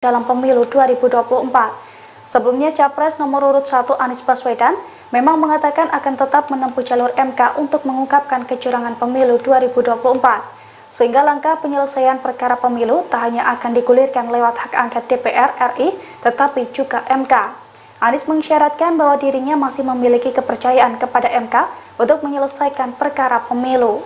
dalam pemilu 2024. Sebelumnya, Capres nomor urut 1 Anies Baswedan memang mengatakan akan tetap menempuh jalur MK untuk mengungkapkan kecurangan pemilu 2024. Sehingga langkah penyelesaian perkara pemilu tak hanya akan digulirkan lewat hak angket DPR RI, tetapi juga MK. Anies mengisyaratkan bahwa dirinya masih memiliki kepercayaan kepada MK untuk menyelesaikan perkara pemilu.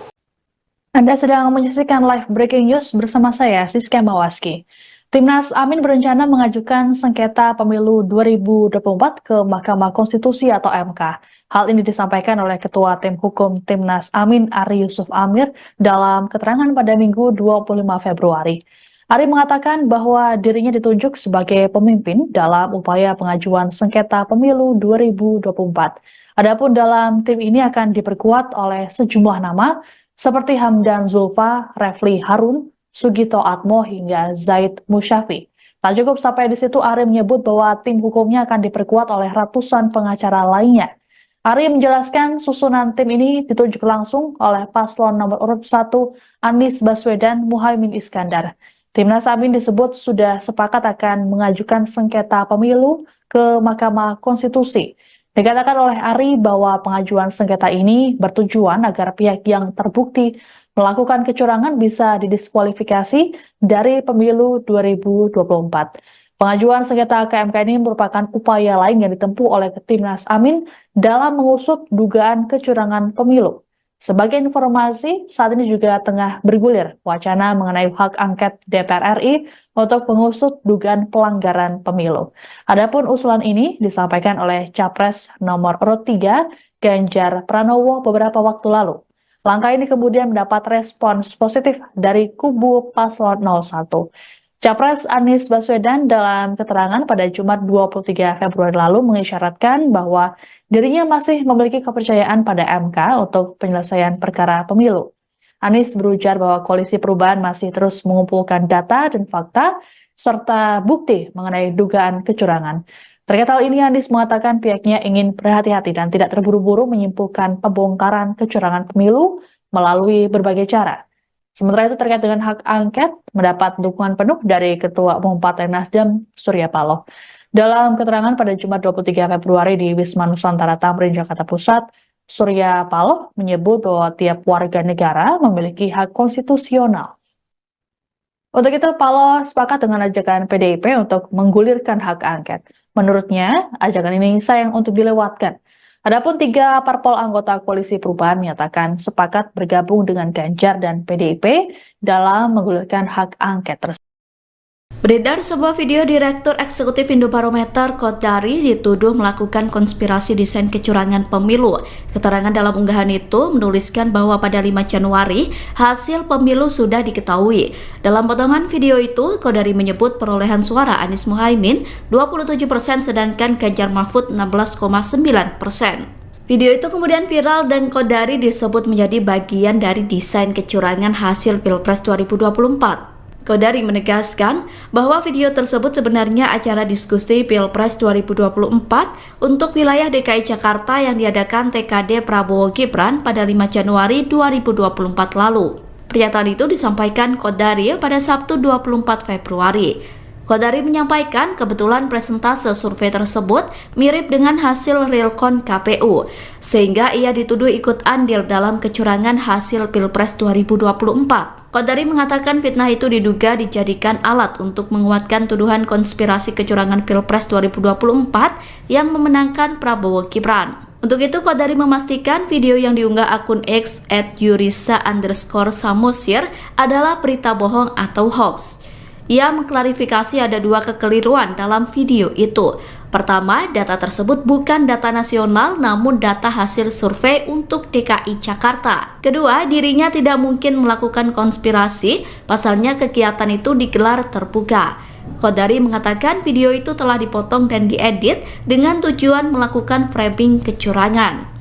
Anda sedang menyaksikan live breaking news bersama saya, Siska Mawaski. Timnas Amin berencana mengajukan sengketa pemilu 2024 ke Mahkamah Konstitusi atau MK. Hal ini disampaikan oleh Ketua Tim Hukum Timnas Amin, Ari Yusuf Amir, dalam keterangan pada Minggu 25 Februari. Ari mengatakan bahwa dirinya ditunjuk sebagai pemimpin dalam upaya pengajuan sengketa pemilu 2024. Adapun dalam tim ini akan diperkuat oleh sejumlah nama seperti Hamdan Zulfa, Refli Harun, Sugito Atmo hingga Zaid Musyafi. Tak cukup sampai di situ, Ari menyebut bahwa tim hukumnya akan diperkuat oleh ratusan pengacara lainnya. Ari menjelaskan susunan tim ini ditunjuk langsung oleh paslon nomor urut 1 Anies Baswedan Muhaimin Iskandar. Timnas Amin disebut sudah sepakat akan mengajukan sengketa pemilu ke Mahkamah Konstitusi. Dikatakan oleh Ari bahwa pengajuan sengketa ini bertujuan agar pihak yang terbukti melakukan kecurangan bisa didiskualifikasi dari pemilu 2024. Pengajuan sengketa ke MK ini merupakan upaya lain yang ditempuh oleh Timnas Amin dalam mengusut dugaan kecurangan pemilu. Sebagai informasi, saat ini juga tengah bergulir wacana mengenai hak angket DPR RI untuk mengusut dugaan pelanggaran pemilu. Adapun usulan ini disampaikan oleh Capres nomor urut 3 Ganjar Pranowo beberapa waktu lalu. Langkah ini kemudian mendapat respons positif dari kubu paslon 01. Capres Anies Baswedan dalam keterangan pada Jumat 23 Februari lalu mengisyaratkan bahwa dirinya masih memiliki kepercayaan pada MK untuk penyelesaian perkara pemilu. Anies berujar bahwa Koalisi Perubahan masih terus mengumpulkan data dan fakta serta bukti mengenai dugaan kecurangan. Terkait hal ini, Anies mengatakan pihaknya ingin berhati-hati dan tidak terburu-buru menyimpulkan pembongkaran kecurangan pemilu melalui berbagai cara. Sementara itu terkait dengan hak angket, mendapat dukungan penuh dari Ketua Umum Partai Nasdem, Surya Paloh. Dalam keterangan pada Jumat 23 Februari di Wisma Nusantara Tamrin, Jakarta Pusat, Surya Paloh menyebut bahwa tiap warga negara memiliki hak konstitusional. Untuk itu, Paloh sepakat dengan ajakan PDIP untuk menggulirkan hak angket. Menurutnya, ajakan ini sayang untuk dilewatkan. Adapun 3 parpol anggota Koalisi Perubahan menyatakan sepakat bergabung dengan Ganjar dan PDIP dalam menggulirkan hak angket tersebut. Beredar sebuah video Direktur Eksekutif Indobarometer Kodari dituduh melakukan konspirasi desain kecurangan pemilu. Keterangan dalam unggahan itu menuliskan bahwa pada 5 Januari hasil pemilu sudah diketahui. Dalam potongan video itu, Kodari menyebut perolehan suara Anies Muhaimin 27% sedangkan Ganjar Mahfud 16,9%. Video itu kemudian viral dan Kodari disebut menjadi bagian dari desain kecurangan hasil Pilpres 2024. Kodari menegaskan bahwa video tersebut sebenarnya acara diskusi Pilpres 2024 untuk wilayah DKI Jakarta yang diadakan TKD Prabowo Gibran pada 5 Januari 2024 lalu. Pernyataan itu disampaikan Kodari pada Sabtu 24 Februari. Kodari menyampaikan kebetulan presentase survei tersebut mirip dengan hasil realcon KPU, sehingga ia dituduh ikut andil dalam kecurangan hasil Pilpres 2024. Kodari mengatakan fitnah itu diduga dijadikan alat untuk menguatkan tuduhan konspirasi kecurangan Pilpres 2024 yang memenangkan Prabowo Gibran. Untuk itu, Kodari memastikan video yang diunggah akun X @yurisa_samosir adalah berita bohong atau hoax. Ia mengklarifikasi ada 2 kekeliruan dalam video itu. Pertama, data tersebut bukan data nasional namun data hasil survei untuk DKI Jakarta. Kedua, dirinya tidak mungkin melakukan konspirasi, pasalnya kegiatan itu digelar terbuka. Kodari mengatakan video itu telah dipotong dan diedit dengan tujuan melakukan framing kecurangan.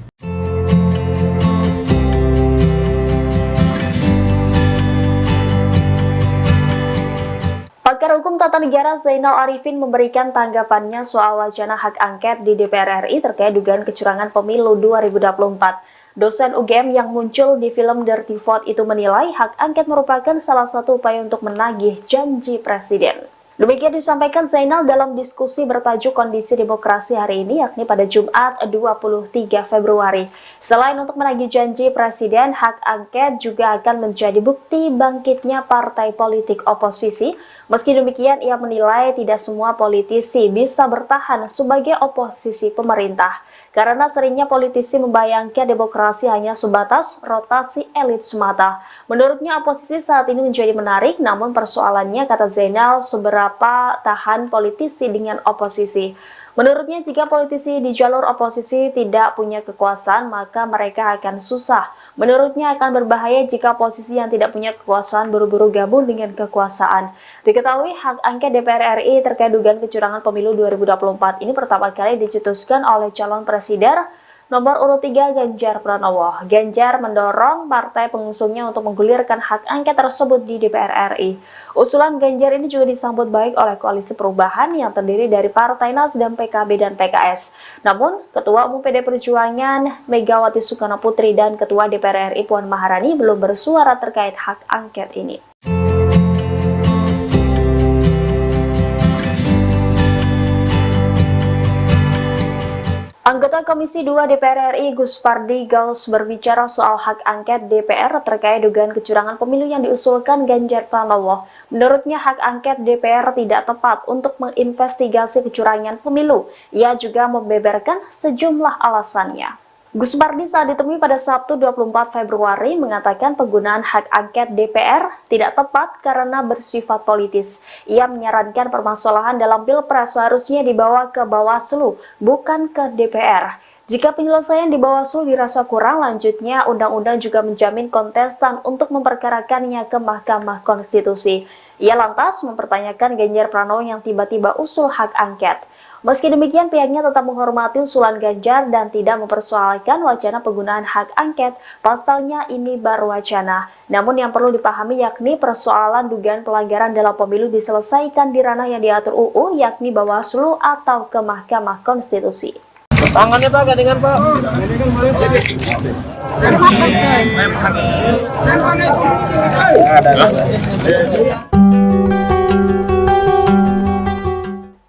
Pakar Hukum Tata Negara Zainal Arifin memberikan tanggapannya soal wacana hak angket di DPR RI terkait dugaan kecurangan pemilu 2024. Dosen UGM yang muncul di film Dirty Vote itu menilai hak angket merupakan salah satu upaya untuk menagih janji presiden. Demikian disampaikan Zainal dalam diskusi bertajuk Kondisi Demokrasi hari ini, yakni pada Jumat 23 Februari. Selain untuk menagih janji Presiden, hak angket juga akan menjadi bukti bangkitnya partai politik oposisi. Meski demikian, ia menilai tidak semua politisi bisa bertahan sebagai oposisi pemerintah, karena seringnya politisi membayangkan demokrasi hanya sebatas rotasi elit semata. Menurutnya, oposisi saat ini menjadi menarik, namun persoalannya, kata Zainal, seberapa tahan politisi dengan oposisi. Menurutnya, jika politisi di jalur oposisi tidak punya kekuasaan, maka mereka akan susah. Menurutnya, akan berbahaya jika oposisi yang tidak punya kekuasaan buru-buru gabung dengan kekuasaan. Diketahui, hak angket DPR RI terkait dugaan kecurangan pemilu 2024 ini pertama kali dicetuskan oleh calon presiden nomor urut 3 Ganjar Pranowo. Ganjar mendorong partai pengusungnya untuk menggulirkan hak angket tersebut di DPR RI. Usulan Ganjar ini juga disambut baik oleh Koalisi Perubahan yang terdiri dari Partai Nasdem, PKB, dan PKS. Namun, Ketua Umum PD Perjuangan Megawati Soekarno Putri dan Ketua DPR RI Puan Maharani belum bersuara terkait hak angket ini. Anggota Komisi 2 DPR RI Gus Pardi Gaus berbicara soal hak angket DPR terkait dugaan kecurangan pemilu yang diusulkan Ganjar Pranowo. Menurutnya, hak angket DPR tidak tepat untuk menginvestigasi kecurangan pemilu. Ia juga membeberkan sejumlah alasannya. Gus Pardi saat ditemui pada Sabtu 24 Februari mengatakan penggunaan hak angket DPR tidak tepat karena bersifat politis. Ia menyarankan permasalahan dalam Pilpres seharusnya dibawa ke Bawaslu, bukan ke DPR. Jika penyelesaian di Bawaslu dirasa kurang, lanjutnya undang-undang juga menjamin kontestan untuk memperkarakannya ke Mahkamah Konstitusi. Ia lantas mempertanyakan Ganjar Pranowo yang tiba-tiba usul hak angket. Meski demikian, pihaknya tetap menghormati usulan Ganjar dan tidak mempersoalkan wacana penggunaan hak angket. Pasalnya ini baru wacana. Namun yang perlu dipahami yakni persoalan dugaan pelanggaran dalam pemilu diselesaikan di ranah yang diatur UU, yakni Bawaslu atau ke Mahkamah Konstitusi. Tangannya Pak, gandengan Pak.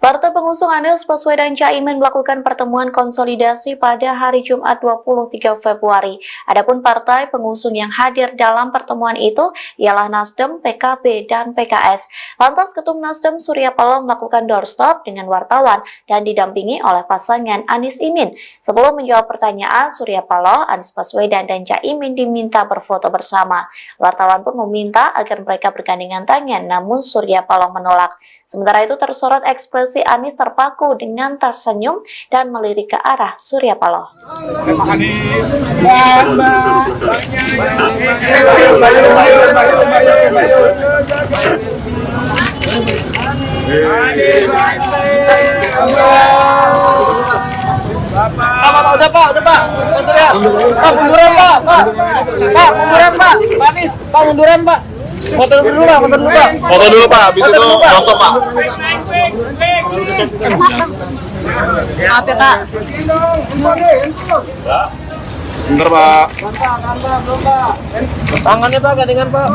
Partai pengusung Anies Baswedan Caimin melakukan pertemuan konsolidasi pada hari Jumat 23 Februari. Adapun partai pengusung yang hadir dalam pertemuan itu ialah Nasdem, PKB, dan PKS. Lantas Ketum Nasdem Surya Paloh melakukan doorstop dengan wartawan dan didampingi oleh pasangan Anies Imin. Sebelum menjawab pertanyaan, Surya Paloh, Anies Baswedan, dan Caimin diminta berfoto bersama. Wartawan pun meminta agar mereka bergandengan tangan, namun Surya Paloh menolak. Sementara itu tersorot ekspresi Anies terpaku dengan tersenyum dan melirik ke arah Surya Paloh. Udah Pak. Pak, munduran Pak. Pak, munduran Pak. Pak Anies, Pak munduran Pak. Foto dulu Pak. Foto dulu Pak, habis itu stop Pak. Maaf ya Kak. Bentar Pak. Tangannya Pak, gandengan Pak.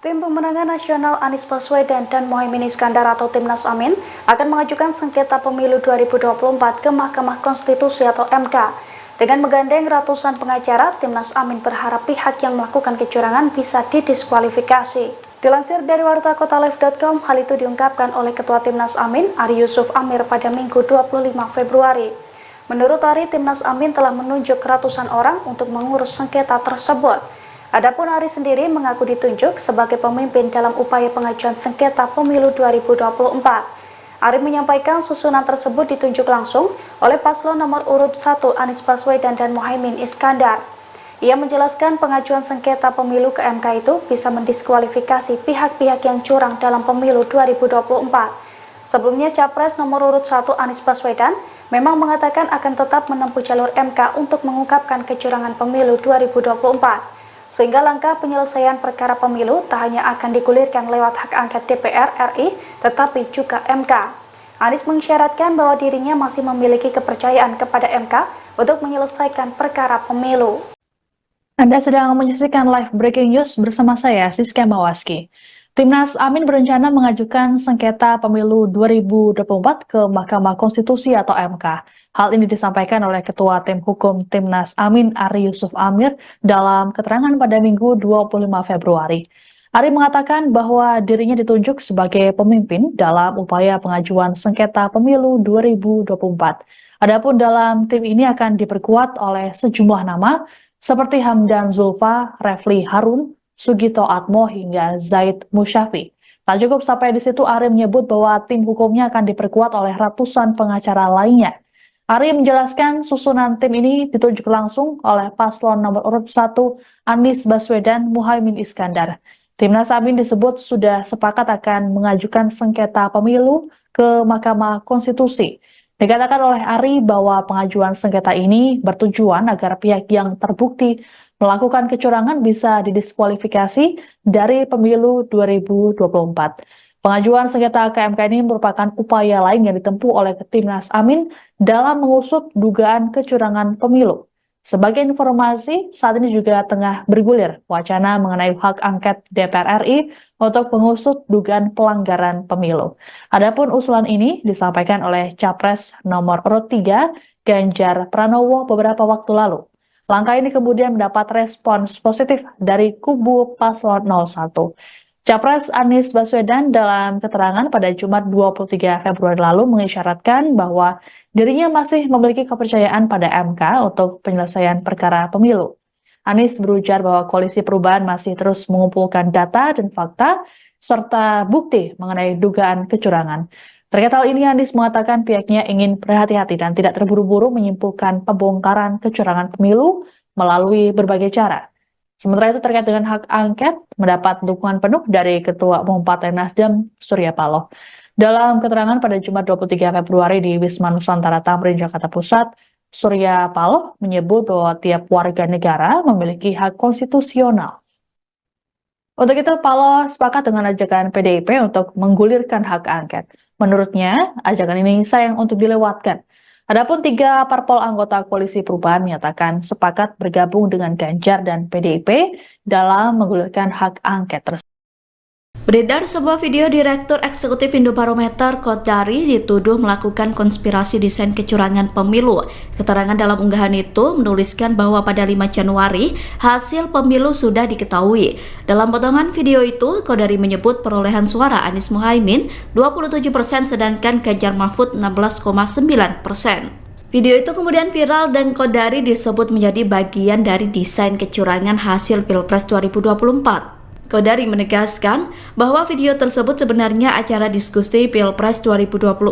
Tim Pemenangan Nasional Anies Baswedan dan Mohaimin Iskandar atau Timnas Amin akan mengajukan sengketa pemilu 2024 ke Mahkamah Konstitusi atau MK. Dengan menggandeng ratusan pengacara, Timnas Amin berharap pihak yang melakukan kecurangan bisa didiskualifikasi. Dilansir dari wartakotalive.com, hal itu diungkapkan oleh Ketua Timnas Amin, Ari Yusuf Amir pada Minggu 25 Februari. Menurut Ari, Timnas Amin telah menunjuk ratusan orang untuk mengurus sengketa tersebut. Adapun Ari sendiri mengaku ditunjuk sebagai pemimpin dalam upaya pengajuan sengketa pemilu 2024. Ari menyampaikan susunan tersebut ditunjuk langsung oleh paslon nomor urut 1 Anies Baswedan dan Muhaimin Iskandar. Ia menjelaskan pengajuan sengketa pemilu ke MK itu bisa mendiskualifikasi pihak-pihak yang curang dalam pemilu 2024. Sebelumnya Capres nomor urut 1 Anies Baswedan memang mengatakan akan tetap menempuh jalur MK untuk mengungkapkan kecurangan pemilu 2024. Sehingga langkah penyelesaian perkara pemilu tak hanya akan digulirkan lewat hak angket DPR RI, tetapi juga MK. Anies mengisyaratkan bahwa dirinya masih memiliki kepercayaan kepada MK untuk menyelesaikan perkara pemilu. Anda sedang menyaksikan live breaking news bersama saya, Siska Mawaski. Timnas Amin berencana mengajukan sengketa pemilu 2024 ke Mahkamah Konstitusi atau MK. Hal ini disampaikan oleh Ketua Tim Hukum Timnas Amin Ari Yusuf Amir dalam keterangan pada Minggu 25 Februari. Ari mengatakan bahwa dirinya ditunjuk sebagai pemimpin dalam upaya pengajuan sengketa pemilu 2024. Adapun dalam tim ini akan diperkuat oleh sejumlah nama seperti Hamdan Zulfa, Refli Harun, Sugito Atmo hingga Zaid Musyafi. Tak cukup sampai di situ, Ari menyebut bahwa tim hukumnya akan diperkuat oleh ratusan pengacara lainnya. Ari menjelaskan susunan tim ini ditunjuk langsung oleh paslon nomor urut 1 Anies Baswedan Muhaimin Iskandar. Timnas Amin disebut sudah sepakat akan mengajukan sengketa pemilu ke Mahkamah Konstitusi. Dikatakan oleh Ari bahwa pengajuan sengketa ini bertujuan agar pihak yang terbukti melakukan kecurangan bisa didiskualifikasi dari pemilu 2024. Pengajuan sengketa ke MK ini merupakan upaya lain yang ditempuh oleh Timnas Amin dalam mengusut dugaan kecurangan pemilu. Sebagai informasi, saat ini juga tengah bergulir wacana mengenai hak angket DPR RI untuk mengusut dugaan pelanggaran pemilu. Adapun usulan ini disampaikan oleh Capres nomor urut 3 Ganjar Pranowo beberapa waktu lalu. Langkah ini kemudian mendapat respons positif dari kubu paslon 01. Capres Anies Baswedan dalam keterangan pada Jumat 23 Februari lalu mengisyaratkan bahwa dirinya masih memiliki kepercayaan pada MK untuk penyelesaian perkara pemilu. Anies berujar bahwa Koalisi Perubahan masih terus mengumpulkan data dan fakta serta bukti mengenai dugaan kecurangan. Terkait hal ini, Anies mengatakan pihaknya ingin berhati-hati dan tidak terburu-buru menyimpulkan pembongkaran kecurangan pemilu melalui berbagai cara. Sementara itu terkait dengan hak angket, mendapat dukungan penuh dari Ketua Umum Partai Nasdem, Surya Paloh. Dalam keterangan pada Jumat 23 Februari di Wisma Nusantara Tamrin, Jakarta Pusat, Surya Paloh menyebut bahwa tiap warga negara memiliki hak konstitusional. Untuk itu, Paloh sepakat dengan ajakan PDIP untuk menggulirkan hak angket. Menurutnya, ajakan ini sayang untuk dilewatkan. Adapun 3 parpol anggota Koalisi Perubahan menyatakan sepakat bergabung dengan Ganjar dan PDIP dalam menggulirkan hak angket tersebut. Beredar sebuah video Direktur Eksekutif Indobarometer Kodari dituduh melakukan konspirasi desain kecurangan pemilu. Keterangan dalam unggahan itu menuliskan bahwa pada 5 Januari hasil pemilu sudah diketahui. Dalam potongan video itu, Kodari menyebut perolehan suara Anies Muhaimin 27% sedangkan Ganjar Mahfud 16,9%. Video itu kemudian viral dan Kodari disebut menjadi bagian dari desain kecurangan hasil Pilpres 2024. Kodari menegaskan bahwa video tersebut sebenarnya acara diskusi Pilpres 2024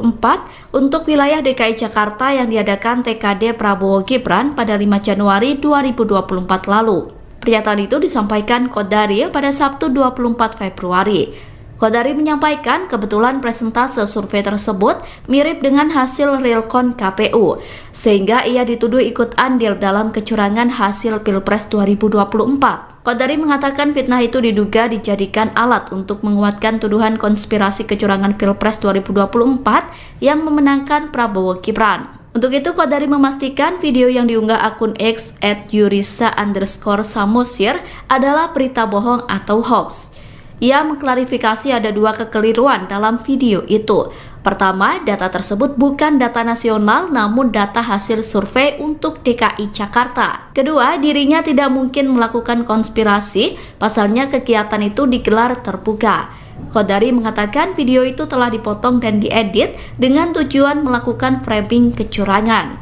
untuk wilayah DKI Jakarta yang diadakan TKD Prabowo Gibran pada 5 Januari 2024 lalu. Pernyataan itu disampaikan Kodari pada Sabtu 24 Februari. Kodari menyampaikan kebetulan presentase survei tersebut mirip dengan hasil realcon KPU, sehingga ia dituduh ikut andil dalam kecurangan hasil Pilpres 2024. Kodari mengatakan fitnah itu diduga dijadikan alat untuk menguatkan tuduhan konspirasi kecurangan Pilpres 2024 yang memenangkan Prabowo Gibran. Untuk itu, Kodari memastikan video yang diunggah akun X @yurisa_samosir adalah berita bohong atau hoax. Ia mengklarifikasi ada 2 kekeliruan dalam video itu. Pertama, data tersebut bukan data nasional namun data hasil survei untuk DKI Jakarta. Kedua, dirinya tidak mungkin melakukan konspirasi, pasalnya kegiatan itu digelar terbuka. Kodari mengatakan video itu telah dipotong dan diedit dengan tujuan melakukan framing kecurangan.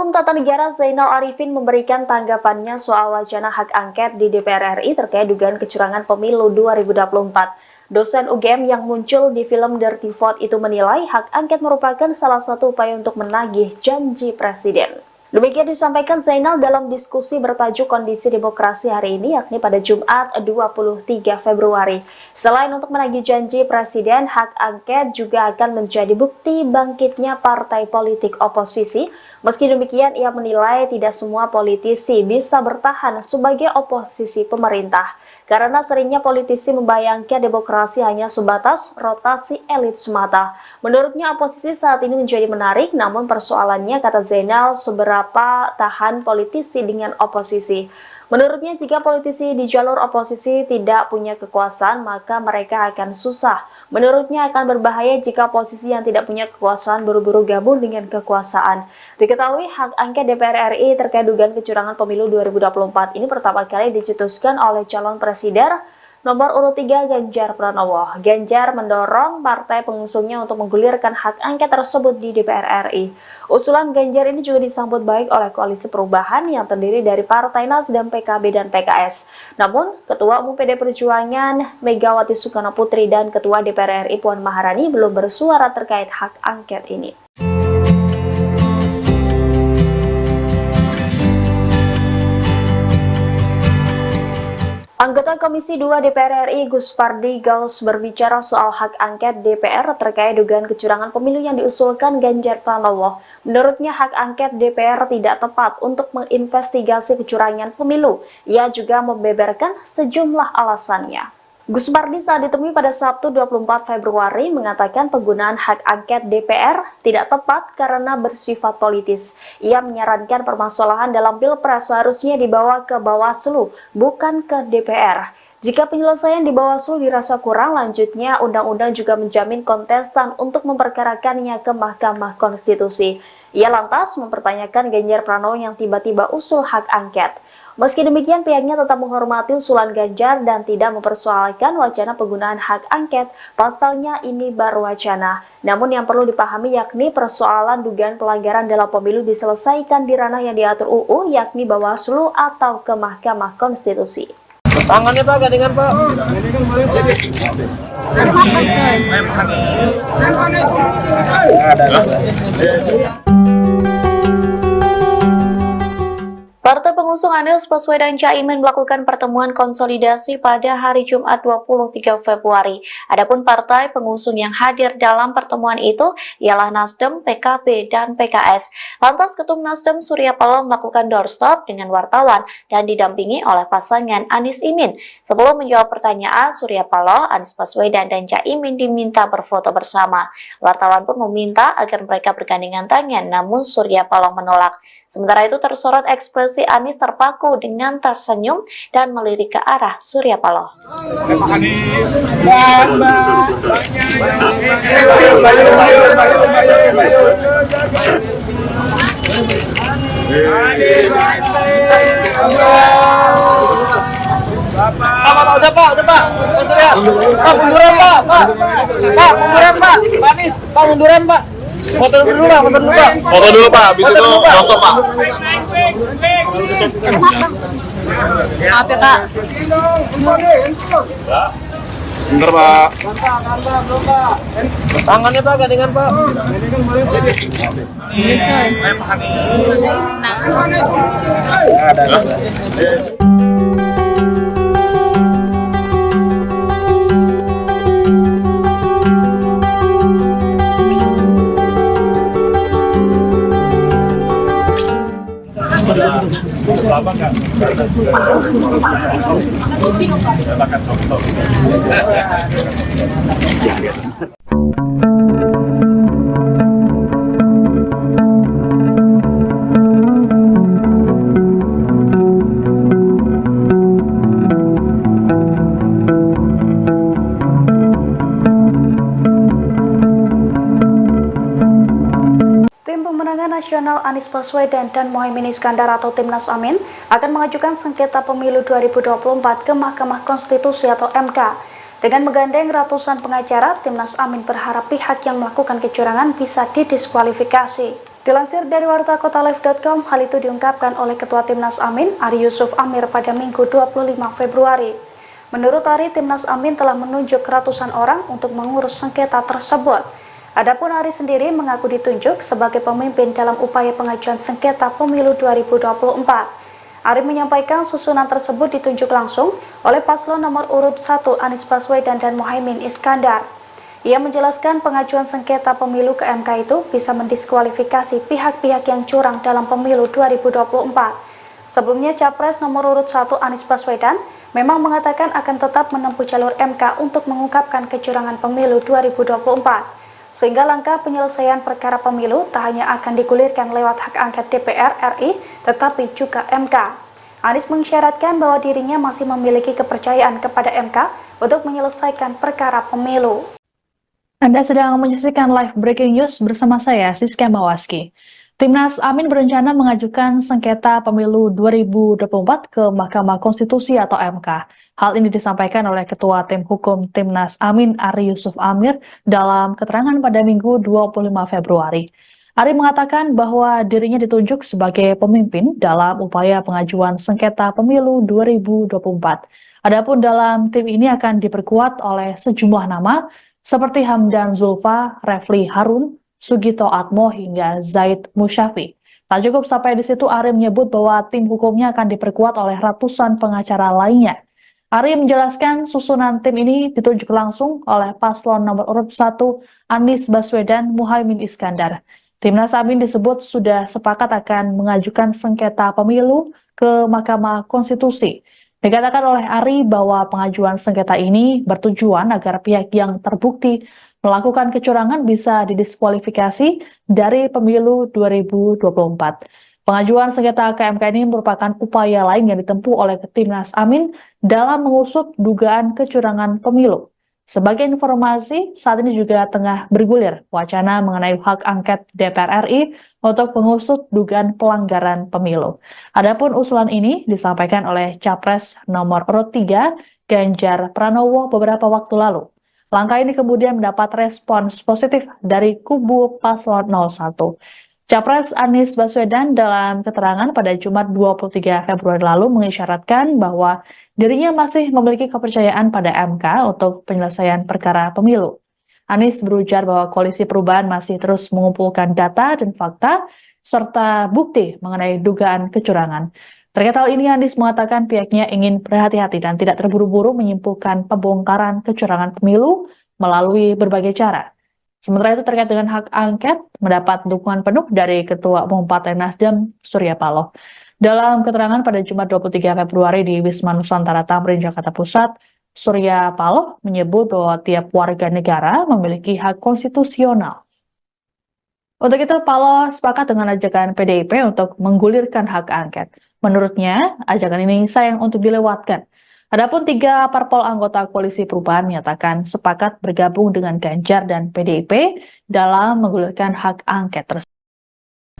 Hukum Tata Negara Zainal Arifin memberikan tanggapannya soal wacana hak angket di DPR RI terkait dugaan kecurangan pemilu 2024. Dosen UGM yang muncul di film Dirty Vote itu menilai hak angket merupakan salah satu upaya untuk menagih janji presiden. Demikian disampaikan Zainal dalam diskusi bertajuk Kondisi Demokrasi hari ini, yakni pada Jumat 23 Februari. Selain untuk menagih janji presiden, hak angket juga akan menjadi bukti bangkitnya partai politik oposisi. Meski demikian, ia menilai tidak semua politisi bisa bertahan sebagai oposisi pemerintah. Karena seringnya politisi membayangkan demokrasi hanya sebatas rotasi elit semata. Menurutnya oposisi saat ini menjadi menarik, namun persoalannya, kata Zainal, seberapa tahan politisi dengan oposisi. Menurutnya jika politisi di jalur oposisi tidak punya kekuasaan, maka mereka akan susah. Menurutnya akan berbahaya jika oposisi yang tidak punya kekuasaan buru-buru gabung dengan kekuasaan. Diketahui hak angket DPR RI terkait dugaan kecurangan pemilu 2024 ini pertama kali dicetuskan oleh calon presiden nomor urut 3 Ganjar Pranowo. Ganjar mendorong partai pengusungnya untuk menggulirkan hak angket tersebut di DPR RI. Usulan Ganjar ini juga disambut baik oleh Koalisi Perubahan yang terdiri dari Partai Nasdem, PKB, dan PKS. Namun, Ketua Umum PD Perjuangan Megawati Soekarno Putri dan Ketua DPR RI Puan Maharani belum bersuara terkait hak angket ini. Anggota Komisi 2 DPR RI Gus Pardi Gaus berbicara soal hak angket DPR terkait dugaan kecurangan pemilu yang diusulkan Ganjar Pranowo. Menurutnya hak angket DPR tidak tepat untuk menginvestigasi kecurangan pemilu. Ia juga membeberkan sejumlah alasannya. Gus Pardi saat ditemui pada Sabtu 24 Februari mengatakan penggunaan hak angket DPR tidak tepat karena bersifat politis. Ia menyarankan permasalahan dalam Pilpres seharusnya dibawa ke Bawaslu, bukan ke DPR. Jika penyelesaian di Bawaslu dirasa kurang, lanjutnya undang-undang juga menjamin kontestan untuk memperkarakannya ke Mahkamah Konstitusi. Ia lantas mempertanyakan Ganjar Pranowo yang tiba-tiba usul hak angket. Meski demikian, pihaknya tetap menghormati usulan Ganjar dan tidak mempersoalkan wacana penggunaan hak angket. Pasalnya ini baru wacana. Namun yang perlu dipahami yakni persoalan dugaan pelanggaran dalam pemilu diselesaikan di ranah yang diatur UU, yakni Bawaslu atau ke Mahkamah Konstitusi. Tangannya Pak, gandengan Pak. Partai pengusung Anies Baswedan Caimin melakukan pertemuan konsolidasi pada hari Jumat 23 Februari. Adapun partai pengusung yang hadir dalam pertemuan itu ialah Nasdem, PKB, dan PKS. Lantas Ketum Nasdem Surya Paloh melakukan doorstop dengan wartawan dan didampingi oleh pasangan Anies Imin. Sebelum menjawab pertanyaan, Surya Paloh, Anies Baswedan, dan Caimin diminta berfoto bersama. Wartawan pun meminta agar mereka bergandengan tangan, namun Surya Paloh menolak. Sementara itu tersorot ekspresi Anies terpaku dengan tersenyum dan melirik ke arah Surya Paloh. Udah Pak. Pak, munduran Pak. Pak, munduran Pak. Pak Anies, Pak munduran Pak. Foto dulu Pak. Foto dulu Pak, habis itu stop Pak. Maaf ya Pak. Bentar Pak. Tangannya Pak, gandengan Pak. Nasional Anies Baswedan dan Mohaimin Iskandar atau Timnas Amin akan mengajukan sengketa pemilu 2024 ke Mahkamah Konstitusi atau MK. Dengan menggandeng ratusan pengacara, Timnas Amin berharap pihak yang melakukan kecurangan bisa didiskualifikasi. Dilansir dari wartakotalive.com, hal itu diungkapkan oleh Ketua Timnas Amin, Ari Yusuf Amir pada Minggu 25 Februari. Menurut Ari, Timnas Amin telah menunjuk ratusan orang untuk mengurus sengketa tersebut. Adapun Ari sendiri mengaku ditunjuk sebagai pemimpin dalam upaya pengajuan sengketa pemilu 2024. Ari menyampaikan susunan tersebut ditunjuk langsung oleh paslon nomor urut 1 Anies Baswedan dan Muhaimin Iskandar. Ia menjelaskan pengajuan sengketa pemilu ke MK itu bisa mendiskualifikasi pihak-pihak yang curang dalam pemilu 2024. Sebelumnya, Capres nomor urut 1 Anies Baswedan memang mengatakan akan tetap menempuh jalur MK untuk mengungkapkan kecurangan pemilu 2024. Sehingga langkah penyelesaian perkara pemilu tak hanya akan digulirkan lewat hak angket DPR RI, tetapi juga MK. Anies mengisyaratkan bahwa dirinya masih memiliki kepercayaan kepada MK untuk menyelesaikan perkara pemilu. Anda sedang menyaksikan live breaking news bersama saya, Siska Mawaski. Timnas Amin berencana mengajukan sengketa pemilu 2024 ke Mahkamah Konstitusi atau MK. Hal ini disampaikan oleh Ketua Tim Hukum Timnas Amin, Ari Yusuf Amir, dalam keterangan pada Minggu 25 Februari. Ari mengatakan bahwa dirinya ditunjuk sebagai pemimpin dalam upaya pengajuan sengketa pemilu 2024. Adapun dalam tim ini akan diperkuat oleh sejumlah nama, seperti Hamdan Zulfa, Refli Harun, Sugito Atmo, hingga Zaid Musyafi. Tak cukup sampai di situ, Ari menyebut bahwa tim hukumnya akan diperkuat oleh ratusan pengacara lainnya. Ari menjelaskan susunan tim ini ditunjuk langsung oleh paslon nomor urut 1 Anies Baswedan, Muhaimin Iskandar. Timnas Amin disebut sudah sepakat akan mengajukan sengketa pemilu ke Mahkamah Konstitusi. Dikatakan oleh Ari bahwa pengajuan sengketa ini bertujuan agar pihak yang terbukti melakukan kecurangan bisa didiskualifikasi dari pemilu 2024. Pengajuan sengketa ke MK ini merupakan upaya lain yang ditempuh oleh Timnas Amin dalam mengusut dugaan kecurangan pemilu. Sebagai informasi, saat ini juga tengah bergulir wacana mengenai hak angket DPR RI untuk mengusut dugaan pelanggaran pemilu. Adapun usulan ini disampaikan oleh Capres nomor urut 3 Ganjar Pranowo beberapa waktu lalu. Langkah ini kemudian mendapat respons positif dari kubu paslon 01. Capres Anies Baswedan dalam keterangan pada Jumat 23 Februari lalu mengisyaratkan bahwa dirinya masih memiliki kepercayaan pada MK untuk penyelesaian perkara pemilu. Anies berujar bahwa Koalisi Perubahan masih terus mengumpulkan data dan fakta serta bukti mengenai dugaan kecurangan. Terkait hal ini, Anies mengatakan pihaknya ingin berhati-hati dan tidak terburu-buru menyimpulkan pembongkaran kecurangan pemilu melalui berbagai cara. Sementara itu terkait dengan hak angket, mendapat dukungan penuh dari Ketua Umum Partai Nasdem, Surya Paloh. Dalam keterangan pada Jumat 23 Februari di Wisma Nusantara Tamrin, Jakarta Pusat, Surya Paloh menyebut bahwa tiap warga negara memiliki hak konstitusional. Untuk itu, Paloh sepakat dengan ajakan PDIP untuk menggulirkan hak angket. Menurutnya, ajakan ini sayang untuk dilewatkan. Adapun 3 parpol anggota Koalisi Perubahan menyatakan sepakat bergabung dengan Ganjar dan PDIP dalam menggulirkan hak angket tersebut.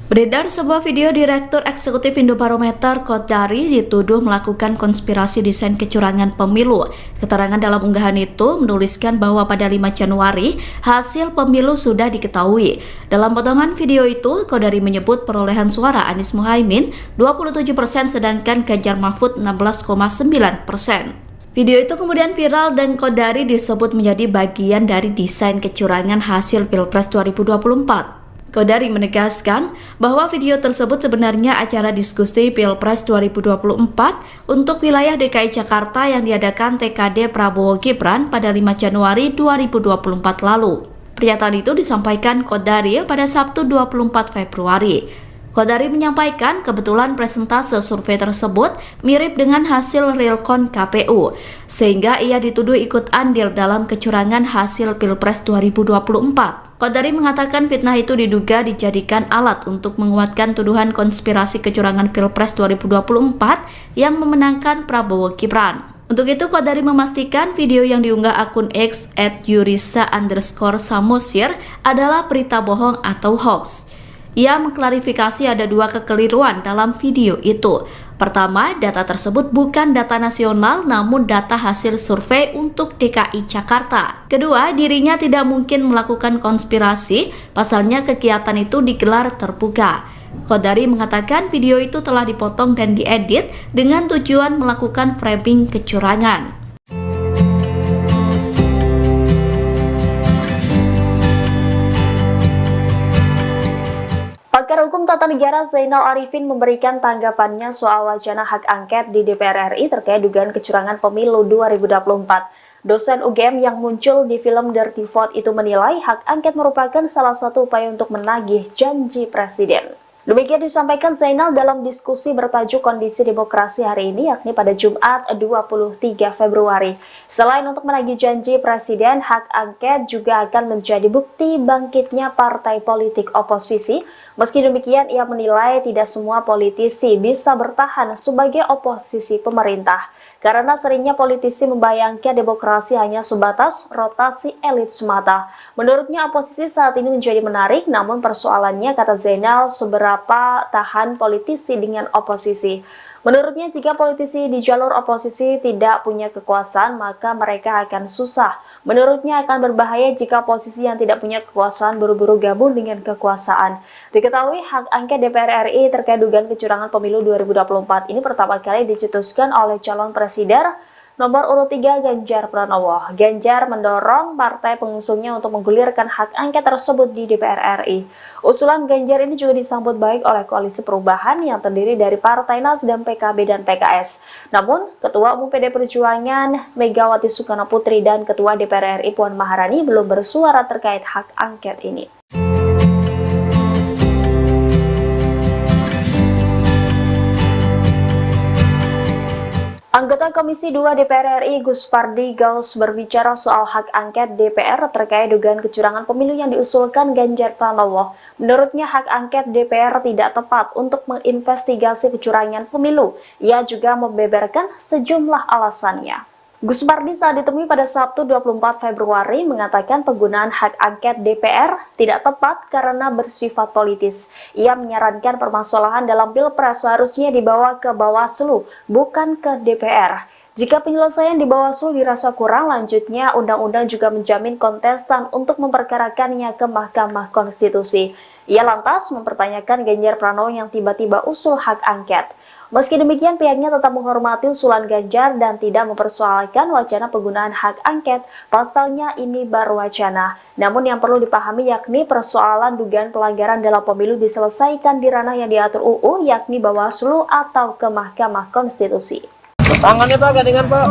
Beredar sebuah video Direktur Eksekutif Indobarometer Kodari dituduh melakukan konspirasi desain kecurangan pemilu. Keterangan dalam unggahan itu menuliskan bahwa pada 5 Januari hasil pemilu sudah diketahui. Dalam potongan video itu, Kodari menyebut perolehan suara Anies Muhaimin 27%, sedangkan Ganjar Mahfud 16,9%. Video itu kemudian viral dan Kodari disebut menjadi bagian dari desain kecurangan hasil Pilpres 2024. Kodari menegaskan bahwa video tersebut sebenarnya acara diskusi Pilpres 2024 untuk wilayah DKI Jakarta yang diadakan TKD Prabowo Gibran pada 5 Januari 2024 lalu. Pernyataan itu disampaikan Kodari pada Sabtu 24 Februari. Kodari menyampaikan kebetulan presentase survei tersebut mirip dengan hasil realcon KPU, sehingga ia dituduh ikut andil dalam kecurangan hasil Pilpres 2024. Kodari mengatakan fitnah itu diduga dijadikan alat untuk menguatkan tuduhan konspirasi kecurangan Pilpres 2024 yang memenangkan Prabowo Gibran. Untuk itu, Kodari memastikan video yang diunggah akun X @yurisa_samosir adalah berita bohong atau hoax. Ia mengklarifikasi ada 2 kekeliruan dalam video itu. Pertama, data tersebut bukan data nasional namun data hasil survei untuk DKI Jakarta. Kedua, dirinya tidak mungkin melakukan konspirasi, pasalnya kegiatan itu digelar terbuka. Qodari mengatakan video itu telah dipotong dan diedit dengan tujuan melakukan framing kecurangan. Pakar Hukum Tata Negara Zainal Arifin memberikan tanggapannya soal wacana hak angket di DPR RI terkait dugaan kecurangan pemilu 2024. Dosen UGM yang muncul di film Dirty Vote itu menilai hak angket merupakan salah satu upaya untuk menagih janji presiden. Demikian disampaikan Zainal dalam diskusi bertajuk Kondisi Demokrasi hari ini, yakni pada Jumat 23 Februari. Selain untuk menagih janji presiden, hak angket juga akan menjadi bukti bangkitnya partai politik oposisi. Meski demikian, ia menilai tidak semua politisi bisa bertahan sebagai oposisi pemerintah, karena seringnya politisi membayangkan demokrasi hanya sebatas rotasi elit semata. Menurutnya, oposisi saat ini menjadi menarik, namun persoalannya, kata Zainal, seberapa tahan politisi dengan oposisi. Menurutnya, jika politisi di jalur oposisi tidak punya kekuasaan, maka mereka akan susah. Menurutnya, akan berbahaya jika oposisi yang tidak punya kekuasaan buru-buru gabung dengan kekuasaan. Diketahui, hak angket DPR RI terkait dugaan kecurangan pemilu 2024 ini pertama kali dicetuskan oleh calon presiden nomor urut 3 Ganjar Pranowo. Ganjar mendorong partai pengusungnya untuk menggulirkan hak angket tersebut di DPR RI. Usulan Ganjar ini juga disambut baik oleh Koalisi Perubahan yang terdiri dari Partai Nasdem, PKB, dan PKS. Namun, Ketua Umum PD Perjuangan Megawati Soekarnoputri dan Ketua DPR RI Puan Maharani belum bersuara terkait hak angket ini. Anggota Komisi 2 DPR RI Gus Pardi Gaus berbicara soal hak angket DPR terkait dugaan kecurangan pemilu yang diusulkan Ganjar Pranowo. Menurutnya hak angket DPR tidak tepat untuk menginvestigasi kecurangan pemilu. Ia juga membeberkan sejumlah alasannya. Gus Pardi saat ditemui pada Sabtu 24 Februari mengatakan penggunaan hak angket DPR tidak tepat karena bersifat politis. Ia menyarankan permasalahan dalam Pilpres seharusnya dibawa ke Bawaslu, bukan ke DPR. Jika penyelesaian di Bawaslu dirasa kurang, lanjutnya undang-undang juga menjamin kontestan untuk memperkarakannya ke Mahkamah Konstitusi. Ia lantas mempertanyakan Ganjar Pranowo yang tiba-tiba usul hak angket. Meski demikian, pihaknya tetap menghormati usulan Ganjar dan tidak mempersoalkan wacana penggunaan hak angket, pasalnya ini baru wacana. Namun yang perlu dipahami yakni persoalan dugaan pelanggaran dalam pemilu diselesaikan di ranah yang diatur UU, yakni Bawaslu atau ke Mahkamah Konstitusi. Tangannya Pak, gandengan Pak.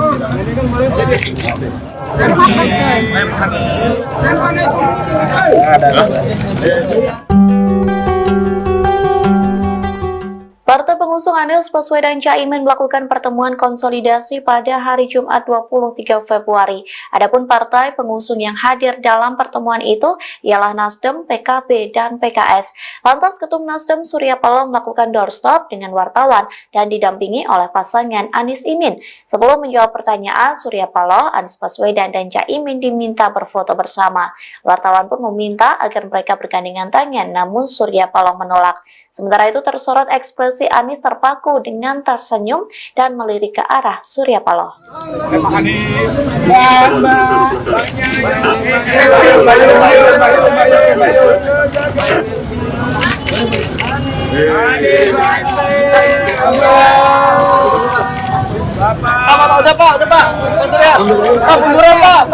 Partai pengusung Anies Baswedan Caimin melakukan pertemuan konsolidasi pada hari Jumat 23 Februari. Adapun partai pengusung yang hadir dalam pertemuan itu ialah Nasdem, PKB, dan PKS. Lantas Ketum Nasdem Surya Paloh melakukan doorstop dengan wartawan dan didampingi oleh pasangan Anies Imin. Sebelum menjawab pertanyaan, Surya Paloh, Anies Baswedan, dan Caimin diminta berfoto bersama. Wartawan pun meminta agar mereka bergandengan tangan, namun Surya Paloh menolak. Sementara itu tersorot ekspresi Anies terpaku dengan tersenyum dan melirik ke arah Surya Paloh. Udah Pak. Pak, munduran Pak.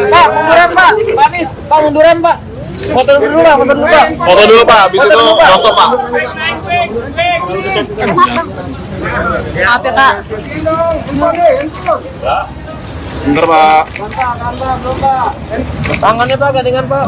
Pak, munduran Pak. Anies, Pak munduran Pak. Foto dulu Pak. Foto dulu Pak, habis itu langsung Pak. Maaf ya Kak. Bentar Pak. Tangannya Pak, gandengan Pak.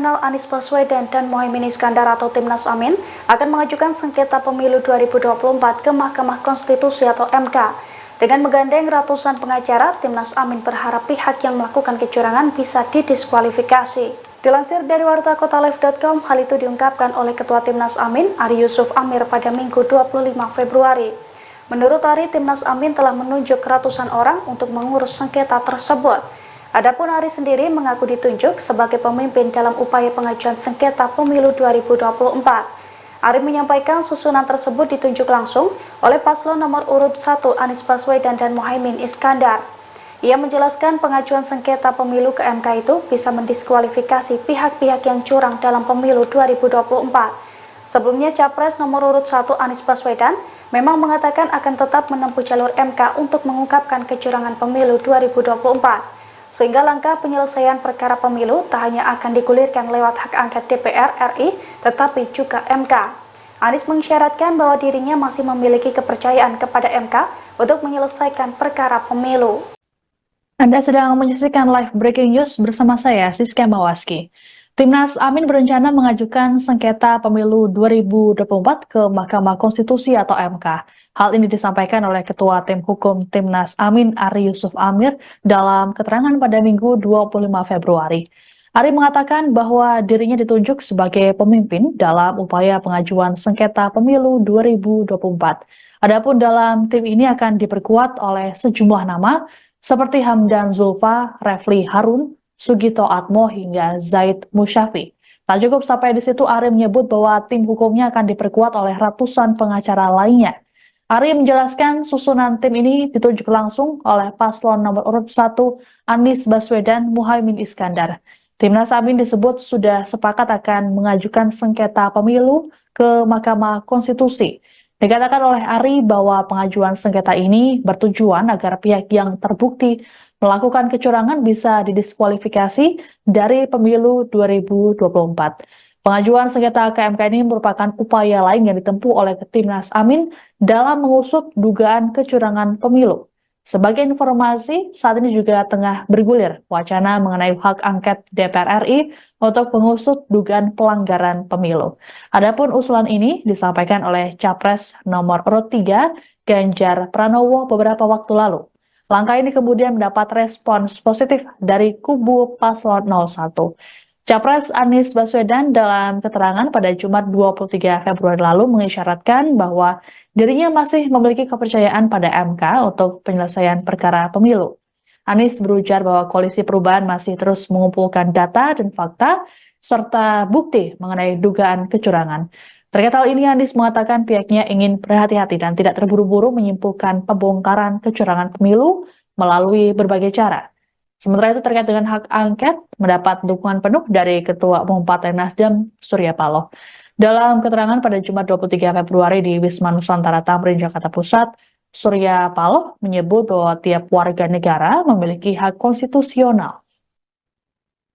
Nasional Anies Baswedan dan Muhaimin Iskandar atau Timnas Amin akan mengajukan sengketa pemilu 2024 ke Mahkamah Konstitusi atau MK. Dengan menggandeng ratusan pengacara, Timnas Amin berharap pihak yang melakukan kecurangan bisa didiskualifikasi. Dilansir dari wartakotalive.com, hal itu diungkapkan oleh Ketua Timnas Amin, Ari Yusuf Amir pada Minggu 25 Februari. Menurut Ari, Timnas Amin telah menunjuk ratusan orang untuk mengurus sengketa tersebut. Adapun Ari sendiri mengaku ditunjuk sebagai pemimpin dalam upaya pengajuan sengketa pemilu 2024. Ari menyampaikan susunan tersebut ditunjuk langsung oleh paslon nomor urut 1 Anies Baswedan dan Muhaimin Iskandar. Ia menjelaskan pengajuan sengketa pemilu ke MK itu bisa mendiskualifikasi pihak-pihak yang curang dalam pemilu 2024. Sebelumnya, Capres nomor urut 1 Anies Baswedan memang mengatakan akan tetap menempuh jalur MK untuk mengungkapkan kecurangan pemilu 2024. Sehingga langkah penyelesaian perkara pemilu tak hanya akan digulirkan lewat hak angket DPR RI, tetapi juga MK. Anies mengisyaratkan bahwa dirinya masih memiliki kepercayaan kepada MK untuk menyelesaikan perkara pemilu. Anda sedang menyaksikan live breaking news bersama saya, Siska Mawaski. Timnas Amin berencana mengajukan sengketa pemilu 2024 ke Mahkamah Konstitusi atau MK. Hal ini disampaikan oleh Ketua Tim Hukum Timnas Amin, Ari Yusuf Amir, dalam keterangan pada Minggu 25 Februari. Ari mengatakan bahwa dirinya ditunjuk sebagai pemimpin dalam upaya pengajuan sengketa pemilu 2024. Adapun dalam tim ini akan diperkuat oleh sejumlah nama seperti Hamdan Zulfa, Refli Harun, Sugito Atmo hingga Zaid Musyafi. Tak cukup sampai di situ, Ari menyebut bahwa tim hukumnya akan diperkuat oleh ratusan pengacara lainnya. Ari menjelaskan susunan tim ini ditunjuk langsung oleh paslon nomor urut 1 Anies Baswedan Muhaimin Iskandar. Timnas Amin disebut sudah sepakat akan mengajukan sengketa pemilu ke Mahkamah Konstitusi. Dikatakan oleh Ari bahwa pengajuan sengketa ini bertujuan agar pihak yang terbukti melakukan kecurangan bisa didiskualifikasi dari pemilu 2024. Pengajuan sengketa ke MK ini merupakan upaya lain yang ditempuh oleh Timnas Amin dalam mengusut dugaan kecurangan pemilu. Sebagai informasi, saat ini juga tengah bergulir wacana mengenai hak angket DPR RI untuk mengusut dugaan pelanggaran pemilu. Adapun usulan ini disampaikan oleh Capres nomor urut 3 Ganjar Pranowo beberapa waktu lalu. Langkah ini kemudian mendapat respons positif dari kubu paslon 01. Capres Anies Baswedan dalam keterangan pada Jumat 23 Februari lalu mengisyaratkan bahwa dirinya masih memiliki kepercayaan pada MK untuk penyelesaian perkara pemilu. Anies berujar bahwa Koalisi Perubahan masih terus mengumpulkan data dan fakta serta bukti mengenai dugaan kecurangan. Terkait hal ini, Anies mengatakan pihaknya ingin berhati-hati dan tidak terburu-buru menyimpulkan pembongkaran kecurangan pemilu melalui berbagai cara. Sementara itu terkait dengan hak angket, mendapat dukungan penuh dari Ketua Umum Partai Nasdem, Surya Paloh. Dalam keterangan pada Jumat 23 Februari di Wisma Nusantara Tamrin, Jakarta Pusat, Surya Paloh menyebut bahwa tiap warga negara memiliki hak konstitusional.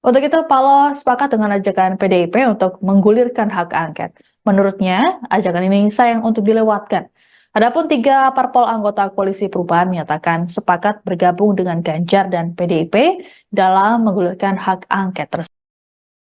Untuk itu, Paloh sepakat dengan ajakan PDIP untuk menggulirkan hak angket. Menurutnya, ajakan ini sayang untuk dilewatkan. Adapun 3 parpol anggota Koalisi Perubahan menyatakan sepakat bergabung dengan Ganjar dan PDIP dalam menggulirkan hak angket tersebut.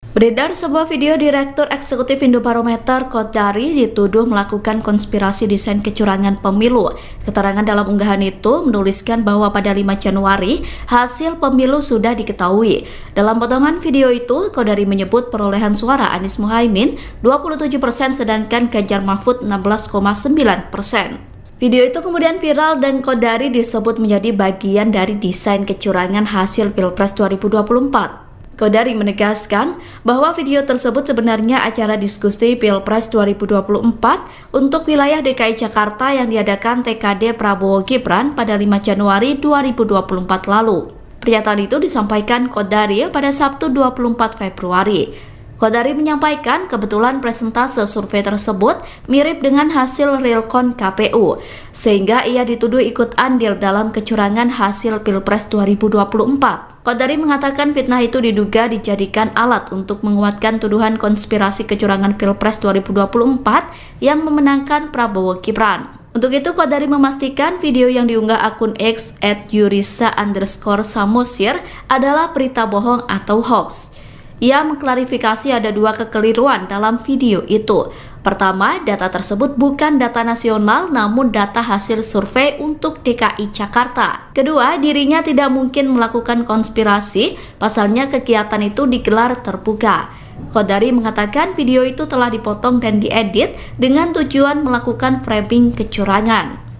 Beredar sebuah video Direktur Eksekutif Indobarometer Kodari dituduh melakukan konspirasi desain kecurangan pemilu. Keterangan dalam unggahan itu menuliskan bahwa pada 5 Januari hasil pemilu sudah diketahui. Dalam potongan video itu, Kodari menyebut perolehan suara Anies Muhaimin 27% sedangkan Ganjar Mahfud 16,9%. Video itu kemudian viral dan Kodari disebut menjadi bagian dari desain kecurangan hasil Pilpres 2024. Kodari menegaskan bahwa video tersebut sebenarnya acara diskusi Pilpres 2024 untuk wilayah DKI Jakarta yang diadakan TKD Prabowo Gibran pada 5 Januari 2024 lalu. Pernyataan itu disampaikan Kodari pada Sabtu 24 Februari. Kodari menyampaikan kebetulan presentase survei tersebut mirip dengan hasil realcon KPU, sehingga ia dituduh ikut andil dalam kecurangan hasil Pilpres 2024. Kodari mengatakan fitnah itu diduga dijadikan alat untuk menguatkan tuduhan konspirasi kecurangan Pilpres 2024 yang memenangkan Prabowo Gibran. Untuk itu, Kodari memastikan video yang diunggah akun X @yurisa_samosir adalah berita bohong atau hoax. Ia mengklarifikasi ada dua kekeliruan dalam video itu. Pertama, data tersebut bukan data nasional namun data hasil survei untuk DKI Jakarta. Kedua, dirinya tidak mungkin melakukan konspirasi, pasalnya kegiatan itu digelar terbuka. Qodari mengatakan video itu telah dipotong dan diedit dengan tujuan melakukan framing kecurangan.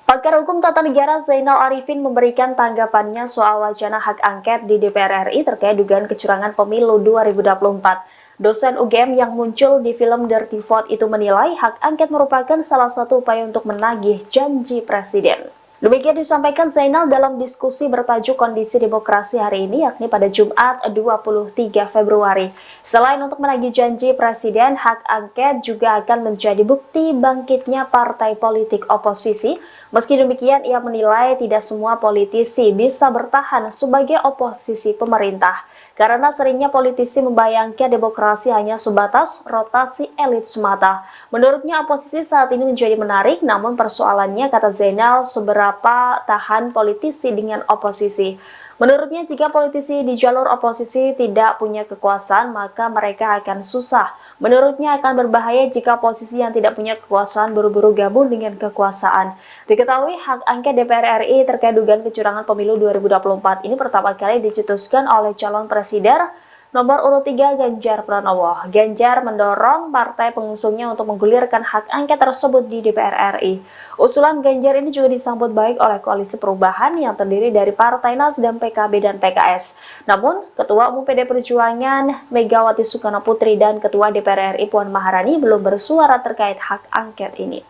Pakar Hukum Tata Negara Zainal Arifin memberikan tanggapannya soal wacana hak angket di DPR RI terkait dugaan kecurangan pemilu 2024. Dosen UGM yang muncul di film Dirty Vote itu menilai hak angket merupakan salah satu upaya untuk menagih janji presiden. Demikian disampaikan Zainal dalam diskusi bertajuk Kondisi Demokrasi hari ini, yakni pada Jumat 23 Februari. Selain untuk menagih janji presiden, hak angket juga akan menjadi bukti bangkitnya partai politik oposisi. Meski demikian, ia menilai tidak semua politisi bisa bertahan sebagai oposisi pemerintah, karena seringnya politisi membayangkan demokrasi hanya sebatas rotasi elit semata. Menurutnya oposisi saat ini menjadi menarik, namun persoalannya, kata Zainal, seberapa tahan politisi dengan oposisi. Menurutnya jika politisi di jalur oposisi tidak punya kekuasaan, maka mereka akan susah. Menurutnya akan berbahaya jika posisi yang tidak punya kekuasaan buru-buru gabung dengan kekuasaan. Diketahui hak angket DPR RI terkait dugaan kecurangan pemilu 2024 ini pertama kali dicetuskan oleh calon presiden nomor urut 3 Ganjar Pranowo. Ganjar mendorong partai pengusungnya untuk menggulirkan hak angket tersebut di DPR RI. Usulan Ganjar ini juga disambut baik oleh Koalisi Perubahan yang terdiri dari Partai Nasdem, PKB, dan PKS. Namun, Ketua Umum PD Perjuangan Megawati Soekarno Putri dan Ketua DPR RI Puan Maharani belum bersuara terkait hak angket ini.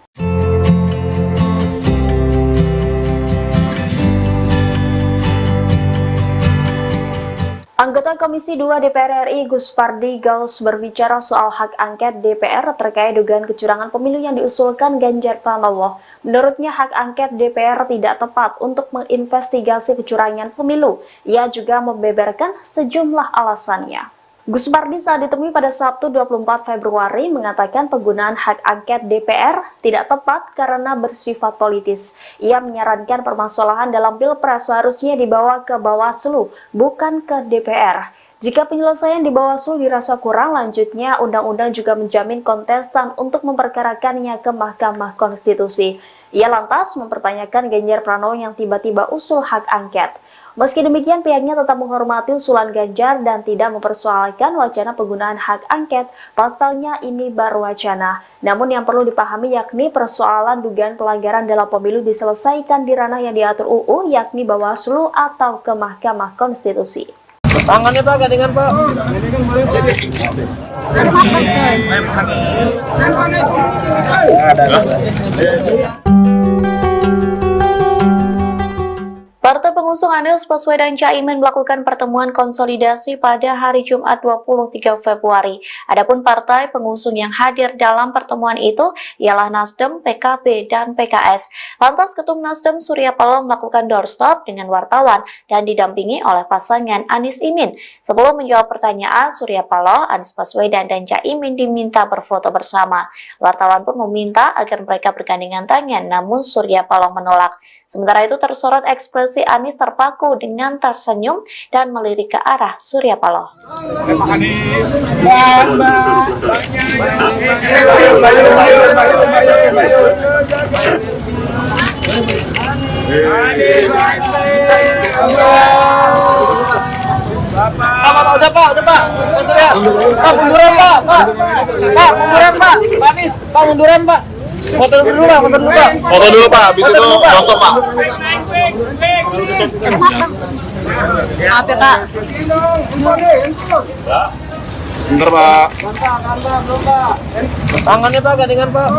Anggota Komisi 2 DPR RI Gus Pardi Gaus berbicara soal hak angket DPR terkait dugaan kecurangan pemilu yang diusulkan Ganjar Pranowo. Menurutnya hak angket DPR tidak tepat untuk menginvestigasi kecurangan pemilu. Ia juga membeberkan sejumlah alasannya. Gus Pardi saat ditemui pada Sabtu 24 Februari mengatakan penggunaan hak angket DPR tidak tepat karena bersifat politis. Ia menyarankan permasalahan dalam Pilpres seharusnya dibawa ke Bawaslu, bukan ke DPR. Jika penyelesaian di Bawaslu dirasa kurang, lanjutnya undang-undang juga menjamin kontestan untuk memperkarakannya ke Mahkamah Konstitusi. Ia lantas mempertanyakan Ganjar Pranowo yang tiba-tiba usul hak angket. Meski demikian, pihaknya tetap menghormati usulan Ganjar dan tidak mempersoalkan wacana penggunaan hak angket. Pasalnya ini baru wacana. Namun yang perlu dipahami yakni persoalan dugaan pelanggaran dalam pemilu diselesaikan di ranah yang diatur UU, yakni Bawaslu atau ke Mahkamah Konstitusi. Tangannya Pak, gandengan Pak. Partai pengusung Anies Baswedan Caimin melakukan pertemuan konsolidasi pada hari Jumat 23 Februari. Adapun partai pengusung yang hadir dalam pertemuan itu ialah Nasdem, PKB, dan PKS. Lantas Ketum Nasdem Surya Paloh melakukan doorstop dengan wartawan dan didampingi oleh pasangan Anies Imin. Sebelum menjawab pertanyaan, Surya Paloh, Anies Baswedan, dan Caimin diminta berfoto bersama. Wartawan pun meminta agar mereka bergandengan tangan, namun Surya Paloh menolak. Sementara itu tersorot ekspresi Anies terpaku dengan tersenyum dan melirik ke arah Surya Paloh. Udah Pak. Pak, munduran Pak. Pak, munduran Pak. Pak Anies, Pak munduran Pak. Foto dulu Pak. Foto dulu Pak, habis itu stop Pak. Maaf ya Kak. Bentar Pak. Tangannya Pak, gandengan Pak.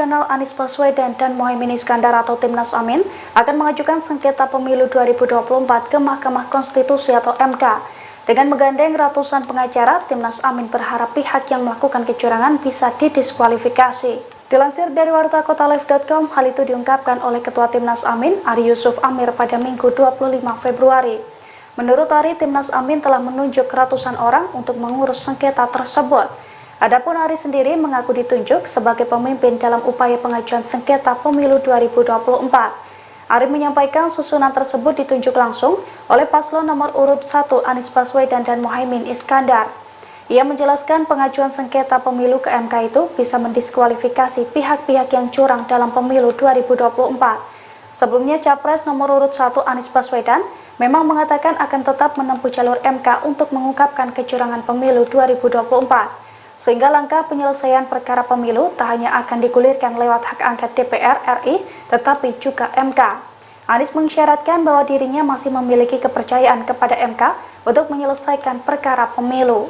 nasional Anies Baswedan dan Muhaimin Iskandar atau Timnas Amin akan mengajukan sengketa pemilu 2024 ke Mahkamah Konstitusi atau MK. Dengan menggandeng ratusan pengacara, Timnas Amin berharap pihak yang melakukan kecurangan bisa didiskualifikasi. Dilansir dari wartakotalive.com, hal itu diungkapkan oleh Ketua Timnas Amin, Ari Yusuf Amir pada Minggu 25 Februari. Menurut Ari, Timnas Amin telah menunjuk ratusan orang untuk mengurus sengketa tersebut. Adapun Ari sendiri mengaku ditunjuk sebagai pemimpin dalam upaya pengajuan sengketa pemilu 2024. Ari menyampaikan susunan tersebut ditunjuk langsung oleh paslon nomor urut 1 Anies Baswedan dan Muhaimin Iskandar. Ia menjelaskan pengajuan sengketa pemilu ke MK itu bisa mendiskualifikasi pihak-pihak yang curang dalam pemilu 2024. Sebelumnya, Capres nomor urut 1 Anies Baswedan memang mengatakan akan tetap menempuh jalur MK untuk mengungkapkan kecurangan pemilu 2024. Sehingga langkah penyelesaian perkara pemilu tak hanya akan digulirkan lewat hak angket DPR RI, tetapi juga MK. Anies mengisyaratkan bahwa dirinya masih memiliki kepercayaan kepada MK untuk menyelesaikan perkara pemilu.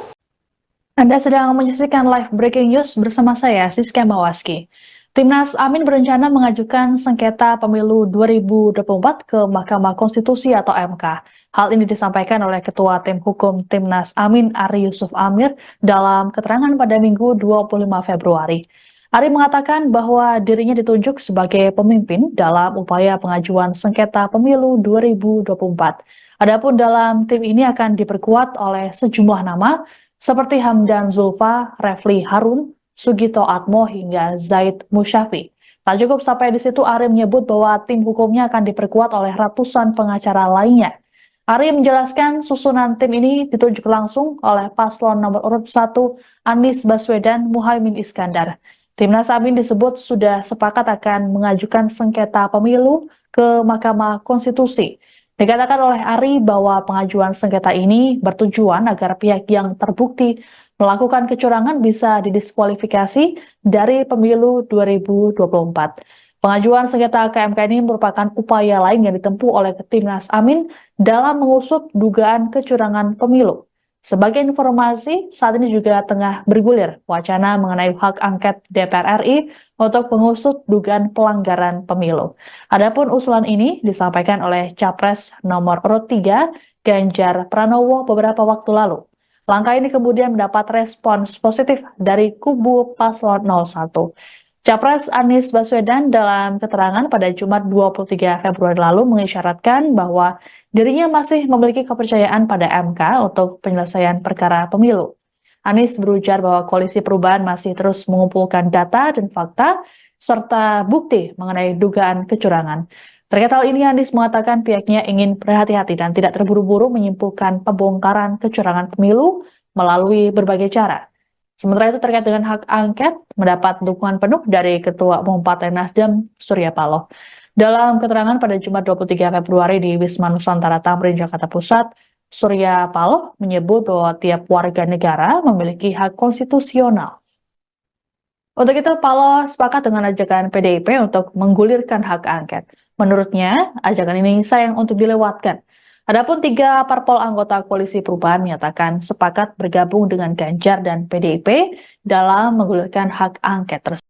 Anda sedang menyaksikan live breaking news bersama saya, Siska Mawaski. Timnas Amin berencana mengajukan sengketa pemilu 2024 ke Mahkamah Konstitusi atau MK. Hal ini disampaikan oleh Ketua Tim Hukum Timnas Amin, Ari Yusuf Amir, dalam keterangan pada Minggu 25 Februari. Ari mengatakan bahwa dirinya ditunjuk sebagai pemimpin dalam upaya pengajuan sengketa pemilu 2024. Adapun dalam tim ini akan diperkuat oleh sejumlah nama seperti Hamdan Zulfa, Refli Harun, Sugito Atmo hingga Zaid Musyafi. Tak cukup sampai di situ, Ari menyebut bahwa tim hukumnya akan diperkuat oleh ratusan pengacara lainnya. Ari menjelaskan susunan tim ini ditunjuk langsung oleh paslon nomor urut 1 Anies Baswedan Muhaimin Iskandar. Timnas Amin disebut sudah sepakat akan mengajukan sengketa pemilu ke Mahkamah Konstitusi. Dikatakan oleh Ari bahwa pengajuan sengketa ini bertujuan agar pihak yang terbukti melakukan kecurangan bisa didiskualifikasi dari pemilu 2024. Pengajuan sengketa ke MK ini merupakan upaya lain yang ditempuh oleh Timnas Amin dalam mengusut dugaan kecurangan pemilu. Sebagai informasi, saat ini juga tengah bergulir wacana mengenai hak angket DPR RI untuk mengusut dugaan pelanggaran pemilu. Adapun usulan ini disampaikan oleh Capres nomor urut 3 Ganjar Pranowo beberapa waktu lalu. Langkah ini kemudian mendapat respons positif dari kubu paslon 01. Capres Anies Baswedan dalam keterangan pada Jumat 23 Februari lalu mengisyaratkan bahwa dirinya masih memiliki kepercayaan pada MK untuk penyelesaian perkara pemilu. Anies berujar bahwa Koalisi Perubahan masih terus mengumpulkan data dan fakta serta bukti mengenai dugaan kecurangan. Terkait hal ini, Anies mengatakan pihaknya ingin berhati-hati dan tidak terburu-buru menyimpulkan pembongkaran kecurangan pemilu melalui berbagai cara. Sementara itu, terkait dengan hak angket, mendapat dukungan penuh dari Ketua Umum Partai Nasdem, Surya Paloh. Dalam keterangan pada Jumat 23 Februari di Wisma Nusantara Tamrin, Jakarta Pusat, Surya Paloh menyebut bahwa tiap warga negara memiliki hak konstitusional. Untuk itu, Paloh sepakat dengan ajakan PDIP untuk menggulirkan hak angket. Menurutnya, ajakan ini sayang untuk dilewatkan. Adapun 3 parpol anggota Koalisi Perubahan menyatakan sepakat bergabung dengan Ganjar dan PDIP dalam menggulirkan hak angket tersebut.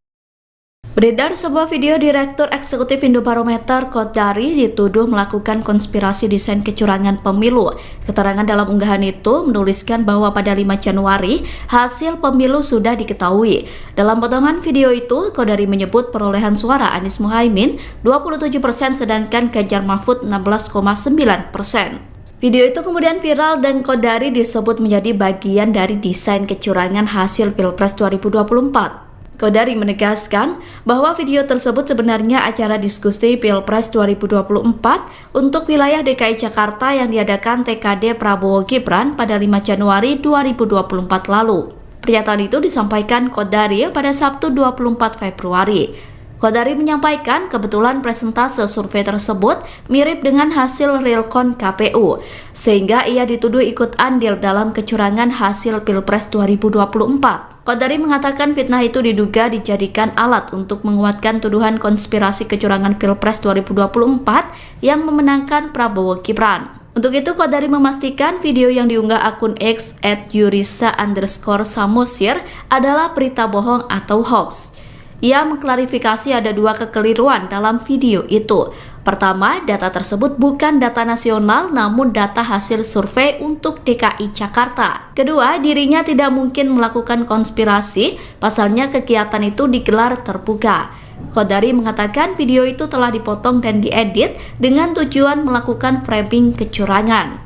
Beredar sebuah video Direktur Eksekutif Indobarometer Kodari dituduh melakukan konspirasi desain kecurangan pemilu. Keterangan dalam unggahan itu menuliskan bahwa pada 5 Januari hasil pemilu sudah diketahui. Dalam potongan video itu, Kodari menyebut perolehan suara Anies Muhaimin 27% sedangkan Ganjar Mahfud 16,9%. Video itu kemudian viral dan Kodari disebut menjadi bagian dari desain kecurangan hasil Pilpres 2024. Kodari menegaskan bahwa video tersebut sebenarnya acara diskusi Pilpres 2024 untuk wilayah DKI Jakarta yang diadakan TKD Prabowo Gibran pada 5 Januari 2024 lalu. Pernyataan itu disampaikan Kodari pada Sabtu 24 Februari. Kodari menyampaikan kebetulan presentase survei tersebut mirip dengan hasil realcon KPU, sehingga ia dituduh ikut andil dalam kecurangan hasil Pilpres 2024. Kodari mengatakan fitnah itu diduga dijadikan alat untuk menguatkan tuduhan konspirasi kecurangan Pilpres 2024 yang memenangkan Prabowo Gibran. Untuk itu, Kodari memastikan video yang diunggah akun X @yurisa_samosir adalah berita bohong atau hoax. Ia mengklarifikasi ada dua kekeliruan dalam video itu. Pertama, data tersebut bukan data nasional namun data hasil survei untuk DKI Jakarta. Kedua, dirinya tidak mungkin melakukan konspirasi, pasalnya kegiatan itu digelar terbuka. Qodari mengatakan video itu telah dipotong dan diedit dengan tujuan melakukan framing kecurangan.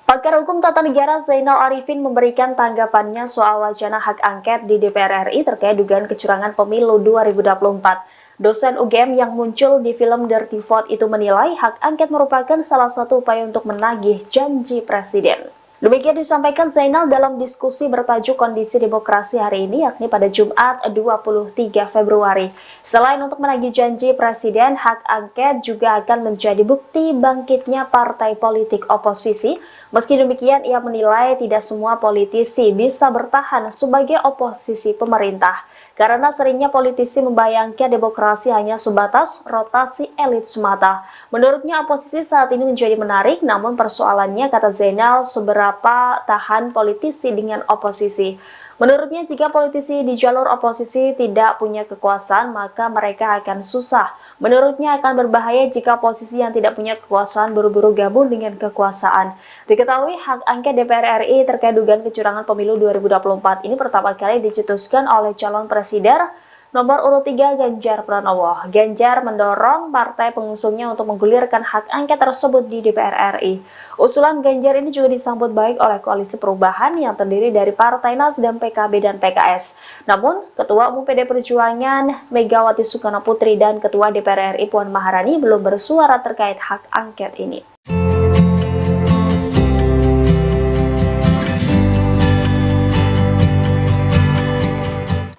Pakar Hukum Tata Negara Zainal Arifin memberikan tanggapannya soal wacana hak angket di DPR RI terkait dugaan kecurangan pemilu 2024. Dosen UGM yang muncul di film Dirty Vote itu menilai hak angket merupakan salah satu upaya untuk menagih janji presiden. Demikian disampaikan Zainal dalam diskusi bertajuk Kondisi Demokrasi hari ini, yakni pada Jumat 23 Februari. Selain untuk menagih janji presiden, hak angket juga akan menjadi bukti bangkitnya partai politik oposisi. Meski demikian, ia menilai tidak semua politisi bisa bertahan sebagai oposisi pemerintah, karena seringnya politisi membayangkan demokrasi hanya sebatas rotasi elit semata. Menurutnya, oposisi saat ini menjadi menarik, namun persoalannya, kata Zainal, seberapa tahan politisi dengan oposisi. Menurutnya, jika politisi di jalur oposisi tidak punya kekuasaan, maka mereka akan susah. Menurutnya, akan berbahaya jika oposisi yang tidak punya kekuasaan buru-buru gabung dengan kekuasaan. Diketahui, hak angket DPR RI terkait dugaan kecurangan pemilu 2024 ini pertama kali dicetuskan oleh calon presiden nomor urut 3 Ganjar Pranowo. Ganjar mendorong partai pengusungnya untuk menggulirkan hak angket tersebut di DPR RI. Usulan Ganjar ini juga disambut baik oleh Koalisi Perubahan yang terdiri dari Partai Nasdem, PKB, dan PKS. Namun, Ketua Umum PD Perjuangan Megawati Soekarno Putri dan Ketua DPR RI Puan Maharani belum bersuara terkait hak angket ini.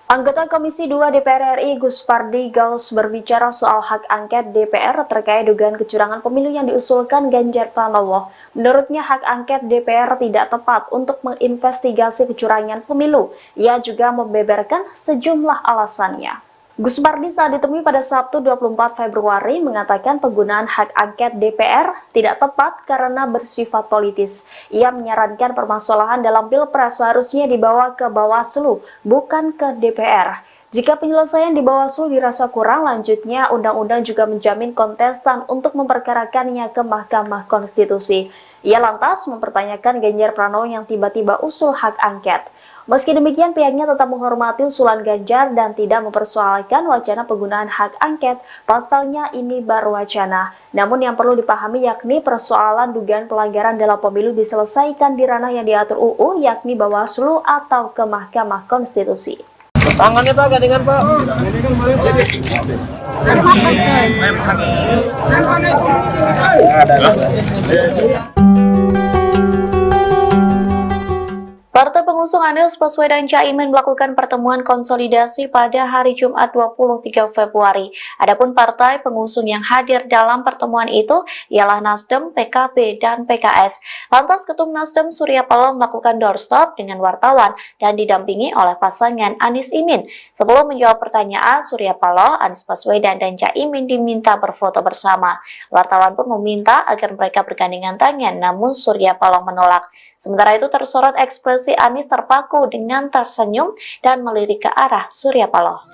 Anggota Komisi 2 DPR RI Gus Pardi Gaus berbicara soal hak angket DPR terkait dugaan kecurangan pemilu yang diusulkan Ganjar Pranowo. Menurutnya hak angket DPR tidak tepat untuk menginvestigasi kecurangan pemilu. Ia juga membeberkan sejumlah alasannya. Gus Pardi saat ditemui pada Sabtu 24 Februari mengatakan penggunaan hak angket DPR tidak tepat karena bersifat politis. Ia menyarankan permasalahan dalam Pilpres seharusnya dibawa ke Bawaslu, bukan ke DPR. Jika penyelesaian di Bawaslu dirasa kurang, lanjutnya undang-undang juga menjamin kontestan untuk memperkarakannya ke Mahkamah Konstitusi. Ia lantas mempertanyakan Ganjar Pranowo yang tiba-tiba usul hak angket. Meski demikian, pihaknya tetap menghormati usulan Ganjar dan tidak mempersoalkan wacana penggunaan hak angket. Pasalnya ini baru wacana. Namun yang perlu dipahami yakni persoalan dugaan pelanggaran dalam pemilu diselesaikan di ranah yang diatur UU, yakni Bawaslu atau ke Mahkamah Konstitusi. Tangannya Pak, gandengan Pak. Partai pengusung Anies Baswedan Caimin melakukan pertemuan konsolidasi pada hari Jumat 23 Februari. Adapun partai pengusung yang hadir dalam pertemuan itu ialah Nasdem, PKB, dan PKS. Lantas Ketum Nasdem Surya Paloh melakukan doorstop dengan wartawan dan didampingi oleh pasangan Anies Imin. Sebelum menjawab pertanyaan, Surya Paloh, Anies Baswedan, dan Caimin diminta berfoto bersama. Wartawan pun meminta agar mereka bergandengan tangan, namun Surya Paloh menolak. Sementara itu tersorot ekspresi Anies terpaku dengan tersenyum dan melirik ke arah Surya Paloh.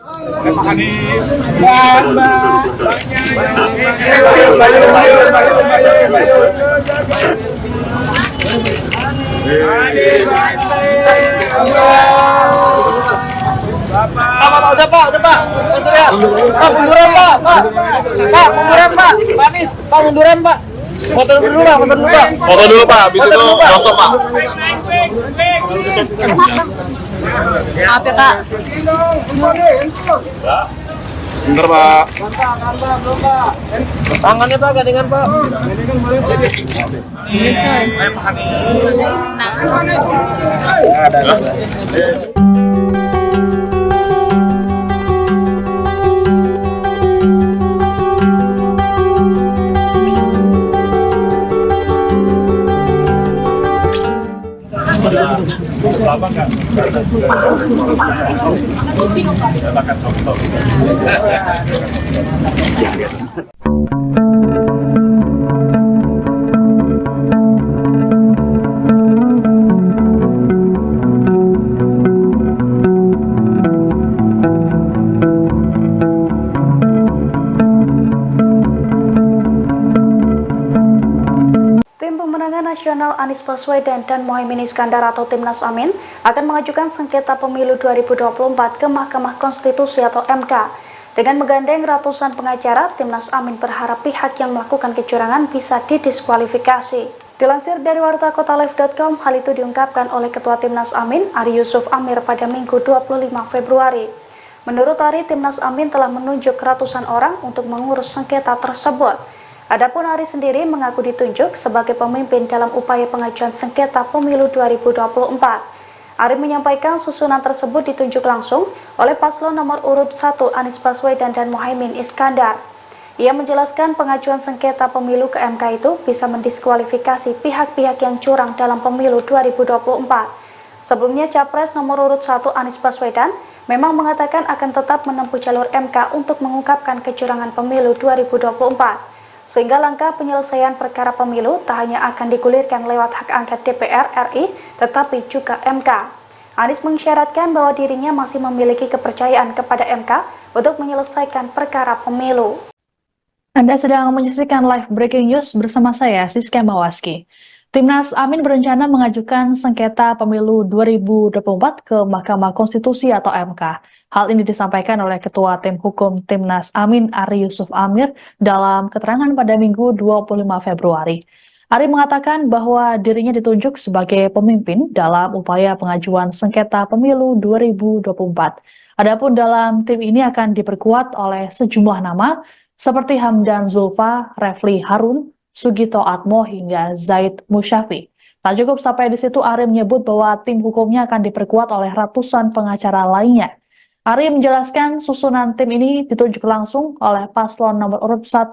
Udah Pak. Munduran Pak. Pak, munduran Pak. Pak Anies, Pak munduran Pak. Foto dulu Pak. Foto dulu Pak, habis itu stop Pak. Maaf ya Pak. Bentar Pak. Tangannya Pak, gandengan Pak. Lama nggak? Makan soto. nasional Anies Baswedan dan Muhaimin Iskandar atau Timnas Amin akan mengajukan sengketa pemilu 2024 ke Mahkamah Konstitusi atau MK. Dengan menggandeng ratusan pengacara, Timnas Amin berharap pihak yang melakukan kecurangan bisa didiskualifikasi. Dilansir dari wartakotalive.com, hal itu diungkapkan oleh Ketua Timnas Amin, Ari Yusuf Amir pada Minggu 25 Februari. Menurut Ari, Timnas Amin telah menunjuk ratusan orang untuk mengurus sengketa tersebut. Adapun Ari sendiri mengaku ditunjuk sebagai pemimpin dalam upaya pengajuan sengketa pemilu 2024. Ari menyampaikan susunan tersebut ditunjuk langsung oleh paslon nomor urut 1 Anies Baswedan dan Muhaimin Iskandar. Ia menjelaskan pengajuan sengketa pemilu ke MK itu bisa mendiskualifikasi pihak-pihak yang curang dalam pemilu 2024. Sebelumnya, Capres nomor urut 1 Anies Baswedan memang mengatakan akan tetap menempuh jalur MK untuk mengungkapkan kecurangan pemilu 2024. Sehingga langkah penyelesaian perkara pemilu tak hanya akan digulirkan lewat hak angket DPR RI, tetapi juga MK. Anies mengisyaratkan bahwa dirinya masih memiliki kepercayaan kepada MK untuk menyelesaikan perkara pemilu. Anda sedang menyaksikan live breaking news bersama saya, Siska Mawaski. Timnas Amin berencana mengajukan sengketa pemilu 2024 ke Mahkamah Konstitusi atau MK. Hal ini disampaikan oleh Ketua Tim Hukum Timnas Amin, Ari Yusuf Amir, dalam keterangan pada Minggu 25 Februari. Ari mengatakan bahwa dirinya ditunjuk sebagai pemimpin dalam upaya pengajuan sengketa pemilu 2024. Adapun dalam tim ini akan diperkuat oleh sejumlah nama seperti Hamdan Zulfa, Refli Harun, Sugito Atmo hingga Zaid Musyafi. Tak cukup sampai di situ, Ari menyebut bahwa tim hukumnya akan diperkuat oleh ratusan pengacara lainnya. Ari menjelaskan susunan tim ini ditunjuk langsung oleh paslon nomor urut 1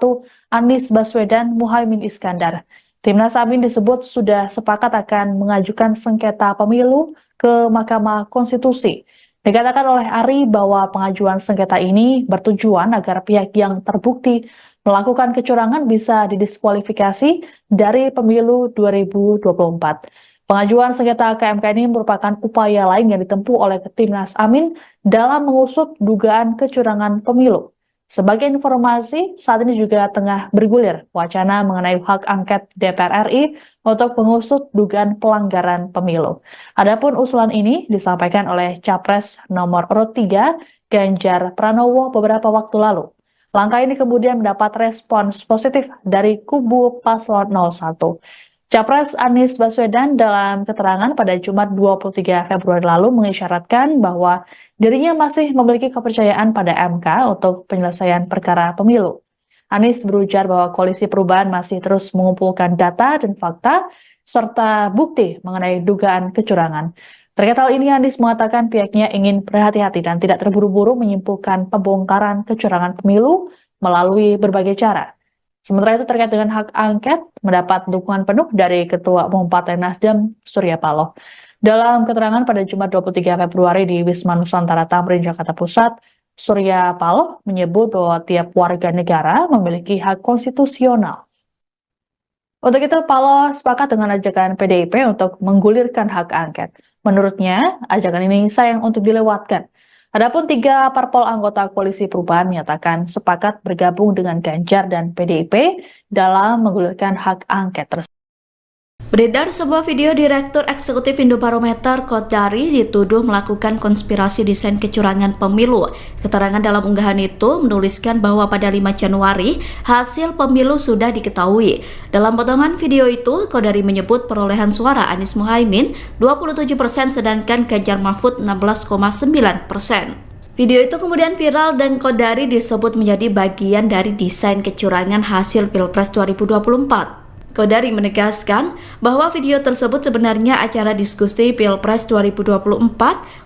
Anies Baswedan Muhaimin Iskandar. Timnas Amin disebut sudah sepakat akan mengajukan sengketa pemilu ke Mahkamah Konstitusi. Dikatakan oleh Ari bahwa pengajuan sengketa ini bertujuan agar pihak yang terbukti melakukan kecurangan bisa didiskualifikasi dari pemilu 2024. Pengajuan sengketa ke MK ini merupakan upaya lain yang ditempuh oleh Timnas Amin dalam mengusut dugaan kecurangan pemilu. Sebagai informasi, saat ini juga tengah bergulir wacana mengenai hak angket DPR RI untuk mengusut dugaan pelanggaran pemilu. Adapun usulan ini disampaikan oleh Capres nomor urut 3 Ganjar Pranowo beberapa waktu lalu. Langkah ini kemudian mendapat respons positif dari kubu paslon 01. Capres Anies Baswedan dalam keterangan pada Jumat 23 Februari lalu mengisyaratkan bahwa dirinya masih memiliki kepercayaan pada MK untuk penyelesaian perkara pemilu. Anies berujar bahwa Koalisi Perubahan masih terus mengumpulkan data dan fakta serta bukti mengenai dugaan kecurangan. Terkait hal ini, Anies mengatakan pihaknya ingin berhati-hati dan tidak terburu-buru menyimpulkan pembongkaran kecurangan pemilu melalui berbagai cara. Sementara itu terkait dengan hak angket, mendapat dukungan penuh dari Ketua Umum Partai Nasdem, Surya Paloh. Dalam keterangan pada Jumat 23 Februari di Wisma Nusantara Tamrin, Jakarta Pusat, Surya Paloh menyebut bahwa tiap warga negara memiliki hak konstitusional. Untuk itu, Paloh sepakat dengan ajakan PDIP untuk menggulirkan hak angket. Menurutnya, ajakan ini sayang untuk dilewatkan. Adapun 3 parpol anggota Koalisi Perubahan menyatakan sepakat bergabung dengan Ganjar dan PDIP dalam menggulirkan hak angket tersebut. Beredar sebuah video Direktur Eksekutif Indobarometer Kodari dituduh melakukan konspirasi desain kecurangan pemilu. Keterangan dalam unggahan itu menuliskan bahwa pada 5 Januari hasil pemilu sudah diketahui. Dalam potongan video itu, Kodari menyebut perolehan suara Anies Muhaimin 27% sedangkan Ganjar Mahfud 16,9%. Video itu kemudian viral dan Kodari disebut menjadi bagian dari desain kecurangan hasil Pilpres 2024. Kodari menegaskan bahwa video tersebut sebenarnya acara diskusi Pilpres 2024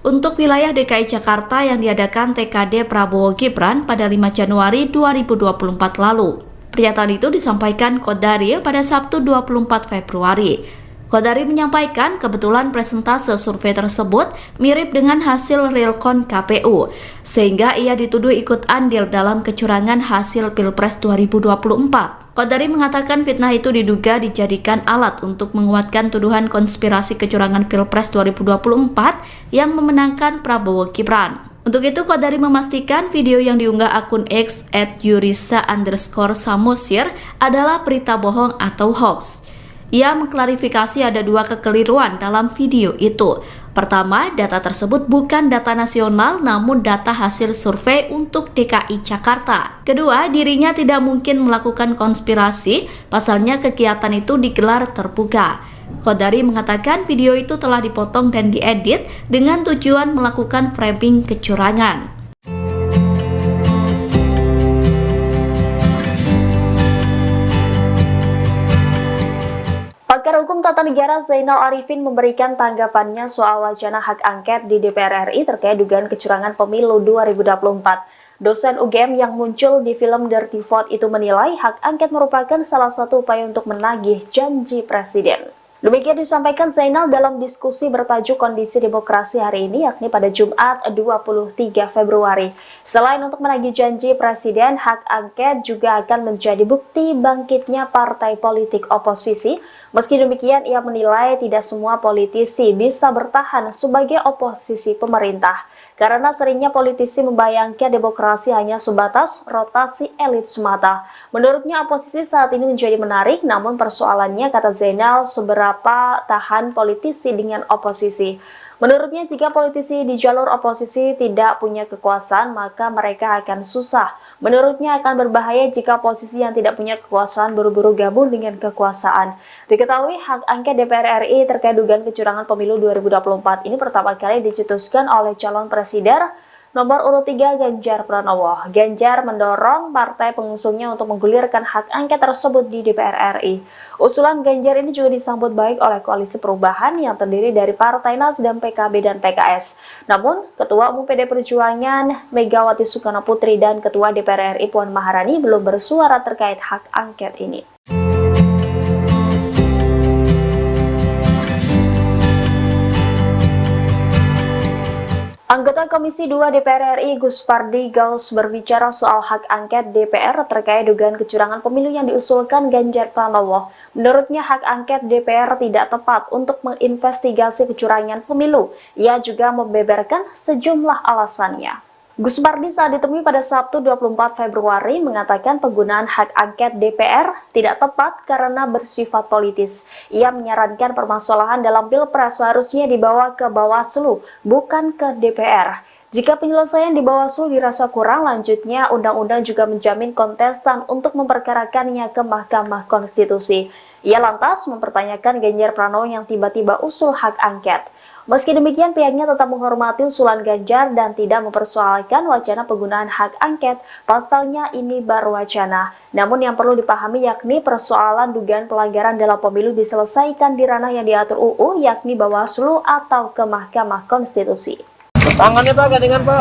untuk wilayah DKI Jakarta yang diadakan TKD Prabowo Gibran pada 5 Januari 2024 lalu. Pernyataan itu disampaikan Kodari pada Sabtu 24 Februari. Kodari menyampaikan kebetulan presentase survei tersebut mirip dengan hasil realcon KPU, sehingga ia dituduh ikut andil dalam kecurangan hasil Pilpres 2024. Kodari mengatakan fitnah itu diduga dijadikan alat untuk menguatkan tuduhan konspirasi kecurangan Pilpres 2024 yang memenangkan Prabowo Gibran. Untuk itu, Kodari memastikan video yang diunggah akun X @yurisa_samosir adalah berita bohong atau hoax. Ia mengklarifikasi ada dua kekeliruan dalam video itu. Pertama, data tersebut bukan data nasional namun data hasil survei untuk DKI Jakarta. Kedua, dirinya tidak mungkin melakukan konspirasi, pasalnya kegiatan itu digelar terbuka. Qodari mengatakan video itu telah dipotong dan diedit dengan tujuan melakukan framing kecurangan. Pakar Hukum Tata Negara Zainal Arifin memberikan tanggapannya soal wacana hak angket di DPR RI terkait dugaan kecurangan pemilu 2024. Dosen UGM yang muncul di film Dirty Vote itu menilai hak angket merupakan salah satu upaya untuk menagih janji presiden. Demikian disampaikan Zainal dalam diskusi bertajuk Kondisi Demokrasi hari ini, yakni pada Jumat 23 Februari. Selain untuk menagih janji presiden, hak angket juga akan menjadi bukti bangkitnya partai politik oposisi. Meski demikian, ia menilai tidak semua politisi bisa bertahan sebagai oposisi pemerintah. Karena seringnya politisi membayangkan demokrasi hanya sebatas rotasi elit semata. Menurutnya oposisi saat ini menjadi menarik, namun persoalannya, kata Zainal, seberapa tahan politisi dengan oposisi. Menurutnya jika politisi di jalur oposisi tidak punya kekuasaan, maka mereka akan susah. Menurutnya akan berbahaya jika oposisi yang tidak punya kekuasaan buru-buru gabung dengan kekuasaan. Diketahui hak angket DPR RI terkait dugaan kecurangan pemilu 2024 ini pertama kali dicetuskan oleh calon presiden nomor urut 3 Ganjar Pranowo. Ganjar mendorong partai pengusungnya untuk menggulirkan hak angket tersebut di DPR RI. Usulan Ganjar ini juga disambut baik oleh Koalisi Perubahan yang terdiri dari Partai Nasdem, PKB, dan PKS. Namun, Ketua Umum PD Perjuangan Megawati Soekarnoputri dan Ketua DPR RI Puan Maharani belum bersuara terkait hak angket ini. Anggota Komisi 2 DPR RI Gus Pardi Gaus berbicara soal hak angket DPR terkait dugaan kecurangan pemilu yang diusulkan Ganjar Pranowo. Menurutnya hak angket DPR tidak tepat untuk menginvestigasi kecurangan pemilu. Ia juga membeberkan sejumlah alasannya. Gus Pardi saat ditemui pada Sabtu 24 Februari mengatakan penggunaan hak angket DPR tidak tepat karena bersifat politis. Ia menyarankan permasalahan dalam Pilpres seharusnya dibawa ke Bawaslu, bukan ke DPR. Jika penyelesaian di Bawaslu dirasa kurang, lanjutnya undang-undang juga menjamin kontestan untuk memperkarakannya ke Mahkamah Konstitusi. Ia lantas mempertanyakan Ganjar Pranowo yang tiba-tiba usul hak angket. Meski demikian, pihaknya tetap menghormati usulan Ganjar dan tidak mempersoalkan wacana penggunaan hak angket, pasalnya ini baru wacana. Namun yang perlu dipahami yakni persoalan dugaan pelanggaran dalam pemilu diselesaikan di ranah yang diatur UU, yakni Bawaslu atau ke Mahkamah Konstitusi. Tangannya Pak, gandengan Pak.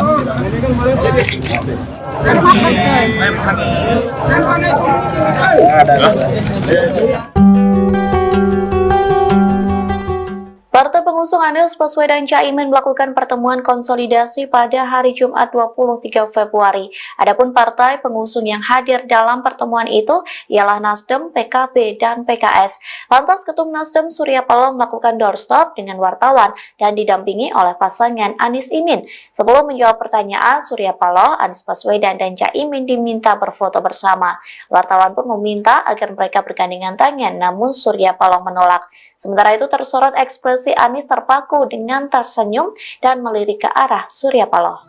Partai pengusung Anies Baswedan Caimin melakukan pertemuan konsolidasi pada hari Jumat 23 Februari. Adapun partai pengusung yang hadir dalam pertemuan itu ialah Nasdem, PKB, dan PKS. Lantas Ketum Nasdem Surya Paloh melakukan doorstop dengan wartawan dan didampingi oleh pasangan Anies Imin. Sebelum menjawab pertanyaan, Surya Paloh, Anies Baswedan, dan Caimin diminta berfoto bersama. Wartawan pun meminta agar mereka bergandengan tangan, namun Surya Paloh menolak. Sementara itu tersorot ekspresi Anies terpaku dengan tersenyum dan melirik ke arah Surya Paloh.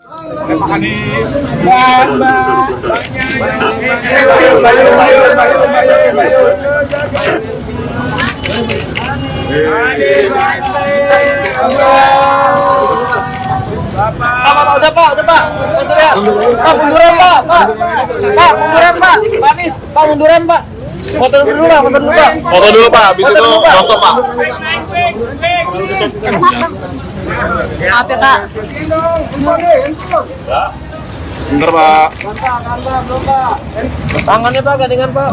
Udah Pak. Pak, munduran Pak. Pak, munduran Pak. Anies, Pak munduran Pak. Foto dulu Pak. Foto dulu Pak, habis itu stop Pak. Maaf ya Pak. Bentar Pak. Tangannya Pak, gandengan Pak.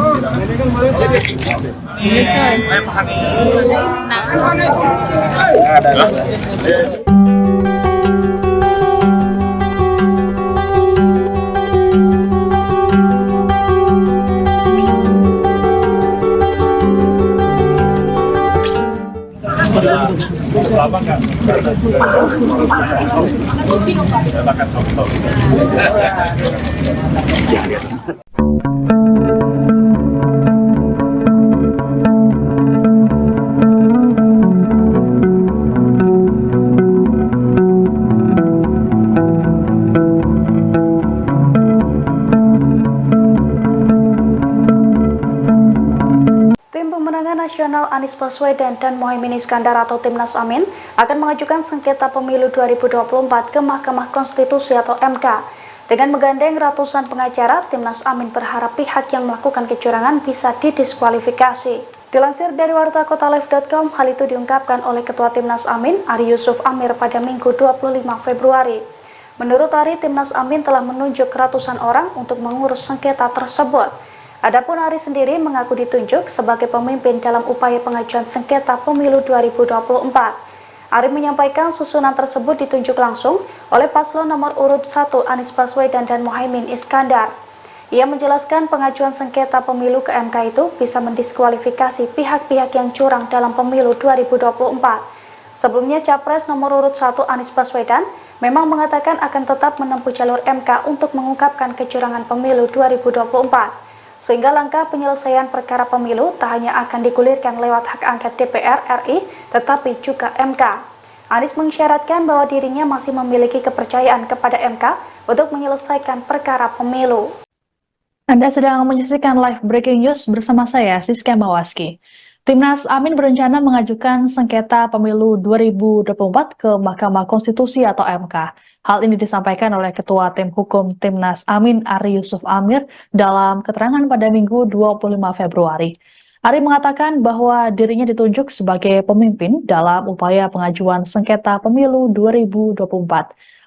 Lama nggak? Silakan foto. Nasional Anies Baswedan dan Muhaimin Iskandar atau Timnas Amin akan mengajukan sengketa pemilu 2024 ke Mahkamah Konstitusi atau MK. Dengan menggandeng ratusan pengacara, Timnas Amin berharap pihak yang melakukan kecurangan bisa didiskualifikasi. Dilansir dari wartakotalive.com, hal itu diungkapkan oleh Ketua Timnas Amin, Ari Yusuf Amir pada Minggu 25 Februari. Menurut Ari, Timnas Amin telah menunjuk ratusan orang untuk mengurus sengketa tersebut. Adapun Ari sendiri mengaku ditunjuk sebagai pemimpin dalam upaya pengajuan sengketa pemilu 2024. Ari menyampaikan susunan tersebut ditunjuk langsung oleh paslon nomor urut 1 Anies Baswedan dan Muhaimin Iskandar. Ia menjelaskan pengajuan sengketa pemilu ke MK itu bisa mendiskualifikasi pihak-pihak yang curang dalam pemilu 2024. Sebelumnya Capres nomor urut 1 Anies Baswedan memang mengatakan akan tetap menempuh jalur MK untuk mengungkapkan kecurangan pemilu 2024. Sehingga langkah penyelesaian perkara pemilu tak hanya akan digulirkan lewat hak angket DPR RI, tetapi juga MK. Anies mengisyaratkan bahwa dirinya masih memiliki kepercayaan kepada MK untuk menyelesaikan perkara pemilu. Anda sedang menyaksikan live breaking news bersama saya, Siska Mawaski. Timnas Amin berencana mengajukan sengketa pemilu 2024 ke Mahkamah Konstitusi atau MK. Hal ini disampaikan oleh Ketua Tim Hukum Timnas Amin, Ari Yusuf Amir, dalam keterangan pada Minggu 25 Februari. Ari mengatakan bahwa dirinya ditunjuk sebagai pemimpin dalam upaya pengajuan sengketa pemilu 2024.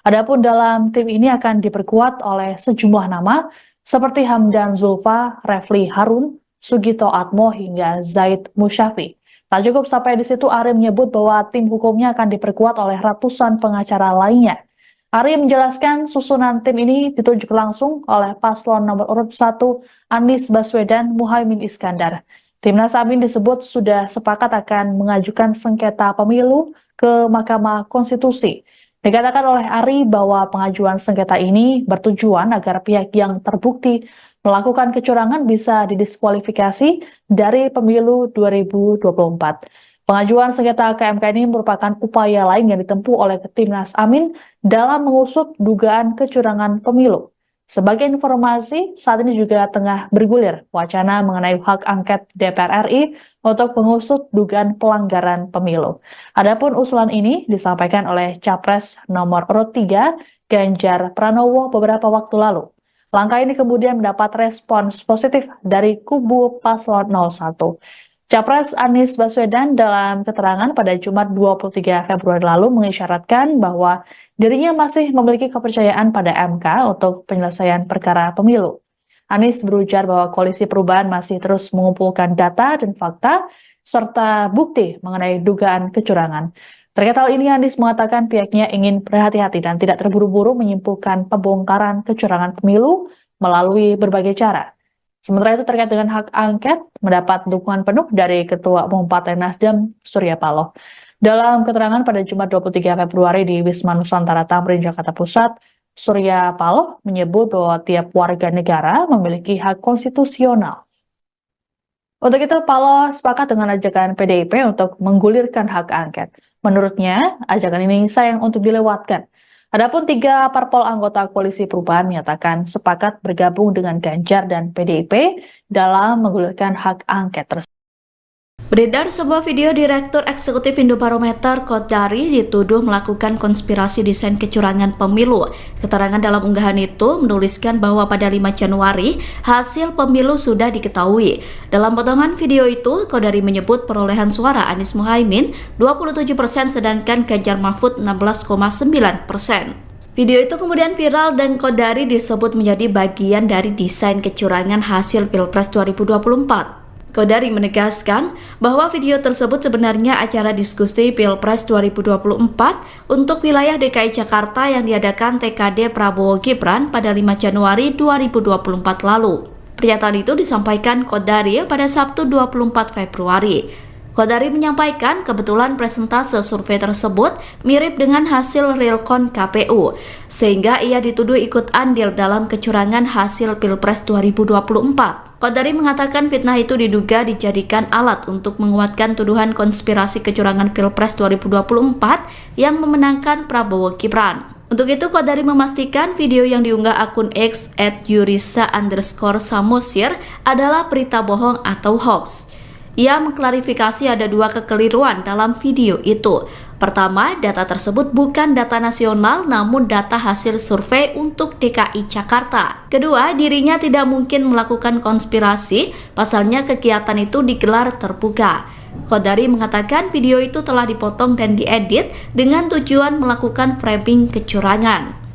Adapun dalam tim ini akan diperkuat oleh sejumlah nama seperti Hamdan Zulfa, Refli Harun, Sugito Atmo hingga Zaid Musyafi. Tak cukup sampai di situ, Ari menyebut bahwa tim hukumnya akan diperkuat oleh ratusan pengacara lainnya. Ari menjelaskan susunan tim ini ditunjuk langsung oleh paslon nomor urut 1 Anies Baswedan Muhaimin Iskandar. Timnas Amin disebut sudah sepakat akan mengajukan sengketa pemilu ke Mahkamah Konstitusi. Dikatakan oleh Ari bahwa pengajuan sengketa ini bertujuan agar pihak yang terbukti melakukan kecurangan bisa didiskualifikasi dari pemilu 2024. Pengajuan sengketa ke MK ini merupakan upaya lain yang ditempuh oleh Timnas Amin dalam mengusut dugaan kecurangan pemilu. Sebagai informasi, saat ini juga tengah bergulir wacana mengenai hak angket DPR RI untuk mengusut dugaan pelanggaran pemilu. Adapun usulan ini disampaikan oleh Capres nomor urut 3 Ganjar Pranowo beberapa waktu lalu. Langkah ini kemudian mendapat respons positif dari kubu paslon 01. Capres Anies Baswedan dalam keterangan pada Jumat 23 Februari lalu mengisyaratkan bahwa dirinya masih memiliki kepercayaan pada MK untuk penyelesaian perkara pemilu. Anies berujar bahwa Koalisi Perubahan masih terus mengumpulkan data dan fakta serta bukti mengenai dugaan kecurangan. Terkait hal ini, Anies mengatakan pihaknya ingin berhati-hati dan tidak terburu-buru menyimpulkan pembongkaran kecurangan pemilu melalui berbagai cara. Sementara itu terkait dengan hak angket, mendapat dukungan penuh dari Ketua Umum Partai Nasdem, Surya Paloh. Dalam keterangan pada Jumat 23 Februari di Wisma Nusantara Tamrin, Jakarta Pusat, Surya Paloh menyebut bahwa tiap warga negara memiliki hak konstitusional. Untuk itu, Paloh sepakat dengan ajakan PDIP untuk menggulirkan hak angket. Menurutnya, ajakan ini sayang untuk dilewatkan. Adapun 3 parpol anggota Koalisi Perubahan menyatakan sepakat bergabung dengan Ganjar dan PDIP dalam menggulirkan hak angket tersebut. Beredar sebuah video Direktur Eksekutif Indobarometer Kodari dituduh melakukan konspirasi desain kecurangan pemilu. Keterangan dalam unggahan itu menuliskan bahwa pada 5 Januari hasil pemilu sudah diketahui. Dalam potongan video itu, Kodari menyebut perolehan suara Anies Muhaimin 27% sedangkan Ganjar Mahfud 16,9%. Video itu kemudian viral dan Kodari disebut menjadi bagian dari desain kecurangan hasil Pilpres 2024. Kodari menegaskan bahwa video tersebut sebenarnya acara diskusi Pilpres 2024 untuk wilayah DKI Jakarta yang diadakan TKD Prabowo Gibran pada 5 Januari 2024 lalu. Pernyataan itu disampaikan Kodari pada Sabtu 24 Februari. Kodari menyampaikan kebetulan presentase survei tersebut mirip dengan hasil realcon KPU, sehingga ia dituduh ikut andil dalam kecurangan hasil Pilpres 2024. Kodari mengatakan fitnah itu diduga dijadikan alat untuk menguatkan tuduhan konspirasi kecurangan Pilpres 2024 yang memenangkan Prabowo Gibran. Untuk itu, Kodari memastikan video yang diunggah akun X @yurisa_samosir adalah berita bohong atau hoax. Ia mengklarifikasi ada dua kekeliruan dalam video itu. Pertama, data tersebut bukan data nasional namun data hasil survei untuk DKI Jakarta. Kedua, dirinya tidak mungkin melakukan konspirasi, pasalnya kegiatan itu digelar terbuka. Qodari mengatakan video itu telah dipotong dan diedit dengan tujuan melakukan framing kecurangan.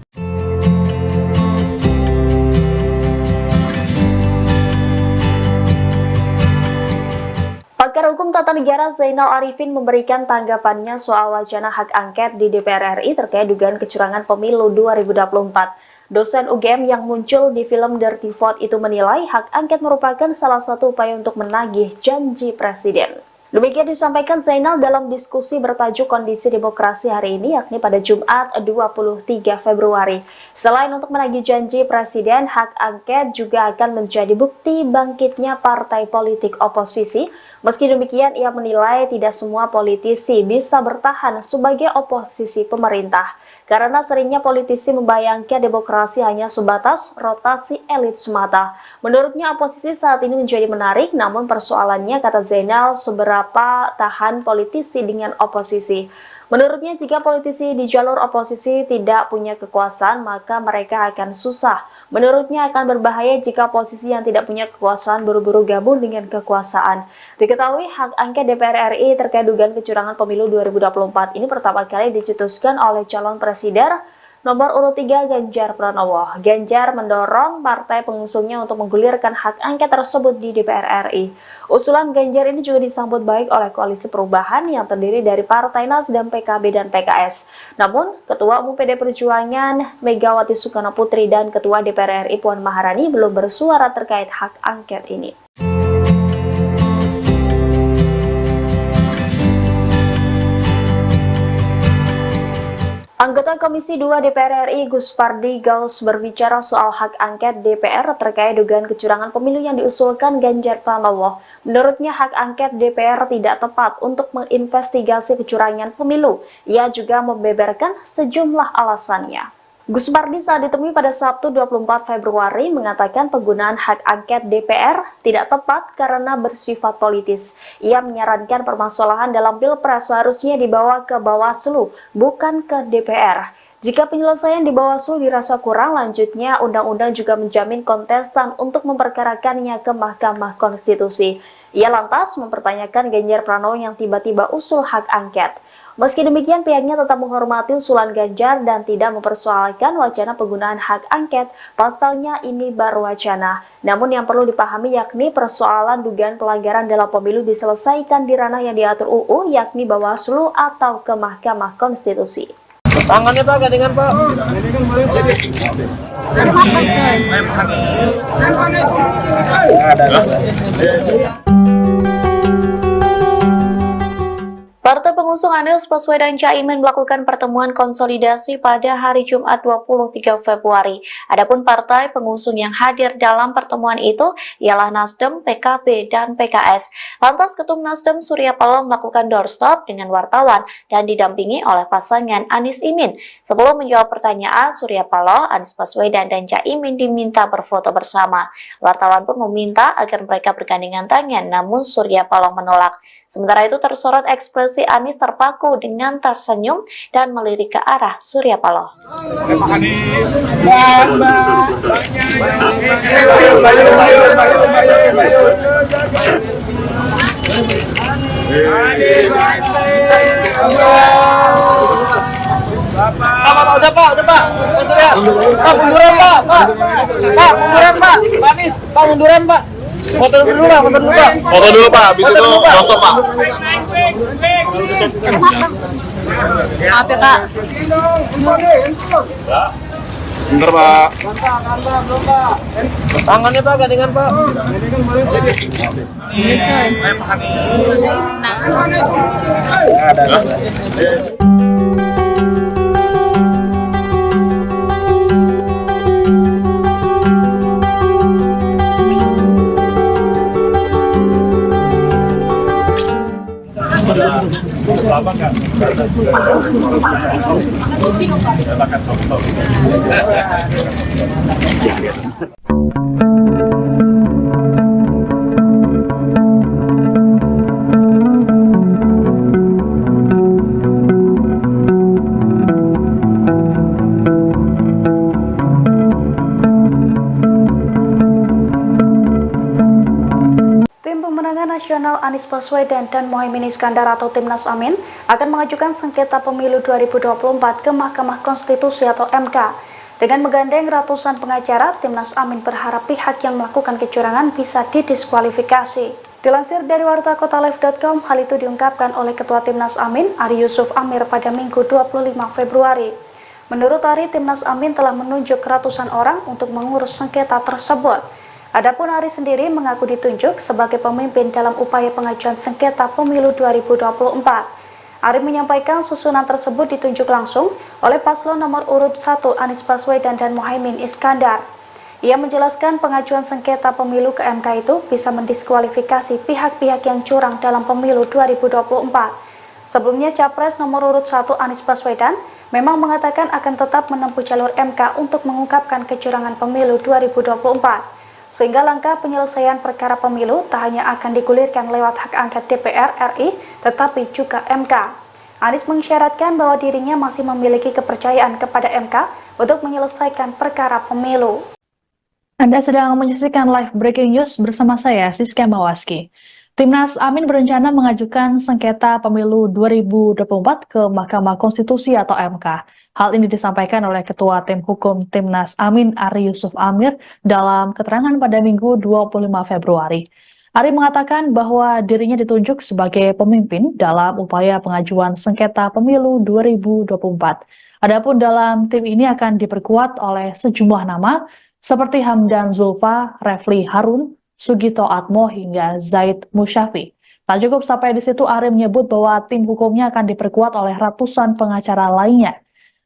Pakar Hukum Tata Negara Zainal Arifin memberikan tanggapannya soal wacana hak angket di DPR RI terkait dugaan kecurangan pemilu 2024. Dosen UGM yang muncul di film Dirty Vote itu menilai hak angket merupakan salah satu upaya untuk menagih janji presiden. Demikian disampaikan Zainal dalam diskusi bertajuk Kondisi Demokrasi hari ini, yakni pada Jumat 23 Februari. Selain untuk menagih janji presiden, hak angket juga akan menjadi bukti bangkitnya partai politik oposisi. Meski demikian, ia menilai tidak semua politisi bisa bertahan sebagai oposisi pemerintah, karena seringnya politisi membayangkan demokrasi hanya sebatas rotasi elit semata. Menurutnya oposisi saat ini menjadi menarik, namun persoalannya, kata Zainal, seberapa tahan politisi dengan oposisi. Menurutnya jika politisi di jalur oposisi tidak punya kekuasaan, maka mereka akan susah. Menurutnya akan berbahaya jika posisi yang tidak punya kekuasaan buru-buru gabung dengan kekuasaan. Diketahui hak angket DPR RI terkait dugaan kecurangan pemilu 2024 ini pertama kali dicetuskan oleh calon presiden nomor urut 3 Ganjar Pranowo. Ganjar mendorong partai pengusungnya untuk menggulirkan hak angket tersebut di DPR RI. Usulan Ganjar ini juga disambut baik oleh Koalisi Perubahan yang terdiri dari Partai Nasdem, PKB, dan PKS. Namun, Ketua Umum PD Perjuangan Megawati Soekarno Putri dan Ketua DPR RI Puan Maharani belum bersuara terkait hak angket ini. Anggota Komisi 2 DPR RI Gus Pardi Gaus berbicara soal hak angket DPR terkait dugaan kecurangan pemilu yang diusulkan Ganjar Pranowo. Menurutnya hak angket DPR tidak tepat untuk menginvestigasi kecurangan pemilu. Ia juga membeberkan sejumlah alasannya. Gus Pardi saat ditemui pada Sabtu 24 Februari mengatakan penggunaan hak angket DPR tidak tepat karena bersifat politis. Ia menyarankan permasalahan dalam Pilpres seharusnya dibawa ke Bawaslu, bukan ke DPR. Jika penyelesaian di Bawaslu dirasa kurang, lanjutnya undang-undang juga menjamin kontestan untuk memperkarakannya ke Mahkamah Konstitusi. Ia lantas mempertanyakan Ganjar Pranowo yang tiba-tiba usul hak angket. Meski demikian, pihaknya tetap menghormati usulan Ganjar dan tidak mempersoalkan wacana penggunaan hak angket, pasalnya ini baru wacana. Namun yang perlu dipahami yakni persoalan dugaan pelanggaran dalam pemilu diselesaikan di ranah yang diatur UU, yakni Bawaslu atau ke Mahkamah Konstitusi. Tangannya Pak, gandengan Pak. Partai pengusung Anies Baswedan Caimin melakukan pertemuan konsolidasi pada hari Jumat 23 Februari. Adapun partai pengusung yang hadir dalam pertemuan itu ialah Nasdem, PKB, dan PKS. Lantas Ketum Nasdem Surya Paloh melakukan doorstop dengan wartawan dan didampingi oleh pasangan Anies Imin. Sebelum menjawab pertanyaan, Surya Paloh, Anies Baswedan, dan Caimin diminta berfoto bersama. Wartawan pun meminta agar mereka bergandengan tangan, namun Surya Paloh menolak. Sementara itu tersorot ekspresi Anies terpaku dengan tersenyum dan melirik ke arah Surya Paloh. Udah Pak. Pak, munduran Pak. Pak, munduran Pak. Pak Anies, Pak munduran Pak. Foto dulu Pak. Foto dulu Pak, habis itu doorstop Pak. Maaf ya Kak. Bentar Pak. Tangannya Pak, gandengan Pak. Lama kan? Silakan foto. Nasional Anies Baswedan dan Muhaimin Iskandar atau Timnas Amin akan mengajukan sengketa pemilu 2024 ke Mahkamah Konstitusi atau MK. Dengan menggandeng ratusan pengacara, Timnas Amin berharap pihak yang melakukan kecurangan bisa didiskualifikasi. Dilansir dari wartakotalive.com, hal itu diungkapkan oleh Ketua Timnas Amin, Ari Yusuf Amir pada Minggu 25 Februari. Menurut Ari, Timnas Amin telah menunjuk ratusan orang untuk mengurus sengketa tersebut. Adapun Ari sendiri mengaku ditunjuk sebagai pemimpin dalam upaya pengajuan sengketa pemilu 2024. Ari menyampaikan susunan tersebut ditunjuk langsung oleh paslon nomor urut 1 Anies Baswedan dan Muhaimin Iskandar. Ia menjelaskan pengajuan sengketa pemilu ke MK itu bisa mendiskualifikasi pihak-pihak yang curang dalam pemilu 2024. Sebelumnya Capres nomor urut 1 Anies Baswedan memang mengatakan akan tetap menempuh jalur MK untuk mengungkapkan kecurangan pemilu 2024. Sehingga langkah penyelesaian perkara pemilu tak hanya akan digulirkan lewat hak angket DPR RI, tetapi juga MK. Anies mengisyaratkan bahwa dirinya masih memiliki kepercayaan kepada MK untuk menyelesaikan perkara pemilu. Anda sedang menyaksikan live breaking news bersama saya, Siska Mawaski. Timnas Amin berencana mengajukan sengketa pemilu 2024 ke Mahkamah Konstitusi atau MK. Hal ini disampaikan oleh Ketua Tim Hukum Timnas Amin, Ari Yusuf Amir, dalam keterangan pada Minggu 25 Februari. Ari mengatakan bahwa dirinya ditunjuk sebagai pemimpin dalam upaya pengajuan sengketa pemilu 2024. Adapun dalam tim ini akan diperkuat oleh sejumlah nama seperti Hamdan Zulfa, Refli Harun, Sugito Atmo, hingga Zaid Musyafi. Tak cukup sampai di situ, Ari menyebut bahwa tim hukumnya akan diperkuat oleh ratusan pengacara lainnya.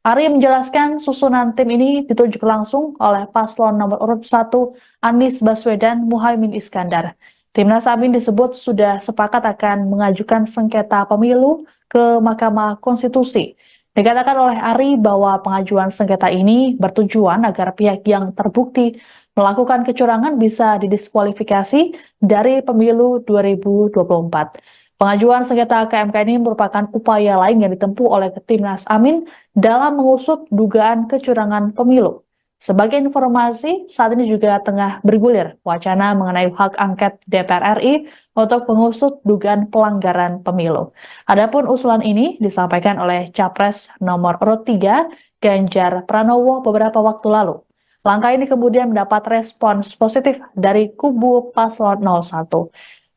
Ari menjelaskan susunan tim ini ditunjuk langsung oleh paslon nomor urut 1 Anies Baswedan Muhaimin Iskandar. Timnas Amin disebut sudah sepakat akan mengajukan sengketa pemilu ke Mahkamah Konstitusi. Dikatakan oleh Ari bahwa pengajuan sengketa ini bertujuan agar pihak yang terbukti melakukan kecurangan bisa didiskualifikasi dari pemilu 2024. Pengajuan sengketa ke MK ini merupakan upaya lain yang ditempuh oleh Timnas Amin dalam mengusut dugaan kecurangan pemilu. Sebagai informasi, saat ini juga tengah bergulir wacana mengenai hak angket DPR RI untuk mengusut dugaan pelanggaran pemilu. Adapun usulan ini disampaikan oleh Capres nomor urut 3 Ganjar Pranowo beberapa waktu lalu. Langkah ini kemudian mendapat respons positif dari kubu paslon 01.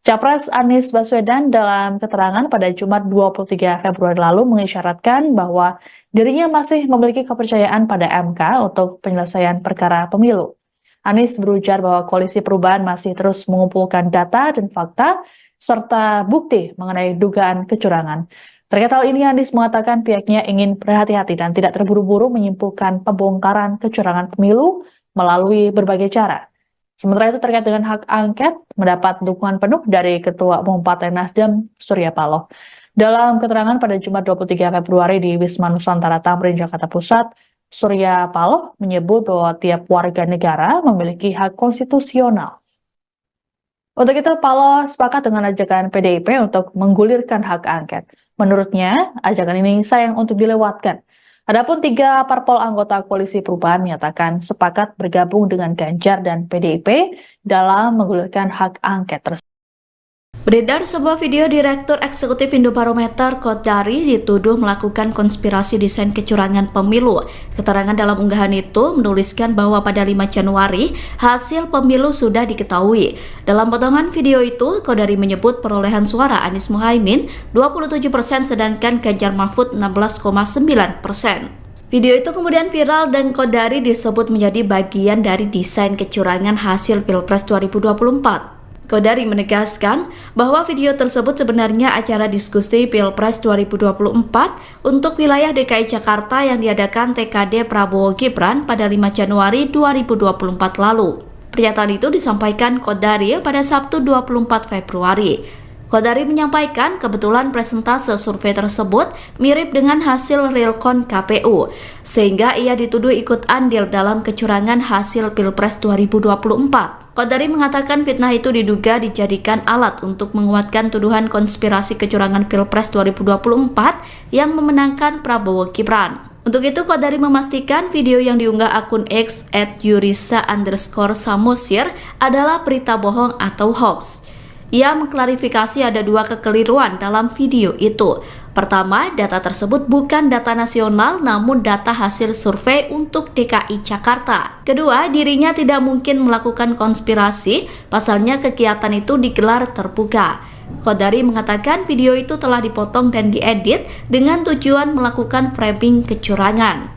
Capres Anies Baswedan dalam keterangan pada Jumat 23 Februari lalu mengisyaratkan bahwa dirinya masih memiliki kepercayaan pada MK untuk penyelesaian perkara pemilu. Anies berujar bahwa Koalisi Perubahan masih terus mengumpulkan data dan fakta serta bukti mengenai dugaan kecurangan. Terkait hal ini, Anies mengatakan pihaknya ingin berhati-hati dan tidak terburu-buru menyimpulkan pembongkaran kecurangan pemilu melalui berbagai cara. Sementara itu terkait dengan hak angket, mendapat dukungan penuh dari Ketua Umum Partai Nasdem, Surya Paloh. Dalam keterangan pada Jumat 23 Februari di Wisma Nusantara Tamrin, Jakarta Pusat, Surya Paloh menyebut bahwa tiap warga negara memiliki hak konstitusional. Untuk itu, Paloh sepakat dengan ajakan PDIP untuk menggulirkan hak angket. Menurutnya, ajakan ini sayang untuk dilewatkan. Adapun 3 parpol anggota Koalisi Perubahan menyatakan sepakat bergabung dengan Ganjar dan PDIP dalam menggulirkan hak angket tersebut. Beredar sebuah video Direktur Eksekutif Indobarometer Kodari dituduh melakukan konspirasi desain kecurangan pemilu. Keterangan dalam unggahan itu menuliskan bahwa pada 5 Januari hasil pemilu sudah diketahui. Dalam potongan video itu, Kodari menyebut perolehan suara Anies Muhaimin 27% sedangkan Ganjar Mahfud 16,9%. Video itu kemudian viral dan Kodari disebut menjadi bagian dari desain kecurangan hasil Pilpres 2024. Kodari menegaskan bahwa video tersebut sebenarnya acara diskusi Pilpres 2024 untuk wilayah DKI Jakarta yang diadakan TKD Prabowo Gibran pada 5 Januari 2024 lalu. Pernyataan itu disampaikan Kodari pada Sabtu 24 Februari. Kodari menyampaikan kebetulan presentase survei tersebut mirip dengan hasil realcon KPU, sehingga ia dituduh ikut andil dalam kecurangan hasil Pilpres 2024. Kodari mengatakan fitnah itu diduga dijadikan alat untuk menguatkan tuduhan konspirasi kecurangan Pilpres 2024 yang memenangkan Prabowo Gibran. Untuk itu, Kodari memastikan video yang diunggah akun X @yurisa_samosir adalah berita bohong atau hoax. Ia mengklarifikasi ada dua kekeliruan dalam video itu. Pertama, data tersebut bukan data nasional namun data hasil survei untuk DKI Jakarta. Kedua, dirinya tidak mungkin melakukan konspirasi, pasalnya kegiatan itu digelar terbuka. Qodari mengatakan video itu telah dipotong dan diedit dengan tujuan melakukan framing kecurangan.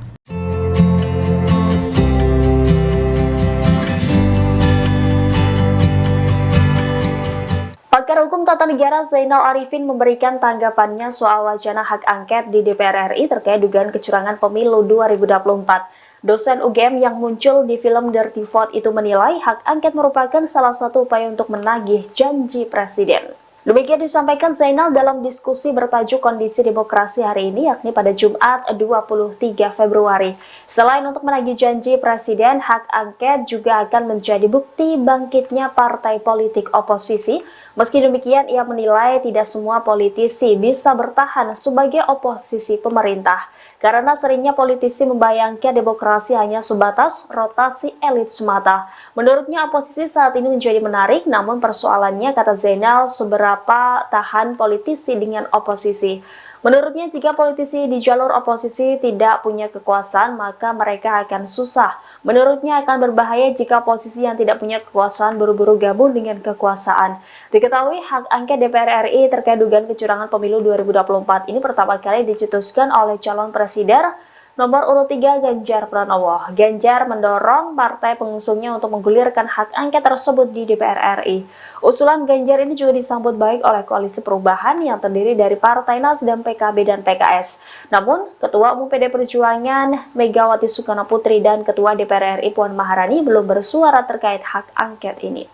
Pakar Hukum Tata Negara Zainal Arifin memberikan tanggapannya soal wacana hak angket di DPR RI terkait dugaan kecurangan pemilu 2024. Dosen UGM yang muncul di film Dirty Vote itu menilai hak angket merupakan salah satu upaya untuk menagih janji presiden. Demikian disampaikan Zainal dalam diskusi bertajuk Kondisi Demokrasi hari ini, yakni pada Jumat 23 Februari. Selain untuk menagih janji presiden, hak angket juga akan menjadi bukti bangkitnya partai politik oposisi. Meski demikian, ia menilai tidak semua politisi bisa bertahan sebagai oposisi pemerintah, karena seringnya politisi membayangkan demokrasi hanya sebatas rotasi elit semata. Menurutnya, oposisi saat ini menjadi menarik, namun persoalannya, kata Zainal, seberapa tahan politisi dengan oposisi. Menurutnya, jika politisi di jalur oposisi tidak punya kekuasaan, maka mereka akan susah. Menurutnya, akan berbahaya jika oposisi yang tidak punya kekuasaan buru-buru gabung dengan kekuasaan. Diketahui, hak angket DPR RI terkait dugaan kecurangan pemilu 2024 ini pertama kali dicetuskan oleh calon presiden nomor urut 3 Ganjar Pranowo. Ganjar mendorong partai pengusungnya untuk menggulirkan hak angket tersebut di DPR RI. Usulan Ganjar ini juga disambut baik oleh Koalisi Perubahan yang terdiri dari Partai Nasdem, PKB, dan PKS. Namun, Ketua Umum PD Perjuangan Megawati Soekarno Putri dan Ketua DPR RI Puan Maharani belum bersuara terkait hak angket ini.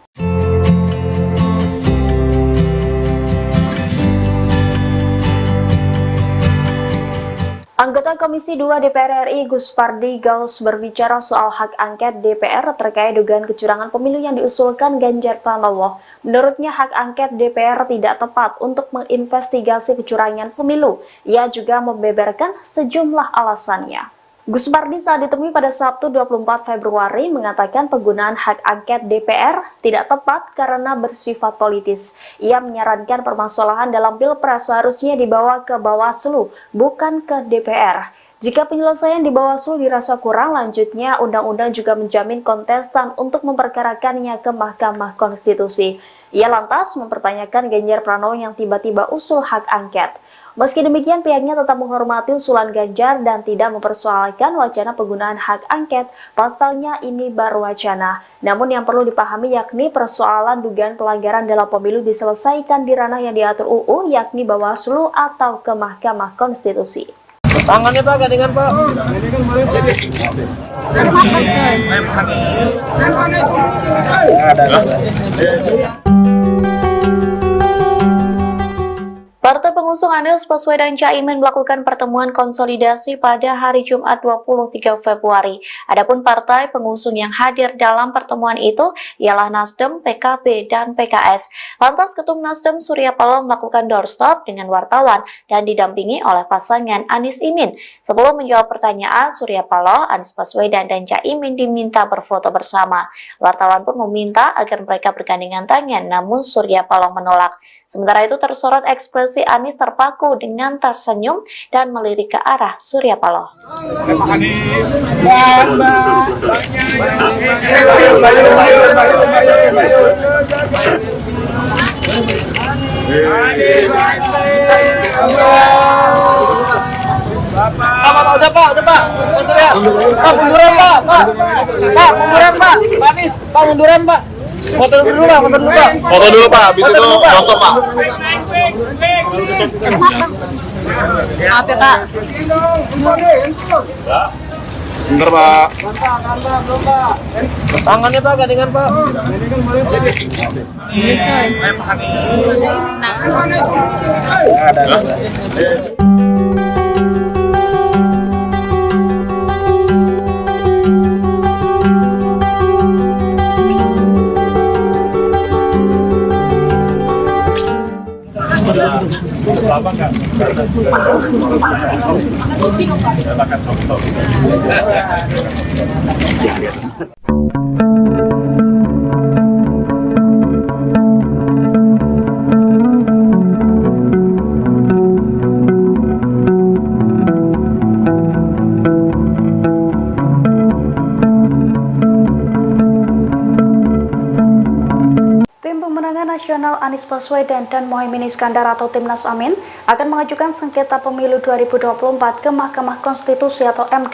Anggota Komisi 2 DPR RI Gus Pardi Gaus berbicara soal hak angket DPR terkait dugaan kecurangan pemilu yang diusulkan Ganjar Pranowo. Menurutnya hak angket DPR tidak tepat untuk menginvestigasi kecurangan pemilu. Ia juga membeberkan sejumlah alasannya. Gus Pardi saat ditemui pada Sabtu 24 Februari mengatakan penggunaan hak angket DPR tidak tepat karena bersifat politis. Ia menyarankan permasalahan dalam Pilpres seharusnya dibawa ke Bawaslu, bukan ke DPR. Jika penyelesaian di Bawaslu dirasa kurang, lanjutnya undang-undang juga menjamin kontestan untuk memperkarakannya ke Mahkamah Konstitusi. Ia lantas mempertanyakan Ganjar Pranowo yang tiba-tiba usul hak angket. Meski demikian, pihaknya tetap menghormati usulan Ganjar dan tidak mempersoalkan wacana penggunaan hak angket. Pasalnya ini baru wacana. Namun yang perlu dipahami yakni persoalan dugaan pelanggaran dalam pemilu diselesaikan di ranah yang diatur UU, yakni Bawaslu atau ke Mahkamah Konstitusi. Tangannya Pak, gandengan Pak. Partai pengusung Anies Baswedan Caimin melakukan pertemuan konsolidasi pada hari Jumat 23 Februari. Adapun partai pengusung yang hadir dalam pertemuan itu ialah Nasdem, PKB, dan PKS. Lantas Ketum Nasdem Surya Paloh melakukan doorstop dengan wartawan dan didampingi oleh pasangan Anies Imin. Sebelum menjawab pertanyaan, Surya Paloh, Anies Baswedan, dan Caimin diminta berfoto bersama. Wartawan pun meminta agar mereka bergandengan tangan, namun Surya Paloh menolak. Sementara itu tersorot ekspresi Anies terpaku dengan tersenyum dan melirik ke arah Surya Paloh. Udah Pak. Pak, munduran Pak. Pak, munduran Pak. Pak Anies, Pak munduran Pak. Foto dulu Pak. Foto dulu Pak, habis itu stop Pak. Maaf ya Pak. Bentar Pak. Tangannya Pak, gandengan Pak. Lama nggak? Silakan foto. Pemenangan Nasional Anies Baswedan dan Muhaimin Iskandar atau Timnas Amin akan mengajukan sengketa pemilu 2024 ke Mahkamah Konstitusi atau MK.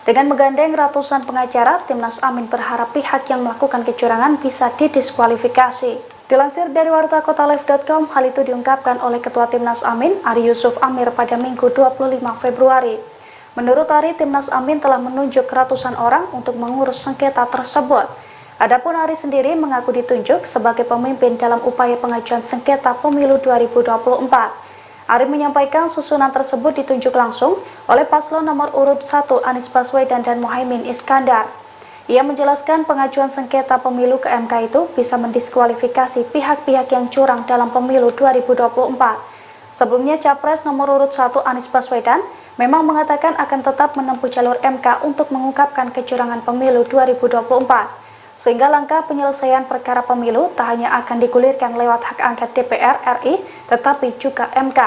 Dengan menggandeng ratusan pengacara, Timnas Amin berharap pihak yang melakukan kecurangan bisa didiskualifikasi. Dilansir dari wartakotalive.com, hal itu diungkapkan oleh Ketua Timnas Amin, Ari Yusuf Amir pada Minggu 25 Februari. Menurut Ari, Timnas Amin telah menunjuk ratusan orang untuk mengurus sengketa tersebut. Adapun Ari sendiri mengaku ditunjuk sebagai pemimpin dalam upaya pengajuan sengketa pemilu 2024. Ari menyampaikan susunan tersebut ditunjuk langsung oleh paslon nomor urut 1 Anies Baswedan dan Muhaimin Iskandar. Ia menjelaskan pengajuan sengketa pemilu ke MK itu bisa mendiskualifikasi pihak-pihak yang curang dalam pemilu 2024. Sebelumnya Capres nomor urut 1 Anies Baswedan memang mengatakan akan tetap menempuh jalur MK untuk mengungkapkan kecurangan pemilu 2024. Sehingga langkah penyelesaian perkara pemilu tak hanya akan digulirkan lewat hak angket DPR RI, tetapi juga MK.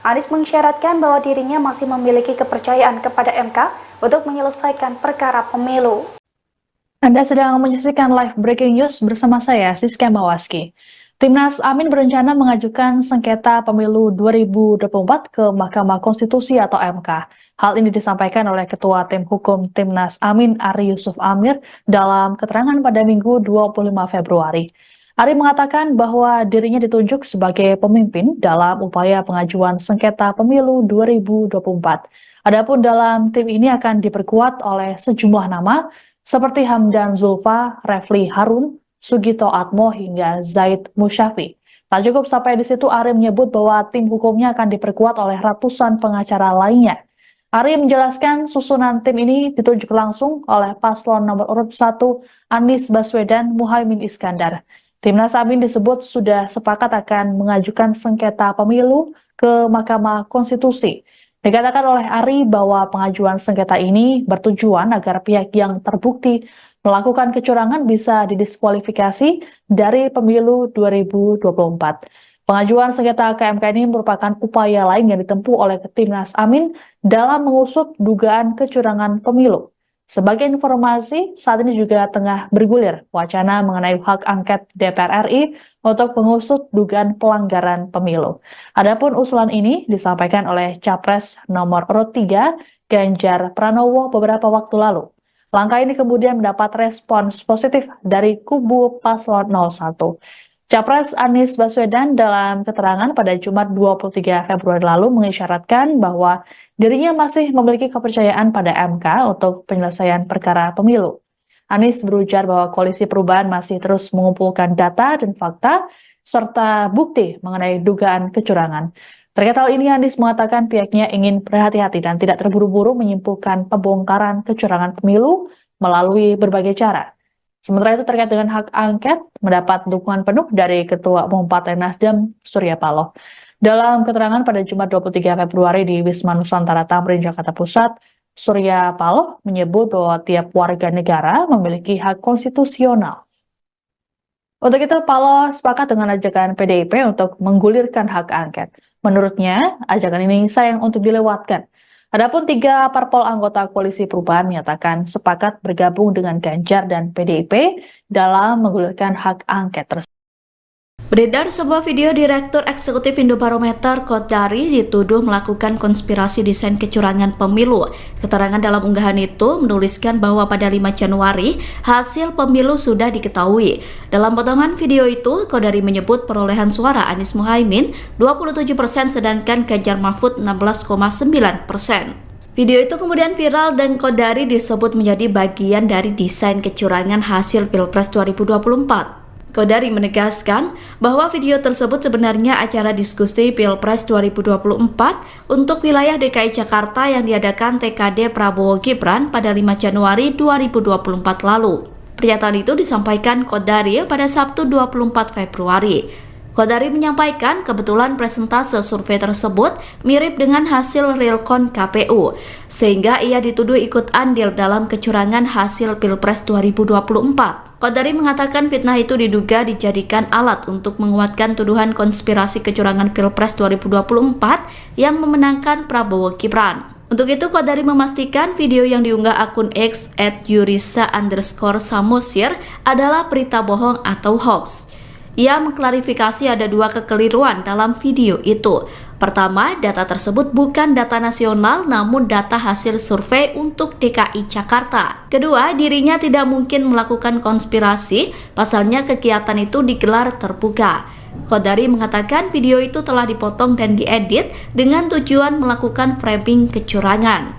Anies mengisyaratkan bahwa dirinya masih memiliki kepercayaan kepada MK untuk menyelesaikan perkara pemilu. Anda sedang menyaksikan live breaking news bersama saya, Siska Mawaski. Timnas Amin berencana mengajukan sengketa pemilu 2024 ke Mahkamah Konstitusi atau MK. Hal ini disampaikan oleh Ketua Tim Hukum Timnas Amin, Ari Yusuf Amir, dalam keterangan pada Minggu 25 Februari. Ari mengatakan bahwa dirinya ditunjuk sebagai pemimpin dalam upaya pengajuan sengketa pemilu 2024. Adapun dalam tim ini akan diperkuat oleh sejumlah nama seperti Hamdan Zulfa, Refli Harun, Sugito Atmo hingga Zaid Musyafi. Tak cukup sampai di situ, Ari menyebut bahwa tim hukumnya akan diperkuat oleh ratusan pengacara lainnya. Ari menjelaskan susunan tim ini ditunjuk langsung oleh paslon nomor urut 1 Anies Baswedan Muhaimin Iskandar. Timnas Amin disebut sudah sepakat akan mengajukan sengketa pemilu ke Mahkamah Konstitusi. Dikatakan oleh Ari bahwa pengajuan sengketa ini bertujuan agar pihak yang terbukti melakukan kecurangan bisa didiskualifikasi dari pemilu 2024. Pengajuan sengketa ke MK ini merupakan upaya lain yang ditempuh oleh Timnas Amin dalam mengusut dugaan kecurangan pemilu. Sebagai informasi, saat ini juga tengah bergulir wacana mengenai hak angket DPR RI untuk mengusut dugaan pelanggaran pemilu. Adapun usulan ini disampaikan oleh Capres nomor urut 3 Ganjar Pranowo beberapa waktu lalu. Langkah ini kemudian mendapat respons positif dari kubu paslon 01. Capres Anies Baswedan dalam keterangan pada Jumat 23 Februari lalu mengisyaratkan bahwa dirinya masih memiliki kepercayaan pada MK untuk penyelesaian perkara pemilu. Anies berujar bahwa Koalisi Perubahan masih terus mengumpulkan data dan fakta serta bukti mengenai dugaan kecurangan. Terkait hal ini, Anies mengatakan pihaknya ingin berhati-hati dan tidak terburu-buru menyimpulkan pembongkaran kecurangan pemilu melalui berbagai cara. Sementara itu terkait dengan hak angket, mendapat dukungan penuh dari Ketua Umum Partai Nasdem, Surya Paloh. Dalam keterangan pada Jumat 23 Februari di Wisma Nusantara Tamrin, Jakarta Pusat, Surya Paloh menyebut bahwa tiap warga negara memiliki hak konstitusional. Untuk itu, Paloh sepakat dengan ajakan PDIP untuk menggulirkan hak angket. Menurutnya, ajakan ini sayang untuk dilewatkan. Adapun 3 parpol anggota Koalisi Perubahan menyatakan sepakat bergabung dengan Ganjar dan PDIP dalam menggulirkan hak angket tersebut. Beredar sebuah video Direktur Eksekutif Indobarometer Kodari dituduh melakukan konspirasi desain kecurangan pemilu. Keterangan dalam unggahan itu menuliskan bahwa pada 5 Januari hasil pemilu sudah diketahui. Dalam potongan video itu, Kodari menyebut perolehan suara Anies Muhaimin 27% sedangkan Ganjar Mahfud 16,9%. Video itu kemudian viral dan Kodari disebut menjadi bagian dari desain kecurangan hasil Pilpres 2024. Kodari menegaskan bahwa video tersebut sebenarnya acara diskusi Pilpres 2024 untuk wilayah DKI Jakarta yang diadakan TKD Prabowo Gibran pada 5 Januari 2024 lalu. Pernyataan itu disampaikan Kodari pada Sabtu 24 Februari. Kodari menyampaikan kebetulan presentase survei tersebut mirip dengan hasil realcon KPU, sehingga ia dituduh ikut andil dalam kecurangan hasil Pilpres 2024. Kodari mengatakan fitnah itu diduga dijadikan alat untuk menguatkan tuduhan konspirasi kecurangan Pilpres 2024 yang memenangkan Prabowo Gibran. Untuk itu, Kodari memastikan video yang diunggah akun X @yurisa_samosir adalah berita bohong atau hoax. Ia mengklarifikasi ada dua kekeliruan dalam video itu. Pertama, data tersebut bukan data nasional namun data hasil survei untuk DKI Jakarta. Kedua, dirinya tidak mungkin melakukan konspirasi, pasalnya kegiatan itu digelar terbuka. Qodari mengatakan video itu telah dipotong dan diedit dengan tujuan melakukan framing kecurangan.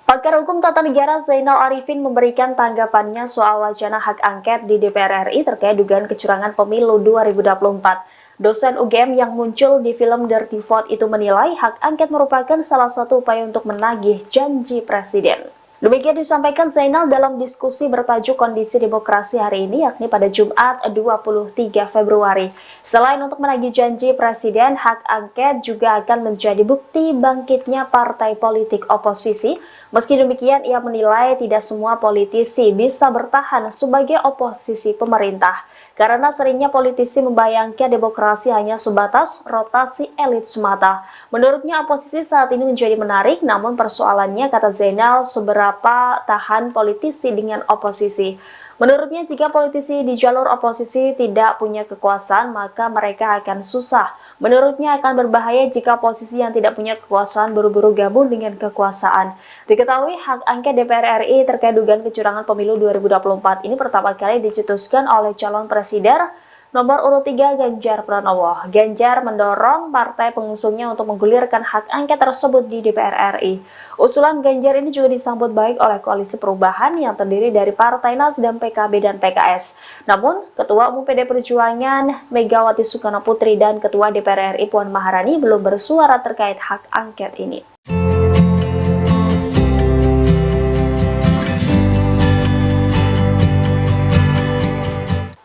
Pakar Hukum Tata Negara Zainal Arifin memberikan tanggapannya soal wacana hak angket di DPR RI terkait dugaan kecurangan pemilu 2024. Dosen UGM yang muncul di film Dirty Vote itu menilai hak angket merupakan salah satu upaya untuk menagih janji presiden. Demikian disampaikan Zainal dalam diskusi bertajuk Kondisi Demokrasi hari ini, yakni pada Jumat 23 Februari. Selain untuk menagih janji presiden, hak angket juga akan menjadi bukti bangkitnya partai politik oposisi. Meski demikian, ia menilai tidak semua politisi bisa bertahan sebagai oposisi pemerintah, karena seringnya politisi membayangkan demokrasi hanya sebatas rotasi elit semata. Menurutnya, oposisi saat ini menjadi menarik, namun persoalannya, kata Zainal, seberapa tahan politisi dengan oposisi. Menurutnya, jika politisi di jalur oposisi tidak punya kekuasaan, maka mereka akan susah. Menurutnya, akan berbahaya jika oposisi yang tidak punya kekuasaan buru-buru gabung dengan kekuasaan. Diketahui, hak angket DPR RI terkait dugaan kecurangan pemilu 2024 ini pertama kali dicetuskan oleh calon presiden nomor urut 3 Ganjar Pranowo. Ganjar mendorong partai pengusungnya untuk menggulirkan hak angket tersebut di DPR RI. Usulan Ganjar ini juga disambut baik oleh Koalisi Perubahan yang terdiri dari Partai Nasdem, PKB, dan PKS. Namun, Ketua Umum PD Perjuangan Megawati Soekarno Putri dan Ketua DPR RI Puan Maharani belum bersuara terkait hak angket ini.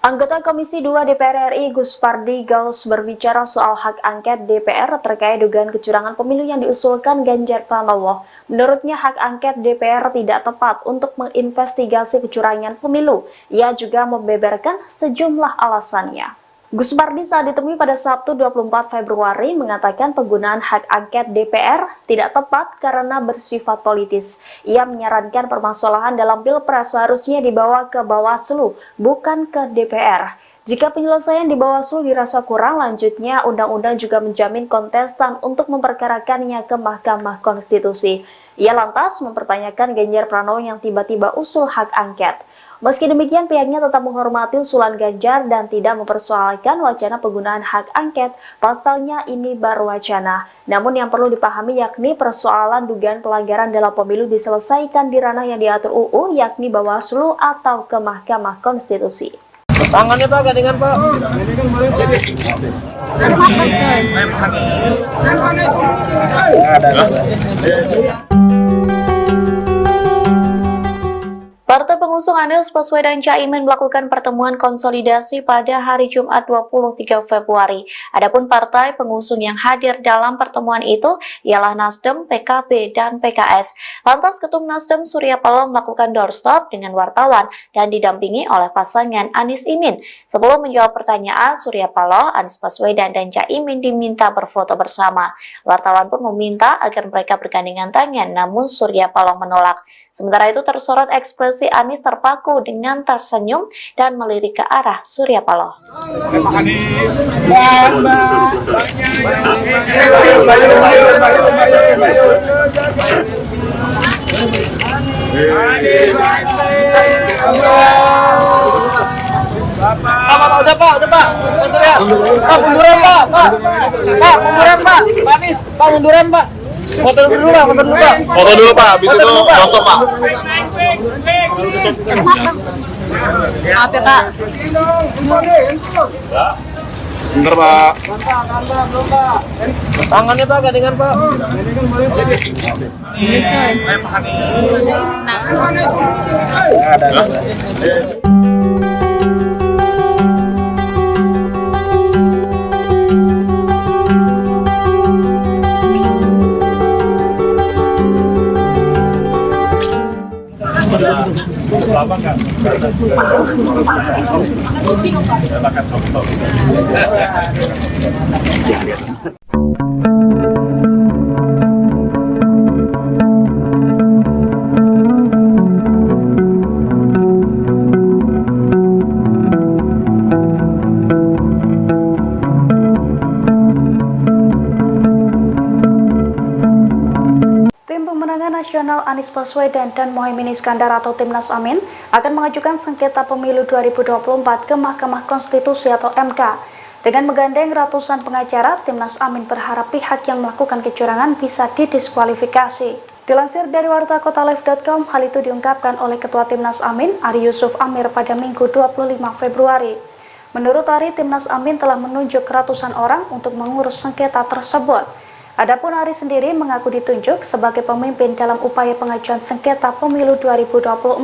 Anggota Komisi 2 DPR RI Gus Pardi Gaus berbicara soal hak angket DPR terkait dugaan kecurangan pemilu yang diusulkan Ganjar Pranowo. Menurutnya hak angket DPR tidak tepat untuk menginvestigasi kecurangan pemilu. Ia juga membeberkan sejumlah alasannya. Gus Pardi saat ditemui pada Sabtu 24 Februari mengatakan penggunaan hak angket DPR tidak tepat karena bersifat politis. Ia menyarankan permasalahan dalam Pilpres seharusnya dibawa ke Bawaslu, bukan ke DPR. Jika penyelesaian di Bawaslu dirasa kurang, lanjutnya undang-undang juga menjamin kontestan untuk memperkarakannya ke Mahkamah Konstitusi. Ia lantas mempertanyakan Ganjar Pranowo yang tiba-tiba usul hak angket. Meski demikian, pihaknya tetap menghormati usulan Ganjar dan tidak mempersoalkan wacana penggunaan hak angket, pasalnya ini baru wacana. Namun yang perlu dipahami yakni persoalan dugaan pelanggaran dalam pemilu diselesaikan di ranah yang diatur UU, yakni Bawaslu atau ke Mahkamah Konstitusi. Tangannya Pak, gandengan Pak. Partai pengusung Anies Baswedan Caimin melakukan pertemuan konsolidasi pada hari Jumat 23 Februari. Adapun partai pengusung yang hadir dalam pertemuan itu ialah Nasdem, PKB, dan PKS. Lantas Ketum Nasdem Surya Paloh melakukan doorstop dengan wartawan dan didampingi oleh pasangan Anies Imin. Sebelum menjawab pertanyaan, Surya Paloh, Anies Baswedan, dan Caimin diminta berfoto bersama. Wartawan pun meminta agar mereka bergandengan tangan, namun Surya Paloh menolak. Sementara itu tersorot ekspresi Anies terpaku dengan tersenyum dan melirik ke arah Surya Paloh. Udah Pak. Munduran Pak. Pak, munduran Pak. Anies, Pak munduran Pak. Foto dulu Pak. Foto dulu Pak, habis itu stop Pak. Maaf ya Pak. Bentar Pak. Tangannya Pak, gandengan Pak. Lama nggak? Silakan foto. Nasional Anies Baswedan dan Muhaimin Iskandar atau Timnas Amin akan mengajukan sengketa pemilu 2024 ke Mahkamah Konstitusi atau MK. Dengan menggandeng ratusan pengacara, Timnas Amin berharap pihak yang melakukan kecurangan bisa didiskualifikasi. Dilansir dari wartakotalive.com, hal itu diungkapkan oleh Ketua Timnas Amin, Ari Yusuf Amir pada Minggu 25 Februari. Menurut Ari, Timnas Amin telah menunjuk ratusan orang untuk mengurus sengketa tersebut. Adapun Ari sendiri mengaku ditunjuk sebagai pemimpin dalam upaya pengajuan sengketa pemilu 2024.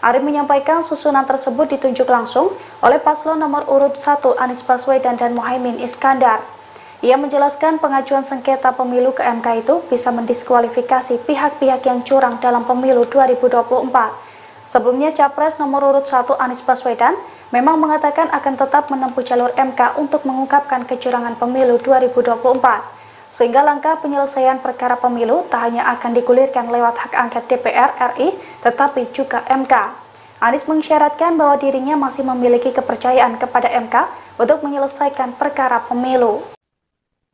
Ari menyampaikan susunan tersebut ditunjuk langsung oleh paslon nomor urut 1 Anies Baswedan dan Muhaimin Iskandar. Ia menjelaskan pengajuan sengketa pemilu ke MK itu bisa mendiskualifikasi pihak-pihak yang curang dalam pemilu 2024. Sebelumnya, Capres nomor urut 1 Anies Baswedan memang mengatakan akan tetap menempuh jalur MK untuk mengungkapkan kecurangan pemilu 2024. Sehingga langkah penyelesaian perkara pemilu tak hanya akan digulirkan lewat hak angket DPR RI, tetapi juga MK. Anies mengisyaratkan bahwa dirinya masih memiliki kepercayaan kepada MK untuk menyelesaikan perkara pemilu.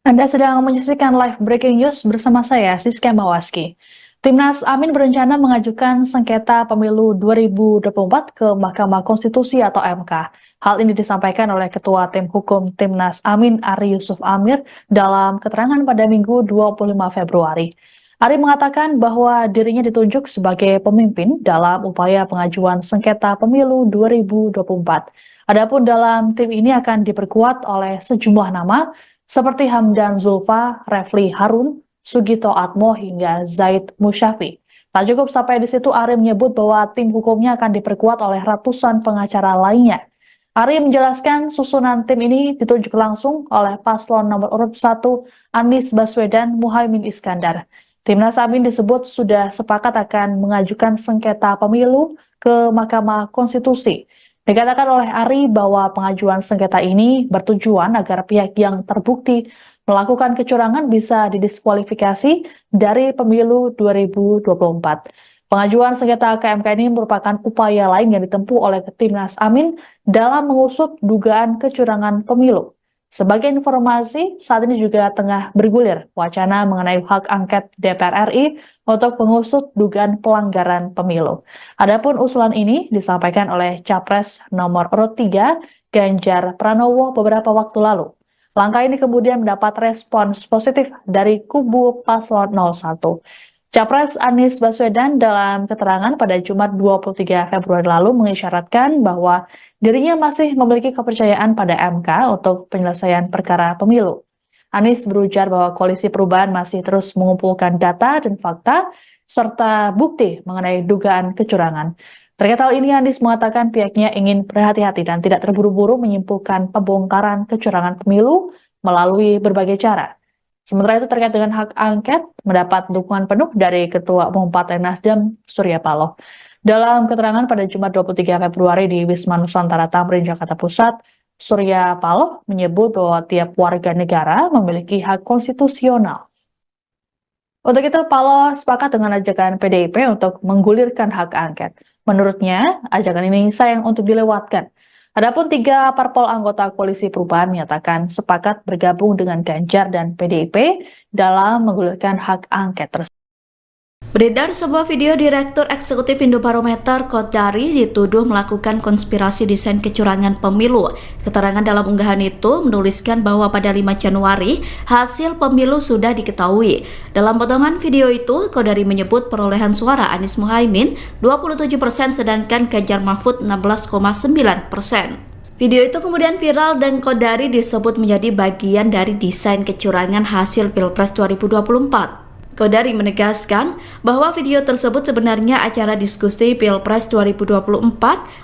Anda sedang menyaksikan live breaking news bersama saya, Siska Mawaski. Timnas Amin berencana mengajukan sengketa pemilu 2024 ke Mahkamah Konstitusi atau MK. Hal ini disampaikan oleh Ketua Tim Hukum Timnas Amin, Ari Yusuf Amir, dalam keterangan pada Minggu 25 Februari. Ari mengatakan bahwa dirinya ditunjuk sebagai pemimpin dalam upaya pengajuan sengketa pemilu 2024. Adapun dalam tim ini akan diperkuat oleh sejumlah nama seperti Hamdan Zulfa, Refli Harun, Sugito Atmo hingga Zaid Musyafi. Tak cukup sampai di situ, Ari menyebut bahwa tim hukumnya akan diperkuat oleh ratusan pengacara lainnya. Ari menjelaskan susunan tim ini ditunjuk langsung oleh paslon nomor urut 1 Anies Baswedan Muhaimin Iskandar. Timnas Amin disebut sudah sepakat akan mengajukan sengketa pemilu ke Mahkamah Konstitusi. Dikatakan oleh Ari bahwa pengajuan sengketa ini bertujuan agar pihak yang terbukti melakukan kecurangan bisa didiskualifikasi dari pemilu 2024. Pengajuan sengketa ke MK ini merupakan upaya lain yang ditempuh oleh Timnas Amin dalam mengusut dugaan kecurangan pemilu. Sebagai informasi, saat ini juga tengah bergulir wacana mengenai hak angket DPR RI untuk mengusut dugaan pelanggaran pemilu. Adapun usulan ini disampaikan oleh Capres nomor urut 3 Ganjar Pranowo beberapa waktu lalu. Langkah ini kemudian mendapat respons positif dari kubu paslon 01. Capres Anies Baswedan dalam keterangan pada Jumat 23 Februari lalu mengisyaratkan bahwa dirinya masih memiliki kepercayaan pada MK untuk penyelesaian perkara pemilu. Anies berujar bahwa Koalisi Perubahan masih terus mengumpulkan data dan fakta serta bukti mengenai dugaan kecurangan. Terkait hal ini, Anies mengatakan pihaknya ingin berhati-hati dan tidak terburu-buru menyimpulkan pembongkaran kecurangan pemilu melalui berbagai cara. Sementara itu terkait dengan hak angket mendapat dukungan penuh dari Ketua Umum Partai Nasdem Surya Paloh. Dalam keterangan pada Jumat 23 Februari di Wisma Nusantara Tamrin, Jakarta Pusat, Surya Paloh menyebut bahwa tiap warga negara memiliki hak konstitusional. Untuk itu, Paloh sepakat dengan ajakan PDIP untuk menggulirkan hak angket. Menurutnya, ajakan ini sayang untuk dilewatkan. Adapun 3 parpol anggota Koalisi Perubahan menyatakan sepakat bergabung dengan Ganjar dan PDIP dalam menggulirkan hak angket tersebut. Beredar sebuah video Direktur Eksekutif Indobarometer Kodari dituduh melakukan konspirasi desain kecurangan pemilu. Keterangan dalam unggahan itu menuliskan bahwa pada 5 Januari hasil pemilu sudah diketahui. Dalam potongan video itu, Kodari menyebut perolehan suara Anies Muhaimin 27% sedangkan Ganjar Mahfud 16,9%. Video itu kemudian viral dan Kodari disebut menjadi bagian dari desain kecurangan hasil Pilpres 2024. Kodari menegaskan bahwa video tersebut sebenarnya acara diskusi Pilpres 2024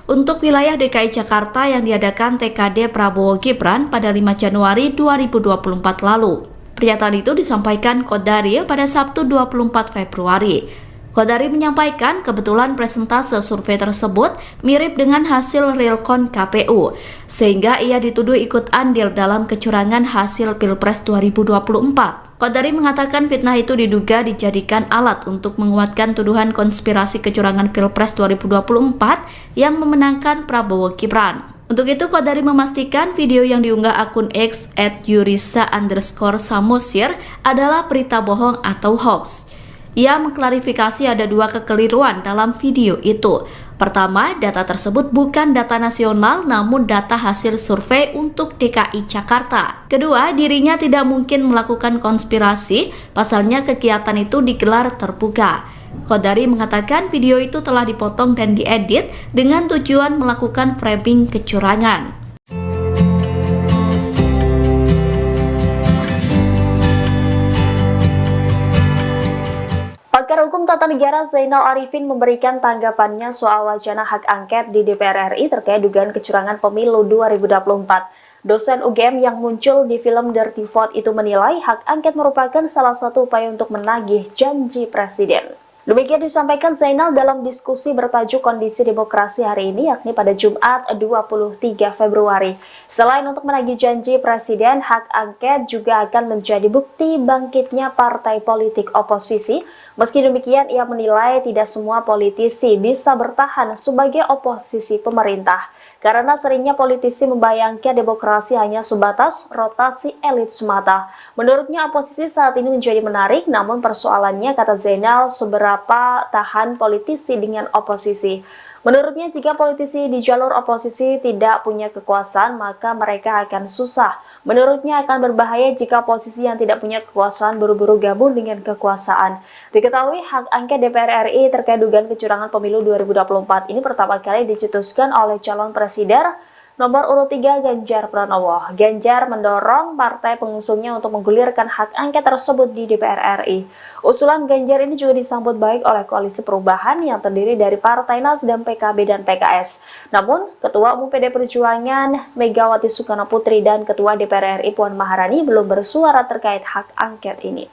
untuk wilayah DKI Jakarta yang diadakan TKD Prabowo Gibran pada 5 Januari 2024 lalu. Pernyataan itu disampaikan Kodari pada Sabtu 24 Februari. Kodari menyampaikan kebetulan presentase survei tersebut mirip dengan hasil realcon KPU, sehingga ia dituduh ikut andil dalam kecurangan hasil Pilpres 2024. Kodari mengatakan fitnah itu diduga dijadikan alat untuk menguatkan tuduhan konspirasi kecurangan Pilpres 2024 yang memenangkan Prabowo Gibran. Untuk itu, Kodari memastikan video yang diunggah akun X @yurisa_samosir adalah berita bohong atau hoax. Ia mengklarifikasi ada dua kekeliruan dalam video itu. Pertama, data tersebut bukan data nasional namun data hasil survei untuk DKI Jakarta. Kedua, dirinya tidak mungkin melakukan konspirasi, pasalnya kegiatan itu digelar terbuka. Qodari mengatakan video itu telah dipotong dan diedit dengan tujuan melakukan framing kecurangan. Pakar Hukum Tata Negara Zainal Arifin memberikan tanggapannya soal wacana hak angket di DPR RI terkait dugaan kecurangan pemilu 2024. Dosen UGM yang muncul di film Dirty Vote itu menilai hak angket merupakan salah satu upaya untuk menagih janji presiden. Demikian disampaikan Zainal dalam diskusi bertajuk Kondisi Demokrasi hari ini, yakni pada Jumat 23 Februari. Selain untuk menagih janji presiden, hak angket juga akan menjadi bukti bangkitnya partai politik oposisi. Meski demikian, ia menilai tidak semua politisi bisa bertahan sebagai oposisi pemerintah. Karena seringnya politisi membayangkan demokrasi hanya sebatas rotasi elit semata. Menurutnya oposisi saat ini menjadi menarik, namun persoalannya, kata Zainal, seberapa tahan politisi dengan oposisi. Menurutnya jika politisi di jalur oposisi tidak punya kekuasaan, maka mereka akan susah. Menurutnya akan berbahaya jika oposisi yang tidak punya kekuasaan buru-buru gabung dengan kekuasaan. Diketahui hak angket DPR RI terkait dugaan kecurangan pemilu 2024 ini pertama kali dicetuskan oleh calon presiden nomor urut 3 Ganjar Pranowo. Ganjar mendorong partai pengusungnya untuk menggulirkan hak angket tersebut di DPR RI. Usulan Ganjar ini juga disambut baik oleh Koalisi Perubahan yang terdiri dari Partai Nasdem, PKB, dan PKS. Namun, Ketua Umum PD Perjuangan Megawati Soekarnoputri dan Ketua DPR RI Puan Maharani belum bersuara terkait hak angket ini.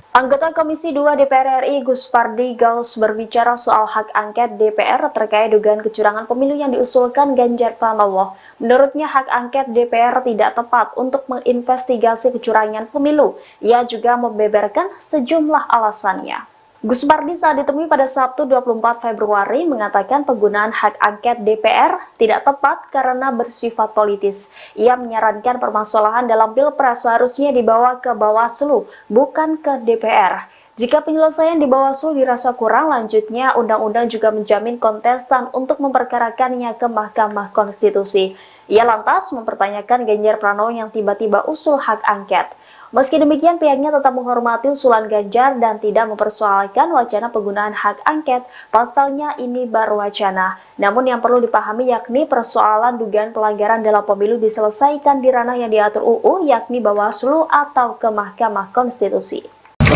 Anggota Komisi 2 DPR RI Gus Pardi Gaus berbicara soal hak angket DPR terkait dugaan kecurangan pemilu yang diusulkan Ganjar Pranowo. Menurutnya hak angket DPR tidak tepat untuk menginvestigasi kecurangan pemilu. Ia juga membeberkan sejumlah alasannya. Gus Pardi saat ditemui pada Sabtu 24 Februari mengatakan penggunaan hak angket DPR tidak tepat karena bersifat politis. Ia menyarankan permasalahan dalam Pilpres seharusnya dibawa ke Bawaslu, bukan ke DPR. Jika penyelesaian di Bawaslu dirasa kurang, lanjutnya undang-undang juga menjamin kontestan untuk memperkarakannya ke Mahkamah Konstitusi. Ia lantas mempertanyakan Ganjar Pranowo yang tiba-tiba usul hak angket. Meski demikian, pihaknya tetap menghormati usulan Ganjar dan tidak mempersoalkan wacana penggunaan hak angket, pasalnya ini baru wacana. Namun yang perlu dipahami yakni persoalan dugaan pelanggaran dalam pemilu diselesaikan di ranah yang diatur UU, yakni Bawaslu atau ke Mahkamah Konstitusi.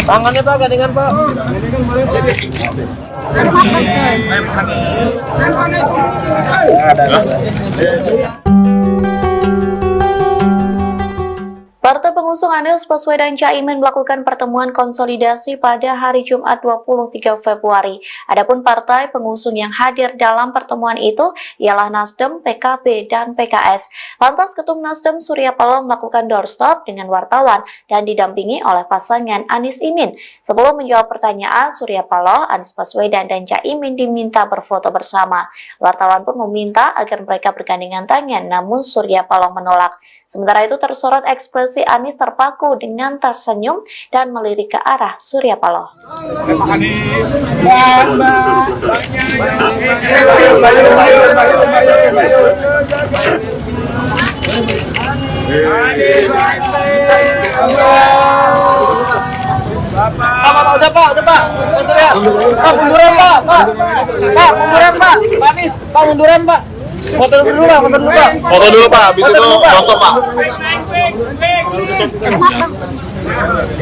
Tangannya Pak, gandengan Pak. Partai pengusung Anies Baswedan Caimin melakukan pertemuan konsolidasi pada hari Jumat 23 Februari. Adapun partai pengusung yang hadir dalam pertemuan itu ialah Nasdem, PKB, dan PKS. Lantas Ketum Nasdem Surya Paloh melakukan doorstop dengan wartawan dan didampingi oleh pasangan Anies Imin. Sebelum menjawab pertanyaan, Surya Paloh, Anies Baswedan, dan Caimin diminta berfoto bersama. Wartawan pun meminta agar mereka bergandengan tangan, namun Surya Paloh menolak. Sementara itu tersorot ekspresi Anies terpaku dengan tersenyum dan melirik ke arah Surya Paloh. Udah Pak. Pak, munduran Pak. Pak, munduran Pak. Anies, Pak munduran Pak. Foto dulu Pak. Foto dulu Pak, habis itu doorstop Pak.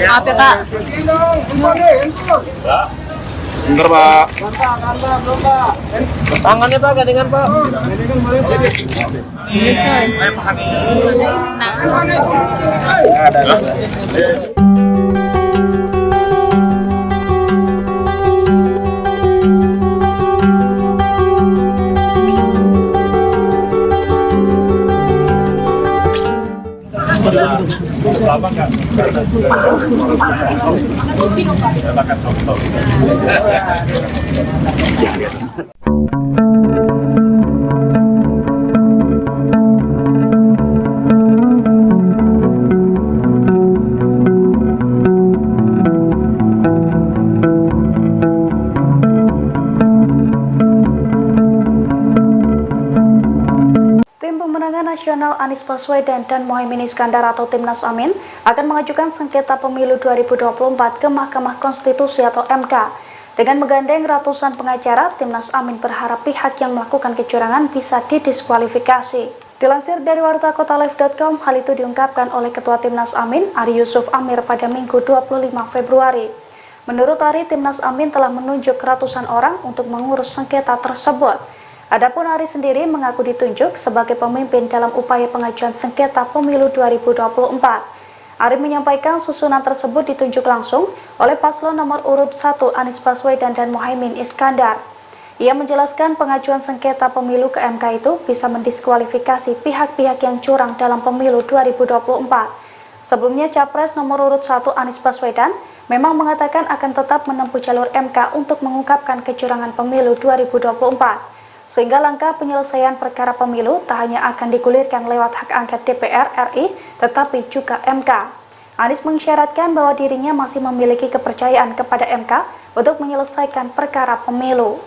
Maaf ya Pak. Bentar Pak. Tangannya Pak, gandengan Pak. Lama nggak? Makan foto. Anies Baswedan dan Muhaimin Iskandar atau Timnas Amin akan mengajukan sengketa pemilu 2024 ke Mahkamah Konstitusi atau MK. Dengan menggandeng ratusan pengacara, Timnas Amin berharap pihak yang melakukan kecurangan bisa didiskualifikasi. Dilansir dari wartakotalive.com, hal itu diungkapkan oleh Ketua Timnas Amin, Ari Yusuf Amir pada Minggu 25 Februari. Menurut Ari, Timnas Amin telah menunjuk ratusan orang untuk mengurus sengketa tersebut. Adapun Ari sendiri mengaku ditunjuk sebagai pemimpin dalam upaya pengajuan sengketa pemilu 2024. Ari menyampaikan susunan tersebut ditunjuk langsung oleh paslon nomor urut 1 Anies Baswedan dan Muhaimin Iskandar. Ia menjelaskan pengajuan sengketa pemilu ke MK itu bisa mendiskualifikasi pihak-pihak yang curang dalam pemilu 2024. Sebelumnya, Capres nomor urut 1 Anies Baswedan memang mengatakan akan tetap menempuh jalur MK untuk mengungkapkan kecurangan pemilu 2024. Sehingga langkah penyelesaian perkara pemilu tak hanya akan digulirkan lewat hak angket DPR RI, tetapi juga MK. Anies mengisyaratkan bahwa dirinya masih memiliki kepercayaan kepada MK untuk menyelesaikan perkara pemilu.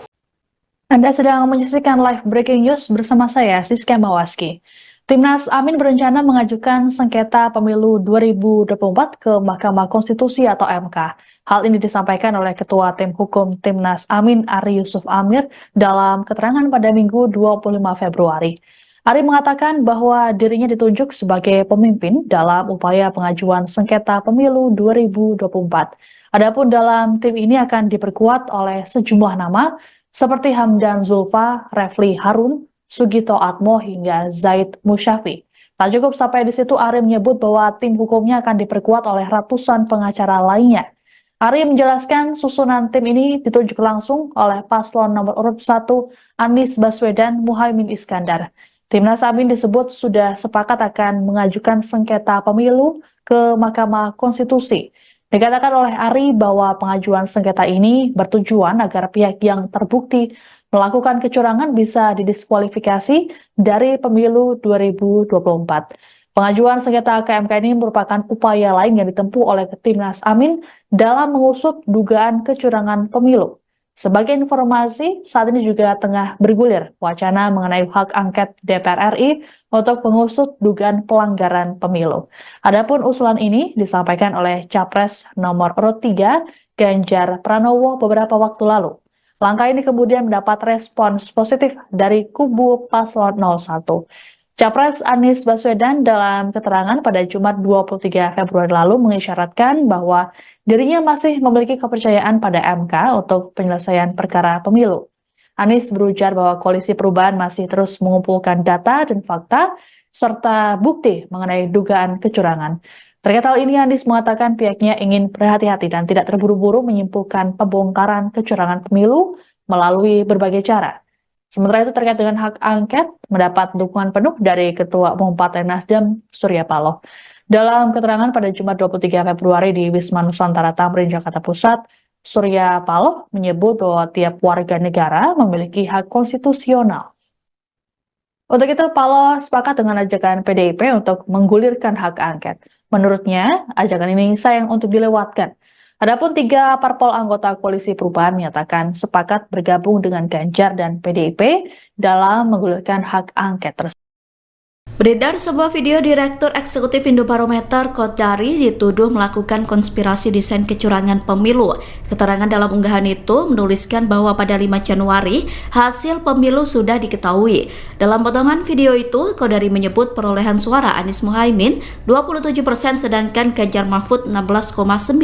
Anda sedang menyaksikan live breaking news bersama saya, Siska Mawaski. Timnas Amin berencana mengajukan sengketa pemilu 2024 ke Mahkamah Konstitusi atau MK. Hal ini disampaikan oleh Ketua Tim Hukum Timnas Amin, Ari Yusuf Amir, dalam keterangan pada Minggu 25 Februari. Ari mengatakan bahwa dirinya ditunjuk sebagai pemimpin dalam upaya pengajuan sengketa pemilu 2024. Adapun dalam tim ini akan diperkuat oleh sejumlah nama seperti Hamdan Zulfa, Refli Harun, Sugito Atmo hingga Zaid Musyafi. Tak cukup sampai di situ, Ari menyebut bahwa tim hukumnya akan diperkuat oleh ratusan pengacara lainnya. Ari menjelaskan susunan tim ini ditunjuk langsung oleh paslon nomor urut 1 Anies Baswedan Muhaimin Iskandar. Timnas Amin disebut sudah sepakat akan mengajukan sengketa pemilu ke Mahkamah Konstitusi. Dikatakan oleh Ari bahwa pengajuan sengketa ini bertujuan agar pihak yang terbukti melakukan kecurangan bisa didiskualifikasi dari pemilu 2024. Pengajuan sengketa ke MK ini merupakan upaya lain yang ditempuh oleh Timnas Amin dalam mengusut dugaan kecurangan pemilu. Sebagai informasi, saat ini juga tengah bergulir wacana mengenai hak angket DPR RI untuk mengusut dugaan pelanggaran pemilu. Adapun usulan ini disampaikan oleh Capres nomor urut 3 Ganjar Pranowo beberapa waktu lalu. Langkah ini kemudian mendapat respons positif dari kubu paslon 01. Capres Anies Baswedan dalam keterangan pada Jumat 23 Februari lalu mengisyaratkan bahwa dirinya masih memiliki kepercayaan pada MK untuk penyelesaian perkara pemilu. Anies berujar bahwa Koalisi Perubahan masih terus mengumpulkan data dan fakta serta bukti mengenai dugaan kecurangan. Terkait hal ini, Anies mengatakan pihaknya ingin berhati-hati dan tidak terburu-buru menyimpulkan pembongkaran kecurangan pemilu melalui berbagai cara. Sementara itu terkait dengan hak angket, mendapat dukungan penuh dari Ketua Umum Partai Nasdem, Surya Paloh. Dalam keterangan pada Jumat 23 Februari di Wisma Nusantara Tamrin, Jakarta Pusat, Surya Paloh menyebut bahwa tiap warga negara memiliki hak konstitusional. Untuk itu, Paloh sepakat dengan ajakan PDIP untuk menggulirkan hak angket. Menurutnya, ajakan ini sayang untuk dilewatkan. Adapun 3 parpol anggota Koalisi Perubahan menyatakan sepakat bergabung dengan Ganjar dan PDIP dalam menggulirkan hak angket tersebut. Beredar sebuah video Direktur Eksekutif Indobarometer Kodari dituduh melakukan konspirasi desain kecurangan pemilu. Keterangan dalam unggahan itu menuliskan bahwa pada 5 Januari hasil pemilu sudah diketahui. Dalam potongan video itu, Kodari menyebut perolehan suara Anies Muhaimin 27% sedangkan Ganjar Mahfud 16,9%.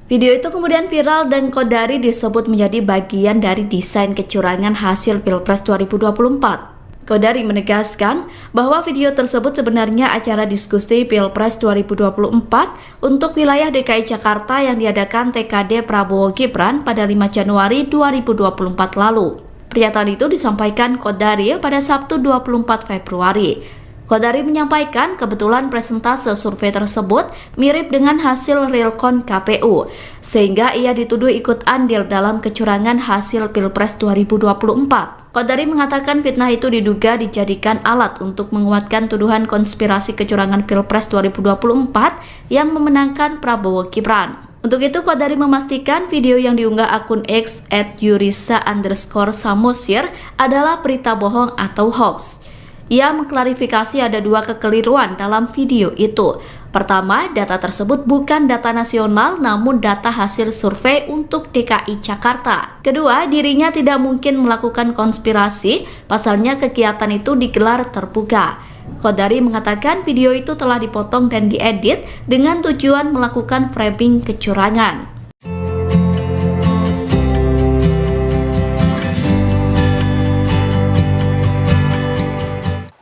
Video itu kemudian viral dan Kodari disebut menjadi bagian dari desain kecurangan hasil Pilpres 2024. Kodari menegaskan bahwa video tersebut sebenarnya acara diskusi Pilpres 2024 untuk wilayah DKI Jakarta yang diadakan TKD Prabowo Gibran pada 5 Januari 2024 lalu. Pernyataan itu disampaikan Kodari pada Sabtu 24 Februari. Kodari menyampaikan kebetulan presentase survei tersebut mirip dengan hasil realcon KPU, sehingga ia dituduh ikut andil dalam kecurangan hasil Pilpres 2024. Kodari mengatakan fitnah itu diduga dijadikan alat untuk menguatkan tuduhan konspirasi kecurangan Pilpres 2024 yang memenangkan Prabowo Gibran. Untuk itu, Kodari memastikan video yang diunggah akun X @yurisa_samosir adalah berita bohong atau hoax. Ia mengklarifikasi ada dua kekeliruan dalam video itu. Pertama, data tersebut bukan data nasional namun data hasil survei untuk DKI Jakarta. Kedua, dirinya tidak mungkin melakukan konspirasi, pasalnya kegiatan itu digelar terbuka. Qodari mengatakan video itu telah dipotong dan diedit dengan tujuan melakukan framing kecurangan.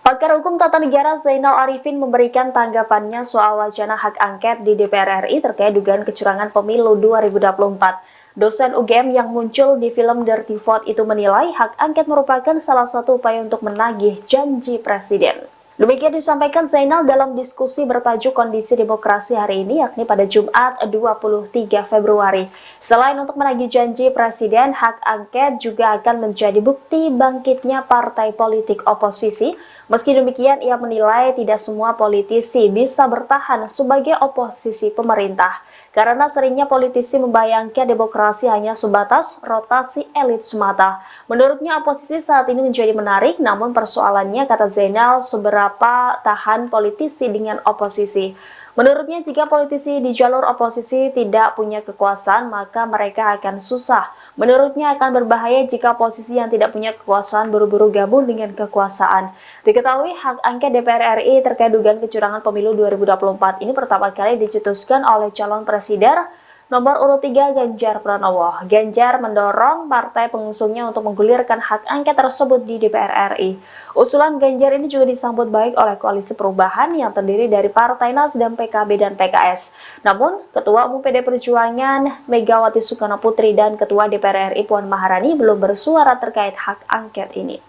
Pakar Hukum Tata Negara Zainal Arifin memberikan tanggapannya soal wacana hak angket di DPR RI terkait dugaan kecurangan pemilu 2024. Dosen UGM yang muncul di film Dirty Vote itu menilai hak angket merupakan salah satu upaya untuk menagih janji presiden. Demikian disampaikan Zainal dalam diskusi bertajuk Kondisi Demokrasi hari ini, yakni pada Jumat 23 Februari. Selain untuk menagih janji presiden, hak angket juga akan menjadi bukti bangkitnya partai politik oposisi. Meski demikian, ia menilai tidak semua politisi bisa bertahan sebagai oposisi pemerintah, karena seringnya politisi membayangkan demokrasi hanya sebatas rotasi elit semata. Menurutnya, oposisi saat ini menjadi menarik, namun persoalannya, kata Zainal, seberapa tahan politisi dengan oposisi. Menurutnya, jika politisi di jalur oposisi tidak punya kekuasaan, maka mereka akan susah. Menurutnya, akan berbahaya jika oposisi yang tidak punya kekuasaan buru-buru gabung dengan kekuasaan. Diketahui, hak angket DPR RI terkait dugaan kecurangan pemilu 2024 ini pertama kali dicetuskan oleh calon presiden nomor urut 3 Ganjar Pranowo. Ganjar mendorong partai pengusungnya untuk menggulirkan hak angket tersebut di DPR RI. Usulan Ganjar ini juga disambut baik oleh Koalisi Perubahan yang terdiri dari Partai Nasdem, PKB, dan PKS. Namun, Ketua Umum PD Perjuangan Megawati Soekarno Putri dan Ketua DPR RI Puan Maharani belum bersuara terkait hak angket ini.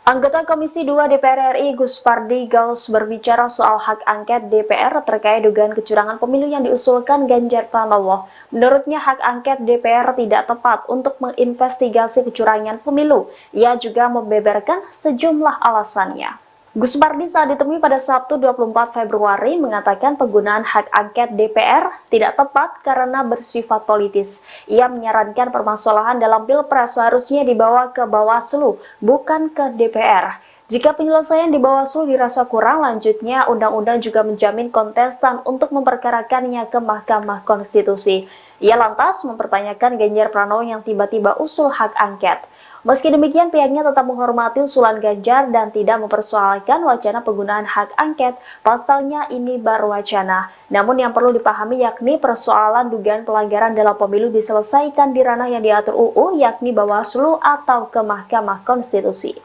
Anggota Komisi 2 DPR RI Gus Pardi Gaus berbicara soal hak angket DPR terkait dugaan kecurangan pemilu yang diusulkan Ganjar Pranowo. Menurutnya hak angket DPR tidak tepat untuk menginvestigasi kecurangan pemilu. Ia juga membeberkan sejumlah alasannya. Gus Pardi saat ditemui pada Sabtu 24 Februari mengatakan penggunaan hak angket DPR tidak tepat karena bersifat politis. Ia menyarankan permasalahan dalam Pilpres seharusnya dibawa ke Bawaslu, bukan ke DPR. Jika penyelesaian di Bawaslu dirasa kurang, lanjutnya undang-undang juga menjamin kontestan untuk memperkarakannya ke Mahkamah Konstitusi. Ia lantas mempertanyakan Ganjar Pranowo yang tiba-tiba usul hak angket. Meski demikian, pihaknya tetap menghormati usulan Ganjar dan tidak mempersoalkan wacana penggunaan hak angket, pasalnya ini baru wacana. Namun yang perlu dipahami yakni persoalan dugaan pelanggaran dalam pemilu diselesaikan di ranah yang diatur UU, yakni Bawaslu atau ke Mahkamah Konstitusi.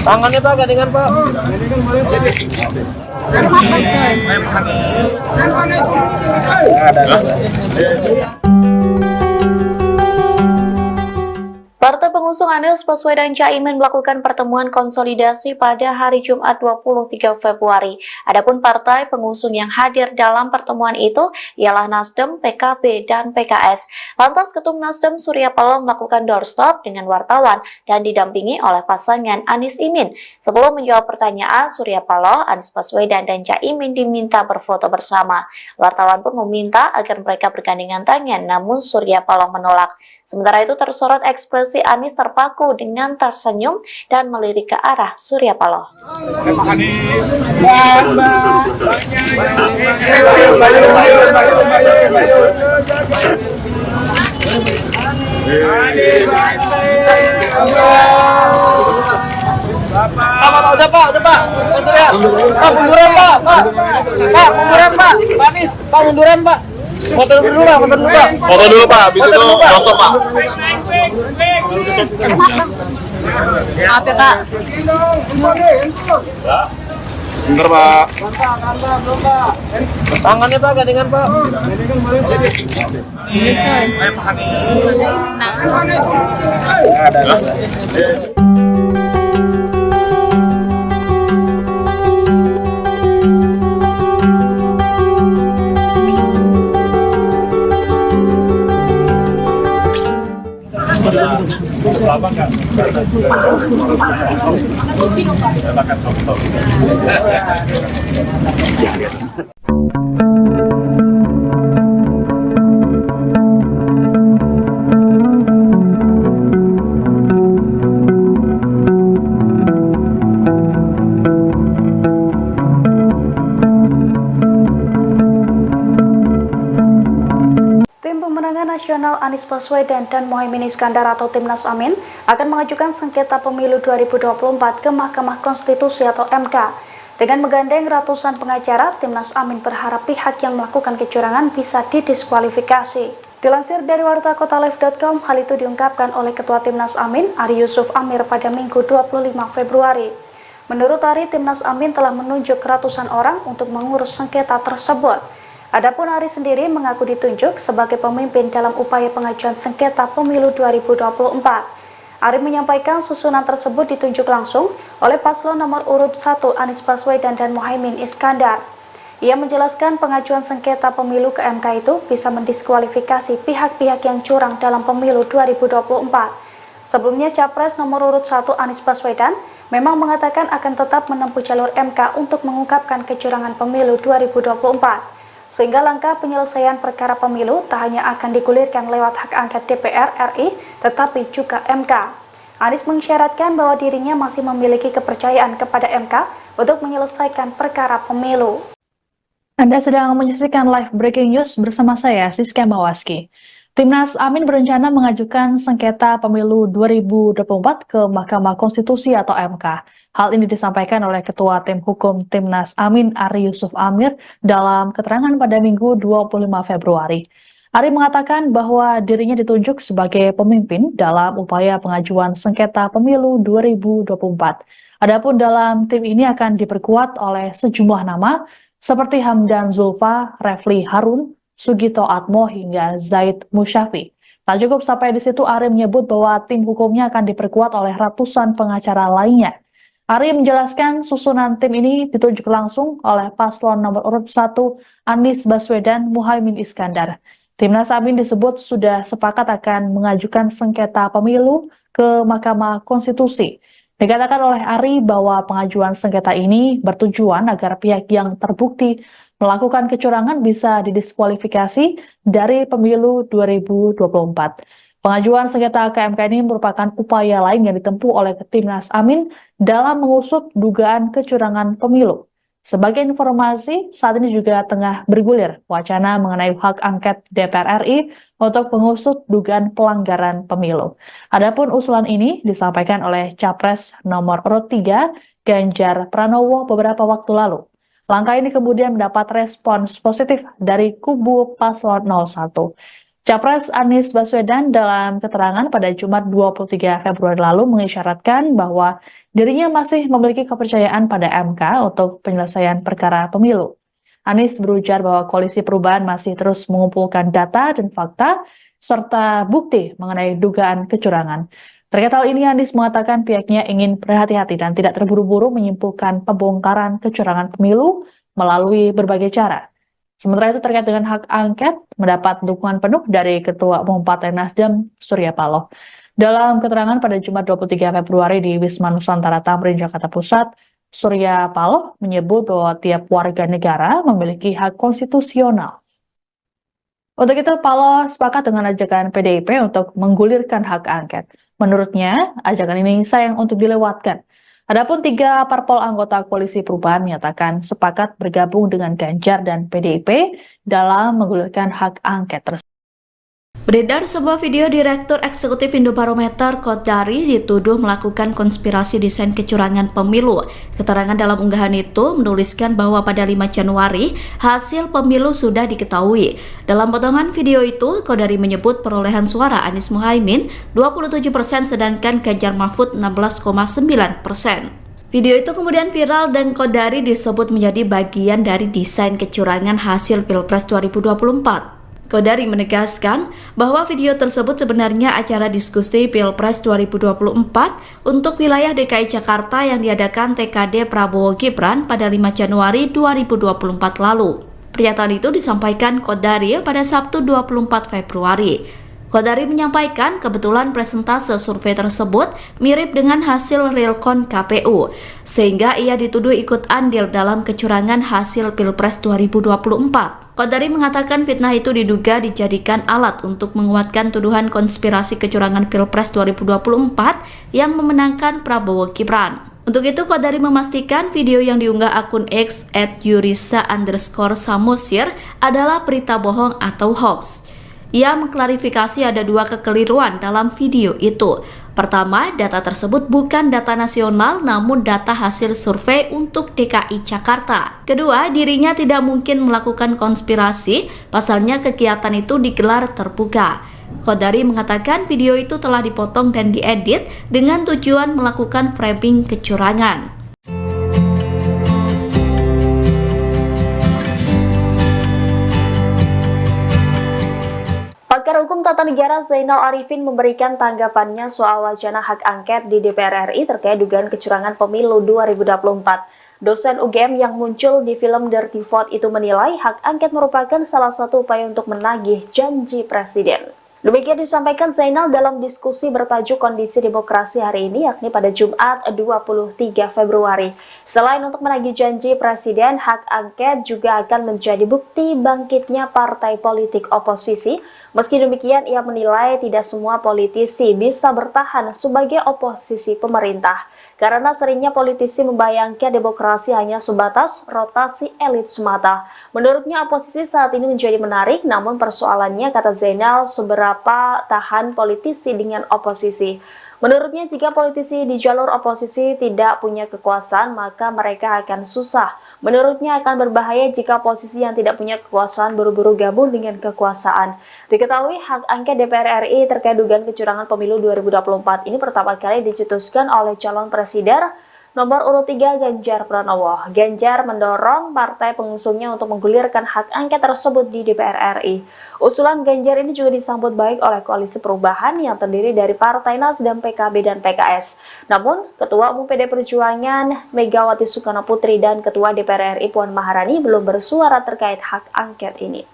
Tangannya Pak, gandengan Pak. Partai pengusung Anies Baswedan Caimin melakukan pertemuan konsolidasi pada hari Jumat 23 Februari. Adapun partai pengusung yang hadir dalam pertemuan itu ialah Nasdem, PKB, dan PKS. Lantas Ketum Nasdem Surya Paloh melakukan doorstop dengan wartawan dan didampingi oleh pasangan Anies Imin. Sebelum menjawab pertanyaan, Surya Paloh, Anies Baswedan, dan Caimin diminta berfoto bersama. Wartawan pun meminta agar mereka bergandengan tangan, namun Surya Paloh menolak. Sementara itu tersorot ekspresi Anies terpaku dengan tersenyum dan melirik ke arah Surya Paloh. Udah Pak. Pak, munduran Pak. Pak, munduran Pak. Pak Anies, Pak munduran Pak. Foto dulu Pak. Foto dulu Pak, habis itu langsung Pak. Maaf ya Kak. Bentar Pak. Tangannya Pak, gandengan Pak. Lama nggak? Makan top. Anies Baswedan dan Muhaimin Iskandar atau Timnas Amin akan mengajukan sengketa pemilu 2024 ke Mahkamah Konstitusi atau MK. Dengan menggandeng ratusan pengacara, Timnas Amin berharap pihak yang melakukan kecurangan bisa didiskualifikasi. Dilansir dari wartakotalive.com, hal itu diungkapkan oleh Ketua Timnas Amin, Ari Yusuf Amir pada Minggu 25 Februari. Menurut Ari, Timnas Amin telah menunjuk ratusan orang untuk mengurus sengketa tersebut. Adapun Ari sendiri mengaku ditunjuk sebagai pemimpin dalam upaya pengajuan sengketa pemilu 2024. Ari menyampaikan susunan tersebut ditunjuk langsung oleh paslon nomor urut 1 Anies Baswedan dan Muhaimin Iskandar. Ia menjelaskan pengajuan sengketa pemilu ke MK itu bisa mendiskualifikasi pihak-pihak yang curang dalam pemilu 2024. Sebelumnya, Capres nomor urut 1 Anies Baswedan memang mengatakan akan tetap menempuh jalur MK untuk mengungkapkan kecurangan pemilu 2024. Sehingga langkah penyelesaian perkara pemilu tak hanya akan digulirkan lewat hak angket DPR RI, tetapi juga MK. Anies mengisyaratkan bahwa dirinya masih memiliki kepercayaan kepada MK untuk menyelesaikan perkara pemilu. Anda sedang menyaksikan live breaking news bersama saya, Siska Mawaski. Timnas Amin berencana mengajukan sengketa pemilu 2024 ke Mahkamah Konstitusi atau MK. Hal ini disampaikan oleh Ketua Tim Hukum Timnas Amin, Ari Yusuf Amir, dalam keterangan pada Minggu 25 Februari. Ari mengatakan bahwa dirinya ditunjuk sebagai pemimpin dalam upaya pengajuan sengketa pemilu 2024. Adapun dalam tim ini akan diperkuat oleh sejumlah nama seperti Hamdan Zulfa, Refli Harun, Sugito Atmo hingga Zaid Musyafi. Tak cukup sampai di situ, Ari menyebut bahwa tim hukumnya akan diperkuat oleh ratusan pengacara lainnya. Ari menjelaskan susunan tim ini ditunjuk langsung oleh paslon nomor urut 1 Anies Baswedan Muhaimin Iskandar. Timnas Amin disebut sudah sepakat akan mengajukan sengketa pemilu ke Mahkamah Konstitusi. Dikatakan oleh Ari bahwa pengajuan sengketa ini bertujuan agar pihak yang terbukti melakukan kecurangan bisa didiskualifikasi dari pemilu 2024. Pengajuan sengketa ke MK ini merupakan upaya lain yang ditempuh oleh Timnas Amin dalam mengusut dugaan kecurangan pemilu. Sebagai informasi, saat ini juga tengah bergulir wacana mengenai hak angket DPR RI untuk mengusut dugaan pelanggaran pemilu. Adapun usulan ini disampaikan oleh Capres nomor urut 3 Ganjar Pranowo beberapa waktu lalu. Langkah ini kemudian mendapat respons positif dari kubu paslon 01. Capres Anies Baswedan dalam keterangan pada Jumat 23 Februari lalu mengisyaratkan bahwa dirinya masih memiliki kepercayaan pada MK untuk penyelesaian perkara pemilu. Anies berujar bahwa Koalisi Perubahan masih terus mengumpulkan data dan fakta serta bukti mengenai dugaan kecurangan. Terkait hal ini, Anies mengatakan pihaknya ingin berhati-hati dan tidak terburu-buru menyimpulkan pembongkaran kecurangan pemilu melalui berbagai cara. Sementara itu terkait dengan hak angket, mendapat dukungan penuh dari Ketua Umum Partai Nasdem, Surya Paloh. Dalam keterangan pada Jumat 23 Februari di Wisma Nusantara Tamrin, Jakarta Pusat, Surya Paloh menyebut bahwa tiap warga negara memiliki hak konstitusional. Untuk itu, Paloh sepakat dengan ajakan PDIP untuk menggulirkan hak angket. Menurutnya, ajakan ini sayang untuk dilewatkan. Adapun 3 parpol anggota Koalisi Perubahan menyatakan sepakat bergabung dengan Ganjar dan PDIP dalam menggulirkan hak angket tersebut. Beredar sebuah video Direktur Eksekutif Indobarometer Kodari dituduh melakukan konspirasi desain kecurangan pemilu. Keterangan dalam unggahan itu menuliskan bahwa pada 5 Januari hasil pemilu sudah diketahui. Dalam potongan video itu, Kodari menyebut perolehan suara Anies Muhaimin 27% sedangkan Ganjar Mahfud 16,9%. Video itu kemudian viral dan Kodari disebut menjadi bagian dari desain kecurangan hasil Pilpres 2024. Kodari menegaskan bahwa video tersebut sebenarnya acara diskusi Pilpres 2024 untuk wilayah DKI Jakarta yang diadakan TKD Prabowo Gibran pada 5 Januari 2024 lalu. Pernyataan itu disampaikan Kodari pada Sabtu 24 Februari. Kodari menyampaikan kebetulan presentase survei tersebut mirip dengan hasil realcon KPU, sehingga ia dituduh ikut andil dalam kecurangan hasil Pilpres 2024. Kodari mengatakan fitnah itu diduga dijadikan alat untuk menguatkan tuduhan konspirasi kecurangan Pilpres 2024 yang memenangkan Prabowo Gibran. Untuk itu, Kodari memastikan video yang diunggah akun X @yurisa_samosir adalah berita bohong atau hoax. Ia mengklarifikasi ada dua kekeliruan dalam video itu. Pertama, data tersebut bukan data nasional namun data hasil survei untuk DKI Jakarta. Kedua, dirinya tidak mungkin melakukan konspirasi, pasalnya kegiatan itu digelar terbuka. Qodari mengatakan video itu telah dipotong dan diedit dengan tujuan melakukan framing kecurangan. Pakar Hukum Tata Negara Zainal Arifin memberikan tanggapannya soal wacana hak angket di DPR RI terkait dugaan kecurangan pemilu 2024. Dosen UGM yang muncul di film Dirty Vote itu menilai hak angket merupakan salah satu upaya untuk menagih janji presiden. Demikian disampaikan Zainal dalam diskusi bertajuk Kondisi Demokrasi hari ini, yakni pada Jumat 23 Februari. Selain untuk menagih janji presiden, hak angket juga akan menjadi bukti bangkitnya partai politik oposisi. Meski demikian, ia menilai tidak semua politisi bisa bertahan sebagai oposisi pemerintah, karena seringnya politisi membayangkan demokrasi hanya sebatas rotasi elit semata. Menurutnya, oposisi saat ini menjadi menarik, namun persoalannya, kata Zainal, seberapa tahan politisi dengan oposisi. Menurutnya, jika politisi di jalur oposisi tidak punya kekuasaan, maka mereka akan susah. Menurutnya, akan berbahaya jika posisi yang tidak punya kekuasaan buru-buru gabung dengan kekuasaan. Diketahui hak angket DPR RI terkait dugaan kecurangan pemilu 2024 ini pertama kali dicetuskan oleh calon presiden nomor urut 3 Ganjar Pranowo. Ganjar mendorong partai pengusungnya untuk menggulirkan hak angket tersebut di DPR RI. Usulan Ganjar ini juga disambut baik oleh Koalisi Perubahan yang terdiri dari Partai Nasdem, PKB, dan PKS. Namun, Ketua Umum PD Perjuangan Megawati Soekarno Putri dan Ketua DPR RI Puan Maharani belum bersuara terkait hak angket ini.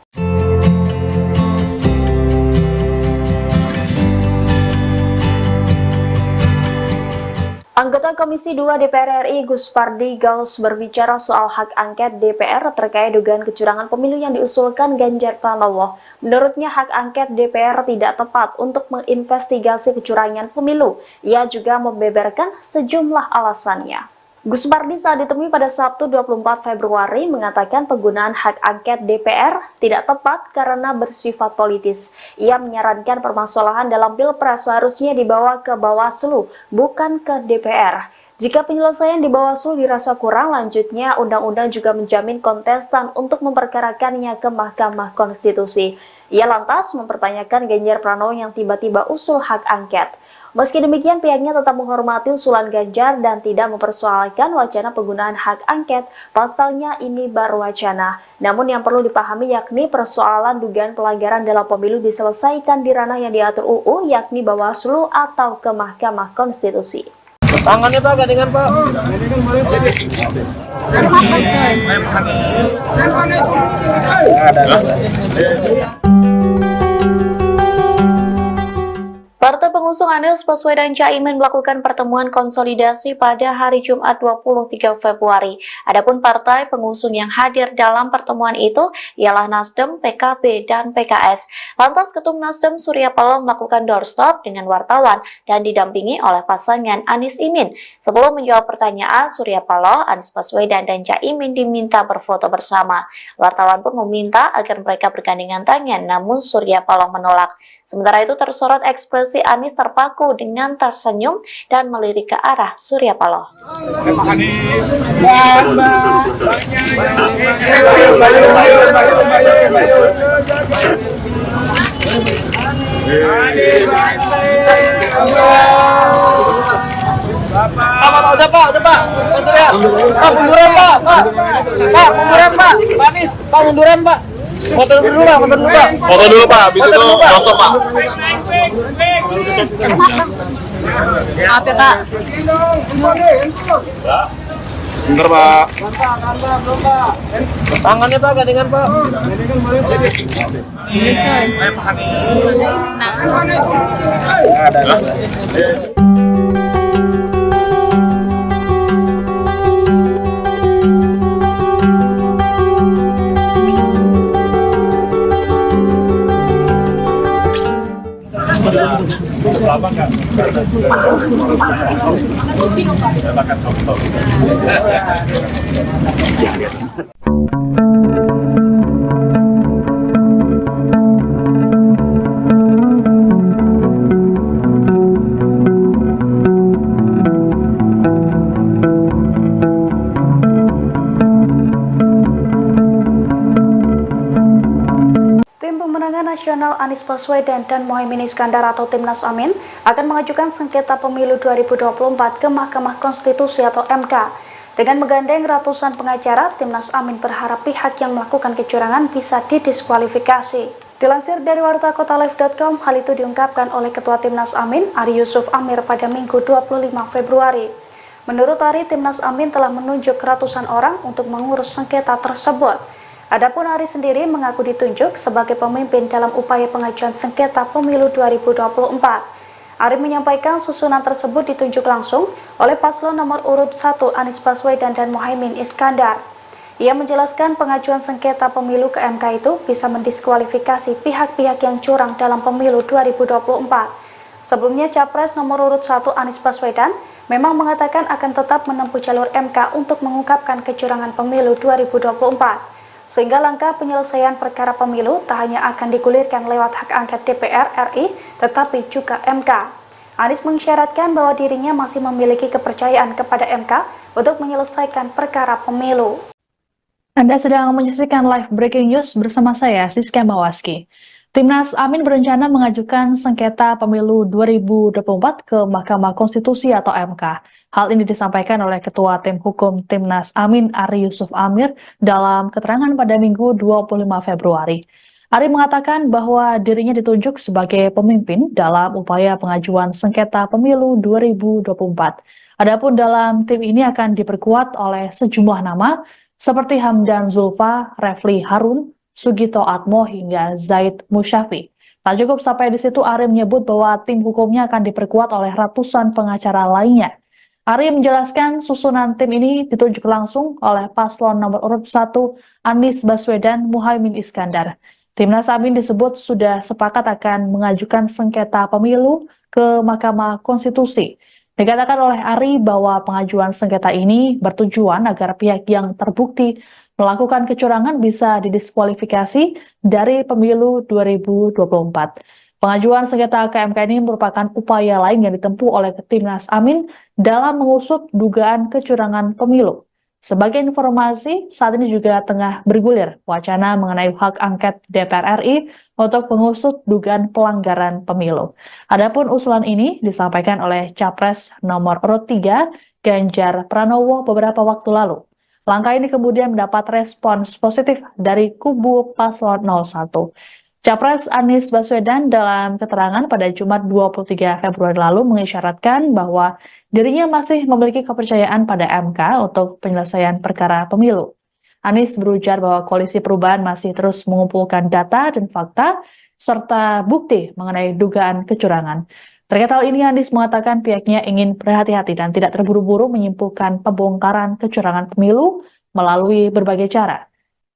Anggota Komisi 2 DPR RI Gus Pardi Gaus berbicara soal hak angket DPR terkait dugaan kecurangan pemilu yang diusulkan Ganjar Pranowo. Menurutnya hak angket DPR tidak tepat untuk menginvestigasi kecurangan pemilu. Ia juga membeberkan sejumlah alasannya. Gus Pardi saat ditemui pada Sabtu 24 Februari mengatakan penggunaan hak angket DPR tidak tepat karena bersifat politis. Ia menyarankan permasalahan dalam Pilpres seharusnya dibawa ke Bawaslu, bukan ke DPR. Jika penyelesaian di Bawaslu dirasa kurang, lanjutnya undang-undang juga menjamin kontestan untuk memperkarakannya ke Mahkamah Konstitusi. Ia lantas mempertanyakan Ganjar Pranowo yang tiba-tiba usul hak angket. Meski demikian, pihaknya tetap menghormati usulan Ganjar dan tidak mempersoalkan wacana penggunaan hak angket, pasalnya ini baru wacana. Namun yang perlu dipahami yakni persoalan dugaan pelanggaran dalam pemilu diselesaikan di ranah yang diatur UU, yakni Bawaslu atau ke Mahkamah Konstitusi. Tangannya Pak, gandengan Pak. Partai pengusung Anies Baswedan Caimin melakukan pertemuan konsolidasi pada hari Jumat 23 Februari. Adapun partai pengusung yang hadir dalam pertemuan itu ialah Nasdem, PKB, dan PKS. Lantas Ketum Nasdem Surya Paloh melakukan doorstop dengan wartawan dan didampingi oleh pasangan Anies Imin. Sebelum menjawab pertanyaan, Surya Paloh, Anies Baswedan, dan Caimin diminta berfoto bersama. Wartawan pun meminta agar mereka bergandengan tangan, namun Surya Paloh menolak. Sementara itu tersorot ekspresi Anies terpaku dengan tersenyum dan melirik ke arah Surya Paloh. Udah Pak. Pak, munduran Pak. Pak, munduran Pak. Pak Anies, Pak munduran Pak. Foto dulu Pak. Foto dulu Pak, habis itu stop Pak. Maaf ya Pak. Bentar Pak. Tangannya Pak, gandengan Pak. Lama nggak? Silakan foto. Nasional Anies Baswedan dan Muhaimin Iskandar atau Timnas Amin akan mengajukan sengketa pemilu 2024 ke Mahkamah Konstitusi atau MK. Dengan menggandeng ratusan pengacara, Timnas Amin berharap pihak yang melakukan kecurangan bisa didiskualifikasi. Dilansir dari wartakotalive.com, hal itu diungkapkan oleh Ketua Timnas Amin, Ari Yusuf Amir pada Minggu 25 Februari. Menurut Ari, Timnas Amin telah menunjuk ratusan orang untuk mengurus sengketa tersebut. Adapun Ari sendiri mengaku ditunjuk sebagai pemimpin dalam upaya pengajuan sengketa pemilu 2024. Ari menyampaikan susunan tersebut ditunjuk langsung oleh paslon nomor urut 1 Anies Baswedan dan Muhaimin Iskandar. Ia menjelaskan pengajuan sengketa pemilu ke MK itu bisa mendiskualifikasi pihak-pihak yang curang dalam pemilu 2024. Sebelumnya, Capres nomor urut 1 Anies Baswedan memang mengatakan akan tetap menempuh jalur MK untuk mengungkapkan kecurangan pemilu 2024. Sehingga langkah penyelesaian perkara pemilu tak hanya akan digulirkan lewat hak angket DPR RI, tetapi juga MK. Anies mengisyaratkan bahwa dirinya masih memiliki kepercayaan kepada MK untuk menyelesaikan perkara pemilu. Anda sedang menyaksikan live breaking news bersama saya, Siska Mawaski. Timnas Amin berencana mengajukan sengketa pemilu 2024 ke Mahkamah Konstitusi atau MK. Hal ini disampaikan oleh Ketua Tim Hukum Timnas Amin, Ari Yusuf Amir, dalam keterangan pada Minggu 25 Februari. Ari mengatakan bahwa dirinya ditunjuk sebagai pemimpin dalam upaya pengajuan sengketa pemilu 2024. Adapun dalam tim ini akan diperkuat oleh sejumlah nama seperti Hamdan Zulfa, Refli Harun, Sugito Atmo hingga Zaid Musyafi. Tak cukup sampai di situ, Ari menyebut bahwa tim hukumnya akan diperkuat oleh ratusan pengacara lainnya. Ari menjelaskan susunan tim ini ditunjuk langsung oleh paslon nomor urut 1 Anies Baswedan Muhaimin Iskandar. Timnas Amin disebut sudah sepakat akan mengajukan sengketa pemilu ke Mahkamah Konstitusi. Dikatakan oleh Ari bahwa pengajuan sengketa ini bertujuan agar pihak yang terbukti melakukan kecurangan bisa didiskualifikasi dari pemilu 2024. Pengajuan sengketa ke MK ini merupakan upaya lain yang ditempuh oleh Timnas Amin dalam mengusut dugaan kecurangan pemilu. Sebagai informasi, saat ini juga tengah bergulir wacana mengenai hak angket DPR RI untuk mengusut dugaan pelanggaran pemilu. Adapun usulan ini disampaikan oleh Capres nomor urut 3 Ganjar Pranowo beberapa waktu lalu. Langkah ini kemudian mendapat respons positif dari kubu paslon 01. Capres Anies Baswedan dalam keterangan pada Jumat 23 Februari lalu mengisyaratkan bahwa dirinya masih memiliki kepercayaan pada MK untuk penyelesaian perkara pemilu. Anies berujar bahwa Koalisi Perubahan masih terus mengumpulkan data dan fakta serta bukti mengenai dugaan kecurangan. Terkait hal ini, Anies mengatakan pihaknya ingin berhati-hati dan tidak terburu-buru menyimpulkan pembongkaran kecurangan pemilu melalui berbagai cara.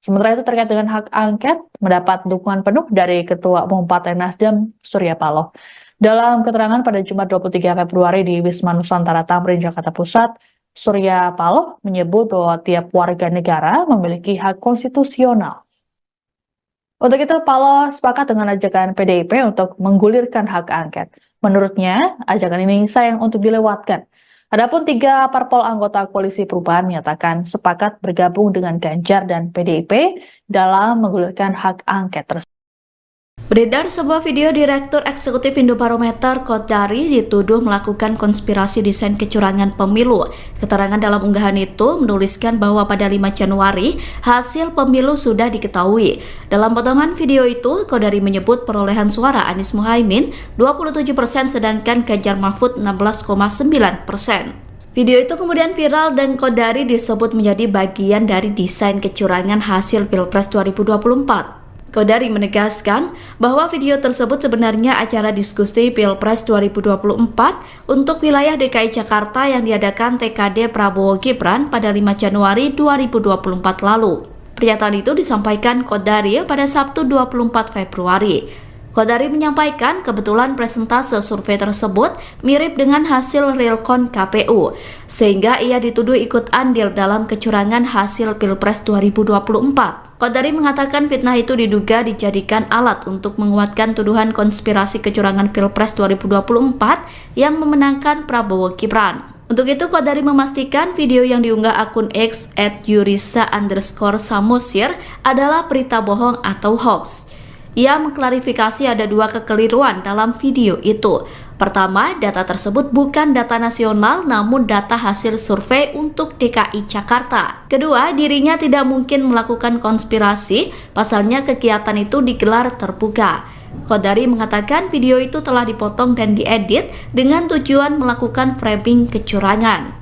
Sementara itu, terkait dengan hak angket, mendapat dukungan penuh dari Ketua Umum Partai Nasdem, Surya Paloh. Dalam keterangan pada Jumat 23 Februari di Wisma Nusantara Tamrin, Jakarta Pusat, Surya Paloh menyebut bahwa tiap warga negara memiliki hak konstitusional. Untuk itu, Paloh sepakat dengan ajakan PDIP untuk menggulirkan hak angket. Menurutnya, ajakan ini sayang untuk dilewatkan. Adapun 3 parpol anggota Koalisi Perubahan menyatakan sepakat bergabung dengan Ganjar dan PDIP dalam menggulirkan hak angket tersebut. Beredar sebuah video Direktur Eksekutif Indobarometer Kodari dituduh melakukan konspirasi desain kecurangan pemilu. Keterangan dalam unggahan itu menuliskan bahwa pada 5 Januari hasil pemilu sudah diketahui. Dalam potongan video itu, Kodari menyebut perolehan suara Anies Muhaimin 27% sedangkan Ganjar Mahfud 16,9%. Video itu kemudian viral dan Kodari disebut menjadi bagian dari desain kecurangan hasil Pilpres 2024. Kodari menegaskan bahwa video tersebut sebenarnya acara diskusi Pilpres 2024 untuk wilayah DKI Jakarta yang diadakan TKD Prabowo Gibran pada 5 Januari 2024 lalu. Pernyataan itu disampaikan Kodari pada Sabtu 24 Februari. Kodari menyampaikan kebetulan presentase survei tersebut mirip dengan hasil realcon KPU, sehingga ia dituduh ikut andil dalam kecurangan hasil Pilpres 2024. Kodari mengatakan fitnah itu diduga dijadikan alat untuk menguatkan tuduhan konspirasi kecurangan Pilpres 2024 yang memenangkan Prabowo Gibran. Untuk itu, Kodari memastikan video yang diunggah akun X @yurisa_samosir adalah berita bohong atau hoax. Ia mengklarifikasi ada dua kekeliruan dalam video itu. Pertama, data tersebut bukan data nasional namun data hasil survei untuk DKI Jakarta. Kedua, dirinya tidak mungkin melakukan konspirasi, pasalnya kegiatan itu digelar terbuka. Qodari mengatakan video itu telah dipotong dan diedit dengan tujuan melakukan framing kecurangan.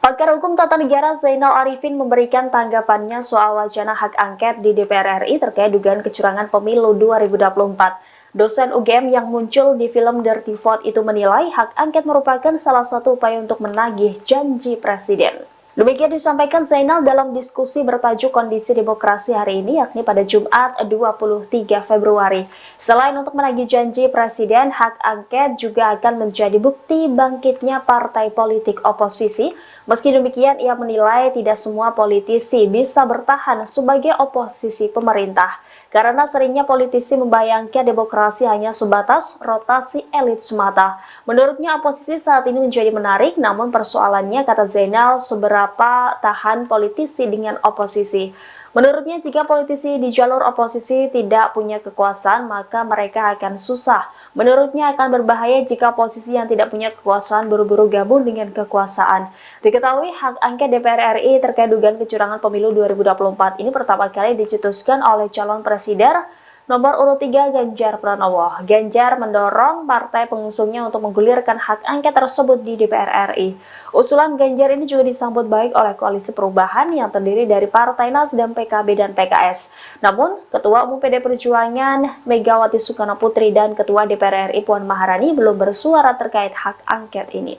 Pakar Hukum Tata Negara Zainal Arifin memberikan tanggapannya soal wacana hak angket di DPR RI terkait dugaan kecurangan pemilu 2024. Dosen UGM yang muncul di film Dirty Vote itu menilai hak angket merupakan salah satu upaya untuk menagih janji presiden. Demikian disampaikan Zainal dalam diskusi bertajuk Kondisi Demokrasi hari ini, yakni pada Jumat 23 Februari. Selain untuk menagih janji presiden, hak angket juga akan menjadi bukti bangkitnya partai politik oposisi. Meski demikian, ia menilai tidak semua politisi bisa bertahan sebagai oposisi pemerintah, karena seringnya politisi membayangkan demokrasi hanya sebatas rotasi elit semata. Menurutnya, oposisi saat ini menjadi menarik, namun persoalannya, kata Zainal, seberapa tahan politisi dengan oposisi. Menurutnya, jika politisi di jalur oposisi tidak punya kekuasaan, maka mereka akan susah. Menurutnya, akan berbahaya jika oposisi yang tidak punya kekuasaan buru-buru gabung dengan kekuasaan. Diketahui, hak angket DPR RI terkait dugaan kecurangan pemilu 2024 ini pertama kali dicetuskan oleh calon presiden nomor urut 3 Ganjar Pranowo. Ganjar mendorong partai pengusungnya untuk menggulirkan hak angket tersebut di DPR RI. Usulan Ganjar ini juga disambut baik oleh Koalisi Perubahan yang terdiri dari Partai Nasdem, PKB, dan PKS. Namun, Ketua Umum PD Perjuangan Megawati Soekarno Putri dan Ketua DPR RI Puan Maharani belum bersuara terkait hak angket ini.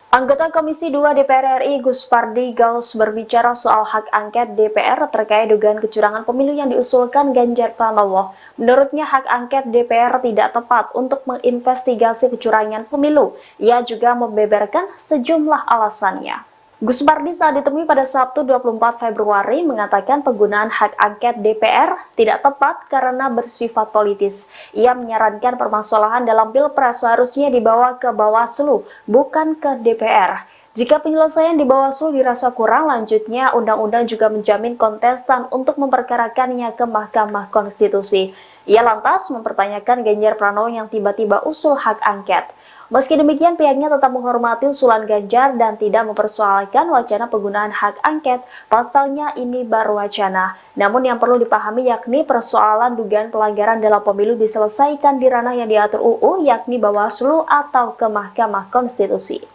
Anggota Komisi 2 DPR RI Gus Pardi Gaus berbicara soal hak angket DPR terkait dugaan kecurangan pemilu yang diusulkan Ganjar Pranowo. Menurutnya hak angket DPR tidak tepat untuk menginvestigasi kecurangan pemilu. Ia juga membeberkan sejumlah alasannya. Gus Pardi saat ditemui pada Sabtu 24 Februari mengatakan penggunaan hak angket DPR tidak tepat karena bersifat politis. Ia menyarankan permasalahan dalam Pilpres seharusnya dibawa ke Bawaslu, bukan ke DPR. Jika penyelesaian di Bawaslu dirasa kurang, lanjutnya undang-undang juga menjamin kontestan untuk memperkarakannya ke Mahkamah Konstitusi. Ia lantas mempertanyakan Ganjar Pranowo yang tiba-tiba usul hak angket. Meski demikian, pihaknya tetap menghormati usulan Ganjar dan tidak mempersoalkan wacana penggunaan hak angket. Pasalnya ini baru wacana. Namun yang perlu dipahami yakni persoalan dugaan pelanggaran dalam pemilu diselesaikan di ranah yang diatur UU, yakni Bawaslu atau ke Mahkamah Konstitusi.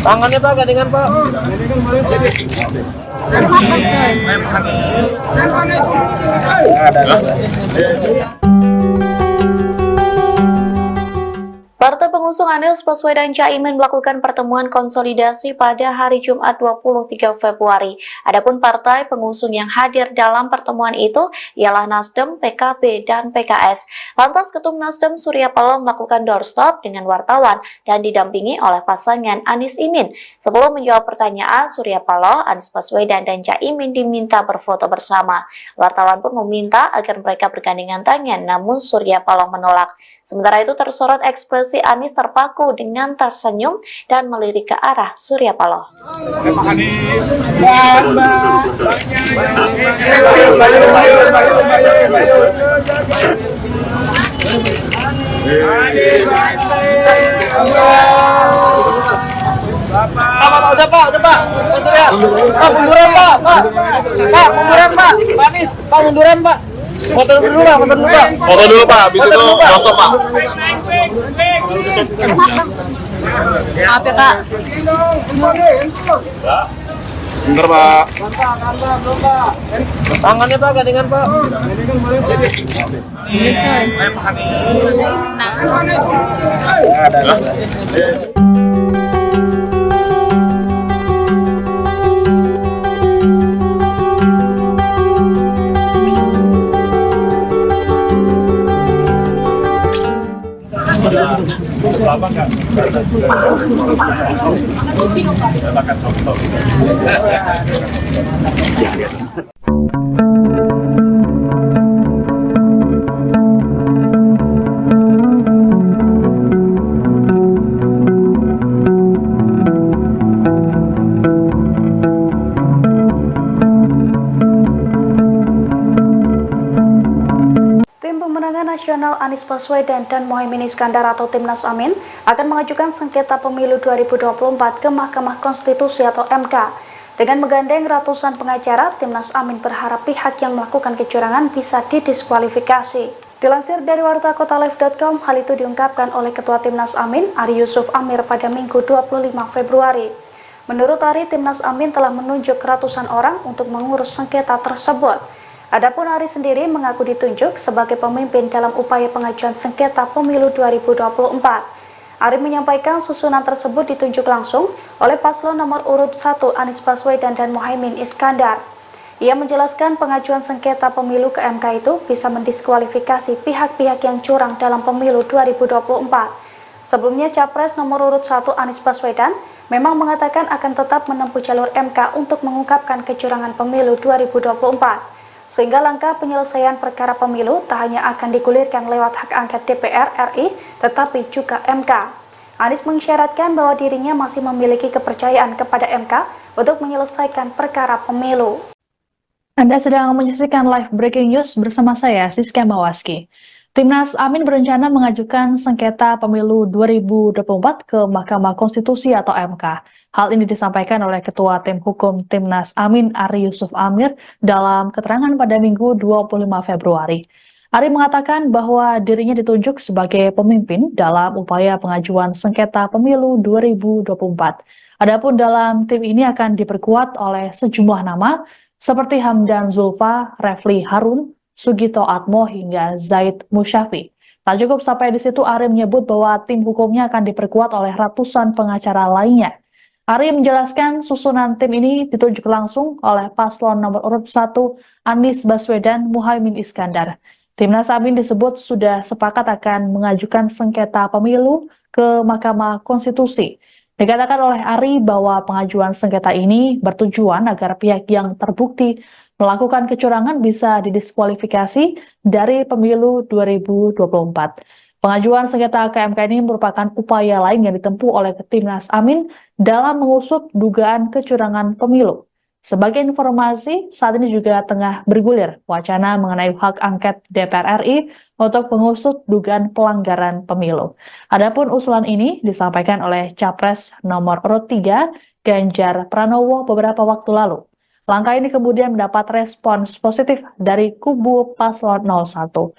Tangannya Pak, gandengan Pak. Partai pengusung Anies Baswedan Caimin melakukan pertemuan konsolidasi pada hari Jumat 23 Februari. Adapun partai pengusung yang hadir dalam pertemuan itu ialah Nasdem, PKB, dan PKS. Lantas Ketum Nasdem Surya Paloh melakukan doorstop dengan wartawan dan didampingi oleh pasangan Anies Imin. Sebelum menjawab pertanyaan, Surya Paloh, Anies Baswedan, dan Caimin diminta berfoto bersama. Wartawan pun meminta agar mereka bergandengan tangan, namun Surya Paloh menolak. Sementara itu tersorot ekspresi Anies terpaku dengan tersenyum dan melirik ke arah Surya Paloh. Udah Pak. Munduran Pak. Pak, munduran Pak. Pak Anies, Pak munduran Pak. Foto dulu Pak. Foto dulu Pak, habis itu stop Pak. Maaf ya Pak. Bentar Pak. Tangannya Pak, gandengan Pak. Lama nggak? Makan foto. Nasional Anies Baswedan dan Muhaimin Iskandar atau Timnas Amin akan mengajukan sengketa pemilu 2024 ke Mahkamah Konstitusi atau MK. Dengan menggandeng ratusan pengacara, Timnas Amin berharap pihak yang melakukan kecurangan bisa didiskualifikasi. Dilansir dari wartakotalive.com, hal itu diungkapkan oleh Ketua Timnas Amin, Ari Yusuf Amir pada Minggu 25 Februari. Menurut Ari, Timnas Amin telah menunjuk ratusan orang untuk mengurus sengketa tersebut. Adapun Ari sendiri mengaku ditunjuk sebagai pemimpin dalam upaya pengajuan sengketa pemilu 2024. Ari menyampaikan susunan tersebut ditunjuk langsung oleh paslon nomor urut 1 Anies Baswedan dan Muhaimin Iskandar. Ia menjelaskan pengajuan sengketa pemilu ke MK itu bisa mendiskualifikasi pihak-pihak yang curang dalam pemilu 2024. Sebelumnya, Capres nomor urut 1 Anies Baswedan memang mengatakan akan tetap menempuh jalur MK untuk mengungkapkan kecurangan pemilu 2024. Sehingga langkah penyelesaian perkara pemilu tak hanya akan digulirkan lewat hak angket DPR RI, tetapi juga MK. Anies mengisyaratkan bahwa dirinya masih memiliki kepercayaan kepada MK untuk menyelesaikan perkara pemilu. Anda sedang menyaksikan live breaking news bersama saya, Siska Mawaski. Timnas Amin berencana mengajukan sengketa pemilu 2024 ke Mahkamah Konstitusi atau MK. Hal ini disampaikan oleh Ketua Tim Hukum Timnas Amin, Ari Yusuf Amir, dalam keterangan pada Minggu 25 Februari. Ari mengatakan bahwa dirinya ditunjuk sebagai pemimpin dalam upaya pengajuan sengketa pemilu 2024. Adapun dalam tim ini akan diperkuat oleh sejumlah nama seperti Hamdan Zulfa, Refli Harun, Sugito Atmo hingga Zaid Musyafi. Tak cukup sampai di situ, Ari menyebut bahwa tim hukumnya akan diperkuat oleh ratusan pengacara lainnya. Ari menjelaskan susunan tim ini ditunjuk langsung oleh paslon nomor urut 1 Anies Baswedan Muhaimin Iskandar. Timnas Amin disebut sudah sepakat akan mengajukan sengketa pemilu ke Mahkamah Konstitusi. Dikatakan oleh Ari bahwa pengajuan sengketa ini bertujuan agar pihak yang terbukti melakukan kecurangan bisa didiskualifikasi dari pemilu 2024. Pengajuan sengketa ke MK ini merupakan upaya lain yang ditempuh oleh Timnas Amin dalam mengusut dugaan kecurangan pemilu. Sebagai informasi, saat ini juga tengah bergulir wacana mengenai hak angket DPR RI untuk mengusut dugaan pelanggaran pemilu. Adapun usulan ini disampaikan oleh Capres nomor urut 3 Ganjar Pranowo beberapa waktu lalu. Langkah ini kemudian mendapat respons positif dari kubu paslon 01.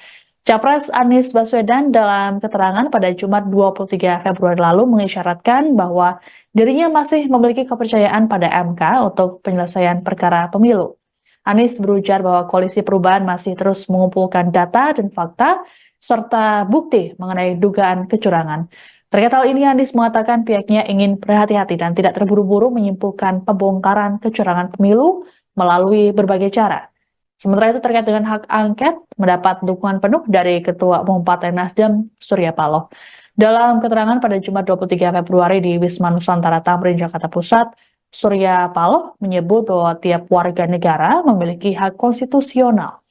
Capres Anies Baswedan dalam keterangan pada Jumat 23 Februari lalu mengisyaratkan bahwa dirinya masih memiliki kepercayaan pada MK untuk penyelesaian perkara pemilu. Anies berujar bahwa Koalisi Perubahan masih terus mengumpulkan data dan fakta serta bukti mengenai dugaan kecurangan. Terkait hal ini, Anies mengatakan pihaknya ingin berhati-hati dan tidak terburu-buru menyimpulkan pembongkaran kecurangan pemilu melalui berbagai cara. Sementara itu terkait dengan hak angket mendapat dukungan penuh dari Ketua Umum Partai Nasdem Surya Paloh. Dalam keterangan pada Jumat 23 Februari di Wisma Nusantara Tamrin, Jakarta Pusat, Surya Paloh menyebut bahwa tiap warga negara memiliki hak konstitusional.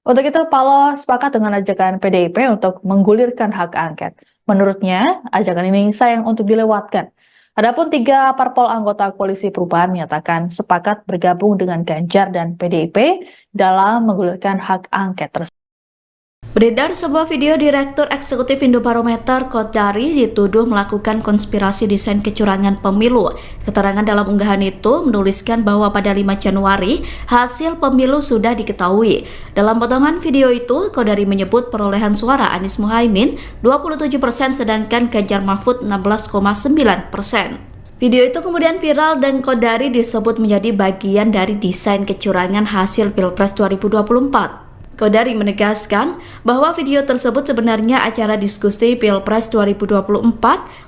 Untuk itu, Paloh sepakat dengan ajakan PDIP untuk menggulirkan hak angket. Menurutnya, ajakan ini sayang untuk dilewatkan. Adapun 3 parpol anggota Koalisi Perubahan menyatakan sepakat bergabung dengan Ganjar dan PDIP dalam menggulirkan hak angket tersebut. Beredar sebuah video Direktur Eksekutif Indobarometer Kodari dituduh melakukan konspirasi desain kecurangan pemilu. Keterangan dalam unggahan itu menuliskan bahwa pada 5 Januari hasil pemilu sudah diketahui. Dalam potongan video itu, Kodari menyebut perolehan suara Anies Muhaimin 27% sedangkan Ganjar Mahfud 16,9%. Video itu kemudian viral dan Kodari disebut menjadi bagian dari desain kecurangan hasil Pilpres 2024. Kodari menegaskan bahwa video tersebut sebenarnya acara diskusi Pilpres 2024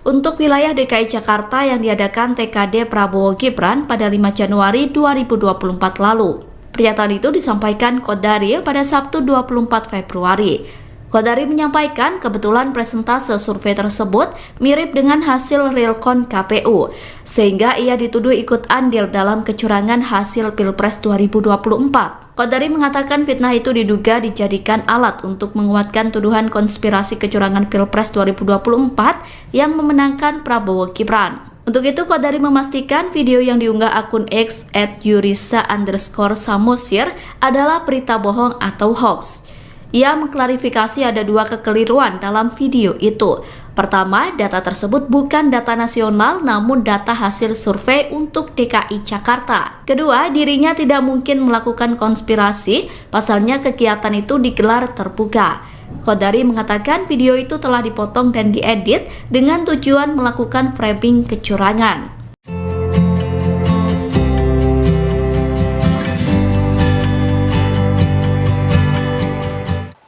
untuk wilayah DKI Jakarta yang diadakan TKD Prabowo Gibran pada 5 Januari 2024 lalu. Pernyataan itu disampaikan Kodari pada Sabtu 24 Februari. Kodari menyampaikan kebetulan presentase survei tersebut mirip dengan hasil realcon KPU, sehingga ia dituduh ikut andil dalam kecurangan hasil Pilpres 2024. Kodari mengatakan fitnah itu diduga dijadikan alat untuk menguatkan tuduhan konspirasi kecurangan Pilpres 2024 yang memenangkan Prabowo Gibran. Untuk itu, Kodari memastikan video yang diunggah akun X @yurisa_samosir adalah berita bohong atau hoax. Ia mengklarifikasi ada dua kekeliruan dalam video itu. Pertama, data tersebut bukan data nasional namun data hasil survei untuk DKI Jakarta. Kedua, dirinya tidak mungkin melakukan konspirasi, pasalnya kegiatan itu digelar terbuka. Qodari mengatakan video itu telah dipotong dan diedit dengan tujuan melakukan framing kecurangan.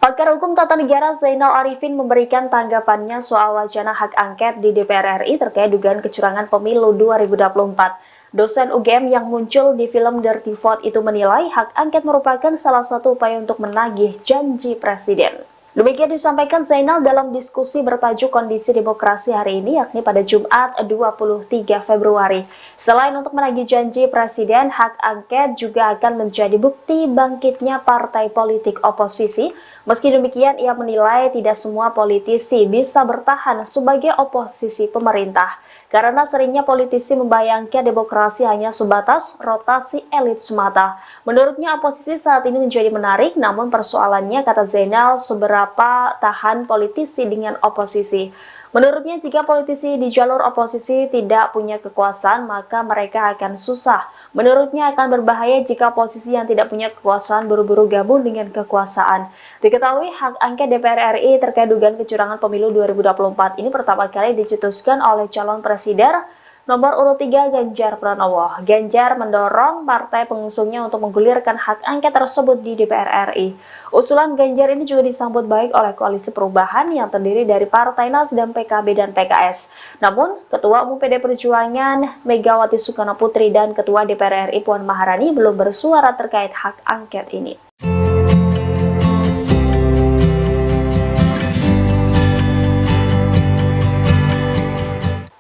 Pakar Hukum Tata Negara Zainal Arifin memberikan tanggapannya soal wacana hak angket di DPR RI terkait dugaan kecurangan pemilu 2024. Dosen UGM yang muncul di film Dirty Vote itu menilai hak angket merupakan salah satu upaya untuk menagih janji presiden. Demikian disampaikan Zainal dalam diskusi bertajuk Kondisi Demokrasi hari ini, yakni pada Jumat 23 Februari. Selain untuk menagih janji presiden, hak angket juga akan menjadi bukti bangkitnya partai politik oposisi. Meski demikian, ia menilai tidak semua politisi bisa bertahan sebagai oposisi pemerintah, karena seringnya politisi membayangkan demokrasi hanya sebatas rotasi elit semata. Menurutnya, oposisi saat ini menjadi menarik, namun persoalannya, kata Zainal, seberapa tahan politisi dengan oposisi. Menurutnya, jika politisi di jalur oposisi tidak punya kekuasaan, maka mereka akan susah. Menurutnya, akan berbahaya jika oposisi yang tidak punya kekuasaan buru-buru gabung dengan kekuasaan. Diketahui, hak angket DPR RI terkait dugaan kecurangan pemilu 2024 ini pertama kali dicetuskan oleh calon presiden nomor urut 3 Ganjar Pranowo. Ganjar mendorong partai pengusungnya untuk menggulirkan hak angket tersebut di DPR RI. Usulan Ganjar ini juga disambut baik oleh Koalisi Perubahan yang terdiri dari Partai Nasdem, PKB, dan PKS. Namun, Ketua Umum PD Perjuangan Megawati Soekarno Putri dan Ketua DPR RI Puan Maharani belum bersuara terkait hak angket ini.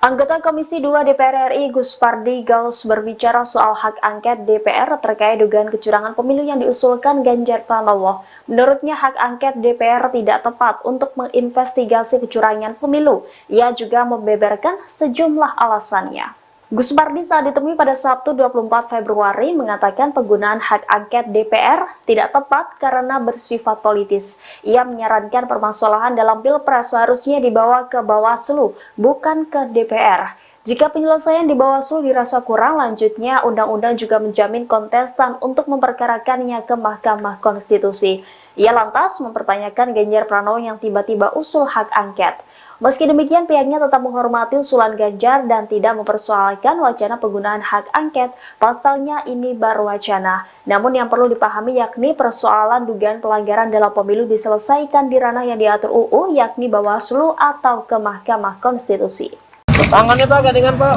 Anggota Komisi 2 DPR RI Gus Pardi Gaus berbicara soal hak angket DPR terkait dugaan kecurangan pemilu yang diusulkan Ganjar Pranowo. Menurutnya hak angket DPR tidak tepat untuk menginvestigasi kecurangan pemilu. Ia juga membeberkan sejumlah alasannya. Gus Pardi saat ditemui pada Sabtu 24 Februari mengatakan penggunaan hak angket DPR tidak tepat karena bersifat politis. Ia menyarankan permasalahan dalam Pilpres seharusnya dibawa ke Bawaslu, bukan ke DPR. Jika penyelesaian di Bawaslu dirasa kurang, lanjutnya undang-undang juga menjamin kontestan untuk memperkarakannya ke Mahkamah Konstitusi. Ia lantas mempertanyakan Ganjar Pranowo yang tiba-tiba usul hak angket. Meski demikian, pihaknya tetap menghormati usulan Ganjar dan tidak mempersoalkan wacana penggunaan hak angket, pasalnya ini baru wacana. Namun yang perlu dipahami yakni persoalan dugaan pelanggaran dalam pemilu diselesaikan di ranah yang diatur UU, yakni Bawaslu atau ke Mahkamah Konstitusi. Tangannya Pak, gandengan Pak.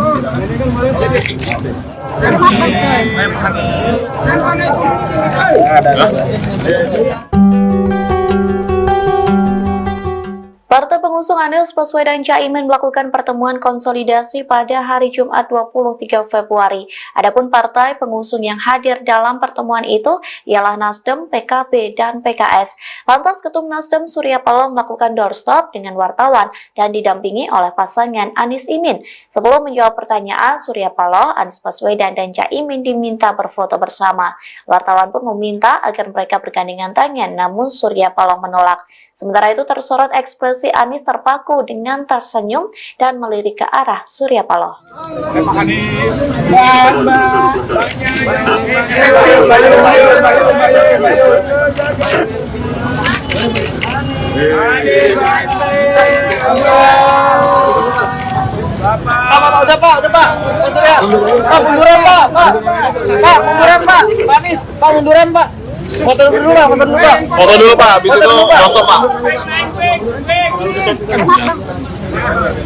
Partai pengusung Anies Baswedan Caimin melakukan pertemuan konsolidasi pada hari Jumat 23 Februari. Adapun partai pengusung yang hadir dalam pertemuan itu ialah Nasdem, PKB, dan PKS. Lantas Ketum Nasdem Surya Paloh melakukan doorstop dengan wartawan dan didampingi oleh pasangan Anies Imin. Sebelum menjawab pertanyaan, Surya Paloh, Anies Baswedan, dan Caimin diminta berfoto bersama. Wartawan pun meminta agar mereka bergandengan tangan, namun Surya Paloh menolak. Sementara itu tersorot ekspresi Anies terpaku dengan tersenyum dan melirik ke arah Surya Paloh. Udah Pak. Pak, munduran Pak. Pak, munduran Pak. Anies, Pak munduran Pak. Foto dulu Pak. Foto dulu Pak, habis itu langsung Pak.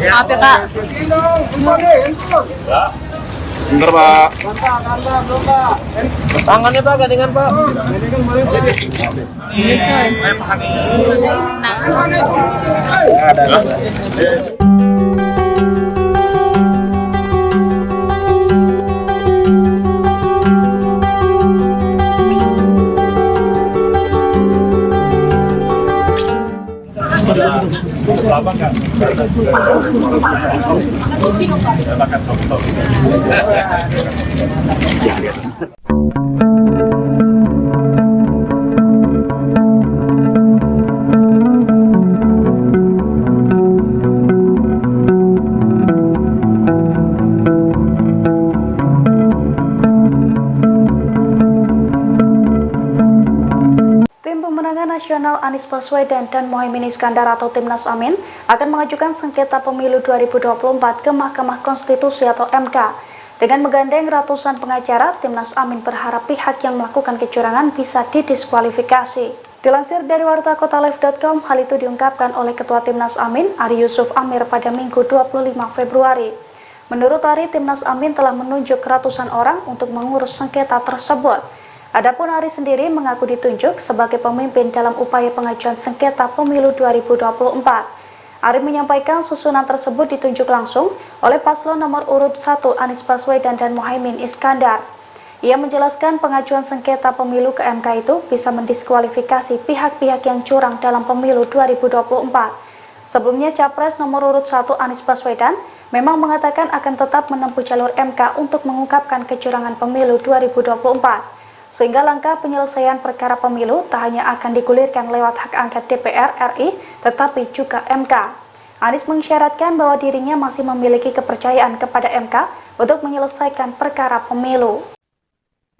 Maaf ya Kak. Bentar Pak. Tangannya Pak, gandengan Pak. Lama nggak? Makan top. Nasional Anies Baswedan dan Muhaimin Iskandar atau Timnas Amin akan mengajukan sengketa pemilu 2024 ke Mahkamah Konstitusi atau MK. Dengan menggandeng ratusan pengacara, Timnas Amin berharap pihak yang melakukan kecurangan bisa didiskualifikasi. Dilansir dari wartakotalive.com, hal itu diungkapkan oleh Ketua Timnas Amin, Ari Yusuf Amir pada Minggu 25 Februari. Menurut Ari, Timnas Amin telah menunjuk ratusan orang untuk mengurus sengketa tersebut. Adapun Ari sendiri mengaku ditunjuk sebagai pemimpin dalam upaya pengajuan sengketa pemilu 2024. Ari menyampaikan susunan tersebut ditunjuk langsung oleh paslon nomor urut 1 Anies Baswedan dan Muhaimin Iskandar. Ia menjelaskan pengajuan sengketa pemilu ke MK itu bisa mendiskualifikasi pihak-pihak yang curang dalam pemilu 2024. Sebelumnya, Capres nomor urut 1 Anies Baswedan memang mengatakan akan tetap menempuh jalur MK untuk mengungkapkan kecurangan pemilu 2024. Sehingga langkah penyelesaian perkara pemilu tak hanya akan digulirkan lewat hak angket DPR RI, tetapi juga MK. Anies mengisyaratkan bahwa dirinya masih memiliki kepercayaan kepada MK untuk menyelesaikan perkara pemilu.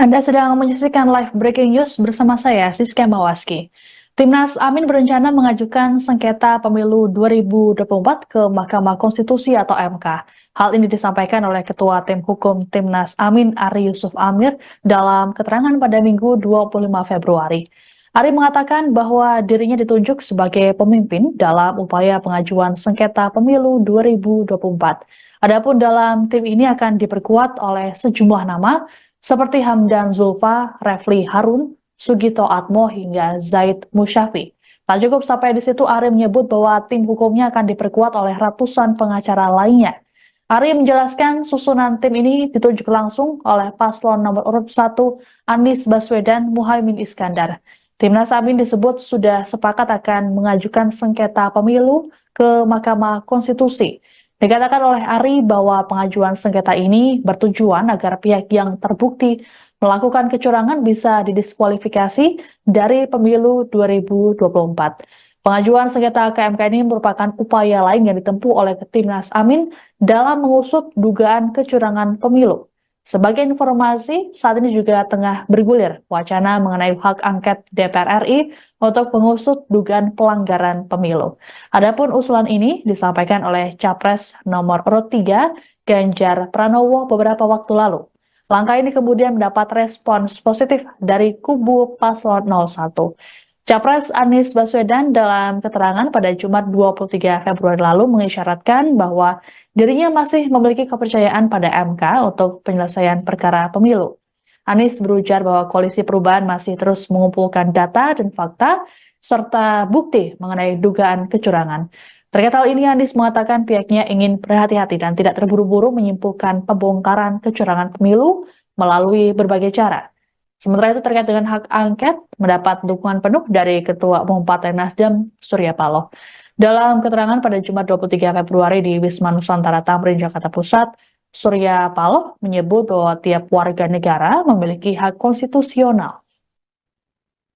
Anda sedang menyaksikan live breaking news bersama saya, Siska Mawaski. Timnas Amin berencana mengajukan sengketa pemilu 2024 ke Mahkamah Konstitusi atau MK. Hal ini disampaikan oleh Ketua Tim Hukum Timnas Amin, Ari Yusuf Amir, dalam keterangan pada Minggu 25 Februari. Ari mengatakan bahwa dirinya ditunjuk sebagai pemimpin dalam upaya pengajuan sengketa pemilu 2024. Adapun dalam tim ini akan diperkuat oleh sejumlah nama seperti Hamdan Zulfa, Refli Harun, Sugito Atmo hingga Zaid Musyafi. Tak cukup sampai di situ, Ari menyebut bahwa tim hukumnya akan diperkuat oleh ratusan pengacara lainnya. Ari menjelaskan susunan tim ini ditunjuk langsung oleh paslon nomor urut 1 Anies Baswedan Muhaimin Iskandar. Timnas Amin disebut sudah sepakat akan mengajukan sengketa pemilu ke Mahkamah Konstitusi. Dikatakan oleh Ari bahwa pengajuan sengketa ini bertujuan agar pihak yang terbukti melakukan kecurangan bisa didiskualifikasi dari pemilu 2024. Pengajuan sengketa ke MK ini merupakan upaya lain yang ditempuh oleh Timnas Amin dalam mengusut dugaan kecurangan pemilu. Sebagai informasi, saat ini juga tengah bergulir wacana mengenai hak angket DPR RI untuk mengusut dugaan pelanggaran pemilu. Adapun usulan ini disampaikan oleh Capres nomor urut 3 Ganjar Pranowo beberapa waktu lalu. Langkah ini kemudian mendapat respons positif dari kubu paslon 01. Capres Anies Baswedan dalam keterangan pada Jumat 23 Februari lalu mengisyaratkan bahwa dirinya masih memiliki kepercayaan pada MK untuk penyelesaian perkara pemilu. Anies berujar bahwa Koalisi Perubahan masih terus mengumpulkan data dan fakta serta bukti mengenai dugaan kecurangan. Terkait hal ini, Anies mengatakan pihaknya ingin berhati-hati dan tidak terburu-buru menyimpulkan pembongkaran kecurangan pemilu melalui berbagai cara. Sementara itu terkait dengan hak angket, mendapat dukungan penuh dari Ketua Umum Partai Nasdem, Surya Paloh. Dalam keterangan pada Jumat 23 Februari di Wisma Nusantara Tamrin, Jakarta Pusat, Surya Paloh menyebut bahwa tiap warga negara memiliki hak konstitusional.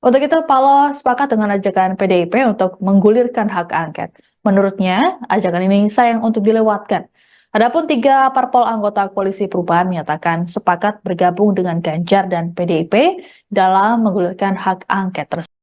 Untuk itu, Paloh sepakat dengan ajakan PDIP untuk menggulirkan hak angket. Menurutnya, ajakan ini sayang untuk dilewatkan. Adapun 3 parpol anggota Koalisi Perubahan menyatakan sepakat bergabung dengan Ganjar dan PDIP dalam menggulirkan hak angket tersebut.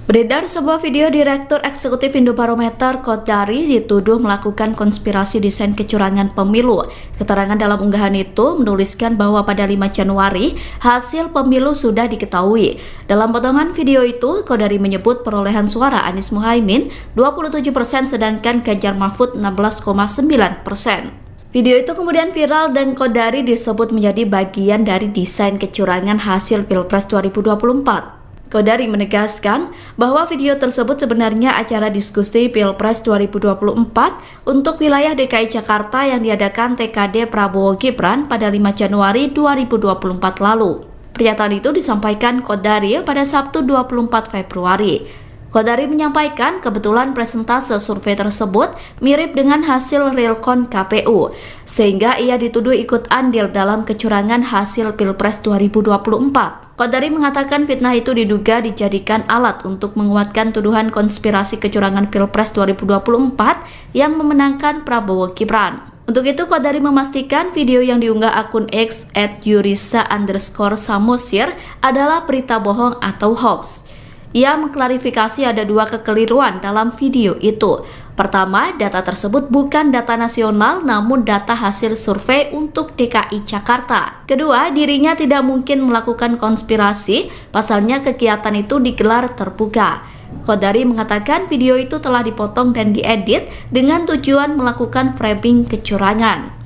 Beredar sebuah video Direktur Eksekutif Indobarometer Kodari dituduh melakukan konspirasi desain kecurangan pemilu. Keterangan dalam unggahan itu menuliskan bahwa pada 5 Januari hasil pemilu sudah diketahui. Dalam potongan video itu, Kodari menyebut perolehan suara Anies Muhaimin 27% sedangkan Ganjar Mahfud 16,9%. Video itu kemudian viral dan Kodari disebut menjadi bagian dari desain kecurangan hasil Pilpres 2024. Kodari menegaskan bahwa video tersebut sebenarnya acara diskusi Pilpres 2024 untuk wilayah DKI Jakarta yang diadakan TKD Prabowo Gibran pada 5 Januari 2024 lalu. Pernyataan itu disampaikan Kodari pada Sabtu 24 Februari. Kodari menyampaikan kebetulan presentase survei tersebut mirip dengan hasil realcon KPU, sehingga ia dituduh ikut andil dalam kecurangan hasil Pilpres 2024. Kodari mengatakan fitnah itu diduga dijadikan alat untuk menguatkan tuduhan konspirasi kecurangan Pilpres 2024 yang memenangkan Prabowo Gibran. Untuk itu, Kodari memastikan video yang diunggah akun X @yurisa_samosir adalah berita bohong atau hoax. Ia mengklarifikasi ada dua kekeliruan dalam video itu. Pertama, data tersebut bukan data nasional namun data hasil survei untuk DKI Jakarta. Kedua, dirinya tidak mungkin melakukan konspirasi, pasalnya kegiatan itu digelar terbuka. Qodari mengatakan video itu telah dipotong dan diedit dengan tujuan melakukan framing kecurangan.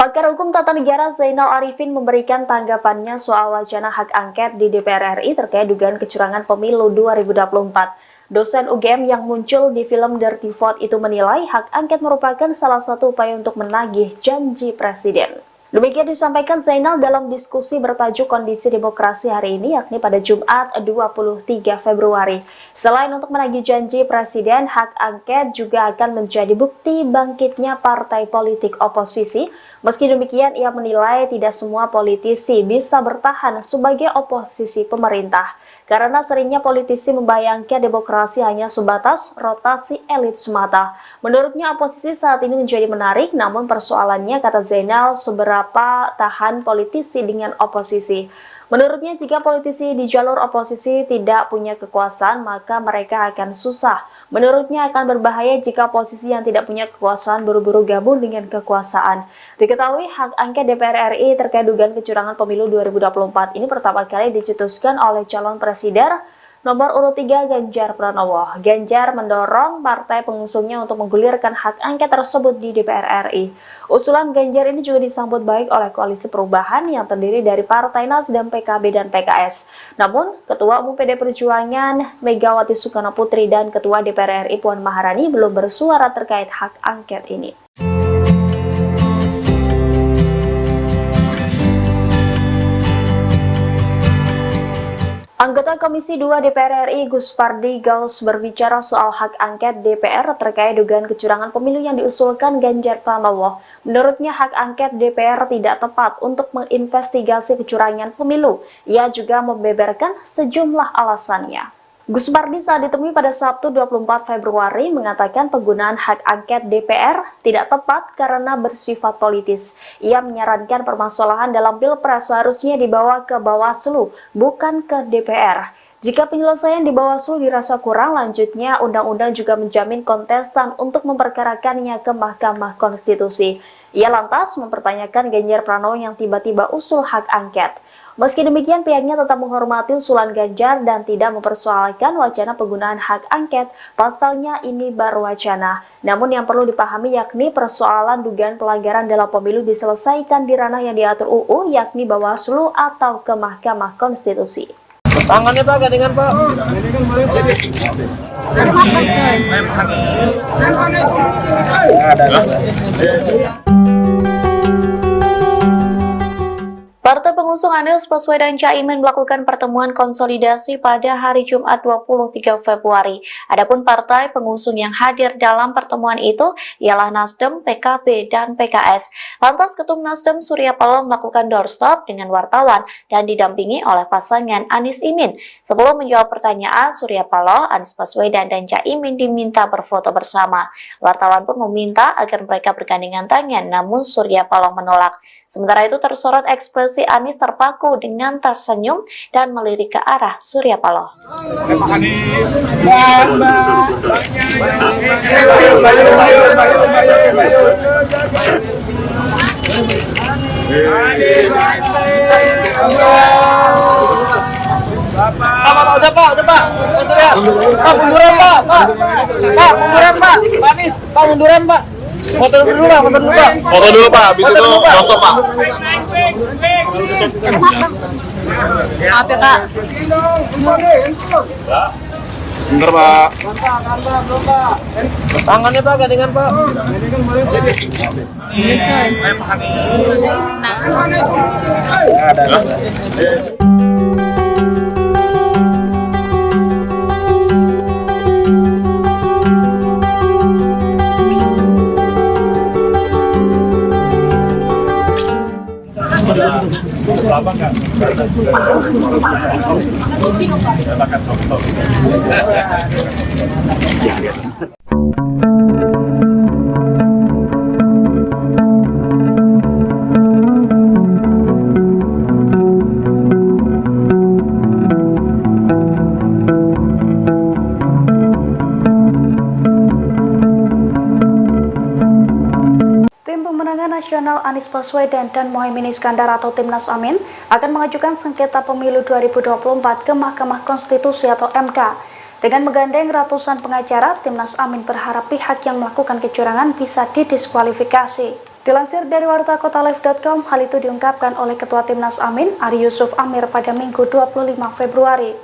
Pakar Hukum Tata Negara Zainal Arifin memberikan tanggapannya soal wacana hak angket di DPR RI terkait dugaan kecurangan pemilu 2024. Dosen UGM yang muncul di film Dirty Vote itu menilai hak angket merupakan salah satu upaya untuk menagih janji presiden. Demikian disampaikan Zainal dalam diskusi bertajuk Kondisi Demokrasi hari ini, yakni pada Jumat 23 Februari. Selain untuk menagih janji presiden, hak angket juga akan menjadi bukti bangkitnya partai politik oposisi. Meski demikian, ia menilai tidak semua politisi bisa bertahan sebagai oposisi pemerintah, karena seringnya politisi membayangkan demokrasi hanya sebatas rotasi elit semata. Menurutnya oposisi saat ini menjadi menarik, namun persoalannya, kata Zainal, seberapa tahan politisi dengan oposisi. Menurutnya jika politisi di jalur oposisi tidak punya kekuasaan, maka mereka akan susah. Menurutnya akan berbahaya jika oposisi yang tidak punya kekuasaan buru-buru gabung dengan kekuasaan. Diketahui hak angket DPR RI terkait dugaan kecurangan pemilu 2024 ini pertama kali dicetuskan oleh calon presiden nomor urut 3 Ganjar Pranowo. Ganjar mendorong partai pengusungnya untuk menggulirkan hak angket tersebut di DPR RI. Usulan Ganjar ini juga disambut baik oleh Koalisi Perubahan yang terdiri dari Partai Nasdem, PKB, dan PKS. Namun, Ketua Umum PD Perjuangan Megawati Soekarno Putri dan Ketua DPR RI Puan Maharani belum bersuara terkait hak angket ini. Anggota Komisi 2 DPR RI Gus Pardi Gaus berbicara soal hak angket DPR terkait dugaan kecurangan pemilu yang diusulkan Ganjar Pranowo. Menurutnya hak angket DPR tidak tepat untuk menginvestigasi kecurangan pemilu. Ia juga membeberkan sejumlah alasannya. Gus Pardi saat ditemui pada Sabtu 24 Februari mengatakan penggunaan hak angket DPR tidak tepat karena bersifat politis. Ia menyarankan permasalahan dalam Pilpres seharusnya dibawa ke Bawaslu, bukan ke DPR. Jika penyelesaian di Bawaslu dirasa kurang, lanjutnya undang-undang juga menjamin kontestan untuk memperkarakannya ke Mahkamah Konstitusi. Ia lantas mempertanyakan Ganjar Pranowo yang tiba-tiba usul hak angket. Meski demikian, pihaknya tetap menghormati usulan Ganjar dan tidak mempersoalkan wacana penggunaan hak angket. Pasalnya ini baru wacana. Namun yang perlu dipahami yakni persoalan dugaan pelanggaran dalam pemilu diselesaikan di ranah yang diatur UU, yakni Bawaslu atau ke Mahkamah Konstitusi. Tangannya Pak, gandengan Pak. Partai pengusung Anies Baswedan Caimin melakukan pertemuan konsolidasi pada hari Jumat 23 Februari. Adapun partai pengusung yang hadir dalam pertemuan itu ialah Nasdem, PKB, dan PKS. Lantas Ketum Nasdem Surya Paloh melakukan doorstop dengan wartawan dan didampingi oleh pasangan Anies Imin. Sebelum menjawab pertanyaan, Surya Paloh, Anies Baswedan, dan Caimin diminta berfoto bersama. Wartawan pun meminta agar mereka bergandengan tangan, namun Surya Paloh menolak. Sementara itu tersorot ekspresi Anies terpaku dengan tersenyum dan melirik ke arah Surya Paloh. Udah Pak. Pak, munduran Pak. Pak, munduran Pak. Pak Anies, Pak munduran Pak. Foto dulu Pak. Foto dulu Pak, habis itu langsung Pak. Maaf ya Kak. Bentar Pak. Tangannya Pak, gandengan Pak. Abang kan? Silakan. Nasional Anies Baswedan dan Muhaimin Iskandar atau Timnas Amin akan mengajukan sengketa pemilu 2024 ke Mahkamah Konstitusi atau MK. Dengan menggandeng ratusan pengacara, Timnas Amin berharap pihak yang melakukan kecurangan bisa didiskualifikasi. Dilansir dari wartakotalive.com, hal itu diungkapkan oleh Ketua Timnas Amin, Ari Yusuf Amir pada Minggu 25 Februari.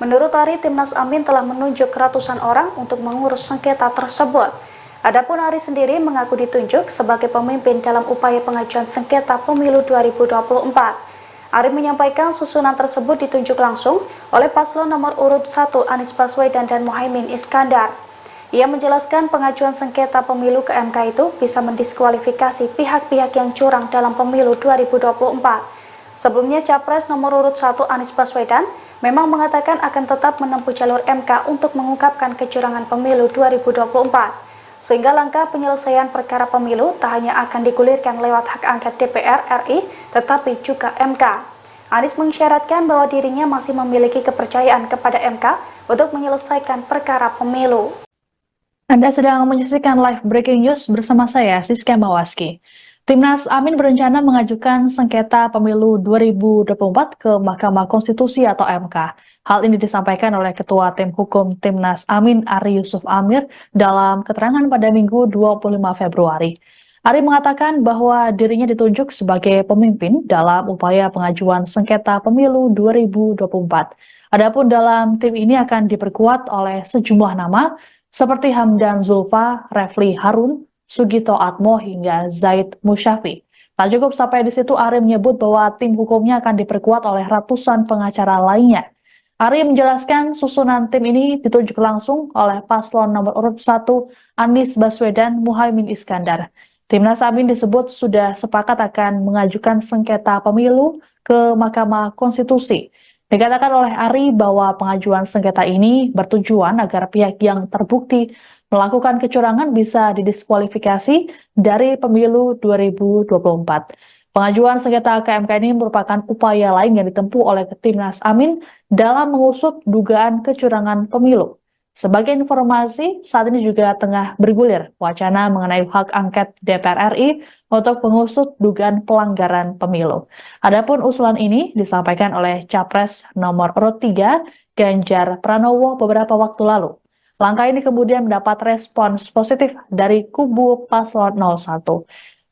Menurut Ari, Timnas Amin telah menunjuk ratusan orang untuk mengurus sengketa tersebut. Adapun Ari sendiri mengaku ditunjuk sebagai pemimpin dalam upaya pengajuan sengketa pemilu 2024. Ari menyampaikan susunan tersebut ditunjuk langsung oleh paslon nomor urut 1 Anies Baswedan dan Muhaimin Iskandar. Ia menjelaskan pengajuan sengketa pemilu ke MK itu bisa mendiskualifikasi pihak-pihak yang curang dalam pemilu 2024. Sebelumnya, Capres nomor urut 1 Anies Baswedan memang mengatakan akan tetap menempuh jalur MK untuk mengungkapkan kecurangan pemilu 2024. Sehingga langkah penyelesaian perkara pemilu tak hanya akan digulirkan lewat hak angket DPR RI, tetapi juga MK. Anies mengisyaratkan bahwa dirinya masih memiliki kepercayaan kepada MK untuk menyelesaikan perkara pemilu. Anda sedang menyaksikan live breaking news bersama saya, Siska Mawaski. Timnas Amin berencana mengajukan sengketa pemilu 2024 ke Mahkamah Konstitusi atau MK. Hal ini disampaikan oleh Ketua Tim Hukum Timnas Amin, Ari Yusuf Amir, dalam keterangan pada Minggu 25 Februari. Ari mengatakan bahwa dirinya ditunjuk sebagai pemimpin dalam upaya pengajuan sengketa pemilu 2024. Adapun dalam tim ini akan diperkuat oleh sejumlah nama seperti Hamdan Zulfa, Refli Harun, Sugito Atmo hingga Zaid Musyafi. Tak cukup sampai di situ, Ari menyebut bahwa tim hukumnya akan diperkuat oleh ratusan pengacara lainnya. Ari menjelaskan susunan tim ini ditunjuk langsung oleh paslon nomor urut 1 Anies Baswedan Muhaimin Iskandar. Timnas Amin disebut sudah sepakat akan mengajukan sengketa pemilu ke Mahkamah Konstitusi. Dikatakan oleh Ari bahwa pengajuan sengketa ini bertujuan agar pihak yang terbukti melakukan kecurangan bisa didiskualifikasi dari pemilu 2024. Pengajuan sengketa ke MK ini merupakan upaya lain yang ditempuh oleh Timnas Amin dalam mengusut dugaan kecurangan pemilu. Sebagai informasi, saat ini juga tengah bergulir wacana mengenai hak angket DPR RI untuk mengusut dugaan pelanggaran pemilu. Adapun usulan ini disampaikan oleh Capres nomor urut 3 Ganjar Pranowo beberapa waktu lalu. Langkah ini kemudian mendapat respons positif dari kubu paslon 01.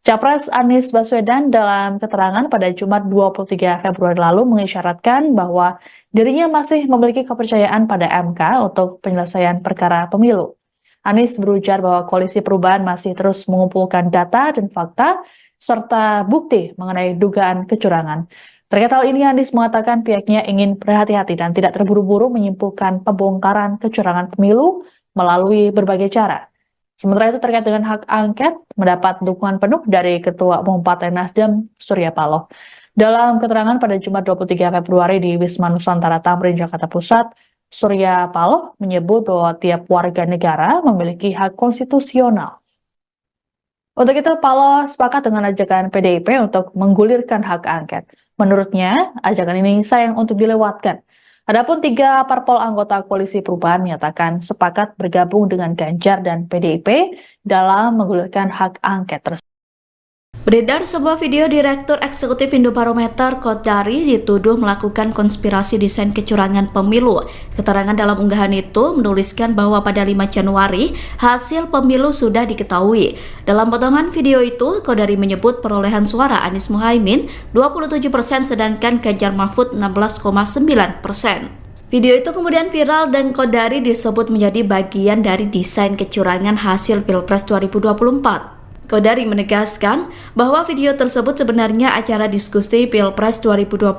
Capres Anies Baswedan dalam keterangan pada Jumat 23 Februari lalu mengisyaratkan bahwa dirinya masih memiliki kepercayaan pada MK untuk penyelesaian perkara pemilu. Anies berujar bahwa Koalisi Perubahan masih terus mengumpulkan data dan fakta serta bukti mengenai dugaan kecurangan. Terkait hal ini, Anies mengatakan pihaknya ingin berhati-hati dan tidak terburu-buru menyimpulkan pembongkaran kecurangan pemilu melalui berbagai cara. Sementara itu, terkait dengan hak angket, mendapat dukungan penuh dari Ketua Umum Partai Nasdem, Surya Paloh. Dalam keterangan pada Jumat 23 Februari di Wisma Nusantara Tamrin, Jakarta Pusat, Surya Paloh menyebut bahwa tiap warga negara memiliki hak konstitusional. Untuk itu, Paloh sepakat dengan ajakan PDIP untuk menggulirkan hak angket. Menurutnya, ajakan ini sayang untuk dilewatkan. Adapun 3 parpol anggota Koalisi Perubahan menyatakan sepakat bergabung dengan Ganjar dan PDIP dalam menggulirkan hak angket tersebut. Beredar sebuah video Direktur Eksekutif Indobarometer Kodari dituduh melakukan konspirasi desain kecurangan pemilu. Keterangan dalam unggahan itu menuliskan bahwa pada 5 Januari hasil pemilu sudah diketahui. Dalam potongan video itu, Kodari menyebut perolehan suara Anies Muhaimin 27% sedangkan Ganjar Mahfud 16,9%. Video itu kemudian viral dan Kodari disebut menjadi bagian dari desain kecurangan hasil Pilpres 2024. Kodari menegaskan bahwa video tersebut sebenarnya acara diskusi Pilpres 2024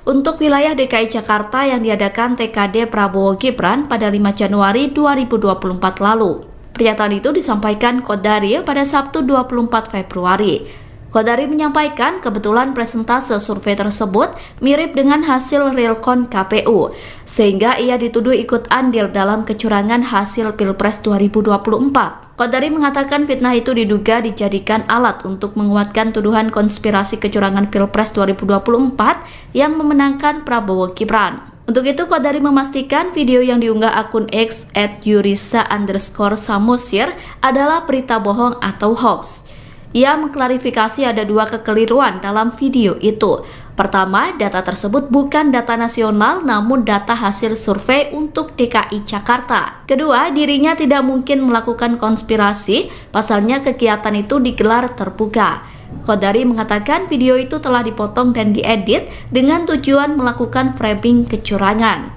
untuk wilayah DKI Jakarta yang diadakan TKD Prabowo Gibran pada 5 Januari 2024 lalu. Pernyataan itu disampaikan Kodari pada Sabtu 24 Februari. Kodari menyampaikan kebetulan presentase survei tersebut mirip dengan hasil realcon KPU, sehingga ia dituduh ikut andil dalam kecurangan hasil Pilpres 2024. Kodari mengatakan fitnah itu diduga dijadikan alat untuk menguatkan tuduhan konspirasi kecurangan Pilpres 2024 yang memenangkan Prabowo Gibran. Untuk itu, Kodari memastikan video yang diunggah akun X @yurisa_samosir adalah berita bohong atau hoax. Ia mengklarifikasi ada dua kekeliruan dalam video itu. Pertama, data tersebut bukan data nasional namun data hasil survei untuk DKI Jakarta. Kedua, dirinya tidak mungkin melakukan konspirasi, pasalnya kegiatan itu digelar terbuka. Qodari mengatakan video itu telah dipotong dan diedit dengan tujuan melakukan framing kecurangan.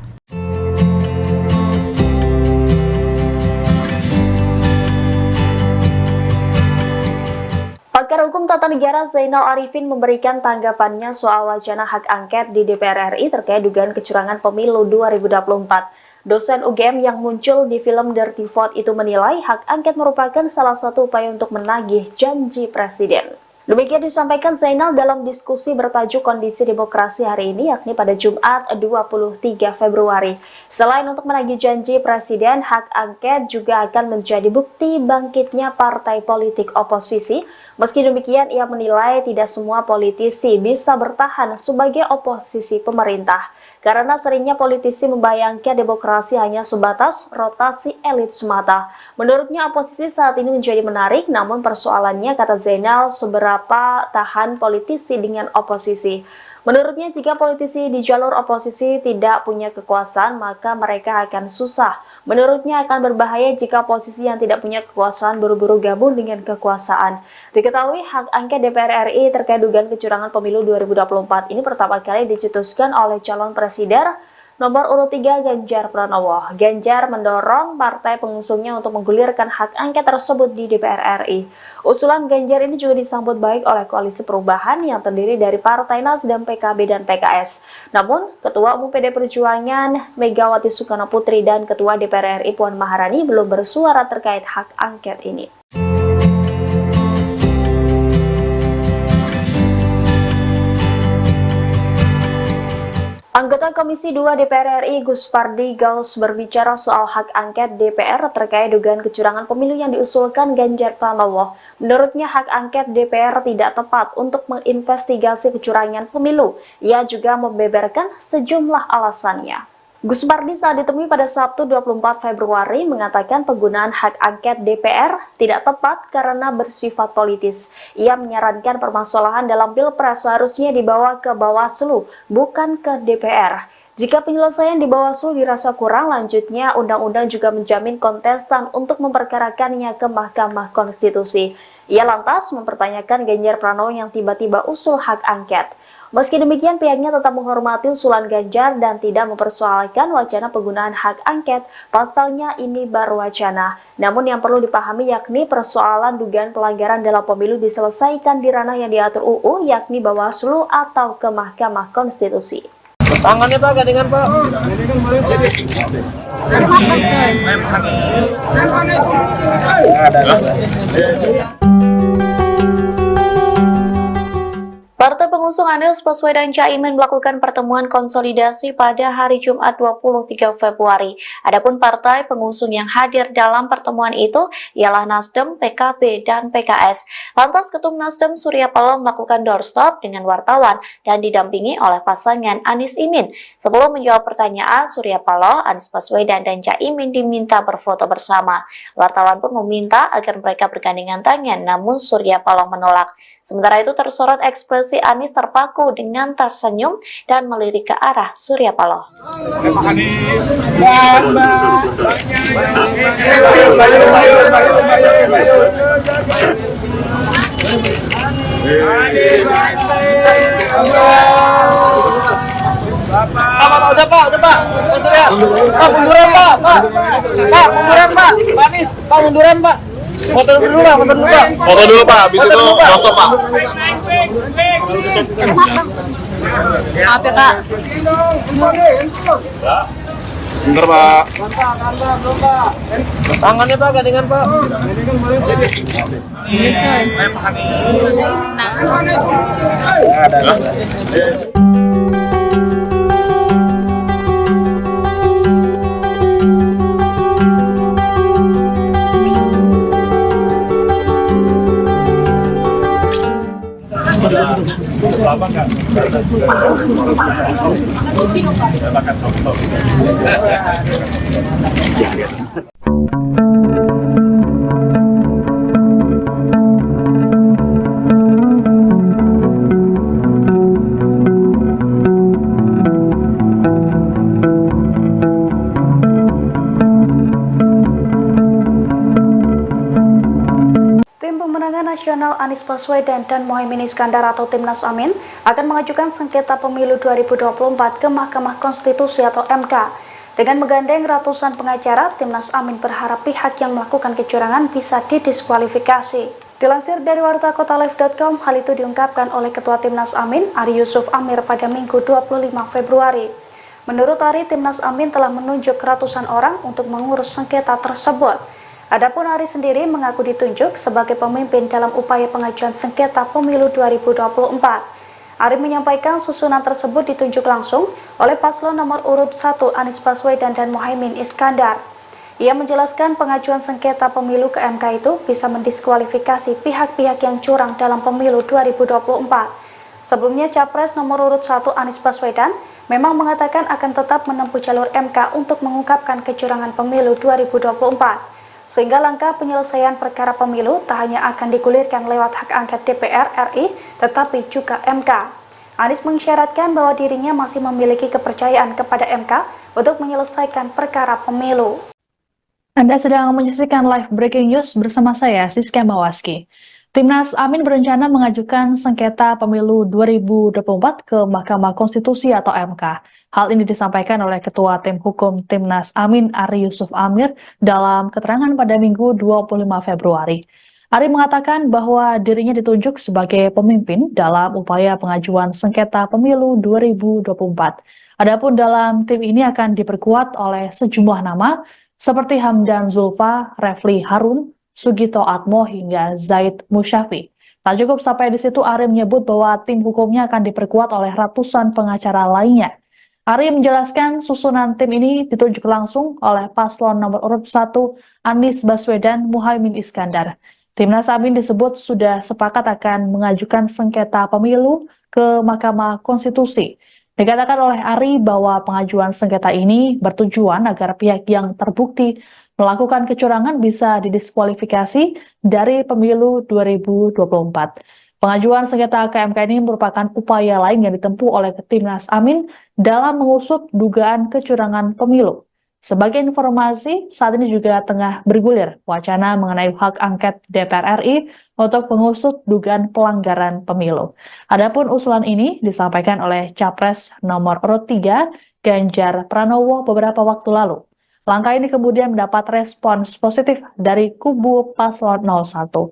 Pakar Hukum Tata Negara Zainal Arifin memberikan tanggapannya soal wacana hak angket di DPR RI terkait dugaan kecurangan pemilu 2024. Dosen UGM yang muncul di film Dirty Vote itu menilai hak angket merupakan salah satu upaya untuk menagih janji presiden. Demikian disampaikan Zainal dalam diskusi bertajuk Kondisi Demokrasi hari ini, yakni pada Jumat 23 Februari. Selain untuk menagih janji presiden, hak angket juga akan menjadi bukti bangkitnya partai politik oposisi. Meski demikian, ia menilai tidak semua politisi bisa bertahan sebagai oposisi pemerintah. Karena seringnya politisi membayangkan demokrasi hanya sebatas rotasi elit semata. Menurutnya oposisi saat ini menjadi menarik, namun persoalannya, kata Zainal, seberapa tahan politisi dengan oposisi. Menurutnya jika politisi di jalur oposisi tidak punya kekuasaan, maka mereka akan susah. Menurutnya akan berbahaya jika oposisi yang tidak punya kekuasaan buru-buru gabung dengan kekuasaan. Diketahui hak angket DPR RI terkait dugaan kecurangan pemilu 2024 ini pertama kali dicetuskan oleh calon presiden nomor urut 3 Ganjar Pranowo. Ganjar mendorong partai pengusungnya untuk menggulirkan hak angket tersebut di DPR RI. Usulan Ganjar ini juga disambut baik oleh Koalisi Perubahan yang terdiri dari Partai Nasdem, PKB, dan PKS. Namun, Ketua Umum PD Perjuangan Megawati Soekarno Putri dan Ketua DPR RI Puan Maharani belum bersuara terkait hak angket ini. Anggota Komisi 2 DPR RI Gus Pardi Gaus berbicara soal hak angket DPR terkait dugaan kecurangan pemilu yang diusulkan Ganjar Pranowo. Menurutnya hak angket DPR tidak tepat untuk menginvestigasi kecurangan pemilu. Ia juga membeberkan sejumlah alasannya. Gus Pardi saat ditemui pada Sabtu 24 Februari mengatakan penggunaan hak angket DPR tidak tepat karena bersifat politis. Ia menyarankan permasalahan dalam Pilpres seharusnya dibawa ke Bawaslu, bukan ke DPR. Jika penyelesaian di Bawaslu dirasa kurang, lanjutnya undang-undang juga menjamin kontestan untuk memperkarakannya ke Mahkamah Konstitusi. Ia lantas mempertanyakan Ganjar Pranowo yang tiba-tiba usul hak angket. Meski demikian, pihaknya tetap menghormati usulan Ganjar dan tidak mempersoalkan wacana penggunaan hak angket. Pasalnya ini baru wacana. Namun yang perlu dipahami yakni persoalan dugaan pelanggaran dalam pemilu diselesaikan di ranah yang diatur UU, yakni Bawaslu atau ke Mahkamah Konstitusi. Tangannya Pak, gandengan Pak. Partai pengusung Anies Baswedan Caimin melakukan pertemuan konsolidasi pada hari Jumat 23 Februari. Adapun partai pengusung yang hadir dalam pertemuan itu ialah Nasdem, PKB, dan PKS. Lantas Ketum Nasdem Surya Paloh melakukan doorstop dengan wartawan dan didampingi oleh pasangan Anies Imin. Sebelum menjawab pertanyaan, Surya Paloh, Anies Baswedan, dan Caimin diminta berfoto bersama. Wartawan pun meminta agar mereka bergandengan tangan, namun Surya Paloh menolak. Sementara itu tersorot ekspresi Anies terpaku dengan tersenyum dan melirik ke arah Surya Paloh. Udah Pak. Munduran Pak. Pak, munduran Pak. Pak Anies, Pak munduran Pak. Foto dulu Pak. Foto dulu Pak, habis itu stop Pak. Maaf ya Pak. Bentar Pak. Tangannya Pak, gandengan Pak. Lama nggak? Makan foto. Nasional Anies Baswedan dan Muhaimin Iskandar atau Timnas Amin akan mengajukan sengketa pemilu 2024 ke Mahkamah Konstitusi atau MK. Dengan menggandeng ratusan pengacara, Timnas Amin berharap pihak yang melakukan kecurangan bisa didiskualifikasi. Dilansir dari wartakotalive.com, hal itu diungkapkan oleh Ketua Timnas Amin, Ari Yusuf Amir pada Minggu 25 Februari. Menurut Ari, Timnas Amin telah menunjuk ratusan orang untuk mengurus sengketa tersebut. Adapun Ari sendiri mengaku ditunjuk sebagai pemimpin dalam upaya pengajuan sengketa pemilu 2024. Ari menyampaikan susunan tersebut ditunjuk langsung oleh paslon nomor urut 1 Anies Baswedan dan Muhaimin Iskandar. Ia menjelaskan pengajuan sengketa pemilu ke MK itu bisa mendiskualifikasi pihak-pihak yang curang dalam pemilu 2024. Sebelumnya, Capres nomor urut 1 Anies Baswedan memang mengatakan akan tetap menempuh jalur MK untuk mengungkapkan kecurangan pemilu 2024. Sehingga langkah penyelesaian perkara pemilu tak hanya akan digulirkan lewat hak angket DPR RI, tetapi juga MK. Anies mengisyaratkan bahwa dirinya masih memiliki kepercayaan kepada MK untuk menyelesaikan perkara pemilu. Anda sedang menyaksikan live breaking news bersama saya, Siska Mawaski. Timnas Amin berencana mengajukan sengketa pemilu 2024 ke Mahkamah Konstitusi atau MK. Hal ini disampaikan oleh Ketua Tim Hukum Timnas Amin, Ari Yusuf Amir, dalam keterangan pada Minggu 25 Februari. Ari mengatakan bahwa dirinya ditunjuk sebagai pemimpin dalam upaya pengajuan sengketa pemilu 2024. Adapun dalam tim ini akan diperkuat oleh sejumlah nama seperti Hamdan Zulfa, Refli Harun, Sugito Atmo hingga Zaid Musyafi. Tak cukup sampai di situ, Ari menyebut bahwa tim hukumnya akan diperkuat oleh ratusan pengacara lainnya. Ari menjelaskan susunan tim ini ditunjuk langsung oleh paslon nomor urut 1 Anies Baswedan Muhaimin Iskandar. Timnas Amin disebut sudah sepakat akan mengajukan sengketa pemilu ke Mahkamah Konstitusi. Dikatakan oleh Ari bahwa pengajuan sengketa ini bertujuan agar pihak yang terbukti melakukan kecurangan bisa didiskualifikasi dari pemilu 2024. Pengajuan sengketa ke MK ini merupakan upaya lain yang ditempuh oleh Timnas Amin dalam mengusut dugaan kecurangan pemilu. Sebagai informasi, saat ini juga tengah bergulir wacana mengenai hak angket DPR RI untuk mengusut dugaan pelanggaran pemilu. Adapun usulan ini disampaikan oleh Capres nomor urut 3 Ganjar Pranowo beberapa waktu lalu. Langkah ini kemudian mendapat respons positif dari kubu paslon 01.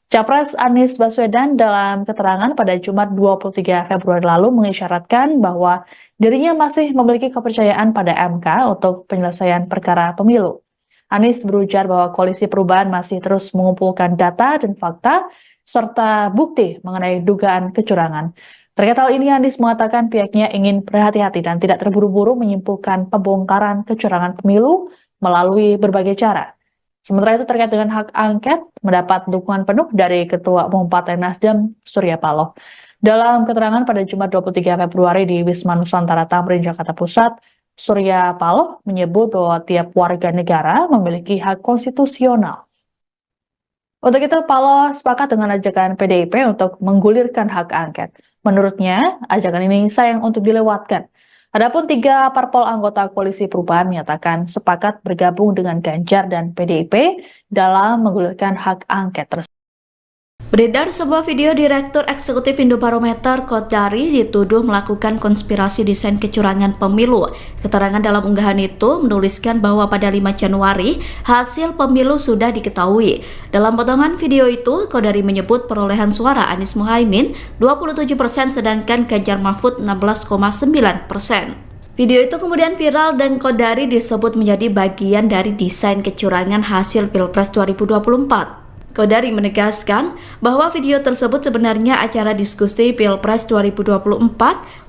Capres Anies Baswedan dalam keterangan pada Jumat 23 Februari lalu mengisyaratkan bahwa dirinya masih memiliki kepercayaan pada MK untuk penyelesaian perkara pemilu. Anies berujar bahwa Koalisi Perubahan masih terus mengumpulkan data dan fakta serta bukti mengenai dugaan kecurangan. Terkait hal ini, Anies mengatakan pihaknya ingin berhati-hati dan tidak terburu-buru menyimpulkan pembongkaran kecurangan pemilu melalui berbagai cara. Sementara itu terkait dengan hak angket mendapat dukungan penuh dari Ketua Umum Partai Nasdem Surya Paloh. Dalam keterangan pada Jumat 23 Februari di Wisma Nusantara Tamrin, Jakarta Pusat, Surya Paloh menyebut bahwa tiap warga negara memiliki hak konstitusional. Untuk itu, Paloh sepakat dengan ajakan PDIP untuk menggulirkan hak angket. Menurutnya, ajakan ini sayang untuk dilewatkan. Adapun 3 parpol anggota Koalisi Perubahan menyatakan sepakat bergabung dengan Ganjar dan PDIP dalam menggulirkan hak angket tersebut. Beredar sebuah video Direktur Eksekutif Indobarometer Kodari dituduh melakukan konspirasi desain kecurangan pemilu. Keterangan dalam unggahan itu menuliskan bahwa pada 5 Januari hasil pemilu sudah diketahui. Dalam potongan video itu, Kodari menyebut perolehan suara Anies Muhaimin 27% sedangkan Ganjar Mahfud 16,9%. Video itu kemudian viral dan Kodari disebut menjadi bagian dari desain kecurangan hasil Pilpres 2024. Kodari menegaskan bahwa video tersebut sebenarnya acara diskusi Pilpres 2024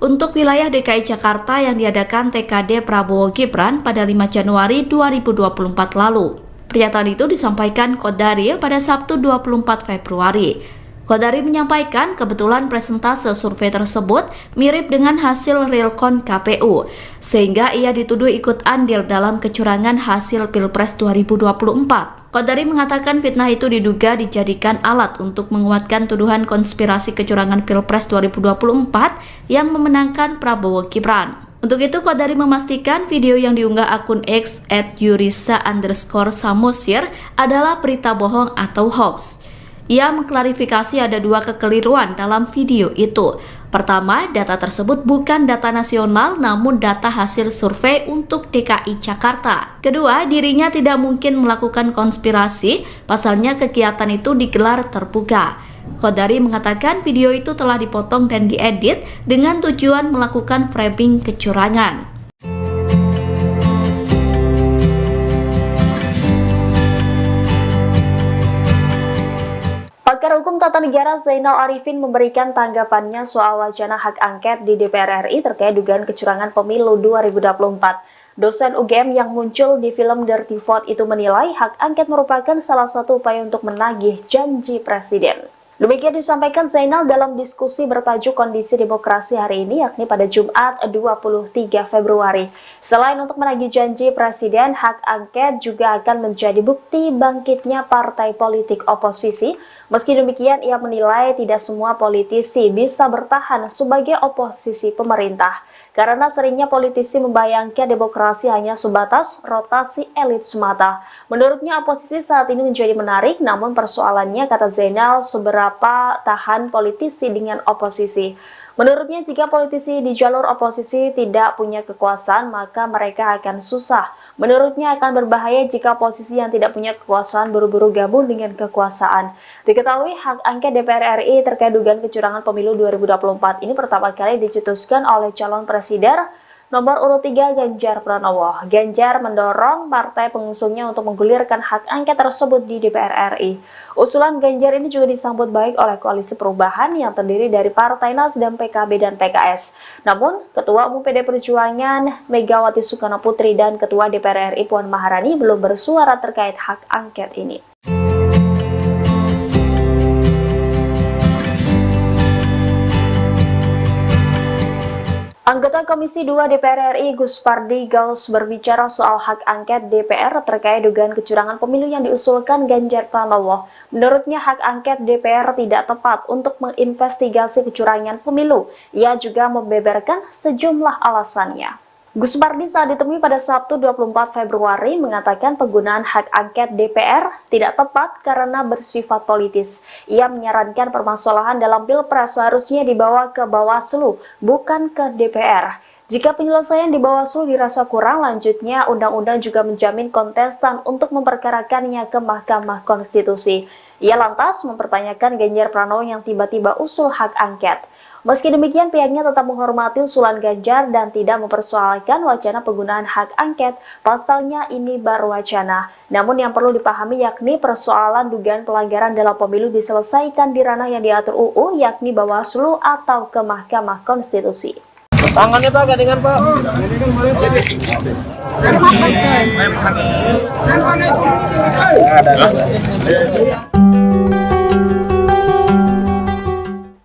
untuk wilayah DKI Jakarta yang diadakan TKD Prabowo Gibran pada 5 Januari 2024 lalu. Pernyataan itu disampaikan Kodari pada Sabtu 24 Februari. Kodari menyampaikan kebetulan presentase survei tersebut mirip dengan hasil realcon KPU, sehingga ia dituduh ikut andil dalam kecurangan hasil Pilpres 2024. Kodari mengatakan fitnah itu diduga dijadikan alat untuk menguatkan tuduhan konspirasi kecurangan Pilpres 2024 yang memenangkan Prabowo Gibran. Untuk itu, Kodari memastikan video yang diunggah akun X @yurisa_samosir adalah berita bohong atau hoax. Ia mengklarifikasi ada dua kekeliruan dalam video itu. Pertama, data tersebut bukan data nasional namun data hasil survei untuk DKI Jakarta. Kedua, dirinya tidak mungkin melakukan konspirasi, pasalnya kegiatan itu digelar terbuka. Qodari mengatakan video itu telah dipotong dan diedit dengan tujuan melakukan framing kecurangan. Pakar Hukum Tata Negara Zainal Arifin memberikan tanggapannya soal wacana hak angket di DPR RI terkait dugaan kecurangan pemilu 2024. Dosen UGM yang muncul di film Dirty Vote itu menilai hak angket merupakan salah satu upaya untuk menagih janji presiden. Demikian disampaikan Zainal dalam diskusi bertajuk Kondisi Demokrasi hari ini, yakni pada Jumat 23 Februari. Selain untuk menagih janji presiden, hak angket juga akan menjadi bukti bangkitnya partai politik oposisi. Meski demikian, ia menilai tidak semua politisi bisa bertahan sebagai oposisi pemerintah, karena seringnya politisi membayangkan demokrasi hanya sebatas rotasi elit semata. Menurutnya, oposisi saat ini menjadi menarik, namun persoalannya, kata Zainal, seberapa tahan politisi dengan oposisi. Menurutnya, jika politisi di jalur oposisi tidak punya kekuasaan, maka mereka akan susah. Menurutnya, akan berbahaya jika oposisi yang tidak punya kekuasaan buru-buru gabung dengan kekuasaan. Diketahui, hak angket DPR RI terkait dugaan kecurangan pemilu 2024 ini pertama kali dicetuskan oleh calon presiden nomor urut 3 Ganjar Pranowo. Ganjar mendorong partai pengusungnya untuk menggulirkan hak angket tersebut di DPR RI. Usulan Ganjar ini juga disambut baik oleh Koalisi Perubahan yang terdiri dari Partai Nasdem, PKB, dan PKS. Namun, Ketua Umum PD Perjuangan Megawati Soekarnoputri dan Ketua DPR RI Puan Maharani belum bersuara terkait hak angket ini. Anggota Komisi 2 DPR RI Gus Pardi Gaus berbicara soal hak angket DPR terkait dugaan kecurangan pemilu yang diusulkan Ganjar Pranowo. Menurutnya hak angket DPR tidak tepat untuk menginvestigasi kecurangan pemilu. Ia juga membeberkan sejumlah alasannya. Gus Pardi saat ditemui pada Sabtu 24 Februari mengatakan penggunaan hak angket DPR tidak tepat karena bersifat politis. Ia menyarankan permasalahan dalam Pilpres seharusnya dibawa ke Bawaslu, bukan ke DPR. Jika penyelesaian di Bawaslu dirasa kurang, lanjutnya undang-undang juga menjamin kontestan untuk memperkarakannya ke Mahkamah Konstitusi. Ia lantas mempertanyakan Ganjar Pranowo yang tiba-tiba usul hak angket. Meski demikian, pihaknya tetap menghormati usulan Ganjar dan tidak mempersoalkan wacana penggunaan hak angket, pasalnya ini baru wacana. Namun yang perlu dipahami yakni persoalan dugaan pelanggaran dalam pemilu diselesaikan di ranah yang diatur UU, yakni Bawaslu atau ke Mahkamah Konstitusi. Tangannya Pak, gandengan Pak.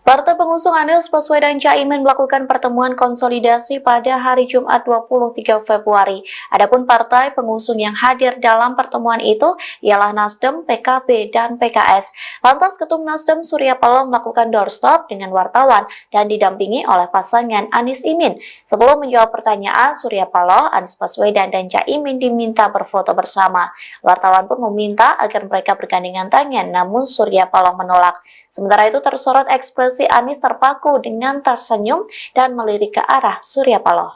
Partai pengusung Anies Baswedan Caimin melakukan pertemuan konsolidasi pada hari Jumat 23 Februari. Adapun partai pengusung yang hadir dalam pertemuan itu ialah Nasdem, PKB, dan PKS. Lantas Ketum Nasdem Surya Paloh melakukan doorstop dengan wartawan dan didampingi oleh pasangan Anies Imin. Sebelum menjawab pertanyaan, Surya Paloh, Anies Baswedan, dan Caimin diminta berfoto bersama. Wartawan pun meminta agar mereka bergandengan tangan, namun Surya Paloh menolak. Sementara itu tersorot ekspresi Anies terpaku dengan tersenyum dan melirik ke arah Surya Paloh.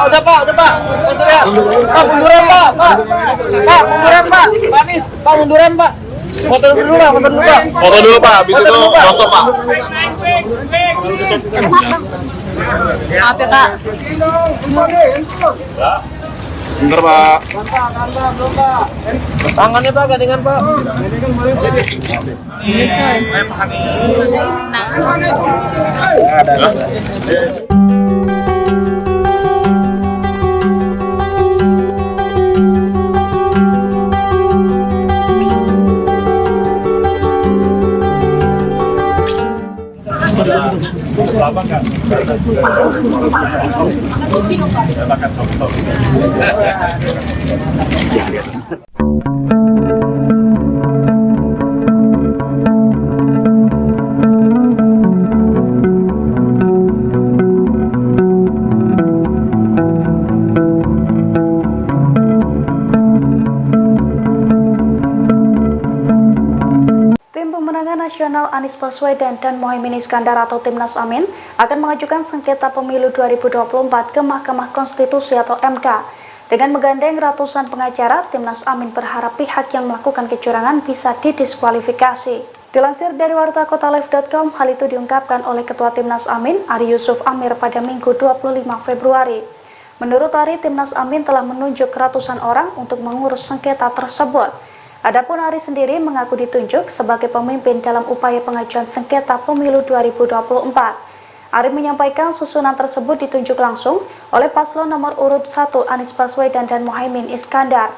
Udah Pak. Pak, munduran Pak. Pak, munduran Pak. Anies, Pak munduran Pak. Foto dulu Pak. Foto dulu Pak, habis itu langsung Pak. Maaf ya Kak. Bentar Pak. Tangannya Pak, gandengan Pak. Lama kan? Makan top. Pemenangan Nasional Anies Baswedan dan Muhaimin Iskandar atau Timnas Amin akan mengajukan sengketa pemilu 2024 ke Mahkamah Konstitusi atau MK. Dengan menggandeng ratusan pengacara, Timnas Amin berharap pihak yang melakukan kecurangan bisa didiskualifikasi. Dilansir dari wartakotalive.com, hal itu diungkapkan oleh Ketua Timnas Amin, Ari Yusuf Amir pada Minggu 25 Februari. Menurut Ari, Timnas Amin telah menunjuk ratusan orang untuk mengurus sengketa tersebut. Adapun Ari sendiri mengaku ditunjuk sebagai pemimpin dalam upaya pengajuan sengketa pemilu 2024. Ari menyampaikan susunan tersebut ditunjuk langsung oleh paslon nomor urut 1 Anies Baswedan dan Muhaimin Iskandar.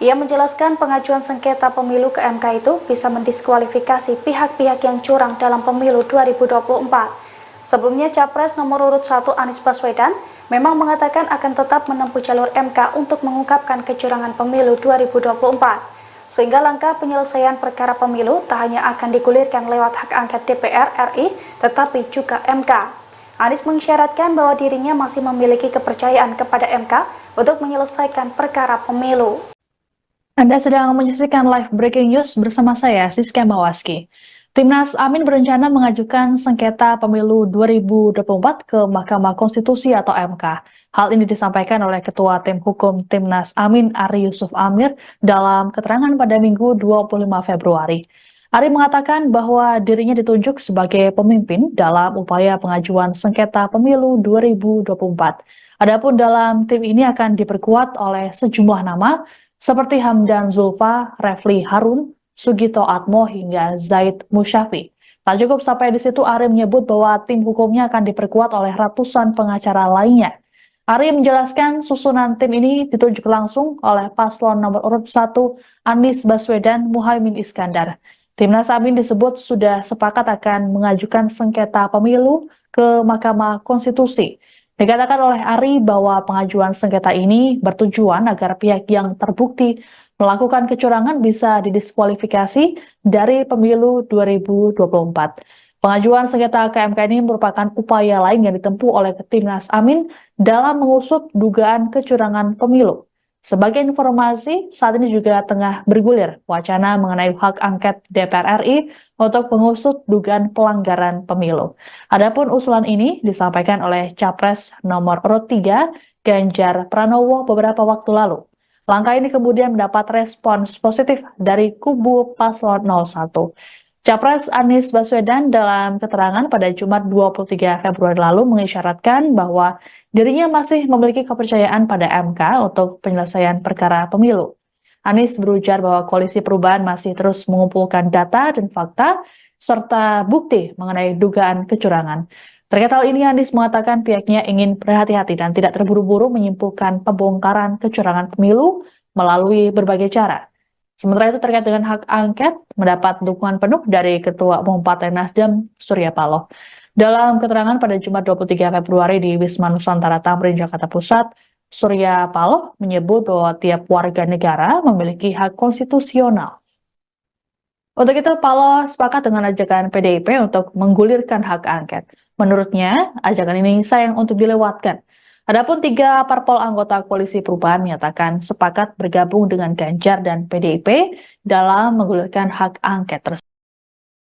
Ia menjelaskan pengajuan sengketa pemilu ke MK itu bisa mendiskualifikasi pihak-pihak yang curang dalam pemilu 2024. Sebelumnya Capres nomor urut 1 Anies Baswedan memang mengatakan akan tetap menempuh jalur MK untuk mengungkapkan kecurangan pemilu 2024. Sehingga langkah penyelesaian perkara pemilu tak hanya akan digulirkan lewat hak angket DPR RI, tetapi juga MK. Anies mengisyaratkan bahwa dirinya masih memiliki kepercayaan kepada MK untuk menyelesaikan perkara pemilu. Anda sedang menyaksikan live breaking news bersama saya, Siska Mawaski. Timnas Amin berencana mengajukan sengketa pemilu 2024 ke Mahkamah Konstitusi atau MK. Hal ini disampaikan oleh Ketua Tim Hukum Timnas Amin, Ari Yusuf Amir, dalam keterangan pada Minggu 25 Februari. Ari mengatakan bahwa dirinya ditunjuk sebagai pemimpin dalam upaya pengajuan sengketa pemilu 2024. Adapun dalam tim ini akan diperkuat oleh sejumlah nama seperti Hamdan Zulfa, Refli Harun, Sugito Atmo hingga Zaid Musyafi. Tak cukup sampai di situ, Ari menyebut bahwa tim hukumnya akan diperkuat oleh ratusan pengacara lainnya. Ari menjelaskan susunan tim ini ditunjuk langsung oleh paslon nomor urut 1 Anies Baswedan Muhaimin Iskandar. Timnas Amin disebut sudah sepakat akan mengajukan sengketa pemilu ke Mahkamah Konstitusi. Dikatakan oleh Ari bahwa pengajuan sengketa ini bertujuan agar pihak yang terbukti melakukan kecurangan bisa didiskualifikasi dari pemilu 2024. Pengajuan sengketa ke MK ini merupakan upaya lain yang ditempuh oleh Timnas Amin dalam mengusut dugaan kecurangan pemilu. Sebagai informasi, saat ini juga tengah bergulir wacana mengenai hak angket DPR RI untuk mengusut dugaan pelanggaran pemilu. Adapun usulan ini disampaikan oleh Capres nomor urut 3 Ganjar Pranowo beberapa waktu lalu. Langkah ini kemudian mendapat respons positif dari kubu paslon 01. Capres Anies Baswedan dalam keterangan pada Jumat 23 Februari lalu mengisyaratkan bahwa dirinya masih memiliki kepercayaan pada MK untuk penyelesaian perkara pemilu. Anies berujar bahwa Koalisi Perubahan masih terus mengumpulkan data dan fakta serta bukti mengenai dugaan kecurangan. Terkait hal ini, Anies mengatakan pihaknya ingin berhati-hati dan tidak terburu-buru menyimpulkan pembongkaran kecurangan pemilu melalui berbagai cara. Sementara itu terkait dengan hak angket, mendapat dukungan penuh dari Ketua Umum Partai Nasdem, Surya Paloh. Dalam keterangan pada Jumat 23 Februari di Wisma Nusantara Tamrin, Jakarta Pusat, Surya Paloh menyebut bahwa tiap warga negara memiliki hak konstitusional. Untuk itu, Paloh sepakat dengan ajakan PDIP untuk menggulirkan hak angket. Menurutnya, ajakan ini sayang untuk dilewatkan. Adapun 3 parpol anggota Koalisi Perubahan menyatakan sepakat bergabung dengan Ganjar dan PDIP dalam menggulirkan hak angket tersebut.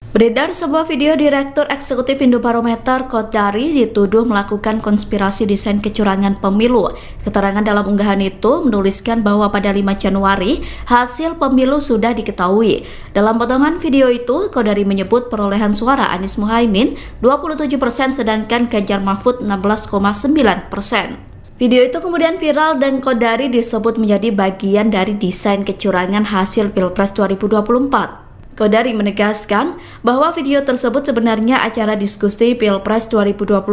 Beredar sebuah video Direktur Eksekutif Indobarometer Kodari dituduh melakukan konspirasi desain kecurangan pemilu. Keterangan dalam unggahan itu menuliskan bahwa pada 5 Januari hasil pemilu sudah diketahui. Dalam potongan video itu, Kodari menyebut perolehan suara Anies Muhaimin 27% sedangkan Ganjar Mahfud 16,9%. Video itu kemudian viral dan Kodari disebut menjadi bagian dari desain kecurangan hasil Pilpres 2024. Kodari menegaskan bahwa video tersebut sebenarnya acara diskusi Pilpres 2024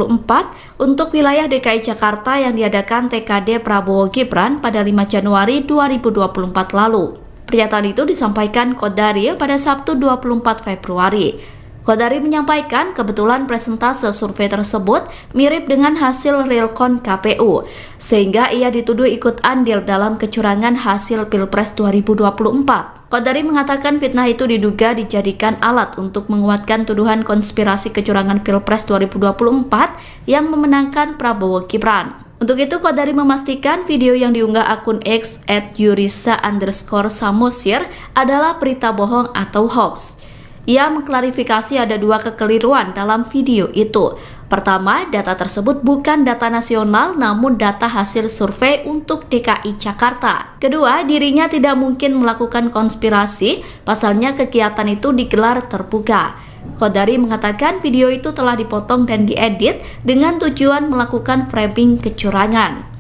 untuk wilayah DKI Jakarta yang diadakan TKD Prabowo Gibran pada 5 Januari 2024 lalu. Pernyataan itu disampaikan Kodari pada Sabtu 24 Februari. Kodari menyampaikan kebetulan presentase survei tersebut mirip dengan hasil realcon KPU, sehingga ia dituduh ikut andil dalam kecurangan hasil Pilpres 2024. Kodari mengatakan fitnah itu diduga dijadikan alat untuk menguatkan tuduhan konspirasi kecurangan Pilpres 2024 yang memenangkan Prabowo Gibran. Untuk itu, Kodari memastikan video yang diunggah akun X @yurisa_samosir adalah berita bohong atau hoax. Ia mengklarifikasi ada dua kekeliruan dalam video itu. Pertama, data tersebut bukan data nasional namun data hasil survei untuk DKI Jakarta. Kedua, dirinya tidak mungkin melakukan konspirasi, pasalnya kegiatan itu digelar terbuka. Qodari mengatakan video itu telah dipotong dan diedit dengan tujuan melakukan framing kecurangan.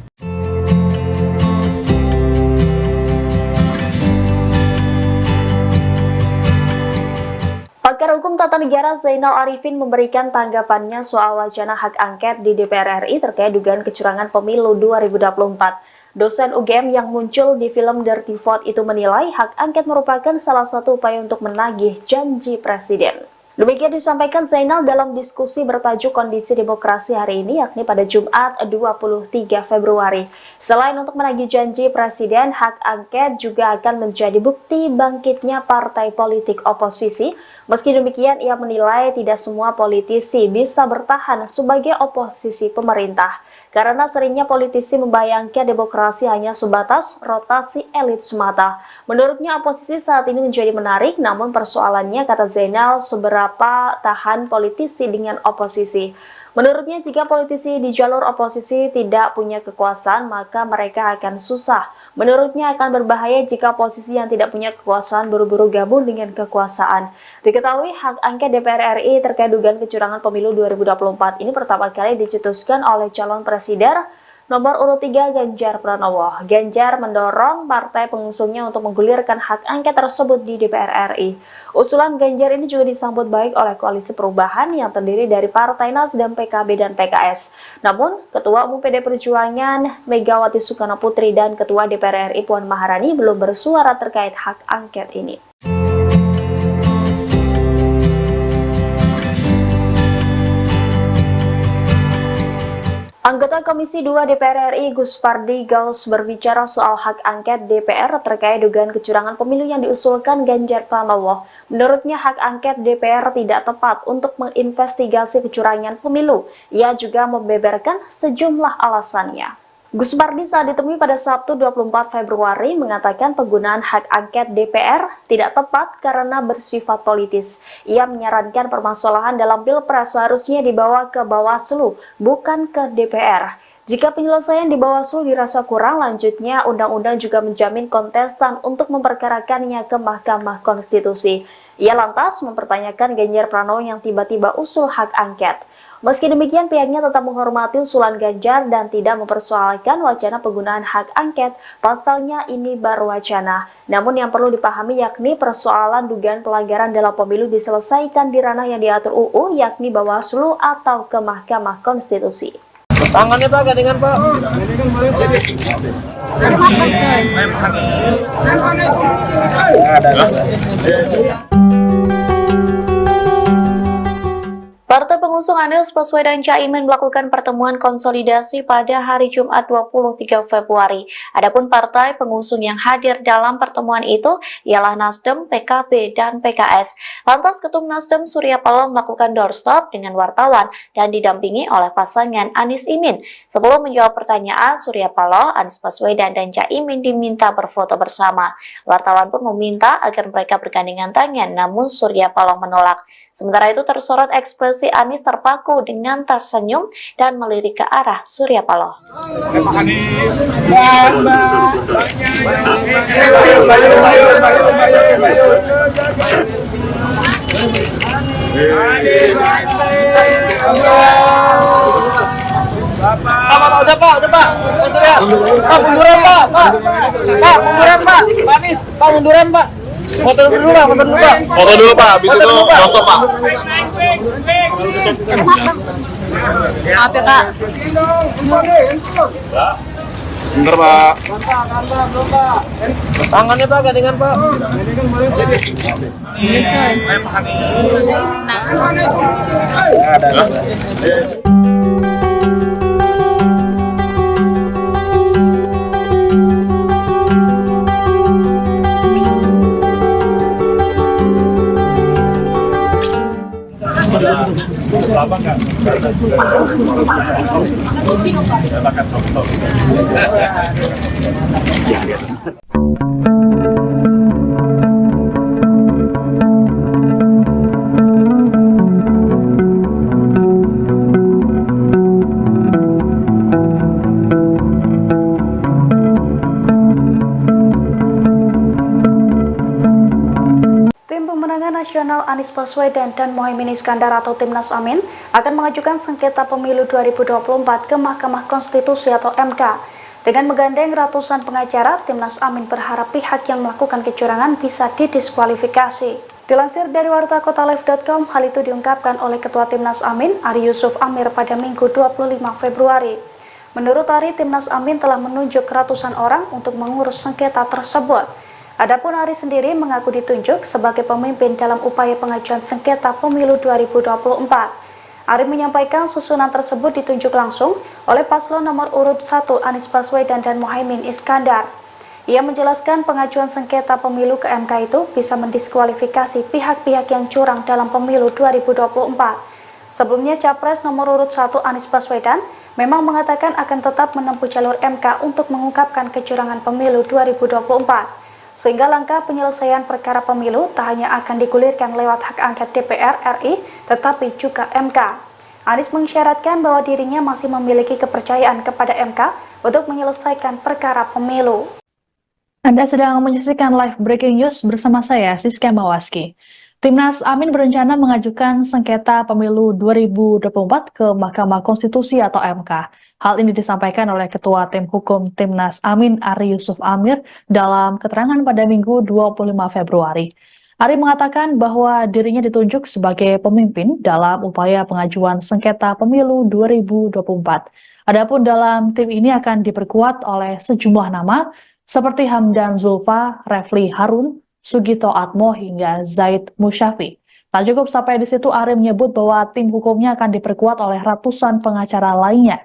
Pakar Hukum Tata Negara Zainal Arifin memberikan tanggapannya soal wacana hak angket di DPR RI terkait dugaan kecurangan pemilu 2024. Dosen UGM yang muncul di film Dirty Vote itu menilai hak angket merupakan salah satu upaya untuk menagih janji presiden. Demikian disampaikan Zainal dalam diskusi bertajuk Kondisi Demokrasi hari ini, yakni pada Jumat 23 Februari. Selain untuk menagih janji presiden, hak angket juga akan menjadi bukti bangkitnya partai politik oposisi. Meski demikian, ia menilai tidak semua politisi bisa bertahan sebagai oposisi pemerintah, karena seringnya politisi membayangkan demokrasi hanya sebatas rotasi elit semata. Menurutnya oposisi saat ini menjadi menarik, namun persoalannya, kata Zainal, seberapa tahan politisi dengan oposisi. Menurutnya jika politisi di jalur oposisi tidak punya kekuasaan, maka mereka akan susah. Menurutnya akan berbahaya jika oposisi yang tidak punya kekuasaan buru-buru gabung dengan kekuasaan. Diketahui hak angket DPR RI terkait dugaan kecurangan pemilu 2024 ini pertama kali dicetuskan oleh calon presiden nomor urut 3 Ganjar Pranowo. Ganjar mendorong partai pengusungnya untuk menggulirkan hak angket tersebut di DPR RI. Usulan Ganjar ini juga disambut baik oleh Koalisi Perubahan yang terdiri dari Partai Nasdem, PKB, dan PKS. Namun, Ketua Umum PD Perjuangan Megawati Soekarno Putri dan Ketua DPR RI Puan Maharani belum bersuara terkait hak angket ini. Anggota Komisi 2 DPR RI Gus Pardi Gaus berbicara soal hak angket DPR terkait dugaan kecurangan pemilu yang diusulkan Ganjar Pranowo. Menurutnya hak angket DPR tidak tepat untuk menginvestigasi kecurangan pemilu. Ia juga membeberkan sejumlah alasannya. Gus Pardi saat ditemui pada Sabtu 24 Februari mengatakan penggunaan hak angket DPR tidak tepat karena bersifat politis. Ia menyarankan permasalahan dalam Pilpres seharusnya dibawa ke Bawaslu, bukan ke DPR. Jika penyelesaian di Bawaslu dirasa kurang, lanjutnya undang-undang juga menjamin kontestan untuk memperkarakannya ke Mahkamah Konstitusi. Ia lantas mempertanyakan Ganjar Pranowo yang tiba-tiba usul hak angket. Meski demikian, pihaknya tetap menghormati usulan Ganjar dan tidak mempersoalkan wacana penggunaan hak angket. Pasalnya ini baru wacana. Namun yang perlu dipahami yakni persoalan dugaan pelanggaran dalam pemilu diselesaikan di ranah yang diatur UU, yakni Bawaslu atau ke Mahkamah Konstitusi. Tangannya Pak, gandengan Pak. Partai pengusung Anies Baswedan Caimin melakukan pertemuan konsolidasi pada hari Jumat 23 Februari. Adapun partai pengusung yang hadir dalam pertemuan itu ialah Nasdem, PKB, dan PKS. Lantas Ketum Nasdem Surya Paloh melakukan doorstop dengan wartawan dan didampingi oleh pasangan Anies Imin. Sebelum menjawab pertanyaan, Surya Paloh, Anies Baswedan, dan Caimin diminta berfoto bersama. Wartawan pun meminta agar mereka bergandengan tangan, namun Surya Paloh menolak. Sementara itu tersorot ekspresi Anies terpaku dengan tersenyum dan melirik ke arah Surya Paloh. Udah Pak. Pak, munduran Pak. Pak, munduran Pak. Pak Anies, Pak munduran Pak. Foto dulu Pak. Foto dulu Pak, habis itu doorstop Pak. Maaf ya Kak. Bentar Pak. Tangannya Pak, gandengan Pak. Abang kan? Silakan. Nasional Anies Baswedan dan Muhaimin Iskandar atau Timnas Amin akan mengajukan sengketa pemilu 2024 ke Mahkamah Konstitusi atau MK. Dengan menggandeng ratusan pengacara, Timnas Amin berharap pihak yang melakukan kecurangan bisa didiskualifikasi. Dilansir dari wartakotalive.com, hal itu diungkapkan oleh Ketua Timnas Amin, Ari Yusuf Amir pada Minggu 25 Februari. Menurut Ari, Timnas Amin telah menunjuk ratusan orang untuk mengurus sengketa tersebut. Adapun Ari sendiri mengaku ditunjuk sebagai pemimpin dalam upaya pengajuan sengketa pemilu 2024. Ari menyampaikan susunan tersebut ditunjuk langsung oleh paslon nomor urut 1 Anies Baswedan dan Muhaimin Iskandar. Ia menjelaskan pengajuan sengketa pemilu ke MK itu bisa mendiskualifikasi pihak-pihak yang curang dalam pemilu 2024. Sebelumnya, Capres nomor urut 1 Anies Baswedan memang mengatakan akan tetap menempuh jalur MK untuk mengungkapkan kecurangan pemilu 2024. Sehingga langkah penyelesaian perkara pemilu tak hanya akan digulirkan lewat hak angket DPR RI, tetapi juga MK. Anies mengisyaratkan bahwa dirinya masih memiliki kepercayaan kepada MK untuk menyelesaikan perkara pemilu. Anda sedang menyaksikan live breaking news bersama saya, Siska Mawaski. Timnas Amin berencana mengajukan sengketa pemilu 2024 ke Mahkamah Konstitusi atau MK. Hal ini disampaikan oleh Ketua Tim Hukum Timnas Amin, Ari Yusuf Amir, dalam keterangan pada Minggu 25 Februari. Ari mengatakan bahwa dirinya ditunjuk sebagai pemimpin dalam upaya pengajuan sengketa pemilu 2024. Adapun dalam tim ini akan diperkuat oleh sejumlah nama seperti Hamdan Zulfa, Refli Harun, Sugito Atmo, hingga Zaid Musyafi. Tak cukup sampai di situ, Ari menyebut bahwa tim hukumnya akan diperkuat oleh ratusan pengacara lainnya.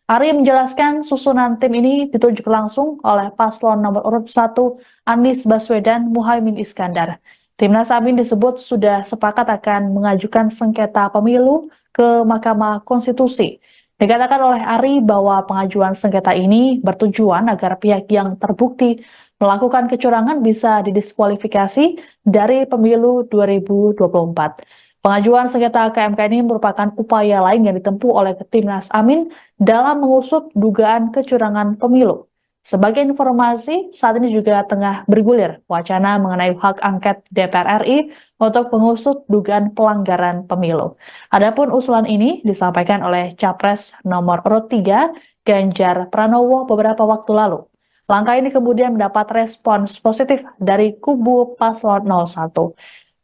Ari menjelaskan susunan tim ini ditunjuk langsung oleh paslon nomor urut 1 Anies Baswedan Muhaimin Iskandar. Timnas Amin disebut sudah sepakat akan mengajukan sengketa pemilu ke Mahkamah Konstitusi. Dikatakan oleh Ari bahwa pengajuan sengketa ini bertujuan agar pihak yang terbukti melakukan kecurangan bisa didiskualifikasi dari pemilu 2024. Pengajuan sengketa ke MK ini merupakan upaya lain yang ditempuh oleh Timnas Amin dalam mengusut dugaan kecurangan pemilu. Sebagai informasi, saat ini juga tengah bergulir wacana mengenai hak angket DPR RI untuk mengusut dugaan pelanggaran pemilu. Adapun usulan ini disampaikan oleh Capres nomor urut 3 Ganjar Pranowo beberapa waktu lalu. Langkah ini kemudian mendapat respons positif dari kubu paslon 01.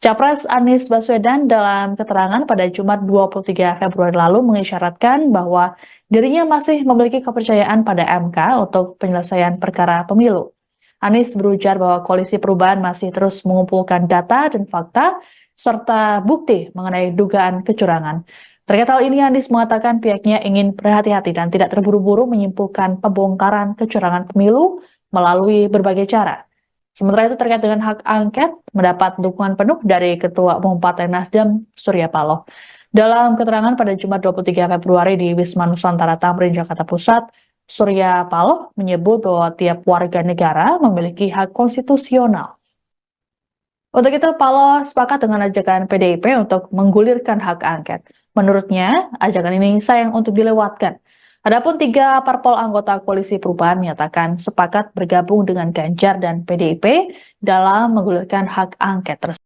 Capres Anies Baswedan dalam keterangan pada Jumat 23 Februari lalu mengisyaratkan bahwa dirinya masih memiliki kepercayaan pada MK untuk penyelesaian perkara pemilu. Anies berujar bahwa Koalisi Perubahan masih terus mengumpulkan data dan fakta serta bukti mengenai dugaan kecurangan. Terkait hal ini, Anies mengatakan pihaknya ingin berhati-hati dan tidak terburu-buru menyimpulkan pembongkaran kecurangan pemilu melalui berbagai cara. Sementara itu terkait dengan hak angket, mendapat dukungan penuh dari Ketua Umum Partai Nasdem, Surya Paloh. Dalam keterangan pada Jumat 23 Februari di Wisma Nusantara Tamrin, Jakarta Pusat, Surya Paloh menyebut bahwa tiap warga negara memiliki hak konstitusional. Untuk itu, Paloh sepakat dengan ajakan PDIP untuk menggulirkan hak angket. Menurutnya, ajakan ini sayang untuk dilewatkan. Adapun 3 parpol anggota Koalisi Perubahan menyatakan sepakat bergabung dengan Ganjar dan PDIP dalam menggulirkan hak angket tersebut.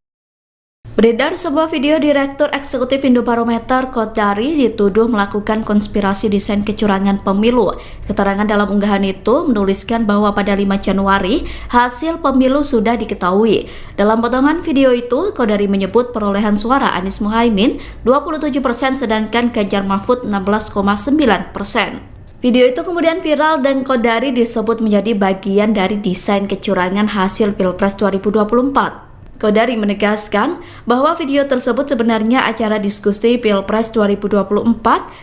Beredar sebuah video Direktur Eksekutif Indobarometer Kodari dituduh melakukan konspirasi desain kecurangan pemilu. Keterangan dalam unggahan itu menuliskan bahwa pada 5 Januari hasil pemilu sudah diketahui. Dalam potongan video itu, Kodari menyebut perolehan suara Anies Muhaimin 27% sedangkan Ganjar Mahfud 16,9%. Video itu kemudian viral dan Kodari disebut menjadi bagian dari desain kecurangan hasil Pilpres 2024. Kodari menegaskan bahwa video tersebut sebenarnya acara diskusi Pilpres 2024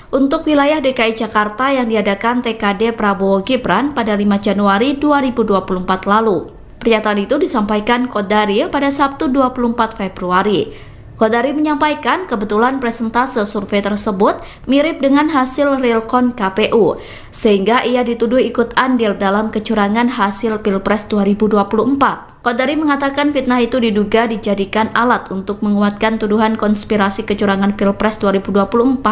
untuk wilayah DKI Jakarta yang diadakan TKD Prabowo Gibran pada 5 Januari 2024 lalu. Pernyataan itu disampaikan Kodari pada Sabtu 24 Februari. Kodari menyampaikan kebetulan presentase survei tersebut mirip dengan hasil realcon KPU, sehingga ia dituduh ikut andil dalam kecurangan hasil Pilpres 2024. Kodari mengatakan fitnah itu diduga dijadikan alat untuk menguatkan tuduhan konspirasi kecurangan Pilpres 2024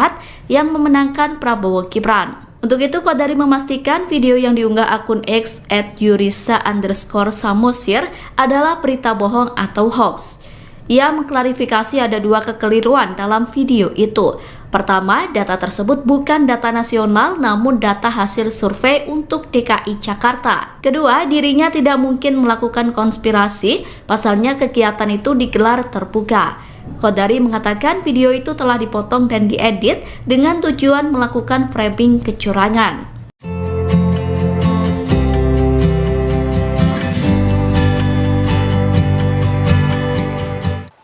yang memenangkan Prabowo Gibran. Untuk itu, Kodari memastikan video yang diunggah akun X @yurisa_samosir adalah berita bohong atau hoax. Ia mengklarifikasi ada dua kekeliruan dalam video itu. Pertama, data tersebut bukan data nasional namun data hasil survei untuk DKI Jakarta. Kedua, dirinya tidak mungkin melakukan konspirasi, pasalnya kegiatan itu digelar terbuka. Qodari mengatakan video itu telah dipotong dan diedit dengan tujuan melakukan framing kecurangan.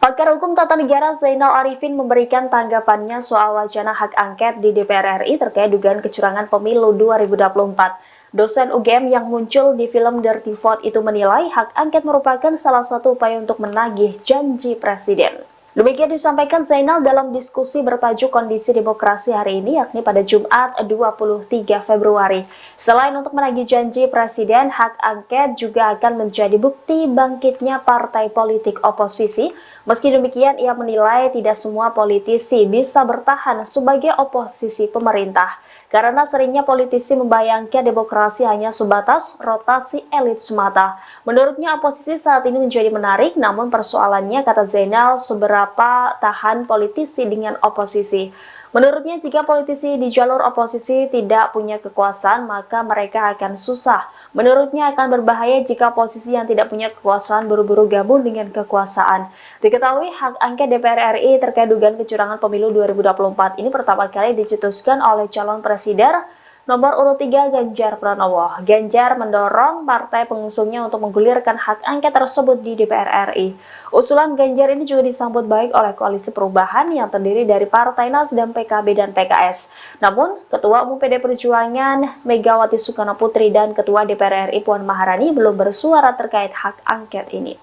Pakar Hukum Tata Negara Zainal Arifin memberikan tanggapannya soal wacana hak angket di DPR RI terkait dugaan kecurangan pemilu 2024. Dosen UGM yang muncul di film Dirty Vote itu menilai hak angket merupakan salah satu upaya untuk menagih janji presiden. Demikian disampaikan Zainal dalam diskusi bertajuk Kondisi Demokrasi hari ini, yakni pada Jumat 23 Februari. Selain untuk menagih janji presiden, hak angket juga akan menjadi bukti bangkitnya partai politik oposisi. Meski demikian, ia menilai tidak semua politisi bisa bertahan sebagai oposisi pemerintah, karena seringnya politisi membayangkan demokrasi hanya sebatas rotasi elit semata. Menurutnya, oposisi saat ini menjadi menarik, namun persoalannya, kata Zainal, seberapa tahan politisi dengan oposisi. Menurutnya, jika politisi di jalur oposisi tidak punya kekuasaan, maka mereka akan susah. Menurutnya, akan berbahaya jika posisi yang tidak punya kekuasaan buru-buru gabung dengan kekuasaan. Diketahui, hak angket DPR RI terkait dugaan kecurangan pemilu 2024 ini pertama kali dicetuskan oleh calon presiden nomor urut 3 Ganjar Pranowo. Ganjar mendorong partai pengusungnya untuk menggulirkan hak angket tersebut di DPR RI. Usulan Ganjar ini juga disambut baik oleh Koalisi Perubahan yang terdiri dari Partai Nasdem, PKB, dan PKS. Namun, Ketua Umum PD Perjuangan Megawati Soekarno Putri dan Ketua DPR RI Puan Maharani belum bersuara terkait hak angket ini.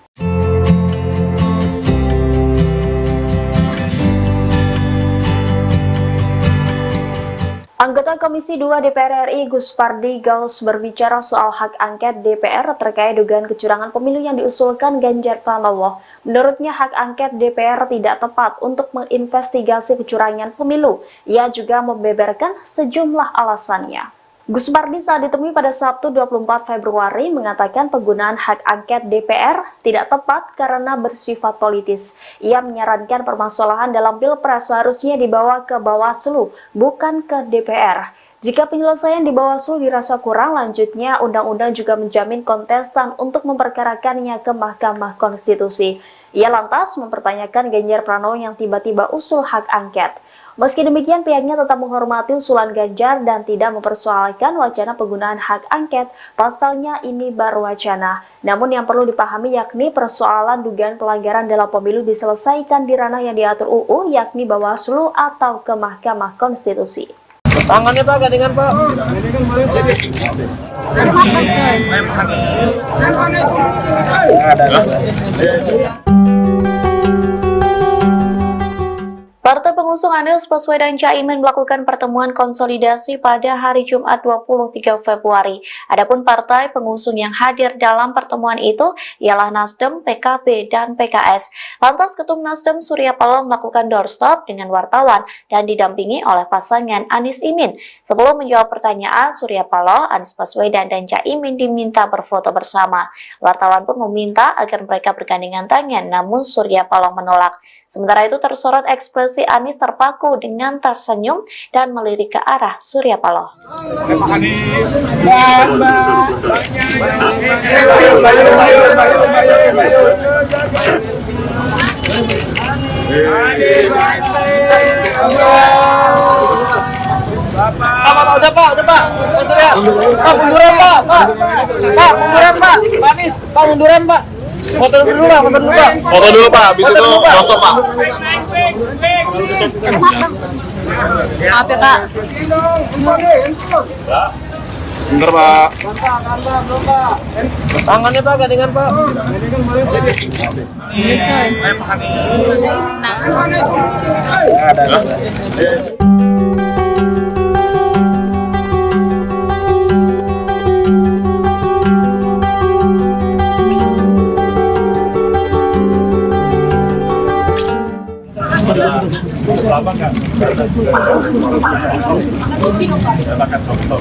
Anggota Komisi 2 DPR RI Gus Pardi Gaus berbicara soal hak angket DPR terkait dugaan kecurangan pemilu yang diusulkan Ganjar Pranowo. Menurutnya hak angket DPR tidak tepat untuk menginvestigasi kecurangan pemilu. Ia juga membeberkan sejumlah alasannya. Gus Pardi saat ditemui pada Sabtu 24 Februari mengatakan penggunaan hak angket DPR tidak tepat karena bersifat politis. Ia menyarankan permasalahan dalam Pilpres seharusnya dibawa ke Bawaslu, bukan ke DPR. Jika penyelesaian di Bawaslu dirasa kurang, lanjutnya undang-undang juga menjamin kontestan untuk memperkarakannya ke Mahkamah Konstitusi. Ia lantas mempertanyakan Ganjar Pranowo yang tiba-tiba usul hak angket. Meski demikian, pihaknya tetap menghormati usulan Ganjar dan tidak mempersoalkan wacana penggunaan hak angket. Pasalnya ini baru wacana. Namun yang perlu dipahami yakni persoalan dugaan pelanggaran dalam pemilu diselesaikan di ranah yang diatur UU, yakni Bawaslu atau ke Mahkamah Konstitusi. Tangannya Pak, gandengan Pak. Partai pengusung Anies Baswedan Caimin melakukan pertemuan konsolidasi pada hari Jumat 23 Februari. Adapun partai pengusung yang hadir dalam pertemuan itu ialah Nasdem, PKB, dan PKS. Lantas Ketum Nasdem Surya Paloh melakukan doorstop dengan wartawan dan didampingi oleh pasangan Anies Imin. Sebelum menjawab pertanyaan, Surya Paloh, Anies Baswedan, dan Caimin diminta berfoto bersama. Wartawan pun meminta agar mereka bergandengan tangan, namun Surya Paloh menolak. Sementara itu tersorot ekspresi Anies terpaku dengan tersenyum dan melirik ke arah Surya Paloh. Udah Pak. Pak, munduran Pak. Pak, munduran Pak. Pak Anies, Pak munduran Pak. Foto dulu Pak. Foto dulu Pak, habis itu stop Pak. Maaf ya Pak. Bentar Pak. Tangannya Pak, gandengan Pak. Lama kan? Silakan foto.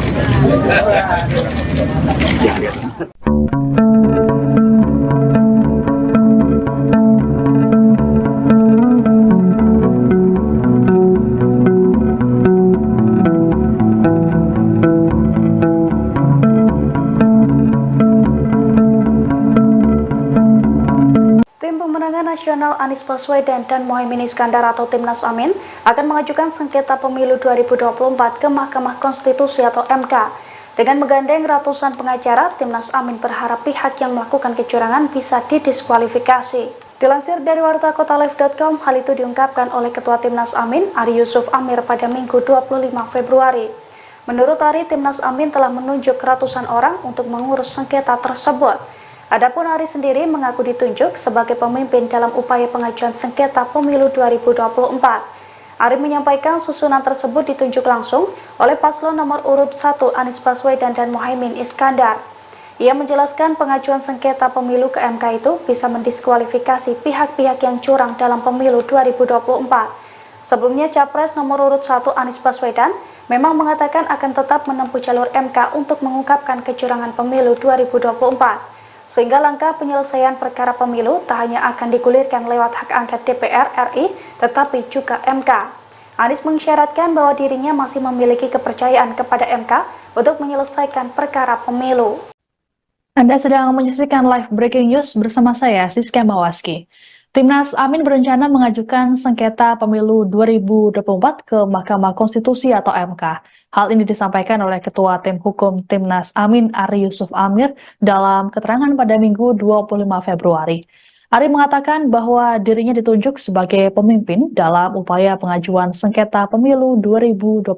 Anies Baswedan dan Muhaimin Iskandar atau Timnas Amin akan mengajukan sengketa pemilu 2024 ke Mahkamah Konstitusi atau MK. Dengan menggandeng ratusan pengacara, Timnas Amin berharap pihak yang melakukan kecurangan bisa didiskualifikasi. Dilansir dari wartakotalive.com, hal itu diungkapkan oleh Ketua Timnas Amin, Ari Yusuf Amir pada Minggu 25 Februari. Menurut Ari, Timnas Amin telah menunjuk ratusan orang untuk mengurus sengketa tersebut. Adapun Ari sendiri mengaku ditunjuk sebagai pemimpin dalam upaya pengajuan sengketa pemilu 2024. Ari menyampaikan susunan tersebut ditunjuk langsung oleh paslon nomor urut 1 Anies Baswedan dan Muhaimin Iskandar. Ia menjelaskan pengajuan sengketa pemilu ke MK itu bisa mendiskualifikasi pihak-pihak yang curang dalam pemilu 2024. Sebelumnya, Capres nomor urut 1 Anies Baswedan memang mengatakan akan tetap menempuh jalur MK untuk mengungkapkan kecurangan pemilu 2024. Sehingga langkah penyelesaian perkara pemilu tak hanya akan digulirkan lewat hak angket DPR RI, tetapi juga MK. Anies mengisyaratkan bahwa dirinya masih memiliki kepercayaan kepada MK untuk menyelesaikan perkara pemilu. Anda sedang menyaksikan live breaking news bersama saya, Siska Mawaski. Timnas Amin berencana mengajukan sengketa pemilu 2024 ke Mahkamah Konstitusi atau MK. Hal ini disampaikan oleh Ketua Tim Hukum Timnas Amin, Ari Yusuf Amir, dalam keterangan pada Minggu 25 Februari. Ari mengatakan bahwa dirinya ditunjuk sebagai pemimpin dalam upaya pengajuan sengketa pemilu 2024.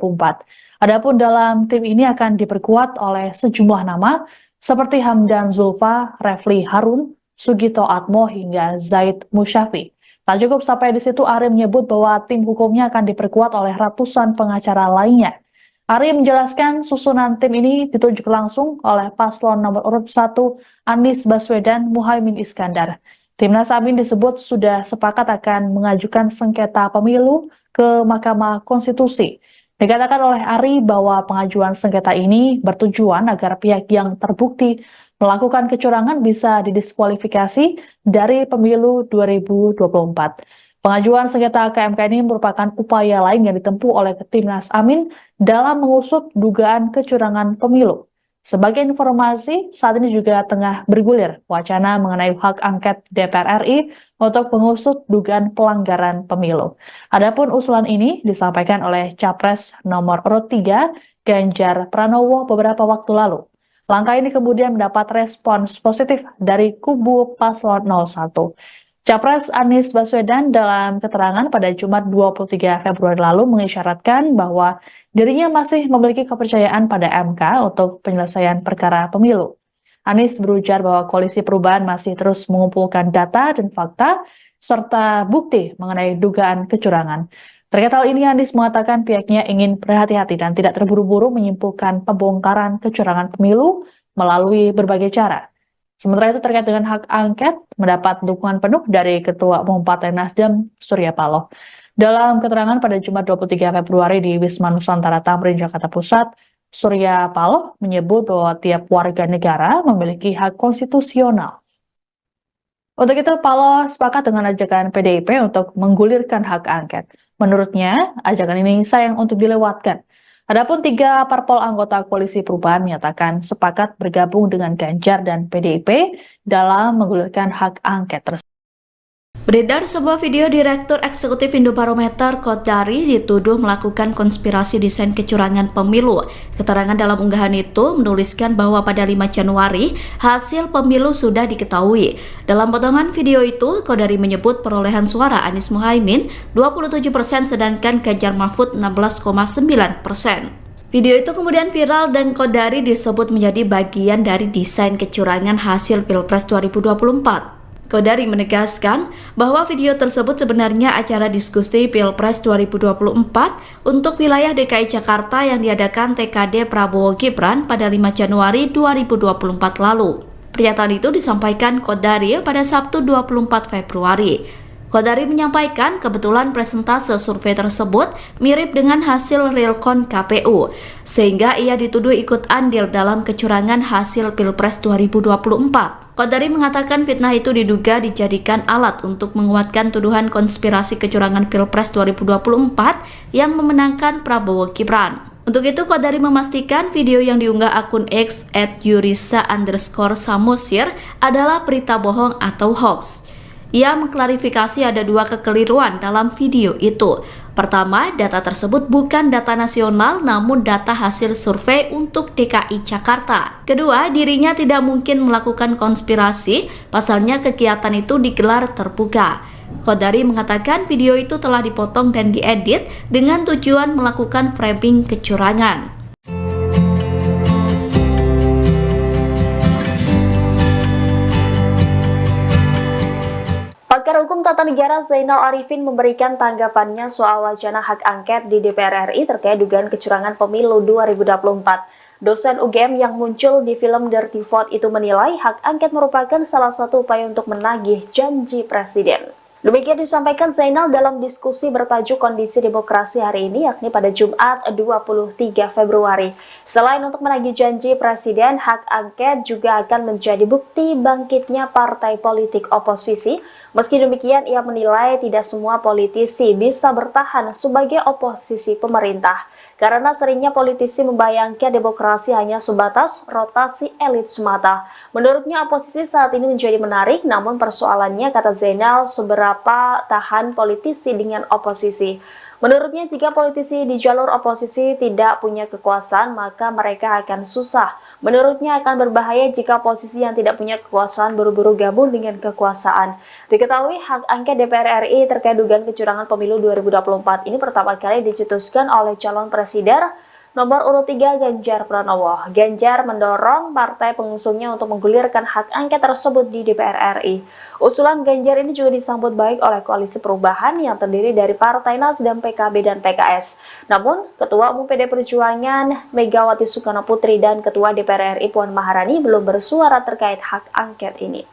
Adapun dalam tim ini akan diperkuat oleh sejumlah nama seperti Hamdan Zulfa, Refli Harun, Sugito Atmo hingga Zaid Musyafi. Tak cukup sampai di situ, Ari menyebut bahwa tim hukumnya akan diperkuat oleh ratusan pengacara lainnya. Ari menjelaskan susunan tim ini ditunjuk langsung oleh paslon nomor urut 1 Anies Baswedan Muhaimin Iskandar. Timnas Amin disebut sudah sepakat akan mengajukan sengketa pemilu ke Mahkamah Konstitusi. Dikatakan oleh Ari bahwa pengajuan sengketa ini bertujuan agar pihak yang terbukti melakukan kecurangan bisa didiskualifikasi dari pemilu 2024. Pengajuan sengketa ke MK ini merupakan upaya lain yang ditempuh oleh Timnas Amin dalam mengusut dugaan kecurangan pemilu. Sebagai informasi, saat ini juga tengah bergulir wacana mengenai hak angket DPR RI untuk mengusut dugaan pelanggaran pemilu. Adapun usulan ini disampaikan oleh Capres nomor urut 3 Ganjar Pranowo beberapa waktu lalu. Langkah ini kemudian mendapat respons positif dari kubu paslon 01. Capres Anies Baswedan dalam keterangan pada Jumat 23 Februari lalu mengisyaratkan bahwa dirinya masih memiliki kepercayaan pada MK untuk penyelesaian perkara pemilu. Anies berujar bahwa Koalisi Perubahan masih terus mengumpulkan data dan fakta serta bukti mengenai dugaan kecurangan. Terkait hal ini, Anies mengatakan pihaknya ingin berhati-hati dan tidak terburu-buru menyimpulkan pembongkaran kecurangan pemilu melalui berbagai cara. Sementara itu terkait dengan hak angket, mendapat dukungan penuh dari Ketua Umum Partai Nasdem, Surya Paloh. Dalam keterangan pada Jumat 23 Februari di Wisma Nusantara Tamrin, Jakarta Pusat, Surya Paloh menyebut bahwa tiap warga negara memiliki hak konstitusional. Untuk itu, Paloh sepakat dengan ajakan PDIP untuk menggulirkan hak angket. Menurutnya, ajakan ini sayang untuk dilewatkan. Adapun 3 parpol anggota Koalisi Perubahan menyatakan sepakat bergabung dengan Ganjar dan PDIP dalam menggulirkan hak angket tersebut. Beredar sebuah video Direktur Eksekutif Indobarometer Kodari dituduh melakukan konspirasi desain kecurangan pemilu. Keterangan dalam unggahan itu menuliskan bahwa pada 5 Januari hasil pemilu sudah diketahui. Dalam potongan video itu, Kodari menyebut perolehan suara Anies Muhaimin 27% sedangkan Ganjar Mahfud 16,9%. Video itu kemudian viral dan Kodari disebut menjadi bagian dari desain kecurangan hasil Pilpres 2024. Kodari menegaskan bahwa video tersebut sebenarnya acara diskusi Pilpres 2024 untuk wilayah DKI Jakarta yang diadakan TKD Prabowo Gibran pada 5 Januari 2024 lalu. Pernyataan itu disampaikan Kodari pada Sabtu 24 Februari. Kodari menyampaikan kebetulan presentase survei tersebut mirip dengan hasil realcon KPU, sehingga ia dituduh ikut andil dalam kecurangan hasil Pilpres 2024. Kodari mengatakan fitnah itu diduga dijadikan alat untuk menguatkan tuduhan konspirasi kecurangan Pilpres 2024 yang memenangkan Prabowo Gibran. Untuk itu, Kodari memastikan video yang diunggah akun X @yurisa_samosir adalah berita bohong atau hoax. Ia mengklarifikasi ada dua kekeliruan dalam video itu. Pertama, data tersebut bukan data nasional namun data hasil survei untuk DKI Jakarta. Kedua, dirinya tidak mungkin melakukan konspirasi, pasalnya kegiatan itu digelar terbuka. Qodari mengatakan video itu telah dipotong dan diedit dengan tujuan melakukan framing kecurangan. Pakar Hukum Tata Negara Zainal Arifin memberikan tanggapannya soal wacana hak angket di DPR RI terkait dugaan kecurangan pemilu 2024. Dosen UGM yang muncul di film Dirty Vote itu menilai hak angket merupakan salah satu upaya untuk menagih janji presiden. Demikian disampaikan Zainal dalam diskusi bertajuk Kondisi Demokrasi hari ini, yakni pada Jumat 23 Februari. Selain untuk menagih janji presiden, hak angket juga akan menjadi bukti bangkitnya partai politik oposisi. Meski demikian, ia menilai tidak semua politisi bisa bertahan sebagai oposisi pemerintah, karena seringnya politisi membayangkan demokrasi hanya sebatas rotasi elit semata. Menurutnya oposisi saat ini menjadi menarik, namun persoalannya, kata Zainal, seberapa tahan politisi dengan oposisi. Menurutnya jika politisi di jalur oposisi tidak punya kekuasaan, maka mereka akan susah. Menurutnya akan berbahaya jika oposisi yang tidak punya kekuasaan buru-buru gabung dengan kekuasaan. Diketahui hak angket DPR RI terkait dugaan kecurangan pemilu 2024 ini pertama kali dicetuskan oleh calon presiden nomor urut 3 Ganjar Pranowo. Ganjar mendorong partai pengusungnya untuk menggulirkan hak angket tersebut di DPR RI. Usulan Ganjar ini juga disambut baik oleh Koalisi Perubahan yang terdiri dari Partai Nasdem, PKB, dan PKS. Namun, Ketua Umum PD Perjuangan Megawati Soekarno Putri dan Ketua DPR RI Puan Maharani belum bersuara terkait hak angket ini.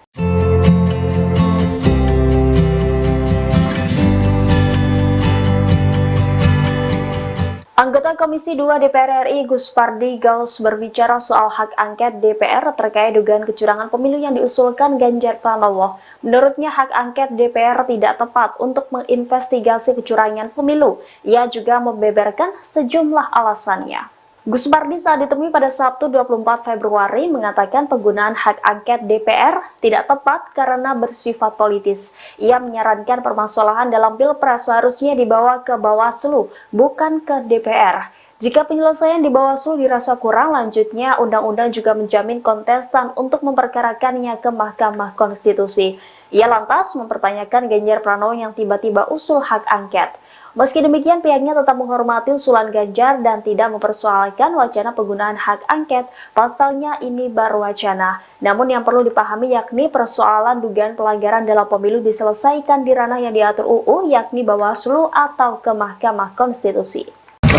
Anggota Komisi 2 DPR RI Gus Pardi Gaus berbicara soal hak angket DPR terkait dugaan kecurangan pemilu yang diusulkan Ganjar Pranowo. Menurutnya hak angket DPR tidak tepat untuk menginvestigasi kecurangan pemilu. Ia juga membeberkan sejumlah alasannya. Gus Pardi saat ditemui pada Sabtu 24 Februari mengatakan penggunaan hak angket DPR tidak tepat karena bersifat politis. Ia menyarankan permasalahan dalam Pilpres seharusnya dibawa ke Bawaslu, bukan ke DPR. Jika penyelesaian di Bawaslu dirasa kurang, lanjutnya undang-undang juga menjamin kontestan untuk memperkarakannya ke Mahkamah Konstitusi. Ia lantas mempertanyakan Ganjar Pranowo yang tiba-tiba usul hak angket. Meski demikian, pihaknya tetap menghormati usulan Ganjar dan tidak mempersoalkan wacana penggunaan hak angket. Pasalnya ini baru wacana. Namun yang perlu dipahami yakni persoalan dugaan pelanggaran dalam pemilu diselesaikan di ranah yang diatur UU, yakni Bawaslu atau ke Mahkamah Konstitusi.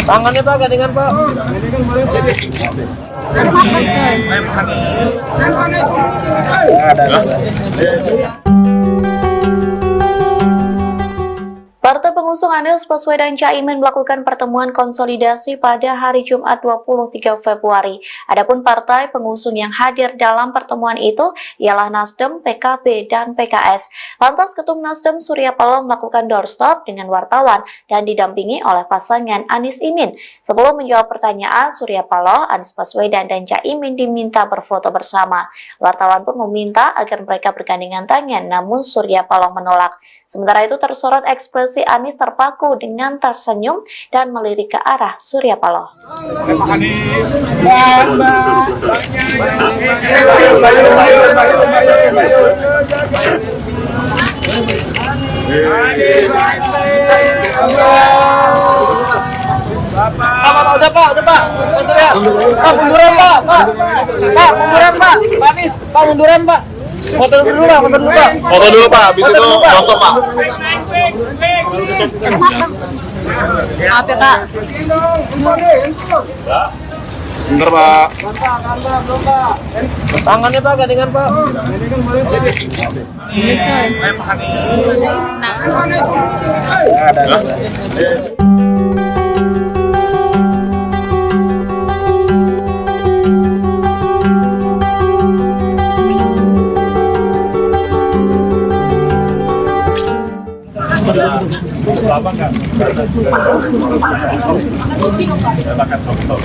Tangannya Pak, gandengan Pak. Partai pengusung Anies Baswedan Caimin melakukan pertemuan konsolidasi pada hari Jumat 23 Februari. Adapun partai pengusung yang hadir dalam pertemuan itu ialah Nasdem, PKB, dan PKS. Lantas Ketum Nasdem Surya Paloh melakukan doorstop dengan wartawan dan didampingi oleh pasangan Anies Imin. Sebelum menjawab pertanyaan, Surya Paloh, Anies Baswedan, dan Caimin diminta berfoto bersama. Wartawan pun meminta agar mereka bergandengan tangan, namun Surya Paloh menolak. Sementara itu tersorot ekspresi Anies terpaku dengan tersenyum dan melirik ke arah Surya Paloh. Udah Pak. Pak, munduran Pak. Pak, munduran Pak. Pak Anies, Pak munduran Pak. Foto dulu Pak. Foto dulu Pak, habis itu stop Pak. Maaf ya Pak. Bentar Pak. Tangannya Pak, gandengan Pak. Lama nggak? Silakan foto.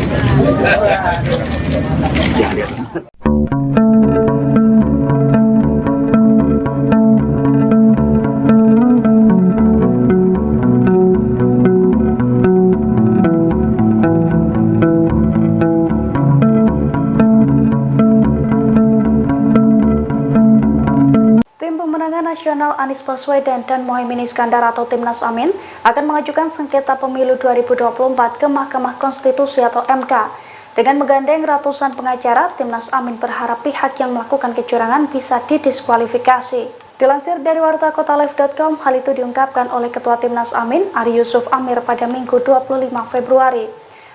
Nasional Anies Baswedan dan Muhaimin Iskandar atau Timnas Amin akan mengajukan sengketa pemilu 2024 ke Mahkamah Konstitusi atau MK. Dengan menggandeng ratusan pengacara, Timnas Amin berharap pihak yang melakukan kecurangan bisa didiskualifikasi. Dilansir dari wartakotalive.com, hal itu diungkapkan oleh Ketua Timnas Amin, Ari Yusuf Amir pada Minggu 25 Februari.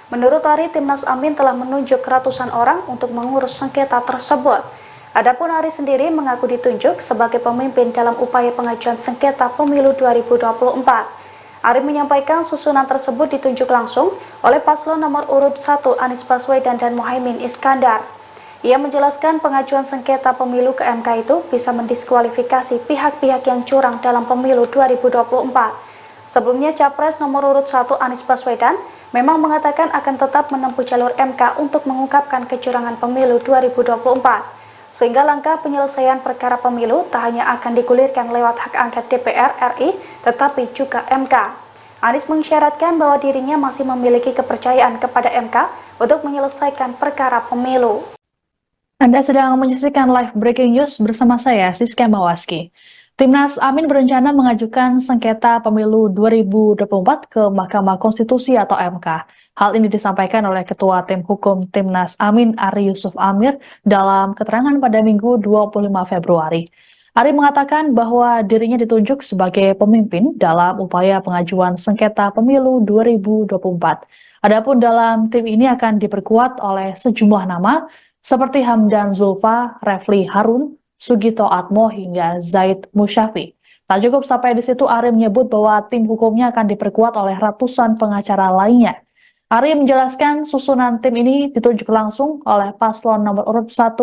Menurut Ari, Timnas Amin telah menunjuk ratusan orang untuk mengurus sengketa tersebut. Adapun Ari sendiri mengaku ditunjuk sebagai pemimpin dalam upaya pengajuan sengketa pemilu 2024. Ari menyampaikan susunan tersebut ditunjuk langsung oleh paslon nomor urut 1 Anies Baswedan dan Muhaimin Iskandar. Ia menjelaskan pengajuan sengketa pemilu ke MK itu bisa mendiskualifikasi pihak-pihak yang curang dalam pemilu 2024. Sebelumnya, Capres nomor urut 1 Anies Baswedan memang mengatakan akan tetap menempuh jalur MK untuk mengungkapkan kecurangan pemilu 2024. Sehingga langkah penyelesaian perkara pemilu tak hanya akan digulirkan lewat hak angket DPR RI, tetapi juga MK. Anies mengisyaratkan bahwa dirinya masih memiliki kepercayaan kepada MK untuk menyelesaikan perkara pemilu. Anda sedang menyaksikan live breaking news bersama saya, Siska Mawaski. Timnas Amin berencana mengajukan sengketa pemilu 2024 ke Mahkamah Konstitusi atau MK. Hal ini disampaikan oleh Ketua Tim Hukum Timnas Amin, Ari Yusuf Amir, dalam keterangan pada Minggu 25 Februari. Ari mengatakan bahwa dirinya ditunjuk sebagai pemimpin dalam upaya pengajuan sengketa pemilu 2024. Adapun dalam tim ini akan diperkuat oleh sejumlah nama seperti Hamdan Zulfa, Refli Harun, Sugito Atmo, hingga Zaid Musyafi. Tak cukup sampai di situ, Ari menyebut bahwa tim hukumnya akan diperkuat oleh ratusan pengacara lainnya. Ari menjelaskan susunan tim ini ditunjuk langsung oleh paslon nomor urut 1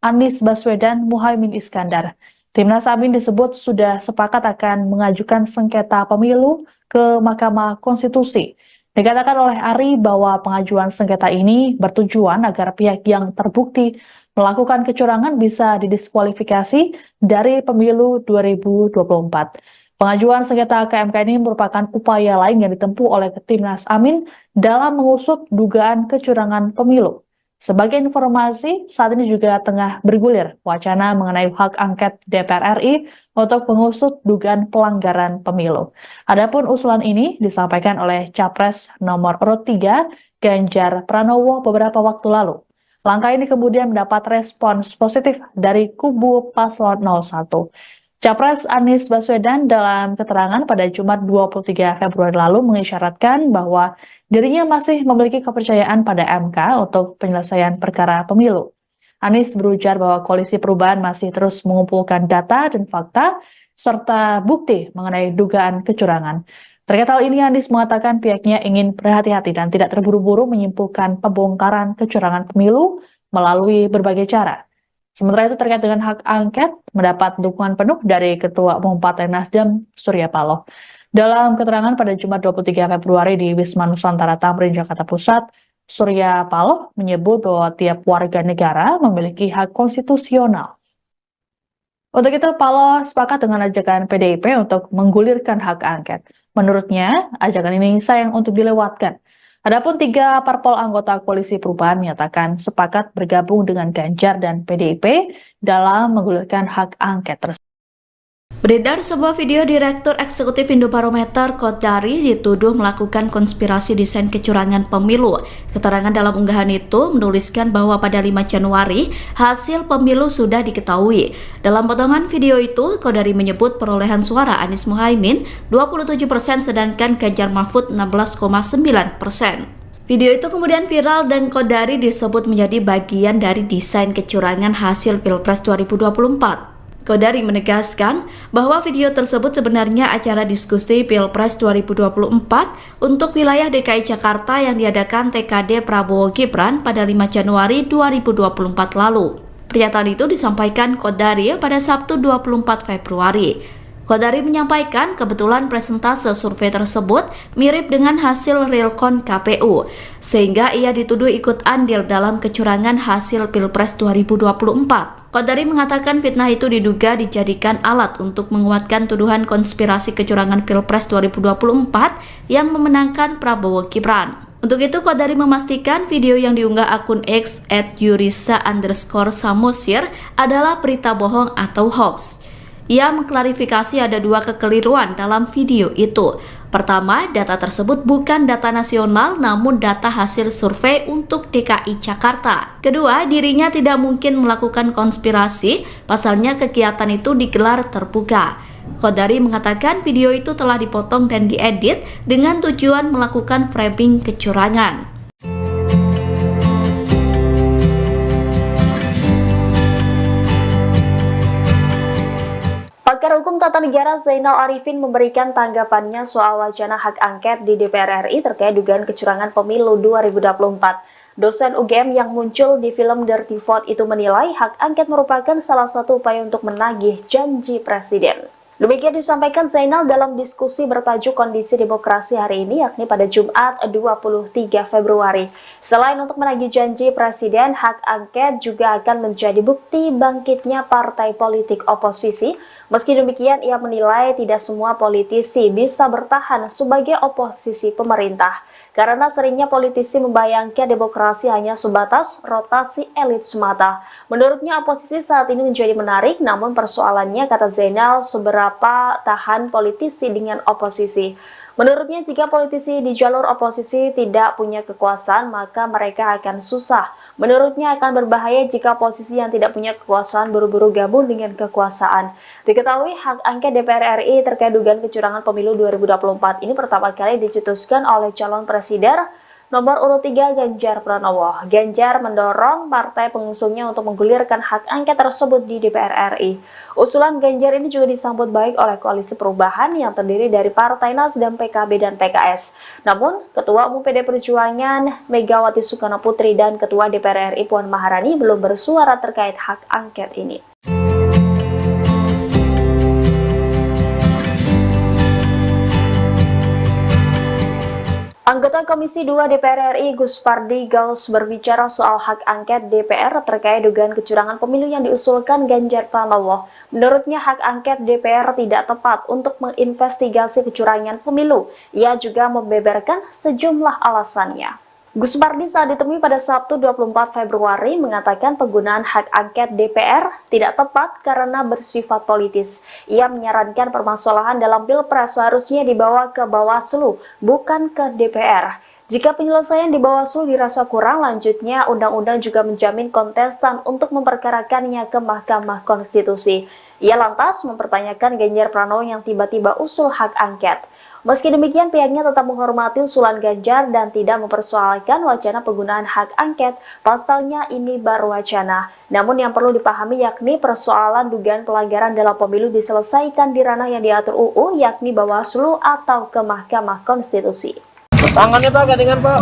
Anies Baswedan Muhaimin Iskandar. Timnas Amin disebut sudah sepakat akan mengajukan sengketa pemilu ke Mahkamah Konstitusi. Dikatakan oleh Ari bahwa pengajuan sengketa ini bertujuan agar pihak yang terbukti melakukan kecurangan bisa didiskualifikasi dari pemilu 2024. Pengajuan sengketa ke MK ini merupakan upaya lain yang ditempuh oleh Timnas Amin dalam mengusut dugaan kecurangan pemilu. Sebagai informasi, saat ini juga tengah bergulir wacana mengenai hak angket DPR RI untuk mengusut dugaan pelanggaran pemilu. Adapun usulan ini disampaikan oleh Capres nomor urut 3 Ganjar Pranowo beberapa waktu lalu. Langkah ini kemudian mendapat respons positif dari kubu paslon 01. Capres Anies Baswedan dalam keterangan pada Jumat 23 Februari lalu mengisyaratkan bahwa dirinya masih memiliki kepercayaan pada MK untuk penyelesaian perkara pemilu. Anies berujar bahwa Koalisi Perubahan masih terus mengumpulkan data dan fakta serta bukti mengenai dugaan kecurangan. Terkait hal ini, Anies mengatakan pihaknya ingin berhati-hati dan tidak terburu-buru menyimpulkan pembongkaran kecurangan pemilu melalui berbagai cara. Sementara itu terkait dengan hak angket mendapat dukungan penuh dari Ketua Umum Partai Nasdem Surya Paloh. Dalam keterangan pada Jumat 23 Februari di Wisma Nusantara Tamrin, Jakarta Pusat, Surya Paloh menyebut bahwa tiap warga negara memiliki hak konstitusional. Untuk itu, Paloh sepakat dengan ajakan PDIP untuk menggulirkan hak angket. Menurutnya, ajakan ini sayang untuk dilewatkan. Adapun 3 parpol anggota Koalisi Perubahan menyatakan sepakat bergabung dengan Ganjar dan PDIP dalam menggulirkan hak angket tersebut. Beredar sebuah video Direktur Eksekutif Indobarometer Kodari dituduh melakukan konspirasi desain kecurangan pemilu. Keterangan dalam unggahan itu menuliskan bahwa pada 5 Januari hasil pemilu sudah diketahui. Dalam potongan video itu, Kodari menyebut perolehan suara Anies Muhaimin 27%, sedangkan Ganjar Mahfud 16,9%. Video itu kemudian viral dan Kodari disebut menjadi bagian dari desain kecurangan hasil Pilpres 2024. Kodari menegaskan bahwa video tersebut sebenarnya acara diskusi Pilpres 2024 untuk wilayah DKI Jakarta yang diadakan TKD Prabowo Gibran pada 5 Januari 2024 lalu. Pernyataan itu disampaikan Kodari pada Sabtu 24 Februari. Kodari menyampaikan kebetulan presentase survei tersebut mirip dengan hasil realcon KPU, sehingga ia dituduh ikut andil dalam kecurangan hasil Pilpres 2024. Kodari mengatakan fitnah itu diduga dijadikan alat untuk menguatkan tuduhan konspirasi kecurangan Pilpres 2024 yang memenangkan Prabowo Gibran. Untuk itu, Kodari memastikan video yang diunggah akun X @yurisa_samosir adalah berita bohong atau hoax. Ia mengklarifikasi ada dua kekeliruan dalam video itu. Pertama, data tersebut bukan data nasional namun data hasil survei untuk DKI Jakarta. Kedua, dirinya tidak mungkin melakukan konspirasi, pasalnya kegiatan itu digelar terbuka. Qodari mengatakan video itu telah dipotong dan diedit dengan tujuan melakukan framing kecurangan. Pakar Hukum Tata Negara Zainal Arifin memberikan tanggapannya soal wacana hak angket di DPR RI terkait dugaan kecurangan pemilu 2024. Dosen UGM yang muncul di film Dirty Vote itu menilai hak angket merupakan salah satu upaya untuk menagih janji presiden. Demikian disampaikan Zainal dalam diskusi bertajuk Kondisi Demokrasi hari ini, yakni pada Jumat 23 Februari. Selain untuk menagih janji presiden, hak angket juga akan menjadi bukti bangkitnya partai politik oposisi. Meski demikian, ia menilai tidak semua politisi bisa bertahan sebagai oposisi pemerintah. Karena seringnya politisi membayangkan demokrasi hanya sebatas rotasi elit semata. Menurutnya oposisi saat ini menjadi menarik, namun persoalannya, kata Zainal, seberapa tahan politisi dengan oposisi. Menurutnya jika politisi di jalur oposisi tidak punya kekuasaan, maka mereka akan susah. Menurutnya akan berbahaya jika posisi yang tidak punya kekuasaan buru-buru gabung dengan kekuasaan. Diketahui hak angket DPR RI terkait dugaan kecurangan pemilu 2024 ini pertama kali dicetuskan oleh calon presiden nomor urut 3 Ganjar Pranowo. Ganjar mendorong partai pengusungnya untuk menggulirkan hak angket tersebut di DPR RI. Usulan Ganjar ini juga disambut baik oleh Koalisi Perubahan yang terdiri dari Partai Nasdem, PKB, dan PKS. Namun, Ketua Umum PD Perjuangan Megawati Soekarno Putri dan Ketua DPR RI Puan Maharani belum bersuara terkait hak angket ini. Anggota Komisi 2 DPR RI Gus Pardi Gaus berbicara soal hak angket DPR terkait dugaan kecurangan pemilu yang diusulkan Ganjar Pranowo. Menurutnya hak angket DPR tidak tepat untuk menginvestigasi kecurangan pemilu. Ia juga membeberkan sejumlah alasannya. Gus Pardi saat ditemui pada Sabtu 24 Februari mengatakan penggunaan hak angket DPR tidak tepat karena bersifat politis. Ia menyarankan permasalahan dalam Pilpres seharusnya dibawa ke Bawaslu, bukan ke DPR. Jika penyelesaian di Bawaslu dirasa kurang, lanjutnya undang-undang juga menjamin kontestan untuk memperkarakannya ke Mahkamah Konstitusi. Ia lantas mempertanyakan Ganjar Pranowo yang tiba-tiba usul hak angket. Meski demikian, pihaknya tetap menghormati usulan Ganjar dan tidak mempersoalkan wacana penggunaan hak angket, pasalnya ini baru wacana. Namun yang perlu dipahami yakni persoalan dugaan pelanggaran dalam pemilu diselesaikan di ranah yang diatur UU, yakni Bawaslu atau ke Mahkamah Konstitusi. Tangannya Pak, gandengan Pak.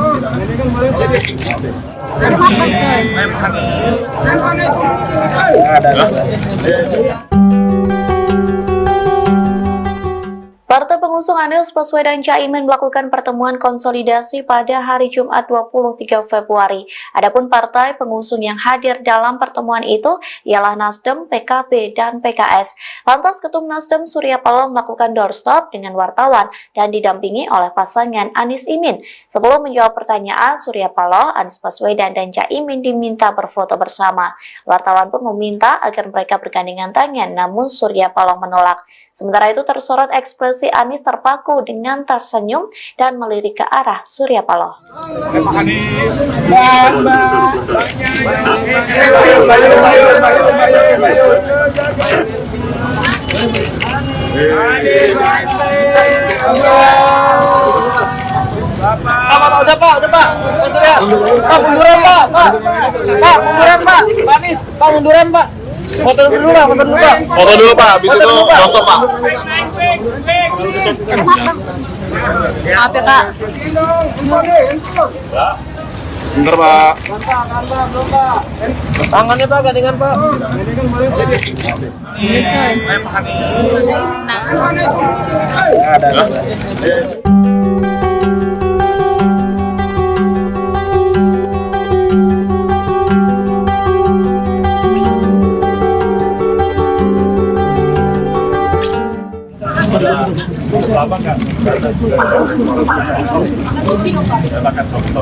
Partai pengusung Anies Baswedan Caimin melakukan pertemuan konsolidasi pada hari Jumat 23 Februari. Adapun partai pengusung yang hadir dalam pertemuan itu ialah Nasdem, PKB, dan PKS. Lantas Ketum Nasdem Surya Paloh melakukan doorstop dengan wartawan dan didampingi oleh pasangan Anies Imin. Sebelum menjawab pertanyaan, Surya Paloh, Anies Baswedan, dan Caimin diminta berfoto bersama. Wartawan pun meminta agar mereka bergandengan tangan, namun Surya Paloh menolak. Sementara itu tersorot ekspresi Anies terpaku dengan tersenyum dan melirik ke arah Surya Paloh. Pak Anies. Udah Pak. Pak, munduran Pak. Pak, munduran Pak. Pak Anies, Pak munduran Pak. Foto dulu Pak. Foto dulu Pak, habis itu doorstop Pak. Maaf ya Pak. Bentar Pak. Tangannya Pak, gandengan Pak. Lama nggak? Silakan foto.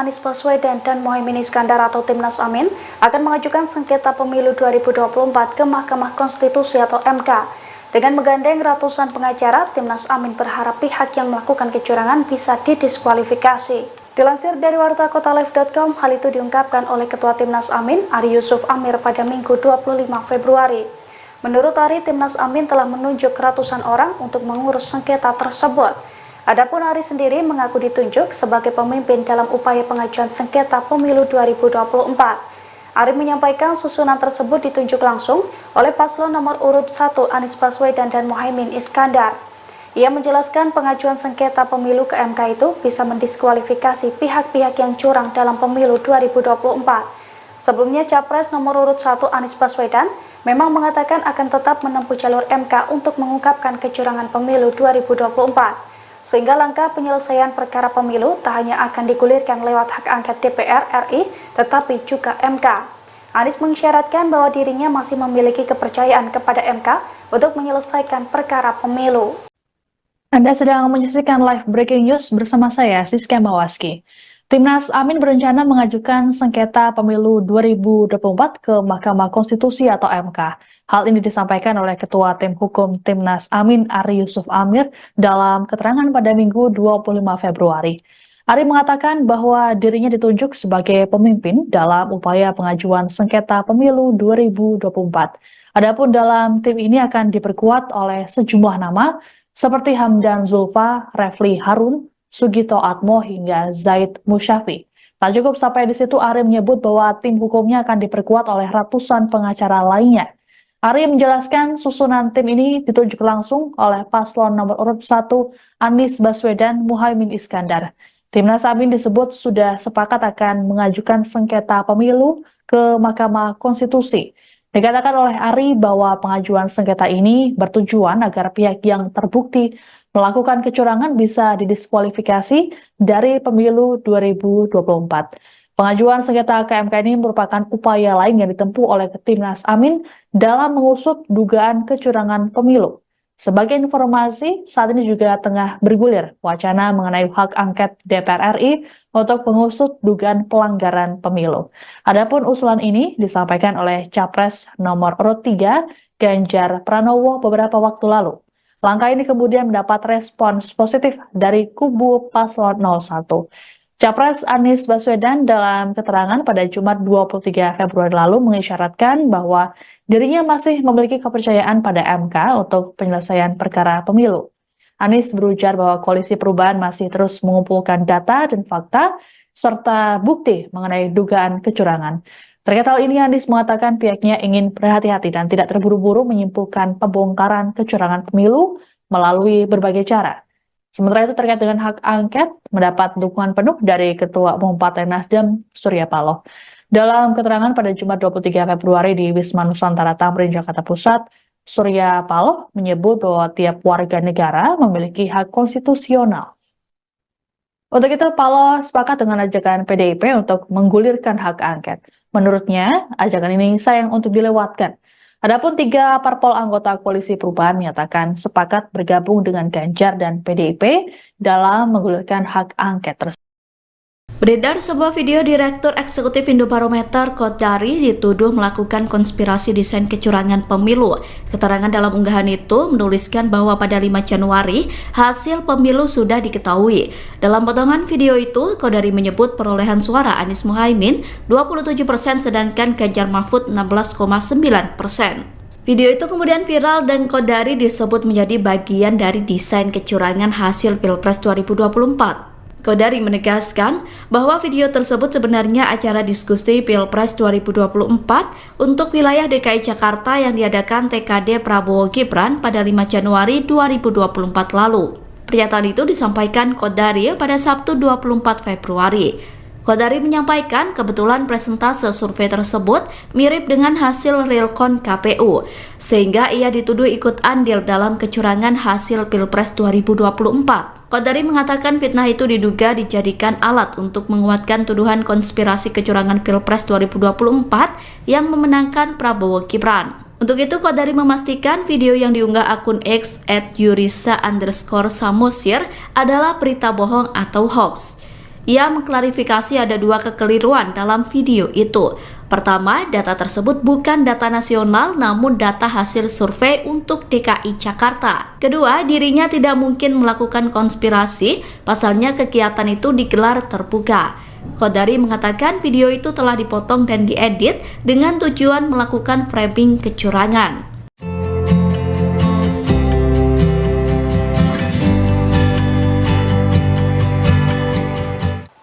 Anies Baswedan dan Muhaimin Iskandar atau Timnas Amin akan mengajukan sengketa pemilu 2024 ke Mahkamah Konstitusi atau MK. Dengan menggandeng ratusan pengacara, Timnas Amin berharap pihak yang melakukan kecurangan bisa didiskualifikasi. Dilansir dari wartakotalive.com, hal itu diungkapkan oleh Ketua Timnas Amin, Ari Yusuf Amir pada Minggu 25 Februari. Menurut Ari, Timnas Amin telah menunjuk ratusan orang untuk mengurus sengketa tersebut. Adapun Ari sendiri mengaku ditunjuk sebagai pemimpin dalam upaya pengajuan sengketa pemilu 2024. Ari menyampaikan susunan tersebut ditunjuk langsung oleh paslon nomor urut 1 Anies Baswedan dan Muhaimin Iskandar. Ia menjelaskan pengajuan sengketa pemilu ke MK itu bisa mendiskualifikasi pihak-pihak yang curang dalam pemilu 2024. Sebelumnya, Capres nomor urut 1 Anies Baswedan memang mengatakan akan tetap menempuh jalur MK untuk mengungkapkan kecurangan pemilu 2024. Sehingga langkah penyelesaian perkara pemilu tak hanya akan digulirkan lewat hak angket DPR RI, tetapi juga MK. Anies mengisyaratkan bahwa dirinya masih memiliki kepercayaan kepada MK untuk menyelesaikan perkara pemilu. Anda sedang menyaksikan live breaking news bersama saya, Siska Mawaski. Timnas Amin berencana mengajukan sengketa pemilu 2024 ke Mahkamah Konstitusi atau MK. Hal ini disampaikan oleh Ketua Tim Hukum Timnas Amin, Ari Yusuf Amir, dalam keterangan pada Minggu 25 Februari. Ari mengatakan bahwa dirinya ditunjuk sebagai pemimpin dalam upaya pengajuan sengketa pemilu 2024. Adapun dalam tim ini akan diperkuat oleh sejumlah nama seperti Hamdan Zulfa, Refli Harun, Sugito Atmo hingga Zaid Musyafi. Tak cukup sampai di situ, Ari menyebut bahwa tim hukumnya akan diperkuat oleh ratusan pengacara lainnya. Ari menjelaskan susunan tim ini ditunjuk langsung oleh paslon nomor urut 1 Anies Baswedan Muhaimin Iskandar. Timnas Amin disebut sudah sepakat akan mengajukan sengketa pemilu ke Mahkamah Konstitusi. Dikatakan oleh Ari bahwa pengajuan sengketa ini bertujuan agar pihak yang terbukti melakukan kecurangan bisa didiskualifikasi dari pemilu 2024. Pengajuan sengketa ke MK ini merupakan upaya lain yang ditempuh oleh Timnas Amin dalam mengusut dugaan kecurangan pemilu. Sebagai informasi, saat ini juga tengah bergulir wacana mengenai hak angket DPR RI untuk mengusut dugaan pelanggaran pemilu. Adapun usulan ini disampaikan oleh Capres nomor urut 3 Ganjar Pranowo beberapa waktu lalu. Langkah ini kemudian mendapat respons positif dari kubu paslon 01. Capres Anies Baswedan dalam keterangan pada Jumat 23 Februari lalu mengisyaratkan bahwa dirinya masih memiliki kepercayaan pada MK untuk penyelesaian perkara pemilu. Anies berujar bahwa Koalisi Perubahan masih terus mengumpulkan data dan fakta serta bukti mengenai dugaan kecurangan. Terkait hal ini, Anies mengatakan pihaknya ingin berhati-hati dan tidak terburu-buru menyimpulkan pembongkaran kecurangan pemilu melalui berbagai cara. Sementara itu terkait dengan hak angket mendapat dukungan penuh dari Ketua Umum Partai Nasdem Surya Paloh. Dalam keterangan pada Jumat 23 Februari di Wisma Nusantara Tamrin, Jakarta Pusat, Surya Paloh menyebut bahwa tiap warga negara memiliki hak konstitusional. Untuk itu, Paloh sepakat dengan ajakan PDIP untuk menggulirkan hak angket. Menurutnya, ajakan ini sayang untuk dilewatkan. Adapun 3 parpol anggota Koalisi Perubahan menyatakan sepakat bergabung dengan Ganjar dan PDIP dalam menggulirkan hak angket tersebut. Beredar sebuah video Direktur Eksekutif Indobarometer Kodari dituduh melakukan konspirasi desain kecurangan pemilu. Keterangan dalam unggahan itu menuliskan bahwa pada 5 Januari hasil pemilu sudah diketahui. Dalam potongan video itu, Kodari menyebut perolehan suara Anies Muhaimin 27% sedangkan Ganjar Mahfud 16,9%. Video itu kemudian viral dan Kodari disebut menjadi bagian dari desain kecurangan hasil Pilpres 2024. Kodari menegaskan bahwa video tersebut sebenarnya acara diskusi Pilpres 2024 untuk wilayah DKI Jakarta yang diadakan TKD Prabowo Gibran pada 5 Januari 2024 lalu. Pernyataan itu disampaikan Kodari pada Sabtu 24 Februari. Kodari menyampaikan kebetulan presentase survei tersebut mirip dengan hasil realcon KPU, sehingga ia dituduh ikut andil dalam kecurangan hasil Pilpres 2024. Kodari mengatakan fitnah itu diduga dijadikan alat untuk menguatkan tuduhan konspirasi kecurangan Pilpres 2024 yang memenangkan Prabowo Gibran. Untuk itu, Kodari memastikan video yang diunggah akun X @yurisa_samosir adalah berita bohong atau hoax. Ia mengklarifikasi ada dua kekeliruan dalam video itu. Pertama, data tersebut bukan data nasional namun data hasil survei untuk DKI Jakarta. Kedua, dirinya tidak mungkin melakukan konspirasi, pasalnya kegiatan itu digelar terbuka. Qodari mengatakan video itu telah dipotong dan diedit dengan tujuan melakukan framing kecurangan.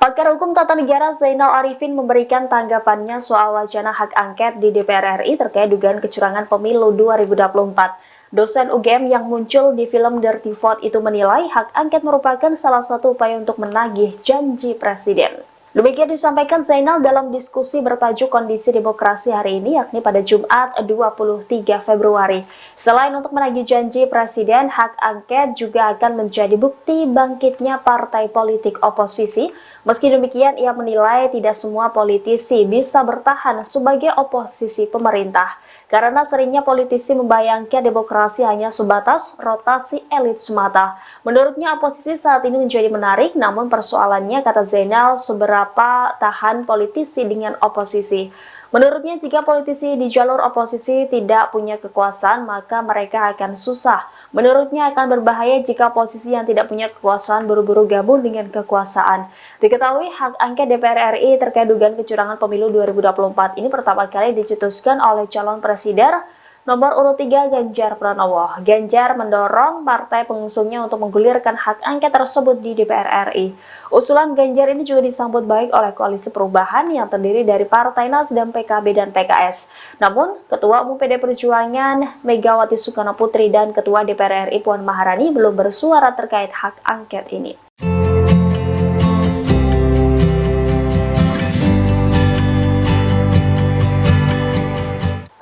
Pakar Hukum Tata Negara Zainal Arifin memberikan tanggapannya soal wacana hak angket di DPR RI terkait dugaan kecurangan pemilu 2024. Dosen UGM yang muncul di film Dirty Vote itu menilai hak angket merupakan salah satu upaya untuk menagih janji presiden. Demikian disampaikan Zainal dalam diskusi bertajuk Kondisi Demokrasi hari ini, yakni pada Jumat 23 Februari. Selain untuk menagih janji presiden, hak angket juga akan menjadi bukti bangkitnya partai politik oposisi. Meski demikian, ia menilai tidak semua politisi bisa bertahan sebagai oposisi pemerintah, karena seringnya politisi membayangkan demokrasi hanya sebatas rotasi elit semata. Menurutnya, oposisi saat ini menjadi menarik, namun persoalannya, kata Zainal, seberapa tahan politisi dengan oposisi. Menurutnya, jika politisi di jalur oposisi tidak punya kekuasaan, maka mereka akan susah. Menurutnya, akan berbahaya jika oposisi yang tidak punya kekuasaan buru-buru gabung dengan kekuasaan. Diketahui, hak angket DPR RI terkait dugaan kecurangan pemilu 2024 ini pertama kali dicetuskan oleh calon presiden nomor urut 3 Ganjar Pranowo. Ganjar mendorong partai pengusungnya untuk menggulirkan hak angket tersebut di DPR RI. Usulan Ganjar ini juga disambut baik oleh Koalisi Perubahan yang terdiri dari Partai Nasdem, PKB, dan PKS. Namun, Ketua Umum PD Perjuangan Megawati Soekarnoputri dan Ketua DPR RI Puan Maharani belum bersuara terkait hak angket ini.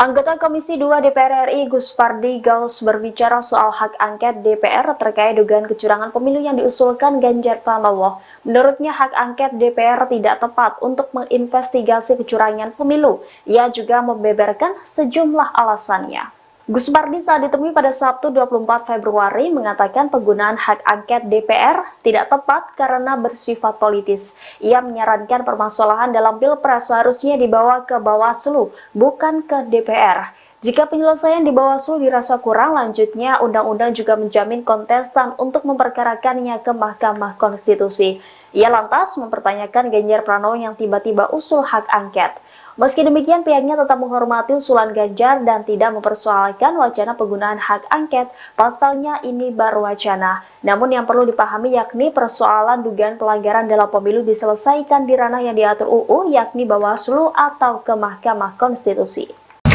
Anggota Komisi 2 DPR RI Gus Pardi Gaus berbicara soal hak angket DPR terkait dugaan kecurangan pemilu yang diusulkan Ganjar Pranowo. Menurutnya hak angket DPR tidak tepat untuk menginvestigasi kecurangan pemilu. Ia juga membeberkan sejumlah alasannya. Gus Pardi saat ditemui pada Sabtu 24 Februari mengatakan penggunaan hak angket DPR tidak tepat karena bersifat politis. Ia menyarankan permasalahan dalam Pilpres seharusnya dibawa ke Bawaslu, bukan ke DPR. Jika penyelesaian di Bawaslu dirasa kurang, lanjutnya undang-undang juga menjamin kontestan untuk memperkarakannya ke Mahkamah Konstitusi. Ia lantas mempertanyakan Ganjar Pranowo yang tiba-tiba usul hak angket. Meski demikian, pihaknya tetap menghormati usulan Ganjar dan tidak mempersoalkan wacana penggunaan hak angket, pasalnya ini baru wacana. Namun yang perlu dipahami yakni persoalan dugaan pelanggaran dalam pemilu diselesaikan di ranah yang diatur UU, yakni Bawaslu atau ke Mahkamah Konstitusi.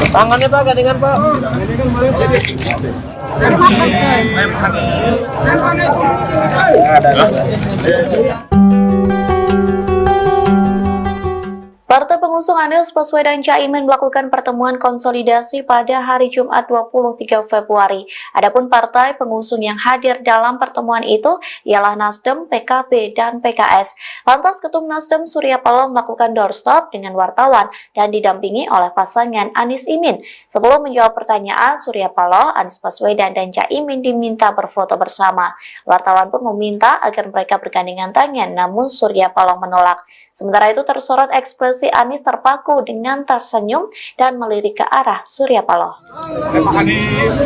Tangannya Pak, gandengan Pak. Partai pengusung Anies Baswedan Caimin melakukan pertemuan konsolidasi pada hari Jumat 23 Februari. Adapun partai pengusung yang hadir dalam pertemuan itu ialah Nasdem, PKB, dan PKS. Lantas Ketum Nasdem Surya Paloh melakukan doorstop dengan wartawan dan didampingi oleh pasangan Anies Imin. Sebelum menjawab pertanyaan, Surya Paloh, Anies Baswedan, dan Caimin diminta berfoto bersama. Wartawan pun meminta agar mereka bergandengan tangan, namun Surya Paloh menolak. Sementara itu tersorot ekspresi Anies terpaku dengan tersenyum dan melirik ke arah Surya Paloh. Pak Anies.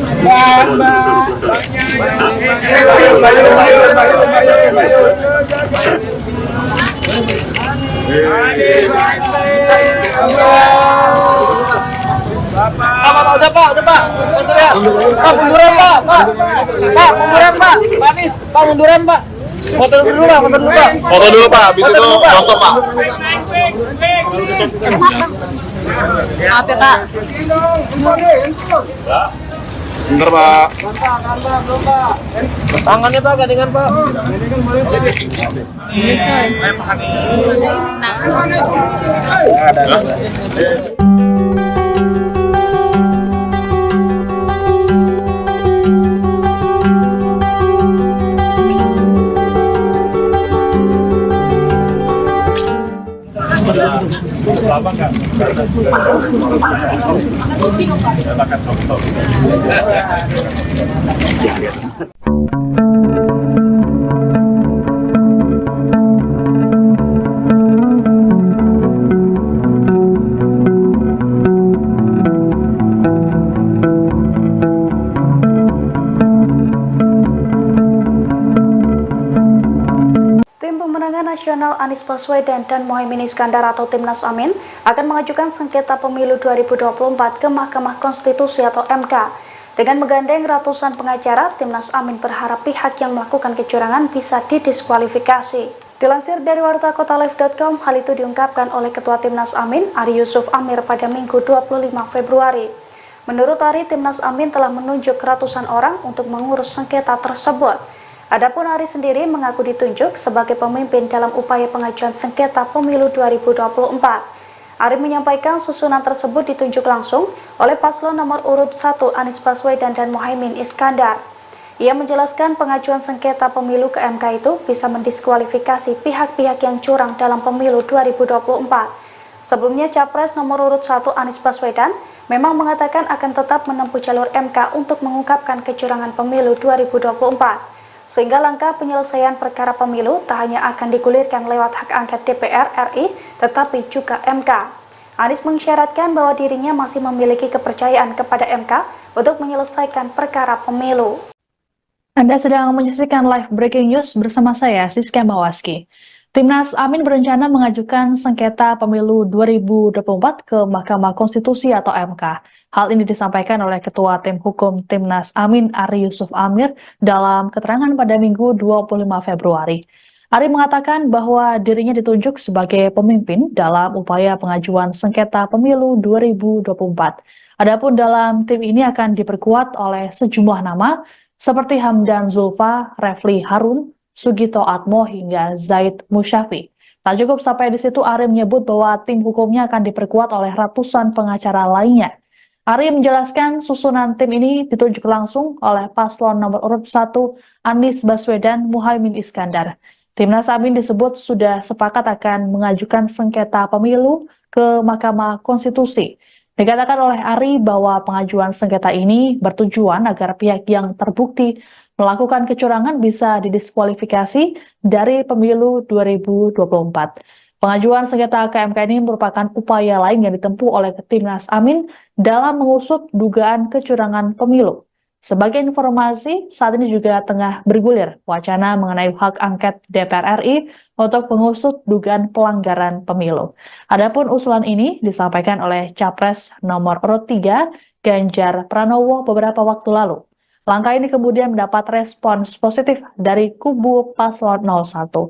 Udah Pak. Pak, munduran Pak. Pak, munduran Pak. Pak Anies, Pak munduran Pak. Foto dulu Pak. Foto dulu Pak, habis itu langsung Pak. Maaf ya Pak. Bentar Pak. Tangannya Pak, gandengan Pak. Lama nggak? Silakan foto. Nasional Anies Baswedan dan Muhaimin Iskandar atau Timnas Amin akan mengajukan sengketa pemilu 2024 ke Mahkamah Konstitusi atau MK. Dengan menggandeng ratusan pengacara, Timnas Amin berharap pihak yang melakukan kecurangan bisa didiskualifikasi. Dilansir dari wartakotalive.com, hal itu diungkapkan oleh Ketua Timnas Amin, Ari Yusuf Amir pada Minggu 25 Februari. Menurut Ari, Timnas Amin telah menunjuk ratusan orang untuk mengurus sengketa tersebut. Adapun Ari sendiri mengaku ditunjuk sebagai pemimpin dalam upaya pengajuan sengketa pemilu 2024. Ari menyampaikan susunan tersebut ditunjuk langsung oleh paslon nomor urut 1 Anies Baswedan dan Muhaimin Iskandar. Ia menjelaskan pengajuan sengketa pemilu ke MK itu bisa mendiskualifikasi pihak-pihak yang curang dalam pemilu 2024. Sebelumnya Capres nomor urut 1 Anies Baswedan memang mengatakan akan tetap menempuh jalur MK untuk mengungkapkan kecurangan pemilu 2024. Sehingga langkah penyelesaian perkara pemilu tak hanya akan digulirkan lewat hak angket DPR RI, tetapi juga MK. Anies mengisyaratkan bahwa dirinya masih memiliki kepercayaan kepada MK untuk menyelesaikan perkara pemilu. Anda sedang menyaksikan live breaking news bersama saya, Siska Mawaski. Timnas Amin berencana mengajukan sengketa pemilu 2024 ke Mahkamah Konstitusi atau MK. Hal ini disampaikan oleh Ketua Tim Hukum Timnas Amin, Ari Yusuf Amir, dalam keterangan pada Minggu 25 Februari. Ari mengatakan bahwa dirinya ditunjuk sebagai pemimpin dalam upaya pengajuan sengketa pemilu 2024. Adapun dalam tim ini akan diperkuat oleh sejumlah nama seperti Hamdan Zulfa, Refli Harun, Sugito Atmo hingga Zaid Musyafi. Tak cukup sampai di situ, Ari menyebut bahwa tim hukumnya akan diperkuat oleh ratusan pengacara lainnya. Ari menjelaskan susunan tim ini ditunjuk langsung oleh paslon nomor urut 1 Anies Baswedan Muhaimin Iskandar. Timnas Amin disebut sudah sepakat akan mengajukan sengketa pemilu ke Mahkamah Konstitusi. Dikatakan oleh Ari bahwa pengajuan sengketa ini bertujuan agar pihak yang terbukti melakukan kecurangan bisa didiskualifikasi dari pemilu 2024. Pengajuan sengketa ke MK ini merupakan upaya lain yang ditempuh oleh Timnas Amin dalam mengusut dugaan kecurangan pemilu. Sebagai informasi, saat ini juga tengah bergulir wacana mengenai hak angket DPR RI untuk mengusut dugaan pelanggaran pemilu. Adapun usulan ini disampaikan oleh Capres nomor urut 3 Ganjar Pranowo beberapa waktu lalu. Langkah ini kemudian mendapat respons positif dari kubu paslon 01.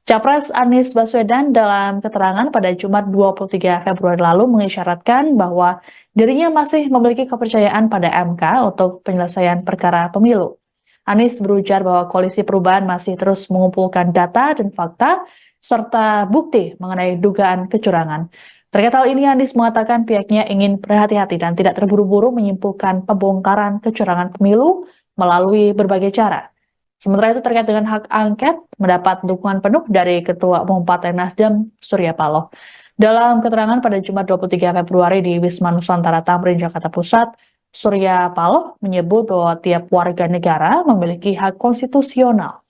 Capres Anies Baswedan dalam keterangan pada Jumat 23 Februari lalu mengisyaratkan bahwa dirinya masih memiliki kepercayaan pada MK untuk penyelesaian perkara pemilu. Anies berujar bahwa Koalisi Perubahan masih terus mengumpulkan data dan fakta serta bukti mengenai dugaan kecurangan. Terkait hal ini, Anies mengatakan pihaknya ingin berhati-hati dan tidak terburu-buru menyimpulkan pembongkaran kecurangan pemilu melalui berbagai cara. Sementara itu terkait dengan hak angket, mendapat dukungan penuh dari Ketua Umum Partai Nasdem, Surya Paloh. Dalam keterangan pada Jumat 23 Februari di Wisma Nusantara Tamrin, Jakarta Pusat, Surya Paloh menyebut bahwa tiap warga negara memiliki hak konstitusional.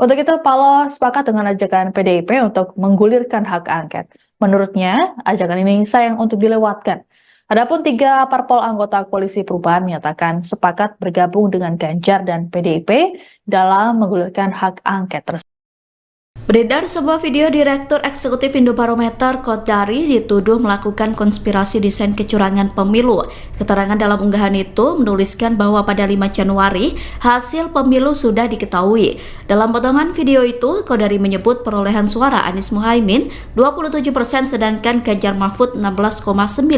Untuk itu, Paloh sepakat dengan ajakan PDIP untuk menggulirkan hak angket. Menurutnya, ajakan ini sayang untuk dilewatkan. Adapun 3 parpol anggota Koalisi Perubahan menyatakan sepakat bergabung dengan Ganjar dan PDIP dalam menggulirkan hak angket tersebut. Beredar sebuah video Direktur Eksekutif Indobarometer Kodari dituduh melakukan konspirasi desain kecurangan pemilu. Keterangan dalam unggahan itu menuliskan bahwa pada 5 Januari hasil pemilu sudah diketahui. Dalam potongan video itu, Kodari menyebut perolehan suara Anies Muhaimin 27% sedangkan Ganjar Mahfud 16,9%.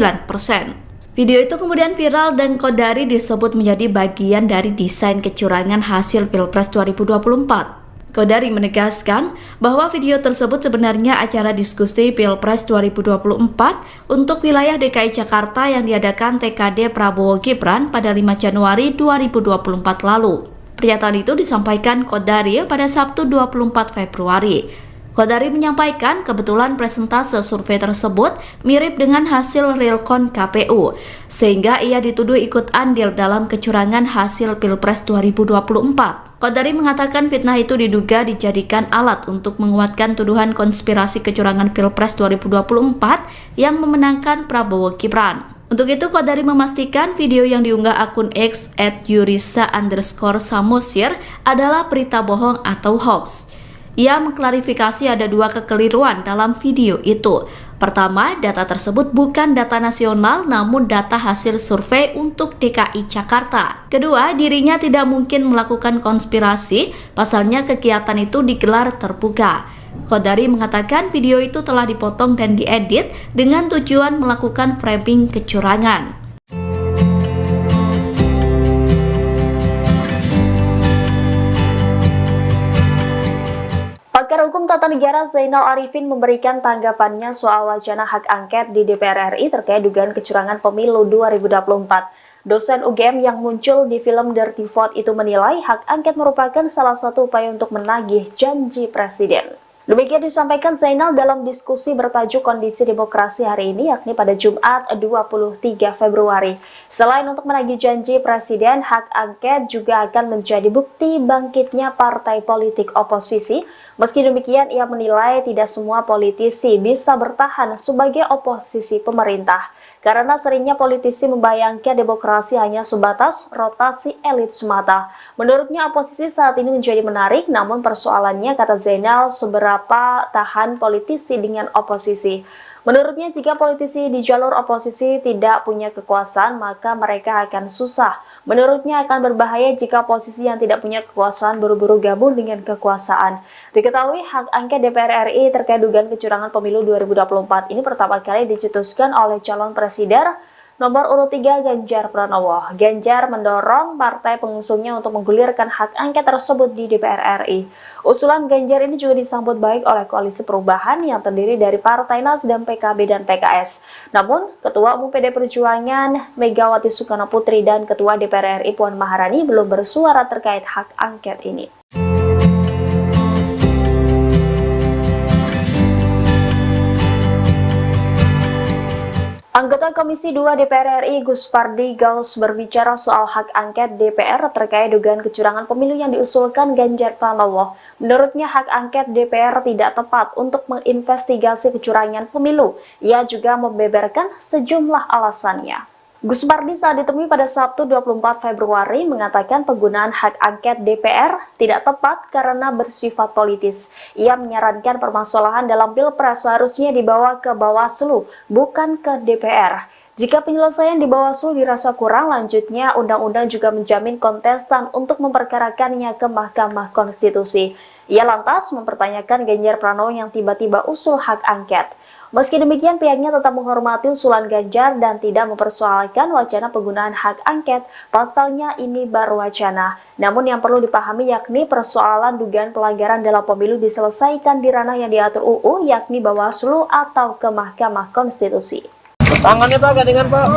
Video itu kemudian viral dan Kodari disebut menjadi bagian dari desain kecurangan hasil Pilpres 2024. Kodari menegaskan bahwa video tersebut sebenarnya acara diskusi Pilpres 2024 untuk wilayah DKI Jakarta yang diadakan TKD Prabowo Gibran pada 5 Januari 2024 lalu. Pernyataan itu disampaikan Kodari pada Sabtu 24 Februari. Kodari menyampaikan kebetulan presentase survei tersebut mirip dengan hasil realcon KPU, sehingga ia dituduh ikut andil dalam kecurangan hasil Pilpres 2024. Kodari mengatakan fitnah itu diduga dijadikan alat untuk menguatkan tuduhan konspirasi kecurangan Pilpres 2024 yang memenangkan Prabowo Gibran. Untuk itu, Kodari memastikan video yang diunggah akun X @yurisa_samosir adalah berita bohong atau hoax. Ia mengklarifikasi ada dua kekeliruan dalam video itu. Pertama, data tersebut bukan data nasional namun data hasil survei untuk DKI Jakarta. Kedua, dirinya tidak mungkin melakukan konspirasi, pasalnya kegiatan itu digelar terbuka. Qodari mengatakan video itu telah dipotong dan diedit dengan tujuan melakukan framing kecurangan. Pakar Hukum Tata Negara Zainal Arifin memberikan tanggapannya soal wacana hak angket di DPR RI terkait dugaan kecurangan pemilu 2024. Dosen UGM yang muncul di film Dirty Vote itu menilai hak angket merupakan salah satu upaya untuk menagih janji presiden. Demikian disampaikan Zainal dalam diskusi bertajuk Kondisi Demokrasi hari ini, yakni pada Jumat 23 Februari. Selain untuk menagih janji presiden, hak angket juga akan menjadi bukti bangkitnya partai politik oposisi. Meski demikian, ia menilai tidak semua politisi bisa bertahan sebagai oposisi pemerintah. Karena seringnya politisi membayangkan demokrasi hanya sebatas rotasi elit semata. Menurutnya oposisi saat ini menjadi menarik, namun persoalannya, kata Zainal, seberapa tahan politisi dengan oposisi. Menurutnya jika politisi di jalur oposisi tidak punya kekuasaan, maka mereka akan susah. Menurutnya akan berbahaya jika posisi yang tidak punya kekuasaan buru-buru gabung dengan kekuasaan. Diketahui hak angket DPR RI terkait dugaan kecurangan pemilu 2024 ini pertama kali dicetuskan oleh calon presiden nomor urut 3 Ganjar Pranowo. Ganjar mendorong partai pengusungnya untuk menggulirkan hak angket tersebut di DPR RI. Usulan Ganjar ini juga disambut baik oleh Koalisi Perubahan yang terdiri dari Partai Nasdem, PKB, dan PKS. Namun, Ketua Umum PD Perjuangan Megawati Soekarno Putri dan Ketua DPR RI Puan Maharani belum bersuara terkait hak angket ini. Anggota Komisi 2 DPR RI Gus Pardi Gaus berbicara soal hak angket DPR terkait dugaan kecurangan pemilu yang diusulkan Ganjar Pranowo. Menurutnya hak angket DPR tidak tepat untuk menginvestigasi kecurangan pemilu. Ia juga membeberkan sejumlah alasannya. Gus Pardi saat ditemui pada Sabtu 24 Februari mengatakan penggunaan hak angket DPR tidak tepat karena bersifat politis. Ia menyarankan permasalahan dalam Pilpres seharusnya dibawa ke Bawaslu, bukan ke DPR. Jika penyelesaian di Bawaslu dirasa kurang, lanjutnya undang-undang juga menjamin kontestan untuk memperkarakannya ke Mahkamah Konstitusi. Ia lantas mempertanyakan Ganjar Pranowo yang tiba-tiba usul hak angket. Meski demikian, pihaknya tetap menghormati usulan Ganjar dan tidak mempersoalkan wacana penggunaan hak angket, pasalnya ini baru wacana. Namun yang perlu dipahami yakni persoalan dugaan pelanggaran dalam pemilu diselesaikan di ranah yang diatur UU, yakni Bawaslu atau ke Mahkamah Konstitusi. Tangannya Pak, gandengan Pak.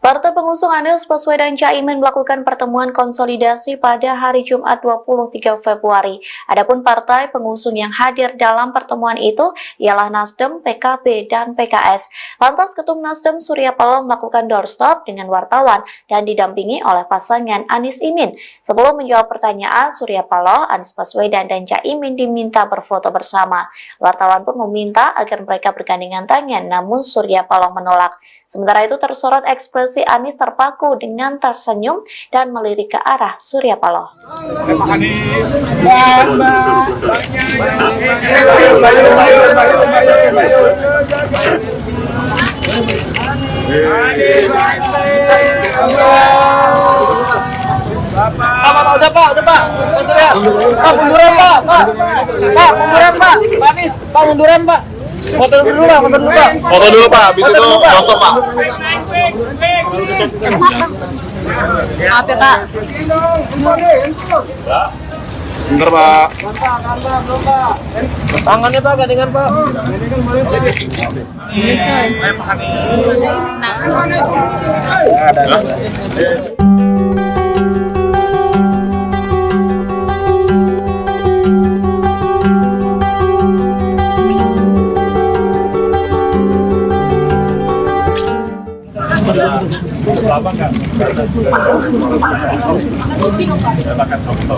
Partai pengusung Anies Baswedan Caimin melakukan pertemuan konsolidasi pada hari Jumat 23 Februari. Adapun partai pengusung yang hadir dalam pertemuan itu ialah Nasdem, PKB, dan PKS. Lantas Ketum Nasdem Surya Paloh melakukan doorstop dengan wartawan dan didampingi oleh pasangan Anies Imin. Sebelum menjawab pertanyaan, Surya Paloh, Anies Baswedan, dan Caimin diminta berfoto bersama. Wartawan pun meminta agar mereka bergandengan tangan, namun Surya Paloh menolak. Sementara itu tersorot ekspresi Anies terpaku dengan tersenyum dan melirik ke arah Surya Paloh. Pak Anies. Udah Pak. Pak, munduran Pak. Pak, munduran Pak. Pak Anies, Pak munduran Pak. Foto dulu Pak. Foto dulu Pak, habis itu langsung Pak. Maaf ya Pak. Bentar Pak. Tangannya Pak, gandengan Pak. Lama nggak? Saya makan soto.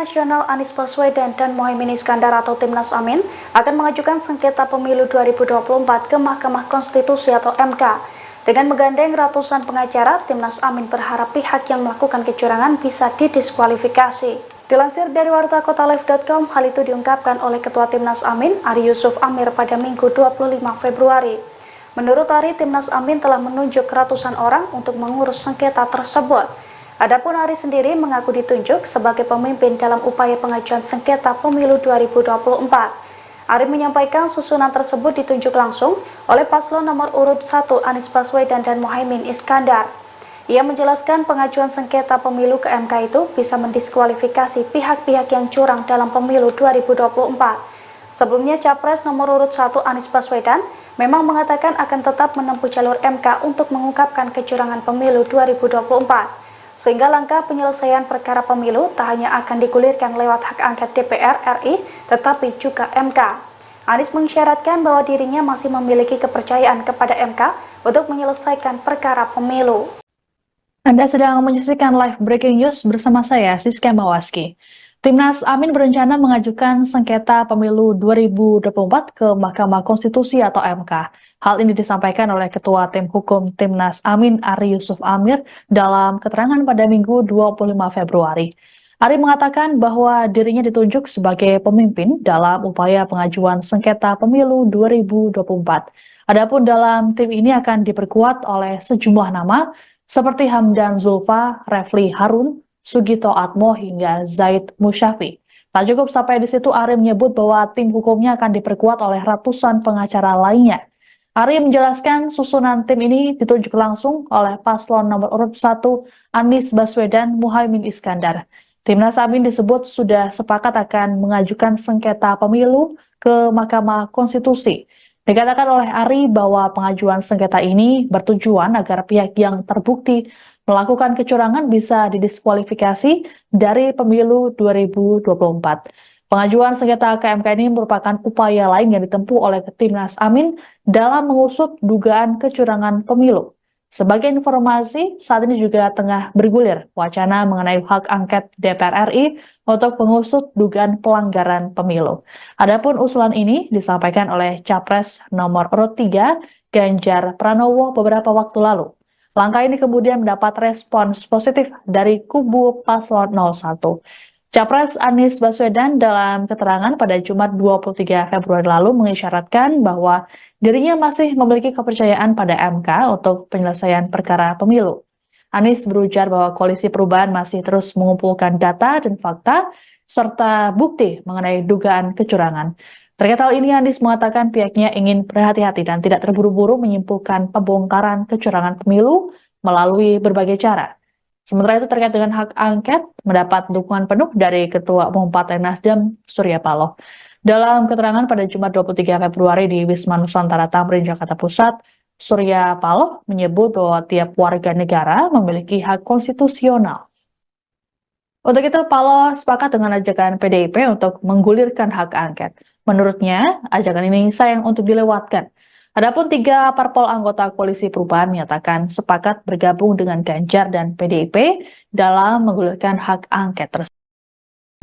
Nasional Anies Baswedan dan Muhaimin Iskandar atau Timnas Amin akan mengajukan sengketa pemilu 2024 ke Mahkamah Konstitusi atau MK. Dengan menggandeng ratusan pengacara, Timnas Amin berharap pihak yang melakukan kecurangan bisa didiskualifikasi. Dilansir dari wartakotalive.com, hal itu diungkapkan oleh Ketua Timnas Amin, Ari Yusuf Amir pada Minggu 25 Februari. Menurut Ari, Timnas Amin telah menunjuk ratusan orang untuk mengurus sengketa tersebut. Adapun Ari sendiri mengaku ditunjuk sebagai pemimpin dalam upaya pengajuan sengketa pemilu 2024. Ari menyampaikan susunan tersebut ditunjuk langsung oleh paslon nomor urut 1 Anies Baswedan dan Muhaimin Iskandar. Ia menjelaskan pengajuan sengketa pemilu ke MK itu bisa mendiskualifikasi pihak-pihak yang curang dalam pemilu 2024. Sebelumnya, Capres nomor urut 1 Anies Baswedan memang mengatakan akan tetap menempuh jalur MK untuk mengungkapkan kecurangan pemilu 2024. Sehingga langkah penyelesaian perkara pemilu tak hanya akan digulirkan lewat hak angket DPR RI, tetapi juga MK. Anies mengisyaratkan bahwa dirinya masih memiliki kepercayaan kepada MK untuk menyelesaikan perkara pemilu. Anda sedang menyaksikan live breaking news bersama saya, Siska Mawaski. Timnas Amin berencana mengajukan sengketa pemilu 2024 ke Mahkamah Konstitusi atau MK. Hal ini disampaikan oleh Ketua Tim Hukum Timnas Amin, Ari Yusuf Amir, dalam keterangan pada Minggu 25 Februari. Ari mengatakan bahwa dirinya ditunjuk sebagai pemimpin dalam upaya pengajuan sengketa pemilu 2024. Adapun dalam tim ini akan diperkuat oleh sejumlah nama seperti Hamdan Zulfa, Refli Harun, Sugito Atmo, hingga Zaid Musyafi. Tak cukup sampai di situ, Ari menyebut bahwa tim hukumnya akan diperkuat oleh ratusan pengacara lainnya. Ari menjelaskan susunan tim ini ditunjuk langsung oleh paslon nomor urut 1 Anies Baswedan Muhaimin Iskandar. Timnas Amin disebut sudah sepakat akan mengajukan sengketa pemilu ke Mahkamah Konstitusi. Dikatakan oleh Ari bahwa pengajuan sengketa ini bertujuan agar pihak yang terbukti melakukan kecurangan bisa didiskualifikasi dari pemilu 2024. Pengajuan sengketa ke MK ini merupakan upaya lain yang ditempuh oleh Timnas Amin dalam mengusut dugaan kecurangan pemilu. Sebagai informasi, saat ini juga tengah bergulir wacana mengenai hak angket DPR RI untuk mengusut dugaan pelanggaran pemilu. Adapun usulan ini disampaikan oleh Capres nomor urut 3 Ganjar Pranowo beberapa waktu lalu. Langkah ini kemudian mendapat respons positif dari kubu paslon 01. Capres Anies Baswedan dalam keterangan pada Jumat 23 Februari lalu mengisyaratkan bahwa dirinya masih memiliki kepercayaan pada MK untuk penyelesaian perkara pemilu. Anies berujar bahwa Koalisi Perubahan masih terus mengumpulkan data dan fakta serta bukti mengenai dugaan kecurangan. Terkait hal ini, Anies mengatakan pihaknya ingin berhati-hati dan tidak terburu-buru menyimpulkan pembongkaran kecurangan pemilu melalui berbagai cara. Sementara itu terkait dengan hak angket, mendapat dukungan penuh dari Ketua Umum Partai Nasdem, Surya Paloh. Dalam keterangan pada Jumat 23 Februari di Wisma Nusantara Tamrin, Jakarta Pusat, Surya Paloh menyebut bahwa tiap warga negara memiliki hak konstitusional. Untuk itu, Paloh sepakat dengan ajakan PDIP untuk menggulirkan hak angket. Menurutnya, ajakan ini sayang untuk dilewatkan. Adapun 3 parpol anggota Koalisi Perubahan menyatakan sepakat bergabung dengan Ganjar dan PDIP dalam menggulirkan hak angket tersebut.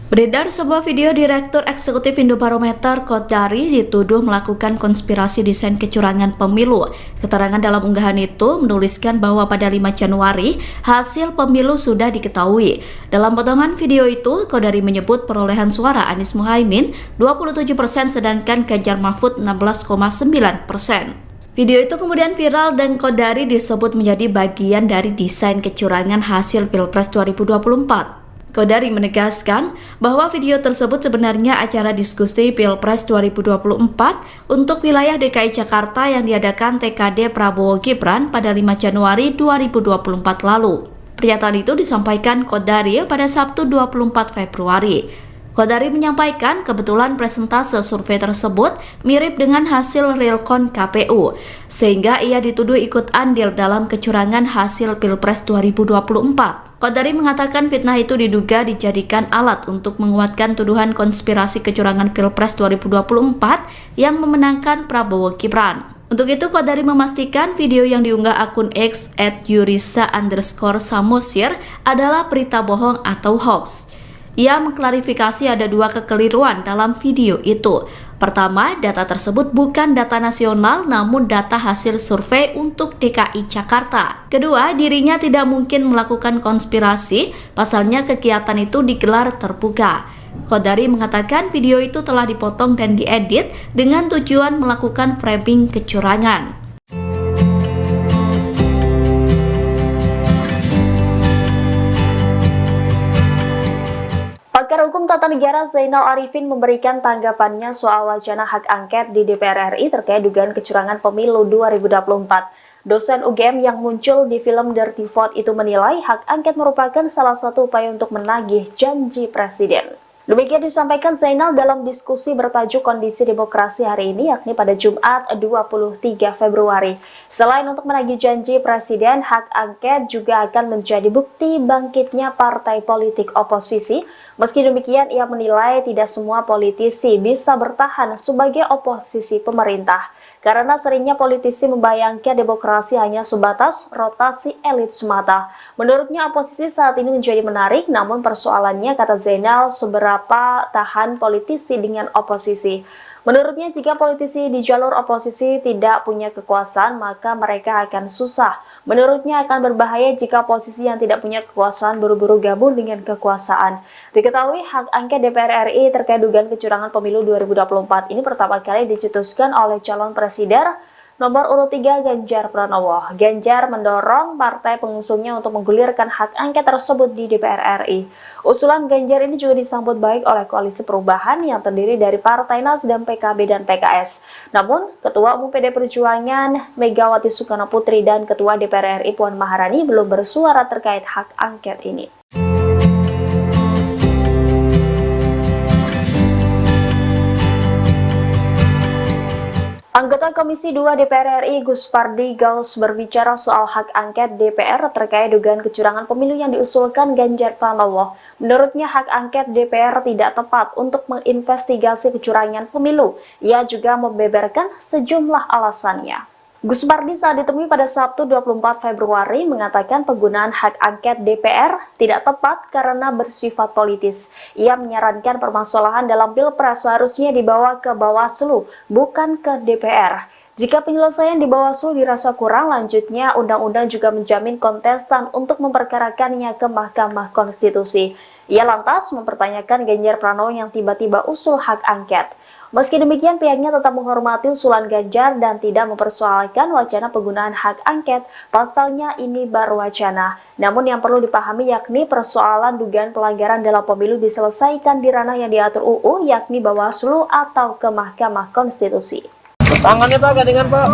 Beredar sebuah video Direktur Eksekutif Indobarometer Kodari dituduh melakukan konspirasi desain kecurangan pemilu. Keterangan dalam unggahan itu menuliskan bahwa pada 5 Januari hasil pemilu sudah diketahui. Dalam potongan video itu, Kodari menyebut perolehan suara Anies Muhaimin 27% sedangkan Ganjar Mahfud 16,9%. Video itu kemudian viral dan Kodari disebut menjadi bagian dari desain kecurangan hasil Pilpres 2024. Kodari menegaskan bahwa video tersebut sebenarnya acara diskusi Pilpres 2024 untuk wilayah DKI Jakarta yang diadakan TKD Prabowo Gibran pada 5 Januari 2024 lalu. Pernyataan itu disampaikan Kodari pada Sabtu 24 Februari. Kodari menyampaikan kebetulan presentase survei tersebut mirip dengan hasil realcon KPU, sehingga ia dituduh ikut andil dalam kecurangan hasil Pilpres 2024. Kodari mengatakan fitnah itu diduga dijadikan alat untuk menguatkan tuduhan konspirasi kecurangan Pilpres 2024 yang memenangkan Prabowo Gibran. Untuk itu, Kodari memastikan video yang diunggah akun X @yurisa_samosir adalah berita bohong atau hoax. Ia mengklarifikasi ada dua kekeliruan dalam video itu. Pertama, data tersebut bukan data nasional namun data hasil survei untuk DKI Jakarta. Kedua, dirinya tidak mungkin melakukan konspirasi, pasalnya kegiatan itu digelar terbuka. Qodari mengatakan video itu telah dipotong dan diedit dengan tujuan melakukan framing kecurangan. Pakar Hukum Tata Negara Zainal Arifin memberikan tanggapannya soal wacana hak angket di DPR RI terkait dugaan kecurangan pemilu 2024. Dosen UGM yang muncul di film Dirty Vote itu menilai hak angket merupakan salah satu upaya untuk menagih janji presiden. Demikian disampaikan Zainal dalam diskusi bertajuk Kondisi Demokrasi hari ini, yakni pada Jumat 23 Februari. Selain untuk menagih janji presiden, hak angket juga akan menjadi bukti bangkitnya partai politik oposisi. Meski demikian, ia menilai tidak semua politisi bisa bertahan sebagai oposisi pemerintah, karena seringnya politisi membayangkan demokrasi hanya sebatas rotasi elit semata. Menurutnya oposisi saat ini menjadi menarik, namun persoalannya, kata Zainal, seberapa tahan politisi dengan oposisi. Menurutnya jika politisi di jalur oposisi tidak punya kekuasaan, maka mereka akan susah. Menurutnya akan berbahaya jika posisi yang tidak punya kekuasaan buru-buru gabung dengan kekuasaan. Diketahui hak angket DPR RI terkait dugaan kecurangan pemilu 2024 ini pertama kali dicetuskan oleh calon presiden nomor urut 3 Ganjar Pranowo. Ganjar mendorong partai pengusungnya untuk menggulirkan hak angket tersebut di DPR RI. Usulan Ganjar ini juga disambut baik oleh Koalisi Perubahan yang terdiri dari Partai Nasdem, PKB, dan PKS. Namun, Ketua Umum PD Perjuangan Megawati Soekarno Putri dan Ketua DPR RI Puan Maharani belum bersuara terkait hak angket ini. Anggota Komisi 2 DPR RI Gus Pardi Gaus berbicara soal hak angket DPR terkait dugaan kecurangan pemilu yang diusulkan Ganjar Pranowo. Menurutnya hak angket DPR tidak tepat untuk menginvestigasi kecurangan pemilu. Ia juga membeberkan sejumlah alasannya. Gus Pardi saat ditemui pada Sabtu 24 Februari mengatakan penggunaan hak angket DPR tidak tepat karena bersifat politis. Ia menyarankan permasalahan dalam Pilpres seharusnya dibawa ke Bawaslu, bukan ke DPR. Jika penyelesaian di Bawaslu dirasa kurang, lanjutnya undang-undang juga menjamin kontestan untuk memperkarakannya ke Mahkamah Konstitusi. Ia lantas mempertanyakan Ganjar Pranowo yang tiba-tiba usul hak angket. Meski demikian, pihaknya tetap menghormati usulan Ganjar dan tidak mempersoalkan wacana penggunaan hak angket. Pasalnya ini baru wacana. Namun yang perlu dipahami yakni persoalan dugaan pelanggaran dalam pemilu diselesaikan di ranah yang diatur UU, yakni Bawaslu atau ke Mahkamah Konstitusi. Tangannya Pak, gandengan Pak.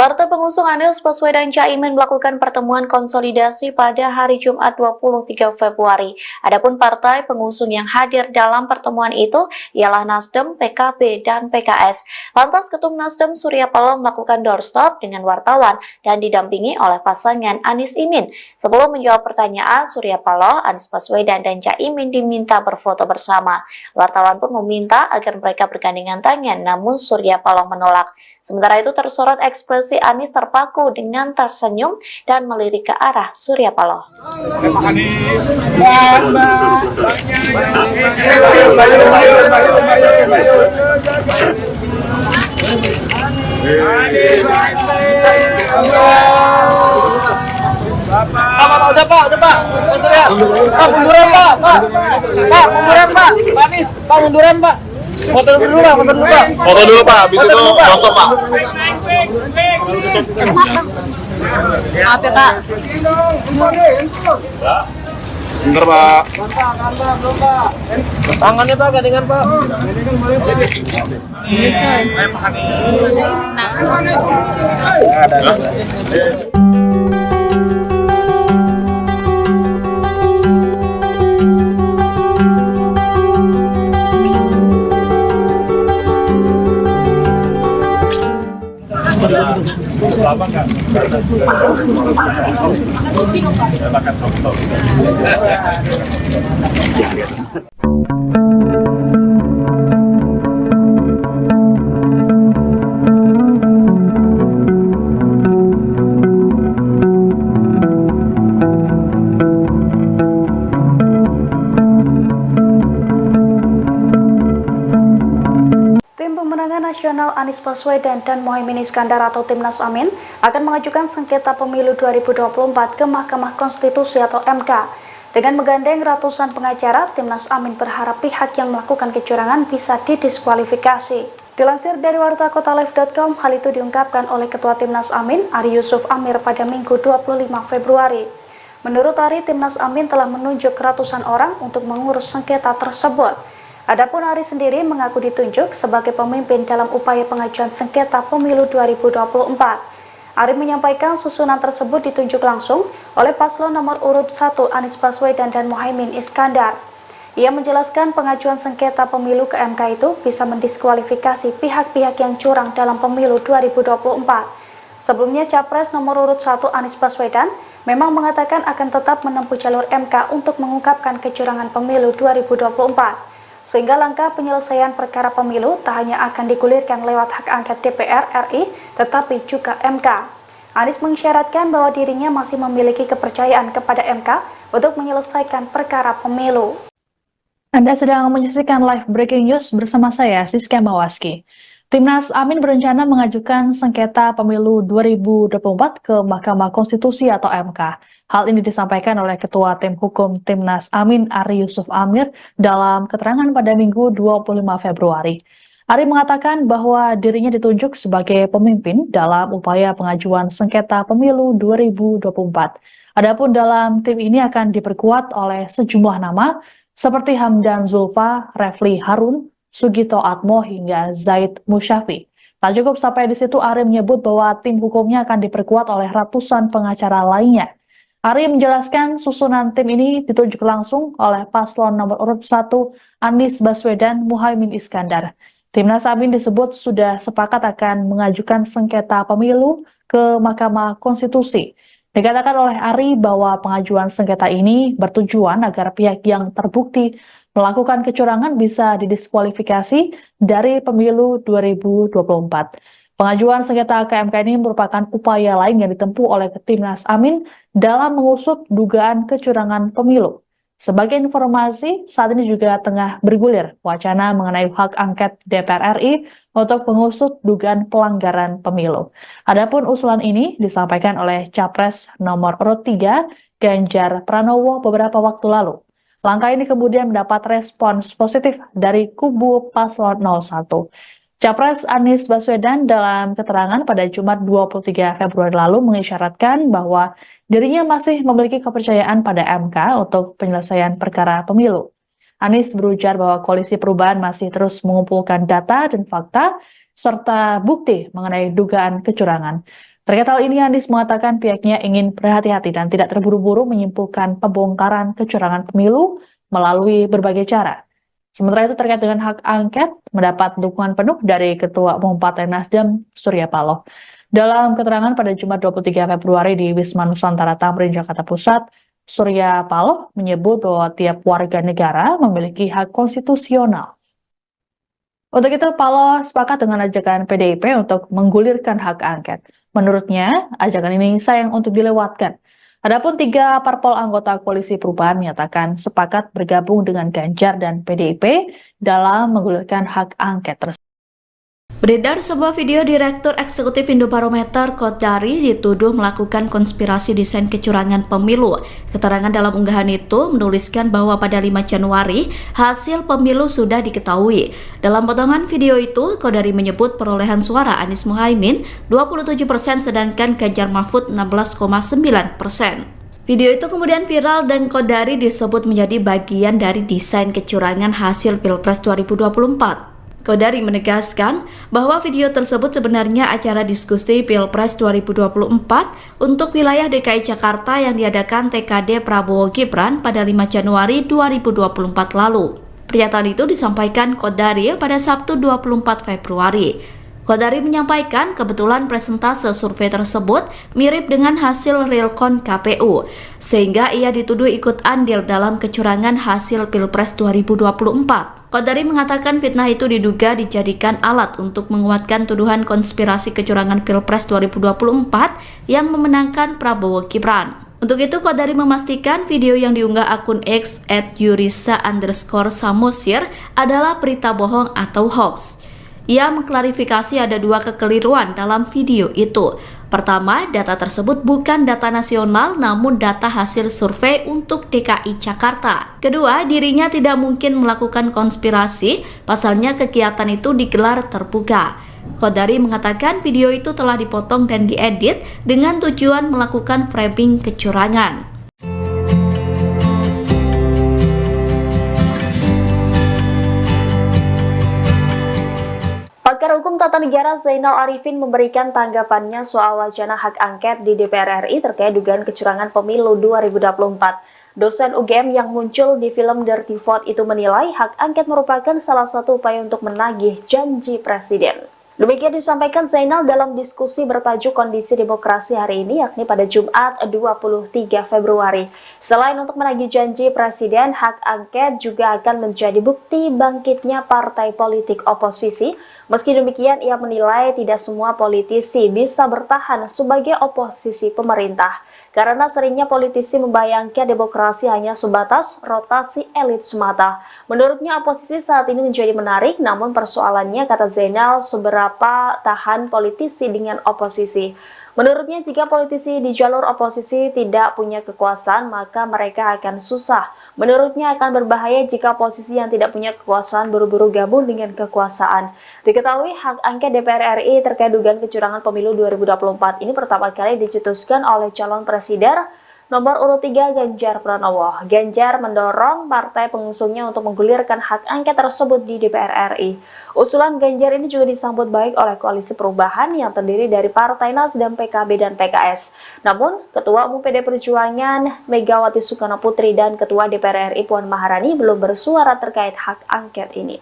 Partai pengusung Anies Baswedan Caimin melakukan pertemuan konsolidasi pada hari Jumat 23 Februari. Adapun partai pengusung yang hadir dalam pertemuan itu ialah Nasdem, PKB, dan PKS. Lantas Ketum Nasdem Surya Paloh melakukan doorstop dengan wartawan dan didampingi oleh pasangan Anies Imin. Sebelum menjawab pertanyaan, Surya Paloh, Anies Baswedan, dan Caimin diminta berfoto bersama. Wartawan pun meminta agar mereka bergandengan tangan, namun Surya Paloh menolak. Sementara itu tersorot ekspresi Anies terpaku dengan tersenyum dan melirik ke arah Surya Paloh. Pak Anies. Udah Pak. Pak, munduran Pak. Pak, munduran Pak. Pak Anies, Pak munduran Pak. Foto dulu Pak. Foto dulu Pak, habis itu stop Pak. Maaf ya Pak. Bentar Pak. Tangannya Pak, gandengan Pak. Lama nggak? Makan soto. Nasional Anies Baswedan dan Muhaimin Iskandar atau Timnas Amin akan mengajukan sengketa pemilu 2024 ke Mahkamah Konstitusi atau MK. Dengan menggandeng ratusan pengacara, Timnas Amin berharap pihak yang melakukan kecurangan bisa didiskualifikasi. Dilansir dari wartakotalive.com, hal itu diungkapkan oleh Ketua Timnas Amin, Ari Yusuf Amir pada Minggu 25 Februari. Menurut Ari, Timnas Amin telah menunjuk ratusan orang untuk mengurus sengketa tersebut. Adapun Ari sendiri mengaku ditunjuk sebagai pemimpin dalam upaya pengajuan sengketa pemilu 2024. Ari menyampaikan susunan tersebut ditunjuk langsung oleh paslon nomor urut 1 Anies Baswedan dan Muhaimin Iskandar. Ia menjelaskan pengajuan sengketa pemilu ke MK itu bisa mendiskualifikasi pihak-pihak yang curang dalam pemilu 2024. Sebelumnya, Capres nomor urut 1 Anies Baswedan memang mengatakan akan tetap menempuh jalur MK untuk mengungkapkan kecurangan pemilu 2024. Sehingga langkah penyelesaian perkara pemilu tak hanya akan digulirkan lewat hak angket DPR RI, tetapi juga MK. Anies mengisyaratkan bahwa dirinya masih memiliki kepercayaan kepada MK untuk menyelesaikan perkara pemilu. Anda sedang menyaksikan live breaking news bersama saya, Siska Mawaski. Timnas Amin berencana mengajukan sengketa pemilu 2024 ke Mahkamah Konstitusi atau MK. Hal ini disampaikan oleh Ketua Tim Hukum Timnas Amin, Ari Yusuf Amir, dalam keterangan pada Minggu 25 Februari. Ari mengatakan bahwa dirinya ditunjuk sebagai pemimpin dalam upaya pengajuan sengketa pemilu 2024. Adapun dalam tim ini akan diperkuat oleh sejumlah nama seperti Hamdan Zulfa, Refli Harun, Sugito Atmo hingga Zaid Musyafi. Tak cukup sampai di situ, Ari menyebut bahwa tim hukumnya akan diperkuat oleh ratusan pengacara lainnya. Ari menjelaskan susunan tim ini ditunjuk langsung oleh paslon nomor urut 1 Anies Baswedan Muhaimin Iskandar. Timnas Amin disebut sudah sepakat akan mengajukan sengketa pemilu ke Mahkamah Konstitusi. Dikatakan oleh Ari bahwa pengajuan sengketa ini bertujuan agar pihak yang terbukti melakukan kecurangan bisa didiskualifikasi dari pemilu 2024. Pengajuan sengketa ke MK ini merupakan upaya lain yang ditempuh oleh Timnas Amin dalam mengusut dugaan kecurangan pemilu. Sebagai informasi, saat ini juga tengah bergulir wacana mengenai hak angket DPR RI untuk mengusut dugaan pelanggaran pemilu. Adapun usulan ini disampaikan oleh Capres nomor urut 3 Ganjar Pranowo beberapa waktu lalu. Langkah ini kemudian mendapat respons positif dari kubu paslon 01. Capres Anies Baswedan dalam keterangan pada Jumat 23 Februari lalu mengisyaratkan bahwa dirinya masih memiliki kepercayaan pada MK untuk penyelesaian perkara pemilu. Anies berujar bahwa Koalisi Perubahan masih terus mengumpulkan data dan fakta serta bukti mengenai dugaan kecurangan. Terkait hal ini, Anies mengatakan pihaknya ingin berhati-hati dan tidak terburu-buru menyimpulkan pembongkaran kecurangan pemilu melalui berbagai cara. Sementara itu terkait dengan hak angket, mendapat dukungan penuh dari Ketua Umum Partai Nasdem, Surya Paloh. Dalam keterangan pada Jumat 23 Februari di Wisma Nusantara Tamrin, Jakarta Pusat, Surya Paloh menyebut bahwa tiap warga negara memiliki hak konstitusional. Untuk itu, Paloh sepakat dengan ajakan PDIP untuk menggulirkan hak angket. Menurutnya, ajakan ini sayang untuk dilewatkan. Adapun 3 parpol anggota Koalisi Perubahan menyatakan sepakat bergabung dengan Ganjar dan PDIP dalam menggulirkan hak angket tersebut. Beredar sebuah video Direktur Eksekutif Indobarometer Kodari dituduh melakukan konspirasi desain kecurangan pemilu. Keterangan dalam unggahan itu menuliskan bahwa pada 5 Januari hasil pemilu sudah diketahui. Dalam potongan video itu, Kodari menyebut perolehan suara Anies Muhaimin 27% sedangkan Ganjar Mahfud 16,9%. Video itu kemudian viral dan Kodari disebut menjadi bagian dari desain kecurangan hasil Pilpres 2024. Kodari menegaskan bahwa video tersebut sebenarnya acara diskusi Pilpres 2024 untuk wilayah DKI Jakarta yang diadakan TKD Prabowo Gibran pada 5 Januari 2024 lalu. Pernyataan itu disampaikan Kodari pada Sabtu 24 Februari. Kodari menyampaikan kebetulan presentase survei tersebut mirip dengan hasil realcon KPU, sehingga ia dituduh ikut andil dalam kecurangan hasil Pilpres 2024. Kodari mengatakan fitnah itu diduga dijadikan alat untuk menguatkan tuduhan konspirasi kecurangan Pilpres 2024 yang memenangkan Prabowo Gibran. Untuk itu, Kodari memastikan video yang diunggah akun X @yurisa_samosir adalah berita bohong atau hoax. Ia mengklarifikasi ada dua kekeliruan dalam video itu. Pertama, data tersebut bukan data nasional namun data hasil survei untuk DKI Jakarta. Kedua, dirinya tidak mungkin melakukan konspirasi, pasalnya kegiatan itu digelar terbuka. Qodari mengatakan video itu telah dipotong dan diedit dengan tujuan melakukan framing kecurangan. Pakar Hukum Tata Negara Zainal Arifin memberikan tanggapannya soal wacana hak angket di DPR RI terkait dugaan kecurangan pemilu 2024. Dosen UGM yang muncul di film Dirty Vote itu menilai hak angket merupakan salah satu upaya untuk menagih janji presiden. Demikian disampaikan Zainal dalam diskusi bertajuk Kondisi Demokrasi hari ini, yakni pada Jumat 23 Februari. Selain untuk menagih janji presiden, hak angket juga akan menjadi bukti bangkitnya partai politik oposisi. Meski demikian, ia menilai tidak semua politisi bisa bertahan sebagai oposisi pemerintah. Karena seringnya politisi membayangkan demokrasi hanya sebatas rotasi elit semata. Menurutnya oposisi saat ini menjadi menarik, namun persoalannya, kata Zainal, seberapa tahan politisi dengan oposisi. Menurutnya jika politisi di jalur oposisi tidak punya kekuasaan, maka mereka akan susah. Menurutnya akan berbahaya jika oposisi yang tidak punya kekuasaan buru-buru gabung dengan kekuasaan. Diketahui hak angket DPR RI terkait dugaan kecurangan pemilu 2024 ini pertama kali dicetuskan oleh calon presiden nomor urut 3 Ganjar Pranowo. Ganjar mendorong partai pengusungnya untuk menggulirkan hak angket tersebut di DPR RI. Usulan Ganjar ini juga disambut baik oleh Koalisi Perubahan yang terdiri dari Partai Nasdem, PKB, dan PKS. Namun, Ketua Umum PD Perjuangan Megawati Soekarno Putri dan Ketua DPR RI Puan Maharani belum bersuara terkait hak angket ini.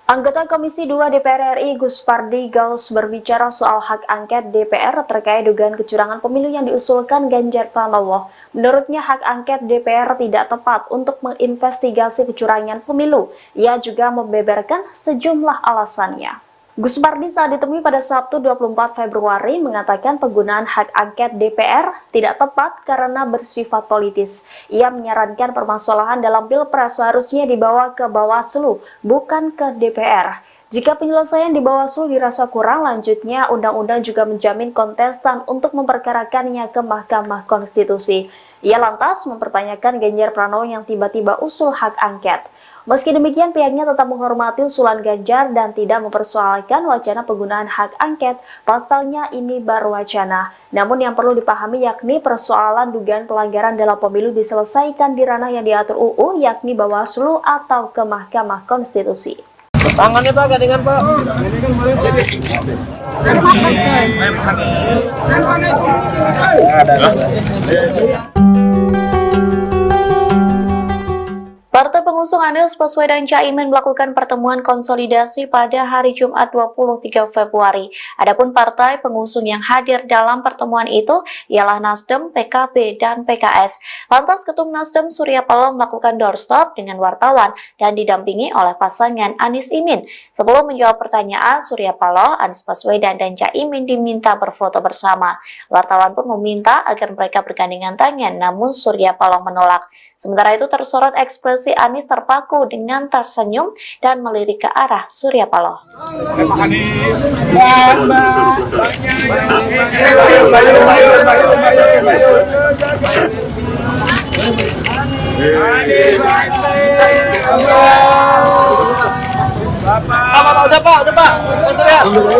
Anggota Komisi 2 DPR RI Gus Pardi Gaus berbicara soal hak angket DPR terkait dugaan kecurangan pemilu yang diusulkan Ganjar Pranowo. Menurutnya hak angket DPR tidak tepat untuk menginvestigasi kecurangan pemilu. Ia juga membeberkan sejumlah alasannya. Gus Pardi saat ditemui pada Sabtu 24 Februari mengatakan penggunaan hak angket DPR tidak tepat karena bersifat politis. Ia menyarankan permasalahan dalam Pilpres seharusnya dibawa ke Bawaslu, bukan ke DPR. Jika penyelesaian di Bawaslu dirasa kurang, lanjutnya undang-undang juga menjamin kontestan untuk memperkarakannya ke Mahkamah Konstitusi. Ia lantas mempertanyakan Ganjar Pranowo yang tiba-tiba usul hak angket. Meski demikian, pihaknya tetap menghormati usulan Ganjar dan tidak mempersoalkan wacana penggunaan hak angket, pasalnya ini baru wacana. Namun yang perlu dipahami yakni persoalan dugaan pelanggaran dalam pemilu diselesaikan di ranah yang diatur UU, yakni Bawaslu atau ke Mahkamah Konstitusi. Tangannya Pak, gandengan Pak. Partai pengusung Anies Baswedan Caimin melakukan pertemuan konsolidasi pada hari Jumat 23 Februari. Adapun partai pengusung yang hadir dalam pertemuan itu ialah Nasdem, PKB, dan PKS. Lantas Ketum Nasdem Surya Paloh melakukan doorstop dengan wartawan dan didampingi oleh pasangan Anies Imin. Sebelum menjawab pertanyaan, Surya Paloh, Anies Baswedan, dan Caimin diminta berfoto bersama. Wartawan pun meminta agar mereka bergandengan tangan, namun Surya Paloh menolak. Sementara itu tersorot ekspresi Anies terpaku dengan tersenyum dan melirik ke arah Surya Paloh. Pak Anies. Udah Pak.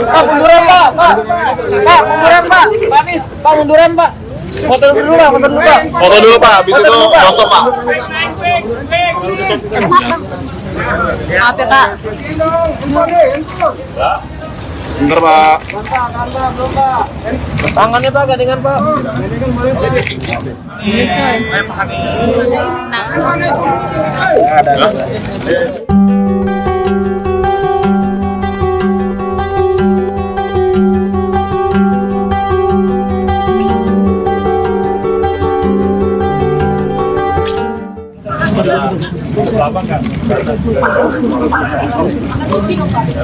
Pak, munduran Pak. Pak, munduran Pak. Pak Anies, Pak munduran Pak. Foto dulu Pak. Foto dulu Pak, habis itu stop Pak. Maaf ya Pak. Bentar Pak. Tangannya Pak, gandengan Pak. Lama nggak?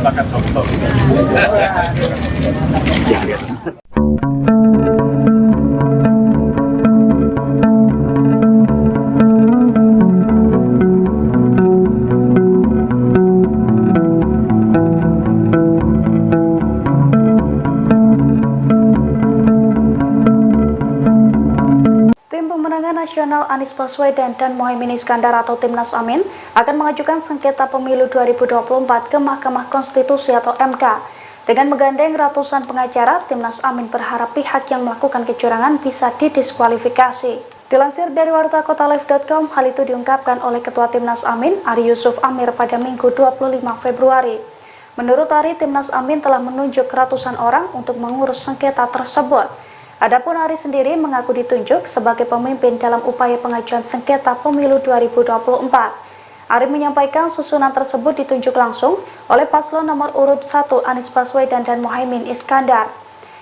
Makan foto. Nasional Anies Baswedan dan Muhaimin Iskandar atau Timnas Amin akan mengajukan sengketa pemilu 2024 ke Mahkamah Konstitusi atau MK. Dengan menggandeng ratusan pengacara, Timnas Amin berharap pihak yang melakukan kecurangan bisa didiskualifikasi. Dilansir dari wartakotalive.com, hal itu diungkapkan oleh Ketua Timnas Amin, Ari Yusuf Amir pada Minggu 25 Februari. Menurut Ari, Timnas Amin telah menunjuk ratusan orang untuk mengurus sengketa tersebut. Adapun Ari sendiri mengaku ditunjuk sebagai pemimpin dalam upaya pengajuan sengketa pemilu 2024. Ari menyampaikan susunan tersebut ditunjuk langsung oleh paslon nomor urut 1 Anies Baswedan dan Muhaimin Iskandar.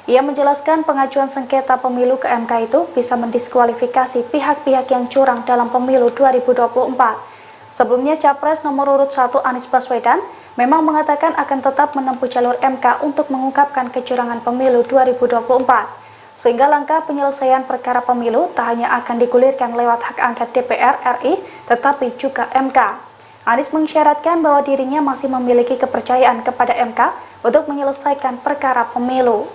Ia menjelaskan pengajuan sengketa pemilu ke MK itu bisa mendiskualifikasi pihak-pihak yang curang dalam pemilu 2024. Sebelumnya Capres nomor urut 1 Anies Baswedan memang mengatakan akan tetap menempuh jalur MK untuk mengungkapkan kecurangan pemilu 2024. Sehingga langkah penyelesaian perkara pemilu tak hanya akan digulirkan lewat hak angket DPR RI, tetapi juga MK. Anies mengisyaratkan bahwa dirinya masih memiliki kepercayaan kepada MK untuk menyelesaikan perkara pemilu.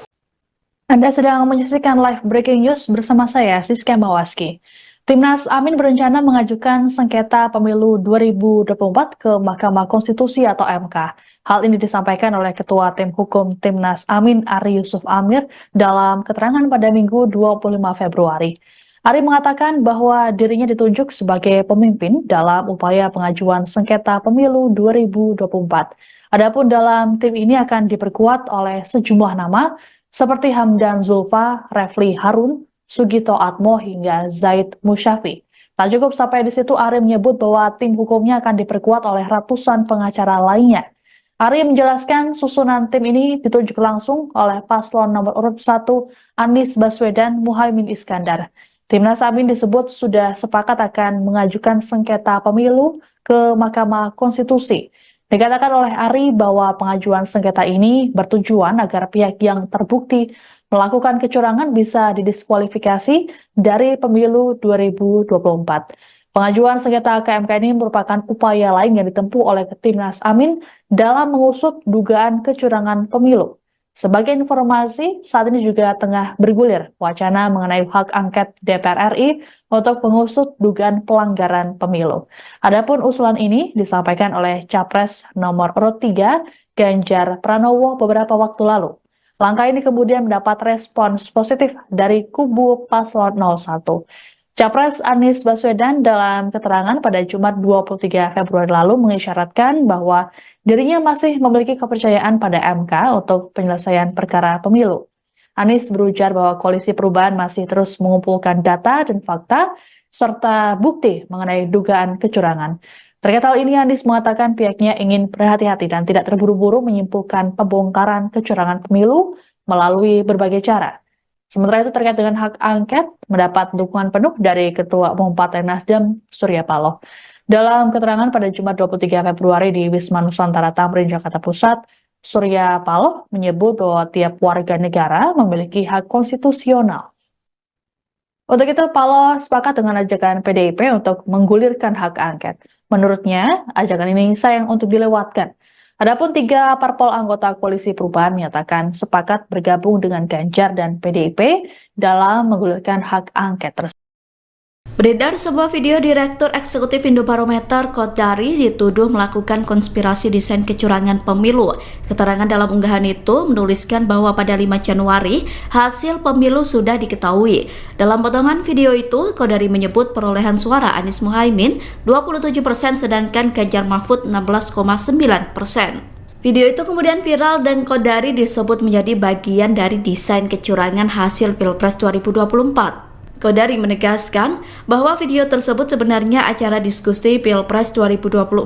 Anda sedang menyaksikan live breaking news bersama saya, Siska Mawaski. Timnas Amin berencana mengajukan sengketa pemilu 2024 ke Mahkamah Konstitusi atau MK. Hal ini disampaikan oleh Ketua Tim Hukum Timnas Amin, Ari Yusuf Amir, dalam keterangan pada Minggu 25 Februari. Ari mengatakan bahwa dirinya ditunjuk sebagai pemimpin dalam upaya pengajuan sengketa pemilu 2024. Adapun dalam tim ini akan diperkuat oleh sejumlah nama seperti Hamdan Zulfa, Refli Harun, Sugito Atmo hingga Zaid Musyafi. Tak cukup sampai di situ, Ari menyebut bahwa tim hukumnya akan diperkuat oleh ratusan pengacara lainnya. Ari menjelaskan susunan tim ini ditunjuk langsung oleh paslon nomor urut 1 Anies Baswedan Muhaimin Iskandar. Timnas Amin disebut sudah sepakat akan mengajukan sengketa pemilu ke Mahkamah Konstitusi. Dikatakan oleh Ari bahwa pengajuan sengketa ini bertujuan agar pihak yang terbukti melakukan kecurangan bisa didiskualifikasi dari pemilu 2024. Pengajuan sengketa ke MK ini merupakan upaya lain yang ditempuh oleh Timnas Amin dalam mengusut dugaan kecurangan pemilu. Sebagai informasi, saat ini juga tengah bergulir wacana mengenai hak angket DPR RI untuk mengusut dugaan pelanggaran pemilu. Adapun usulan ini disampaikan oleh Capres nomor urut 3 Ganjar Pranowo beberapa waktu lalu. Langkah ini kemudian mendapat respons positif dari kubu paslon 01. Capres Anies Baswedan dalam keterangan pada Jumat 23 Februari lalu mengisyaratkan bahwa dirinya masih memiliki kepercayaan pada MK untuk penyelesaian perkara pemilu. Anies berujar bahwa Koalisi Perubahan masih terus mengumpulkan data dan fakta serta bukti mengenai dugaan kecurangan. Terkait hal ini, Anies mengatakan pihaknya ingin berhati-hati dan tidak terburu-buru menyimpulkan pembongkaran kecurangan pemilu melalui berbagai cara. Sementara itu terkait dengan hak angket, mendapat dukungan penuh dari Ketua Umum Partai Nasdem, Surya Paloh. Dalam keterangan pada Jumat 23 Februari di Wisma Nusantara Tamrin, Jakarta Pusat, Surya Paloh menyebut bahwa tiap warga negara memiliki hak konstitusional. Untuk itu, Paloh sepakat dengan ajakan PDIP untuk menggulirkan hak angket. Menurutnya, ajakan ini sayang untuk dilewatkan. Adapun 3 parpol anggota Koalisi Perubahan menyatakan sepakat bergabung dengan Ganjar dan PDIP dalam menggulirkan hak angket tersebut. Beredar sebuah video Direktur Eksekutif Indobarometer Kodari dituduh melakukan konspirasi desain kecurangan pemilu. Keterangan dalam unggahan itu menuliskan bahwa pada 5 Januari hasil pemilu sudah diketahui. Dalam potongan video itu, Kodari menyebut perolehan suara Anies Muhaimin 27% sedangkan Ganjar Mahfud 16,9%. Video itu kemudian viral dan Kodari disebut menjadi bagian dari desain kecurangan hasil Pilpres 2024. Kodari menegaskan bahwa video tersebut sebenarnya acara diskusi Pilpres 2024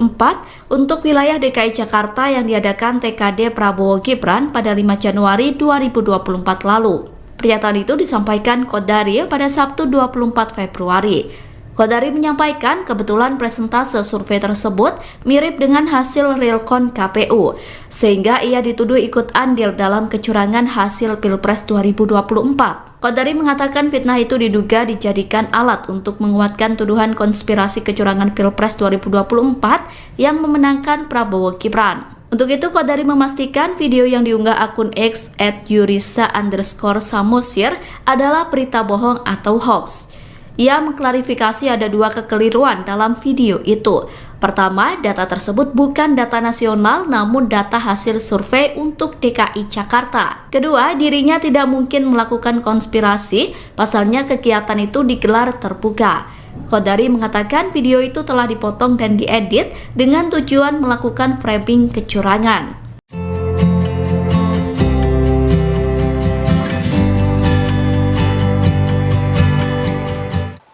untuk wilayah DKI Jakarta yang diadakan TKD Prabowo Gibran pada 5 Januari 2024 lalu. Pernyataan itu disampaikan Kodari pada Sabtu 24 Februari. Kodari menyampaikan kebetulan presentase survei tersebut mirip dengan hasil realcon KPU, sehingga ia dituduh ikut andil dalam kecurangan hasil Pilpres 2024. Kodari mengatakan fitnah itu diduga dijadikan alat untuk menguatkan tuduhan konspirasi kecurangan Pilpres 2024 yang memenangkan Prabowo Gibran. Untuk itu, Kodari memastikan video yang diunggah akun X @yurisa_samosir adalah berita bohong atau hoax. Ia mengklarifikasi ada dua kekeliruan dalam video itu. Pertama, data tersebut bukan data nasional namun data hasil survei untuk DKI Jakarta. Kedua, dirinya tidak mungkin melakukan konspirasi, pasalnya kegiatan itu digelar terbuka. Qodari mengatakan video itu telah dipotong dan diedit dengan tujuan melakukan framing kecurangan.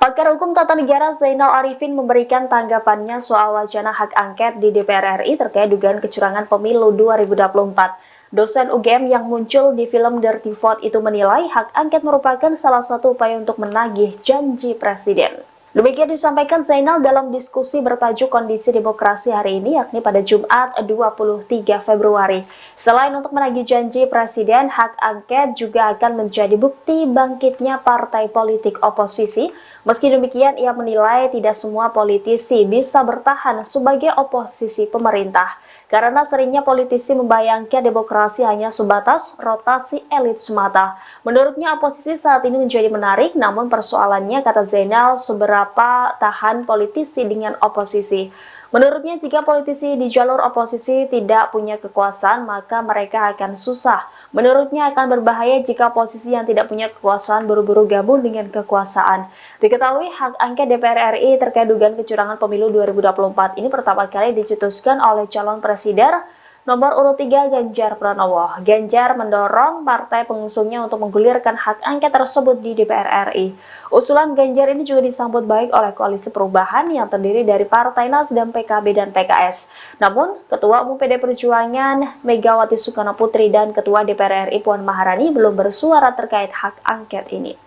Pakar Hukum Tata Negara Zainal Arifin memberikan tanggapannya soal wacana hak angket di DPR RI terkait dugaan kecurangan pemilu 2024. Dosen UGM yang muncul di film Dirty Vote itu menilai hak angket merupakan salah satu upaya untuk menagih janji presiden. Demikian disampaikan Zainal dalam diskusi bertajuk Kondisi Demokrasi hari ini, yakni pada Jumat 23 Februari. Selain untuk menagih janji presiden, hak angket juga akan menjadi bukti bangkitnya partai politik oposisi. Meski demikian, ia menilai tidak semua politisi bisa bertahan sebagai oposisi pemerintah. Karena seringnya politisi membayangkan demokrasi hanya sebatas rotasi elit semata. Menurutnya oposisi saat ini menjadi menarik, namun persoalannya, kata Zainal, seberapa tahan politisi dengan oposisi. Menurutnya jika politisi di jalur oposisi tidak punya kekuasaan, maka mereka akan susah. Menurutnya akan berbahaya jika posisi yang tidak punya kekuasaan buru-buru gabung dengan kekuasaan. Diketahui hak angket DPR RI terkait dugaan kecurangan pemilu 2024 ini pertama kali dicetuskan oleh calon presiden nomor urut 3 Ganjar Pranowo. Ganjar mendorong partai pengusungnya untuk menggulirkan hak angket tersebut di DPR RI. Usulan Ganjar ini juga disambut baik oleh Koalisi Perubahan yang terdiri dari Partai Nasdem, PKB, dan PKS. Namun, Ketua Umum PD Perjuangan Megawati Soekarno Putri dan Ketua DPR RI Puan Maharani belum bersuara terkait hak angket ini.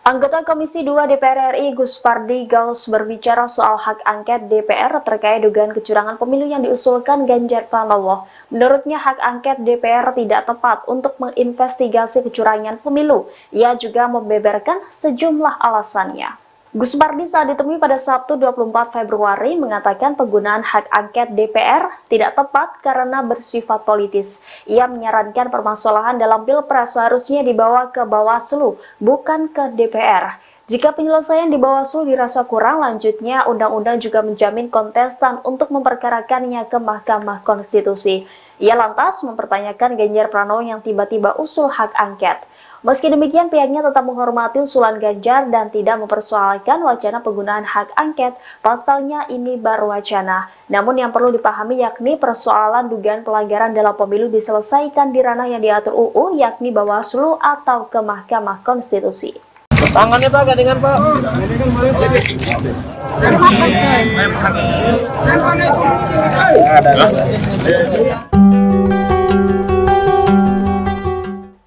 Anggota Komisi 2 DPR RI Gus Pardi Gaus berbicara soal hak angket DPR terkait dugaan kecurangan pemilu yang diusulkan Ganjar Pranowo. Menurutnya hak angket DPR tidak tepat untuk menginvestigasi kecurangan pemilu. Ia juga membeberkan sejumlah alasannya. Gus Pardi saat ditemui pada Sabtu 24 Februari mengatakan penggunaan hak angket DPR tidak tepat karena bersifat politis. Ia menyarankan permasalahan dalam Pilpres seharusnya dibawa ke Bawaslu, bukan ke DPR. Jika penyelesaian di Bawaslu dirasa kurang, lanjutnya undang-undang juga menjamin kontestan untuk memperkarakannya ke Mahkamah Konstitusi. Ia lantas mempertanyakan Ganjar Pranowo yang tiba-tiba usul hak angket. Meski demikian, pihaknya tetap menghormati usulan Ganjar dan tidak mempersoalkan wacana penggunaan hak angket, pasalnya ini baru wacana. Namun yang perlu dipahami yakni persoalan dugaan pelanggaran dalam pemilu diselesaikan di ranah yang diatur UU, yakni Bawaslu atau ke Mahkamah Konstitusi. Tangannya Pak, gandengan Pak.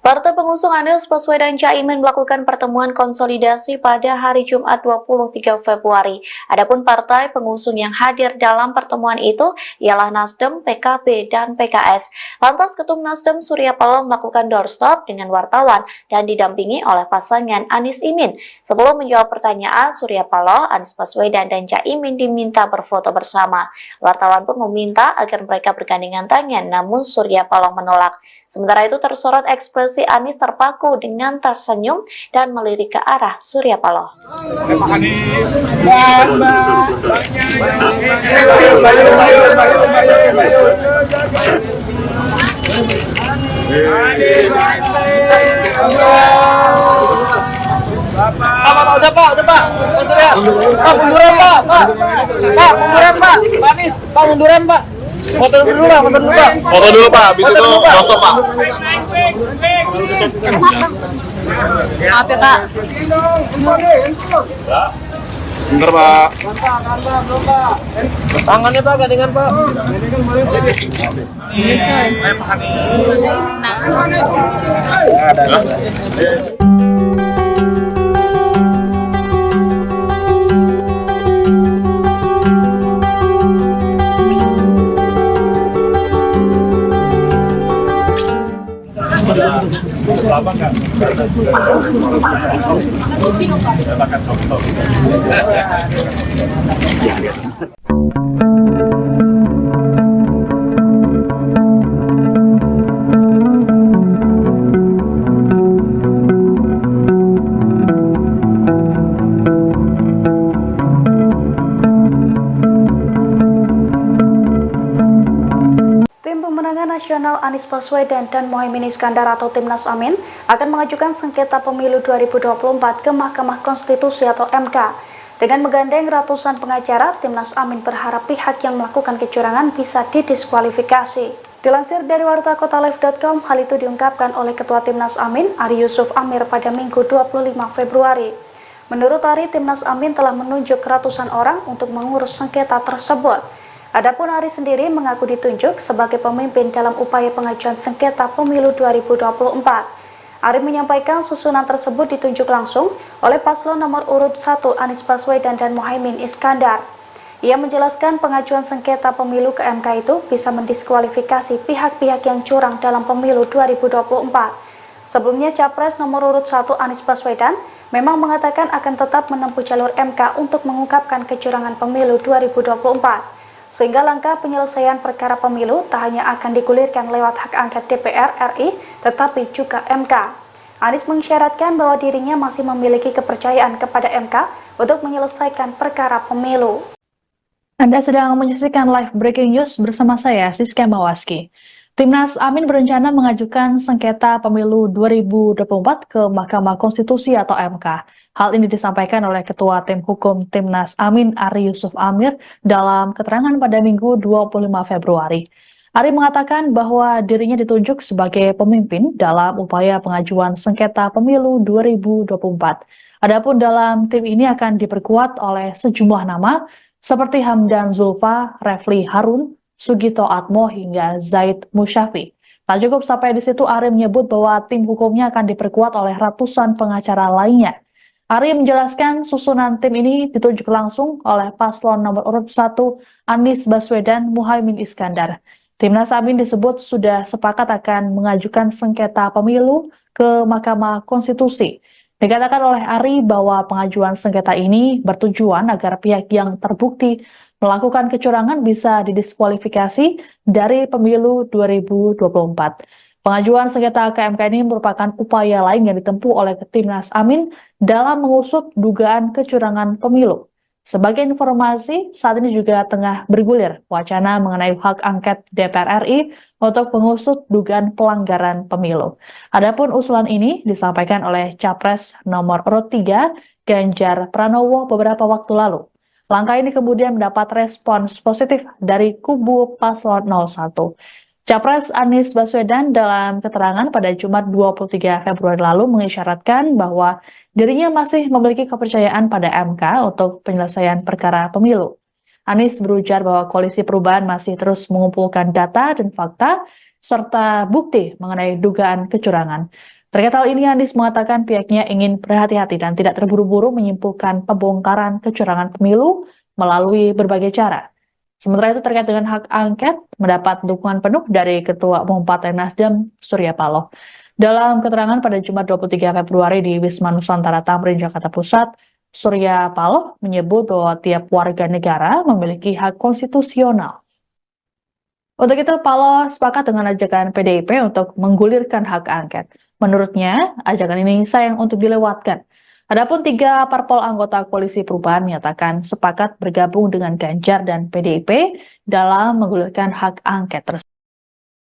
Partai pengusung Anies Baswedan Caimin melakukan pertemuan konsolidasi pada hari Jumat 23 Februari. Adapun partai pengusung yang hadir dalam pertemuan itu ialah Nasdem, PKB, dan PKS. Lantas Ketum Nasdem Surya Paloh melakukan doorstop dengan wartawan dan didampingi oleh pasangan Anies Imin. Sebelum menjawab pertanyaan, Surya Paloh, Anies Baswedan, dan Caimin diminta berfoto bersama. Wartawan pun meminta agar mereka bergandengan tangan, namun Surya Paloh menolak. Sementara itu tersorot ekspresi Anies terpaku dengan tersenyum dan melirik ke arah Surya Paloh. Pak Anies. Udah Pak. Pak, munduran Pak. Pak, munduran Pak. Pak Anies, Pak munduran Pak. Foto dulu Pak. Foto dulu Pak, habis itu stop Pak. Maaf ya Pak. Bentar Pak. Tangannya Pak, gandengan Pak. Lama kan? Silakan foto. Pemenangan Nasional Anies Baswedan dan Muhaimin Iskandar atau Timnas Amin akan mengajukan sengketa pemilu 2024 ke Mahkamah Konstitusi atau MK. Dengan menggandeng ratusan pengacara, Timnas Amin berharap pihak yang melakukan kecurangan bisa didiskualifikasi. Dilansir dari wartakotalive.com, hal itu diungkapkan oleh Ketua Timnas Amin, Ari Yusuf Amir pada Minggu 25 Februari. Menurut Ari, Timnas Amin telah menunjuk ratusan orang untuk mengurus sengketa tersebut. Adapun Ari sendiri mengaku ditunjuk sebagai pemimpin dalam upaya pengajuan sengketa pemilu 2024. Ari menyampaikan susunan tersebut ditunjuk langsung oleh paslon nomor urut 1 Anies Baswedan dan Muhaimin Iskandar. Ia menjelaskan pengajuan sengketa pemilu ke MK itu bisa mendiskualifikasi pihak-pihak yang curang dalam pemilu 2024. Sebelumnya Capres nomor urut 1 Anies Baswedan memang mengatakan akan tetap menempuh jalur MK untuk mengungkapkan kecurangan pemilu 2024. Sehingga langkah penyelesaian perkara pemilu tak hanya akan digulirkan lewat hak angket DPR RI, tetapi juga MK. Anies mengisyaratkan bahwa dirinya masih memiliki kepercayaan kepada MK untuk menyelesaikan perkara pemilu. Anda sedang menyaksikan live breaking news bersama saya, Siska Mawaski. Timnas Amin berencana mengajukan sengketa pemilu 2024 ke Mahkamah Konstitusi atau MK. Hal ini disampaikan oleh Ketua Tim Hukum Timnas Amin, Ari Yusuf Amir, dalam keterangan pada Minggu 25 Februari. Ari mengatakan bahwa dirinya ditunjuk sebagai pemimpin dalam upaya pengajuan sengketa pemilu 2024. Adapun dalam tim ini akan diperkuat oleh sejumlah nama seperti Hamdan Zulfa, Refli Harun, Sugito Atmo hingga Zaid Musyafi. Tak cukup sampai di situ, Ari menyebut bahwa tim hukumnya akan diperkuat oleh ratusan pengacara lainnya. Ari menjelaskan susunan tim ini ditunjuk langsung oleh paslon nomor urut 1 Anies Baswedan Muhaimin Iskandar. Timnas Amin disebut sudah sepakat akan mengajukan sengketa pemilu ke Mahkamah Konstitusi. Dikatakan oleh Ari bahwa pengajuan sengketa ini bertujuan agar pihak yang terbukti melakukan kecurangan bisa didiskualifikasi dari pemilu 2024. Pengajuan sengketa ke MK ini merupakan upaya lain yang ditempuh oleh Timnas Amin dalam mengusut dugaan kecurangan pemilu. Sebagai informasi, saat ini juga tengah bergulir wacana mengenai hak angket DPR RI untuk mengusut dugaan pelanggaran pemilu. Adapun usulan ini disampaikan oleh Capres nomor urut 3 Ganjar Pranowo beberapa waktu lalu. Langkah ini kemudian mendapat respons positif dari kubu paslon 01. Capres Anies Baswedan dalam keterangan pada Jumat 23 Februari lalu mengisyaratkan bahwa dirinya masih memiliki kepercayaan pada MK untuk penyelesaian perkara pemilu. Anies berujar bahwa Koalisi Perubahan masih terus mengumpulkan data dan fakta serta bukti mengenai dugaan kecurangan. Terkait hal ini, Anies mengatakan pihaknya ingin berhati-hati dan tidak terburu-buru menyimpulkan pembongkaran kecurangan pemilu melalui berbagai cara. Sementara itu terkait dengan hak angket, mendapat dukungan penuh dari Ketua Umum Partai Nasdem, Surya Paloh. Dalam keterangan pada Jumat 23 Februari di Wisma Nusantara Tamrin, Jakarta Pusat, Surya Paloh menyebut bahwa tiap warga negara memiliki hak konstitusional. Untuk itu, Paloh sepakat dengan ajakan PDIP untuk menggulirkan hak angket. Menurutnya, ajakan ini sayang untuk dilewatkan. Adapun 3 parpol anggota Koalisi Perubahan menyatakan sepakat bergabung dengan Ganjar dan PDIP dalam menggulirkan hak angket tersebut.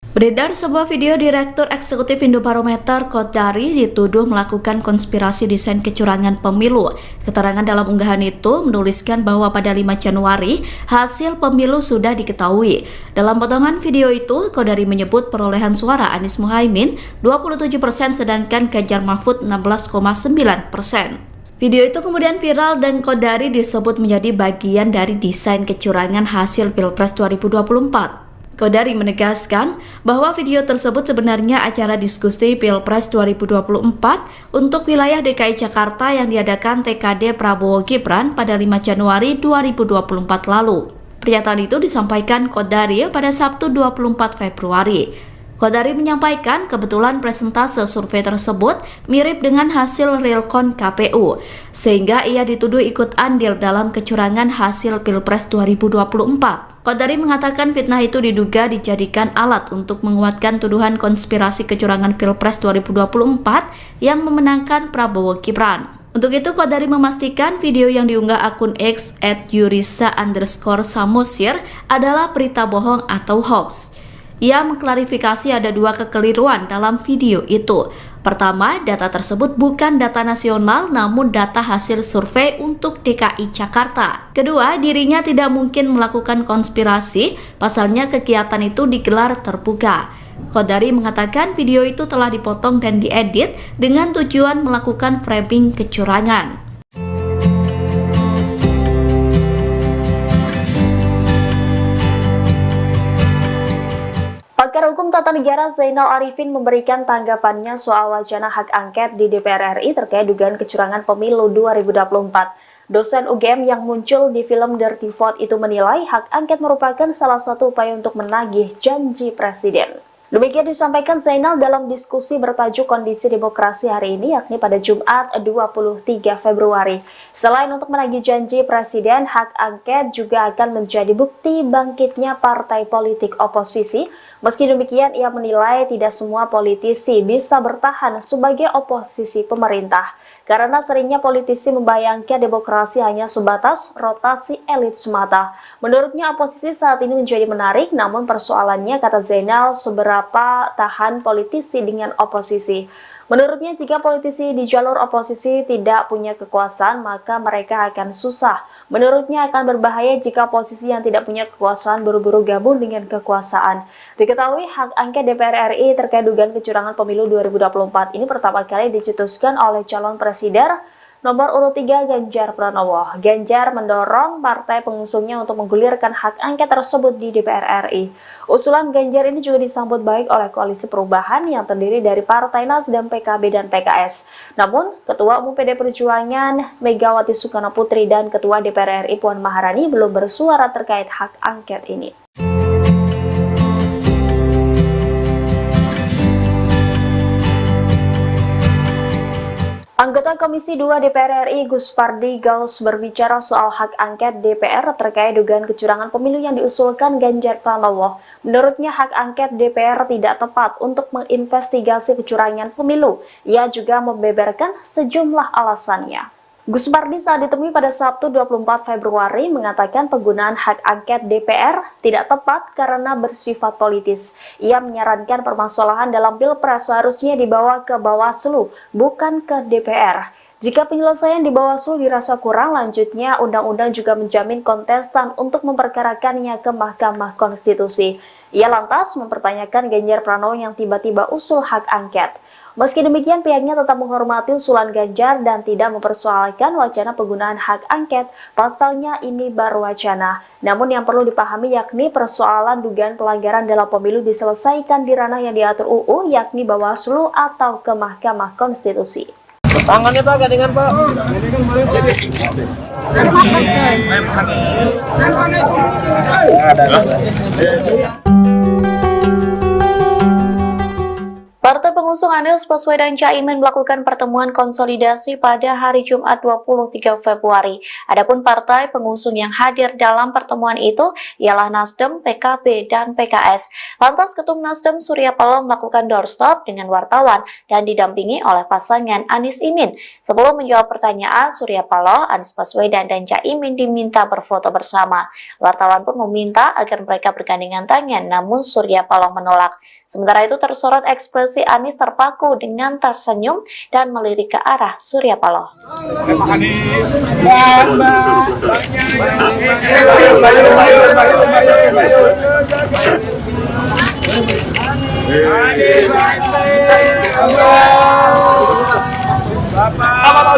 Beredar sebuah video Direktur Eksekutif Indobarometer Kodari dituduh melakukan konspirasi desain kecurangan pemilu. Keterangan dalam unggahan itu menuliskan bahwa pada 5 Januari hasil pemilu sudah diketahui. Dalam potongan video itu, Kodari menyebut perolehan suara Anies Muhaimin 27% sedangkan Ganjar Mahfud 16,9%. Video itu kemudian viral dan Kodari disebut menjadi bagian dari desain kecurangan hasil Pilpres 2024. Kodari menegaskan bahwa video tersebut sebenarnya acara diskusi Pilpres 2024 untuk wilayah DKI Jakarta yang diadakan TKD Prabowo Gibran pada 5 Januari 2024 lalu. Pernyataan itu disampaikan Kodari pada Sabtu 24 Februari. Kodari menyampaikan kebetulan presentase survei tersebut mirip dengan hasil realcon KPU, sehingga ia dituduh ikut andil dalam kecurangan hasil Pilpres 2024. Kodari mengatakan fitnah itu diduga dijadikan alat untuk menguatkan tuduhan konspirasi kecurangan Pilpres 2024 yang memenangkan Prabowo Gibran. Untuk itu, Kodari memastikan video yang diunggah akun X @yurisa_samosir adalah berita bohong atau hoax. Ia mengklarifikasi ada dua kekeliruan dalam video itu. Pertama, data tersebut bukan data nasional namun data hasil survei untuk DKI Jakarta. Kedua, dirinya tidak mungkin melakukan konspirasi, pasalnya kegiatan itu digelar terbuka. Qodari mengatakan video itu telah dipotong dan diedit dengan tujuan melakukan framing kecurangan. Pakar Hukum Tata Negara Zainal Arifin memberikan tanggapannya soal wacana hak angket di DPR RI terkait dugaan kecurangan pemilu 2024. Dosen UGM yang muncul di film Dirty Vote itu menilai hak angket merupakan salah satu upaya untuk menagih janji presiden. Demikian disampaikan Zainal dalam diskusi bertajuk Kondisi Demokrasi hari ini, yakni pada Jumat 23 Februari. Selain untuk menagih janji presiden, hak angket juga akan menjadi bukti bangkitnya partai politik oposisi. Meski demikian, ia menilai tidak semua politisi bisa bertahan sebagai oposisi pemerintah, karena seringnya politisi membayangkan demokrasi hanya sebatas rotasi elit semata. Menurutnya, oposisi saat ini menjadi menarik, namun persoalannya, kata Zainal, seberapa tahan politisi dengan oposisi. Menurutnya, jika politisi di jalur oposisi tidak punya kekuasaan, maka mereka akan susah. Menurutnya, akan berbahaya jika oposisi yang tidak punya kekuasaan buru-buru gabung dengan kekuasaan. Diketahui, hak angket DPR RI terkait dugaan kecurangan pemilu 2024 ini pertama kali dicetuskan oleh calon presiden nomor urut 3 Ganjar Pranowo. Ganjar mendorong partai pengusungnya untuk menggulirkan hak angket tersebut di DPR RI. Usulan Ganjar ini juga disambut baik oleh Koalisi Perubahan yang terdiri dari Partai Nasdem, PKB, dan PKS. Namun, Ketua Umum PD Perjuangan Megawati Soekarno Putri dan Ketua DPR RI Puan Maharani belum bersuara terkait hak angket ini. Anggota Komisi 2 DPR RI Gus Pardi Gaus berbicara soal hak angket DPR terkait dugaan kecurangan pemilu yang diusulkan Ganjar Pranowo. Menurutnya hak angket DPR tidak tepat untuk menginvestigasi kecurangan pemilu. Ia juga membeberkan sejumlah alasannya. Gus Pardi saat ditemui pada Sabtu 24 Februari mengatakan penggunaan hak angket DPR tidak tepat karena bersifat politis. Ia menyarankan permasalahan dalam Pilpres seharusnya dibawa ke Bawaslu, bukan ke DPR. Jika penyelesaian di Bawaslu dirasa kurang, lanjutnya undang-undang juga menjamin kontestan untuk memperkarakannya ke Mahkamah Konstitusi. Ia lantas mempertanyakan Ganjar Pranowo yang tiba-tiba usul hak angket. Meski demikian, pihaknya tetap menghormati usulan Ganjar dan tidak mempersoalkan wacana penggunaan hak angket. Pasalnya ini baru wacana. Namun yang perlu dipahami yakni persoalan dugaan pelanggaran dalam pemilu diselesaikan di ranah yang diatur UU, yakni Bawaslu atau ke Mahkamah Konstitusi. Tangannya Pak, gandengan Pak. Partai pengusung Anies Baswedan Caimin melakukan pertemuan konsolidasi pada hari Jumat 23 Februari. Adapun partai pengusung yang hadir dalam pertemuan itu ialah Nasdem, PKB, dan PKS. Lantas Ketum Nasdem Surya Paloh melakukan doorstop dengan wartawan dan didampingi oleh pasangan Anies Imin. Sebelum menjawab pertanyaan, Surya Paloh, Anies Baswedan, dan Caimin diminta berfoto bersama. Wartawan pun meminta agar mereka bergandengan tangan, namun Surya Paloh menolak. Sementara itu tersorot ekspresi Anies terpaku dengan tersenyum dan melirik ke arah Surya Paloh.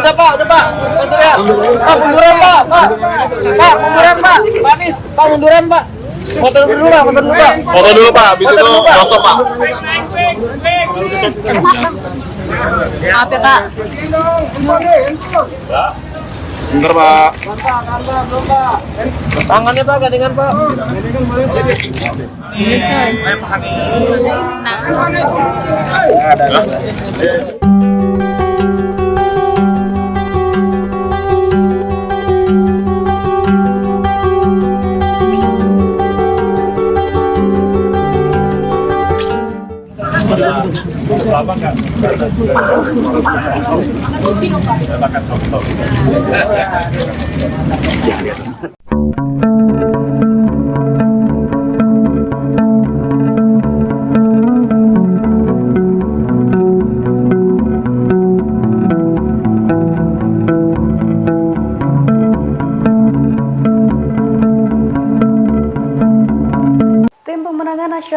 Udah Pak. Pak, munduran Pak. Pak, munduran Pak. Pak Anies, Pak munduran Pak. Foto dulu Pak. Foto dulu Pak, habis itu stop Pak. Maaf ya Kak. Bentar Pak. Tangannya Pak, gandengan Pak. Lama nggak? Silakan foto.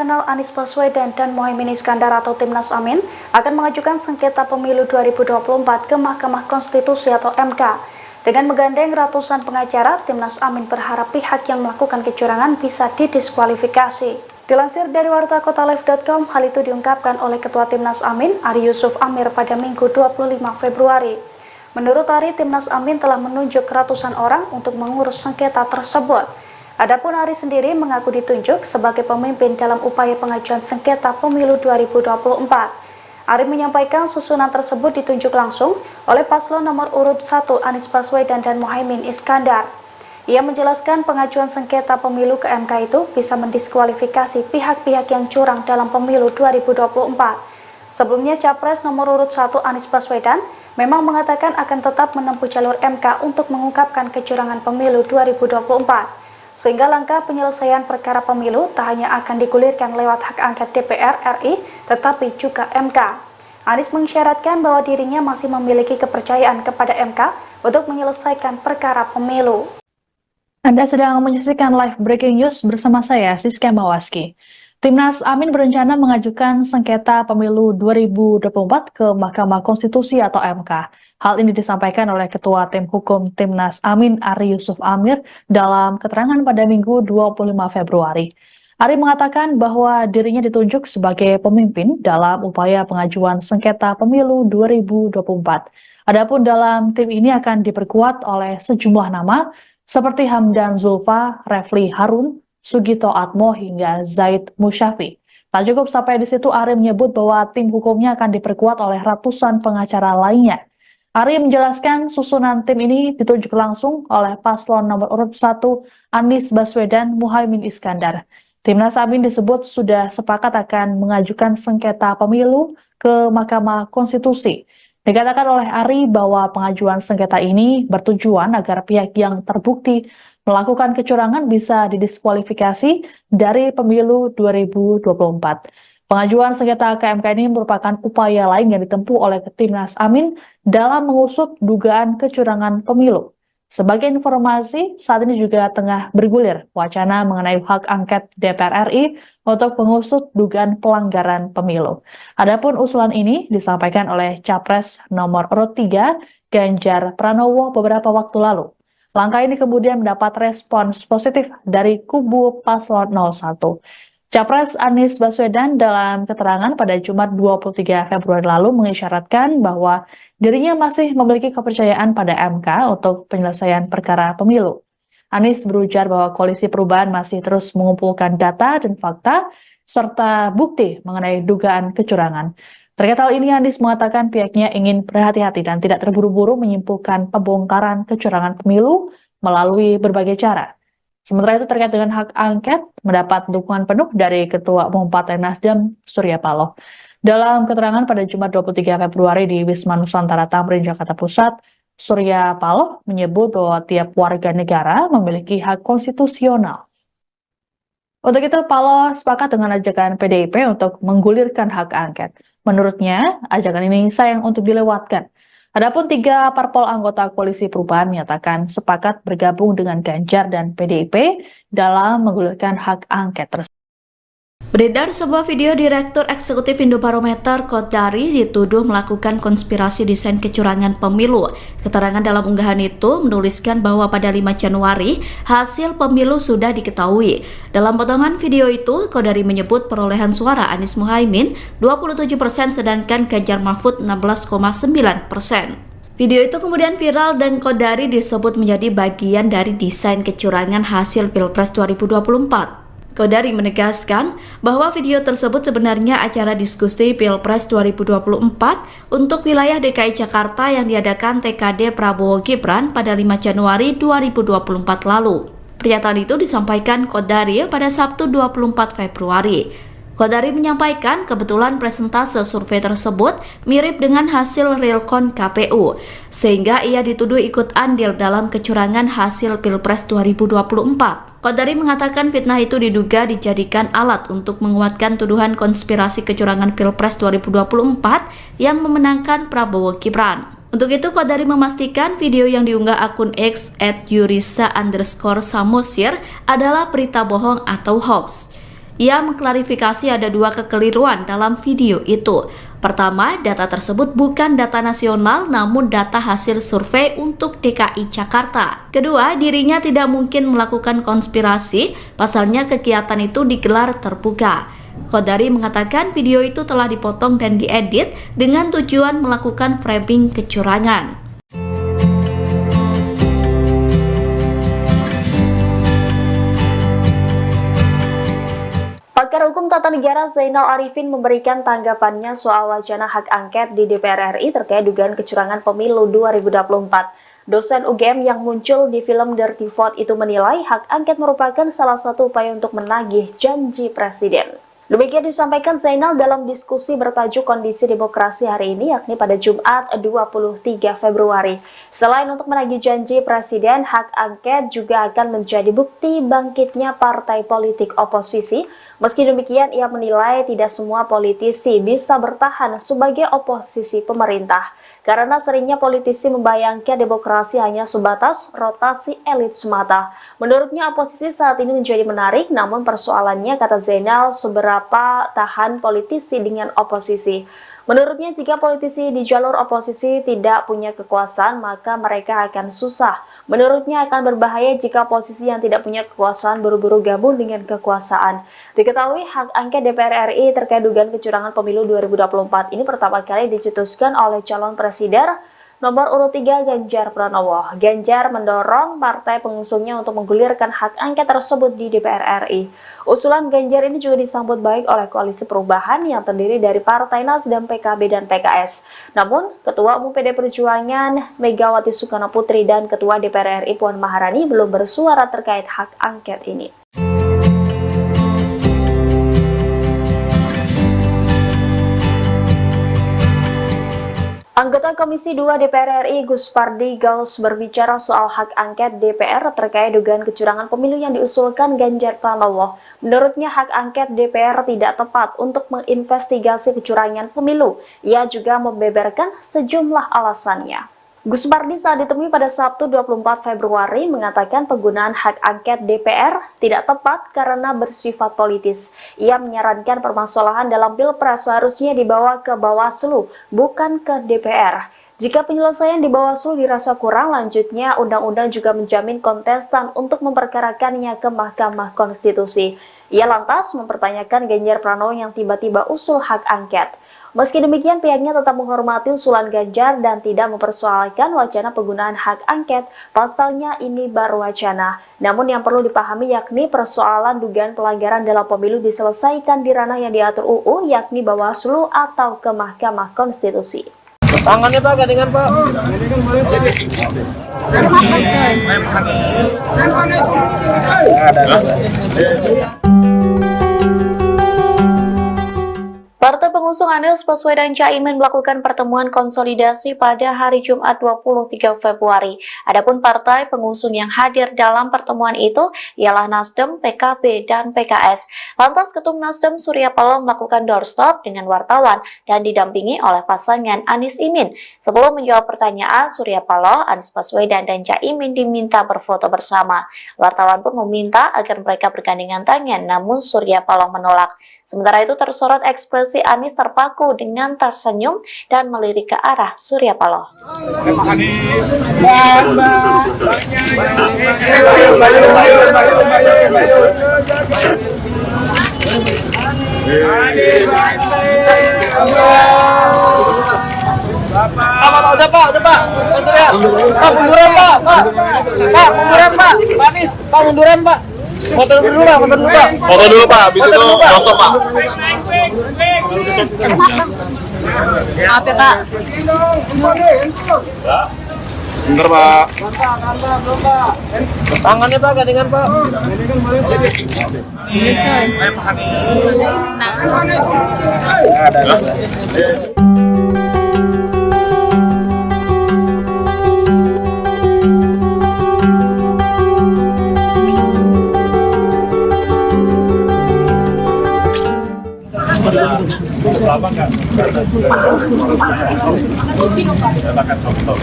Nasional Anies Baswedan dan Muhaimin Iskandar atau Timnas Amin akan mengajukan sengketa pemilu 2024 ke Mahkamah Konstitusi atau MK. Dengan menggandeng ratusan pengacara, Timnas Amin berharap pihak yang melakukan kecurangan bisa didiskualifikasi. Dilansir dari wartakotalive.com, hal itu diungkapkan oleh Ketua Timnas Amin, Ari Yusuf Amir pada Minggu 25 Februari. Menurut Ari, Timnas Amin telah menunjuk ratusan orang untuk mengurus sengketa tersebut. Adapun Ari sendiri mengaku ditunjuk sebagai pemimpin dalam upaya pengajuan sengketa pemilu 2024. Ari menyampaikan susunan tersebut ditunjuk langsung oleh paslon nomor urut 1 Anies Baswedan dan Muhaimin Iskandar. Ia menjelaskan pengajuan sengketa pemilu ke MK itu bisa mendiskualifikasi pihak-pihak yang curang dalam pemilu 2024. Sebelumnya, Capres nomor urut 1 Anies Baswedan memang mengatakan akan tetap menempuh jalur MK untuk mengungkapkan kecurangan pemilu 2024. Sehingga langkah penyelesaian perkara pemilu tak hanya akan digulirkan lewat hak angket DPR RI, tetapi juga MK. Anies mengisyaratkan bahwa dirinya masih memiliki kepercayaan kepada MK untuk menyelesaikan perkara pemilu. Anda sedang menyaksikan live breaking news bersama saya, Siska Mawaski. Timnas Amin berencana mengajukan sengketa pemilu 2024 ke Mahkamah Konstitusi atau MK. Hal ini disampaikan oleh Ketua Tim Hukum Timnas Amin, Ari Yusuf Amir, dalam keterangan pada Minggu 25 Februari. Ari mengatakan bahwa dirinya ditunjuk sebagai pemimpin dalam upaya pengajuan sengketa pemilu 2024. Adapun dalam tim ini akan diperkuat oleh sejumlah nama seperti Hamdan Zulfa, Refli Harun, Sugito Atmo, hingga Zaid Musyafi. Tak cukup sampai di situ, Ari menyebut bahwa tim hukumnya akan diperkuat oleh ratusan pengacara lainnya. Ari menjelaskan susunan tim ini ditunjuk langsung oleh paslon nomor urut 1 Anies Baswedan Muhaimin Iskandar. Timnas Amin disebut sudah sepakat akan mengajukan sengketa pemilu ke Mahkamah Konstitusi. Dikatakan oleh Ari bahwa pengajuan sengketa ini bertujuan agar pihak yang terbukti melakukan kecurangan bisa didiskualifikasi dari pemilu 2024. Pengajuan sengketa ke MK ini merupakan upaya lain yang ditempuh oleh Timnas Amin dalam mengusut dugaan kecurangan pemilu. Sebagai informasi, saat ini juga tengah bergulir wacana mengenai hak angket DPR RI untuk mengusut dugaan pelanggaran pemilu. Adapun usulan ini disampaikan oleh Capres nomor urut 3 Ganjar Pranowo beberapa waktu lalu. Langkah ini kemudian mendapat respons positif dari kubu paslon 01. Capres Anies Baswedan dalam keterangan pada Jumat 23 Februari lalu mengisyaratkan bahwa dirinya masih memiliki kepercayaan pada MK untuk penyelesaian perkara pemilu. Anies berujar bahwa Koalisi Perubahan masih terus mengumpulkan data dan fakta serta bukti mengenai dugaan kecurangan. Terkait hal ini, Anies mengatakan pihaknya ingin berhati-hati dan tidak terburu-buru menyimpulkan pembongkaran kecurangan pemilu melalui berbagai cara. Sementara itu terkait dengan hak angket, mendapat dukungan penuh dari Ketua Umum Partai Nasdem, Surya Paloh. Dalam keterangan pada Jumat 23 Februari di Wisma Nusantara Tamrin, Jakarta Pusat, Surya Paloh menyebut bahwa tiap warga negara memiliki hak konstitusional. Untuk itu, Paloh sepakat dengan ajakan PDIP untuk menggulirkan hak angket. Menurutnya, ajakan ini sayang untuk dilewatkan. Adapun 3 parpol anggota Koalisi Perubahan menyatakan sepakat bergabung dengan Ganjar dan PDIP dalam menggulirkan hak angket tersebut. Beredar sebuah video Direktur Eksekutif Indobarometer Kodari dituduh melakukan konspirasi desain kecurangan pemilu. Keterangan dalam unggahan itu menuliskan bahwa pada 5 Januari hasil pemilu sudah diketahui. Dalam potongan video itu, Kodari menyebut perolehan suara Anies Muhaimin 27% sedangkan Ganjar Mahfud 16,9%. Video itu kemudian viral dan Kodari disebut menjadi bagian dari desain kecurangan hasil Pilpres 2024. Kodari menegaskan bahwa video tersebut sebenarnya acara diskusi Pilpres 2024 untuk wilayah DKI Jakarta yang diadakan TKD Prabowo Gibran pada 5 Januari 2024 lalu. Pernyataan itu disampaikan Kodari pada Sabtu 24 Februari. Kodari menyampaikan kebetulan presentase survei tersebut mirip dengan hasil realcon KPU, sehingga ia dituduh ikut andil dalam kecurangan hasil Pilpres 2024. Kodari mengatakan fitnah itu diduga dijadikan alat untuk menguatkan tuduhan konspirasi kecurangan Pilpres 2024 yang memenangkan Prabowo Gibran. Untuk itu, Kodari memastikan video yang diunggah akun X @yurisa_samosir adalah berita bohong atau hoax. Ia mengklarifikasi ada dua kekeliruan dalam video itu. Pertama, data tersebut bukan data nasional namun data hasil survei untuk DKI Jakarta. Kedua, dirinya tidak mungkin melakukan konspirasi, pasalnya kegiatan itu digelar terbuka. Qodari mengatakan video itu telah dipotong dan diedit dengan tujuan melakukan framing kecurangan. Pakar Hukum Tata Negara Zainal Arifin memberikan tanggapannya soal wacana hak angket di DPR RI terkait dugaan kecurangan pemilu 2024. Dosen UGM yang muncul di film Dirty Vote itu menilai hak angket merupakan salah satu upaya untuk menagih janji presiden. Demikian disampaikan Zainal dalam diskusi bertajuk Kondisi Demokrasi hari ini, yakni pada Jumat 23 Februari. Selain untuk menagih janji presiden, hak angket juga akan menjadi bukti bangkitnya partai politik oposisi. Meski demikian, ia menilai tidak semua politisi bisa bertahan sebagai oposisi pemerintah, karena seringnya politisi membayangkan demokrasi hanya sebatas rotasi elit semata. Menurutnya, oposisi saat ini menjadi menarik, namun persoalannya, kata Zainal, seberapa tahan politisi dengan oposisi. Menurutnya, jika politisi di jalur oposisi tidak punya kekuasaan, maka mereka akan susah. Menurutnya, akan berbahaya jika posisi yang tidak punya kekuasaan buru-buru gabung dengan kekuasaan. Diketahui, hak angket DPR RI terkait dugaan kecurangan pemilu 2024 ini pertama kali dicetuskan oleh calon presiden nomor urut 3 Ganjar Pranowo. Ganjar mendorong partai pengusungnya untuk menggulirkan hak angket tersebut di DPR RI. Usulan Ganjar ini juga disambut baik oleh Koalisi Perubahan yang terdiri dari Partai Nasdem, PKB, dan PKS. Namun, Ketua Umum PD Perjuangan Megawati Soekarno Putri dan Ketua DPR RI Puan Maharani belum bersuara terkait hak angket ini. Anggota Komisi 2 DPR RI Gus Pardi Gaus berbicara soal hak angket DPR terkait dugaan kecurangan pemilu yang diusulkan Ganjar Pranowo. Menurutnya hak angket DPR tidak tepat untuk menginvestigasi kecurangan pemilu. Ia juga membeberkan sejumlah alasannya. Gus Pardi saat ditemui pada Sabtu 24 Februari mengatakan penggunaan hak angket DPR tidak tepat karena bersifat politis. Ia menyarankan permasalahan dalam Pilpres seharusnya dibawa ke Bawaslu, bukan ke DPR. Jika penyelesaian di Bawaslu dirasa kurang, lanjutnya undang-undang juga menjamin kontestan untuk memperkarakannya ke Mahkamah Konstitusi. Ia lantas mempertanyakan Ganjar Pranowo yang tiba-tiba usul hak angket. Meski demikian, pihaknya tetap menghormati usulan Ganjar dan tidak mempersoalkan wacana penggunaan hak angket. Pasalnya ini baru wacana. Namun yang perlu dipahami yakni persoalan dugaan pelanggaran dalam pemilu diselesaikan di ranah yang diatur UU, yakni Bawaslu atau ke Mahkamah Konstitusi. Tangannya Pak, gandengan Pak. Partai pengusung Anies Baswedan Caimin melakukan pertemuan konsolidasi pada hari Jumat 23 Februari. Adapun partai pengusung yang hadir dalam pertemuan itu ialah Nasdem, PKB, dan PKS. Lantas Ketum Nasdem Surya Paloh melakukan doorstop dengan wartawan dan didampingi oleh pasangan Anies Imin. Sebelum menjawab pertanyaan, Surya Paloh, Anies Baswedan, dan Caimin diminta berfoto bersama. Wartawan pun meminta agar mereka bergandengan tangan, namun Surya Paloh menolak. Sementara itu tersorot ekspresi Anies terpaku dengan tersenyum dan melirik ke arah Surya Paloh. Udah Pak. Pak, munduran Pak. Pak, munduran Pak. Pak Anies, Pak munduran Pak. Foto dulu Pak. Foto dulu Pak, habis itu stop Pak. Maaf ya Pak. Bentar Pak. Tangannya Pak, gandengan Pak. Lama nggak? Silakan foto.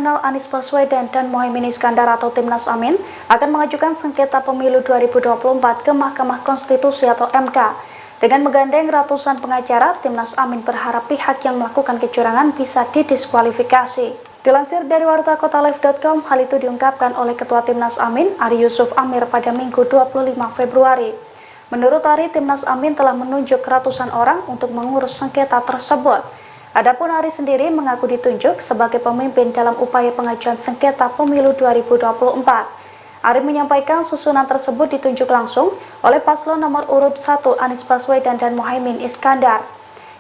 Nasional Anies Baswedan dan Muhaimin Iskandar atau Timnas Amin akan mengajukan sengketa pemilu 2024 ke Mahkamah Konstitusi atau MK. Dengan menggandeng ratusan pengacara, Timnas Amin berharap pihak yang melakukan kecurangan bisa didiskualifikasi. Dilansir dari wartakotalive.com, hal itu diungkapkan oleh Ketua Timnas Amin, Ari Yusuf Amir pada Minggu 25 Februari. Menurut Ari, Timnas Amin telah menunjuk ratusan orang untuk mengurus sengketa tersebut. Adapun Ari sendiri mengaku ditunjuk sebagai pemimpin dalam upaya pengajuan sengketa pemilu 2024. Ari menyampaikan susunan tersebut ditunjuk langsung oleh paslon nomor urut 1 Anies Baswedan dan Muhaimin Iskandar.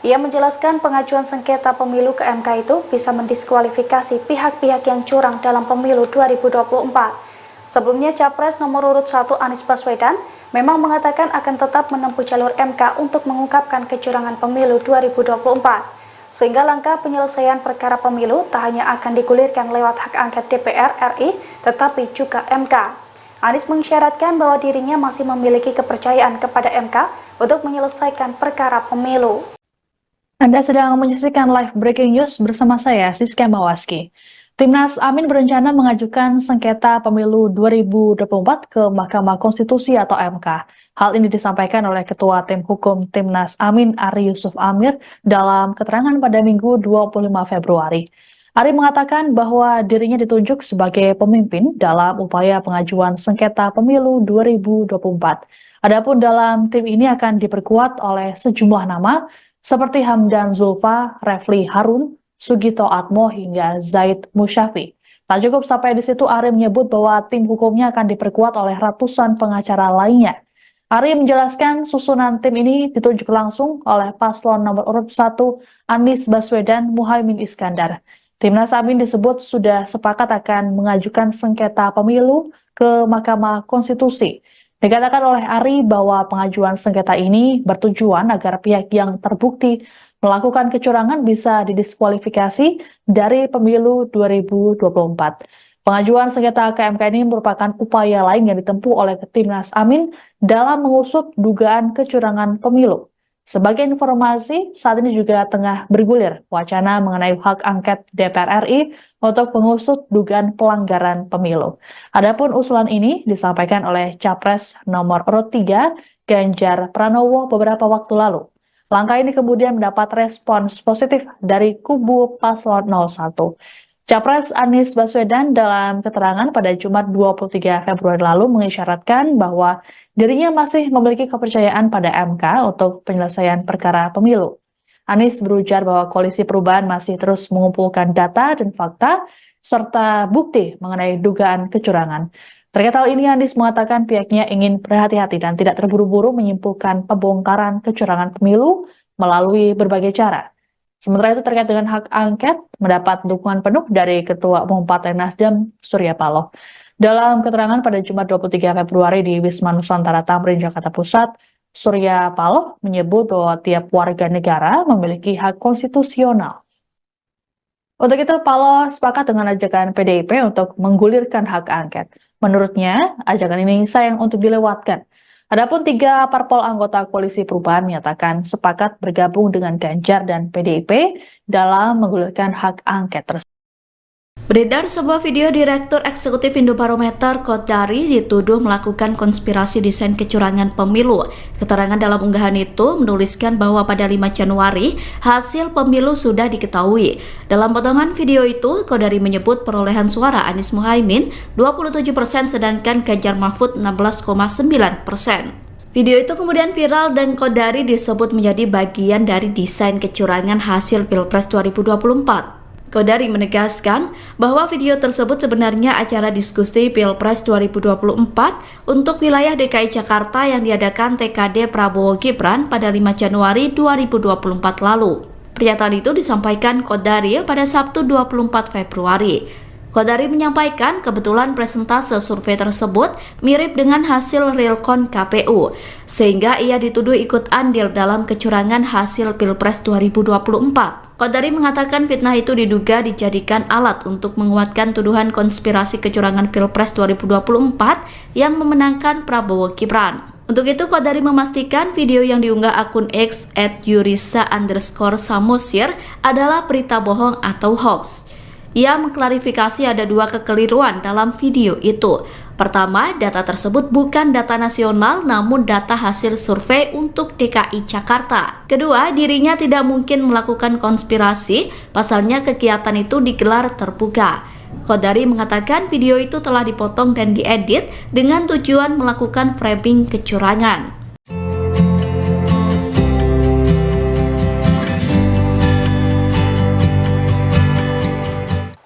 Ia menjelaskan pengajuan sengketa pemilu ke MK itu bisa mendiskualifikasi pihak-pihak yang curang dalam pemilu 2024. Sebelumnya, Capres nomor urut 1 Anies Baswedan memang mengatakan akan tetap menempuh jalur MK untuk mengungkapkan kecurangan pemilu 2024. Sehingga langkah penyelesaian perkara pemilu tak hanya akan digulirkan lewat hak angket DPR RI, tetapi juga MK. Anies mengisyaratkan bahwa dirinya masih memiliki kepercayaan kepada MK untuk menyelesaikan perkara pemilu. Anda sedang menyaksikan live breaking news bersama saya, Siska Mawaski. Timnas Amin berencana mengajukan sengketa pemilu 2024 ke Mahkamah Konstitusi atau MK. Hal ini disampaikan oleh Ketua Tim Hukum Timnas Amin, Ari Yusuf Amir, dalam keterangan pada Minggu 25 Februari. Ari mengatakan bahwa dirinya ditunjuk sebagai pemimpin dalam upaya pengajuan sengketa pemilu 2024. Adapun dalam tim ini akan diperkuat oleh sejumlah nama seperti Hamdan Zulfa, Refli Harun, Sugito Atmo hingga Zaid Musyafi. Tak cukup sampai di situ, Ari menyebut bahwa tim hukumnya akan diperkuat oleh ratusan pengacara lainnya. Ari menjelaskan susunan tim ini ditunjuk langsung oleh paslon nomor urut 1 Anies Baswedan Muhaimin Iskandar. Timnas Amin disebut sudah sepakat akan mengajukan sengketa pemilu ke Mahkamah Konstitusi. Dikatakan oleh Ari bahwa pengajuan sengketa ini bertujuan agar pihak yang terbukti melakukan kecurangan bisa didiskualifikasi dari pemilu 2024. Pengajuan sengketa ke MK ini merupakan upaya lain yang ditempuh oleh Timnas Amin dalam mengusut dugaan kecurangan pemilu. Sebagai informasi, saat ini juga tengah bergulir wacana mengenai hak angket DPR RI untuk mengusut dugaan pelanggaran pemilu. Adapun usulan ini disampaikan oleh Capres nomor urut 3 Ganjar Pranowo beberapa waktu lalu. Langkah ini kemudian mendapat respons positif dari kubu paslon 01. Capres Anies Baswedan dalam keterangan pada Jumat 23 Februari lalu mengisyaratkan bahwa dirinya masih memiliki kepercayaan pada MK untuk penyelesaian perkara pemilu. Anies berujar bahwa Koalisi Perubahan masih terus mengumpulkan data dan fakta serta bukti mengenai dugaan kecurangan. Terkait hal ini, Anies mengatakan pihaknya ingin berhati-hati dan tidak terburu-buru menyimpulkan pembongkaran kecurangan pemilu melalui berbagai cara. Sementara itu terkait dengan hak angket, mendapat dukungan penuh dari Ketua Umum Partai Nasdem, Surya Paloh. Dalam keterangan pada Jumat 23 Februari di Wisma Nusantara Tamrin, Jakarta Pusat, Surya Paloh menyebut bahwa tiap warga negara memiliki hak konstitusional. Untuk itu, Paloh sepakat dengan ajakan PDIP untuk menggulirkan hak angket. Menurutnya, ajakan ini sayang untuk dilewatkan. Adapun 3 parpol anggota Koalisi Perubahan menyatakan sepakat bergabung dengan Ganjar dan PDIP dalam menggulirkan hak angket tersebut. Beredar sebuah video Direktur Eksekutif Indobarometer Kodari dituduh melakukan konspirasi desain kecurangan pemilu. Keterangan dalam unggahan itu menuliskan bahwa pada 5 Januari hasil pemilu sudah diketahui. Dalam potongan video itu, Kodari menyebut perolehan suara Anies Muhaimin 27% sedangkan Ganjar Mahfud 16,9%. Video itu kemudian viral dan Kodari disebut menjadi bagian dari desain kecurangan hasil Pilpres 2024. Kodari menegaskan bahwa video tersebut sebenarnya acara diskusi Pilpres 2024 untuk wilayah DKI Jakarta yang diadakan TKD Prabowo Gibran pada 5 Januari 2024 lalu. Pernyataan itu disampaikan Kodari pada Sabtu 24 Februari. Kodari menyampaikan kebetulan presentase survei tersebut mirip dengan hasil realcon KPU, sehingga ia dituduh ikut andil dalam kecurangan hasil Pilpres 2024. Kodari mengatakan fitnah itu diduga dijadikan alat untuk menguatkan tuduhan konspirasi kecurangan Pilpres 2024 yang memenangkan Prabowo Gibran. Untuk itu, Kodari memastikan video yang diunggah akun X @yurisa_samosir adalah berita bohong atau hoax. Ia mengklarifikasi ada dua kekeliruan dalam video itu. Pertama, data tersebut bukan data nasional namun data hasil survei untuk DKI Jakarta. Kedua, dirinya tidak mungkin melakukan konspirasi, pasalnya kegiatan itu digelar terbuka. Qodari mengatakan video itu telah dipotong dan diedit dengan tujuan melakukan framing kecurangan.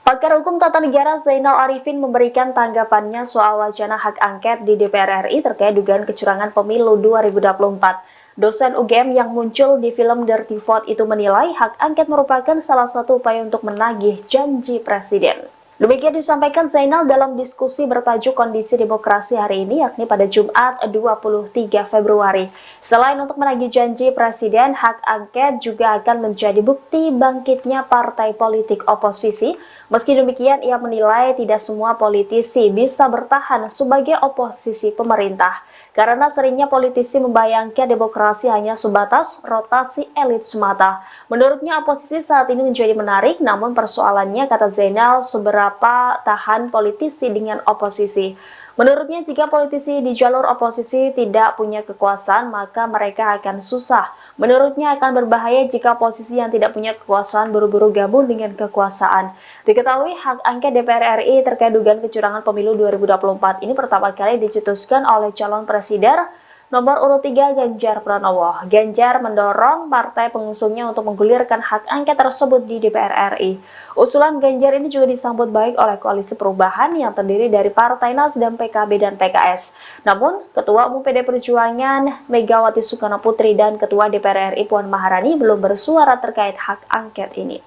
Pakar Hukum Tata Negara Zainal Arifin memberikan tanggapannya soal wacana hak angket di DPR RI terkait dugaan kecurangan pemilu 2024. Dosen UGM yang muncul di film Dirty Vote itu menilai hak angket merupakan salah satu upaya untuk menagih janji presiden. Demikian disampaikan Zainal dalam diskusi bertajuk Kondisi Demokrasi hari ini, yakni pada Jumat 23 Februari. Selain untuk menagih janji presiden, hak angket juga akan menjadi bukti bangkitnya partai politik oposisi. Meski demikian, ia menilai tidak semua politisi bisa bertahan sebagai oposisi pemerintah, karena seringnya politisi membayangkan demokrasi hanya sebatas rotasi elit semata. Menurutnya oposisi saat ini menjadi menarik, namun persoalannya, kata Zainal, seberapa tahan politisi dengan oposisi. Menurutnya jika politisi di jalur oposisi tidak punya kekuasaan, maka mereka akan susah. Menurutnya akan berbahaya jika oposisi yang tidak punya kekuasaan buru-buru gabung dengan kekuasaan. Diketahui hak angket DPR RI terkait dugaan kecurangan pemilu 2024 ini pertama kali dicetuskan oleh calon presiden nomor urut 3 Ganjar Pranowo. Ganjar mendorong partai pengusungnya untuk menggulirkan hak angket tersebut di DPR RI. Usulan Ganjar ini juga disambut baik oleh Koalisi Perubahan yang terdiri dari Partai Nasdem, PKB, dan PKS. Namun, Ketua Umum PD Perjuangan Megawati Soekarno Putri dan Ketua DPR RI Puan Maharani belum bersuara terkait hak angket ini.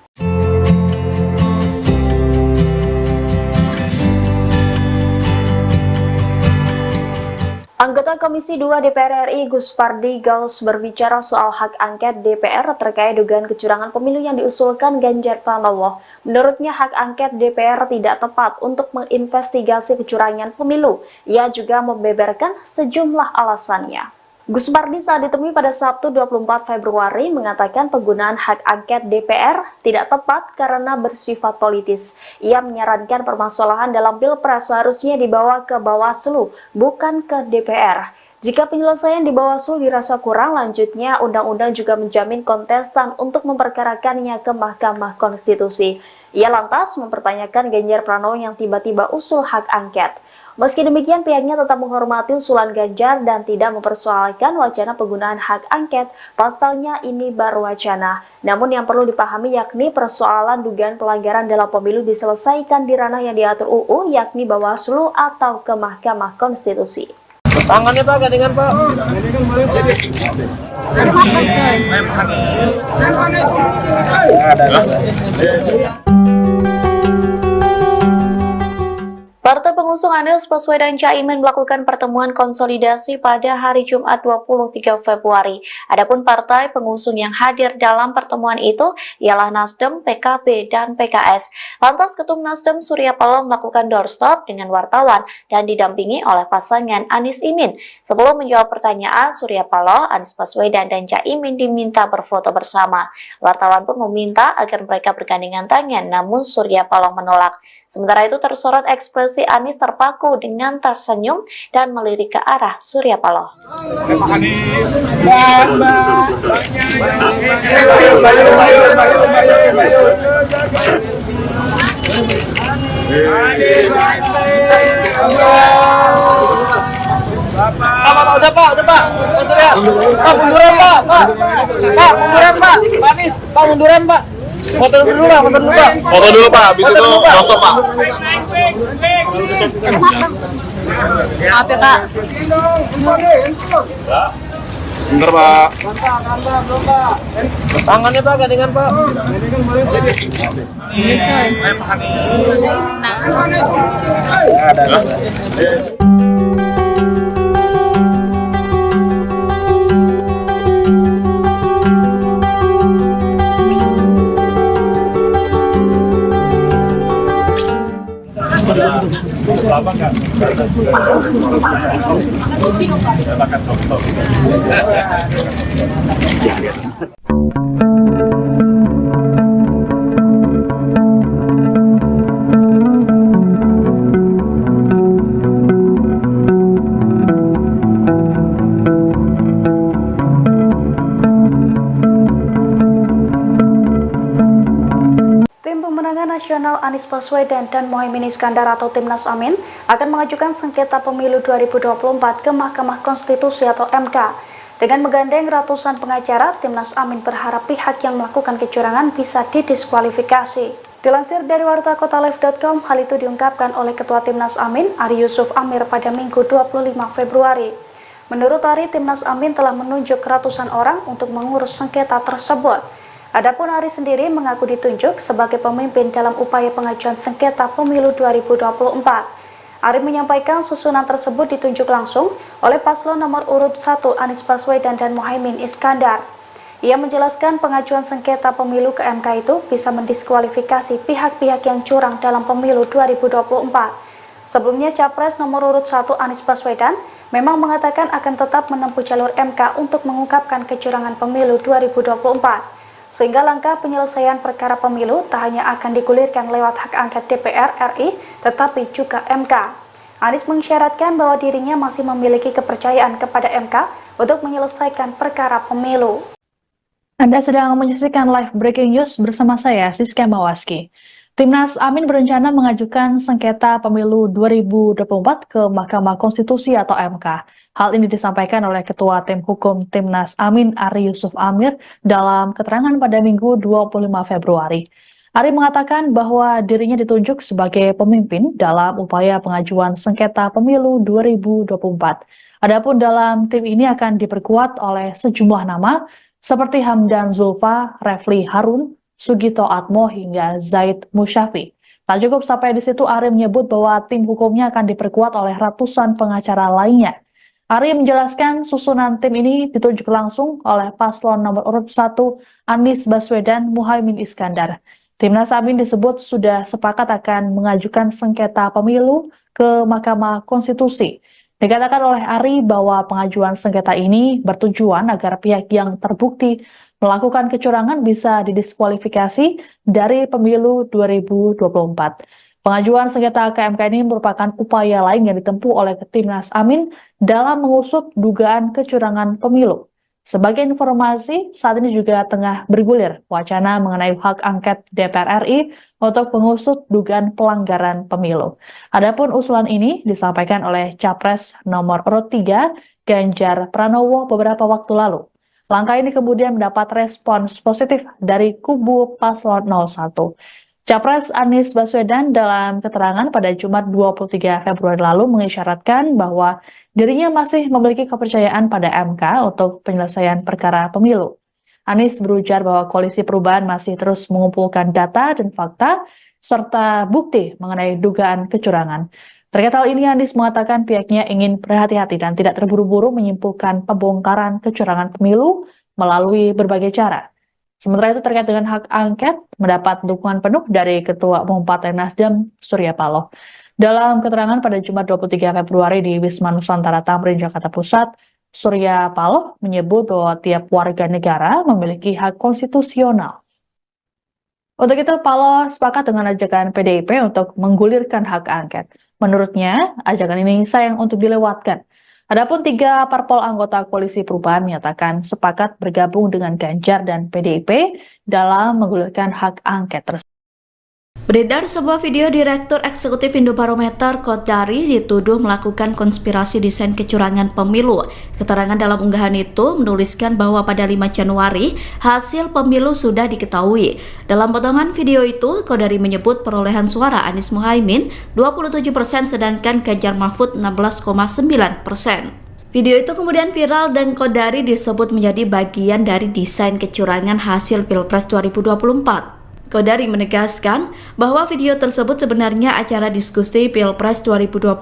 Anggota Komisi 2 DPR RI Gus Pardi Gaus berbicara soal hak angket DPR terkait dugaan kecurangan pemilu yang diusulkan Ganjar Pranowo. Menurutnya hak angket DPR tidak tepat untuk menginvestigasi kecurangan pemilu. Ia juga membeberkan sejumlah alasannya. Gus Pardi saat ditemui pada Sabtu 24 Februari mengatakan penggunaan hak angket DPR tidak tepat karena bersifat politis. Ia menyarankan permasalahan dalam Pilpres seharusnya dibawa ke Bawaslu, bukan ke DPR. Jika penyelesaian di Bawaslu dirasa kurang, lanjutnya undang-undang juga menjamin kontestan untuk memperkarakannya ke Mahkamah Konstitusi. Ia lantas mempertanyakan Ganjar Pranowo yang tiba-tiba usul hak angket. Meski demikian, pihaknya tetap menghormati usulan Ganjar dan tidak mempersoalkan wacana penggunaan hak angket. Pasalnya ini baru wacana. Namun yang perlu dipahami yakni persoalan dugaan pelanggaran dalam pemilu diselesaikan di ranah yang diatur UU, yakni Bawaslu atau ke Mahkamah Konstitusi. Tangannya Pak, gandengan Pak. Partai pengusung Anies Baswedan Caimin melakukan pertemuan konsolidasi pada hari Jumat 23 Februari. Adapun partai pengusung yang hadir dalam pertemuan itu ialah Nasdem, PKB, dan PKS. Lantas Ketum Nasdem Surya Paloh melakukan doorstop dengan wartawan dan didampingi oleh pasangan Anies Imin. Sebelum menjawab pertanyaan, Surya Paloh, Anies Baswedan, dan Caimin diminta berfoto bersama. Wartawan pun meminta agar mereka bergandengan tangan, namun Surya Paloh menolak. Sementara itu tersorot ekspresi Anies terpaku dengan tersenyum dan melirik ke arah Surya Paloh. Udah Pak. Surya. Pak, munduran Pak. Pak, munduran Pak. Pak Anies, Pak munduran Pak. Foto dulu Pak. Foto dulu Pak, habis itu stop Pak. Maaf ya Pak. Bentar Pak. Tangannya Pak, gandengan Pak. Lama nggak? Makan top. Anies Baswedan dan Muhaimin Iskandar atau Timnas Amin akan mengajukan sengketa pemilu 2024 ke Mahkamah Konstitusi atau MK. Dengan menggandeng ratusan pengacara, Timnas Amin berharap pihak yang melakukan kecurangan bisa didiskualifikasi. Dilansir dari wartakotalive.com, hal itu diungkapkan oleh Ketua Timnas Amin, Ari Yusuf Amir pada Minggu 25 Februari. Menurut Ari, Timnas Amin telah menunjuk ratusan orang untuk mengurus sengketa tersebut. Adapun Ari sendiri mengaku ditunjuk sebagai pemimpin dalam upaya pengajuan sengketa pemilu 2024. Ari menyampaikan susunan tersebut ditunjuk langsung oleh paslon nomor urut 1 Anies Baswedan dan Muhaimin Iskandar. Ia menjelaskan pengajuan sengketa pemilu ke MK itu bisa mendiskualifikasi pihak-pihak yang curang dalam pemilu 2024. Sebelumnya, Capres nomor urut 1 Anies Baswedan memang mengatakan akan tetap menempuh jalur MK untuk mengungkapkan kecurangan pemilu 2024. Sehingga langkah penyelesaian perkara pemilu tak hanya akan digulirkan lewat hak angket DPR RI, tetapi juga MK. Anies mengisyaratkan bahwa dirinya masih memiliki kepercayaan kepada MK untuk menyelesaikan perkara pemilu. Anda sedang menyaksikan live breaking news bersama saya, Siska Mawaski. Timnas Amin berencana mengajukan sengketa pemilu 2024 ke Mahkamah Konstitusi atau MK. Hal ini disampaikan oleh Ketua Tim Hukum Timnas Amin, Ari Yusuf Amir, dalam keterangan pada Minggu 25 Februari. Ari mengatakan bahwa dirinya ditunjuk sebagai pemimpin dalam upaya pengajuan sengketa pemilu 2024. Adapun dalam tim ini akan diperkuat oleh sejumlah nama seperti Hamdan Zulfa, Refli Harun, Sugito Atmo hingga Zaid Musyafi. Tak cukup sampai di situ, Ari menyebut bahwa tim hukumnya akan diperkuat oleh ratusan pengacara lainnya. Ari menjelaskan susunan tim ini ditunjuk langsung oleh paslon nomor urut 1 Anies Baswedan Muhaimin Iskandar. Timnas Amin disebut sudah sepakat akan mengajukan sengketa pemilu ke Mahkamah Konstitusi. Dikatakan oleh Ari bahwa pengajuan sengketa ini bertujuan agar pihak yang terbukti melakukan kecurangan bisa didiskualifikasi dari pemilu 2024. Pengajuan sengketa ke MK ini merupakan upaya lain yang ditempuh oleh Timnas Amin dalam mengusut dugaan kecurangan pemilu. Sebagai informasi, saat ini juga tengah bergulir wacana mengenai hak angket DPR RI untuk mengusut dugaan pelanggaran pemilu. Adapun usulan ini disampaikan oleh Capres nomor urut 3 Ganjar Pranowo beberapa waktu lalu. Langkah ini kemudian mendapat respons positif dari kubu paslon 01. Capres Anies Baswedan dalam keterangan pada Jumat 23 Februari lalu mengisyaratkan bahwa dirinya masih memiliki kepercayaan pada MK untuk penyelesaian perkara pemilu. Anies berujar bahwa Koalisi Perubahan masih terus mengumpulkan data dan fakta serta bukti mengenai dugaan kecurangan. Terkait hal ini, Anies mengatakan pihaknya ingin berhati-hati dan tidak terburu-buru menyimpulkan pembongkaran kecurangan pemilu melalui berbagai cara. Sementara itu terkait dengan hak angket, mendapat dukungan penuh dari Ketua Umum Partai Nasdem, Surya Paloh. Dalam keterangan pada Jumat 23 Februari di Wisma Nusantara Tamrin, Jakarta Pusat, Surya Paloh menyebut bahwa tiap warga negara memiliki hak konstitusional. Untuk itu, Paloh sepakat dengan ajakan PDIP untuk menggulirkan hak angket. Menurutnya, ajakan ini sayang untuk dilewatkan. Adapun 3 parpol anggota Koalisi Perubahan menyatakan sepakat bergabung dengan Ganjar dan PDIP dalam menggulirkan hak angket tersebut. Beredar sebuah video Direktur Eksekutif Indobarometer Kodari dituduh melakukan konspirasi desain kecurangan pemilu. Keterangan dalam unggahan itu menuliskan bahwa pada 5 Januari hasil pemilu sudah diketahui. Dalam potongan video itu, Kodari menyebut perolehan suara Anies Muhaimin 27% sedangkan Ganjar Mahfud 16,9%. Video itu kemudian viral dan Kodari disebut menjadi bagian dari desain kecurangan hasil Pilpres 2024. Kodari menegaskan bahwa video tersebut sebenarnya acara diskusi Pilpres 2024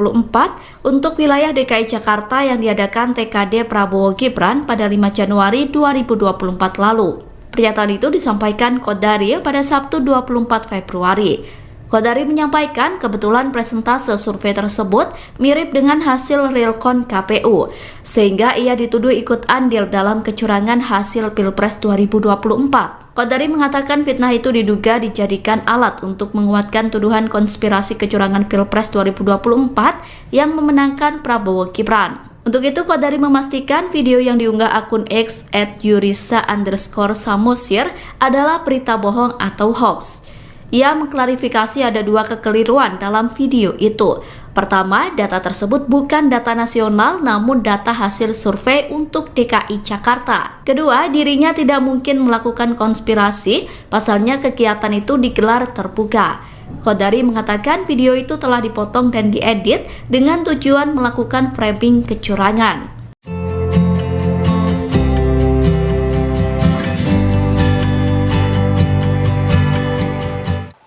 untuk wilayah DKI Jakarta yang diadakan TKD Prabowo Gibran pada 5 Januari 2024 lalu. Pernyataan itu disampaikan Kodari pada Sabtu 24 Februari. Kodari menyampaikan kebetulan presentase survei tersebut mirip dengan hasil realcon KPU, sehingga ia dituduh ikut andil dalam kecurangan hasil Pilpres 2024. Kodari mengatakan fitnah itu diduga dijadikan alat untuk menguatkan tuduhan konspirasi kecurangan Pilpres 2024 yang memenangkan Prabowo Gibran. Untuk itu, Kodari memastikan video yang diunggah akun X @yurisa_samosir adalah berita bohong atau hoax. Ia mengklarifikasi ada dua kekeliruan dalam video itu. Pertama, data tersebut bukan data nasional namun data hasil survei untuk DKI Jakarta. Kedua, dirinya tidak mungkin melakukan konspirasi, pasalnya kegiatan itu digelar terbuka. Qodari mengatakan video itu telah dipotong dan diedit dengan tujuan melakukan framing kecurangan.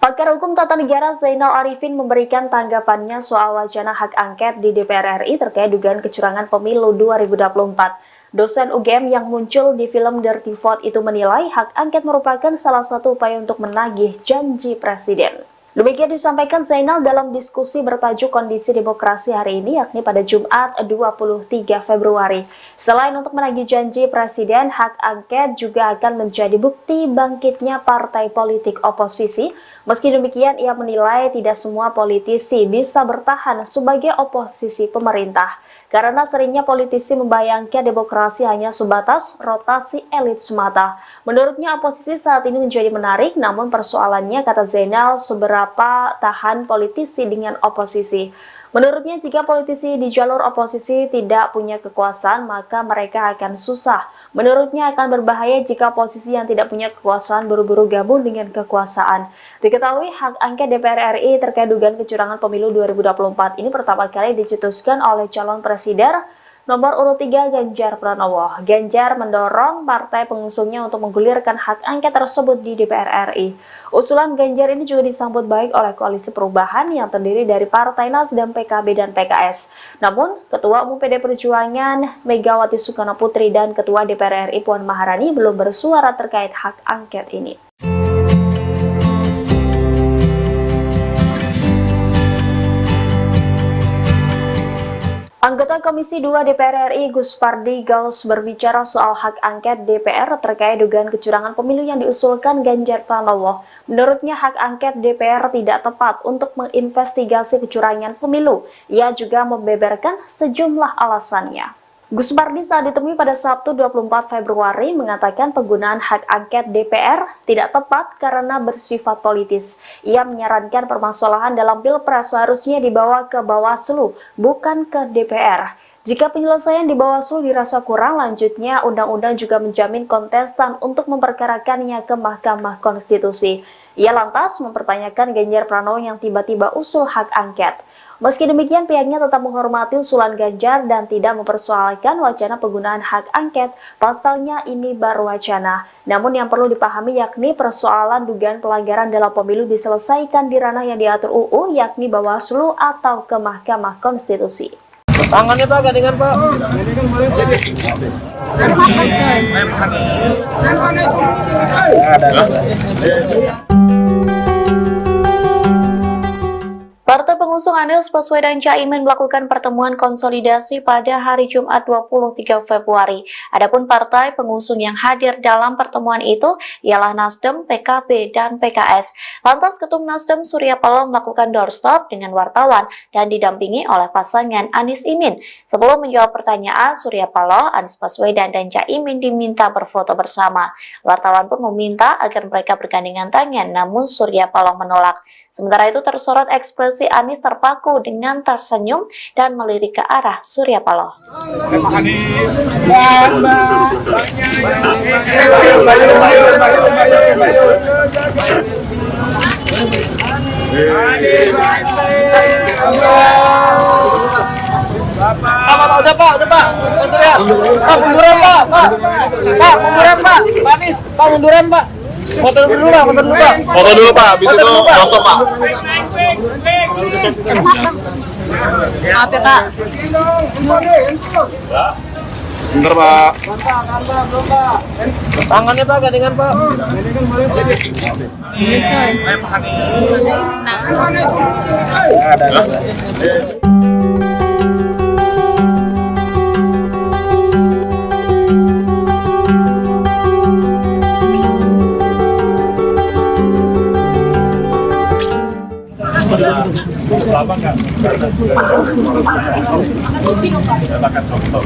Pakar Hukum Tata Negara Zainal Arifin memberikan tanggapannya soal wacana hak angket di DPR RI terkait dugaan kecurangan pemilu 2024. Dosen UGM yang muncul di film Dirty Vote itu menilai hak angket merupakan salah satu upaya untuk menagih janji presiden. Demikian disampaikan Zainal dalam diskusi bertajuk Kondisi Demokrasi hari ini, yakni pada Jumat 23 Februari. Selain untuk menagih janji presiden, hak angket juga akan menjadi bukti bangkitnya partai politik oposisi. Meski demikian, ia menilai tidak semua politisi bisa bertahan sebagai oposisi pemerintah. Karena seringnya politisi membayangkan demokrasi hanya sebatas rotasi elit semata. Menurutnya oposisi saat ini menjadi menarik, namun persoalannya, kata Zainal, seberapa tahan politisi dengan oposisi. Menurutnya jika politisi di jalur oposisi tidak punya kekuasaan, maka mereka akan susah. Menurutnya akan berbahaya jika oposisi yang tidak punya kekuasaan buru-buru gabung dengan kekuasaan. Diketahui hak angket DPR RI terkait dugaan kecurangan pemilu 2024 ini pertama kali dicetuskan oleh calon presiden nomor urut 3 Ganjar Pranowo. Ganjar mendorong partai pengusungnya untuk menggulirkan hak angket tersebut di DPR RI. Usulan Ganjar ini juga disambut baik oleh Koalisi Perubahan yang terdiri dari Partai Nasdem, PKB, dan PKS. Namun, Ketua Umum PD Perjuangan Megawati Soekarnoputri dan Ketua DPR RI Puan Maharani belum bersuara terkait hak angket ini. Anggota Komisi 2 DPR RI Gus Pardi Gaus berbicara soal hak angket DPR terkait dugaan kecurangan pemilu yang diusulkan Ganjar Pranowo. Menurutnya hak angket DPR tidak tepat untuk menginvestigasi kecurangan pemilu. Ia juga membeberkan sejumlah alasannya. Gus Pardi saat ditemui pada Sabtu 24 Februari mengatakan penggunaan hak angket DPR tidak tepat karena bersifat politis. Ia menyarankan permasalahan dalam Pilpres seharusnya dibawa ke Bawaslu, bukan ke DPR. Jika penyelesaian di Bawaslu dirasa kurang, lanjutnya undang-undang juga menjamin kontestan untuk memperkarakannya ke Mahkamah Konstitusi. Ia lantas mempertanyakan Ganjar Pranowo yang tiba-tiba usul hak angket. Meski demikian, pihaknya tetap menghormati usulan Ganjar dan tidak mempersoalkan wacana penggunaan hak angket, pasalnya ini baru wacana. Namun yang perlu dipahami yakni persoalan dugaan pelanggaran dalam pemilu diselesaikan di ranah yang diatur UU, yakni Bawaslu atau ke Mahkamah Konstitusi. Tangannya Pak, gandengan Pak. Partai pengusung Anies Baswedan Caimin melakukan pertemuan konsolidasi pada hari Jumat 23 Februari. Adapun partai pengusung yang hadir dalam pertemuan itu ialah Nasdem, PKB, dan PKS. Lantas Ketum Nasdem Surya Paloh melakukan doorstop dengan wartawan dan didampingi oleh pasangan Anies Imin. Sebelum menjawab pertanyaan, Surya Paloh, Anies Baswedan, dan Caimin diminta berfoto bersama. Wartawan pun meminta agar mereka bergandengan tangan, namun Surya Paloh menolak. Sementara itu tersorot ekspresi Anies terpaku dengan tersenyum dan melirik ke arah Surya Paloh. Udah Pak. Pak, munduran Pak. Pak, munduran Pak. Pak Anies, Pak munduran Pak. Foto dulu Pak. Foto dulu Pak, habis itu doorstop Pak. Maaf ya Pak. Bentar Pak. Tangannya Pak, gandengan Pak. Lama nggak? Makan foto.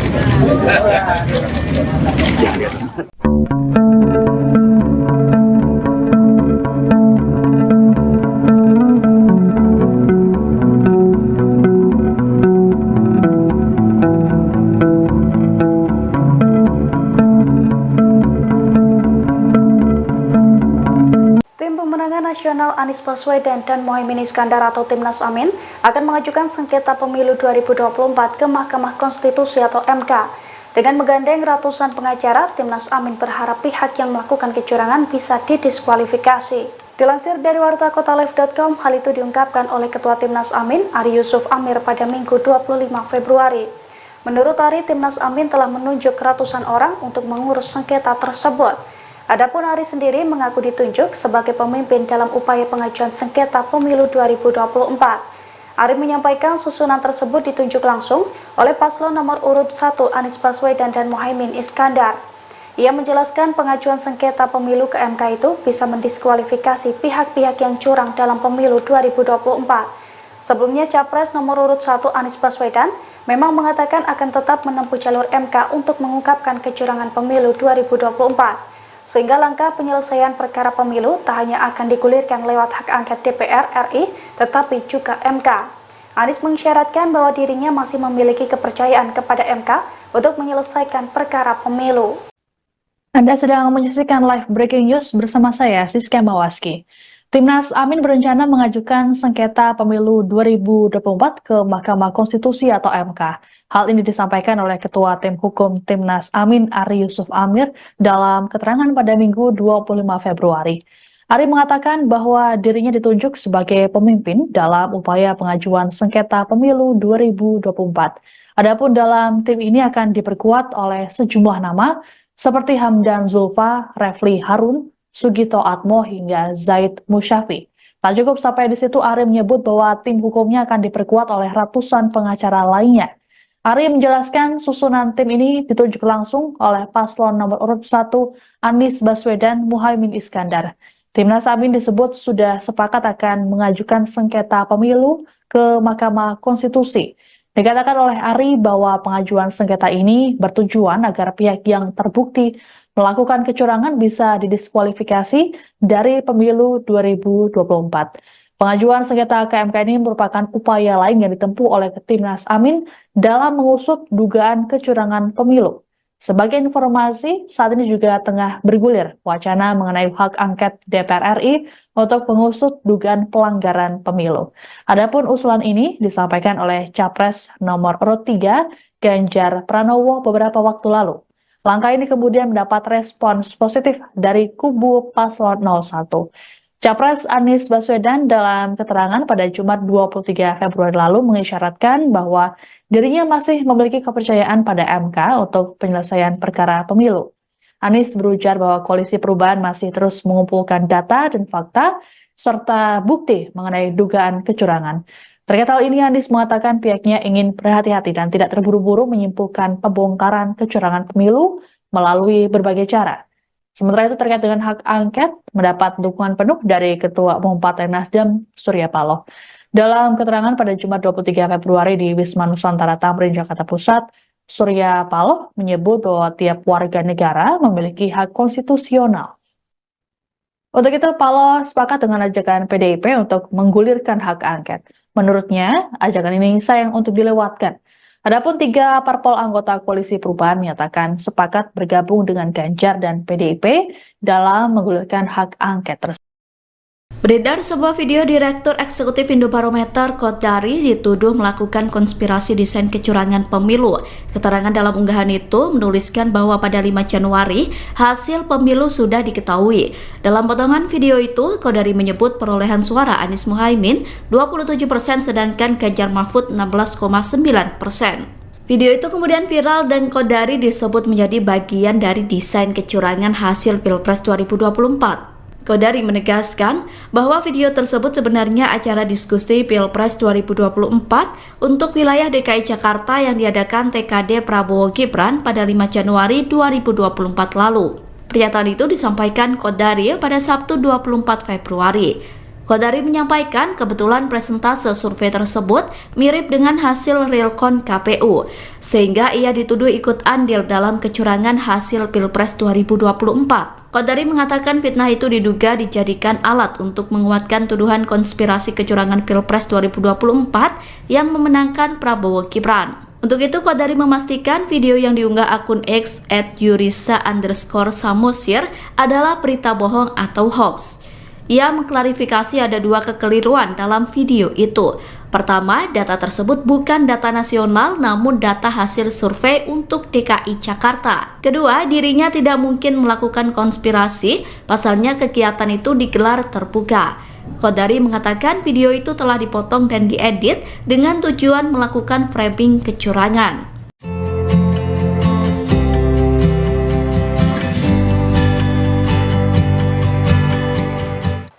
Nasional Anies Baswedan dan Muhaimin Iskandar atau Timnas Amin akan mengajukan sengketa pemilu 2024 ke Mahkamah Konstitusi atau MK. Dengan menggandeng ratusan pengacara, Timnas Amin berharap pihak yang melakukan kecurangan bisa didiskualifikasi. Dilansir dari wartakotalive.com, hal itu diungkapkan oleh Ketua Timnas Amin, Ari Yusuf Amir pada Minggu 25 Februari. Menurut Ari, Timnas Amin telah menunjuk ratusan orang untuk mengurus sengketa tersebut. Adapun Ari sendiri mengaku ditunjuk sebagai pemimpin dalam upaya pengajuan sengketa pemilu 2024. Ari menyampaikan susunan tersebut ditunjuk langsung oleh paslon nomor urut 1 Anies Baswedan dan Muhaimin Iskandar. Ia menjelaskan pengajuan sengketa pemilu ke MK itu bisa mendiskualifikasi pihak-pihak yang curang dalam pemilu 2024. Sebelumnya, Capres nomor urut 1 Anies Baswedan memang mengatakan akan tetap menempuh jalur MK untuk mengungkapkan kecurangan pemilu 2024. Sehingga langkah penyelesaian perkara pemilu tak hanya akan digulirkan lewat hak angket DPR RI, tetapi juga MK. Anies mengisyaratkan bahwa dirinya masih memiliki kepercayaan kepada MK untuk menyelesaikan perkara pemilu. Anda sedang menyaksikan live breaking news bersama saya, Siska Mawaski. Timnas Amin berencana mengajukan sengketa pemilu 2024 ke Mahkamah Konstitusi atau MK. Hal ini disampaikan oleh Ketua Tim Hukum Timnas Amin, Ari Yusuf Amir, dalam keterangan pada Minggu 25 Februari. Ari mengatakan bahwa dirinya ditunjuk sebagai pemimpin dalam upaya pengajuan sengketa pemilu 2024. Adapun dalam tim ini akan diperkuat oleh sejumlah nama seperti Hamdan Zulfa, Refli Harun, Sugito Atmo hingga Zaid Musyafi. Tak cukup sampai di situ, Ari menyebut bahwa tim hukumnya akan diperkuat oleh ratusan pengacara lainnya. Ari menjelaskan susunan tim ini ditunjuk langsung oleh paslon nomor urut 1 Anies Baswedan Muhaimin Iskandar. Timnas Amin disebut sudah sepakat akan mengajukan sengketa pemilu ke Mahkamah Konstitusi. Dikatakan oleh Ari bahwa pengajuan sengketa ini bertujuan agar pihak yang terbukti melakukan kecurangan bisa didiskualifikasi dari pemilu 2024. Pengajuan sengketa ke MK ini merupakan upaya lain yang ditempuh oleh Timnas Amin dalam mengusut dugaan kecurangan pemilu. Sebagai informasi, saat ini juga tengah bergulir wacana mengenai hak angket DPR RI untuk mengusut dugaan pelanggaran pemilu. Adapun usulan ini disampaikan oleh Capres nomor urut 3 Ganjar Pranowo beberapa waktu lalu. Langkah ini kemudian mendapat respons positif dari kubu paslon 01. Capres Anies Baswedan dalam keterangan pada Jumat 23 Februari lalu mengisyaratkan bahwa dirinya masih memiliki kepercayaan pada MK untuk penyelesaian perkara pemilu. Anies berujar bahwa Koalisi Perubahan masih terus mengumpulkan data dan fakta serta bukti mengenai dugaan kecurangan. Terkait hal ini, Anies mengatakan pihaknya ingin berhati-hati dan tidak terburu-buru menyimpulkan pembongkaran kecurangan pemilu melalui berbagai cara. Sementara itu terkait dengan hak angket, mendapat dukungan penuh dari Ketua Umum Partai Nasdem, Surya Paloh. Dalam keterangan pada Jumat 23 Februari di Wisma Nusantara Tamrin, Jakarta Pusat, Surya Paloh menyebut bahwa tiap warga negara memiliki hak konstitusional. Untuk itu, Paloh sepakat dengan ajakan PDIP untuk menggulirkan hak angket. Menurutnya, ajakan ini sayang untuk dilewatkan. Adapun 3 parpol anggota Koalisi Perubahan menyatakan sepakat bergabung dengan Ganjar dan PDIP dalam menggulirkan hak angket tersebut. Beredar sebuah video Direktur Eksekutif Indobarometer Kodari dituduh melakukan konspirasi desain kecurangan pemilu. Keterangan dalam unggahan itu menuliskan bahwa pada 5 Januari hasil pemilu sudah diketahui. Dalam potongan video itu, Kodari menyebut perolehan suara Anies Muhaimin 27% sedangkan Ganjar Mahfud 16,9%. Video itu kemudian viral dan Kodari disebut menjadi bagian dari desain kecurangan hasil Pilpres 2024. Kodari menegaskan bahwa video tersebut sebenarnya acara diskusi Pilpres 2024 untuk wilayah DKI Jakarta yang diadakan TKD Prabowo Gibran pada 5 Januari 2024 lalu. Pernyataan itu disampaikan Kodari pada Sabtu 24 Februari. Kodari menyampaikan kebetulan presentase survei tersebut mirip dengan hasil realcon KPU, sehingga ia dituduh ikut andil dalam kecurangan hasil Pilpres 2024. Kodari mengatakan fitnah itu diduga dijadikan alat untuk menguatkan tuduhan konspirasi kecurangan Pilpres 2024 yang memenangkan Prabowo Gibran. Untuk itu, Kodari memastikan video yang diunggah akun X @yurisa_samosir adalah berita bohong atau hoax. Ia mengklarifikasi ada dua kekeliruan dalam video itu. Pertama, data tersebut bukan data nasional namun data hasil survei untuk DKI Jakarta. Kedua, dirinya tidak mungkin melakukan konspirasi, pasalnya kegiatan itu digelar terbuka. Qodari mengatakan video itu telah dipotong dan diedit dengan tujuan melakukan framing kecurangan.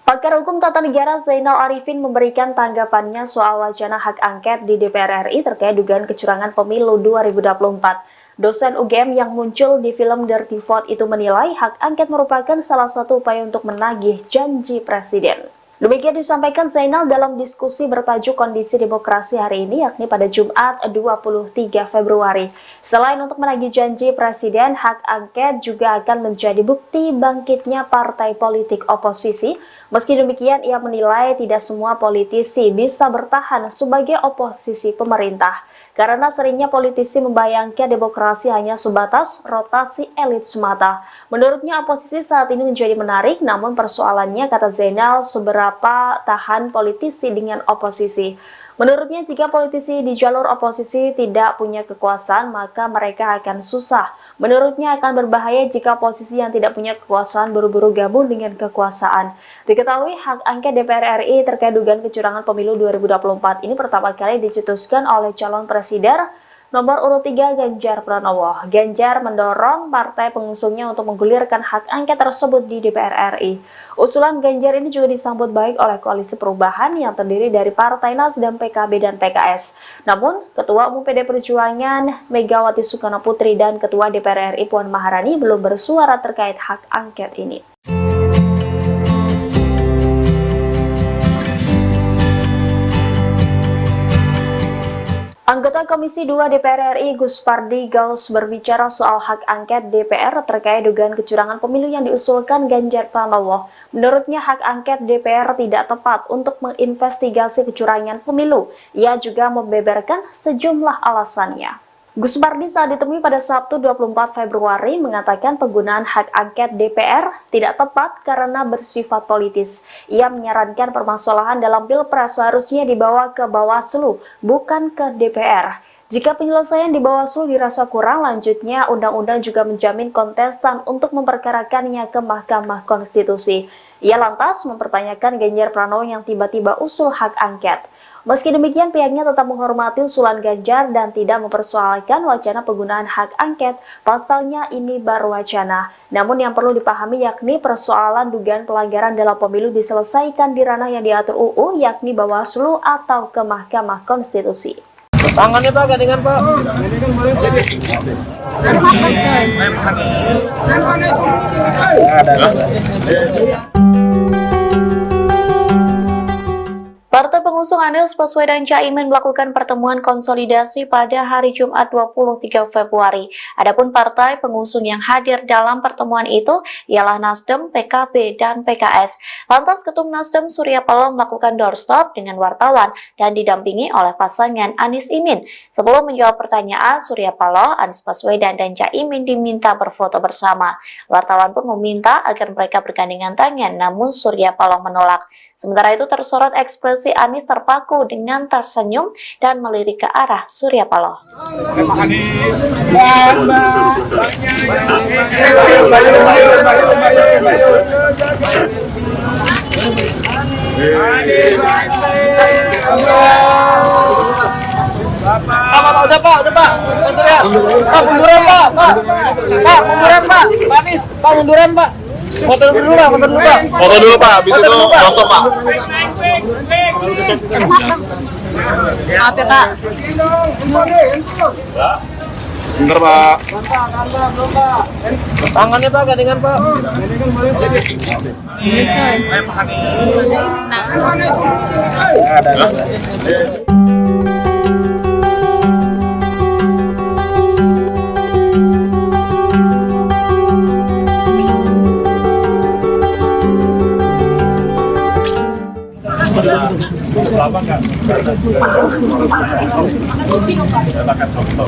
Pakar Hukum Tata Negara Zainal Arifin memberikan tanggapannya soal wacana hak angket di DPR RI terkait dugaan kecurangan pemilu 2024. Dosen UGM yang muncul di film Dirty Vote itu menilai hak angket merupakan salah satu upaya untuk menagih janji presiden. Demikian disampaikan Zainal dalam diskusi bertajuk Kondisi Demokrasi hari ini, yakni pada Jumat 23 Februari. Selain untuk menagih janji presiden, hak angket juga akan menjadi bukti bangkitnya partai politik oposisi. Meski demikian, ia menilai tidak semua politisi bisa bertahan sebagai oposisi pemerintah. Karena seringnya politisi membayangkan demokrasi hanya sebatas rotasi elit semata. Menurutnya oposisi saat ini menjadi menarik, namun persoalannya, kata Zainal, seberapa tahan politisi dengan oposisi. Menurutnya jika politisi di jalur oposisi tidak punya kekuasaan, maka mereka akan susah. Menurutnya akan berbahaya jika oposisi yang tidak punya kekuasaan buru-buru gabung dengan kekuasaan. Diketahui hak angket DPR RI terkait dugaan kecurangan pemilu 2024 ini pertama kali dicetuskan oleh calon presiden nomor urut 3 Ganjar Pranowo. Ganjar mendorong partai pengusungnya untuk menggulirkan hak angket tersebut di DPR RI. Usulan Ganjar ini juga disambut baik oleh Koalisi Perubahan yang terdiri dari Partai Nasdem, PKB, dan PKS. Namun, Ketua Umum PD Perjuangan Megawati Soekarno Putri dan Ketua DPR RI Puan Maharani belum bersuara terkait hak angket ini. Anggota Komisi 2 DPR RI Gus Pardi Gaus berbicara soal hak angket DPR terkait dugaan kecurangan pemilu yang diusulkan Ganjar Pranowo. Menurutnya hak angket DPR tidak tepat untuk menginvestigasi kecurangan pemilu. Ia juga membeberkan sejumlah alasannya. Gus Pardi saat ditemui pada Sabtu 24 Februari mengatakan penggunaan hak angket DPR tidak tepat karena bersifat politis. Ia menyarankan permasalahan dalam Pilpres seharusnya dibawa ke Bawaslu, bukan ke DPR. Jika penyelesaian di Bawaslu dirasa kurang, lanjutnya undang-undang juga menjamin kontestan untuk memperkarakannya ke Mahkamah Konstitusi. Ia lantas mempertanyakan Ganjar Pranowo yang tiba-tiba usul hak angket. Meski demikian, pihaknya tetap menghormati usulan Ganjar dan tidak mempersoalkan wacana penggunaan hak angket, pasalnya ini baru wacana. Namun yang perlu dipahami yakni persoalan dugaan pelanggaran dalam pemilu diselesaikan di ranah yang diatur UU, yakni Bawaslu atau ke Mahkamah Konstitusi. Tangannya Pak, gandengan Pak. Partai pengusung Anies Baswedan Caimin melakukan pertemuan konsolidasi pada hari Jumat 23 Februari. Adapun partai pengusung yang hadir dalam pertemuan itu ialah Nasdem, PKB, dan PKS. Lantas Ketum Nasdem Surya Paloh melakukan doorstop dengan wartawan dan didampingi oleh pasangan Anies Imin. Sebelum menjawab pertanyaan, Surya Paloh, Anies Baswedan, dan Caimin diminta berfoto bersama. Wartawan pun meminta agar mereka bergandengan tangan, namun Surya Paloh menolak. Sementara itu tersorot ekspresi Anies terpaku dengan tersenyum dan melirik ke arah Surya Paloh. Udah Pak. Pak, munduran Pak. Pak, munduran Pak. Pak Anies, Pak munduran Pak. Foto dulu Pak. Foto dulu Pak, habis itu langsung Pak. Maaf ya Pak. Bentar Pak. Tangannya Pak, gandengan Pak. Lama nggak? Silakan foto.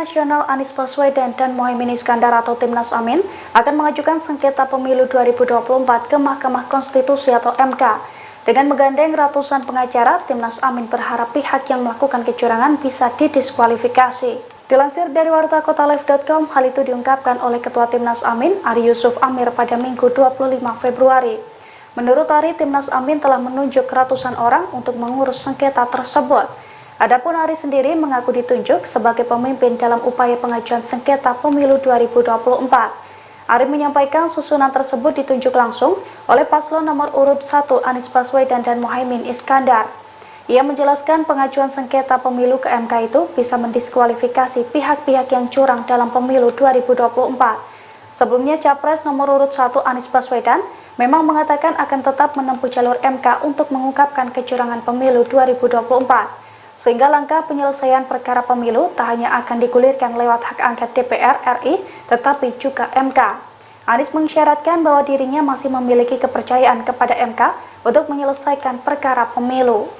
nasional Anies Baswedan dan Muhaimin Iskandar atau Timnas Amin akan mengajukan sengketa pemilu 2024 ke Mahkamah Konstitusi atau MK. Dengan menggandeng ratusan pengacara, Timnas Amin berharap pihak yang melakukan kecurangan bisa didiskualifikasi. Dilansir dari wartakotalive.com, hal itu diungkapkan oleh Ketua Timnas Amin, Ari Yusuf Amir pada Minggu 25 Februari. Menurut Ari, Timnas Amin telah menunjuk ratusan orang untuk mengurus sengketa tersebut. Adapun Ari sendiri mengaku ditunjuk sebagai pemimpin dalam upaya pengajuan sengketa pemilu 2024. Ari menyampaikan susunan tersebut ditunjuk langsung oleh paslon nomor urut 1 Anies Baswedan dan Muhaimin Iskandar. Ia menjelaskan pengajuan sengketa pemilu ke MK itu bisa mendiskualifikasi pihak-pihak yang curang dalam pemilu 2024. Sebelumnya, Capres nomor urut 1 Anies Baswedan memang mengatakan akan tetap menempuh jalur MK untuk mengungkapkan kecurangan pemilu 2024. Sehingga langkah penyelesaian perkara pemilu tak hanya akan digulirkan lewat hak angket DPR RI, tetapi juga MK. Anies mengisyaratkan bahwa dirinya masih memiliki kepercayaan kepada MK untuk menyelesaikan perkara pemilu.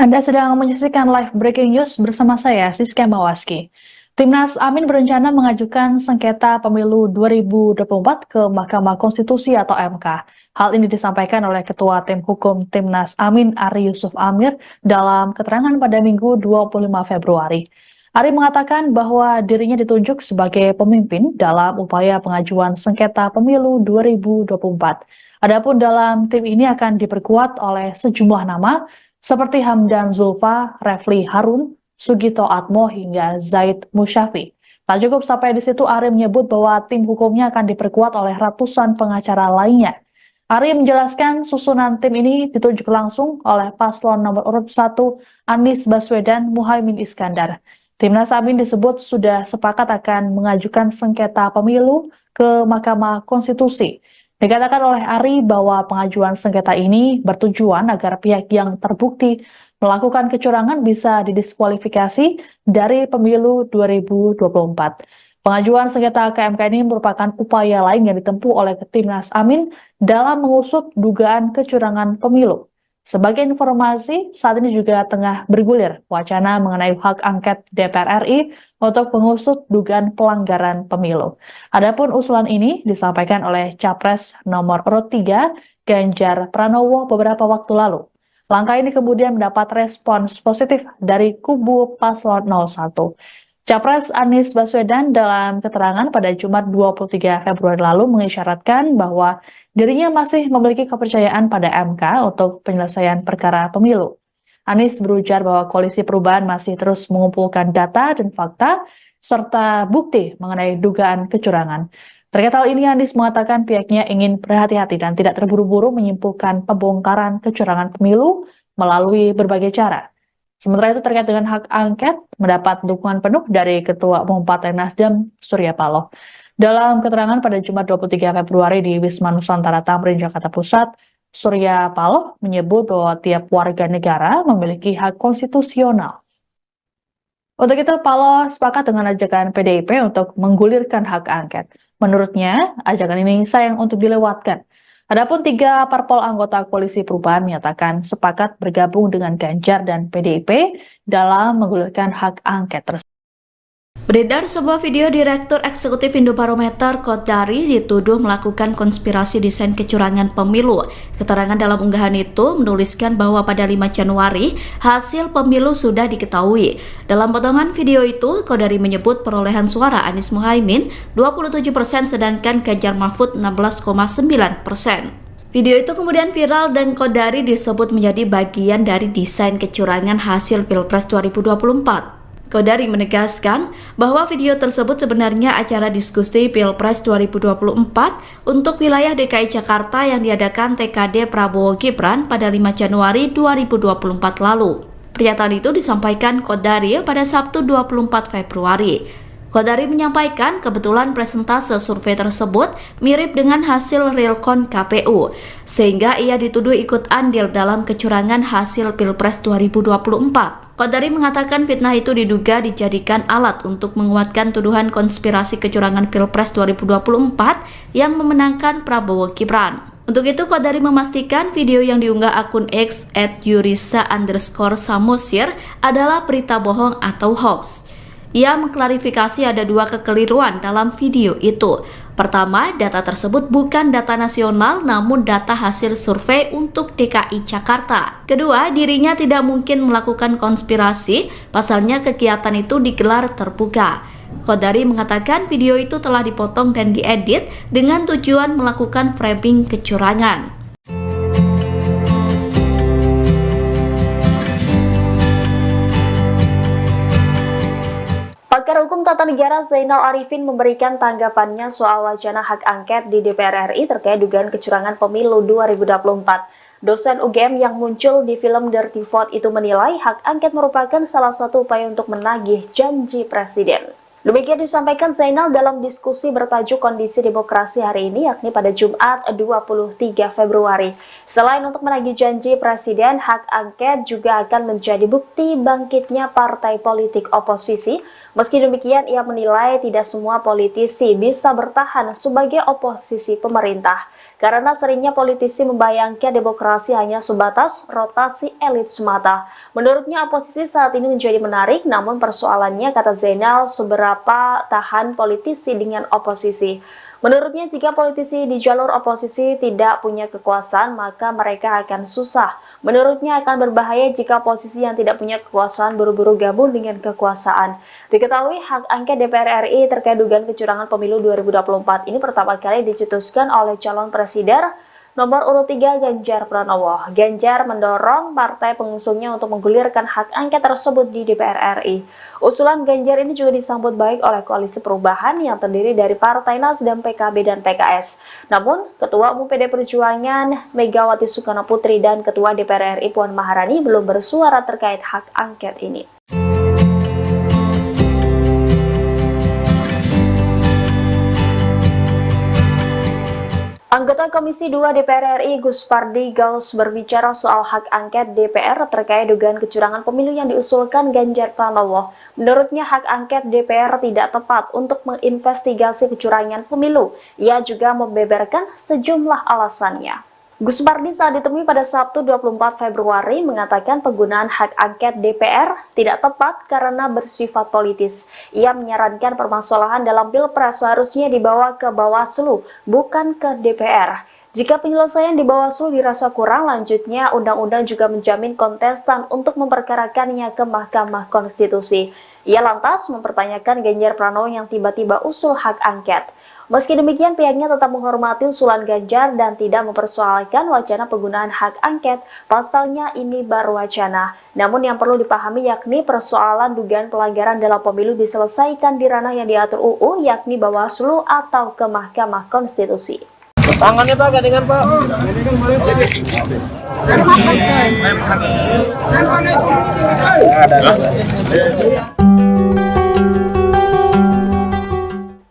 Anda sedang menyaksikan live breaking news bersama saya, Siska Mawaski. Timnas Amin berencana mengajukan sengketa pemilu 2024 ke Mahkamah Konstitusi atau MK. Hal ini disampaikan oleh Ketua Tim Hukum Timnas Amin, Ari Yusuf Amir, dalam keterangan pada Minggu 25 Februari. Ari mengatakan bahwa dirinya ditunjuk sebagai pemimpin dalam upaya pengajuan sengketa pemilu 2024. Adapun dalam tim ini akan diperkuat oleh sejumlah nama seperti Hamdan Zulfa, Refli Harun, Sugito Atmo hingga Zaid Musyafi. Tak cukup sampai di situ, Ari menyebut bahwa tim hukumnya akan diperkuat oleh ratusan pengacara lainnya. Ari menjelaskan susunan tim ini ditunjuk langsung oleh paslon nomor urut 1 Anies Baswedan Muhaimin Iskandar. Timnas Amin disebut sudah sepakat akan mengajukan sengketa pemilu ke Mahkamah Konstitusi. Dikatakan oleh Ari bahwa pengajuan sengketa ini bertujuan agar pihak yang terbukti melakukan kecurangan bisa didiskualifikasi dari pemilu 2024. Pengajuan sengketa ke MK ini merupakan upaya lain yang ditempuh oleh Timnas Amin dalam mengusut dugaan kecurangan pemilu. Sebagai informasi, saat ini juga tengah bergulir wacana mengenai hak angket DPR RI untuk mengusut dugaan pelanggaran pemilu. Adapun usulan ini disampaikan oleh Capres nomor urut 3 Ganjar Pranowo beberapa waktu lalu. Langkah ini kemudian mendapat respons positif dari kubu paslon 01. Capres Anies Baswedan dalam keterangan pada Jumat 23 Februari lalu mengisyaratkan bahwa dirinya masih memiliki kepercayaan pada MK untuk penyelesaian perkara pemilu. Anies berujar bahwa Koalisi Perubahan masih terus mengumpulkan data dan fakta serta bukti mengenai dugaan kecurangan. Terkait hal ini, Anies mengatakan pihaknya ingin berhati-hati dan tidak terburu-buru menyimpulkan pembongkaran kecurangan pemilu melalui berbagai cara. Sementara itu terkait dengan hak angket, mendapat dukungan penuh dari Ketua Umum Partai Nasdem, Surya Paloh. Dalam keterangan pada Jumat 23 Februari di Wisma Nusantara Tamrin, Jakarta Pusat, Surya Paloh menyebut bahwa tiap warga negara memiliki hak konstitusional. Untuk itu, Paloh sepakat dengan ajakan PDIP untuk menggulirkan hak angket. Menurutnya, ajakan ini sayang untuk dilewatkan. Adapun 3 parpol anggota Koalisi Perubahan menyatakan sepakat bergabung dengan Ganjar dan PDIP dalam menggulirkan hak angket tersebut. Beredar sebuah video Direktur Eksekutif Indobarometer Kodari dituduh melakukan konspirasi desain kecurangan pemilu. Keterangan dalam unggahan itu menuliskan bahwa pada 5 Januari hasil pemilu sudah diketahui. Dalam potongan video itu, Kodari menyebut perolehan suara Anies Muhaimin 27% sedangkan Ganjar Mahfud 16,9%. Video itu kemudian viral dan Kodari disebut menjadi bagian dari desain kecurangan hasil Pilpres 2024. Kodari menegaskan bahwa video tersebut sebenarnya acara diskusi Pilpres 2024 untuk wilayah DKI Jakarta yang diadakan TKD Prabowo Gibran pada 5 Januari 2024 lalu. Pernyataan itu disampaikan Kodari pada Sabtu 24 Februari. Kodari menyampaikan kebetulan presentase survei tersebut mirip dengan hasil realcon KPU, sehingga ia dituduh ikut andil dalam kecurangan hasil Pilpres 2024. Kodari mengatakan fitnah itu diduga dijadikan alat untuk menguatkan tuduhan konspirasi kecurangan Pilpres 2024 yang memenangkan Prabowo Gibran. Untuk itu, Kodari memastikan video yang diunggah akun X @yurisa_samosir adalah berita bohong atau hoax. Ia mengklarifikasi ada dua kekeliruan dalam video itu. Pertama, data tersebut bukan data nasional namun data hasil survei untuk DKI Jakarta. Kedua, dirinya tidak mungkin melakukan konspirasi, pasalnya kegiatan itu digelar terbuka. Qodari mengatakan video itu telah dipotong dan diedit dengan tujuan melakukan framing kecurangan. Pakar Hukum Tata Negara Zainal Arifin memberikan tanggapannya soal wacana hak angket di DPR RI terkait dugaan kecurangan pemilu 2024. Dosen UGM yang muncul di film Dirty Vote itu menilai hak angket merupakan salah satu upaya untuk menagih janji presiden. Demikian disampaikan Zainal dalam diskusi bertajuk Kondisi Demokrasi hari ini, yakni pada Jumat 23 Februari. Selain untuk menagih janji presiden, hak angket juga akan menjadi bukti bangkitnya partai politik oposisi. Meski demikian, ia menilai tidak semua politisi bisa bertahan sebagai oposisi pemerintah, karena seringnya politisi membayangkan demokrasi hanya sebatas rotasi elit semata. Menurutnya oposisi saat ini menjadi menarik, namun persoalannya, kata Zainal, seberapa tahan politisi dengan oposisi. Menurutnya jika politisi di jalur oposisi tidak punya kekuasaan, maka mereka akan susah. Menurutnya akan berbahaya jika oposisi yang tidak punya kekuasaan buru-buru gabung dengan kekuasaan. Diketahui hak angket DPR RI terkait dugaan kecurangan pemilu 2024 ini pertama kali dicetuskan oleh calon presiden nomor urut 3 Ganjar Pranowo. Ganjar mendorong partai pengusungnya untuk menggulirkan hak angket tersebut di DPR RI. Usulan Ganjar ini juga disambut baik oleh Koalisi Perubahan yang terdiri dari Partai Nasdem, PKB, dan PKS. Namun, Ketua Umum PD Perjuangan Megawati Soekarno Putri dan Ketua DPR RI Puan Maharani belum bersuara terkait hak angket ini. Anggota Komisi 2 DPR RI Gus Pardi Gaus berbicara soal hak angket DPR terkait dugaan kecurangan pemilu yang diusulkan Ganjar Pranowo. Menurutnya hak angket DPR tidak tepat untuk menginvestigasi kecurangan pemilu. Ia juga membeberkan sejumlah alasannya. Gus Pardi saat ditemui pada Sabtu 24 Februari mengatakan penggunaan hak angket DPR tidak tepat karena bersifat politis. Ia menyarankan permasalahan dalam Pilpres seharusnya dibawa ke Bawaslu, bukan ke DPR. Jika penyelesaian di Bawaslu dirasa kurang, lanjutnya undang-undang juga menjamin kontestan untuk memperkarakannya ke Mahkamah Konstitusi. Ia lantas mempertanyakan Ganjar Pranowo yang tiba-tiba usul hak angket. Meski demikian, pihaknya tetap menghormati usulan Ganjar dan tidak mempersoalkan wacana penggunaan hak angket. Pasalnya ini baru wacana. Namun yang perlu dipahami yakni persoalan dugaan pelanggaran dalam pemilu diselesaikan di ranah yang diatur UU, yakni Bawaslu atau ke Mahkamah Konstitusi. Tangannya Pak, gandengan Pak.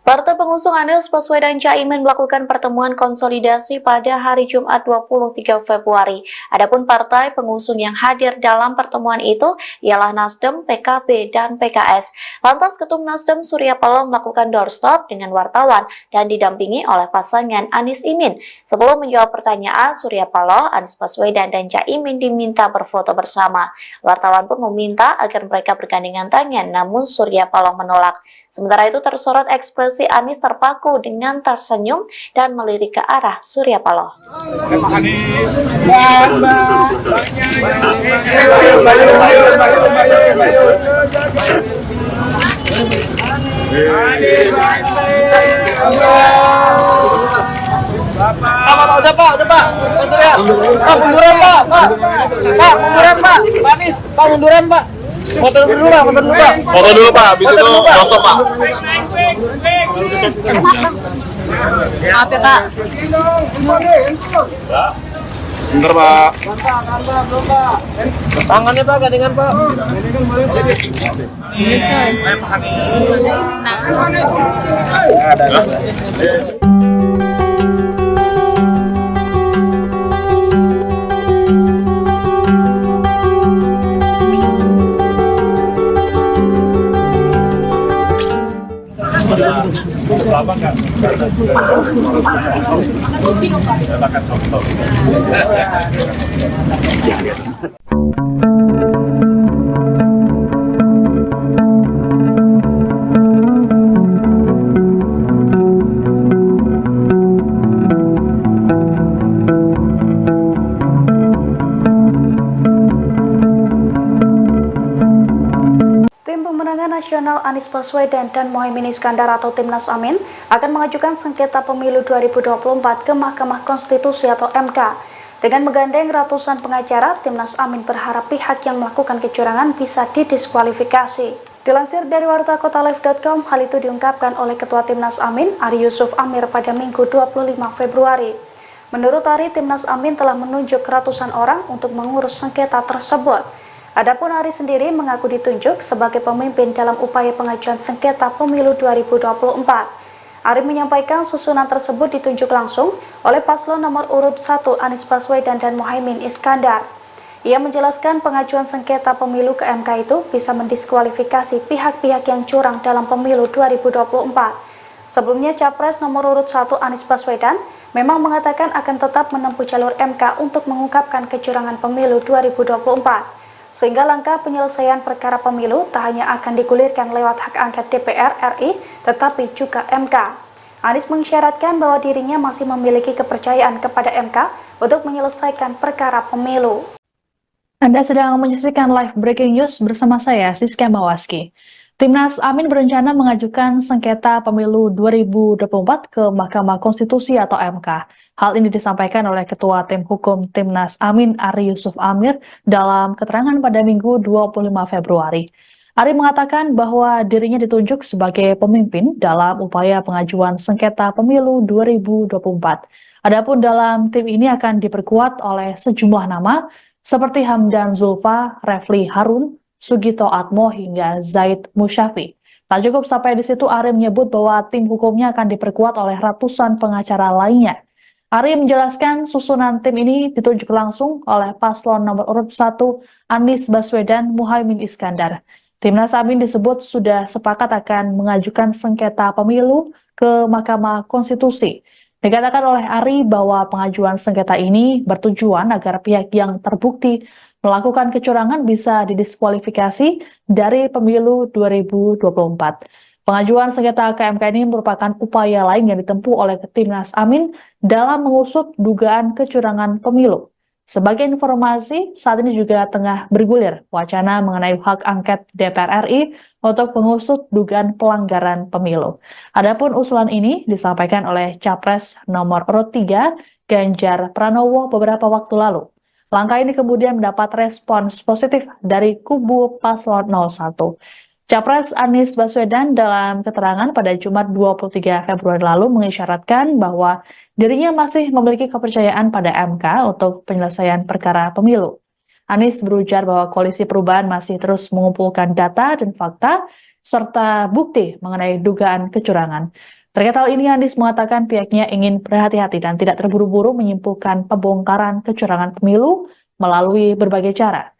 Partai pengusung Anies Baswedan Caimin melakukan pertemuan konsolidasi pada hari Jumat 23 Februari. Adapun partai pengusung yang hadir dalam pertemuan itu ialah Nasdem, PKB, dan PKS. Lantas Ketum Nasdem Surya Paloh melakukan doorstop dengan wartawan dan didampingi oleh pasangan Anies Imin. Sebelum menjawab pertanyaan, Surya Paloh, Anies Baswedan, dan Caimin diminta berfoto bersama. Wartawan pun meminta agar mereka bergandengan tangan, namun Surya Paloh menolak. Sementara itu tersorot ekspresi Anies terpaku dengan tersenyum dan melirik ke arah Surya Paloh. Udah Pak. Surya. Pak, munduran Pak. Pak, munduran Pak. Pak Anies, Pak munduran Pak. Foto dulu Pak. Foto dulu Pak, habis itu doorstop Pak. Maaf ya Kak. Bentar Pak. Tangannya Pak, gandengan Pak. Lama kan? Silakan foto. Nasional Anies Baswedan dan Muhaimin Iskandar atau Timnas Amin akan mengajukan sengketa pemilu 2024 ke Mahkamah Konstitusi atau MK. Dengan menggandeng ratusan pengacara, Timnas Amin berharap pihak yang melakukan kecurangan bisa didiskualifikasi. Dilansir dari wartakotalive.com, hal itu diungkapkan oleh Ketua Timnas Amin, Ari Yusuf Amir pada Minggu 25 Februari. Menurut Ari, Timnas Amin telah menunjuk ratusan orang untuk mengurus sengketa tersebut. Adapun Ari sendiri mengaku ditunjuk sebagai pemimpin dalam upaya pengajuan sengketa pemilu 2024. Ari menyampaikan susunan tersebut ditunjuk langsung oleh paslon nomor urut 1 Anies Baswedan dan Muhaimin Iskandar. Ia menjelaskan pengajuan sengketa pemilu ke MK itu bisa mendiskualifikasi pihak-pihak yang curang dalam pemilu 2024. Sebelumnya, Capres nomor urut 1 Anies Baswedan memang mengatakan akan tetap menempuh jalur MK untuk mengungkapkan kecurangan pemilu 2024. Sehingga langkah penyelesaian perkara pemilu tak hanya akan digulirkan lewat hak angket DPR RI, tetapi juga MK. Anies mengisyaratkan bahwa dirinya masih memiliki kepercayaan kepada MK untuk menyelesaikan perkara pemilu. Anda sedang menyaksikan live breaking news bersama saya, Siska Mawaski. Timnas Amin berencana mengajukan sengketa pemilu 2024 ke Mahkamah Konstitusi atau MK. Hal ini disampaikan oleh Ketua Tim Hukum Timnas Amin, Ari Yusuf Amir, dalam keterangan pada Minggu 25 Februari. Ari mengatakan bahwa dirinya ditunjuk sebagai pemimpin dalam upaya pengajuan sengketa pemilu 2024. Adapun dalam tim ini akan diperkuat oleh sejumlah nama seperti Hamdan Zulfa, Refli Harun, Sugito Atmo, hingga Zaid Musyafi. Tak cukup sampai di situ, Ari menyebut bahwa tim hukumnya akan diperkuat oleh ratusan pengacara lainnya. Ari menjelaskan susunan tim ini ditunjuk langsung oleh paslon nomor urut 1 Anies Baswedan Muhaimin Iskandar. Timnas Amin disebut sudah sepakat akan mengajukan sengketa pemilu ke Mahkamah Konstitusi. Dikatakan oleh Ari bahwa pengajuan sengketa ini bertujuan agar pihak yang terbukti melakukan kecurangan bisa didiskualifikasi dari pemilu 2024. Pengajuan sengketa ke MK ini merupakan upaya lain yang ditempuh oleh Timnas Amin dalam mengusut dugaan kecurangan pemilu. Sebagai informasi, saat ini juga tengah bergulir wacana mengenai hak angket DPR RI untuk mengusut dugaan pelanggaran pemilu. Adapun usulan ini disampaikan oleh Capres nomor urut 3 Ganjar Pranowo beberapa waktu lalu. Langkah ini kemudian mendapat respons positif dari kubu paslon 01. Capres Anies Baswedan dalam keterangan pada Jumat 23 Februari lalu mengisyaratkan bahwa dirinya masih memiliki kepercayaan pada MK untuk penyelesaian perkara pemilu. Anies berujar bahwa Koalisi Perubahan masih terus mengumpulkan data dan fakta serta bukti mengenai dugaan kecurangan. Terkait hal ini, Anies mengatakan pihaknya ingin berhati-hati dan tidak terburu-buru menyimpulkan pembongkaran kecurangan pemilu melalui berbagai cara.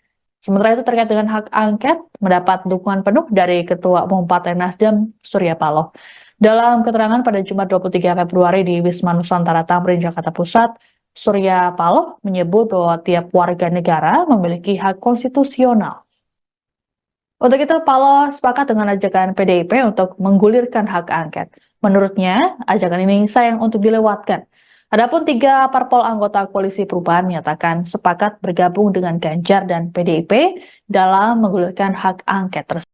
Sementara itu terkait dengan hak angket, mendapat dukungan penuh dari Ketua Umum Partai Nasdem, Surya Paloh. Dalam keterangan pada Jumat 23 Februari di Wisma Nusantara Tamrin, Jakarta Pusat, Surya Paloh menyebut bahwa tiap warga negara memiliki hak konstitusional. Untuk itu, Paloh sepakat dengan ajakan PDIP untuk menggulirkan hak angket. Menurutnya, ajakan ini sayang untuk dilewatkan. Adapun 3 parpol anggota Koalisi Perubahan menyatakan sepakat bergabung dengan Ganjar dan PDIP dalam menggulirkan hak angket tersebut.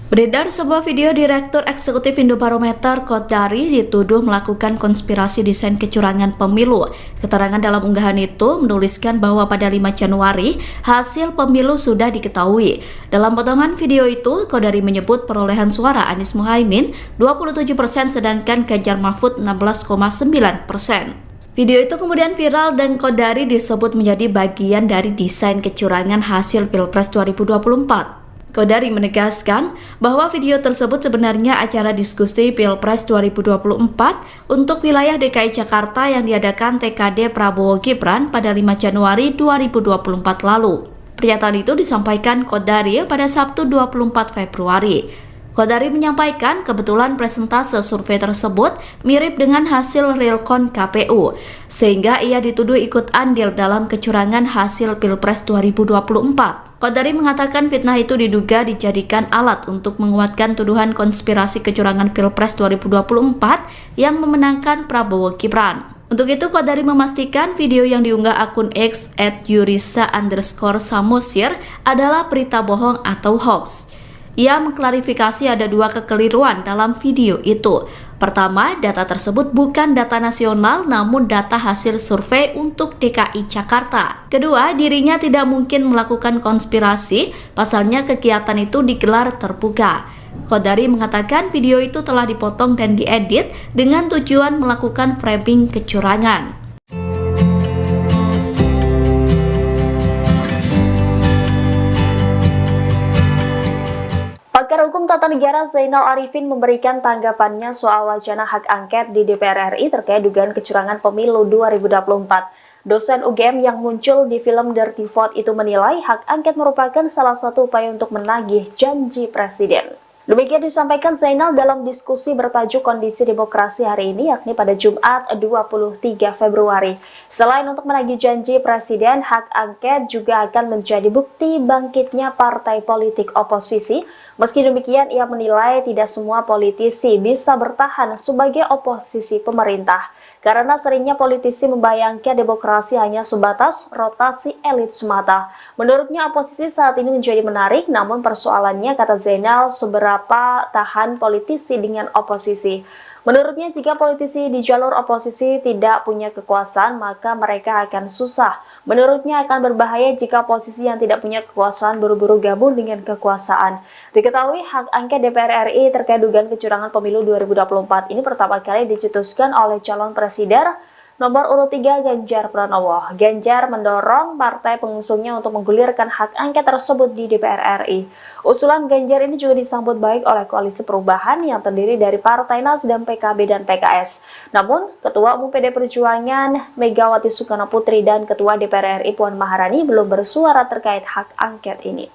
Beredar sebuah video Direktur Eksekutif Indobarometer Kodari dituduh melakukan konspirasi desain kecurangan pemilu. Keterangan dalam unggahan itu menuliskan bahwa pada 5 Januari hasil pemilu sudah diketahui. Dalam potongan video itu, Kodari menyebut perolehan suara Anies Muhaimin 27% sedangkan Ganjar Mahfud 16,9%. Video itu kemudian viral dan Kodari disebut menjadi bagian dari desain kecurangan hasil Pilpres 2024. Kodari menegaskan bahwa video tersebut sebenarnya acara diskusi Pilpres 2024 untuk wilayah DKI Jakarta yang diadakan TKD Prabowo Gibran pada 5 Januari 2024 lalu. Pernyataan itu disampaikan Kodari pada Sabtu 24 Februari. Kodari menyampaikan kebetulan presentase survei tersebut mirip dengan hasil realcon KPU, sehingga ia dituduh ikut andil dalam kecurangan hasil Pilpres 2024. Kodari mengatakan fitnah itu diduga dijadikan alat untuk menguatkan tuduhan konspirasi kecurangan Pilpres 2024 yang memenangkan Prabowo Gibran. Untuk itu, Kodari memastikan video yang diunggah akun X @yurisa_samosir adalah berita bohong atau hoax. Ia mengklarifikasi ada dua kekeliruan dalam video itu. Pertama, data tersebut bukan data nasional namun data hasil survei untuk DKI Jakarta. Kedua, dirinya tidak mungkin melakukan konspirasi, pasalnya kegiatan itu digelar terbuka. Qodari mengatakan video itu telah dipotong dan diedit dengan tujuan melakukan framing kecurangan. Pakar Hukum Tata Negara Zainal Arifin memberikan tanggapannya soal wacana hak angket di DPR RI terkait dugaan kecurangan pemilu 2024. Dosen UGM yang muncul di film Dirty Vote itu menilai hak angket merupakan salah satu upaya untuk menagih janji presiden. Demikian disampaikan Zainal dalam diskusi bertajuk Kondisi Demokrasi hari ini, yakni pada Jumat 23 Februari. Selain untuk menagih janji presiden, hak angket juga akan menjadi bukti bangkitnya partai politik oposisi. Meski demikian, ia menilai tidak semua politisi bisa bertahan sebagai oposisi pemerintah, karena seringnya politisi membayangkan demokrasi hanya sebatas rotasi elit semata. Menurutnya, oposisi saat ini menjadi menarik, namun persoalannya, kata Zainal, seberapa tahan politisi dengan oposisi. Menurutnya, jika politisi di jalur oposisi tidak punya kekuasaan, maka mereka akan susah. Menurutnya, akan berbahaya jika posisi yang tidak punya kekuasaan buru-buru gabung dengan kekuasaan. Diketahui hak angket DPR RI terkait dugaan kecurangan pemilu 2024 ini pertama kali dicetuskan oleh calon presiden nomor urut 3 Ganjar Pranowo. Ganjar mendorong partai pengusungnya untuk menggulirkan hak angket tersebut di DPR RI. Usulan Ganjar ini juga disambut baik oleh Koalisi Perubahan yang terdiri dari Partai Nasdem, PKB, dan PKS. Namun, Ketua Umum PD Perjuangan Megawati Soekarno Putri dan Ketua DPR RI Puan Maharani belum bersuara terkait hak angket ini.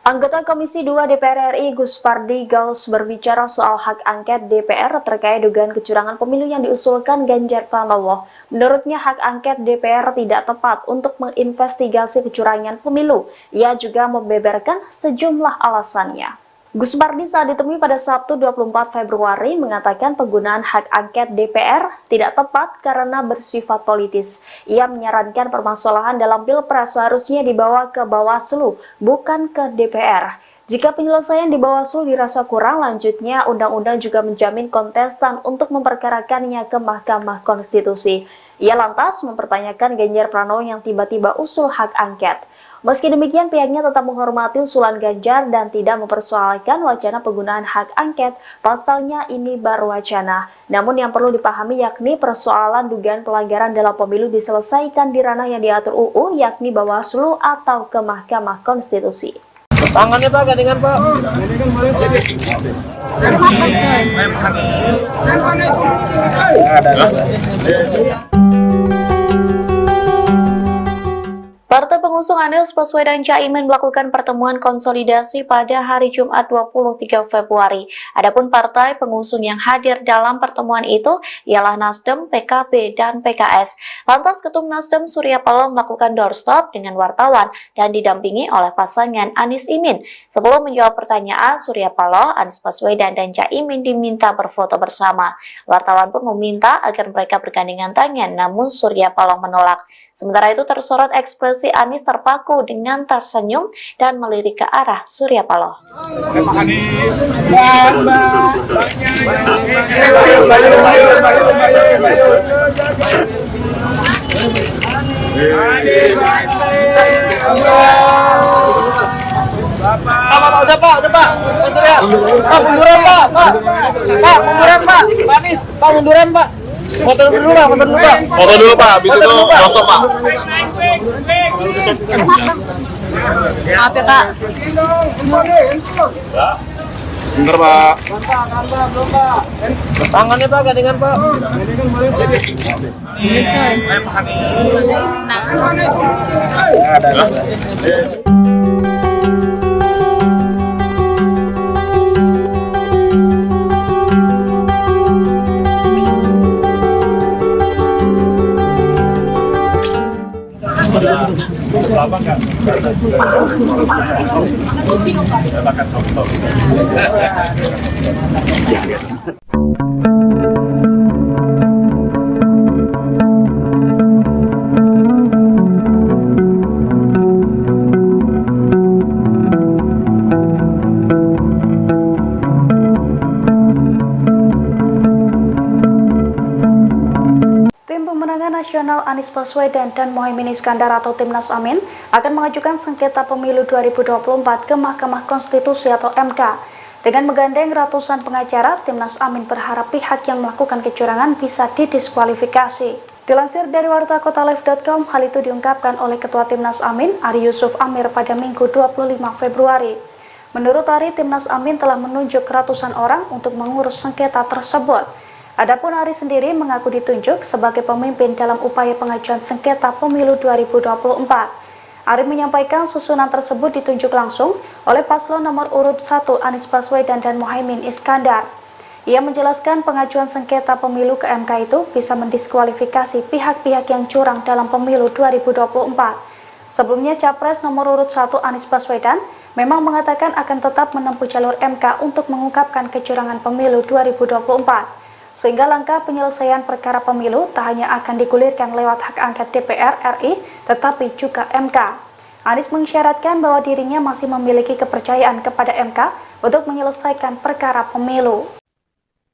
Anggota Komisi 2 DPR RI Gus Pardi Gaus berbicara soal hak angket DPR terkait dugaan kecurangan pemilu yang diusulkan Ganjar Pranowo. Menurutnya hak angket DPR tidak tepat untuk menginvestigasi kecurangan pemilu. Ia juga membeberkan sejumlah alasannya. Gus Pardi saat ditemui pada Sabtu 24 Februari mengatakan penggunaan hak angket DPR tidak tepat karena bersifat politis. Ia menyarankan permasalahan dalam Pilpres seharusnya dibawa ke Bawaslu, bukan ke DPR. Jika penyelesaian di Bawaslu dirasa kurang, lanjutnya undang-undang juga menjamin kontestan untuk memperkarakannya ke Mahkamah Konstitusi. Ia lantas mempertanyakan Ganjar Pranowo yang tiba-tiba usul hak angket. Meski demikian, pihaknya tetap menghormati usulan Ganjar dan tidak mempersoalkan wacana penggunaan hak angket. Pasalnya ini baru wacana. Namun yang perlu dipahami yakni persoalan dugaan pelanggaran dalam pemilu diselesaikan di ranah yang diatur UU, yakni Bawaslu atau ke Mahkamah Konstitusi. Tangannya Pak, gandengan Pak. Partai pengusung Anies Baswedan Caimin melakukan pertemuan konsolidasi pada hari Jumat 23 Februari. Adapun partai pengusung yang hadir dalam pertemuan itu ialah Nasdem, PKB, dan PKS. Lantas Ketum Nasdem Surya Paloh melakukan doorstop dengan wartawan dan didampingi oleh pasangan Anies Imin. Sebelum menjawab pertanyaan, Surya Paloh, Anies Baswedan, dan Caimin diminta berfoto bersama. Wartawan pun meminta agar mereka bergandengan tangan, namun Surya Paloh menolak. Sementara itu tersorot ekspresi Anies terpaku dengan tersenyum dan melirik ke arah Surya Paloh. Udah Pak. Pak, munduran Pak. Pak, munduran Pak. Pak Anies, Pak munduran Pak. Foto dulu Pak. Foto dulu Pak, habis itu stop Pak. Maaf ya Pak. Bentar Pak. Tangannya Pak, gandengan Pak. Lama kan? Silakan foto. Nasional Anies Baswedan dan Muhaimin Iskandar atau Timnas Amin akan mengajukan sengketa pemilu 2024 ke Mahkamah Konstitusi atau MK. Dengan menggandeng ratusan pengacara, Timnas Amin berharap pihak yang melakukan kecurangan bisa didiskualifikasi. Dilansir dari wartakotalive.com, hal itu diungkapkan oleh Ketua Timnas Amin, Ari Yusuf Amir pada Minggu 25 Februari. Menurut Ari, Timnas Amin telah menunjuk ratusan orang untuk mengurus sengketa tersebut. Adapun Ari sendiri mengaku ditunjuk sebagai pemimpin dalam upaya pengajuan sengketa pemilu 2024. Ari menyampaikan susunan tersebut ditunjuk langsung oleh paslon nomor urut 1 Anies Baswedan dan Muhaimin Iskandar. Ia menjelaskan pengajuan sengketa pemilu ke MK itu bisa mendiskualifikasi pihak-pihak yang curang dalam pemilu 2024. Sebelumnya, Capres nomor urut 1 Anies Baswedan memang mengatakan akan tetap menempuh jalur MK untuk mengungkapkan kecurangan pemilu 2024. Sehingga langkah penyelesaian perkara pemilu tak hanya akan digulirkan lewat hak angket DPR RI, tetapi juga MK. Anies mengisyaratkan bahwa dirinya masih memiliki kepercayaan kepada MK untuk menyelesaikan perkara pemilu.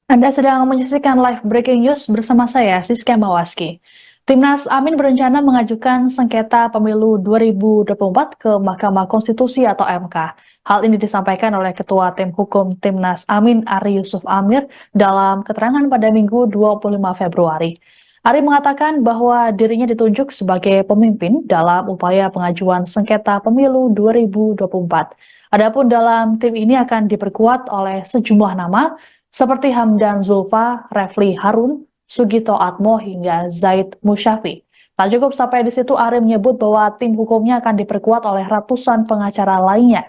Anda sedang menyaksikan live breaking news bersama saya, Siska Mawaski. Timnas Amin berencana mengajukan sengketa pemilu 2024 ke Mahkamah Konstitusi atau MK. Hal ini disampaikan oleh Ketua Tim Hukum Timnas Amin, Ari Yusuf Amir, dalam keterangan pada Minggu 25 Februari. Ari mengatakan bahwa dirinya ditunjuk sebagai pemimpin dalam upaya pengajuan sengketa pemilu 2024. Adapun dalam tim ini akan diperkuat oleh sejumlah nama seperti Hamdan Zulfa, Refli Harun, Sugito Atmo, hingga Zaid Musyafi. Tak cukup sampai di situ, Ari menyebut bahwa tim hukumnya akan diperkuat oleh ratusan pengacara lainnya.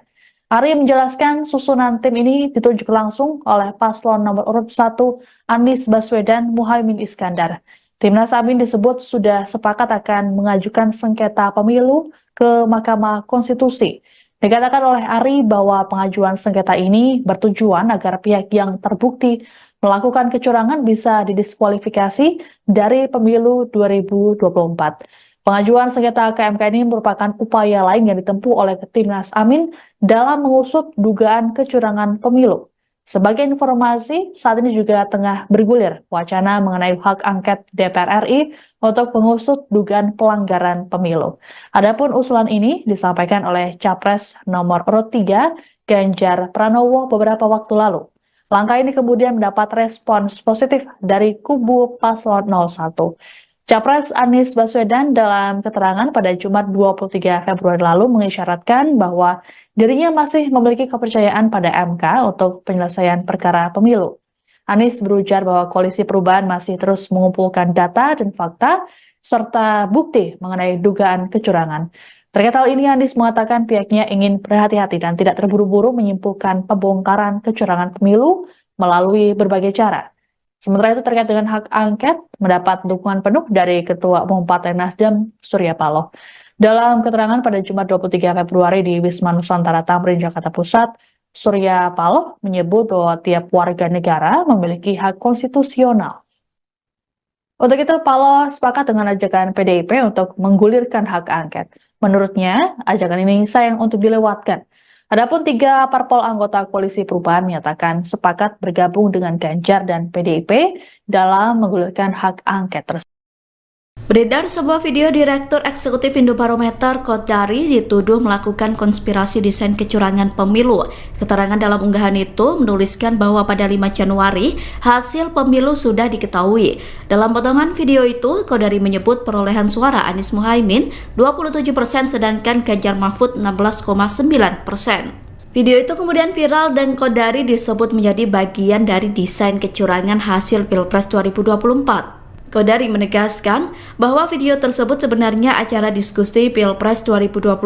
Ari menjelaskan susunan tim ini ditunjuk langsung oleh paslon nomor urut 1 Anies Baswedan Muhaimin Iskandar. Timnas Amin disebut sudah sepakat akan mengajukan sengketa pemilu ke Mahkamah Konstitusi. Dikatakan oleh Ari bahwa pengajuan sengketa ini bertujuan agar pihak yang terbukti melakukan kecurangan bisa didiskualifikasi dari pemilu 2024. Pengajuan sengketa ke MK ini merupakan upaya lain yang ditempuh oleh Timnas Amin dalam mengusut dugaan kecurangan pemilu. Sebagai informasi, saat ini juga tengah bergulir wacana mengenai hak angket DPR RI untuk mengusut dugaan pelanggaran pemilu. Adapun usulan ini disampaikan oleh Capres nomor urut 3 Ganjar Pranowo beberapa waktu lalu. Langkah ini kemudian mendapat respons positif dari kubu paslon 01. Capres Anies Baswedan dalam keterangan pada Jumat 23 Februari lalu mengisyaratkan bahwa dirinya masih memiliki kepercayaan pada MK untuk penyelesaian perkara pemilu. Anies berujar bahwa Koalisi Perubahan masih terus mengumpulkan data dan fakta serta bukti mengenai dugaan kecurangan. Terkait hal ini, Anies mengatakan pihaknya ingin berhati-hati dan tidak terburu-buru menyimpulkan pembongkaran kecurangan pemilu melalui berbagai cara. Sementara itu terkait dengan hak angket, mendapat dukungan penuh dari Ketua Umum Partai Nasdem, Surya Paloh. Dalam keterangan pada Jumat 23 Februari di Wisma Nusantara Tamrin, Jakarta Pusat, Surya Paloh menyebut bahwa tiap warga negara memiliki hak konstitusional. Untuk itu, Paloh sepakat dengan ajakan PDIP untuk menggulirkan hak angket. Menurutnya, ajakan ini sayang untuk dilewatkan. Adapun 3 parpol anggota Koalisi Perubahan menyatakan sepakat bergabung dengan Ganjar dan PDIP dalam menggulirkan hak angket tersebut. Beredar sebuah video Direktur Eksekutif Indobarometer Kodari dituduh melakukan konspirasi desain kecurangan pemilu. Keterangan dalam unggahan itu menuliskan bahwa pada 5 Januari hasil pemilu sudah diketahui. Dalam potongan video itu, Kodari menyebut perolehan suara Anies Muhaimin 27% sedangkan Ganjar Mahfud 16,9%. Video itu kemudian viral dan Kodari disebut menjadi bagian dari desain kecurangan hasil Pilpres 2024. Kodari menegaskan bahwa video tersebut sebenarnya acara diskusi Pilpres 2024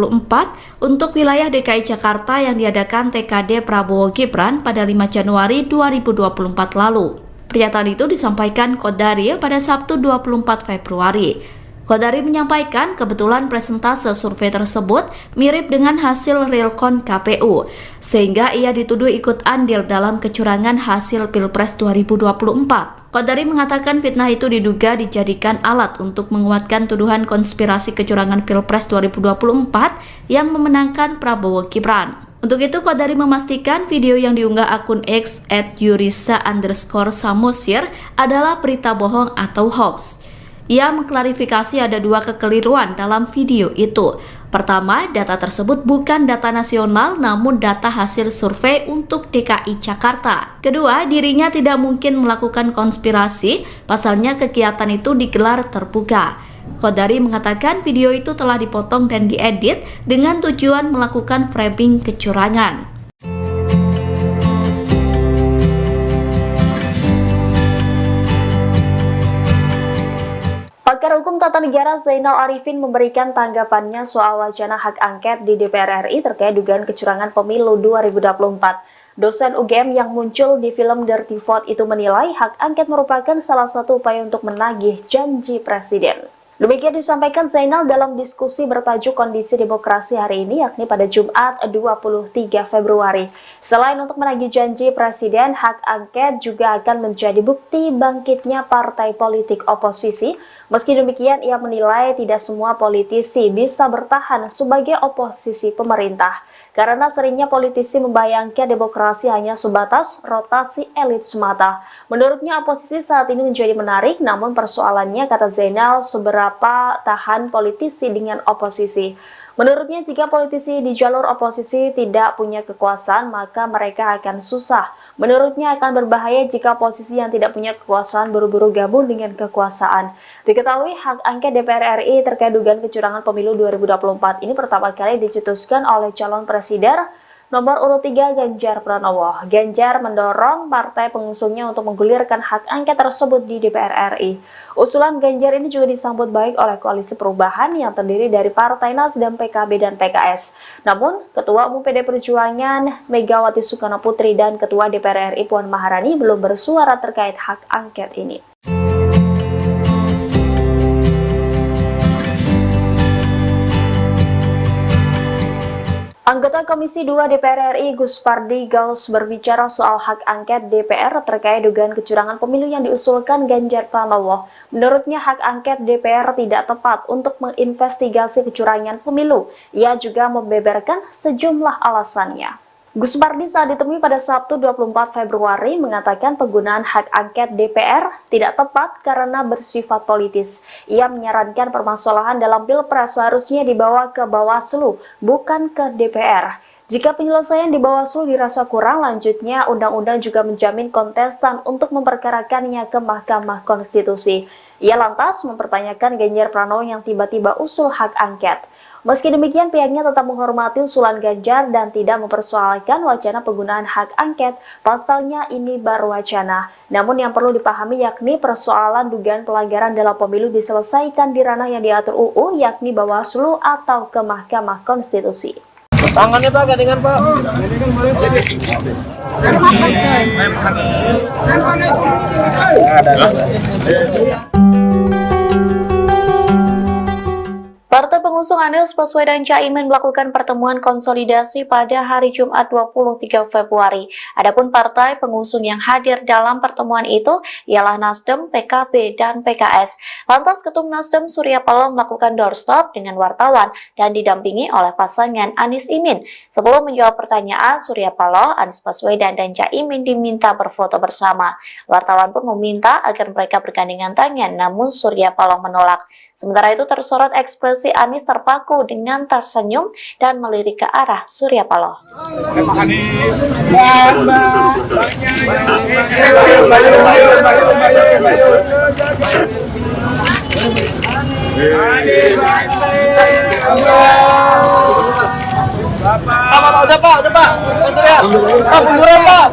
untuk wilayah DKI Jakarta yang diadakan TKD Prabowo Gibran pada 5 Januari 2024 lalu. Pernyataan itu disampaikan Kodari pada Sabtu 24 Februari. Kodari menyampaikan kebetulan presentase survei tersebut mirip dengan hasil realcon KPU, sehingga ia dituduh ikut andil dalam kecurangan hasil Pilpres 2024. Kodari mengatakan fitnah itu diduga dijadikan alat untuk menguatkan tuduhan konspirasi kecurangan Pilpres 2024 yang memenangkan Prabowo Gibran. Untuk itu, Kodari memastikan video yang diunggah akun X @yurisa_samosir adalah berita bohong atau hoax. Ia mengklarifikasi ada dua kekeliruan dalam video itu. Pertama, data tersebut bukan data nasional namun data hasil survei untuk DKI Jakarta. Kedua, dirinya tidak mungkin melakukan konspirasi, pasalnya kegiatan itu digelar terbuka. Qodari mengatakan video itu telah dipotong dan diedit dengan tujuan melakukan framing kecurangan. Pakar Hukum Tata Negara Zainal Arifin memberikan tanggapannya soal wacana hak angket di DPR RI terkait dugaan kecurangan pemilu 2024. Dosen UGM yang muncul di film Dirty Vote itu menilai hak angket merupakan salah satu upaya untuk menagih janji presiden. Demikian disampaikan Zainal dalam diskusi bertajuk Kondisi Demokrasi hari ini, yakni pada Jumat 23 Februari. Selain untuk menagih janji presiden, hak angket juga akan menjadi bukti bangkitnya partai politik oposisi. Meski demikian, ia menilai tidak semua politisi bisa bertahan sebagai oposisi pemerintah, karena seringnya politisi membayangkan demokrasi hanya sebatas rotasi elit semata. Menurutnya, oposisi saat ini menjadi menarik, namun persoalannya, kata Zainal, seberapa tahan politisi dengan oposisi. Menurutnya, jika politisi di jalur oposisi tidak punya kekuasaan, maka mereka akan susah. Menurutnya, akan berbahaya jika oposisi yang tidak punya kekuasaan buru-buru gabung dengan kekuasaan. Diketahui, hak angket DPR RI terkait dugaan kecurangan pemilu 2024 ini pertama kali dicetuskan oleh calon presiden nomor urut 3 Ganjar Pranowo. Ganjar mendorong partai pengusungnya untuk menggulirkan hak angket tersebut di DPR RI. Usulan Ganjar ini juga disambut baik oleh Koalisi Perubahan yang terdiri dari Partai Nasdem, PKB, dan PKS. Namun, Ketua Umum PD Perjuangan Megawati Soekarno Putri dan Ketua DPR RI Puan Maharani belum bersuara terkait hak angket ini. Anggota Komisi 2 DPR RI Gus Pardi Gaus berbicara soal hak angket DPR terkait dugaan kecurangan pemilu yang diusulkan Ganjar Pranowo. Menurutnya hak angket DPR tidak tepat untuk menginvestigasi kecurangan pemilu. Ia juga membeberkan sejumlah alasannya. Gus Pardi saat ditemui pada Sabtu 24 Februari mengatakan penggunaan hak angket DPR tidak tepat karena bersifat politis. Ia menyarankan permasalahan dalam Pilpres seharusnya dibawa ke Bawaslu, bukan ke DPR. Jika penyelesaian di Bawaslu dirasa kurang, lanjutnya undang-undang juga menjamin kontestan untuk memperkarakannya ke Mahkamah Konstitusi. Ia lantas mempertanyakan Ganjar Pranowo yang tiba-tiba usul hak angket. Meski demikian, pihaknya tetap menghormati usulan Ganjar dan tidak mempersoalkan wacana penggunaan hak angket. Pasalnya ini baru wacana. Namun yang perlu dipahami yakni persoalan dugaan pelanggaran dalam pemilu diselesaikan di ranah yang diatur UU, yakni Bawaslu atau ke Mahkamah Konstitusi. Tangannya Pak, gandengan Pak. Partai pengusung Anies Baswedan Caimin melakukan pertemuan konsolidasi pada hari Jumat 23 Februari. Adapun partai pengusung yang hadir dalam pertemuan itu ialah Nasdem, PKB, dan PKS. Lantas Ketum Nasdem Surya Paloh melakukan doorstop dengan wartawan dan didampingi oleh pasangan Anies Imin. Sebelum menjawab pertanyaan, Surya Paloh, Anies Baswedan, dan Caimin diminta berfoto bersama. Wartawan pun meminta agar mereka bergandengan tangan, namun Surya Paloh menolak. Sementara itu tersorot ekspresi Anies terpaku dengan tersenyum dan melirik ke arah Surya Paloh. Udah Pak. Pak, munduran Pak.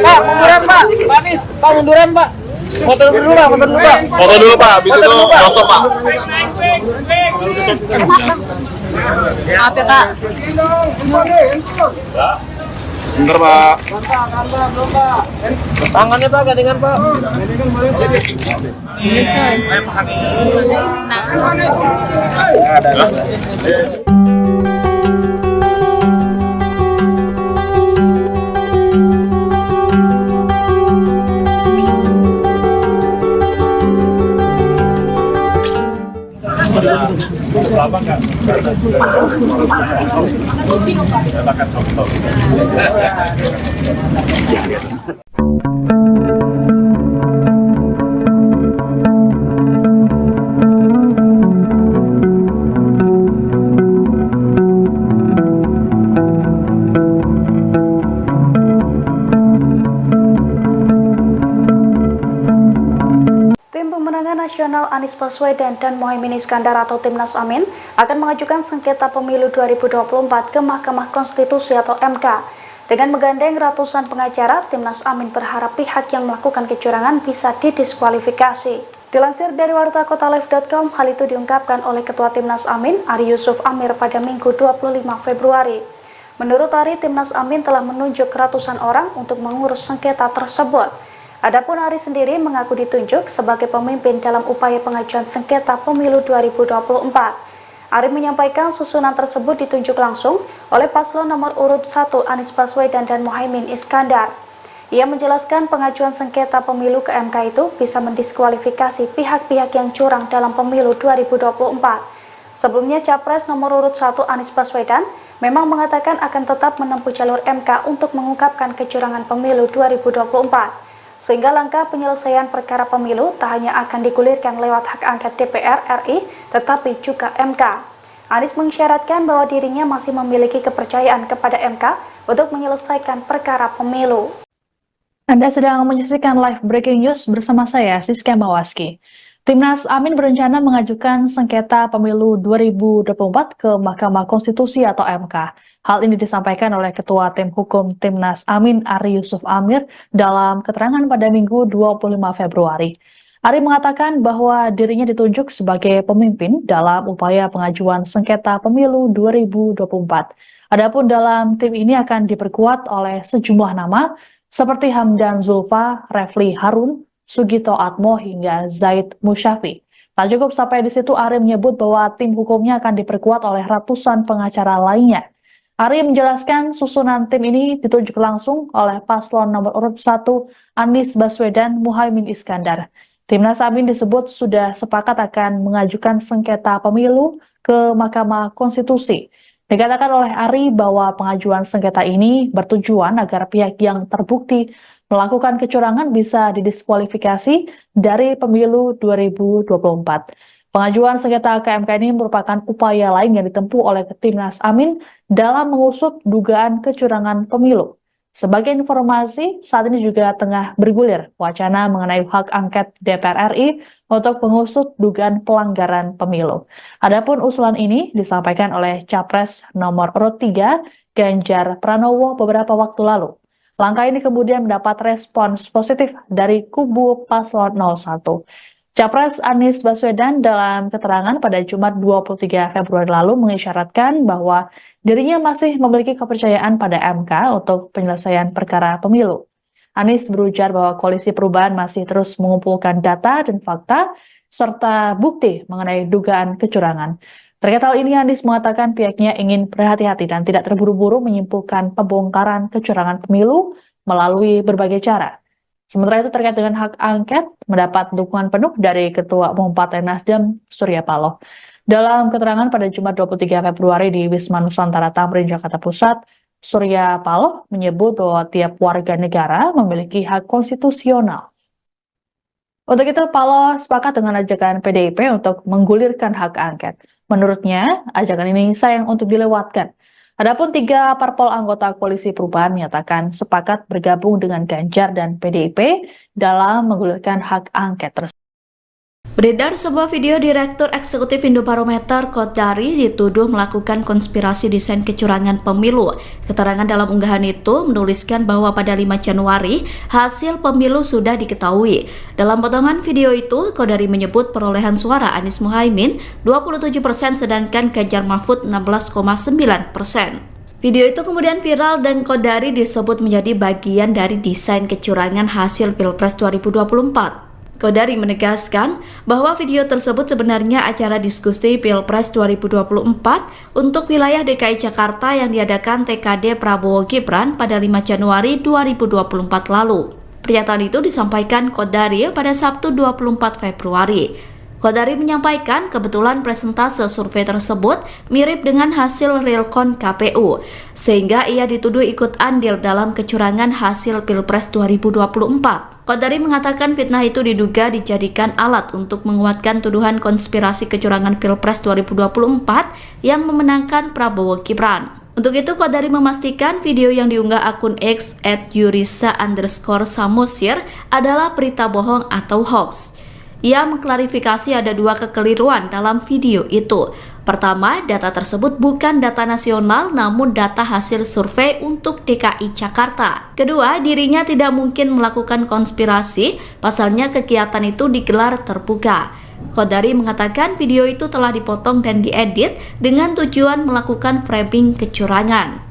Pak, munduran Pak. Pak Anies, Pak munduran Pak. Foto dulu Pak. Foto dulu Pak, habis itu stop Pak. Maaf ya Kak. Bentar Pak. Tangannya Pak, gandengan Pak. Lama nggak? Silakan foto. Nasional Anies Baswedan dan Muhaimin Iskandar atau Timnas Amin akan mengajukan sengketa pemilu 2024 ke Mahkamah Konstitusi atau MK. Dengan menggandeng ratusan pengacara, Timnas Amin berharap pihak yang melakukan kecurangan bisa didiskualifikasi. Dilansir dari wartakotalive.com, hal itu diungkapkan oleh Ketua Timnas Amin, Ari Yusuf Amir pada Minggu 25 Februari. Menurut Ari, Timnas Amin telah menunjuk ratusan orang untuk mengurus sengketa tersebut. Adapun Ari sendiri mengaku ditunjuk sebagai pemimpin dalam upaya pengajuan sengketa pemilu 2024. Ari menyampaikan susunan tersebut ditunjuk langsung oleh paslon nomor urut 1 Anies Baswedan dan Muhaimin Iskandar. Ia menjelaskan pengajuan sengketa pemilu ke MK itu bisa mendiskualifikasi pihak-pihak yang curang dalam pemilu 2024. Sebelumnya, Capres nomor urut 1 Anies Baswedan memang mengatakan akan tetap menempuh jalur MK untuk mengungkapkan kecurangan pemilu 2024. Sehingga langkah penyelesaian perkara pemilu tak hanya akan digulirkan lewat hak angket DPR RI, tetapi juga MK. Anies mengisyaratkan bahwa dirinya masih memiliki kepercayaan kepada MK untuk menyelesaikan perkara pemilu. Anda sedang menyaksikan live breaking news bersama saya, Siska Mawaski. Timnas Amin berencana mengajukan sengketa pemilu 2024 ke Mahkamah Konstitusi atau MK. Hal ini disampaikan oleh Ketua Tim Hukum Timnas Amin, Ari Yusuf Amir, dalam keterangan pada Minggu 25 Februari. Ari mengatakan bahwa dirinya ditunjuk sebagai pemimpin dalam upaya pengajuan sengketa pemilu 2024. Adapun dalam tim ini akan diperkuat oleh sejumlah nama seperti Hamdan Zulfa, Refli Harun, Sugito Atmo, hingga Zaid Musyafi. Tak cukup sampai di situ, Ari menyebut bahwa tim hukumnya akan diperkuat oleh ratusan pengacara lainnya. Ari menjelaskan susunan tim ini ditunjuk langsung oleh paslon nomor urut 1 Anies Baswedan Muhaimin Iskandar. Timnas Amin disebut sudah sepakat akan mengajukan sengketa pemilu ke Mahkamah Konstitusi. Dikatakan oleh Ari bahwa pengajuan sengketa ini bertujuan agar pihak yang terbukti melakukan kecurangan bisa didiskualifikasi dari pemilu 2024. Pengajuan sengketa ke MK ini merupakan upaya lain yang ditempuh oleh Timnas Amin dalam mengusut dugaan kecurangan pemilu. Sebagai informasi, saat ini juga tengah bergulir wacana mengenai hak angket DPR RI untuk mengusut dugaan pelanggaran pemilu. Adapun usulan ini disampaikan oleh Capres nomor urut 3 Ganjar Pranowo beberapa waktu lalu. Langkah ini kemudian mendapat respons positif dari kubu paslon 01. Capres Anies Baswedan dalam keterangan pada Jumat 23 Februari lalu mengisyaratkan bahwa dirinya masih memiliki kepercayaan pada MK untuk penyelesaian perkara pemilu. Anies berujar bahwa Koalisi Perubahan masih terus mengumpulkan data dan fakta serta bukti mengenai dugaan kecurangan. Terkait hal ini, Anies mengatakan pihaknya ingin berhati-hati dan tidak terburu-buru menyimpulkan pembongkaran kecurangan pemilu melalui berbagai cara. Sementara itu terkait dengan hak angket mendapat dukungan penuh dari Ketua Umum Partai Nasdem Surya Paloh. Dalam keterangan pada Jumat 23 Februari di Wisma Nusantara Tamrin, Jakarta Pusat, Surya Paloh menyebut bahwa tiap warga negara memiliki hak konstitusional. Untuk itu, Paloh sepakat dengan ajakan PDIP untuk menggulirkan hak angket. Menurutnya, ajakan ini sayang untuk dilewatkan. Adapun 3 parpol anggota Koalisi Perubahan menyatakan sepakat bergabung dengan Ganjar dan PDIP dalam menggulirkan hak angket tersebut. Beredar sebuah video Direktur Eksekutif Indobarometer Kodari dituduh melakukan konspirasi desain kecurangan pemilu. Keterangan dalam unggahan itu menuliskan bahwa pada 5 Januari hasil pemilu sudah diketahui. Dalam potongan video itu, Kodari menyebut perolehan suara Anies Muhaimin 27% sedangkan Ganjar Mahfud 16,9%. Video itu kemudian viral dan Kodari disebut menjadi bagian dari desain kecurangan hasil Pilpres 2024. Kodari menegaskan bahwa video tersebut sebenarnya acara diskusi Pilpres 2024 untuk wilayah DKI Jakarta yang diadakan TKD Prabowo Gibran pada 5 Januari 2024 lalu. Pernyataan itu disampaikan Kodari pada Sabtu 24 Februari. Kodari menyampaikan kebetulan presentase survei tersebut mirip dengan hasil realcon KPU, sehingga ia dituduh ikut andil dalam kecurangan hasil Pilpres 2024. Kodari mengatakan fitnah itu diduga dijadikan alat untuk menguatkan tuduhan konspirasi kecurangan Pilpres 2024 yang memenangkan Prabowo Gibran. Untuk itu, Kodari memastikan video yang diunggah akun X @yurisa_samosir adalah berita bohong atau hoax. Ia mengklarifikasi ada dua kekeliruan dalam video itu. Pertama, data tersebut bukan data nasional namun data hasil survei untuk DKI Jakarta. Kedua, dirinya tidak mungkin melakukan konspirasi, pasalnya kegiatan itu digelar terbuka. Qodari mengatakan video itu telah dipotong dan diedit dengan tujuan melakukan framing kecurangan.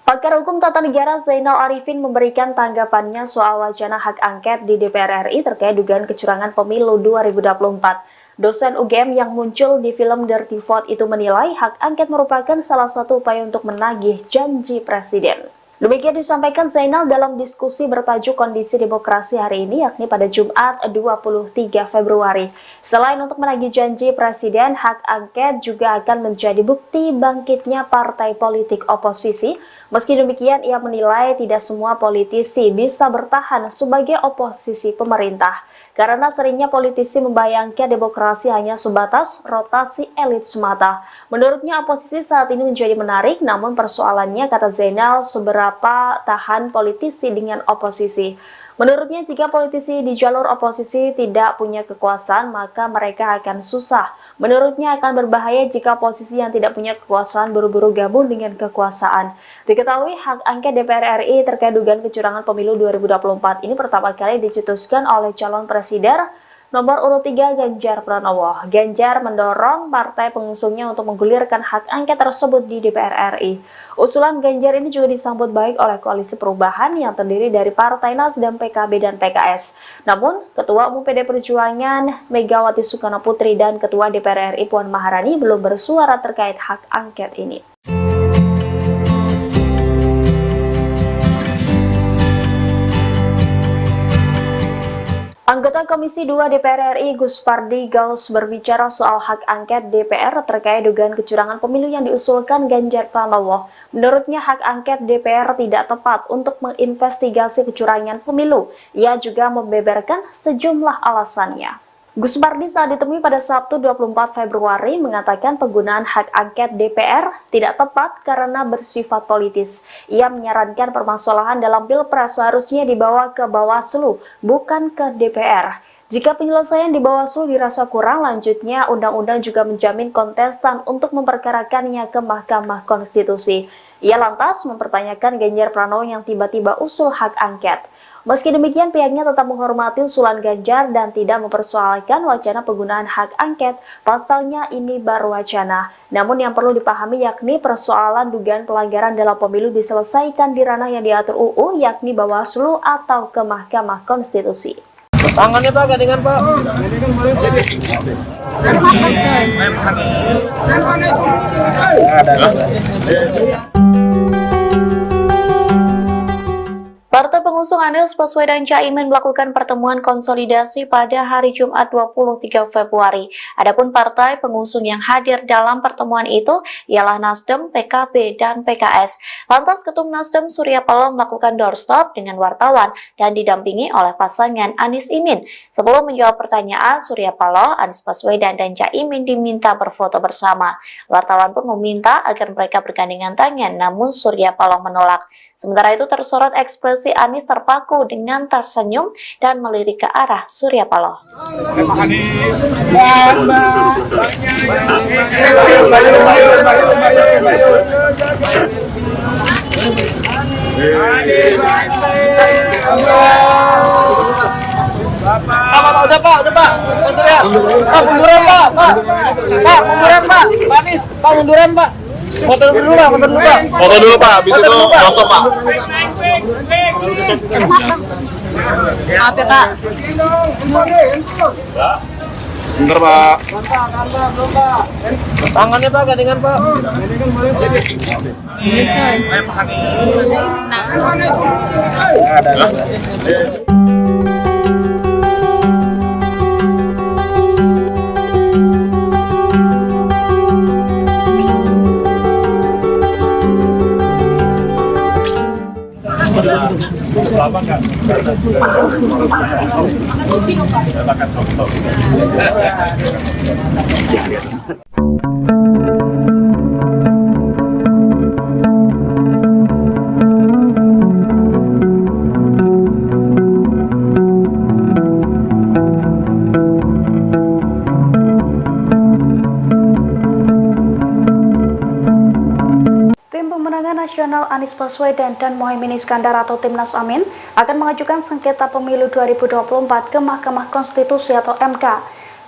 Pakar Hukum Tata Negara Zainal Arifin memberikan tanggapannya soal wacana hak angket di DPR RI terkait dugaan kecurangan pemilu 2024. Dosen UGM yang muncul di film Dirty Vote itu menilai hak angket merupakan salah satu upaya untuk menagih janji presiden. Demikian disampaikan Zainal dalam diskusi bertajuk Kondisi Demokrasi hari ini, yakni pada Jumat 23 Februari. Selain untuk menagih janji presiden, hak angket juga akan menjadi bukti bangkitnya partai politik oposisi. Meski demikian, ia menilai tidak semua politisi bisa bertahan sebagai oposisi pemerintah. Karena seringnya politisi membayangkan demokrasi hanya sebatas rotasi elit semata. Menurutnya oposisi saat ini menjadi menarik, namun persoalannya, kata Zainal, seberapa tahan politisi dengan oposisi. Menurutnya jika politisi di jalur oposisi tidak punya kekuasaan, maka mereka akan susah. Menurutnya akan berbahaya jika oposisi yang tidak punya kekuasaan buru-buru gabung dengan kekuasaan. Diketahui hak angket DPR RI terkait dugaan kecurangan pemilu 2024 ini pertama kali dicetuskan oleh calon presiden nomor urut 3 Ganjar Pranowo. Ganjar mendorong partai pengusungnya untuk menggulirkan hak angket tersebut di DPR RI. Usulan Ganjar ini juga disambut baik oleh Koalisi Perubahan yang terdiri dari Partai Nasdem, PKB, dan PKS. Namun, Ketua Umum PD Perjuangan Megawati Soekarnoputri dan Ketua DPR RI Puan Maharani belum bersuara terkait hak angket ini. Anggota Komisi 2 DPR RI Gus Pardi Gaus berbicara soal hak angket DPR terkait dugaan kecurangan pemilu yang diusulkan Ganjar Pranowo. Menurutnya hak angket DPR tidak tepat untuk menginvestigasi kecurangan pemilu. Ia juga membeberkan sejumlah alasannya. Gus Pardi saat ditemui pada Sabtu 24 Februari mengatakan penggunaan hak angket DPR tidak tepat karena bersifat politis. Ia menyarankan permasalahan dalam Pilpres seharusnya dibawa ke Bawaslu, bukan ke DPR. Jika penyelesaian di Bawaslu dirasa kurang, lanjutnya undang-undang juga menjamin kontestan untuk memperkarakannya ke Mahkamah Konstitusi. Ia lantas mempertanyakan Ganjar Pranowo yang tiba-tiba usul hak angket. Meski demikian, pihaknya tetap menghormati usulan Ganjar dan tidak mempersoalkan wacana penggunaan hak angket, pasalnya ini baru wacana. Namun yang perlu dipahami yakni persoalan dugaan pelanggaran dalam pemilu diselesaikan di ranah yang diatur UU, yakni Bawaslu atau ke Mahkamah Konstitusi. Tangannya Pak, gandengan Pak. Partai pengusung Anies Baswedan Caimin melakukan pertemuan konsolidasi pada hari Jumat 23 Februari. Adapun partai pengusung yang hadir dalam pertemuan itu ialah Nasdem, PKB, dan PKS. Lantas Ketum Nasdem Surya Paloh melakukan doorstop dengan wartawan dan didampingi oleh pasangan Anies Imin. Sebelum menjawab pertanyaan, Surya Paloh, Anies Baswedan, dan Caimin diminta berfoto bersama. Wartawan pun meminta agar mereka bergandengan tangan, namun Surya Paloh menolak. Sementara itu tersorot ekspresi Anies terpaku dengan tersenyum dan melirik ke arah Surya Paloh. Udah Pak. Pak, munduran Pak. Pak, munduran Pak. Pak Anies, Pak munduran Pak. Foto dulu Pak. Foto dulu Pak, habis itu langsung Pak. Maaf ya Pak. Bentar Pak. Tangannya Pak, gandengan Pak. Lama nggak? Silakan foto. Pemenangan Nasional Anies Baswedan dan Muhaimin Iskandar atau Timnas Amin akan mengajukan sengketa pemilu 2024 ke Mahkamah Konstitusi atau MK.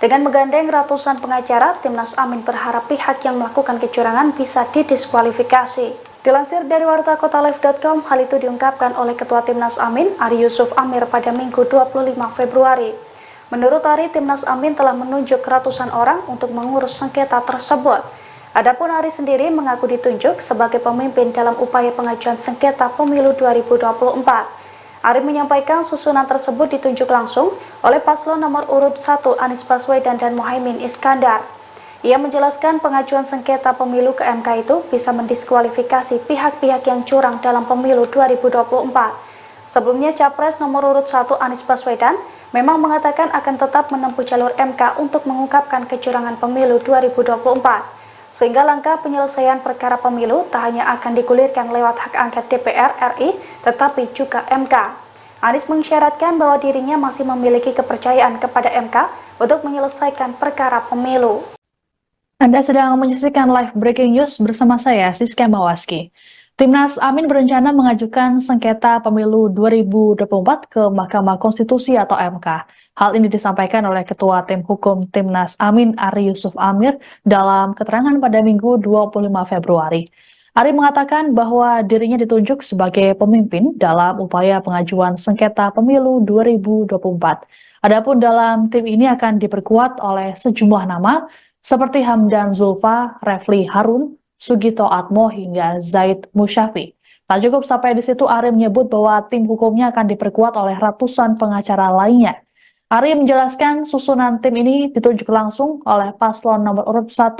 Dengan menggandeng ratusan pengacara, Timnas Amin berharap pihak yang melakukan kecurangan bisa didiskualifikasi. Dilansir dari wartakotalive.com, hal itu diungkapkan oleh Ketua Timnas Amin, Ari Yusuf Amir pada Minggu 25 Februari. Menurut Ari, Timnas Amin telah menunjuk ratusan orang untuk mengurus sengketa tersebut. Adapun Ari sendiri mengaku ditunjuk sebagai pemimpin dalam upaya pengajuan sengketa pemilu 2024. Ari menyampaikan susunan tersebut ditunjuk langsung oleh paslon nomor urut 1 Anies Baswedan dan Muhaimin Iskandar. Ia menjelaskan pengajuan sengketa pemilu ke MK itu bisa mendiskualifikasi pihak-pihak yang curang dalam pemilu 2024. Sebelumnya, Capres nomor urut 1 Anies Baswedan memang mengatakan akan tetap menempuh jalur MK untuk mengungkapkan kecurangan pemilu 2024. Sehingga langkah penyelesaian perkara pemilu tak hanya akan digulirkan lewat hak angket DPR RI, tetapi juga MK. Anies mengisyaratkan bahwa dirinya masih memiliki kepercayaan kepada MK untuk menyelesaikan perkara pemilu. Anda sedang menyaksikan live breaking news bersama saya, Siska Mawaski. Timnas Amin berencana mengajukan sengketa pemilu 2024 ke Mahkamah Konstitusi atau MK. Hal ini disampaikan oleh Ketua Tim Hukum Timnas Amin, Ari Yusuf Amir, dalam keterangan pada Minggu 25 Februari. Ari mengatakan bahwa dirinya ditunjuk sebagai pemimpin dalam upaya pengajuan sengketa pemilu 2024. Adapun dalam tim ini akan diperkuat oleh sejumlah nama seperti Hamdan Zulfa, Refli Harun, Sugito Atmo hingga Zaid Musyafi. Tak cukup sampai di situ, Ari menyebut bahwa tim hukumnya akan diperkuat oleh ratusan pengacara lainnya. Ari menjelaskan susunan tim ini ditunjuk langsung oleh paslon nomor urut 1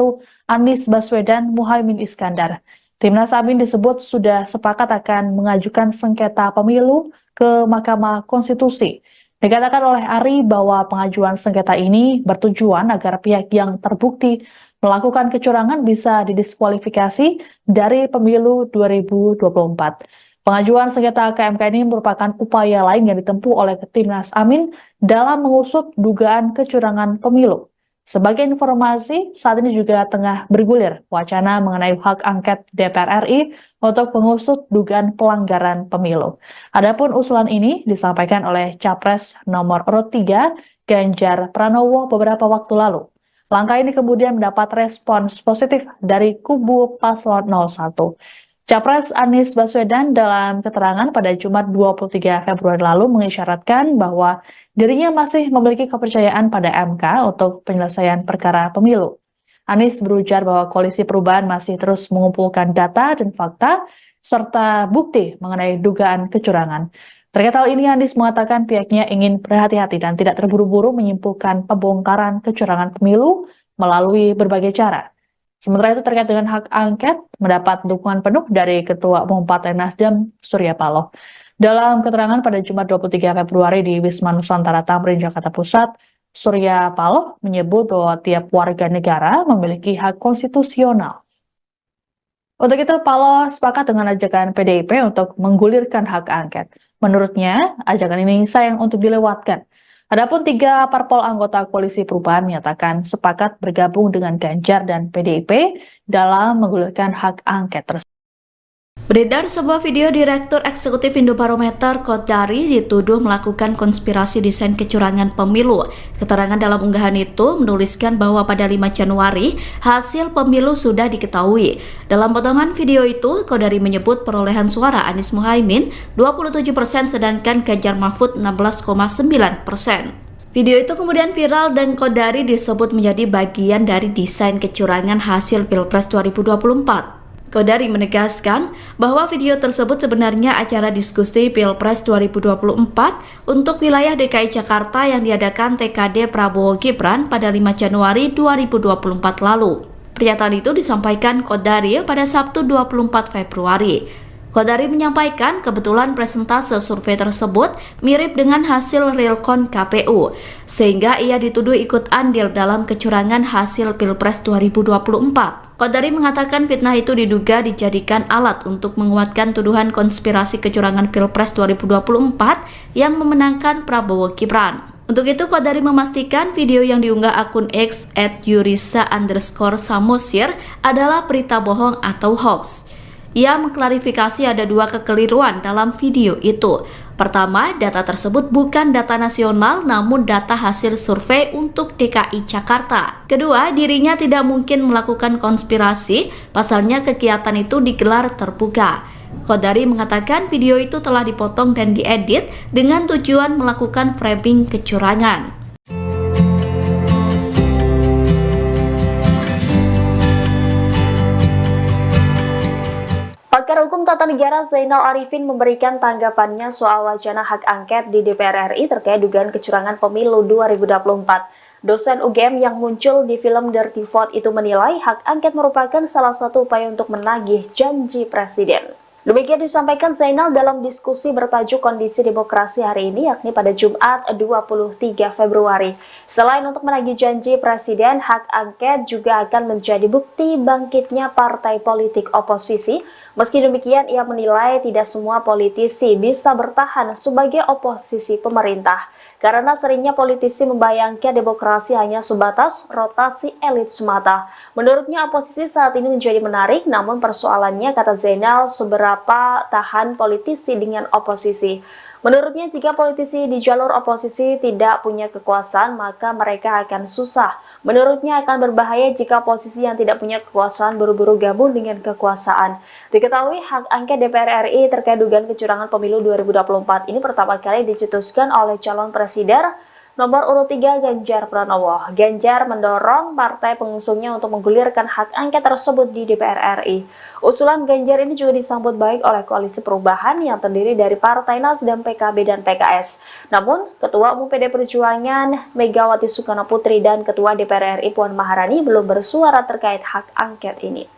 Anies Baswedan Muhaimin Iskandar. Timnas Amin disebut sudah sepakat akan mengajukan sengketa pemilu ke Mahkamah Konstitusi. Dikatakan oleh Ari bahwa pengajuan sengketa ini bertujuan agar pihak yang terbukti melakukan kecurangan bisa didiskualifikasi dari pemilu 2024. Pengajuan sengketa ke MK ini merupakan upaya lain yang ditempuh oleh Timnas Amin dalam mengusut dugaan kecurangan pemilu. Sebagai informasi, saat ini juga tengah bergulir wacana mengenai hak angket DPR RI untuk mengusut dugaan pelanggaran pemilu. Adapun usulan ini disampaikan oleh Capres nomor urut 3 Ganjar Pranowo beberapa waktu lalu. Langkah ini kemudian mendapat respons positif dari kubu paslon 01. Capres Anies Baswedan dalam keterangan pada Jumat 23 Februari lalu mengisyaratkan bahwa dirinya masih memiliki kepercayaan pada MK untuk penyelesaian perkara pemilu. Anies berujar bahwa Koalisi Perubahan masih terus mengumpulkan data dan fakta serta bukti mengenai dugaan kecurangan. Terkait hal ini, Anies mengatakan pihaknya ingin berhati-hati dan tidak terburu-buru menyimpulkan pembongkaran kecurangan pemilu melalui berbagai cara. Sementara itu terkait dengan hak angket, mendapat dukungan penuh dari Ketua Umum Partai Nasdem, Surya Paloh. Dalam keterangan pada Jumat 23 Februari di Wisma Nusantara Tamrin, Jakarta Pusat, Surya Paloh menyebut bahwa tiap warga negara memiliki hak konstitusional. Untuk itu, Paloh sepakat dengan ajakan PDIP untuk menggulirkan hak angket. Menurutnya, ajakan ini sayang untuk dilewatkan. Adapun 3 parpol anggota Koalisi Perubahan menyatakan sepakat bergabung dengan Ganjar dan PDIP dalam menggulirkan hak angket tersebut. Beredar sebuah video Direktur Eksekutif Indobarometer Kodari dituduh melakukan konspirasi desain kecurangan pemilu. Keterangan dalam unggahan itu menuliskan bahwa pada 5 Januari hasil pemilu sudah diketahui. Dalam potongan video itu, Kodari menyebut perolehan suara Anies Muhaimin 27% sedangkan Ganjar Mahfud 16,9%. Video itu kemudian viral dan Kodari disebut menjadi bagian dari desain kecurangan hasil Pilpres 2024. Kodari menegaskan bahwa video tersebut sebenarnya acara diskusi Pilpres 2024 untuk wilayah DKI Jakarta yang diadakan TKD Prabowo Gibran pada 5 Januari 2024 lalu. Pernyataan itu disampaikan Kodari pada Sabtu 24 Februari. Kodari menyampaikan kebetulan presentase survei tersebut mirip dengan hasil realcon KPU, sehingga ia dituduh ikut andil dalam kecurangan hasil Pilpres 2024. Kodari mengatakan fitnah itu diduga dijadikan alat untuk menguatkan tuduhan konspirasi kecurangan Pilpres 2024 yang memenangkan Prabowo Gibran. Untuk itu, Kodari memastikan video yang diunggah akun X @yurisa_samosir adalah berita bohong atau hoax. Ia mengklarifikasi ada dua kekeliruan dalam video itu. Pertama, data tersebut bukan data nasional namun data hasil survei untuk DKI Jakarta. Kedua, dirinya tidak mungkin melakukan konspirasi, pasalnya kegiatan itu digelar terbuka. Qodari mengatakan video itu telah dipotong dan diedit dengan tujuan melakukan framing kecurangan. Pakar Hukum Tata Negara Zainal Arifin memberikan tanggapannya soal wacana hak angket di DPR RI terkait dugaan kecurangan pemilu 2024. Dosen UGM yang muncul di film Dirty Vote itu menilai hak angket merupakan salah satu upaya untuk menagih janji presiden. Demikian disampaikan Zainal dalam diskusi bertajuk Kondisi Demokrasi hari ini, yakni pada Jumat 23 Februari. Selain untuk menagih janji presiden, hak angket juga akan menjadi bukti bangkitnya partai politik oposisi. Meski demikian, ia menilai tidak semua politisi bisa bertahan sebagai oposisi pemerintah, karena seringnya politisi membayangkan demokrasi hanya sebatas rotasi elit semata. Menurutnya, oposisi saat ini menjadi menarik, namun persoalannya, kata Zainal, seberapa tahan politisi dengan oposisi. Menurutnya, jika politisi di jalur oposisi tidak punya kekuasaan, maka mereka akan susah. Menurutnya, akan berbahaya jika oposisi yang tidak punya kekuasaan buru-buru gabung dengan kekuasaan. Diketahui, hak angket DPR RI terkait dugaan kecurangan pemilu 2024 ini pertama kali dicetuskan oleh calon presiden nomor urut 3 Ganjar Pranowo. Ganjar mendorong partai pengusungnya untuk menggulirkan hak angket tersebut di DPR RI. Usulan Ganjar ini juga disambut baik oleh Koalisi Perubahan yang terdiri dari Partai Nasdem, PKB, dan PKS. Namun, Ketua Umum PD Perjuangan Megawati Soekarnoputri dan Ketua DPR RI Puan Maharani belum bersuara terkait hak angket ini.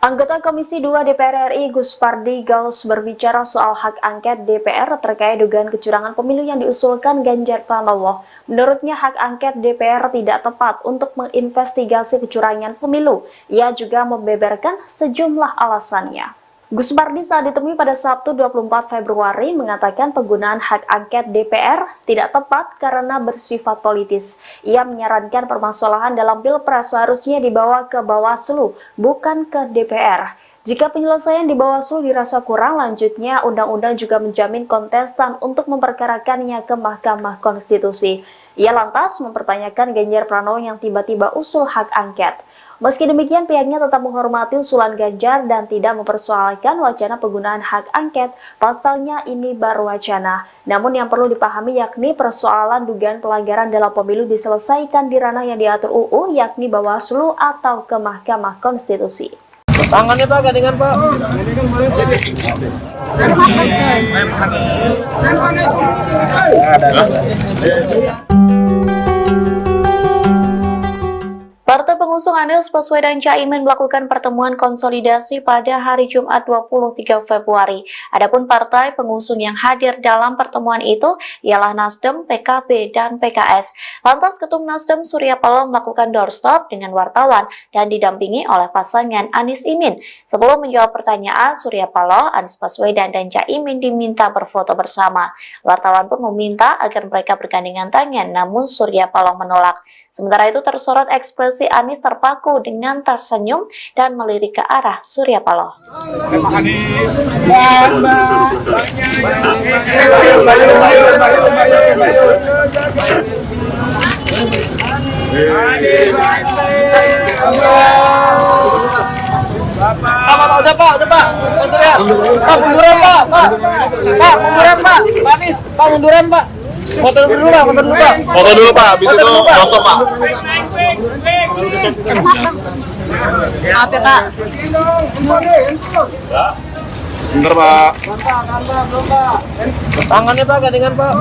Anggota Komisi 2 DPR RI Gus Pardi Gaus berbicara soal hak angket DPR terkait dugaan kecurangan pemilu yang diusulkan Ganjar Pranowo. Menurutnya hak angket DPR tidak tepat untuk menginvestigasi kecurangan pemilu. Ia juga membeberkan sejumlah alasannya. Gus Pardi saat ditemui pada Sabtu 24 Februari mengatakan penggunaan hak angket DPR tidak tepat karena bersifat politis. Ia menyarankan permasalahan dalam Pilpres seharusnya dibawa ke Bawaslu, bukan ke DPR. Jika penyelesaian di Bawaslu dirasa kurang, lanjutnya undang-undang juga menjamin kontestan untuk memperkarakannya ke Mahkamah Konstitusi. Ia lantas mempertanyakan Ganjar Pranowo yang tiba-tiba usul hak angket. Meski demikian, pihaknya tetap menghormati usulan Ganjar dan tidak mempersoalkan wacana penggunaan hak angket, pasalnya ini baru wacana. Namun yang perlu dipahami yakni persoalan dugaan pelanggaran dalam pemilu diselesaikan di ranah yang diatur UU, yakni Bawaslu atau ke Mahkamah Konstitusi. Tangannya Pak, gandengan Pak. Partai pengusung Anies Baswedan Caimin melakukan pertemuan konsolidasi pada hari Jumat 23 Februari. Adapun partai pengusung yang hadir dalam pertemuan itu ialah Nasdem, PKB, dan PKS. Lantas Ketum Nasdem Surya Paloh melakukan doorstop dengan wartawan dan didampingi oleh pasangan Anies Imin. Sebelum menjawab pertanyaan, Surya Paloh, Anies Baswedan, dan Caimin diminta berfoto bersama. Wartawan pun meminta agar mereka bergandengan tangan, namun Surya Paloh menolak. Sementara itu tersorot ekspresi Anies terpaku dengan tersenyum dan melirik ke arah Surya Paloh. Udah Pak. Pak, munduran Pak. Pak, munduran Pak. Anies, Pak munduran Pak. Foto dulu Pak. Foto dulu Pak, habis itu doorstop Pak. Maaf ya Kak. Bentar Pak. Tangannya Pak, gandengan Pak.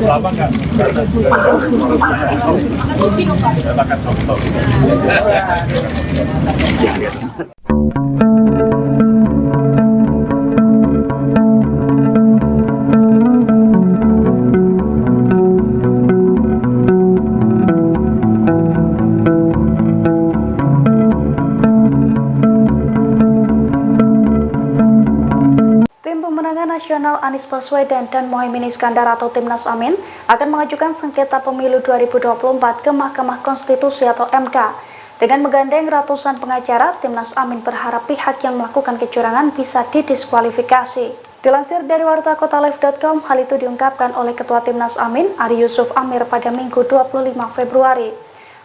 Lama nggak? Makan soto. Nasional Anies Baswedan dan Muhaimin Iskandar atau Timnas Amin akan mengajukan sengketa pemilu 2024 ke Mahkamah Konstitusi atau MK. Dengan menggandeng ratusan pengacara, Timnas Amin berharap pihak yang melakukan kecurangan bisa didiskualifikasi. Dilansir dari wartakotalive.com, hal itu diungkapkan oleh Ketua Timnas Amin, Ari Yusuf Amir pada Minggu 25 Februari.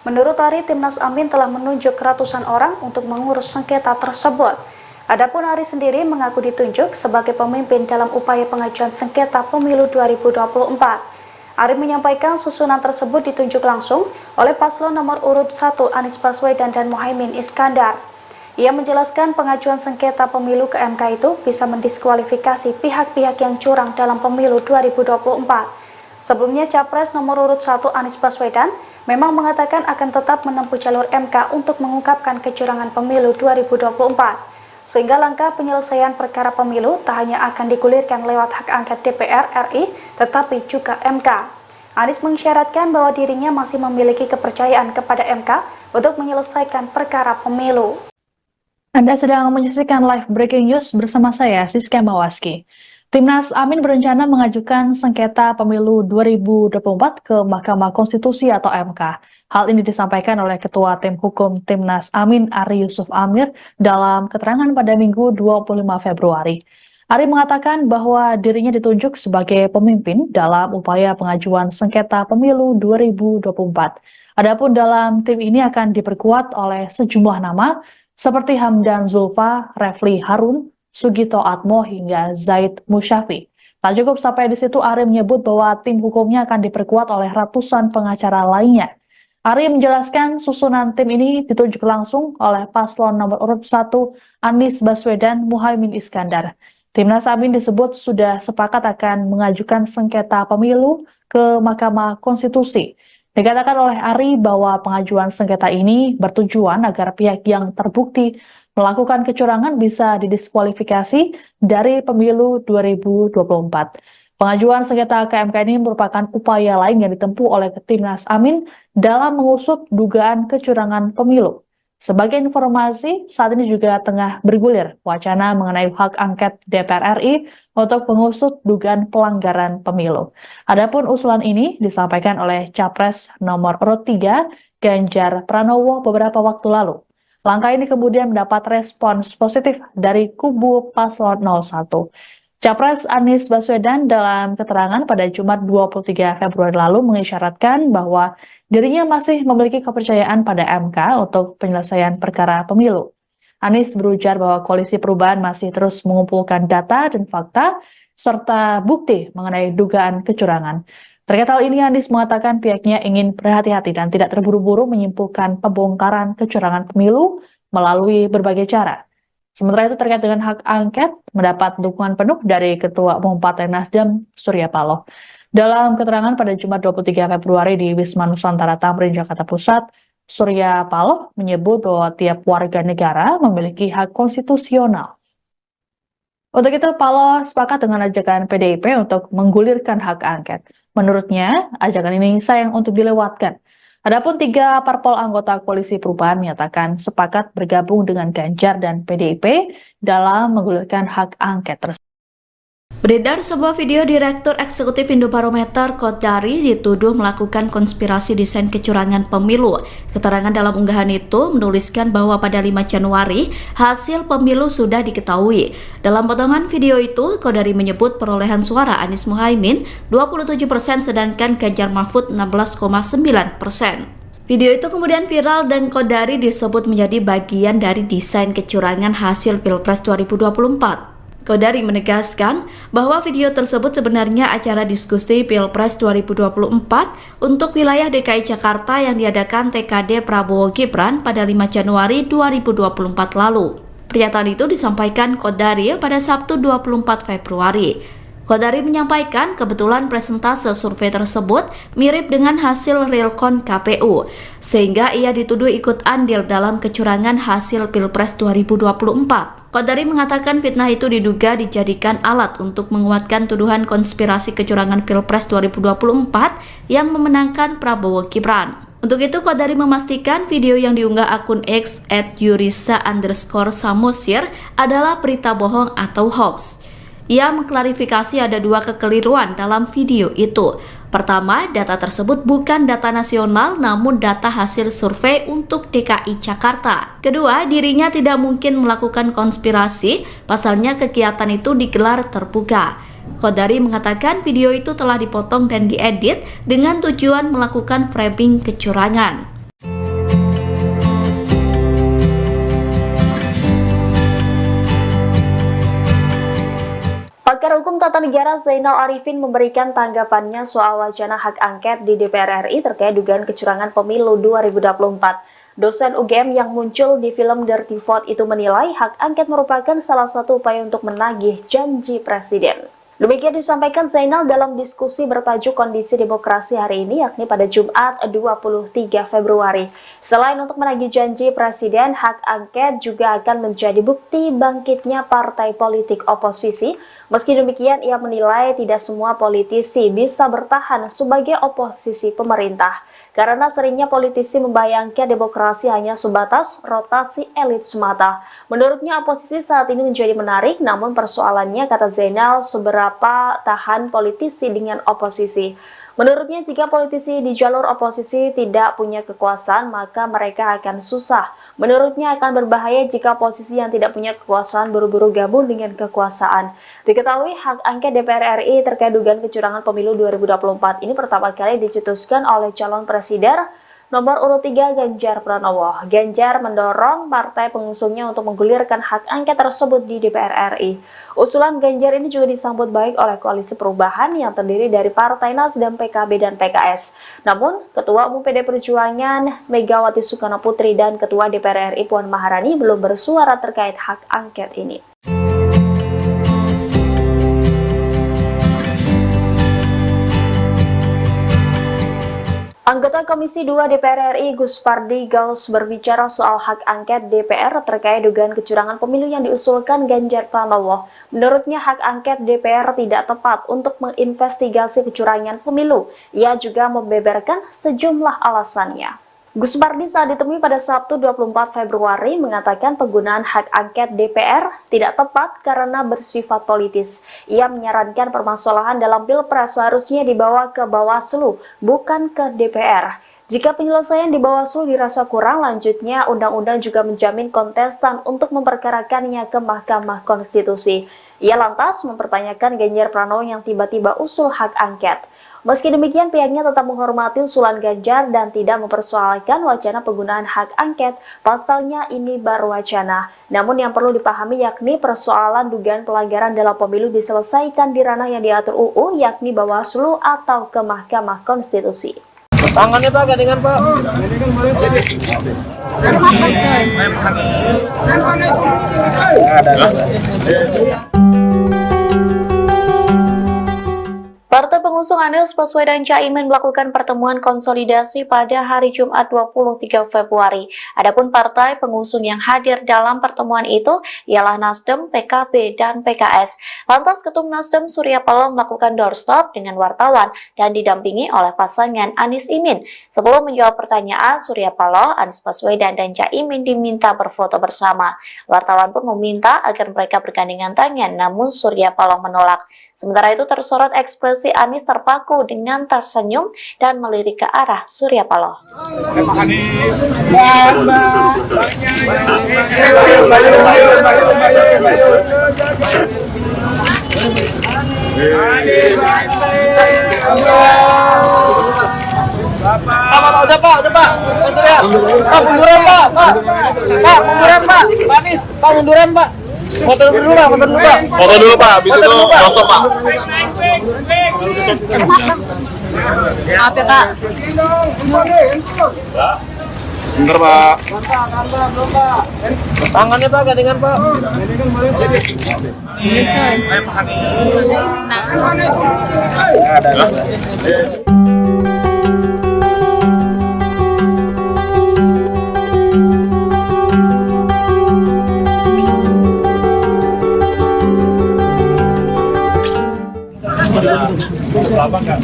Menurut Ari, Timnas Amin telah menunjuk ratusan orang untuk mengurus sengketa tersebut. Adapun Ari sendiri mengaku ditunjuk sebagai pemimpin dalam upaya pengajuan sengketa pemilu 2024. Ari menyampaikan susunan tersebut ditunjuk langsung oleh paslon nomor urut 1 Anies Baswedan dan Muhaimin Iskandar. Ia menjelaskan pengajuan sengketa pemilu ke MK itu bisa mendiskualifikasi pihak-pihak yang curang dalam pemilu 2024. Sebelumnya, Capres nomor urut 1 Anies Baswedan memang mengatakan akan tetap menempuh jalur MK untuk mengungkapkan kecurangan pemilu 2024. Sehingga langkah penyelesaian perkara pemilu tak hanya akan digulirkan lewat hak angket DPR RI, tetapi juga MK. Anies mengisyaratkan bahwa dirinya masih memiliki kepercayaan kepada MK untuk menyelesaikan perkara pemilu. Anda sedang menyaksikan live breaking news bersama saya, Siska Mawaski. Timnas Amin berencana mengajukan sengketa pemilu 2024 ke Mahkamah Konstitusi atau MK. Hal ini disampaikan oleh Ketua Tim Hukum Timnas Amin, Ari Yusuf Amir, dalam keterangan pada Minggu 25 Februari. Ari mengatakan bahwa dirinya ditunjuk sebagai pemimpin dalam upaya pengajuan sengketa pemilu 2024. Adapun dalam tim ini akan diperkuat oleh sejumlah nama seperti Hamdan Zulfa, Refli Harun, Sugito Atmo, hingga Zaid Musyafi. Tak cukup sampai di situ, Ari menyebut bahwa tim hukumnya akan diperkuat oleh ratusan pengacara lainnya. Ari menjelaskan susunan tim ini ditunjuk langsung oleh paslon nomor urut 1 Anies Baswedan Muhaimin Iskandar. Timnas Amin disebut sudah sepakat akan mengajukan sengketa pemilu ke Mahkamah Konstitusi. Dikatakan oleh Ari bahwa pengajuan sengketa ini bertujuan agar pihak yang terbukti melakukan kecurangan bisa didiskualifikasi dari pemilu 2024. Pengajuan sengketa ke MK ini merupakan upaya lain yang ditempuh oleh Timnas Amin dalam mengusut dugaan kecurangan pemilu. Sebagai informasi, saat ini juga tengah bergulir wacana mengenai hak angket DPR RI untuk mengusut dugaan pelanggaran pemilu. Adapun usulan ini disampaikan oleh Capres nomor urut 3 Ganjar Pranowo beberapa waktu lalu. Langkah ini kemudian mendapat respons positif dari kubu paslon 01. Capres Anies Baswedan dalam keterangan pada Jumat 23 Februari lalu mengisyaratkan bahwa dirinya masih memiliki kepercayaan pada MK untuk penyelesaian perkara pemilu. Anies berujar bahwa Koalisi Perubahan masih terus mengumpulkan data dan fakta serta bukti mengenai dugaan kecurangan. Terkait hal ini, Anies mengatakan pihaknya ingin berhati-hati dan tidak terburu-buru menyimpulkan pembongkaran kecurangan pemilu melalui berbagai cara. Sementara itu terkait dengan hak angket, mendapat dukungan penuh dari Ketua Umum Partai Nasdem, Surya Paloh. Dalam keterangan pada Jumat 23 Februari di Wisma Nusantara Tamrin, Jakarta Pusat, Surya Paloh menyebut bahwa tiap warga negara memiliki hak konstitusional. Untuk itu, Paloh sepakat dengan ajakan PDIP untuk menggulirkan hak angket. Menurutnya, ajakan ini sayang untuk dilewatkan. Adapun 3 parpol anggota Koalisi Perubahan menyatakan sepakat bergabung dengan Ganjar dan PDIP dalam menggulirkan hak angket tersebut. Beredar sebuah video Direktur Eksekutif Indobarometer Kodari dituduh melakukan konspirasi desain kecurangan pemilu. Keterangan dalam unggahan itu menuliskan bahwa pada 5 Januari hasil pemilu sudah diketahui. Dalam potongan video itu, Kodari menyebut perolehan suara Anies Muhaimin 27% sedangkan Ganjar Mahfud 16,9%. Video itu kemudian viral dan Kodari disebut menjadi bagian dari desain kecurangan hasil Pilpres 2024. Kodari menegaskan bahwa video tersebut sebenarnya acara diskusi Pilpres 2024 untuk wilayah DKI Jakarta yang diadakan TKD Prabowo Gibran pada 5 Januari 2024 lalu. Pernyataan itu disampaikan Kodari pada Sabtu 24 Februari. Kodari menyampaikan kebetulan presentase survei tersebut mirip dengan hasil realcon KPU, sehingga ia dituduh ikut andil dalam kecurangan hasil Pilpres 2024. Kodari mengatakan fitnah itu diduga dijadikan alat untuk menguatkan tuduhan konspirasi kecurangan Pilpres 2024 yang memenangkan Prabowo Gibran. Untuk itu, Kodari memastikan video yang diunggah akun X @yurisa_samosir adalah berita bohong atau hoax. Ia mengklarifikasi ada dua kekeliruan dalam video itu. Pertama, data tersebut bukan data nasional namun data hasil survei untuk DKI Jakarta. Kedua, dirinya tidak mungkin melakukan konspirasi, pasalnya kegiatan itu digelar terbuka. Qodari mengatakan video itu telah dipotong dan diedit dengan tujuan melakukan framing kecurangan. Pakar Hukum Tata Negara Zainal Arifin memberikan tanggapannya soal wacana hak angket di DPR RI terkait dugaan kecurangan pemilu 2024. Dosen UGM yang muncul di film Dirty Vote itu menilai hak angket merupakan salah satu upaya untuk menagih janji presiden. Demikian disampaikan Zainal dalam diskusi bertajuk Kondisi Demokrasi hari ini, yakni pada Jumat 23 Februari. Selain untuk menagih janji presiden, hak angket juga akan menjadi bukti bangkitnya partai politik oposisi. Meski demikian, ia menilai tidak semua politisi bisa bertahan sebagai oposisi pemerintah, karena seringnya politisi membayangkan demokrasi hanya sebatas rotasi elit semata. Menurutnya oposisi saat ini menjadi menarik, namun persoalannya, kata Zainal, seberapa tahan politisi dengan oposisi. Menurutnya jika politisi di jalur oposisi tidak punya kekuasaan, maka mereka akan susah. Menurutnya akan berbahaya jika posisi yang tidak punya kekuasaan buru-buru gabung dengan kekuasaan. Diketahui hak angket DPR RI terkait dugaan kecurangan pemilu 2024 ini pertama kali dicetuskan oleh calon presiden nomor urut 3 Ganjar Pranowo. Ganjar mendorong partai pengusungnya untuk menggulirkan hak angket tersebut di DPR RI. Usulan Ganjar ini juga disambut baik oleh Koalisi Perubahan yang terdiri dari Partai Nasdem, PKB, dan PKS. Namun, Ketua Umum PD Perjuangan Megawati Soekarno Putri dan Ketua DPR RI Puan Maharani belum bersuara terkait hak angket ini. Anggota Komisi 2 DPR RI Gus Pardi Gaus berbicara soal hak angket DPR terkait dugaan kecurangan pemilu yang diusulkan Ganjar Pranowo. Menurutnya hak angket DPR tidak tepat untuk menginvestigasi kecurangan pemilu. Ia juga membeberkan sejumlah alasannya. Gus Pardi saat ditemui pada Sabtu 24 Februari mengatakan penggunaan hak angket DPR tidak tepat karena bersifat politis. Ia menyarankan permasalahan dalam Pilpres seharusnya dibawa ke Bawaslu, bukan ke DPR. Jika penyelesaian di Bawaslu dirasa kurang, lanjutnya undang-undang juga menjamin kontestan untuk memperkarakannya ke Mahkamah Konstitusi. Ia lantas mempertanyakan Ganjar Pranowo yang tiba-tiba usul hak angket. Meski demikian, pihaknya tetap menghormati usulan Ganjar dan tidak mempersoalkan wacana penggunaan hak angket. Pasalnya ini baru wacana. Namun yang perlu dipahami yakni persoalan dugaan pelanggaran dalam pemilu diselesaikan di ranah yang diatur UU, yakni Bawaslu atau ke Mahkamah Konstitusi. Tangannya Pak, gandengan Pak. Partai pengusung Anies Baswedan Caimin melakukan pertemuan konsolidasi pada hari Jumat 23 Februari. Adapun partai pengusung yang hadir dalam pertemuan itu ialah Nasdem, PKB, dan PKS. Lantas Ketum Nasdem Surya Paloh melakukan doorstop dengan wartawan dan didampingi oleh pasangan Anies Imin. Sebelum menjawab pertanyaan, Surya Paloh, Anies Baswedan, dan Caimin diminta berfoto bersama. Wartawan pun meminta agar mereka bergandengan tangan, namun Surya Paloh menolak. Sementara itu tersorot ekspresi Anies terpaku dengan tersenyum dan melirik ke arah Surya Paloh. Udah Pak. Pak, munduran Pak. Pak, munduran Pak. Pak Anies, Pak munduran Pak. Foto dulu Pak. Foto dulu Pak, habis itu stop Pak. Maaf ya Pak. Bentar Pak. Tangannya Pak, gandengan Pak. Lama nggak?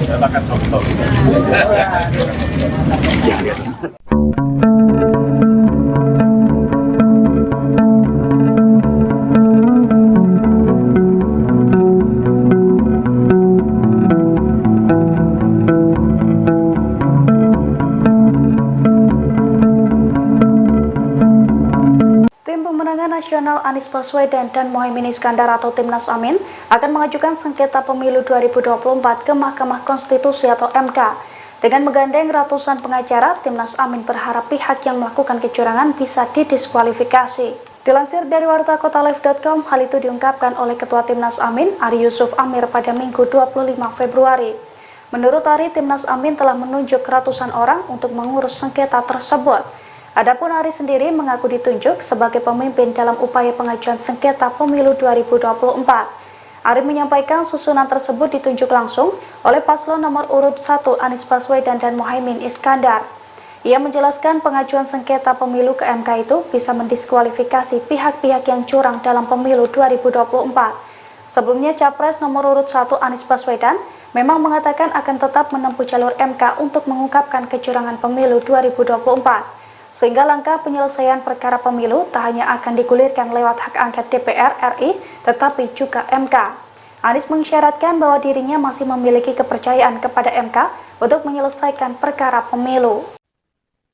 Silakan stop. Anies Baswedan dan Muhaimin Iskandar atau Timnas Amin akan mengajukan sengketa pemilu 2024 ke Mahkamah Konstitusi atau MK. Dengan menggandeng ratusan pengacara, Timnas Amin berharap pihak yang melakukan kecurangan bisa didiskualifikasi. Dilansir dari wartakotalive.com, hal itu diungkapkan oleh Ketua Timnas Amin, Ari Yusuf Amir pada Minggu 25 Februari. Menurut Ari, Timnas Amin telah menunjuk ratusan orang untuk mengurus sengketa tersebut. Adapun Ari sendiri mengaku ditunjuk sebagai pemimpin dalam upaya pengajuan sengketa pemilu 2024. Ari menyampaikan susunan tersebut ditunjuk langsung oleh paslon nomor urut 1 Anies Baswedan dan Muhaimin Iskandar. Ia menjelaskan pengajuan sengketa pemilu ke MK itu bisa mendiskualifikasi pihak-pihak yang curang dalam pemilu 2024. Sebelumnya, Capres nomor urut 1 Anies Baswedan memang mengatakan akan tetap menempuh jalur MK untuk mengungkapkan kecurangan pemilu 2024. Sehingga langkah penyelesaian perkara pemilu tak hanya akan digulirkan lewat hak angket DPR RI, tetapi juga MK. Anies mengisyaratkan bahwa dirinya masih memiliki kepercayaan kepada MK untuk menyelesaikan perkara pemilu.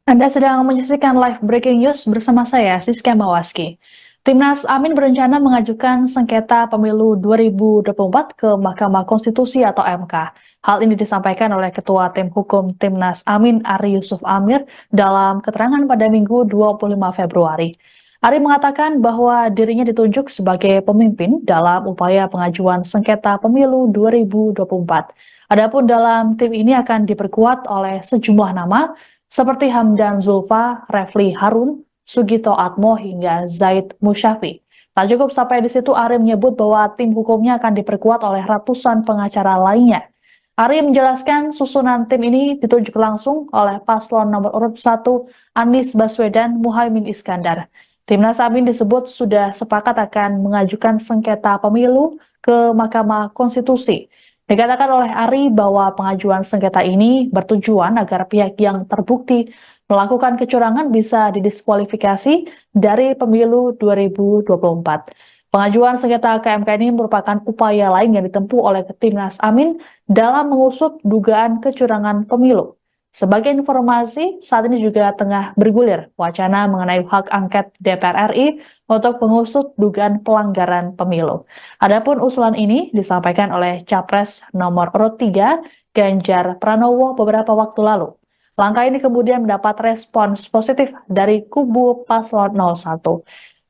Anda sedang menyaksikan live breaking news bersama saya, Siska Mawaski. Timnas Amin berencana mengajukan sengketa pemilu 2024 ke Mahkamah Konstitusi atau MK. Hal ini disampaikan oleh Ketua Tim Hukum Timnas Amin, Ari Yusuf Amir, dalam keterangan pada Minggu 25 Februari. Ari mengatakan bahwa dirinya ditunjuk sebagai pemimpin dalam upaya pengajuan sengketa pemilu 2024. Adapun dalam tim ini akan diperkuat oleh sejumlah nama seperti Hamdan Zulfa, Refli Harun, Sugito Atmo hingga Zaid Musyafi. Tak cukup sampai di situ, Ari menyebut bahwa tim hukumnya akan diperkuat oleh ratusan pengacara lainnya. Ari menjelaskan susunan tim ini ditunjuk langsung oleh paslon nomor urut 1 Anies Baswedan Muhaimin Iskandar. Timnas Amin disebut sudah sepakat akan mengajukan sengketa pemilu ke Mahkamah Konstitusi. Dikatakan oleh Ari bahwa pengajuan sengketa ini bertujuan agar pihak yang terbukti melakukan kecurangan bisa didiskualifikasi dari pemilu 2024. Pengajuan sengketa ke MK ini merupakan upaya lain yang ditempuh oleh Timnas Amin dalam mengusut dugaan kecurangan pemilu. Sebagai informasi, saat ini juga tengah bergulir wacana mengenai hak angket DPR RI untuk mengusut dugaan pelanggaran pemilu. Adapun usulan ini disampaikan oleh Capres nomor urut 3 Ganjar Pranowo beberapa waktu lalu. Langkah ini kemudian mendapat respons positif dari kubu paslon 01.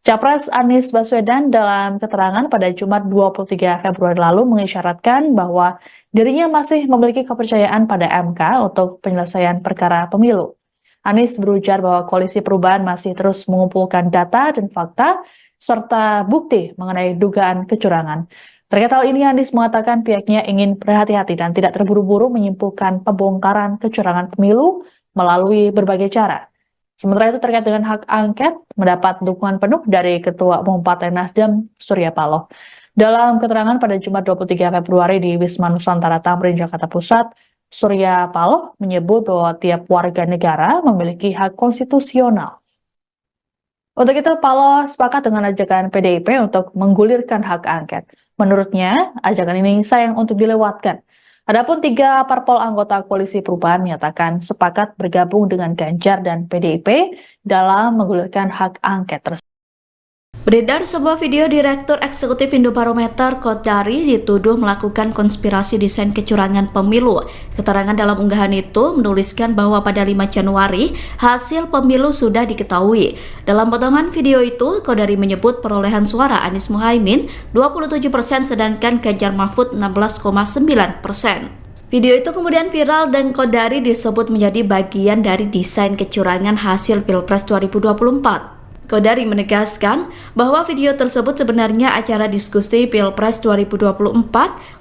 Capres Anies Baswedan dalam keterangan pada Jumat 23 Februari lalu mengisyaratkan bahwa dirinya masih memiliki kepercayaan pada MK untuk penyelesaian perkara pemilu. Anies berujar bahwa Koalisi Perubahan masih terus mengumpulkan data dan fakta serta bukti mengenai dugaan kecurangan. Terkait hal ini, Anies mengatakan pihaknya ingin berhati-hati dan tidak terburu-buru menyimpulkan pembongkaran kecurangan pemilu melalui berbagai cara. Sementara itu, terkait dengan hak angket, mendapat dukungan penuh dari Ketua Umum Partai Nasdem, Surya Paloh. Dalam keterangan pada Jumat 23 Februari di Wisma Nusantara Tamrin, Jakarta Pusat, Surya Paloh menyebut bahwa tiap warga negara memiliki hak konstitusional. Untuk itu, Paloh sepakat dengan ajakan PDIP untuk menggulirkan hak angket. Menurutnya, ajakan ini sayang untuk dilewatkan. Adapun 3 parpol anggota Koalisi Perubahan menyatakan sepakat bergabung dengan Ganjar dan PDIP dalam menggulirkan hak angket tersebut. Beredar sebuah video Direktur Eksekutif Indobarometer Kodari dituduh melakukan konspirasi desain kecurangan pemilu. Keterangan dalam unggahan itu menuliskan bahwa pada 5 Januari hasil pemilu sudah diketahui. Dalam potongan video itu, Kodari menyebut perolehan suara Anies Muhaimin 27% sedangkan Ganjar Mahfud 16,9%. Video itu kemudian viral dan Kodari disebut menjadi bagian dari desain kecurangan hasil Pilpres 2024. Kodari menegaskan bahwa video tersebut sebenarnya acara diskusi Pilpres 2024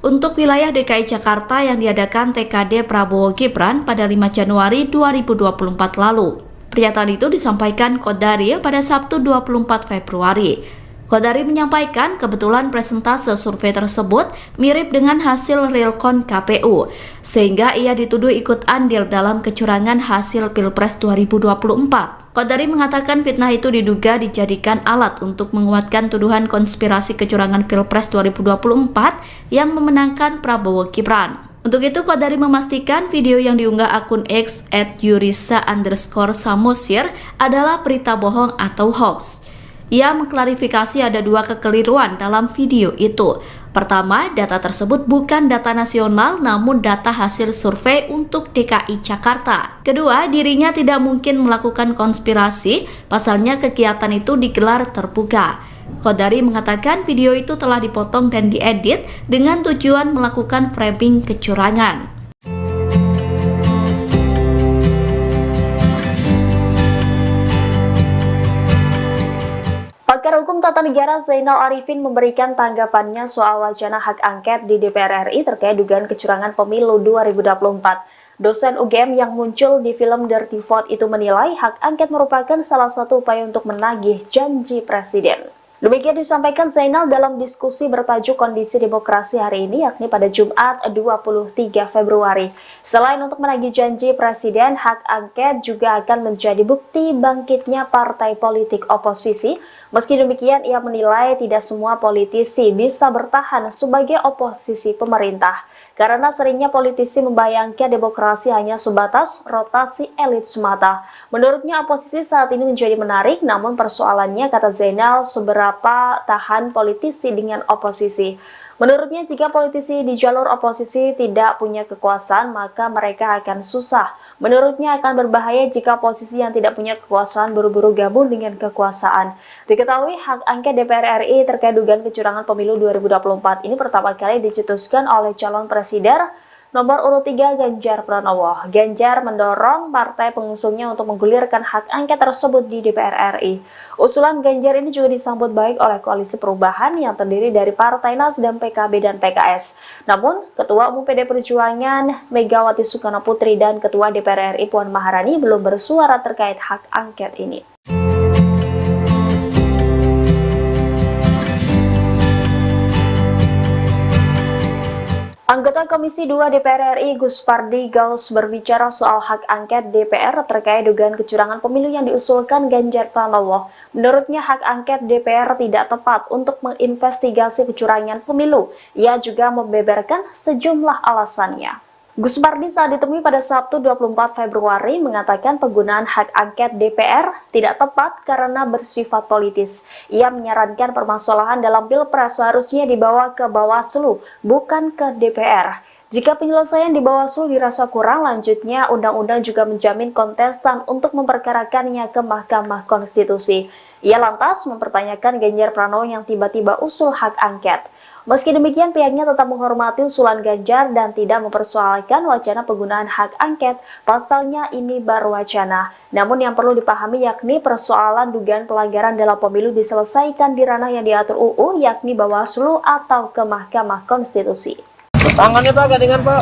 untuk wilayah DKI Jakarta yang diadakan TKD Prabowo Gibran pada 5 Januari 2024 lalu. Pernyataan itu disampaikan Kodari pada Sabtu 24 Februari. Kodari menyampaikan kebetulan presentase survei tersebut mirip dengan hasil realcon KPU, sehingga ia dituduh ikut andil dalam kecurangan hasil Pilpres 2024. Kodari mengatakan fitnah itu diduga dijadikan alat untuk menguatkan tuduhan konspirasi kecurangan Pilpres 2024 yang memenangkan Prabowo Gibran. Untuk itu, Kodari memastikan video yang diunggah akun X @yurisa_samosir adalah berita bohong atau hoax. Ia mengklarifikasi ada dua kekeliruan dalam video itu. Pertama, data tersebut bukan data nasional namun data hasil survei untuk DKI Jakarta. Kedua, dirinya tidak mungkin melakukan konspirasi, pasalnya kegiatan itu digelar terbuka. Qodari mengatakan video itu telah dipotong dan diedit dengan tujuan melakukan framing kecurangan. Pakar Hukum Tata Negara Zainal Arifin memberikan tanggapannya soal wacana hak angket di DPR RI terkait dugaan kecurangan pemilu 2024. Dosen UGM yang muncul di film Dirty Vote itu menilai hak angket merupakan salah satu upaya untuk menagih janji presiden. Demikian disampaikan Zainal dalam diskusi bertajuk Kondisi Demokrasi hari ini, yakni pada Jumat 23 Februari. Selain untuk menagih janji presiden, hak angket juga akan menjadi bukti bangkitnya partai politik oposisi. Meski demikian, ia menilai tidak semua politisi bisa bertahan sebagai oposisi pemerintah, karena seringnya politisi membayangkan demokrasi hanya sebatas rotasi elit semata. Menurutnya, oposisi saat ini menjadi menarik, namun persoalannya, kata Zainal, seberapa tahan politisi dengan oposisi. Menurutnya, jika politisi di jalur oposisi tidak punya kekuasaan, maka mereka akan susah. Menurutnya, akan berbahaya jika oposisi yang tidak punya kekuasaan buru-buru gabung dengan kekuasaan. Diketahui, hak angket DPR RI terkait dugaan kecurangan pemilu 2024 ini pertama kali dicetuskan oleh calon presiden nomor urut 3 Ganjar Pranowo. Ganjar mendorong partai pengusungnya untuk menggulirkan hak angket tersebut di DPR RI. Usulan Ganjar ini juga disambut baik oleh Koalisi Perubahan yang terdiri dari Partai Nasdem, PKB, dan PKS. Namun, Ketua Umum PD Perjuangan Megawati Soekarno Putri dan Ketua DPR RI Puan Maharani belum bersuara terkait hak angket ini. Anggota Komisi 2 DPR RI Gus Pardi Gaus berbicara soal hak angket DPR terkait dugaan kecurangan pemilu yang diusulkan Ganjar Pranowo. Menurutnya hak angket DPR tidak tepat untuk menginvestigasi kecurangan pemilu. Ia juga membeberkan sejumlah alasannya. Gus Pardi saat ditemui pada Sabtu 24 Februari mengatakan penggunaan hak angket DPR tidak tepat karena bersifat politis. Ia menyarankan permasalahan dalam Pilpres seharusnya dibawa ke Bawaslu, bukan ke DPR. Jika penyelesaian di Bawaslu dirasa kurang, lanjutnya undang-undang juga menjamin kontestan untuk memperkarakannya ke Mahkamah Konstitusi. Ia lantas mempertanyakan Ganjar Pranowo yang tiba-tiba usul hak angket. Meski demikian, pihaknya tetap menghormati usulan Ganjar dan tidak mempersoalkan wacana penggunaan hak angket, pasalnya ini baru wacana. Namun yang perlu dipahami yakni persoalan dugaan pelanggaran dalam pemilu diselesaikan di ranah yang diatur UU, yakni Bawaslu atau ke Mahkamah Konstitusi. Tangannya Pak, gandengan Pak.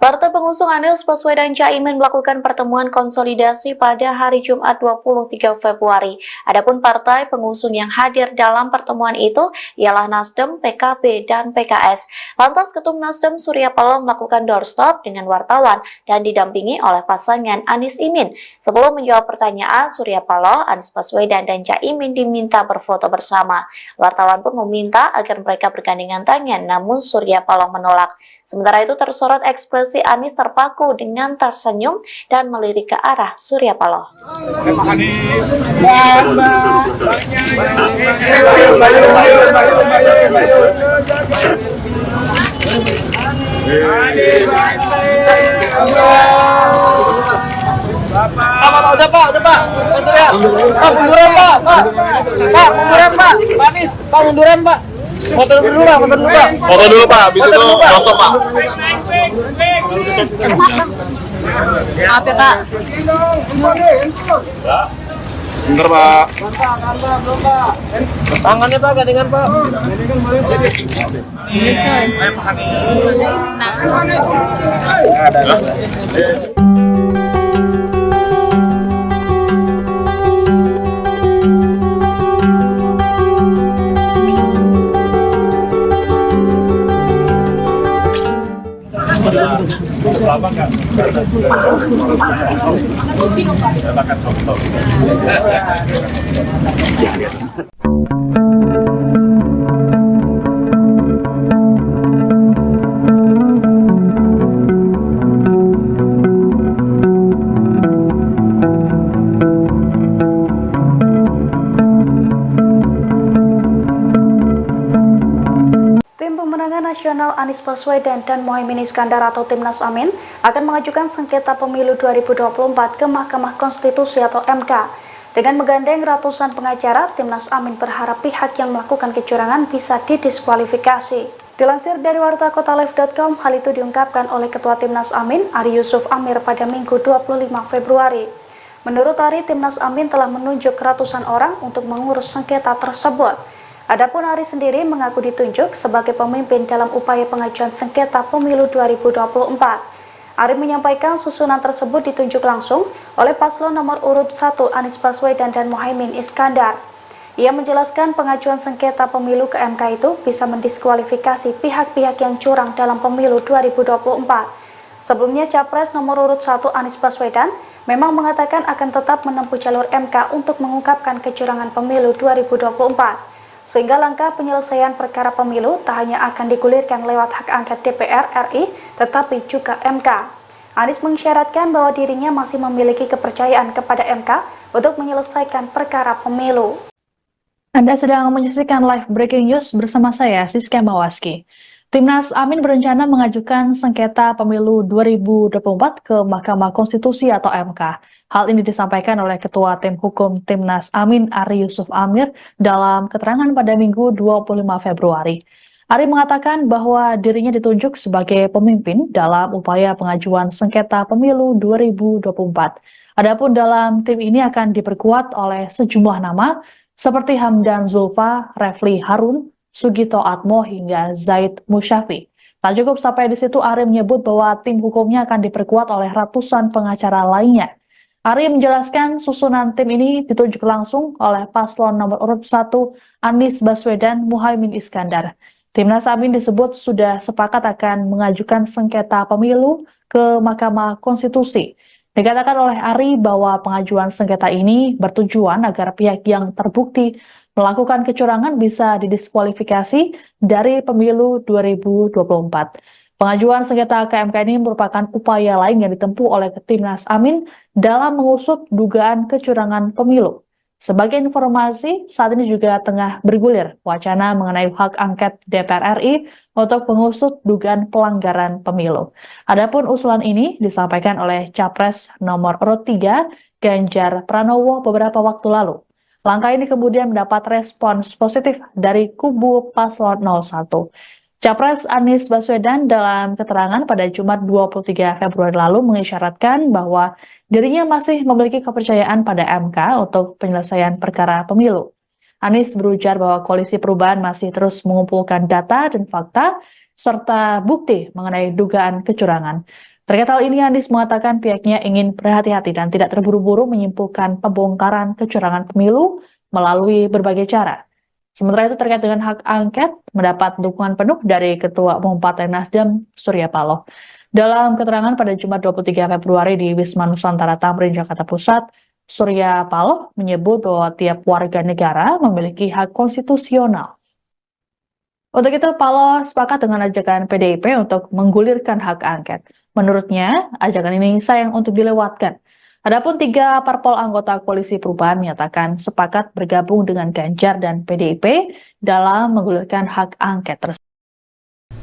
Partai pengusung Anies Baswedan Caimin melakukan pertemuan konsolidasi pada hari Jumat 23 Februari. Adapun partai pengusung yang hadir dalam pertemuan itu ialah Nasdem, PKB, dan PKS. Lantas Ketum Nasdem Surya Paloh melakukan doorstop dengan wartawan dan didampingi oleh pasangan Anies Imin. Sebelum menjawab pertanyaan, Surya Paloh, Anies Baswedan, dan Caimin diminta berfoto bersama. Wartawan pun meminta agar mereka bergandengan tangan, namun Surya Paloh menolak. Sementara itu tersorot ekspresi Anies terpaku dengan tersenyum dan melirik ke arah Surya Paloh. Udah Pak. Munduran Pak. Pak, munduran Pak. Pak Anies, Pak munduran Pak. Foto dulu Pak. Foto dulu Pak, habis itu stop Pak. Maaf ya Pak. Bentar Pak. Tangannya Pak, gandengan Pak. Lama nggak? Silakan foto. Anies Baswedan dan Muhaimin Iskandar atau Timnas Amin akan mengajukan sengketa pemilu 2024 ke Mahkamah Konstitusi atau MK. Dengan menggandeng ratusan pengacara, Timnas Amin berharap pihak yang melakukan kecurangan bisa didiskualifikasi. Dilansir dari wartakotalive.com, hal itu diungkapkan oleh Ketua Timnas Amin, Ari Yusuf Amir pada Minggu 25 Februari. Menurut Ari, Timnas Amin telah menunjuk ratusan orang untuk mengurus sengketa tersebut. Adapun Ari sendiri mengaku ditunjuk sebagai pemimpin dalam upaya pengajuan sengketa pemilu 2024. Ari menyampaikan susunan tersebut ditunjuk langsung oleh paslon nomor urut 1 Anies Baswedan dan Muhaimin Iskandar. Ia menjelaskan pengajuan sengketa pemilu ke MK itu bisa mendiskualifikasi pihak-pihak yang curang dalam pemilu 2024. Sebelumnya, Capres nomor urut 1 Anies Baswedan memang mengatakan akan tetap menempuh jalur MK untuk mengungkapkan kecurangan pemilu 2024. Sehingga langkah penyelesaian perkara pemilu tak hanya akan digulirkan lewat hak angket DPR RI, tetapi juga MK. Anies mengisyaratkan bahwa dirinya masih memiliki kepercayaan kepada MK untuk menyelesaikan perkara pemilu. Anda sedang menyaksikan live breaking news bersama saya, Siska Mawaski. Timnas Amin berencana mengajukan sengketa pemilu 2024 ke Mahkamah Konstitusi atau MK. Hal ini disampaikan oleh Ketua Tim Hukum Timnas Amin, Ari Yusuf Amir, dalam keterangan pada Minggu 25 Februari. Ari mengatakan bahwa dirinya ditunjuk sebagai pemimpin dalam upaya pengajuan sengketa pemilu 2024. Adapun dalam tim ini akan diperkuat oleh sejumlah nama seperti Hamdan Zulfa, Refli Harun, Sugito Atmo hingga Zaid Musyafi. Tak cukup sampai di situ, Ari menyebut bahwa tim hukumnya akan diperkuat oleh ratusan pengacara lainnya. Ari menjelaskan susunan tim ini ditunjuk langsung oleh paslon nomor urut 1 Anies Baswedan Muhaimin Iskandar. Timnas Amin disebut sudah sepakat akan mengajukan sengketa pemilu ke Mahkamah Konstitusi. Dikatakan oleh Ari bahwa pengajuan sengketa ini bertujuan agar pihak yang terbukti melakukan kecurangan bisa didiskualifikasi dari pemilu 2024. Pengajuan sengketa ke MK ini merupakan upaya lain yang ditempuh oleh Timnas Amin dalam mengusut dugaan kecurangan pemilu. Sebagai informasi, saat ini juga tengah bergulir wacana mengenai hak angket DPR RI untuk mengusut dugaan pelanggaran pemilu. Adapun usulan ini disampaikan oleh Capres nomor urut 3 Ganjar Pranowo beberapa waktu lalu. Langkah ini kemudian mendapat respons positif dari kubu paslon 01. Capres Anies Baswedan dalam keterangan pada Jumat 23 Februari lalu mengisyaratkan bahwa dirinya masih memiliki kepercayaan pada MK untuk penyelesaian perkara pemilu. Anies berujar bahwa Koalisi Perubahan masih terus mengumpulkan data dan fakta serta bukti mengenai dugaan kecurangan. Terkait hal ini, Anies mengatakan pihaknya ingin berhati-hati dan tidak terburu-buru menyimpulkan pembongkaran kecurangan pemilu melalui berbagai cara. Sementara itu, terkait dengan hak angket, mendapat dukungan penuh dari Ketua Umum Partai Nasdem, Surya Paloh. Dalam keterangan pada Jumat 23 Februari di Wisma Nusantara Tamrin, Jakarta Pusat, Surya Paloh menyebut bahwa tiap warga negara memiliki hak konstitusional. Untuk itu, Paloh sepakat dengan ajakan PDIP untuk menggulirkan hak angket. Menurutnya, ajakan ini sayang untuk dilewatkan. Adapun 3 parpol anggota Koalisi Perubahan menyatakan sepakat bergabung dengan Ganjar dan PDIP dalam menggulirkan hak angket tersebut.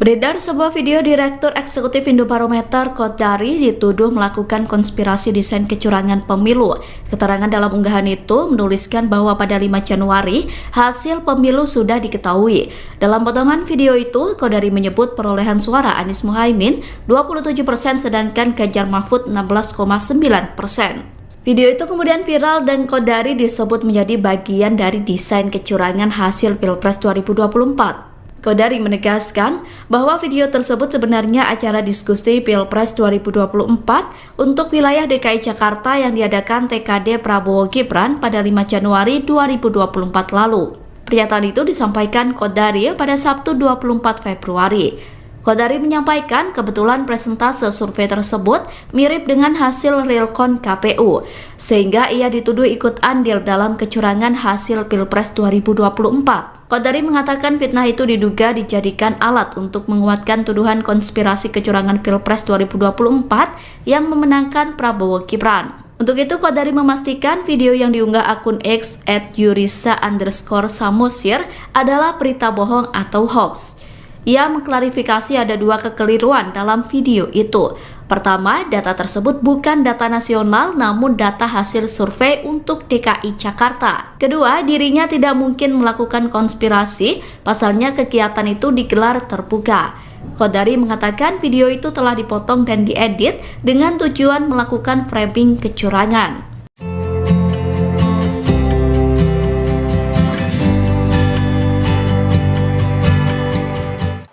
Beredar sebuah video Direktur Eksekutif Indobarometer Kodari dituduh melakukan konspirasi desain kecurangan pemilu. Keterangan dalam unggahan itu menuliskan bahwa pada 5 Januari hasil pemilu sudah diketahui. Dalam potongan video itu, Kodari menyebut perolehan suara Anies Muhaimin 27% sedangkan Ganjar Mahfud 16,9%. Video itu kemudian viral dan Kodari disebut menjadi bagian dari desain kecurangan hasil Pilpres 2024. Kodari menegaskan bahwa video tersebut sebenarnya acara diskusi Pilpres 2024 untuk wilayah DKI Jakarta yang diadakan TKD Prabowo Gibran pada 5 Januari 2024 lalu. Pernyataan itu disampaikan Kodari pada Sabtu 24 Februari. Kodari menyampaikan kebetulan presentase survei tersebut mirip dengan hasil realcon KPU, sehingga ia dituduh ikut andil dalam kecurangan hasil Pilpres 2024. Kodari mengatakan fitnah itu diduga dijadikan alat untuk menguatkan tuduhan konspirasi kecurangan Pilpres 2024 yang memenangkan Prabowo Gibran. Untuk itu, Kodari memastikan video yang diunggah akun X @yurisa_samosir adalah berita bohong atau hoax. Ia mengklarifikasi ada dua kekeliruan dalam video itu. Pertama, data tersebut bukan data nasional namun data hasil survei untuk DKI Jakarta. Kedua, dirinya tidak mungkin melakukan konspirasi, pasalnya kegiatan itu digelar terbuka. Qodari mengatakan video itu telah dipotong dan diedit dengan tujuan melakukan framing kecurangan.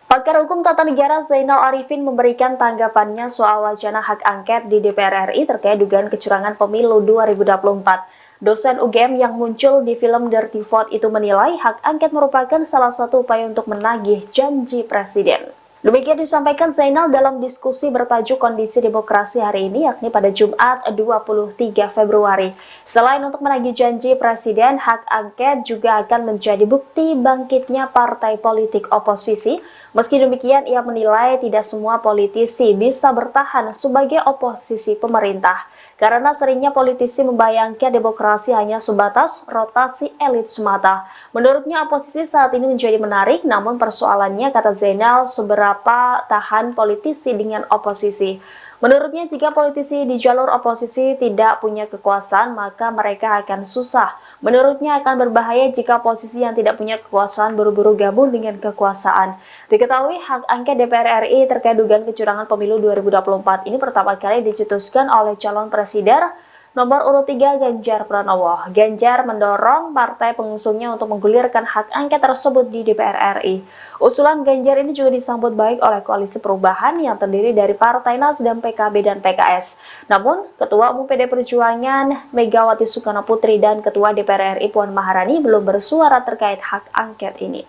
Pakar Hukum Tata Negara Zainal Arifin memberikan tanggapannya soal wacana hak angket di DPR RI terkait dugaan kecurangan pemilu 2024. Dosen UGM yang muncul di film Dirty Vote itu menilai hak angket merupakan salah satu upaya untuk menagih janji presiden. Demikian disampaikan Zainal dalam diskusi bertajuk Kondisi Demokrasi hari ini, yakni pada Jumat 23 Februari. Selain untuk menagih janji presiden, hak angket juga akan menjadi bukti bangkitnya partai politik oposisi. Meski demikian, ia menilai tidak semua politisi bisa bertahan sebagai oposisi pemerintah, karena seringnya politisi membayangkan demokrasi hanya sebatas rotasi elit semata. Menurutnya, oposisi saat ini menjadi menarik, namun persoalannya, kata Zainal, seberapa tahan politisi dengan oposisi. Menurutnya, jika politisi di jalur oposisi tidak punya kekuasaan, maka mereka akan susah. Menurutnya, akan berbahaya jika oposisi yang tidak punya kekuasaan buru-buru gabung dengan kekuasaan. Diketahui, hak angket DPR RI terkait dugaan kecurangan pemilu 2024 ini pertama kali dicetuskan oleh calon presiden nomor urut 3 Ganjar Pranowo. Ganjar mendorong partai pengusungnya untuk menggulirkan hak angket tersebut di DPR RI. Usulan Ganjar ini juga disambut baik oleh Koalisi Perubahan yang terdiri dari Partai Nasdem, PKB, dan PKS. Namun, Ketua Umum PD Perjuangan Megawati Soekarno Putri dan Ketua DPR RI Puan Maharani belum bersuara terkait hak angket ini.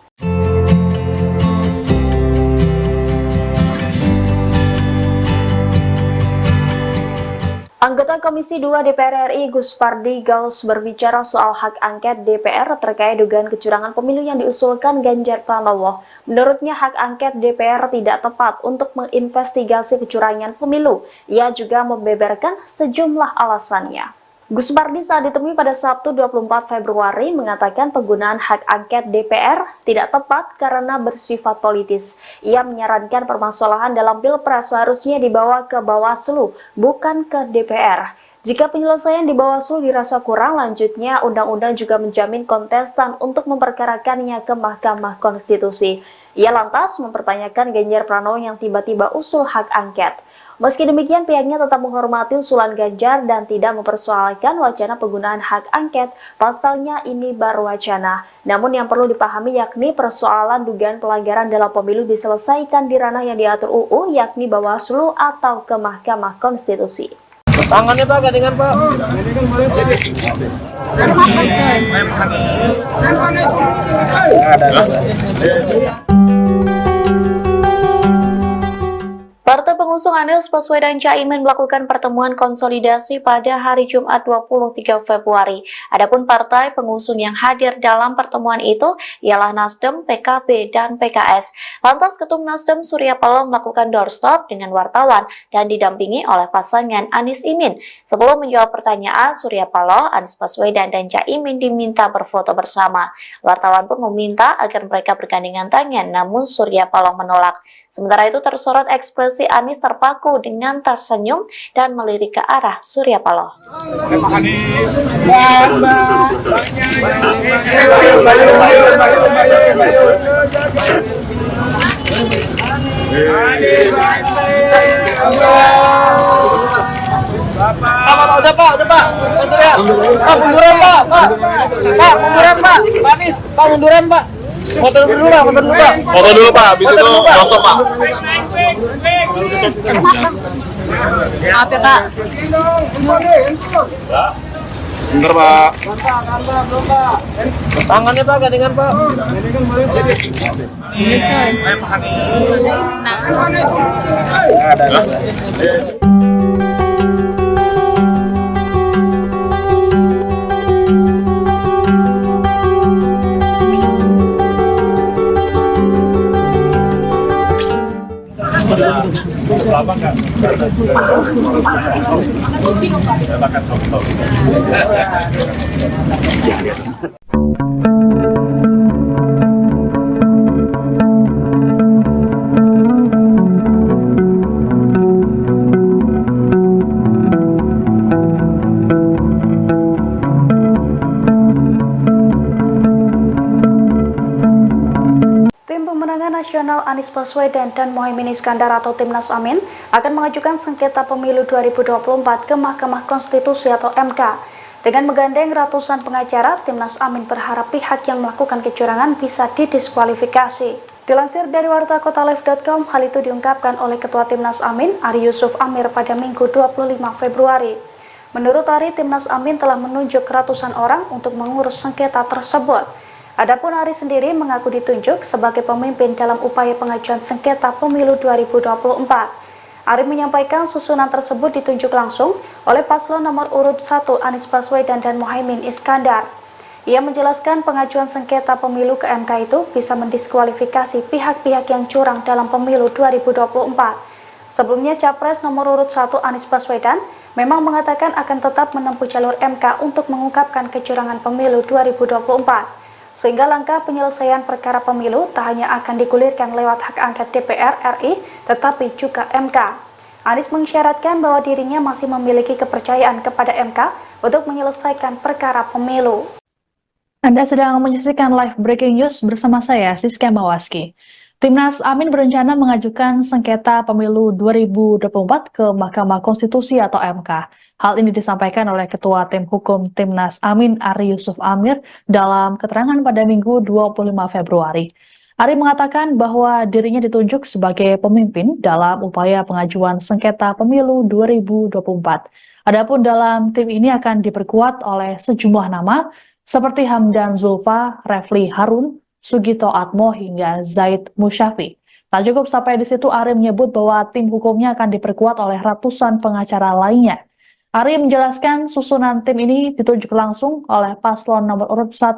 Anggota Komisi 2 DPR RI Gus Pardi Gaus berbicara soal hak angket DPR terkait dugaan kecurangan pemilu yang diusulkan Ganjar Pranowo. Menurutnya hak angket DPR tidak tepat untuk menginvestigasi kecurangan pemilu. Ia juga membeberkan sejumlah alasannya. Gus Pardi saat ditemui pada Sabtu 24 Februari mengatakan penggunaan hak angket DPR tidak tepat karena bersifat politis. Ia menyarankan permasalahan dalam Pilpres seharusnya dibawa ke Bawaslu, bukan ke DPR. Jika penyelesaian di Bawaslu dirasa kurang, lanjutnya undang-undang juga menjamin kontestan untuk memperkarakannya ke Mahkamah Konstitusi. Ia lantas mempertanyakan Ganjar Pranowo yang tiba-tiba usul hak angket. Meski demikian, pihaknya tetap menghormati usulan Ganjar dan tidak mempersoalkan wacana penggunaan hak angket, pasalnya ini baru wacana. Namun yang perlu dipahami yakni persoalan dugaan pelanggaran dalam pemilu diselesaikan di ranah yang diatur UU, yakni Bawaslu atau ke Mahkamah Konstitusi. Tangannya Pak, gandengan Pak. Partai pengusung Anies Baswedan Caimin melakukan pertemuan konsolidasi pada hari Jumat 23 Februari. Adapun partai pengusung yang hadir dalam pertemuan itu ialah Nasdem, PKB, dan PKS. Lantas Ketum Nasdem Surya Paloh melakukan doorstop dengan wartawan dan didampingi oleh pasangan Anies Imin. Sebelum menjawab pertanyaan, Surya Paloh, Anies Baswedan, dan Caimin diminta berfoto bersama. Wartawan pun meminta agar mereka bergandengan tangan, namun Surya Paloh menolak. Sementara itu tersorot ekspresi Anies terpaku dengan tersenyum dan melirik ke arah Surya Paloh. Udah Pak. Pak, munduran Pak. Pak, munduran Pak. Pak Anies, Pak munduran Pak. Foto dulu Pak. Foto dulu Pak, habis itu stop Pak. Maaf ya Pak. Bentar Pak. Tangannya Pak, gandengan Pak. Lama nggak? Makan foto. Anies Baswedan dan Muhaimin Iskandar atau Timnas Amin akan mengajukan sengketa pemilu 2024 ke Mahkamah Konstitusi atau MK. Dengan menggandeng ratusan pengacara, Timnas Amin berharap pihak yang melakukan kecurangan bisa didiskualifikasi. Dilansir dari wartakotalive.com, hal itu diungkapkan oleh Ketua Timnas Amin, Ari Yusuf Amir pada Minggu 25 Februari. Menurut Ari, Timnas Amin telah menunjuk ratusan orang untuk mengurus sengketa tersebut. Adapun Ari sendiri mengaku ditunjuk sebagai pemimpin dalam upaya pengajuan sengketa pemilu 2024. Ari menyampaikan susunan tersebut ditunjuk langsung oleh paslon nomor urut 1 Anies Baswedan dan Muhaimin Iskandar. Ia menjelaskan pengajuan sengketa pemilu ke MK itu bisa mendiskualifikasi pihak-pihak yang curang dalam pemilu 2024. Sebelumnya, Capres nomor urut 1 Anies Baswedan memang mengatakan akan tetap menempuh jalur MK untuk mengungkapkan kecurangan pemilu 2024. Sehingga langkah penyelesaian perkara pemilu tak hanya akan digulirkan lewat hak angket DPR RI, tetapi juga MK. Anies mengisyaratkan bahwa dirinya masih memiliki kepercayaan kepada MK untuk menyelesaikan perkara pemilu. Anda sedang menyaksikan live breaking news bersama saya, Siska Mawaski. Timnas Amin berencana mengajukan sengketa pemilu 2024 ke Mahkamah Konstitusi atau MK. Hal ini disampaikan oleh Ketua Tim Hukum Timnas Amin, Ari Yusuf Amir, dalam keterangan pada Minggu 25 Februari. Ari mengatakan bahwa dirinya ditunjuk sebagai pemimpin dalam upaya pengajuan sengketa pemilu 2024. Adapun dalam tim ini akan diperkuat oleh sejumlah nama seperti Hamdan Zulfa, Refli Harun, Sugito Atmo hingga Zaid Musyafi. Tak cukup sampai di situ, Ari menyebut bahwa tim hukumnya akan diperkuat oleh ratusan pengacara lainnya. Ari menjelaskan susunan tim ini ditunjuk langsung oleh paslon nomor urut 1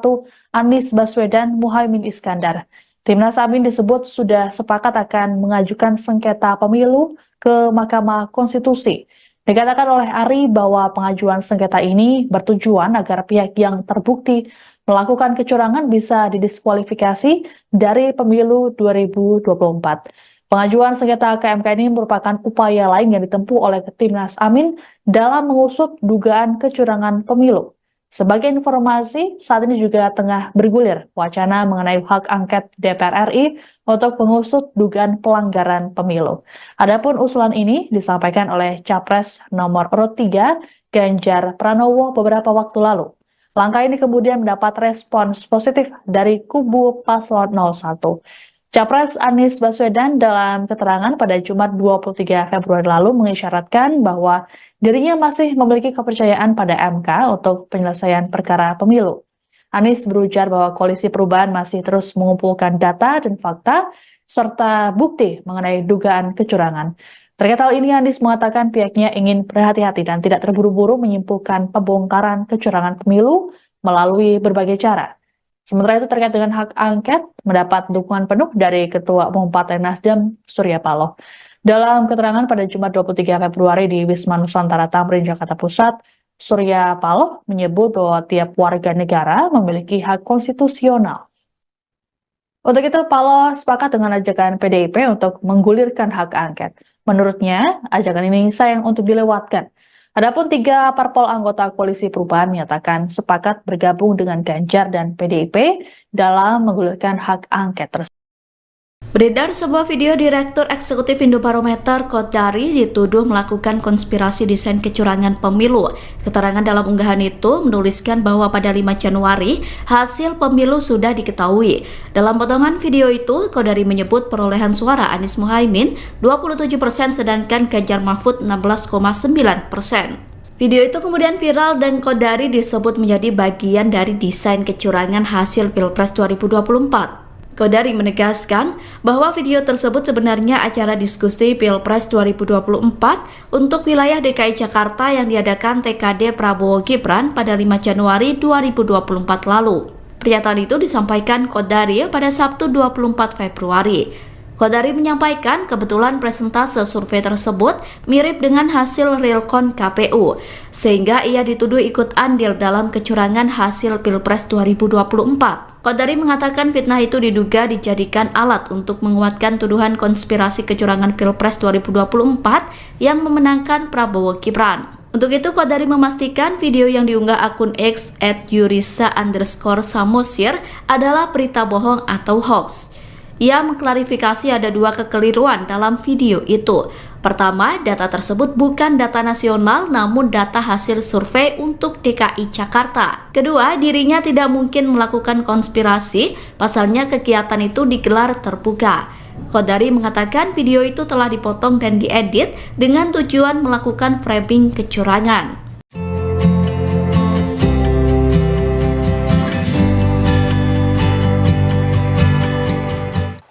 Anies Baswedan Muhaimin Iskandar. Timnas Amin disebut sudah sepakat akan mengajukan sengketa pemilu ke Mahkamah Konstitusi. Dikatakan oleh Ari bahwa pengajuan sengketa ini bertujuan agar pihak yang terbukti melakukan kecurangan bisa didiskualifikasi dari pemilu 2024. Pengajuan sengketa ke MK ini merupakan upaya lain yang ditempuh oleh Timnas Amin dalam mengusut dugaan kecurangan pemilu. Sebagai informasi, saat ini juga tengah bergulir wacana mengenai hak angket DPR RI untuk mengusut dugaan pelanggaran pemilu. Adapun usulan ini disampaikan oleh Capres nomor urut 3 Ganjar Pranowo beberapa waktu lalu. Langkah ini kemudian mendapat respons positif dari kubu paslon 01. Capres Anies Baswedan dalam keterangan pada Jumat 23 Februari lalu mengisyaratkan bahwa dirinya masih memiliki kepercayaan pada MK untuk penyelesaian perkara pemilu. Anies berujar bahwa Koalisi Perubahan masih terus mengumpulkan data dan fakta serta bukti mengenai dugaan kecurangan. Terkait hal ini, Anies mengatakan pihaknya ingin berhati-hati dan tidak terburu-buru menyimpulkan pembongkaran kecurangan pemilu melalui berbagai cara. Sementara itu terkait dengan hak angket, mendapat dukungan penuh dari Ketua Umum Partai Nasdem, Surya Paloh. Dalam keterangan pada Jumat 23 Februari di Wisma Nusantara Tamrin, Jakarta Pusat, Surya Paloh menyebut bahwa tiap warga negara memiliki hak konstitusional. Untuk itu, Paloh sepakat dengan ajakan PDIP untuk menggulirkan hak angket. Menurutnya, ajakan ini sayang untuk dilewatkan. Adapun 3 parpol anggota Koalisi Perubahan menyatakan sepakat bergabung dengan Ganjar dan PDIP dalam menggulirkan hak angket tersebut. Beredar sebuah video Direktur Eksekutif Indobarometer Kodari dituduh melakukan konspirasi desain kecurangan pemilu. Keterangan dalam unggahan itu menuliskan bahwa pada 5 Januari hasil pemilu sudah diketahui. Dalam potongan video itu, Kodari menyebut perolehan suara Anies Muhaimin 27% sedangkan Ganjar Mahfud 16,9%. Video itu kemudian viral dan Kodari disebut menjadi bagian dari desain kecurangan hasil Pilpres 2024. Kodari menegaskan bahwa video tersebut sebenarnya acara diskusi Pilpres 2024 untuk wilayah DKI Jakarta yang diadakan TKD Prabowo Gibran pada 5 Januari 2024 lalu. Pernyataan itu disampaikan Kodari pada Sabtu 24 Februari. Kodari menyampaikan kebetulan presentase survei tersebut mirip dengan hasil realcon KPU, sehingga ia dituduh ikut andil dalam kecurangan hasil Pilpres 2024. Kodari mengatakan fitnah itu diduga dijadikan alat untuk menguatkan tuduhan konspirasi kecurangan Pilpres 2024 yang memenangkan Prabowo Gibran. Untuk itu, Kodari memastikan video yang diunggah akun X @yurisa_samosir adalah berita bohong atau hoax. Ia mengklarifikasi ada dua kekeliruan dalam video itu. Pertama, data tersebut bukan data nasional namun data hasil survei untuk DKI Jakarta. Kedua, dirinya tidak mungkin melakukan konspirasi, pasalnya kegiatan itu digelar terbuka. Qodari mengatakan video itu telah dipotong dan diedit dengan tujuan melakukan framing kecurangan.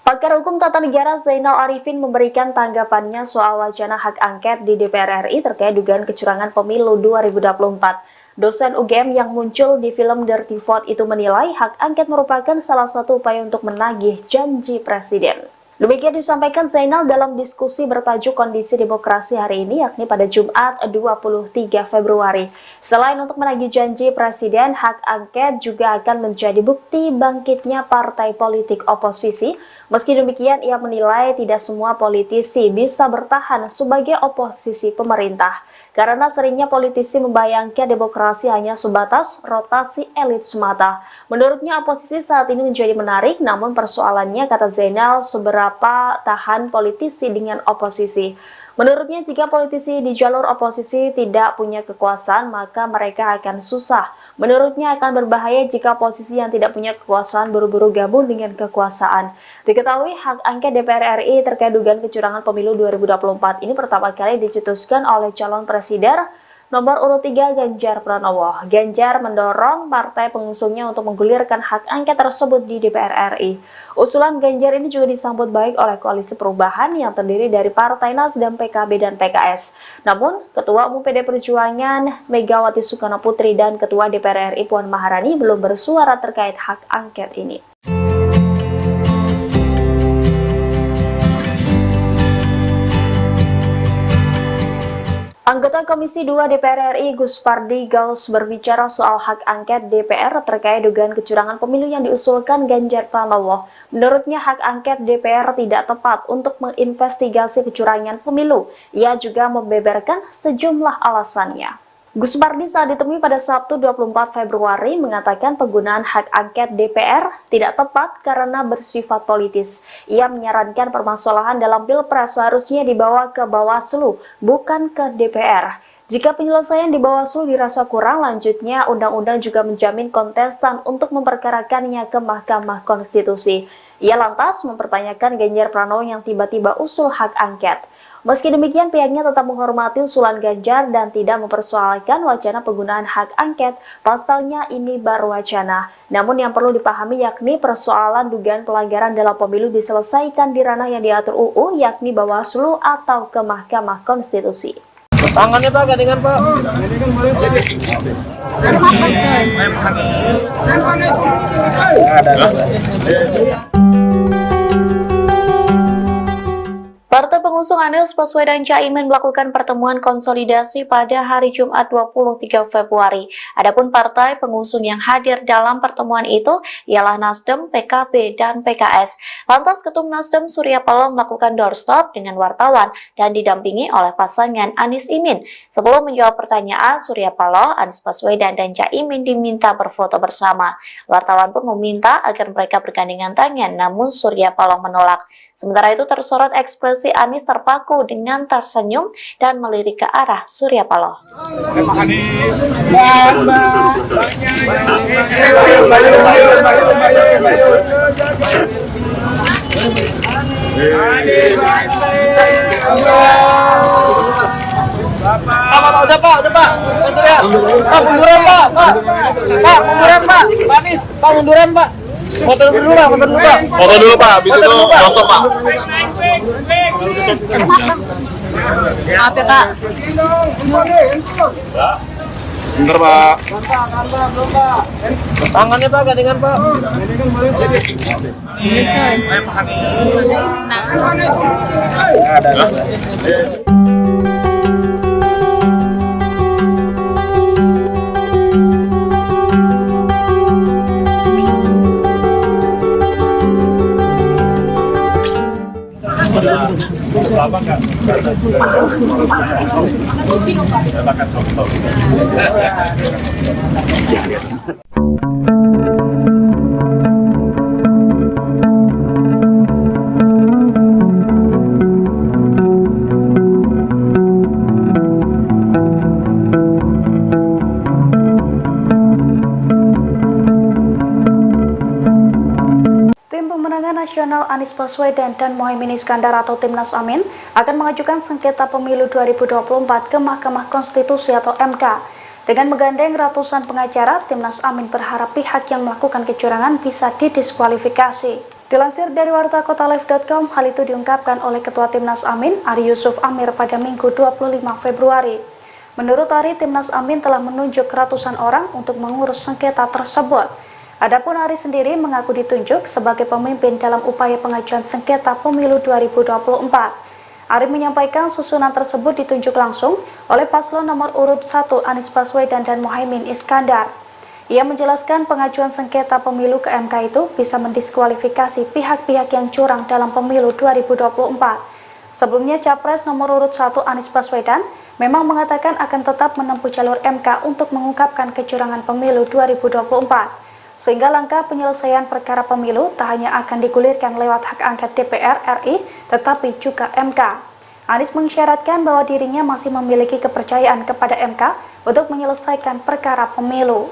Pakar Hukum Tata Negara Zainal Arifin memberikan tanggapannya soal wacana hak angket di DPR RI terkait dugaan kecurangan pemilu 2024. Dosen UGM yang muncul di film Dirty Vote itu menilai hak angket merupakan salah satu upaya untuk menagih janji presiden. Demikian disampaikan Zainal dalam diskusi bertajuk Kondisi Demokrasi hari ini, yakni pada Jumat 23 Februari. Selain untuk menagih janji presiden, hak angket juga akan menjadi bukti bangkitnya partai politik oposisi. Meski demikian, ia menilai tidak semua politisi bisa bertahan sebagai oposisi pemerintah, karena seringnya politisi membayangkan demokrasi hanya sebatas rotasi elit semata. Menurutnya, oposisi saat ini menjadi menarik, namun persoalannya, kata Zainal, seberapa tahan politisi dengan oposisi. Menurutnya, jika politisi di jalur oposisi tidak punya kekuasaan, maka mereka akan susah. Menurutnya, akan berbahaya jika oposisi yang tidak punya kekuasaan buru-buru gabung dengan kekuasaan. Diketahui, hak angket DPR RI terkait dugaan kecurangan pemilu 2024 ini pertama kali dicetuskan oleh calon presiden nomor urut 3 Ganjar Pranowo. Ganjar mendorong partai pengusungnya untuk menggulirkan hak angket tersebut di DPR RI. Usulan Ganjar ini juga disambut baik oleh Koalisi Perubahan yang terdiri dari Partai Nasdem, PKB, dan PKS. Namun, Ketua Umum PD Perjuangan Megawati Soekarnoputri dan Ketua DPR RI Puan Maharani belum bersuara terkait hak angket ini. Anggota Komisi 2 DPR RI Gus Pardi Gaus berbicara soal hak angket DPR terkait dugaan kecurangan pemilu yang diusulkan Ganjar Pranowo. Menurutnya hak angket DPR tidak tepat untuk menginvestigasi kecurangan pemilu. Ia juga membeberkan sejumlah alasannya. Gus Pardi saat ditemui pada Sabtu 24 Februari mengatakan penggunaan hak angket DPR tidak tepat karena bersifat politis. Ia menyarankan permasalahan dalam Pilpres seharusnya dibawa ke Bawaslu, bukan ke DPR. Jika penyelesaian di Bawaslu dirasa kurang, lanjutnya undang-undang juga menjamin kontestan untuk memperkarakannya ke Mahkamah Konstitusi. Ia lantas mempertanyakan Ganjar Pranowo yang tiba-tiba usul hak angket. Meski demikian, pihaknya tetap menghormati usulan Ganjar dan tidak mempersoalkan wacana penggunaan hak angket, pasalnya ini baru wacana. Namun yang perlu dipahami yakni persoalan dugaan pelanggaran dalam pemilu diselesaikan di ranah yang diatur UU, yakni Bawaslu atau ke Mahkamah Konstitusi. Tangannya Pak, gandengan Pak. Partai pengusung Anies Baswedan Caimin melakukan pertemuan konsolidasi pada hari Jumat 23 Februari. Adapun partai pengusung yang hadir dalam pertemuan itu ialah Nasdem, PKB, dan PKS. Lantas Ketum Nasdem Surya Paloh melakukan doorstop dengan wartawan dan didampingi oleh pasangan Anies Imin. Sebelum menjawab pertanyaan, Surya Paloh, Anies Baswedan, dan Caimin diminta berfoto bersama. Wartawan pun meminta agar mereka bergandengan tangan, namun Surya Paloh menolak. Sementara itu tersorot ekspresi Anies terpaku dengan tersenyum dan melirik ke arah Surya Paloh. Udah Pak. Pak, munduran Pak. Pak, munduran Pak. Pak Anies, Pak munduran Pak. Foto dulu Pak. Foto dulu Pak, habis itu langsung Pak. Maaf ya Kak. Bentar Pak. Tangannya Pak, gandengan Pak. Lama nggak? Makan top. Nasional Anies Baswedan dan Muhaimin Iskandar atau Timnas Amin akan mengajukan sengketa pemilu 2024 ke Mahkamah Konstitusi atau MK. Dengan menggandeng ratusan pengacara, Timnas Amin berharap pihak yang melakukan kecurangan bisa didiskualifikasi. Dilansir dari wartakotalive.com, hal itu diungkapkan oleh Ketua Timnas Amin, Ari Yusuf Amir pada Minggu 25 Februari. Menurut Ari, Timnas Amin telah menunjuk ratusan orang untuk mengurus sengketa tersebut. Adapun Ari sendiri mengaku ditunjuk sebagai pemimpin dalam upaya pengajuan sengketa pemilu 2024. Ari menyampaikan susunan tersebut ditunjuk langsung oleh paslon nomor urut 1 Anies Baswedan dan Muhaimin Iskandar. Ia menjelaskan pengajuan sengketa pemilu ke MK itu bisa mendiskualifikasi pihak-pihak yang curang dalam pemilu 2024. Sebelumnya, Capres nomor urut 1 Anies Baswedan memang mengatakan akan tetap menempuh jalur MK untuk mengungkapkan kecurangan pemilu 2024. Sehingga langkah penyelesaian perkara pemilu tak hanya akan digulirkan lewat hak angket DPR RI, tetapi juga MK. Anies mengisyaratkan bahwa dirinya masih memiliki kepercayaan kepada MK untuk menyelesaikan perkara pemilu.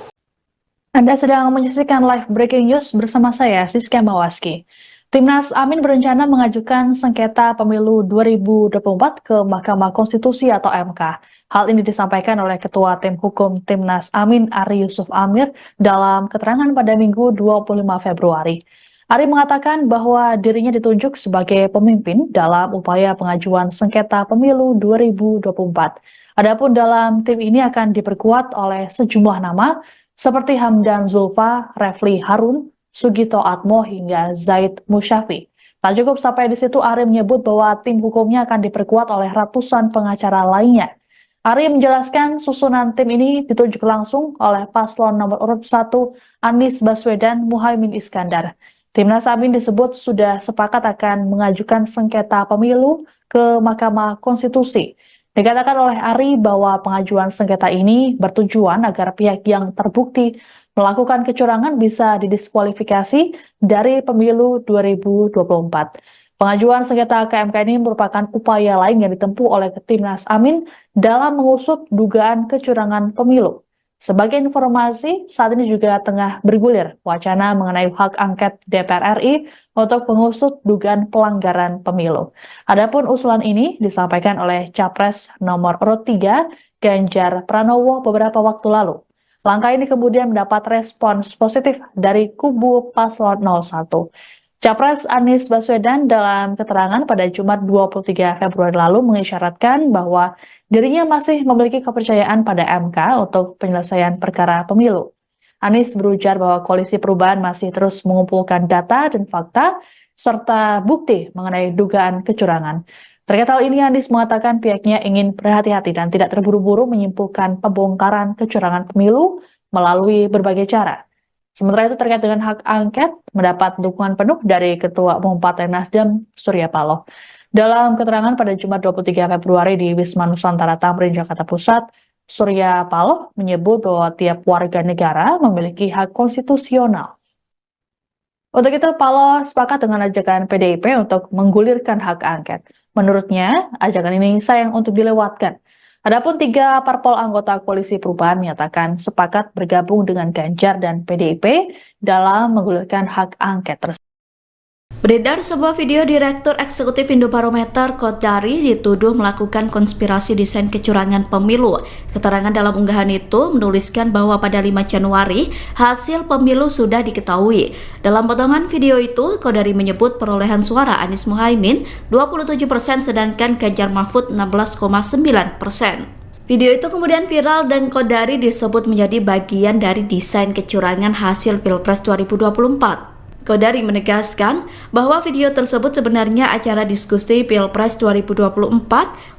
Anda sedang menyaksikan live breaking news bersama saya, Siska Mawaski. Timnas Amin berencana mengajukan sengketa pemilu 2024 ke Mahkamah Konstitusi atau MK. Hal ini disampaikan oleh Ketua Tim Hukum Timnas Amin, Ari Yusuf Amir, dalam keterangan pada Minggu 25 Februari. Ari mengatakan bahwa dirinya ditunjuk sebagai pemimpin dalam upaya pengajuan sengketa pemilu 2024. Adapun dalam tim ini akan diperkuat oleh sejumlah nama seperti Hamdan Zulfa, Refli Harun, Sugito Atmo hingga Zaid Musyafi. Tak cukup sampai di situ, Ari menyebut bahwa tim hukumnya akan diperkuat oleh ratusan pengacara lainnya. Ari menjelaskan susunan tim ini ditunjuk langsung oleh paslon nomor urut 1 Anies Baswedan Muhaimin Iskandar. Timnas Amin disebut sudah sepakat akan mengajukan sengketa pemilu ke Mahkamah Konstitusi. Dikatakan oleh Ari bahwa pengajuan sengketa ini bertujuan agar pihak yang terbukti melakukan kecurangan bisa didiskualifikasi dari pemilu 2024. Pengajuan sengketa ke MK ini merupakan upaya lain yang ditempuh oleh Timnas Amin dalam mengusut dugaan kecurangan pemilu. Sebagai informasi, saat ini juga tengah bergulir wacana mengenai hak angket DPR RI untuk mengusut dugaan pelanggaran pemilu. Adapun usulan ini disampaikan oleh Capres nomor urut 3 Ganjar Pranowo beberapa waktu lalu. Langkah ini kemudian mendapat respons positif dari kubu paslon 01. Capres Anies Baswedan dalam keterangan pada Jumat 23 Februari lalu mengisyaratkan bahwa dirinya masih memiliki kepercayaan pada MK untuk penyelesaian perkara pemilu. Anies berujar bahwa Koalisi Perubahan masih terus mengumpulkan data dan fakta serta bukti mengenai dugaan kecurangan. Terkait hal ini, Anies mengatakan pihaknya ingin berhati-hati dan tidak terburu-buru menyimpulkan pembongkaran kecurangan pemilu melalui berbagai cara. Sementara itu terkait dengan hak angket, mendapat dukungan penuh dari Ketua Umum Partai Nasdem, Surya Paloh. Dalam keterangan pada Jumat 23 Februari di Wisma Nusantara Tamrin, Jakarta Pusat, Surya Paloh menyebut bahwa tiap warga negara memiliki hak konstitusional. Untuk itu, Paloh sepakat dengan ajakan PDIP untuk menggulirkan hak angket. Menurutnya, ajakan ini sayang untuk dilewatkan. Adapun 3 parpol anggota Koalisi Perubahan menyatakan sepakat bergabung dengan Ganjar dan PDIP dalam menggulirkan hak angket tersebut. Beredar sebuah video Direktur Eksekutif Indobarometer Kodari dituduh melakukan konspirasi desain kecurangan pemilu. Keterangan dalam unggahan itu menuliskan bahwa pada 5 Januari hasil pemilu sudah diketahui. Dalam potongan video itu, Kodari menyebut perolehan suara Anies Muhaimin 27% sedangkan Ganjar Mahfud 16,9%. Video itu kemudian viral dan Kodari disebut menjadi bagian dari desain kecurangan hasil Pilpres 2024. Kodari menegaskan bahwa video tersebut sebenarnya acara diskusi Pilpres 2024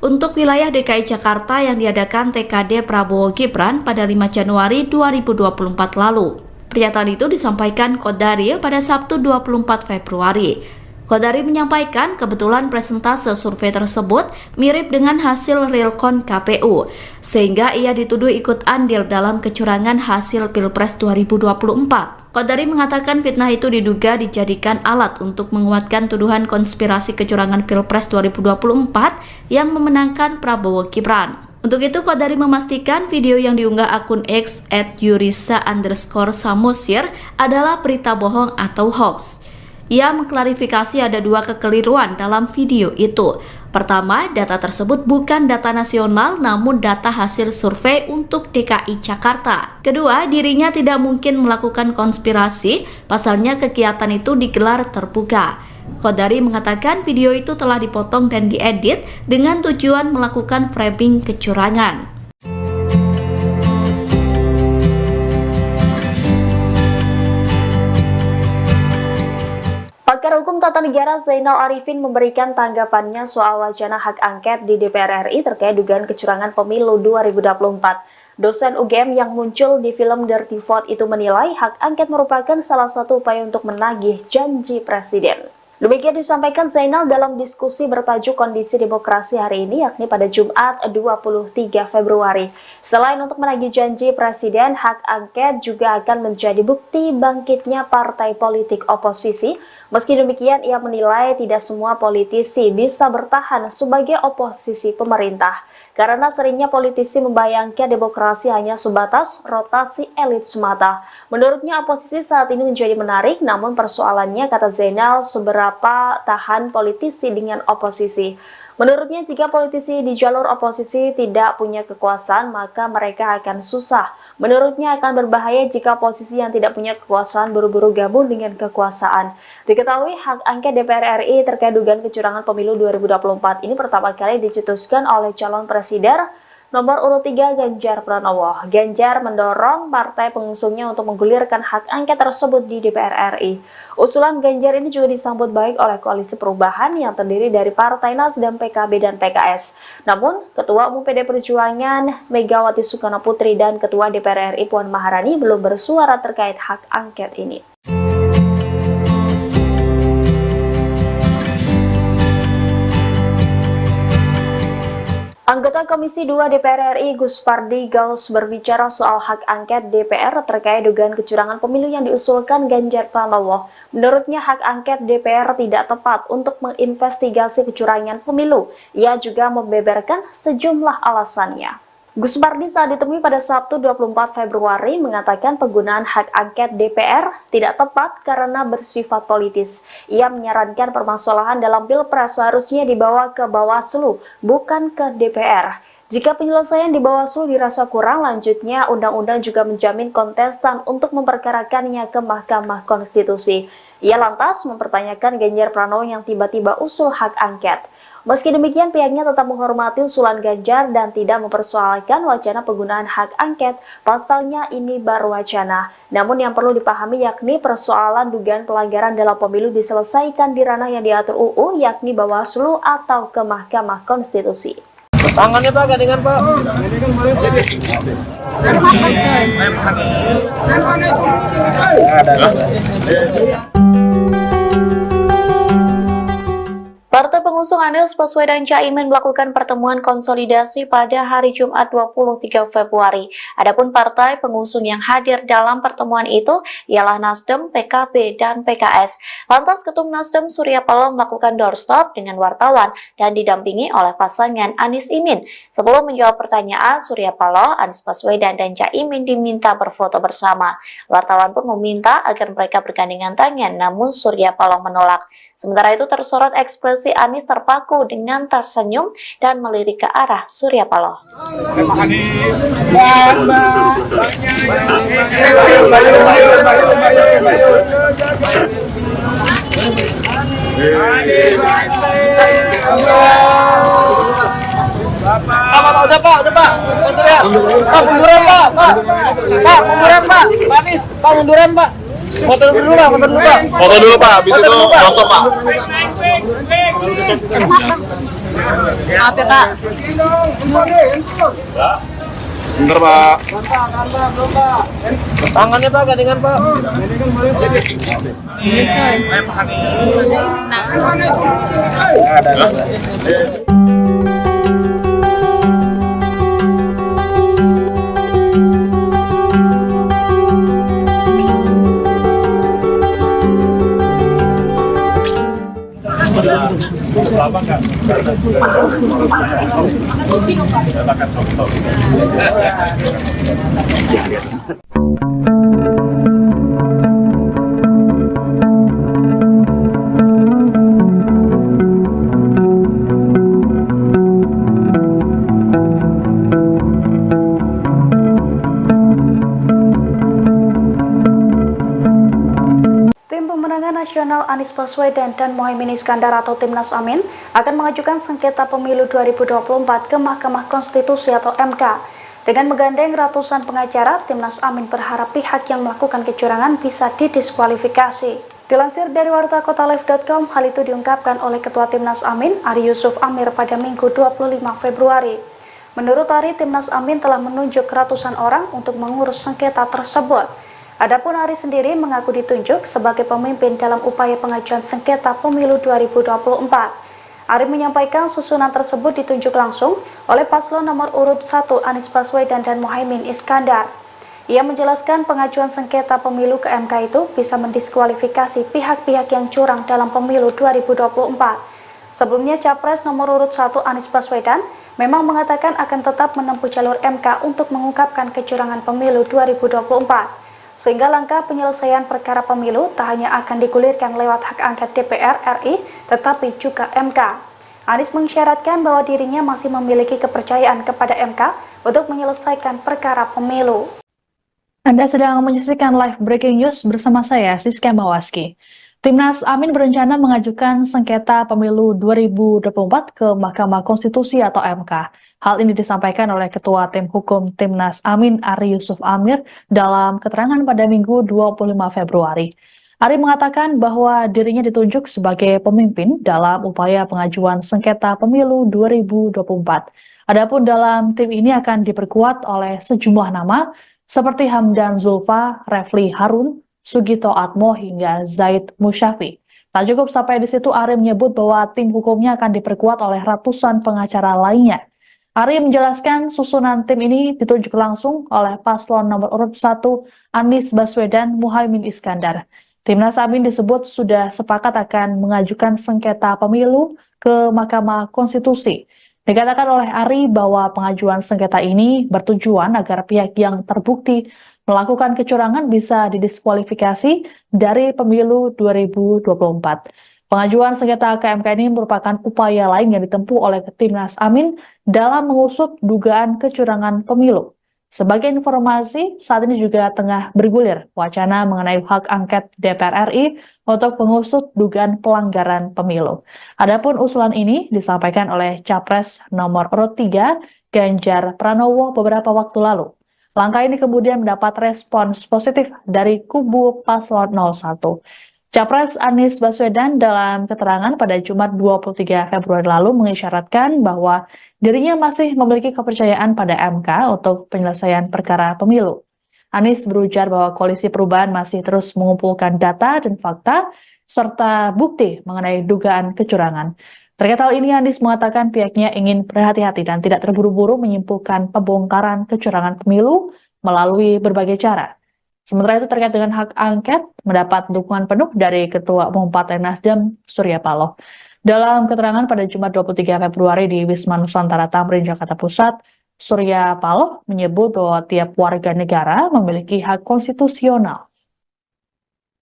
untuk wilayah DKI Jakarta yang diadakan TKD Prabowo Gibran pada 5 Januari 2024 lalu. Pernyataan itu disampaikan Kodari pada Sabtu 24 Februari. Kodari menyampaikan kebetulan presentase survei tersebut mirip dengan hasil realcon KPU, sehingga ia dituduh ikut andil dalam kecurangan hasil Pilpres 2024. Kodari mengatakan fitnah itu diduga dijadikan alat untuk menguatkan tuduhan konspirasi kecurangan Pilpres 2024 yang memenangkan Prabowo Gibran. Untuk itu, Kodari memastikan video yang diunggah akun X @yurisa_samosir adalah berita bohong atau hoax. Ia mengklarifikasi ada dua kekeliruan dalam video itu. Pertama, data tersebut bukan data nasional namun data hasil survei untuk DKI Jakarta. Kedua, dirinya tidak mungkin melakukan konspirasi, pasalnya kegiatan itu digelar terbuka. Qodari mengatakan video itu telah dipotong dan diedit dengan tujuan melakukan framing kecurangan. Pakar Hukum Tata Negara Zainal Arifin memberikan tanggapannya soal wacana hak angket di DPR RI terkait dugaan kecurangan pemilu 2024. Dosen UGM yang muncul di film Dirty Vote itu menilai hak angket merupakan salah satu upaya untuk menagih janji presiden. Demikian disampaikan Zainal dalam diskusi bertajuk Kondisi Demokrasi hari ini, yakni pada Jumat 23 Februari. Selain untuk menagih janji presiden, hak angket juga akan menjadi bukti bangkitnya partai politik oposisi. Meski demikian, ia menilai tidak semua politisi bisa bertahan sebagai oposisi pemerintah, karena seringnya politisi membayangkan demokrasi hanya sebatas rotasi elit semata. Menurutnya oposisi saat ini menjadi menarik, namun persoalannya, kata Zainal, seberapa tahan politisi dengan oposisi. Menurutnya jika politisi di jalur oposisi tidak punya kekuasaan, maka mereka akan susah. Menurutnya akan berbahaya jika oposisi yang tidak punya kekuasaan buru-buru gabung dengan kekuasaan. Diketahui hak angket DPR RI terkait dugaan kecurangan pemilu 2024 ini pertama kali dicetuskan oleh calon presiden nomor urut 3 Ganjar Pranowo. Ganjar mendorong partai pengusungnya untuk menggulirkan hak angket tersebut di DPR RI. Usulan Ganjar ini juga disambut baik oleh Koalisi Perubahan yang terdiri dari Partai Nasdem, PKB, dan PKS. Namun, Ketua Umum PD Perjuangan Megawati Soekarno Putri dan Ketua DPR RI Puan Maharani belum bersuara terkait hak angket ini. Anggota Komisi 2 DPR RI Gus Pardi Gaus berbicara soal hak angket DPR terkait dugaan kecurangan pemilu yang diusulkan Ganjar Pranowo. Menurutnya hak angket DPR tidak tepat untuk menginvestigasi kecurangan pemilu. Ia juga membeberkan sejumlah alasannya. Gus Pardi saat ditemui pada Sabtu 24 Februari mengatakan penggunaan hak angket DPR tidak tepat karena bersifat politis. Ia menyarankan permasalahan dalam Pilpres seharusnya dibawa ke Bawaslu, bukan ke DPR. Jika penyelesaian di Bawaslu dirasa kurang, lanjutnya undang-undang juga menjamin kontestan untuk memperkarakannya ke Mahkamah Konstitusi. Ia lantas mempertanyakan Ganjar Pranowo yang tiba-tiba usul hak angket. Meski demikian, pihaknya tetap menghormati usulan Ganjar dan tidak mempersoalkan wacana penggunaan hak angket. Pasalnya ini baru wacana. Namun yang perlu dipahami yakni persoalan dugaan pelanggaran dalam pemilu diselesaikan di ranah yang diatur UU, yakni Bawaslu atau ke Mahkamah Konstitusi. Tangannya Pak, gandengan Pak. Partai pengusung Anies Baswedan Caimin melakukan pertemuan konsolidasi pada hari Jumat 23 Februari. Adapun partai pengusung yang hadir dalam pertemuan itu ialah Nasdem, PKB, dan PKS. Lantas Ketum Nasdem Surya Paloh melakukan doorstop dengan wartawan dan didampingi oleh pasangan Anies Imin. Sebelum menjawab pertanyaan, Surya Paloh, Anies Baswedan, dan Caimin diminta berfoto bersama. Wartawan pun meminta agar mereka bergandengan tangan, namun Surya Paloh menolak. Sementara itu tersorot ekspresi Anies terpaku dengan tersenyum dan melirik ke arah Surya Paloh. Udah Pak. Pak, munduran Pak. Pak, munduran Pak. Pak Anies, Pak munduran Pak. Foto dulu Pak. Foto dulu Pak, habis itu stop Pak. Maaf ya Kak. Bentar Pak. Tangannya Pak, gandengan Pak. Lama nggak? Silakan. Nasional Anies Baswedan dan Muhaimin Iskandar atau Timnas Amin akan mengajukan sengketa pemilu 2024 ke Mahkamah Konstitusi atau MK. Dengan menggandeng ratusan pengacara, Timnas Amin berharap pihak yang melakukan kecurangan bisa didiskualifikasi. Dilansir dari wartakotalive.com, hal itu diungkapkan oleh Ketua Timnas Amin, Ari Yusuf Amir pada Minggu 25 Februari. Menurut Ari, Timnas Amin telah menunjuk ratusan orang untuk mengurus sengketa tersebut. Adapun Ari sendiri mengaku ditunjuk sebagai pemimpin dalam upaya pengajuan sengketa pemilu 2024. Ari menyampaikan susunan tersebut ditunjuk langsung oleh paslon nomor urut 1 Anies Baswedan dan Muhaimin Iskandar. Ia menjelaskan pengajuan sengketa pemilu ke MK itu bisa mendiskualifikasi pihak-pihak yang curang dalam pemilu 2024. Sebelumnya, Capres nomor urut 1 Anies Baswedan memang mengatakan akan tetap menempuh jalur MK untuk mengungkapkan kecurangan pemilu 2024. Sehingga langkah penyelesaian perkara pemilu tak hanya akan digulirkan lewat hak angket DPR RI, tetapi juga MK. Anies mengisyaratkan bahwa dirinya masih memiliki kepercayaan kepada MK untuk menyelesaikan perkara pemilu. Anda sedang menyaksikan live breaking news bersama saya, Siska Mawaski. Timnas Amin berencana mengajukan sengketa pemilu 2024 ke Mahkamah Konstitusi atau MK. Hal ini disampaikan oleh Ketua Tim Hukum Timnas Amin, Ari Yusuf Amir, dalam keterangan pada Minggu 25 Februari. Ari mengatakan bahwa dirinya ditunjuk sebagai pemimpin dalam upaya pengajuan sengketa pemilu 2024. Adapun dalam tim ini akan diperkuat oleh sejumlah nama seperti Hamdan Zulfa, Refli Harun, Sugito Atmo hingga Zaid Musyafi. Tak cukup sampai di situ, Ari menyebut bahwa tim hukumnya akan diperkuat oleh ratusan pengacara lainnya. Ari menjelaskan susunan tim ini ditunjuk langsung oleh paslon nomor urut 1 Anies Baswedan Muhaimin Iskandar. Timnas Amin disebut sudah sepakat akan mengajukan sengketa pemilu ke Mahkamah Konstitusi. Dikatakan oleh Ari bahwa pengajuan sengketa ini bertujuan agar pihak yang terbukti melakukan kecurangan bisa didiskualifikasi dari pemilu 2024. Pengajuan sengketa ke MK ini merupakan upaya lain yang ditempuh oleh Timnas Amin dalam mengusut dugaan kecurangan pemilu. Sebagai informasi, saat ini juga tengah bergulir wacana mengenai hak angket DPR RI untuk mengusut dugaan pelanggaran pemilu. Adapun usulan ini disampaikan oleh Capres nomor urut 3 Ganjar Pranowo beberapa waktu lalu. Langkah ini kemudian mendapat respons positif dari kubu paslon 01. Capres Anies Baswedan dalam keterangan pada Jumat 23 Februari lalu mengisyaratkan bahwa dirinya masih memiliki kepercayaan pada MK untuk penyelesaian perkara pemilu. Anies berujar bahwa Koalisi Perubahan masih terus mengumpulkan data dan fakta serta bukti mengenai dugaan kecurangan. Terkait hal ini, Anies mengatakan pihaknya ingin berhati-hati dan tidak terburu-buru menyimpulkan pembongkaran kecurangan pemilu melalui berbagai cara. Sementara itu terkait dengan hak angket, mendapat dukungan penuh dari Ketua Umum Partai Nasdem, Surya Paloh. Dalam keterangan pada Jumat 23 Februari di Wisma Nusantara Tamrin, Jakarta Pusat, Surya Paloh menyebut bahwa tiap warga negara memiliki hak konstitusional.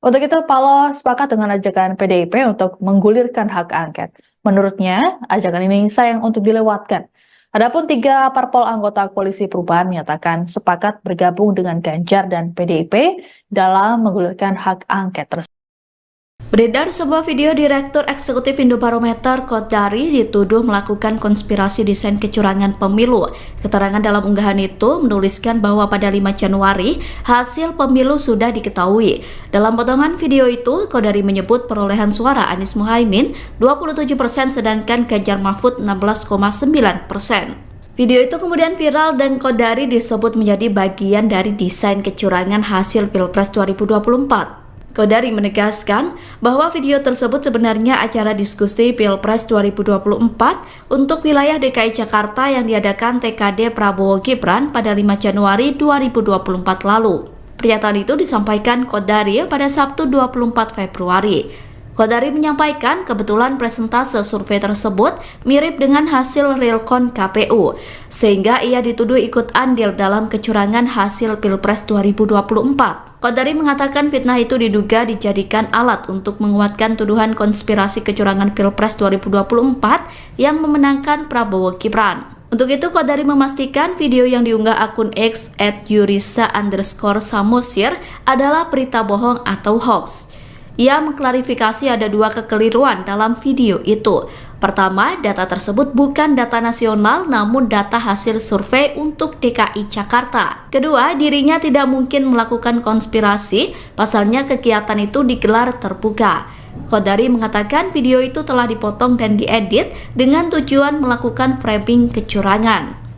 Untuk itu, Paloh sepakat dengan ajakan PDIP untuk menggulirkan hak angket. Menurutnya, ajakan ini sayang untuk dilewatkan. Adapun 3 parpol anggota Koalisi Perubahan menyatakan sepakat bergabung dengan Ganjar dan PDIP dalam menggulirkan hak angket tersebut. Beredar sebuah video Direktur Eksekutif Indobarometer Kodari dituduh melakukan konspirasi desain kecurangan pemilu. Keterangan dalam unggahan itu menuliskan bahwa pada 5 Januari hasil pemilu sudah diketahui. Dalam potongan video itu, Kodari menyebut perolehan suara Anies Muhaimin 27% sedangkan Ganjar Mahfud 16,9%. Video itu kemudian viral dan Kodari disebut menjadi bagian dari desain kecurangan hasil Pilpres 2024. Kodari menegaskan bahwa video tersebut sebenarnya acara diskusi Pilpres 2024 untuk wilayah DKI Jakarta yang diadakan TKD Prabowo Gibran pada 5 Januari 2024 lalu. Pernyataan itu disampaikan Kodari pada Sabtu 24 Februari. Kodari menyampaikan kebetulan presentase survei tersebut mirip dengan hasil realcon KPU, sehingga ia dituduh ikut andil dalam kecurangan hasil Pilpres 2024. Kodari mengatakan fitnah itu diduga dijadikan alat untuk menguatkan tuduhan konspirasi kecurangan Pilpres 2024 yang memenangkan Prabowo Gibran. Untuk itu, Kodari memastikan video yang diunggah akun X @yurisa_samosir adalah berita bohong atau hoax. Ia mengklarifikasi ada dua kekeliruan dalam video itu. Pertama, data tersebut bukan data nasional namun data hasil survei untuk DKI Jakarta. Kedua, dirinya tidak mungkin melakukan konspirasi, pasalnya kegiatan itu digelar terbuka. Qodari mengatakan video itu telah dipotong dan diedit dengan tujuan melakukan framing kecurangan.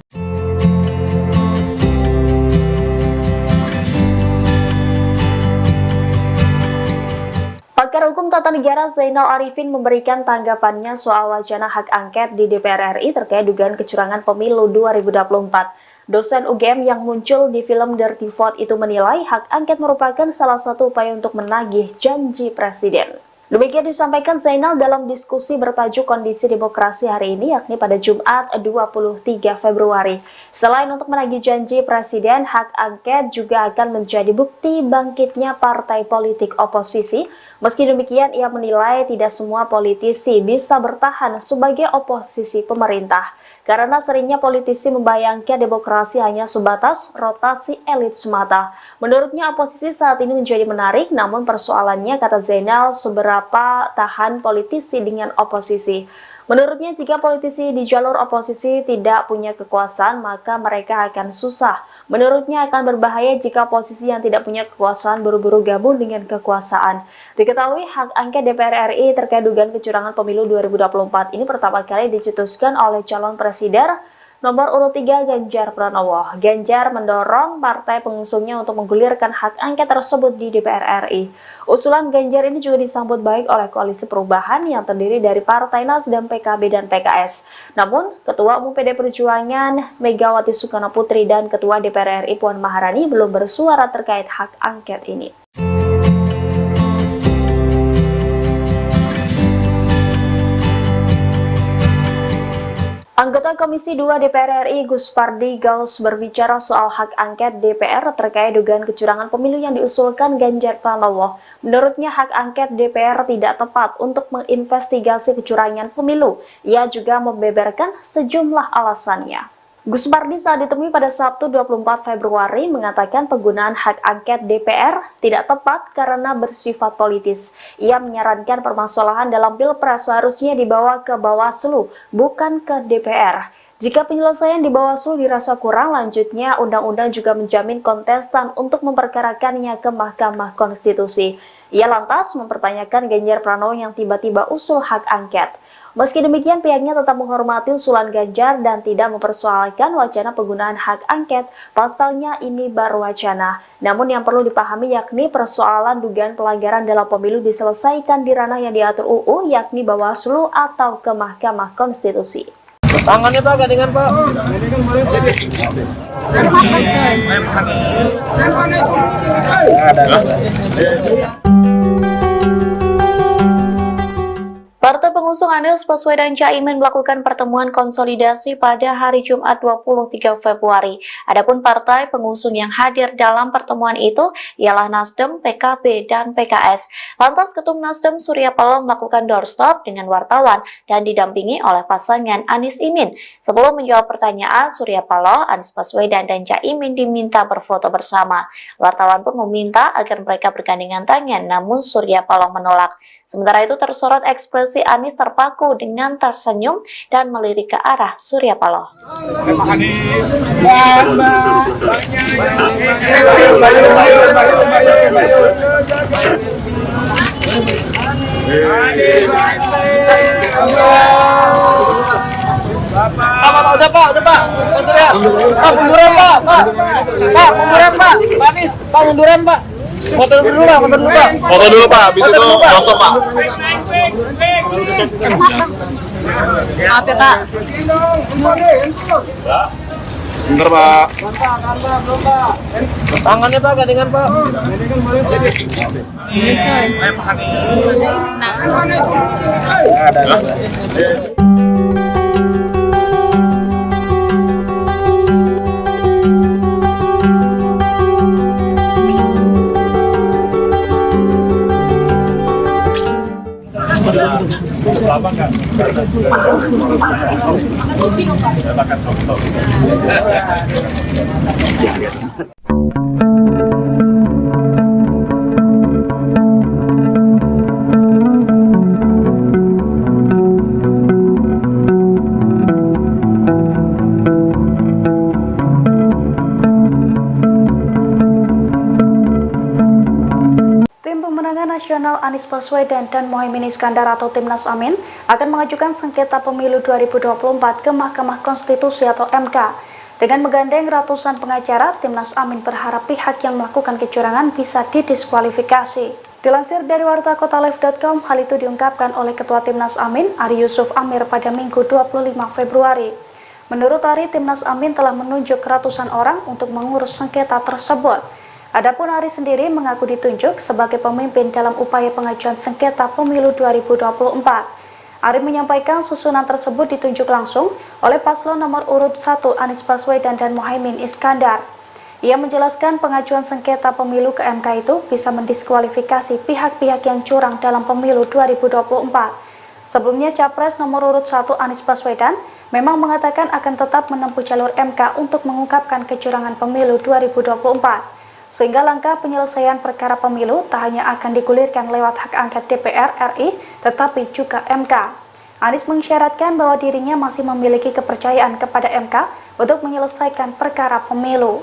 Pakar Hukum Tata Negara Zainal Arifin memberikan tanggapannya soal wacana hak angket di DPR RI terkait dugaan kecurangan pemilu 2024. Dosen UGM yang muncul di film Dirty Vote itu menilai hak angket merupakan salah satu upaya untuk menagih janji presiden. Demikian disampaikan Zainal dalam diskusi bertajuk Kondisi Demokrasi hari ini, yakni pada Jumat 23 Februari. Selain untuk menagih janji presiden, hak angket juga akan menjadi bukti bangkitnya partai politik oposisi. Meski demikian, ia menilai tidak semua politisi bisa bertahan sebagai oposisi pemerintah, karena seringnya politisi membayangkan demokrasi hanya sebatas rotasi elit semata. Menurutnya oposisi saat ini menjadi menarik, namun persoalannya, kata Zainal, seberapa tahan politisi dengan oposisi. Menurutnya jika politisi di jalur oposisi tidak punya kekuasaan, maka mereka akan susah. Menurutnya akan berbahaya jika posisi yang tidak punya kekuasaan buru-buru gabung dengan kekuasaan. Diketahui hak angket DPR RI terkait dugaan kecurangan pemilu 2024 ini pertama kali dicetuskan oleh calon presiden nomor urut 3 Ganjar Pranowo. Ganjar mendorong partai pengusungnya untuk menggulirkan hak angket tersebut di DPR RI. Usulan Ganjar ini juga disambut baik oleh Koalisi Perubahan yang terdiri dari Partai Nasdem, PKB, dan PKS. Namun, Ketua Umum PD Perjuangan Megawati Soekarno Putri dan Ketua DPR RI Puan Maharani belum bersuara terkait hak angket ini. Anggota Komisi 2 DPR RI Gus Pardi Gaus berbicara soal hak angket DPR terkait dugaan kecurangan pemilu yang diusulkan Ganjar Pranowo. Menurutnya hak angket DPR tidak tepat untuk menginvestigasi kecurangan pemilu. Ia juga membeberkan sejumlah alasannya. Gus Pardi saat ditemui pada Sabtu 24 Februari mengatakan penggunaan hak angket DPR tidak tepat karena bersifat politis. Ia menyarankan permasalahan dalam Pilpres seharusnya dibawa ke Bawaslu, bukan ke DPR. Jika penyelesaian di Bawaslu dirasa kurang, lanjutnya undang-undang juga menjamin kontestan untuk memperkarakannya ke Mahkamah Konstitusi. Ia lantas mempertanyakan Ganjar Pranowo yang tiba-tiba usul hak angket. Meski demikian, pihaknya tetap menghormati usulan Ganjar dan tidak mempersoalkan wacana penggunaan hak angket. Pasalnya ini baru wacana. Namun yang perlu dipahami yakni persoalan dugaan pelanggaran dalam pemilu diselesaikan di ranah yang diatur UU, yakni Bawaslu atau ke Mahkamah Konstitusi. Tangannya Pak, gandengan Pak. Partai pengusung Anies Baswedan Caimin melakukan pertemuan konsolidasi pada hari Jumat 23 Februari. Adapun partai pengusung yang hadir dalam pertemuan itu ialah Nasdem, PKB, dan PKS. Lantas Ketum Nasdem Surya Paloh melakukan doorstop dengan wartawan dan didampingi oleh pasangan Anies Imin. Sebelum menjawab pertanyaan, Surya Paloh, Anies Baswedan, dan Caimin diminta berfoto bersama. Wartawan pun meminta agar mereka bergandengan tangan, namun Surya Paloh menolak. Sementara itu tersorot ekspresi Anies terpaku dengan tersenyum dan melirik ke arah Surya Paloh. Udah Pak. Pak, munduran Pak. Pak, munduran Pak. Pak Anies, Pak munduran Pak. Foto dulu Pak. Foto dulu Pak, habis itu doorstop Pak. Maaf ya Pak. Bentar Pak. Tangannya Pak, gandengan Pak. Lama kan? Silakan foto. Nasional Anies Baswedan dan Muhaimin Iskandar atau Timnas Amin akan mengajukan sengketa pemilu 2024 ke Mahkamah Konstitusi atau MK. Dengan menggandeng ratusan pengacara, Timnas Amin berharap pihak yang melakukan kecurangan bisa didiskualifikasi. Dilansir dari wartakotalive.com, hal itu diungkapkan oleh Ketua Timnas Amin, Ari Yusuf Amir pada Minggu 25 Februari. Menurut Ari, Timnas Amin telah menunjuk ratusan orang untuk mengurus sengketa tersebut. Adapun Ari sendiri mengaku ditunjuk sebagai pemimpin dalam upaya pengajuan sengketa pemilu 2024. Ari menyampaikan susunan tersebut ditunjuk langsung oleh paslon nomor urut 1 Anies Baswedan dan Muhaimin Iskandar. Ia menjelaskan pengajuan sengketa pemilu ke MK itu bisa mendiskualifikasi pihak-pihak yang curang dalam pemilu 2024. Sebelumnya, Capres nomor urut 1 Anies Baswedan memang mengatakan akan tetap menempuh jalur MK untuk mengungkapkan kecurangan pemilu 2024. Sehingga langkah penyelesaian perkara pemilu tak hanya akan digulirkan lewat hak angket DPR RI, tetapi juga MK. Anies mengisyaratkan bahwa dirinya masih memiliki kepercayaan kepada MK untuk menyelesaikan perkara pemilu.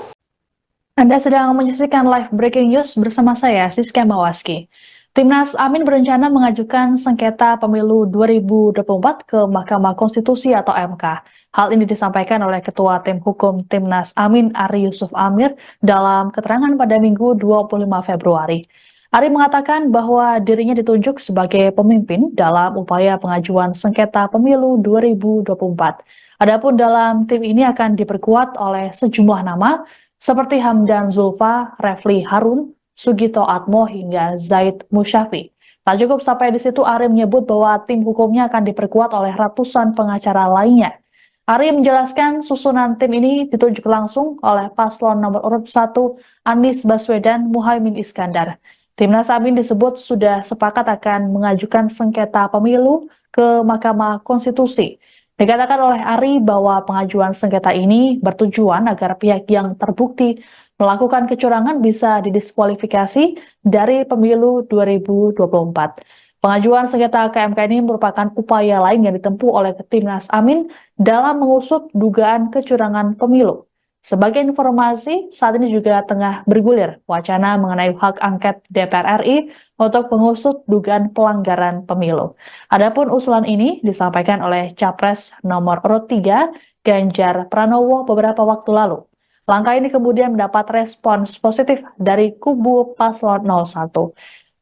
Anda sedang menyaksikan live breaking news bersama saya, Siska Mawaski. Timnas Amin berencana mengajukan sengketa pemilu 2024 ke Mahkamah Konstitusi atau MK. Hal ini disampaikan oleh Ketua Tim Hukum Timnas Amin, Ari Yusuf Amir, dalam keterangan pada Minggu 25 Februari. Ari mengatakan bahwa dirinya ditunjuk sebagai pemimpin dalam upaya pengajuan sengketa pemilu 2024. Adapun dalam tim ini akan diperkuat oleh sejumlah nama seperti Hamdan Zulfa, Refli Harun, Sugito Atmo hingga Zaid Musyafi. Tak cukup sampai di situ, Ari menyebut bahwa tim hukumnya akan diperkuat oleh ratusan pengacara lainnya. Ari menjelaskan susunan tim ini ditunjuk langsung oleh paslon nomor urut 1 Anies Baswedan Muhaimin Iskandar. Timnas Amin disebut sudah sepakat akan mengajukan sengketa pemilu ke Mahkamah Konstitusi. Dikatakan oleh Ari bahwa pengajuan sengketa ini bertujuan agar pihak yang terbukti melakukan kecurangan bisa didiskualifikasi dari pemilu 2024. Pengajuan sengketa ke MK ini merupakan upaya lain yang ditempuh oleh Timnas Amin dalam mengusut dugaan kecurangan pemilu. Sebagai informasi, saat ini juga tengah bergulir wacana mengenai hak angket DPR RI untuk mengusut dugaan pelanggaran pemilu. Adapun usulan ini disampaikan oleh Capres nomor urut 3 Ganjar Pranowo beberapa waktu lalu. Langkah ini kemudian mendapat respons positif dari kubu paslon 01.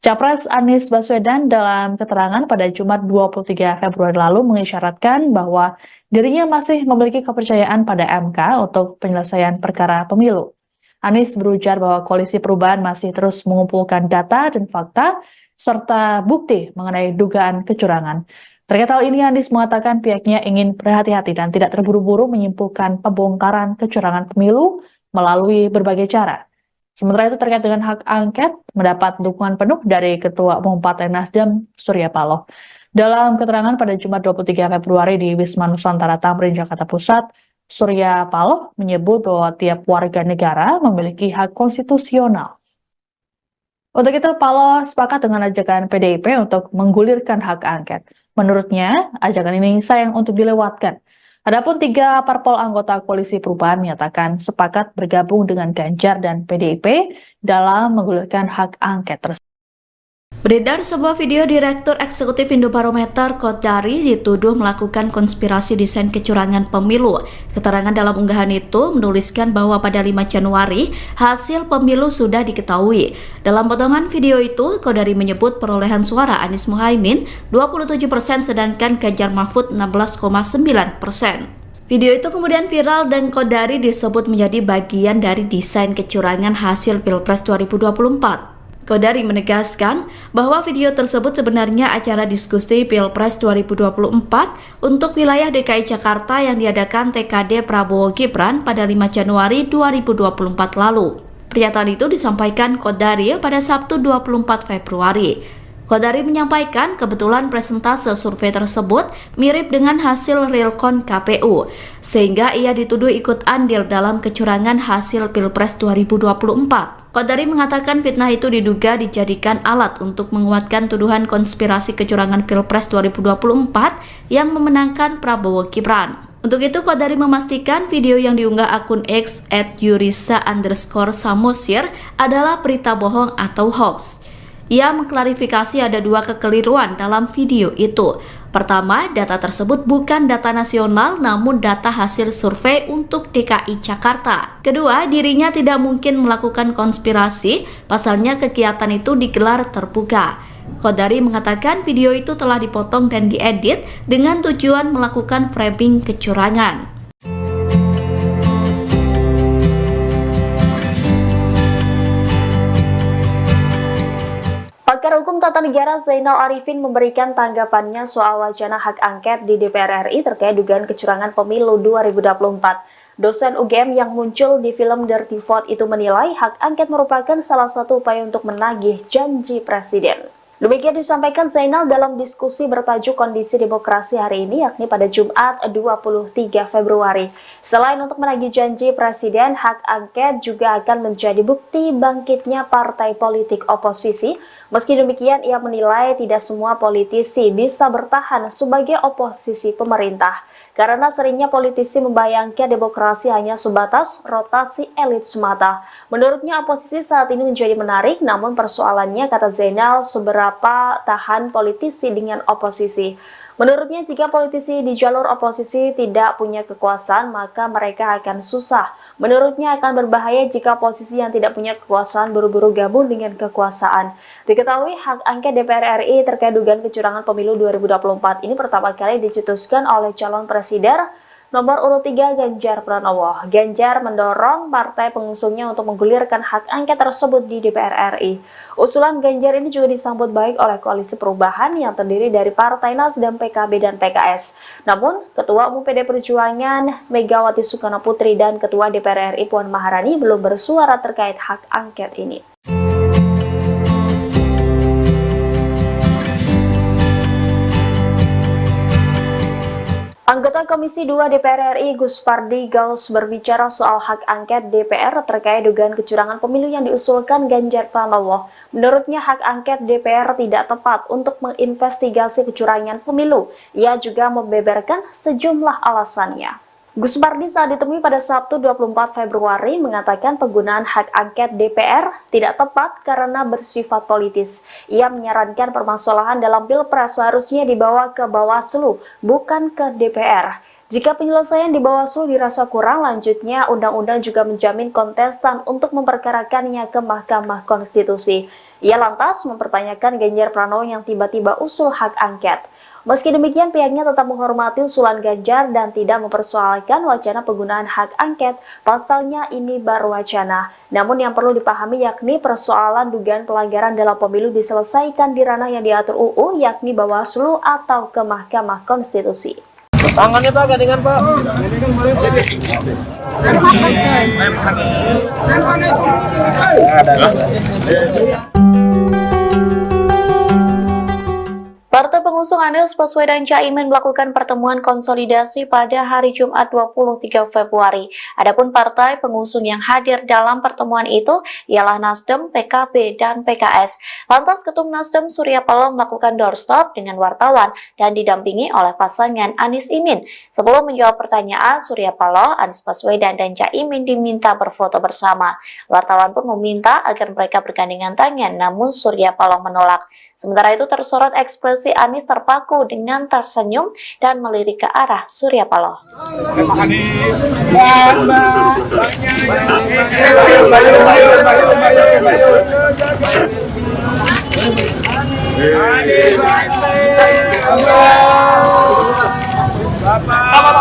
Capres Anies Baswedan dalam keterangan pada Jumat 23 Februari lalu mengisyaratkan bahwa dirinya masih memiliki kepercayaan pada MK untuk penyelesaian perkara pemilu. Anies berujar bahwa Koalisi Perubahan masih terus mengumpulkan data dan fakta serta bukti mengenai dugaan kecurangan. Terkait hal ini, Anies mengatakan pihaknya ingin berhati-hati dan tidak terburu-buru menyimpulkan pembongkaran kecurangan pemilu melalui berbagai cara. Sementara itu, terkait dengan hak angket, mendapat dukungan penuh dari Ketua Umum Partai Nasdem, Surya Paloh. Dalam keterangan pada Jumat 23 Februari di Wisma Nusantara Tamrin, Jakarta Pusat, Surya Paloh menyebut bahwa tiap warga negara memiliki hak konstitusional. Untuk itu, Paloh sepakat dengan ajakan PDIP untuk menggulirkan hak angket. Menurutnya, ajakan ini sayang untuk dilewatkan. Adapun 3 parpol anggota Koalisi Perubahan menyatakan sepakat bergabung dengan Ganjar dan PDIP dalam menggulirkan hak angket tersebut. Beredar sebuah video Direktur Eksekutif Indobarometer Kodari dituduh melakukan konspirasi desain kecurangan pemilu. Keterangan dalam unggahan itu menuliskan bahwa pada 5 Januari hasil pemilu sudah diketahui. Dalam potongan video itu, Kodari menyebut perolehan suara Anies Muhaimin 27% sedangkan Ganjar Mahfud 16,9%. Video itu kemudian viral dan Kodari disebut menjadi bagian dari desain kecurangan hasil Pilpres 2024. Kodari menegaskan bahwa video tersebut sebenarnya acara diskusi Pilpres 2024 untuk wilayah DKI Jakarta yang diadakan TKD Prabowo Gibran pada 5 Januari 2024 lalu. Pernyataan itu disampaikan Kodari pada Sabtu 24 Februari. Kodari menyampaikan kebetulan presentase survei tersebut mirip dengan hasil realcon KPU, sehingga ia dituduh ikut andil dalam kecurangan hasil Pilpres 2024. Kodari mengatakan fitnah itu diduga dijadikan alat untuk menguatkan tuduhan konspirasi kecurangan Pilpres 2024 yang memenangkan Prabowo Gibran. Untuk itu, Kodari memastikan video yang diunggah akun X @yurisa_samosir adalah berita bohong atau hoax. Ia mengklarifikasi ada dua kekeliruan dalam video itu. Pertama, data tersebut bukan data nasional namun data hasil survei untuk DKI Jakarta. Kedua, dirinya tidak mungkin melakukan konspirasi, pasalnya kegiatan itu digelar terbuka. Qodari mengatakan video itu telah dipotong dan diedit dengan tujuan melakukan framing kecurangan. Pakar Hukum Tata Negara Zainal Arifin memberikan tanggapannya soal wacana hak angket di DPR RI terkait dugaan kecurangan pemilu 2024. Dosen UGM yang muncul di film Dirty Vote itu menilai hak angket merupakan salah satu upaya untuk menagih janji presiden. Demikian disampaikan Zainal dalam diskusi bertajuk Kondisi Demokrasi hari ini, yakni pada Jumat 23 Februari. Selain untuk menagih janji presiden, hak angket juga akan menjadi bukti bangkitnya partai politik oposisi. Meski demikian, ia menilai tidak semua politisi bisa bertahan sebagai oposisi pemerintah, karena seringnya politisi membayangkan demokrasi hanya sebatas rotasi elit semata. Menurutnya, oposisi saat ini menjadi menarik, namun persoalannya, kata Zainal, seberapa tahan politisi dengan oposisi. Menurutnya, jika politisi di jalur oposisi tidak punya kekuasaan, maka mereka akan susah. Menurutnya, akan berbahaya jika oposisi yang tidak punya kekuasaan buru-buru gabung dengan kekuasaan. Diketahui, hak angket DPR RI terkait dugaan kecurangan pemilu 2024 ini pertama kali dicetuskan oleh calon presiden nomor urut 3 Ganjar Pranowo. Ganjar mendorong partai pengusungnya untuk menggulirkan hak angket tersebut di DPR RI. Usulan Ganjar ini juga disambut baik oleh Koalisi Perubahan yang terdiri dari Partai Nasdem, PKB, dan PKS. Namun, Ketua Umum PD Perjuangan Megawati Soekarno Putri dan Ketua DPR RI Puan Maharani belum bersuara terkait hak angket ini. Anggota Komisi 2 DPR RI Gus Pardi Gaus berbicara soal hak angket DPR terkait dugaan kecurangan pemilu yang diusulkan Ganjar Pranowo. Menurutnya hak angket DPR tidak tepat untuk menginvestigasi kecurangan pemilu. Ia juga membeberkan sejumlah alasannya. Gus Pardi saat ditemui pada Sabtu 24 Februari mengatakan penggunaan hak angket DPR tidak tepat karena bersifat politis. Ia menyarankan permasalahan dalam Pilpres seharusnya dibawa ke Bawaslu, bukan ke DPR. Jika penyelesaian di Bawaslu dirasa kurang, lanjutnya undang-undang juga menjamin kontestan untuk memperkarakannya ke Mahkamah Konstitusi. Ia lantas mempertanyakan Ganjar Pranowo yang tiba-tiba usul hak angket. Meski demikian, pihaknya tetap menghormati usulan Ganjar dan tidak mempersoalkan wacana penggunaan hak angket, pasalnya ini baru wacana. Namun yang perlu dipahami yakni persoalan dugaan pelanggaran dalam pemilu diselesaikan di ranah yang diatur UU, yakni Bawaslu atau ke Mahkamah Konstitusi. Tangannya Pak, gandengan Pak. Partai pengusung Anies Baswedan Caimin melakukan pertemuan konsolidasi pada hari Jumat 23 Februari. Adapun partai pengusung yang hadir dalam pertemuan itu ialah Nasdem, PKB, dan PKS. Lantas Ketum Nasdem Surya Paloh melakukan doorstop dengan wartawan dan didampingi oleh pasangan Anies Imin. Sebelum menjawab pertanyaan, Surya Paloh, Anies Baswedan, dan Caimin diminta berfoto bersama. Wartawan pun meminta agar mereka bergandengan tangan, namun Surya Paloh menolak. Sementara itu tersorot ekspresi Anies terpaku dengan tersenyum dan melirik ke arah Surya Paloh.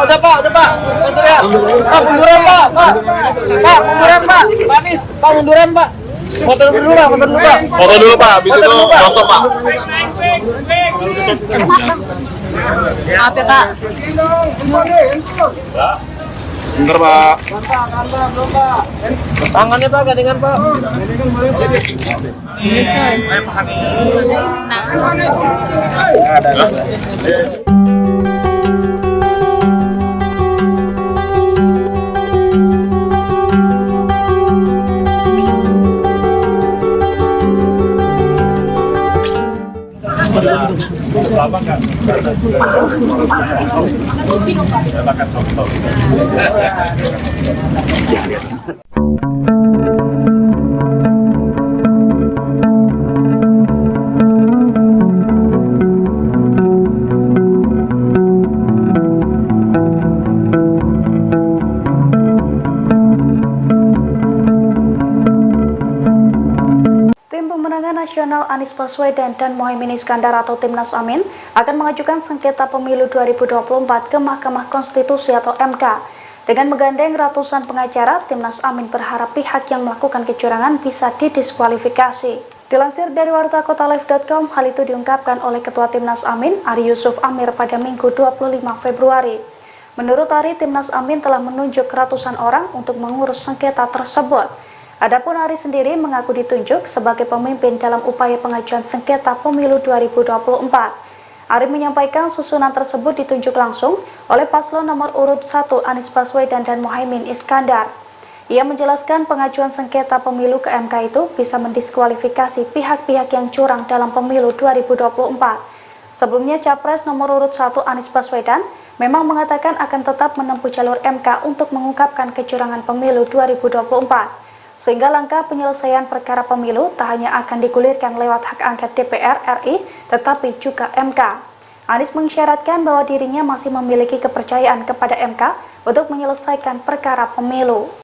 Udah Pak. Pak, munduran Pak. Pak, munduran Pak. Pak Anies, Pak munduran Pak. Foto dulu Pak. Foto dulu Pak, habis itu stop Pak. Maaf ya Pak. Bentar Pak. Tangannya Pak, gandengan Pak. Lama kan? Makan top. Nasional Anies Baswedan dan Muhaimin Iskandar atau Timnas Amin akan mengajukan sengketa pemilu 2024 ke Mahkamah Konstitusi atau MK. Dengan menggandeng ratusan pengacara, Timnas Amin berharap pihak yang melakukan kecurangan bisa didiskualifikasi. Dilansir dari wartakotalive.com, hal itu diungkapkan oleh Ketua Timnas Amin, Ari Yusuf Amir pada Minggu 25 Februari. Menurut Ari, Timnas Amin telah menunjuk ratusan orang untuk mengurus sengketa tersebut. Adapun Ari sendiri mengaku ditunjuk sebagai pemimpin dalam upaya pengajuan sengketa pemilu 2024. Ari menyampaikan susunan tersebut ditunjuk langsung oleh paslon nomor urut 1 Anies Baswedan dan Muhaimin Iskandar. Ia menjelaskan pengajuan sengketa pemilu ke MK itu bisa mendiskualifikasi pihak-pihak yang curang dalam pemilu 2024. Sebelumnya, Capres nomor urut 1 Anies Baswedan memang mengatakan akan tetap menempuh jalur MK untuk mengungkapkan kecurangan pemilu 2024. Sehingga langkah penyelesaian perkara pemilu tak hanya akan digulirkan lewat hak angket DPR RI, tetapi juga MK. Anies mengisyaratkan bahwa dirinya masih memiliki kepercayaan kepada MK untuk menyelesaikan perkara pemilu.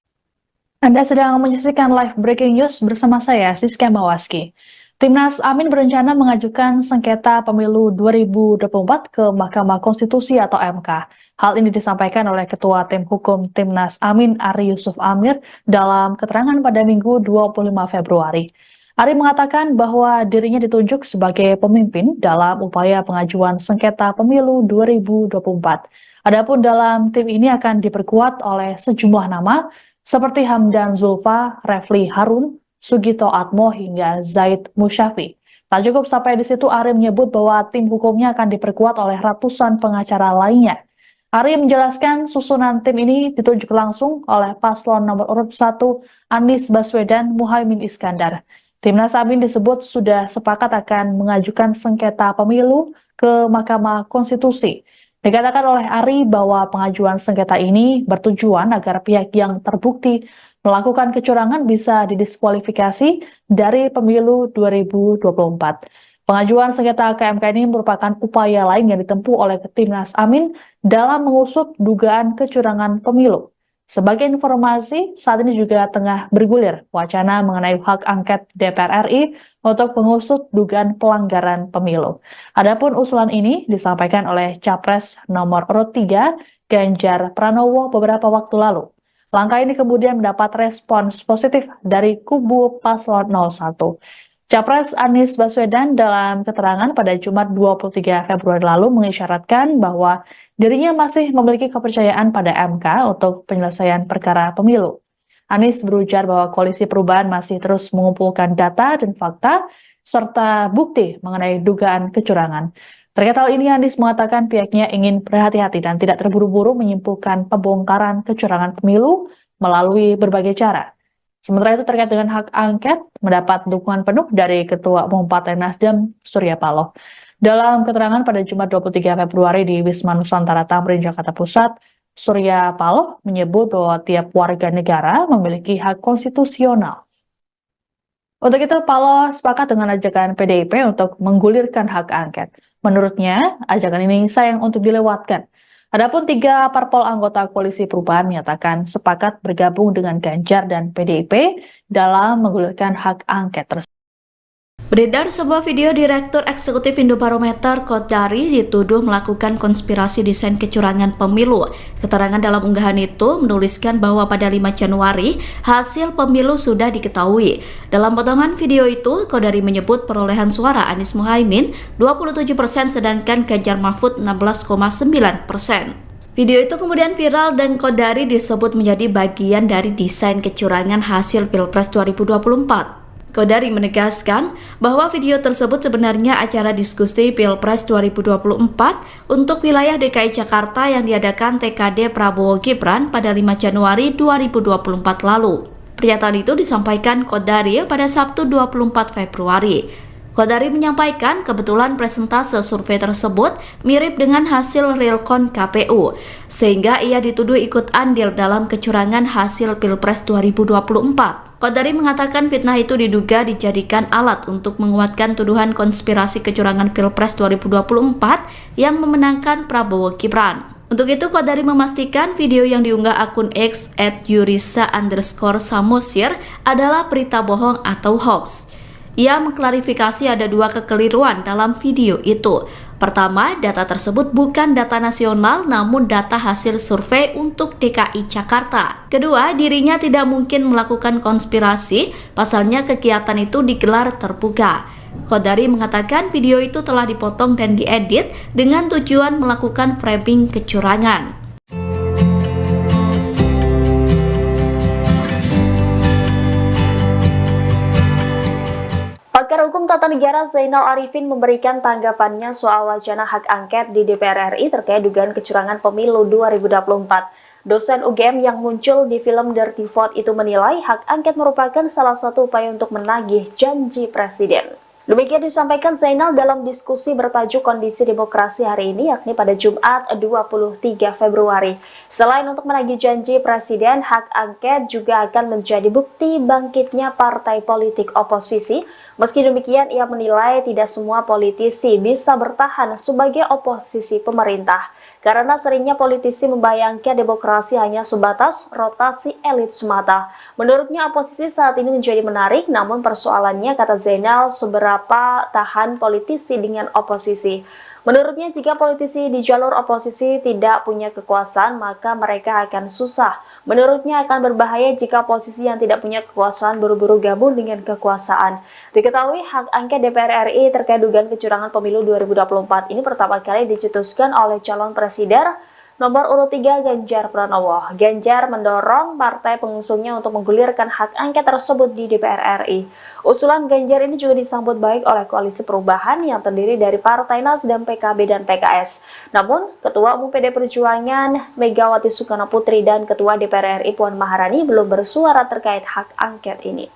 Anda sedang menyaksikan live breaking news bersama saya, Siska Mawaski. Timnas Amin berencana mengajukan sengketa pemilu 2024 ke Mahkamah Konstitusi atau MK. Hal ini disampaikan oleh Ketua Tim Hukum Timnas Amin, Ari Yusuf Amir, dalam keterangan pada Minggu 25 Februari. Ari mengatakan bahwa dirinya ditunjuk sebagai pemimpin dalam upaya pengajuan sengketa pemilu 2024. Adapun dalam tim ini akan diperkuat oleh sejumlah nama seperti Hamdan Zulfa, Refli Harun, Sugito Atmo hingga Zaid Musyafi. Tak cukup sampai di situ, Ari menyebut bahwa tim hukumnya akan diperkuat oleh ratusan pengacara lainnya. Ari menjelaskan susunan tim ini ditunjuk langsung oleh paslon nomor urut 1 Anies Baswedan Muhaimin Iskandar. Timnas Amin disebut sudah sepakat akan mengajukan sengketa pemilu ke Mahkamah Konstitusi. Dikatakan oleh Ari bahwa pengajuan sengketa ini bertujuan agar pihak yang terbukti melakukan kecurangan bisa didiskualifikasi dari pemilu 2024. Pengajuan sengketa ke MK ini merupakan upaya lain yang ditempuh oleh Timnas Amin dalam mengusut dugaan kecurangan pemilu. Sebagai informasi, saat ini juga tengah bergulir wacana mengenai hak angket DPR RI untuk mengusut dugaan pelanggaran pemilu. Adapun usulan ini disampaikan oleh Capres nomor urut 3 Ganjar Pranowo beberapa waktu lalu. Langkah ini kemudian mendapat respons positif dari kubu paslon 01. Capres Anies Baswedan dalam keterangan pada Jumat 23 Februari lalu mengisyaratkan bahwa dirinya masih memiliki kepercayaan pada MK untuk penyelesaian perkara pemilu. Anies berujar bahwa Koalisi Perubahan masih terus mengumpulkan data dan fakta serta bukti mengenai dugaan kecurangan. Terkait hal ini, Anies mengatakan pihaknya ingin berhati-hati dan tidak terburu-buru menyimpulkan pembongkaran kecurangan pemilu melalui berbagai cara. Sementara itu terkait dengan hak angket mendapat dukungan penuh dari Ketua Umum Partai Nasdem Surya Paloh. Dalam keterangan pada Jumat 23 Februari di Wisma Nusantara Tamrin, Jakarta Pusat, Surya Paloh menyebut bahwa tiap warga negara memiliki hak konstitusional. Untuk itu, Paloh sepakat dengan ajakan PDIP untuk menggulirkan hak angket. Menurutnya, ajakan ini sayang untuk dilewatkan. Adapun 3 parpol anggota Koalisi Perubahan menyatakan sepakat bergabung dengan Ganjar dan PDIP dalam menggulirkan hak angket tersebut. Beredar sebuah video Direktur Eksekutif Indobarometer Kodari dituduh melakukan konspirasi desain kecurangan pemilu. Keterangan dalam unggahan itu menuliskan bahwa pada 5 Januari hasil pemilu sudah diketahui. Dalam potongan video itu, Kodari menyebut perolehan suara Anies Muhaimin 27% sedangkan Ganjar Mahfud 16,9%. Video itu kemudian viral dan Kodari disebut menjadi bagian dari desain kecurangan hasil Pilpres 2024. Kodari menegaskan bahwa video tersebut sebenarnya acara diskusi Pilpres 2024 untuk wilayah DKI Jakarta yang diadakan TKD Prabowo Gibran pada 5 Januari 2024 lalu. Pernyataan itu disampaikan Kodari pada Sabtu 24 Februari. Kodari menyampaikan kebetulan presentase survei tersebut mirip dengan hasil realcon KPU, sehingga ia dituduh ikut andil dalam kecurangan hasil Pilpres 2024. Kodari mengatakan fitnah itu diduga dijadikan alat untuk menguatkan tuduhan konspirasi kecurangan Pilpres 2024 yang memenangkan Prabowo Gibran. Untuk itu, Kodari memastikan video yang diunggah akun X @yurisa_samosir adalah berita bohong atau hoax. Ia mengklarifikasi ada dua kekeliruan dalam video itu. Pertama, data tersebut bukan data nasional namun data hasil survei untuk DKI Jakarta. Kedua, dirinya tidak mungkin melakukan konspirasi, pasalnya kegiatan itu digelar terbuka. Qodari mengatakan video itu telah dipotong dan diedit dengan tujuan melakukan framing kecurangan. Pakar Hukum Tata Negara Zainal Arifin memberikan tanggapannya soal wacana hak angket di DPR RI terkait dugaan kecurangan pemilu 2024. Dosen UGM yang muncul di film Dirty Vote itu menilai hak angket merupakan salah satu upaya untuk menagih janji presiden. Demikian disampaikan Zainal dalam diskusi bertajuk Kondisi Demokrasi hari ini, yakni pada Jumat 23 Februari. Selain untuk menagih janji presiden, hak angket juga akan menjadi bukti bangkitnya partai politik oposisi. Meski demikian, ia menilai tidak semua politisi bisa bertahan sebagai oposisi pemerintah. Karena seringnya politisi membayangkan demokrasi hanya sebatas rotasi elit semata. Menurutnya oposisi saat ini menjadi menarik, namun persoalannya, kata Zainal, seberapa tahan politisi dengan oposisi. Menurutnya jika politisi di jalur oposisi tidak punya kekuasaan, maka mereka akan susah. Menurutnya akan berbahaya jika oposisi yang tidak punya kekuasaan buru-buru gabung dengan kekuasaan. Diketahui hak angket DPR RI terkait dugaan kecurangan pemilu 2024 ini pertama kali dicetuskan oleh calon presiden nomor urut 3 Ganjar Pranowo. Ganjar mendorong partai pengusungnya untuk menggulirkan hak angket tersebut di DPR RI. Usulan Ganjar ini juga disambut baik oleh Koalisi Perubahan yang terdiri dari Partai Nasdem, PKB, dan PKS. Namun, Ketua Umum PD Perjuangan Megawati Soekarno Putri dan Ketua DPR RI Puan Maharani belum bersuara terkait hak angket ini.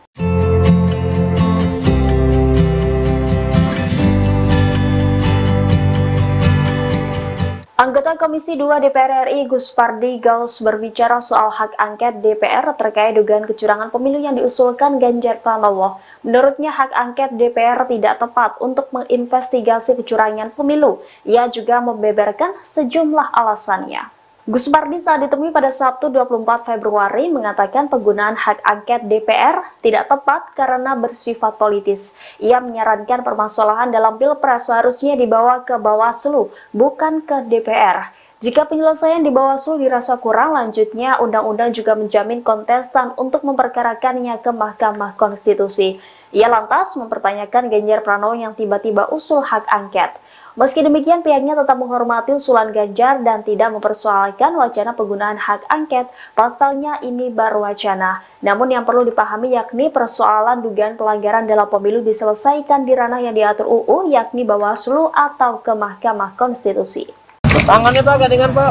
Anggota Komisi 2 DPR RI Gus Pardi Gaus berbicara soal hak angket DPR terkait dugaan kecurangan pemilu yang diusulkan Ganjar Pranowo. Menurutnya hak angket DPR tidak tepat untuk menginvestigasi kecurangan pemilu. Ia juga membeberkan sejumlah alasannya. Gus Pardi saat ditemui pada Sabtu 24 Februari mengatakan penggunaan hak angket DPR tidak tepat karena bersifat politis. Ia menyarankan permasalahan dalam Pilpres seharusnya dibawa ke Bawaslu, bukan ke DPR. Jika penyelesaian di Bawaslu dirasa kurang, lanjutnya undang-undang juga menjamin kontestan untuk memperkarakannya ke Mahkamah Konstitusi. Ia lantas mempertanyakan Ganjar Pranowo yang tiba-tiba usul hak angket. Meski demikian, pihaknya tetap menghormati usulan Ganjar dan tidak mempersoalkan wacana penggunaan hak angket, pasalnya ini baru wacana. Namun yang perlu dipahami yakni persoalan dugaan pelanggaran dalam pemilu diselesaikan di ranah yang diatur UU, yakni Bawaslu atau ke Mahkamah Konstitusi. Tangannya Pak, gandengan Pak.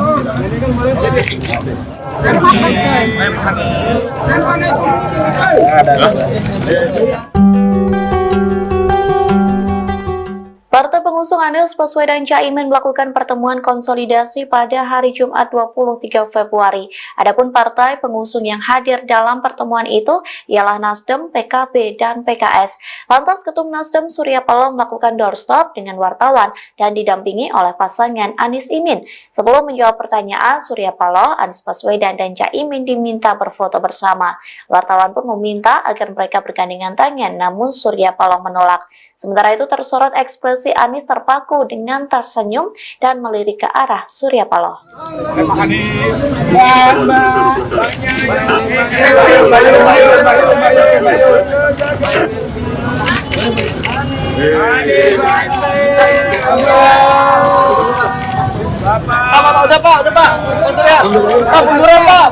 Partai pengusung Anies Baswedan Caimin melakukan pertemuan konsolidasi pada hari Jumat 23 Februari. Adapun partai pengusung yang hadir dalam pertemuan itu ialah Nasdem, PKB, dan PKS. Lantas Ketum Nasdem Surya Paloh melakukan doorstop dengan wartawan dan didampingi oleh pasangan Anies Imin. Sebelum menjawab pertanyaan, Surya Paloh, Anies Baswedan, dan Caimin diminta berfoto bersama. Wartawan pun meminta agar mereka bergandengan tangan, namun Surya Paloh menolak. Sementara itu tersorot ekspresi Anies terpaku dengan tersenyum dan melirik ke arah Surya Paloh. Udah Pak. Pak, munduran Pak.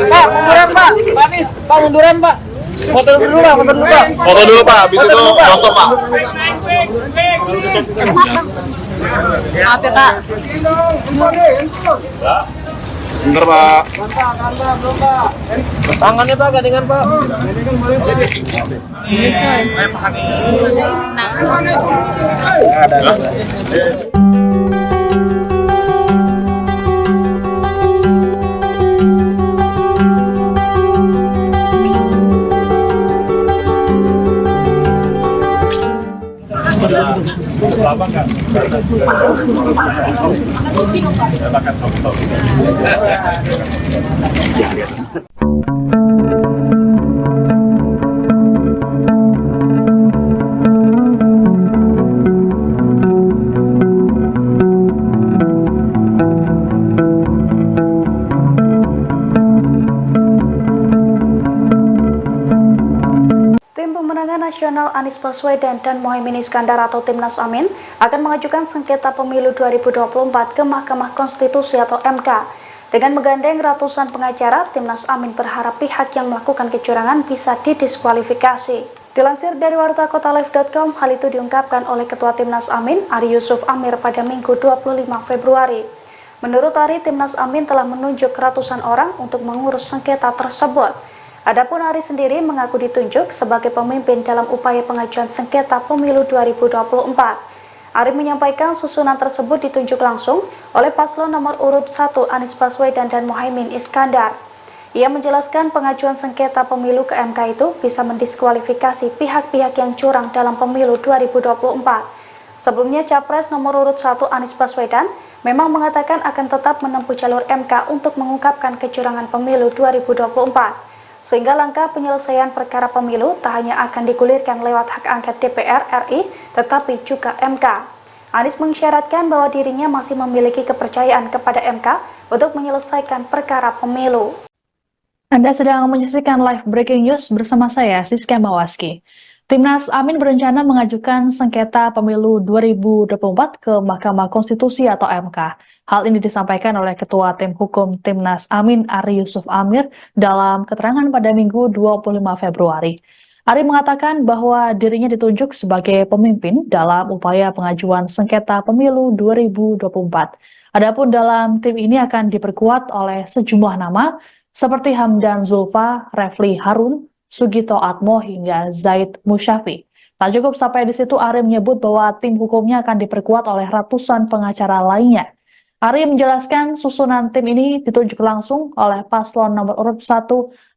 Pak, munduran Pak. Pak Anies, Pak munduran Pak. Foto dulu Pak. Foto dulu Pak, habis itu doorstop Pak. Maaf ya Pak. Bentar Pak. Tangannya Pak, gandengan Pak. Lama nggak? Saya makan foto. Pemenangan Nasional Anies Baswedan dan Muhaimin Iskandar atau Timnas Amin akan mengajukan sengketa pemilu 2024 ke Mahkamah Konstitusi atau MK. Dengan menggandeng ratusan pengacara, Timnas Amin berharap pihak yang melakukan kecurangan bisa didiskualifikasi. Dilansir dari wartakotalive.com, hal itu diungkapkan oleh Ketua Timnas Amin, Ari Yusuf Amir pada Minggu 25 Februari. Menurut Ari, Timnas Amin telah menunjuk ratusan orang untuk mengurus sengketa tersebut. Adapun Ari sendiri mengaku ditunjuk sebagai pemimpin dalam upaya pengajuan sengketa pemilu 2024. Ari menyampaikan susunan tersebut ditunjuk langsung oleh paslon nomor urut 1 Anies Baswedan dan Muhaimin Iskandar. Ia menjelaskan pengajuan sengketa pemilu ke MK itu bisa mendiskualifikasi pihak-pihak yang curang dalam pemilu 2024. Sebelumnya, Capres nomor urut 1 Anies Baswedan memang mengatakan akan tetap menempuh jalur MK untuk mengungkapkan kecurangan pemilu 2024. Sehingga langkah penyelesaian perkara pemilu tak hanya akan digulirkan lewat hak angket DPR RI, tetapi juga MK. Anies mengisyaratkan bahwa dirinya masih memiliki kepercayaan kepada MK untuk menyelesaikan perkara pemilu. Anda sedang menyaksikan live breaking news bersama saya, Siska Mawaski. Timnas Amin berencana mengajukan sengketa pemilu 2024 ke Mahkamah Konstitusi atau MK. Hal ini disampaikan oleh Ketua Tim Hukum Timnas Amin, Ari Yusuf Amir, dalam keterangan pada Minggu 25 Februari. Ari mengatakan bahwa dirinya ditunjuk sebagai pemimpin dalam upaya pengajuan sengketa pemilu 2024. Adapun dalam tim ini akan diperkuat oleh sejumlah nama seperti Hamdan Zulfa, Refli Harun, Sugito Atmo hingga Zaid Musyafi. Tak cukup sampai di situ, Ari menyebut bahwa tim hukumnya akan diperkuat oleh ratusan pengacara lainnya. Ari menjelaskan susunan tim ini ditunjuk langsung oleh paslon nomor urut 1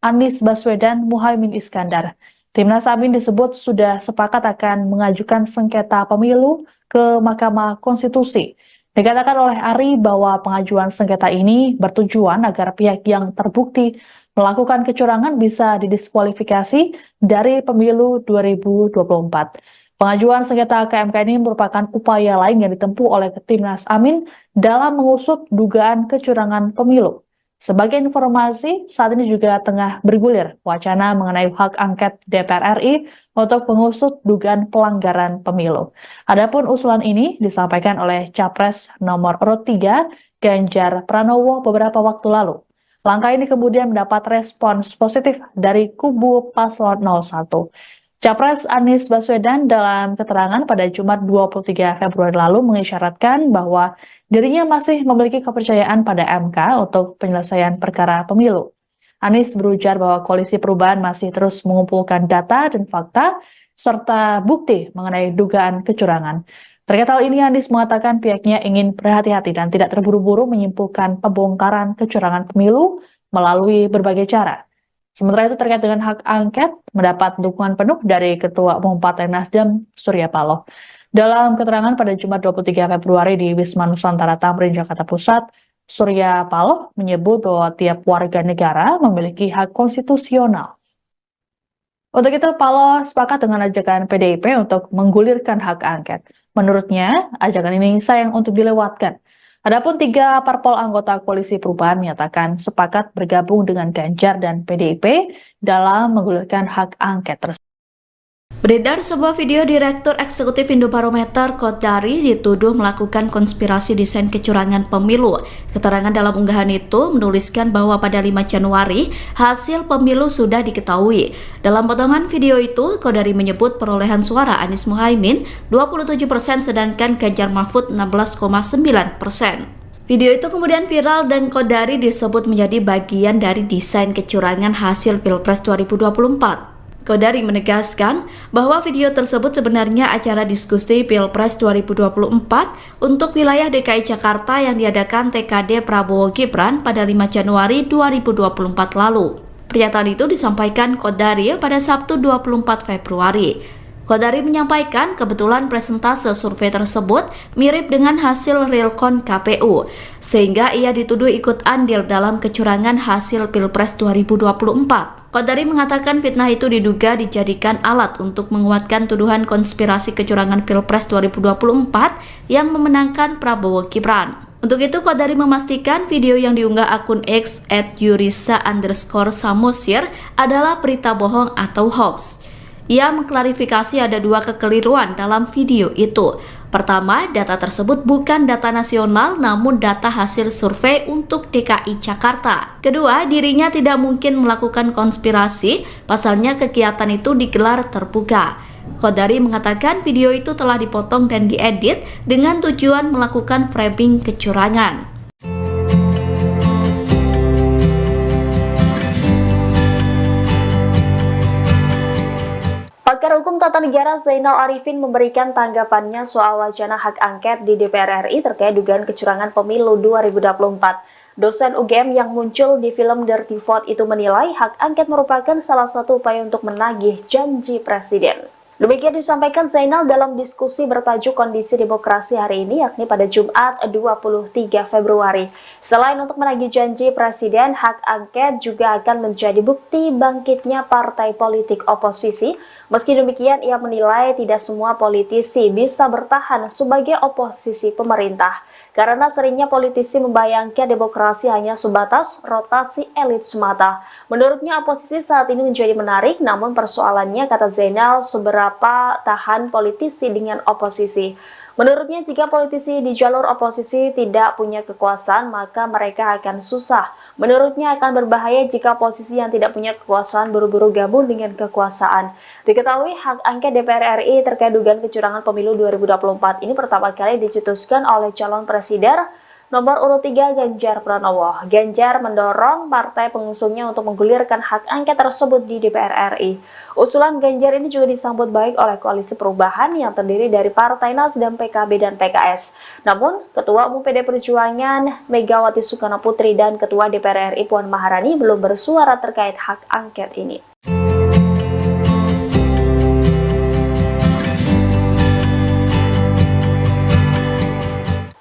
Anies Baswedan Muhaimin Iskandar. Timnas Amin disebut sudah sepakat akan mengajukan sengketa pemilu ke Mahkamah Konstitusi. Dikatakan oleh Ari bahwa pengajuan sengketa ini bertujuan agar pihak yang terbukti melakukan kecurangan bisa didiskualifikasi dari pemilu 2024. Pengajuan sengketa ke MK ini merupakan upaya lain yang ditempuh oleh Timnas Amin dalam mengusut dugaan kecurangan pemilu. Sebagai informasi, saat ini juga tengah bergulir wacana mengenai hak angket DPR RI untuk mengusut dugaan pelanggaran pemilu. Adapun usulan ini disampaikan oleh Capres nomor urut 3 Ganjar Pranowo beberapa waktu lalu. Langkah ini kemudian mendapat respons positif dari kubu paslon 01. Capres Anies Baswedan dalam keterangan pada Jumat 23 Februari lalu mengisyaratkan bahwa dirinya masih memiliki kepercayaan pada MK untuk penyelesaian perkara pemilu. Anies berujar bahwa Koalisi Perubahan masih terus mengumpulkan data dan fakta serta bukti mengenai dugaan kecurangan. Terkait hal ini, Anies mengatakan pihaknya ingin berhati-hati dan tidak terburu-buru menyimpulkan pembongkaran kecurangan pemilu melalui berbagai cara. Sementara itu terkait dengan hak angket, mendapat dukungan penuh dari Ketua Umum Partai Nasdem, Surya Paloh. Dalam keterangan pada Jumat 23 Februari di Wisma Nusantara Tamrin, Jakarta Pusat, Surya Paloh menyebut bahwa tiap warga negara memiliki hak konstitusional. Untuk itu, Paloh sepakat dengan ajakan PDIP untuk menggulirkan hak angket. Menurutnya, ajakan ini sayang untuk dilewatkan. Adapun 3 parpol anggota Koalisi Perubahan menyatakan sepakat bergabung dengan Ganjar dan PDIP dalam menggulirkan hak angket tersebut. Beredar sebuah video Direktur Eksekutif Indobarometer Kodari dituduh melakukan konspirasi desain kecurangan pemilu. Keterangan dalam unggahan itu menuliskan bahwa pada 5 Januari hasil pemilu sudah diketahui. Dalam potongan video itu, Kodari menyebut perolehan suara Anies Muhaimin 27% sedangkan Ganjar Mahfud 16,9%. Video itu kemudian viral dan Kodari disebut menjadi bagian dari desain kecurangan hasil Pilpres 2024. Kodari menegaskan bahwa video tersebut sebenarnya acara diskusi Pilpres 2024 untuk wilayah DKI Jakarta yang diadakan TKD Prabowo Gibran pada 5 Januari 2024 lalu. Pernyataan itu disampaikan Kodari pada Sabtu 24 Februari. Kodari menyampaikan kebetulan presentase survei tersebut mirip dengan hasil realcon KPU, sehingga ia dituduh ikut andil dalam kecurangan hasil Pilpres 2024. Kodari mengatakan fitnah itu diduga dijadikan alat untuk menguatkan tuduhan konspirasi kecurangan Pilpres 2024 yang memenangkan Prabowo Gibran. Untuk itu, Kodari memastikan video yang diunggah akun X @yurisa_samosir adalah berita bohong atau hoax. Ia mengklarifikasi ada dua kekeliruan dalam video itu. Pertama, data tersebut bukan data nasional namun data hasil survei untuk DKI Jakarta. Kedua, dirinya tidak mungkin melakukan konspirasi, pasalnya kegiatan itu digelar terbuka. Khodari mengatakan video itu telah dipotong dan diedit dengan tujuan melakukan framing kecurangan. Pakar Hukum Tata Negara Zainal Arifin memberikan tanggapannya soal wacana hak angket di DPR RI terkait dugaan kecurangan pemilu 2024. Dosen UGM yang muncul di film Dirty Vote itu menilai hak angket merupakan salah satu upaya untuk menagih janji presiden. Demikian disampaikan Zainal dalam diskusi bertajuk Kondisi Demokrasi hari ini, yakni pada Jumat 23 Februari. Selain untuk menagih janji presiden, hak angket juga akan menjadi bukti bangkitnya partai politik oposisi. Meski demikian, ia menilai tidak semua politisi bisa bertahan sebagai oposisi pemerintah. Karena seringnya politisi membayangkan demokrasi hanya sebatas rotasi elit semata. Menurutnya oposisi saat ini menjadi menarik, namun persoalannya, kata Zainal, seberapa tahan politisi dengan oposisi. Menurutnya jika politisi di jalur oposisi tidak punya kekuasaan, maka mereka akan susah. Menurutnya akan berbahaya jika posisi yang tidak punya kekuasaan buru-buru gabung dengan kekuasaan. Diketahui hak angket DPR RI terkait dugaan kecurangan pemilu 2024 ini pertama kali dicetuskan oleh calon presiden nomor urut 3 Ganjar Pranowo. Ganjar mendorong partai pengusungnya untuk menggulirkan hak angket tersebut di DPR RI. Usulan Ganjar ini juga disambut baik oleh Koalisi Perubahan yang terdiri dari Partai Nasdem, PKB, dan PKS. Namun, Ketua Umum PD Perjuangan Megawati Soekarnoputri dan Ketua DPR RI Puan Maharani belum bersuara terkait hak angket ini.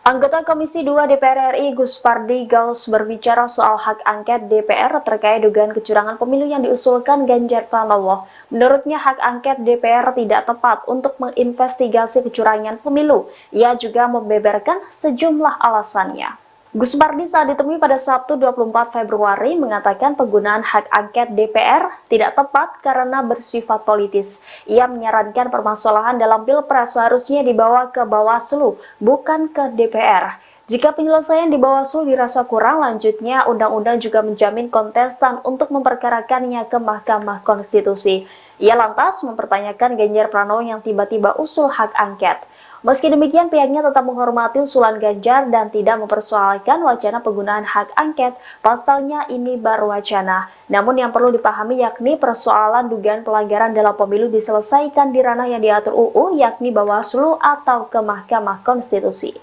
Anggota Komisi 2 DPR RI Gus Pardi Gaus berbicara soal hak angket DPR terkait dugaan kecurangan pemilu yang diusulkan Ganjar Pranowo. Menurutnya hak angket DPR tidak tepat untuk menginvestigasi kecurangan pemilu. Ia juga membeberkan sejumlah alasannya. Gus Pardi saat ditemui pada Sabtu 24 Februari mengatakan penggunaan hak angket DPR tidak tepat karena bersifat politis. Ia menyarankan permasalahan dalam Pilpres seharusnya dibawa ke Bawaslu, bukan ke DPR. Jika penyelesaian di Bawaslu dirasa kurang, lanjutnya undang-undang juga menjamin kontestan untuk memperkarakannya ke Mahkamah Konstitusi. Ia lantas mempertanyakan Ganjar Pranowo yang tiba-tiba usul hak angket. Meski demikian, pihaknya tetap menghormati usulan Ganjar dan tidak mempersoalkan wacana penggunaan hak angket, pasalnya ini baru wacana. Namun yang perlu dipahami yakni persoalan dugaan pelanggaran dalam pemilu diselesaikan di ranah yang diatur UU, yakni Bawaslu atau ke Mahkamah Konstitusi.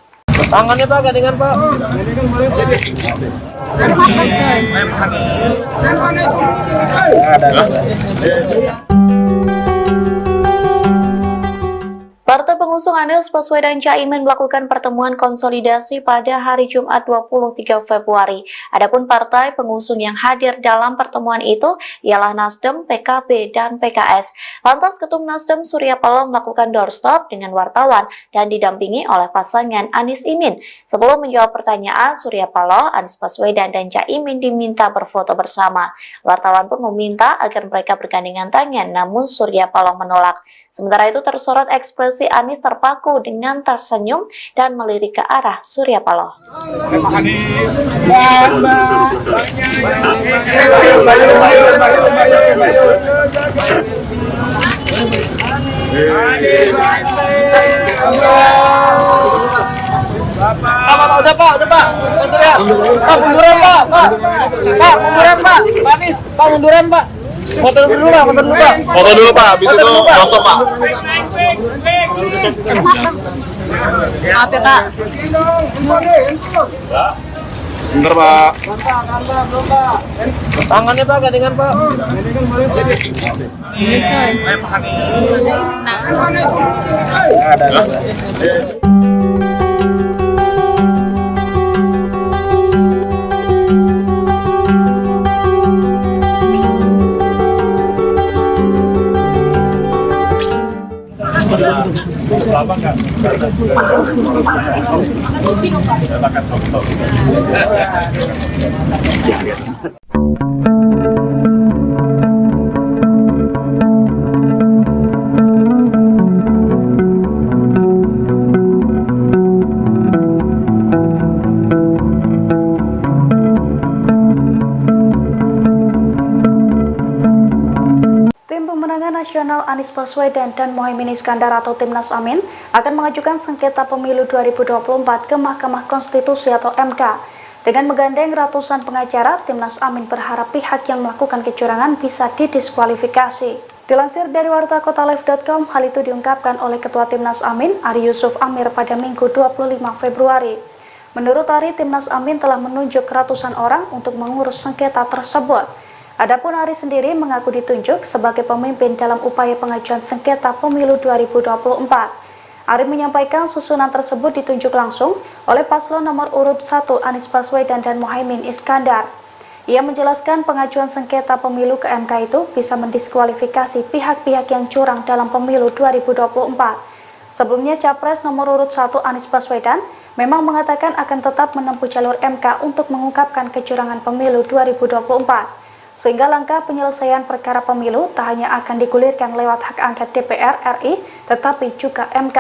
Tangannya Pak, gandengan Pak. Partai pengusung Anies Baswedan Caimin melakukan pertemuan konsolidasi pada hari Jumat 23 Februari. Adapun partai pengusung yang hadir dalam pertemuan itu ialah Nasdem, PKB, dan PKS. Lantas Ketum Nasdem Surya Paloh melakukan doorstop dengan wartawan dan didampingi oleh pasangan Anies Imin. Sebelum menjawab pertanyaan, Surya Paloh, Anies Baswedan, dan Caimin diminta berfoto bersama. Wartawan pun meminta agar mereka bergandengan tangan, namun Surya Paloh menolak. Sementara itu tersorot ekspresi Anies terpaku dengan tersenyum dan melirik ke arah Surya Paloh. Udah Pak. Pak, munduran Pak. Pak, munduran Pak. Pak Anies, Pak munduran Pak. Foto dulu Pak. Foto dulu Pak, habis itu doorstop Pak. Maaf ya Pak. Bentar Pak. Tangannya Pak, gandengan Pak. Lama nggak? Makan foto. Anies Baswedan dan Muhaimin Iskandar atau Timnas Amin akan mengajukan sengketa pemilu 2024 ke Mahkamah Konstitusi atau MK. Dengan menggandeng ratusan pengacara, Timnas Amin berharap pihak yang melakukan kecurangan bisa didiskualifikasi. Dilansir dari wartakotalive.com, hal itu diungkapkan oleh Ketua Timnas Amin, Ari Yusuf Amir pada Minggu 25 Februari. Menurut Ari, Timnas Amin telah menunjuk ratusan orang untuk mengurus sengketa tersebut. Adapun Ari sendiri mengaku ditunjuk sebagai pemimpin dalam upaya pengajuan sengketa pemilu 2024. Ari menyampaikan susunan tersebut ditunjuk langsung oleh paslon nomor urut 1 Anies Baswedan dan Muhaimin Iskandar. Ia menjelaskan pengajuan sengketa pemilu ke MK itu bisa mendiskualifikasi pihak-pihak yang curang dalam pemilu 2024. Sebelumnya, Capres nomor urut 1 Anies Baswedan memang mengatakan akan tetap menempuh jalur MK untuk mengungkapkan kecurangan pemilu 2024. Sehingga langkah penyelesaian perkara pemilu tak hanya akan digulirkan lewat hak angket DPR RI, tetapi juga MK.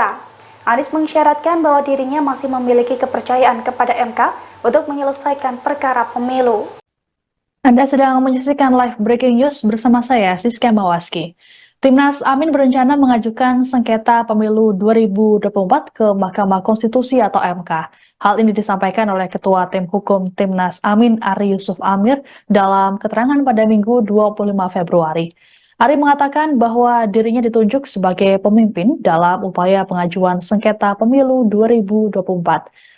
Anies mengisyaratkan bahwa dirinya masih memiliki kepercayaan kepada MK untuk menyelesaikan perkara pemilu. Anda sedang menyaksikan live breaking news bersama saya, Siska Mawaski. Timnas Amin berencana mengajukan sengketa pemilu 2024 ke Mahkamah Konstitusi atau MK. Hal ini disampaikan oleh Ketua Tim Hukum Timnas Amin, Ari Yusuf Amir, dalam keterangan pada Minggu 25 Februari. Ari mengatakan bahwa dirinya ditunjuk sebagai pemimpin dalam upaya pengajuan sengketa pemilu 2024.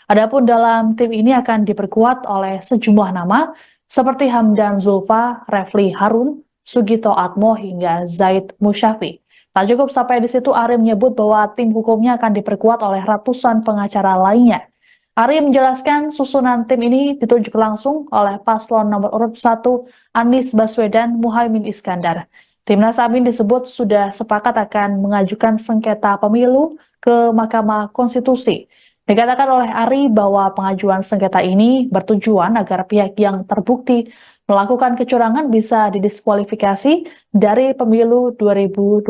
Adapun dalam tim ini akan diperkuat oleh sejumlah nama seperti Hamdan Zulfa, Refli Harun, Sugito Atmo hingga Zaid Musyafi. Tak cukup sampai di situ, Ari menyebut bahwa tim hukumnya akan diperkuat oleh ratusan pengacara lainnya. Ari menjelaskan susunan tim ini ditunjuk langsung oleh paslon nomor urut 1 Anies Baswedan Muhaimin Iskandar. Timnas Amin disebut sudah sepakat akan mengajukan sengketa pemilu ke Mahkamah Konstitusi. Dikatakan oleh Ari bahwa pengajuan sengketa ini bertujuan agar pihak yang terbukti melakukan kecurangan bisa didiskualifikasi dari pemilu 2024.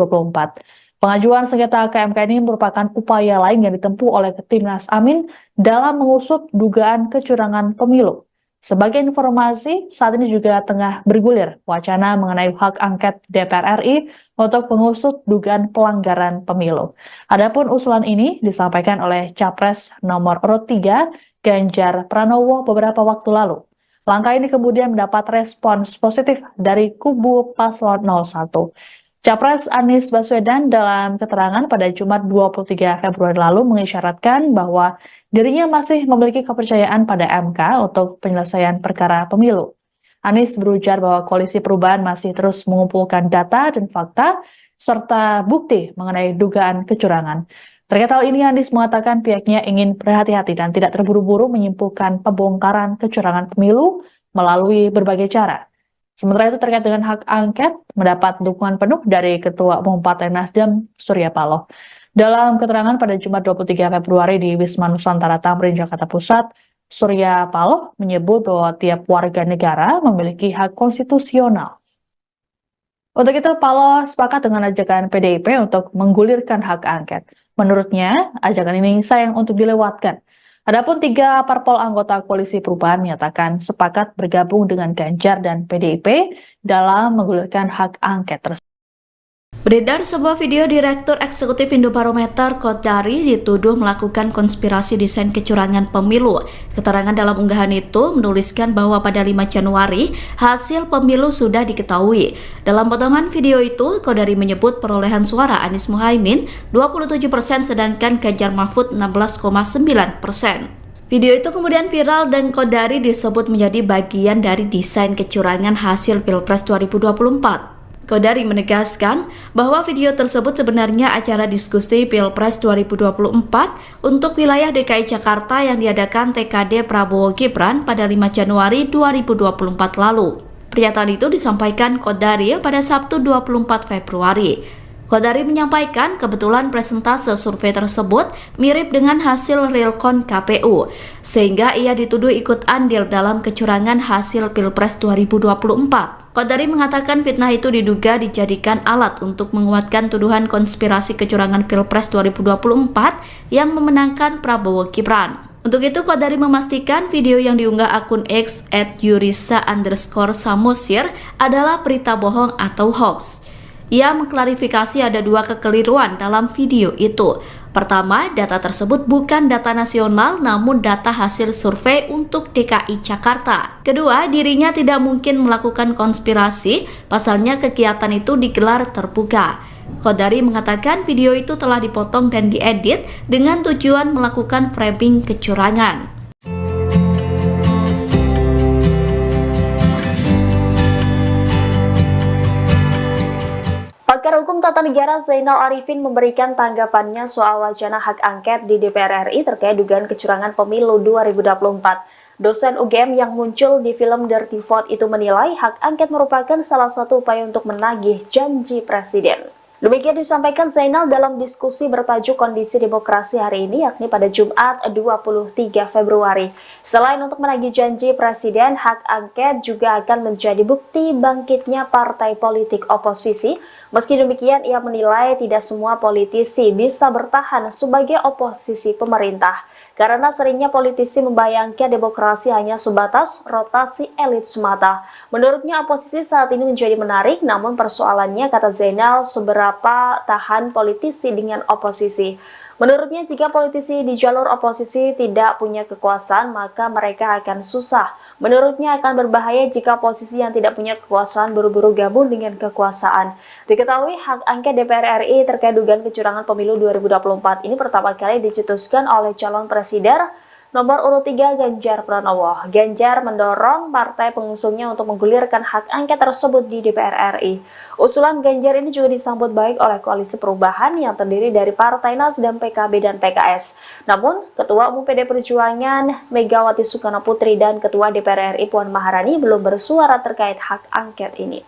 Pengajuan sengketa ke MK ini merupakan upaya lain yang ditempuh oleh Timnas Amin dalam mengusut dugaan kecurangan pemilu. Sebagai informasi, saat ini juga tengah bergulir wacana mengenai hak angket DPR RI untuk mengusut dugaan pelanggaran pemilu. Adapun usulan ini disampaikan oleh Capres nomor urut 3 Ganjar Pranowo beberapa waktu lalu. Langkah ini kemudian mendapat respons positif dari kubu paslon 01. Capres Anies Baswedan dalam keterangan pada Jumat 23 Februari lalu mengisyaratkan bahwa dirinya masih memiliki kepercayaan pada MK untuk penyelesaian perkara pemilu. Anies berujar bahwa Koalisi Perubahan masih terus mengumpulkan data dan fakta serta bukti mengenai dugaan kecurangan. Terkait hal ini, Anies mengatakan pihaknya ingin berhati-hati dan tidak terburu-buru menyimpulkan pembongkaran kecurangan pemilu melalui berbagai cara. Sementara itu terkait dengan hak angket, mendapat dukungan penuh dari Ketua Umum Partai Nasdem, Surya Paloh. Dalam keterangan pada Jumat 23 Februari di Wisma Nusantara Tamrin, Jakarta Pusat, Surya Paloh menyebut bahwa tiap warga negara memiliki hak konstitusional. Untuk itu, Paloh sepakat dengan ajakan PDIP untuk menggulirkan hak angket. Menurutnya, ajakan ini sayang untuk dilewatkan. Adapun 3 parpol anggota Koalisi Perubahan menyatakan sepakat bergabung dengan Ganjar dan PDIP dalam menggulirkan hak angket tersebut. Beredar sebuah video Direktur Eksekutif Indobarometer Kodari dituduh melakukan konspirasi desain kecurangan pemilu. Keterangan dalam unggahan itu menuliskan bahwa pada 5 Januari hasil pemilu sudah diketahui. Dalam potongan video itu, Kodari menyebut perolehan suara Anies Muhaimin 27% sedangkan Ganjar Mahfud 16,9%. Video itu kemudian viral dan Kodari disebut menjadi bagian dari desain kecurangan hasil Pilpres 2024. Kodari menegaskan bahwa video tersebut sebenarnya acara diskusi Pilpres 2024 untuk wilayah DKI Jakarta yang diadakan TKD Prabowo Gibran pada 5 Januari 2024 lalu. Pernyataan itu disampaikan Kodari pada Sabtu 24 Februari. Kodari menyampaikan kebetulan presentase survei tersebut mirip dengan hasil realcon KPU, sehingga ia dituduh ikut andil dalam kecurangan hasil Pilpres 2024. Kodari mengatakan fitnah itu diduga dijadikan alat untuk menguatkan tuduhan konspirasi kecurangan Pilpres 2024 yang memenangkan Prabowo Gibran. Untuk itu, Kodari memastikan video yang diunggah akun X @yurisa_samosir adalah berita bohong atau hoax. Ia mengklarifikasi ada dua kekeliruan dalam video itu. Pertama, data tersebut bukan data nasional namun data hasil survei untuk DKI Jakarta. Kedua, dirinya tidak mungkin melakukan konspirasi, pasalnya kegiatan itu digelar terbuka. Qodari mengatakan video itu telah dipotong dan diedit dengan tujuan melakukan framing kecurangan. Pakar Hukum Tata Negara Zainal Arifin memberikan tanggapannya soal wacana hak angket di DPR RI terkait dugaan kecurangan pemilu 2024. Dosen UGM yang muncul di film Dirty Vote itu menilai hak angket merupakan salah satu upaya untuk menagih janji presiden. Demikian disampaikan Zainal dalam diskusi bertajuk Kondisi Demokrasi hari ini, yakni pada Jumat 23 Februari. Selain untuk menagih janji presiden, hak angket juga akan menjadi bukti bangkitnya partai politik oposisi. Meski demikian, ia menilai tidak semua politisi bisa bertahan sebagai oposisi pemerintah, karena seringnya politisi membayangkan demokrasi hanya sebatas rotasi elit semata. Menurutnya oposisi saat ini menjadi menarik, namun persoalannya, kata Zainal, seberapa tahan politisi dengan oposisi. Menurutnya jika politisi di jalur oposisi tidak punya kekuasaan, maka mereka akan susah. Menurutnya akan berbahaya jika posisi yang tidak punya kekuasaan buru-buru gabung dengan kekuasaan. Diketahui hak angket DPR RI terkait dugaan kecurangan pemilu 2024 ini pertama kali dicetuskan oleh calon presiden nomor urut 3 Ganjar Pranowo. Ganjar mendorong partai pengusungnya untuk menggulirkan hak angket tersebut di DPR RI. Usulan Ganjar ini juga disambut baik oleh Koalisi Perubahan yang terdiri dari Partai Nasdem, PKB, dan PKS. Namun, Ketua Umum PD Perjuangan Megawati Soekarno Putri dan Ketua DPR RI Puan Maharani belum bersuara terkait hak angket ini.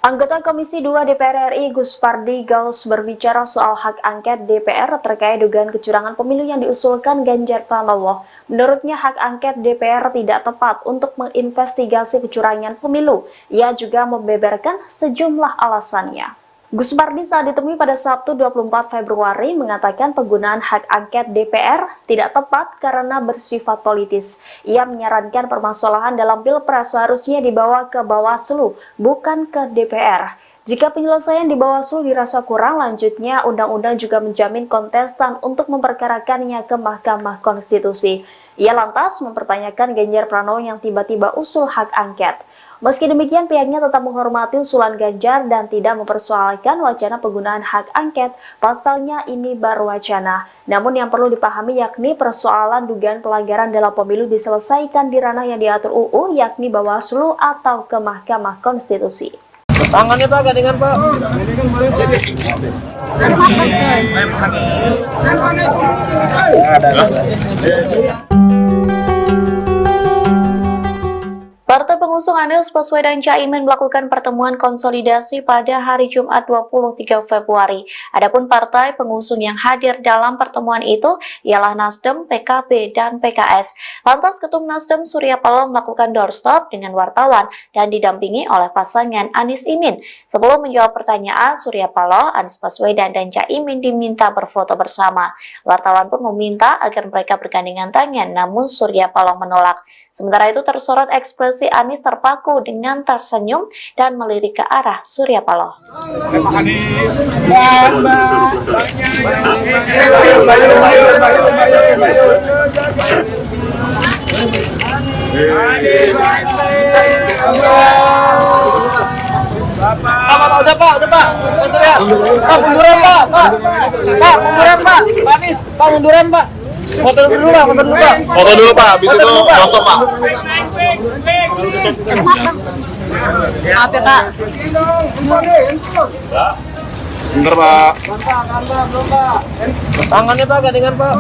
Anggota Komisi 2 DPR RI Gus Pardi Gaus berbicara soal hak angket DPR terkait dugaan kecurangan pemilu yang diusulkan Ganjar Pranowo. Menurutnya hak angket DPR tidak tepat untuk menginvestigasi kecurangan pemilu. Ia juga membeberkan sejumlah alasannya. Gus Pardi saat ditemui pada Sabtu 24 Februari mengatakan penggunaan hak angket DPR tidak tepat karena bersifat politis. Ia menyarankan permasalahan dalam Pilpres seharusnya dibawa ke Bawaslu, bukan ke DPR. Jika penyelesaian di Bawaslu dirasa kurang, lanjutnya undang-undang juga menjamin kontestan untuk memperkarakannya ke Mahkamah Konstitusi. Ia lantas mempertanyakan Ganjar Pranowo yang tiba-tiba usul hak angket. Meski demikian, pihaknya tetap menghormati usulan Ganjar dan tidak mempersoalkan wacana penggunaan hak angket. Pasalnya ini baru wacana. Namun yang perlu dipahami yakni persoalan dugaan pelanggaran dalam pemilu diselesaikan di ranah yang diatur UU, yakni Bawaslu atau ke Mahkamah Konstitusi. Tangannya Pak, gandengan Pak. Partai pengusung Anies Baswedan Caimin melakukan pertemuan konsolidasi pada hari Jumat 23 Februari. Adapun partai pengusung yang hadir dalam pertemuan itu ialah Nasdem, PKB, dan PKS. Lantas Ketum Nasdem Surya Paloh melakukan doorstop dengan wartawan dan didampingi oleh pasangan Anies Imin. Sebelum menjawab pertanyaan, Surya Paloh, Anies Baswedan, dan Caimin diminta berfoto bersama. Wartawan pun meminta agar mereka bergandengan tangan, namun Surya Paloh menolak. Sementara itu tersorot ekspresi Anies terpaku dengan tersenyum dan melirik ke arah Surya Paloh. Udah Pak. Pak Surya. Pak munduran Pak. Pak munduran Pak. Pak Anies, Pak munduran Pak. Foto dulu Pak. Foto dulu Pak, habis itu doorstop Pak. Maaf ya Kak. Bentar Pak. Tangannya Pak, gandengan Pak.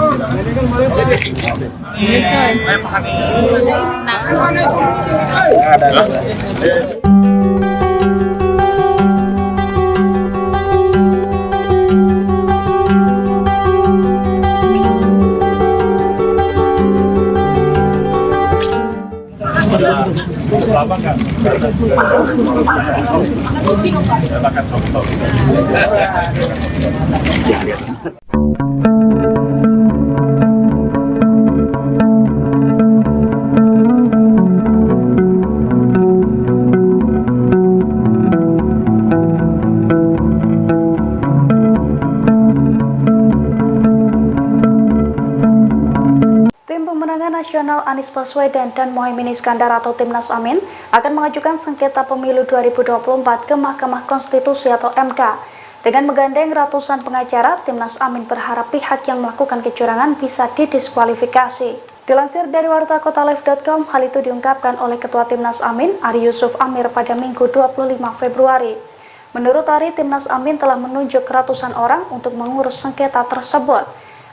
Lama kan? Silakan. Anies Baswedan dan Muhaimin Iskandar atau Timnas Amin akan mengajukan sengketa pemilu 2024 ke Mahkamah Konstitusi atau MK. Dengan menggandeng ratusan pengacara, Timnas Amin berharap pihak yang melakukan kecurangan bisa didiskualifikasi. Dilansir dari wartakotalive.com, hal itu diungkapkan oleh Ketua Timnas Amin, Ari Yusuf Amir pada Minggu 25 Februari. Menurut Ari, Timnas Amin telah menunjuk ratusan orang untuk mengurus sengketa tersebut.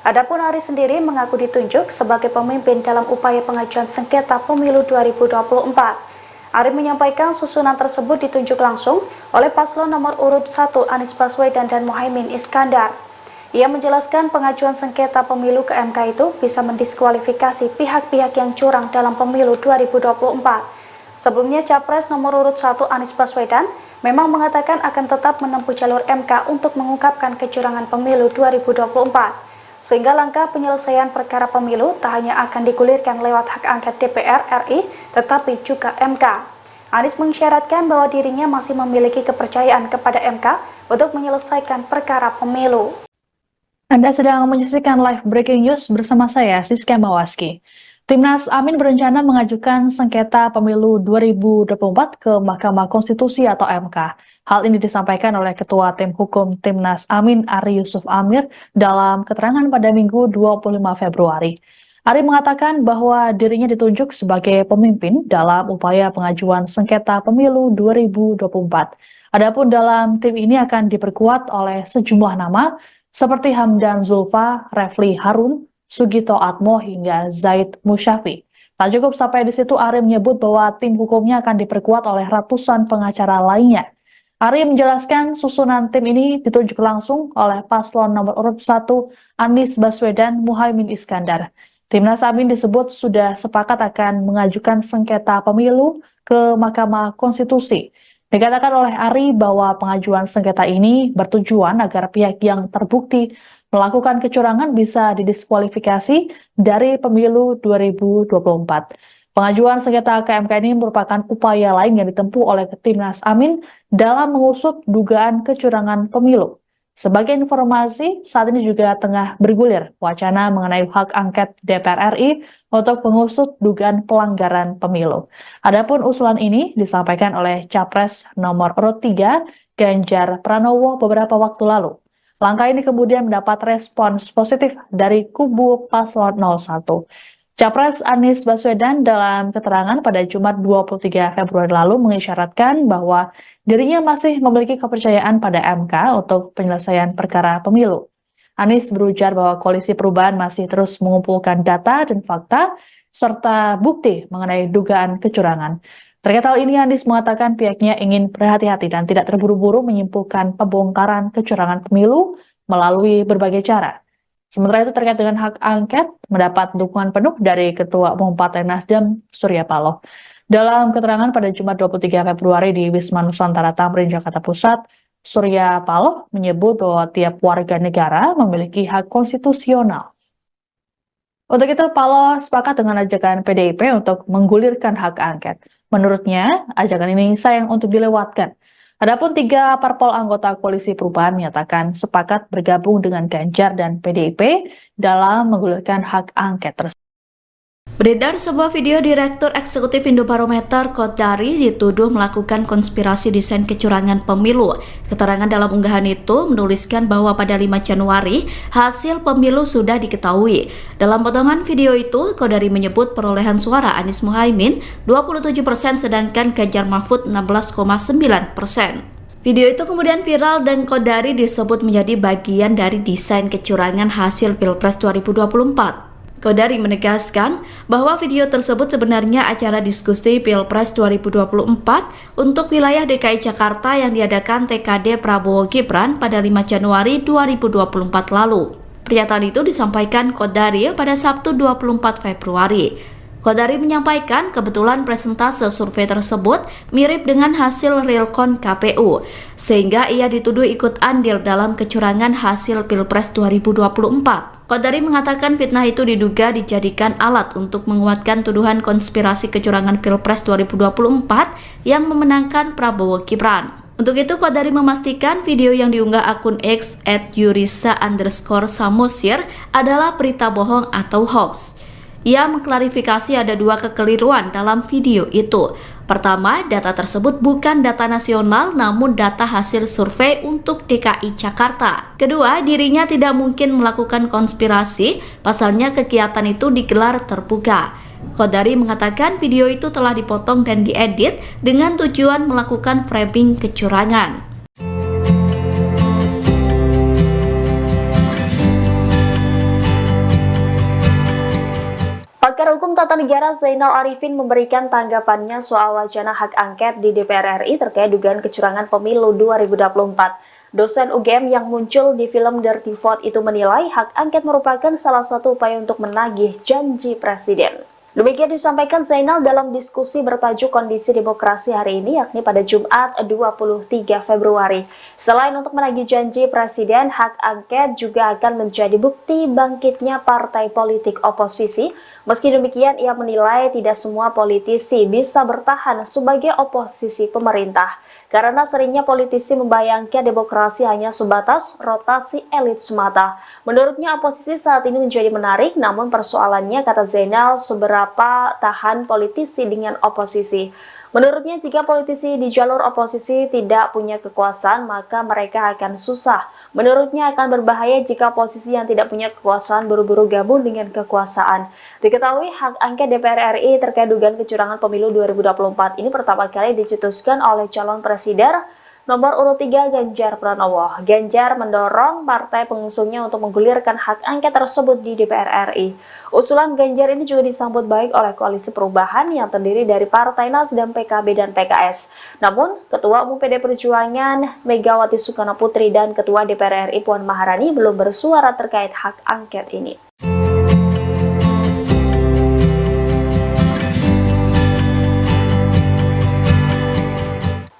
Adapun Ari sendiri mengaku ditunjuk sebagai pemimpin dalam upaya pengajuan sengketa pemilu 2024. Ari menyampaikan susunan tersebut ditunjuk langsung oleh paslon nomor urut 1 Anies Baswedan dan Muhaimin Iskandar. Ia menjelaskan pengajuan sengketa pemilu ke MK itu bisa mendiskualifikasi pihak-pihak yang curang dalam pemilu 2024. Sebelumnya, Capres nomor urut 1 Anies Baswedan memang mengatakan akan tetap menempuh jalur MK untuk mengungkapkan kecurangan pemilu 2024. Sehingga langkah penyelesaian perkara pemilu tak hanya akan digulirkan lewat hak angket DPR RI, tetapi juga MK. Anies mengisyaratkan bahwa dirinya masih memiliki kepercayaan kepada MK untuk menyelesaikan perkara pemilu. Anda sedang menyaksikan live breaking news bersama saya, Siska Mawaski. Timnas Amin berencana mengajukan sengketa pemilu 2024 ke Mahkamah Konstitusi atau MK. Hal ini disampaikan oleh Ketua Tim Hukum Timnas Amin, Ari Yusuf Amir, dalam keterangan pada Minggu 25 Februari. Ari mengatakan bahwa dirinya ditunjuk sebagai pemimpin dalam upaya pengajuan sengketa pemilu 2024. Adapun dalam tim ini akan diperkuat oleh sejumlah nama seperti Hamdan Zulfa, Refli Harun, Sugito Atmo, hingga Zaid Musyafi. Tak cukup sampai di situ, Ari menyebut bahwa tim hukumnya akan diperkuat oleh ratusan pengacara lainnya. Ari menjelaskan susunan tim ini ditunjuk langsung oleh paslon nomor urut 1 Anies Baswedan Muhaimin Iskandar. Timnas Amin disebut sudah sepakat akan mengajukan sengketa pemilu ke Mahkamah Konstitusi. Dikatakan oleh Ari bahwa pengajuan sengketa ini bertujuan agar pihak yang terbukti melakukan kecurangan bisa didiskualifikasi dari pemilu 2024. Pengajuan sengketa ke MK ini merupakan upaya lain yang ditempuh oleh Timnas Amin dalam mengusut dugaan kecurangan pemilu. Sebagai informasi, saat ini juga tengah bergulir wacana mengenai hak angket DPR RI untuk mengusut dugaan pelanggaran pemilu. Adapun usulan ini disampaikan oleh Capres nomor urut 3 Ganjar Pranowo beberapa waktu lalu. Langkah ini kemudian mendapat respons positif dari kubu paslon 01. Capres Anies Baswedan dalam keterangan pada Jumat 23 Februari lalu mengisyaratkan bahwa dirinya masih memiliki kepercayaan pada MK untuk penyelesaian perkara pemilu. Anies berujar bahwa Koalisi Perubahan masih terus mengumpulkan data dan fakta serta bukti mengenai dugaan kecurangan. Terkait hal ini, Anies mengatakan pihaknya ingin berhati-hati dan tidak terburu-buru menyimpulkan pembongkaran kecurangan pemilu melalui berbagai cara. Sementara itu terkait dengan hak angket, mendapat dukungan penuh dari Ketua Umum Partai Nasdem, Surya Paloh. Dalam keterangan pada Jumat 23 Februari di Wisma Nusantara Tamrin, Jakarta Pusat, Surya Paloh menyebut bahwa tiap warga negara memiliki hak konstitusional. Untuk itu, Paloh sepakat dengan ajakan PDIP untuk menggulirkan hak angket. Menurutnya, ajakan ini sayang untuk dilewatkan. Adapun 3 parpol anggota Koalisi Perubahan menyatakan sepakat bergabung dengan Ganjar dan PDIP dalam menggulirkan hak angket tersebut. Beredar sebuah video Direktur Eksekutif Indobarometer Kodari dituduh melakukan konspirasi desain kecurangan pemilu. Keterangan dalam unggahan itu menuliskan bahwa pada 5 Januari hasil pemilu sudah diketahui. Dalam potongan video itu, Kodari menyebut perolehan suara Anies Muhaimin 27% sedangkan Ganjar Mahfud 16,9%. Video itu kemudian viral dan Kodari disebut menjadi bagian dari desain kecurangan hasil Pilpres 2024. Kodari menegaskan bahwa video tersebut sebenarnya acara diskusi Pilpres 2024 untuk wilayah DKI Jakarta yang diadakan TKD Prabowo Gibran pada 5 Januari 2024 lalu. Pernyataan itu disampaikan Kodari pada Sabtu 24 Februari. Kodari menyampaikan kebetulan presentase survei tersebut mirip dengan hasil realcon KPU, sehingga ia dituduh ikut andil dalam kecurangan hasil Pilpres 2024. Kodari mengatakan fitnah itu diduga dijadikan alat untuk menguatkan tuduhan konspirasi kecurangan Pilpres 2024 yang memenangkan Prabowo Gibran. Untuk itu, Kodari memastikan video yang diunggah akun X @yurisa_samosir adalah berita bohong atau hoax. Ia mengklarifikasi ada dua kekeliruan dalam video itu. Pertama, data tersebut bukan data nasional namun data hasil survei untuk DKI Jakarta. Kedua, dirinya tidak mungkin melakukan konspirasi, pasalnya kegiatan itu digelar terbuka. Qodari mengatakan video itu telah dipotong dan diedit dengan tujuan melakukan framing kecurangan. Pakar Hukum Tata Negara Zainal Arifin memberikan tanggapannya soal wacana hak angket di DPR RI terkait dugaan kecurangan pemilu 2024. Dosen UGM yang muncul di film Dirty Vote itu menilai hak angket merupakan salah satu upaya untuk menagih janji presiden. Demikian disampaikan Zainal dalam diskusi bertajuk Kondisi Demokrasi hari ini, yakni pada Jumat 23 Februari. Selain untuk menagih janji presiden, hak angket juga akan menjadi bukti bangkitnya partai politik oposisi. Meski demikian, ia menilai tidak semua politisi bisa bertahan sebagai oposisi pemerintah, karena seringnya politisi membayangkan demokrasi hanya sebatas rotasi elit semata. Menurutnya, oposisi saat ini menjadi menarik, namun persoalannya, kata Zainal, seberapa tahan politisi dengan oposisi. Menurutnya, jika politisi di jalur oposisi tidak punya kekuasaan, maka mereka akan susah. Menurutnya, akan berbahaya jika oposisi yang tidak punya kekuasaan buru-buru gabung dengan kekuasaan. Diketahui, hak angket DPR RI terkait dugaan kecurangan pemilu 2024 ini pertama kali dicetuskan oleh calon presiden nomor urut 3 Ganjar Pranowo. Ganjar mendorong partai pengusungnya untuk menggulirkan hak angket tersebut di DPR RI. Usulan Ganjar ini juga disambut baik oleh Koalisi Perubahan yang terdiri dari Partai Nasdem, PKB, dan PKS. Namun, Ketua Umum PD Perjuangan Megawati Soekarno Putri dan Ketua DPR RI Puan Maharani belum bersuara terkait hak angket ini.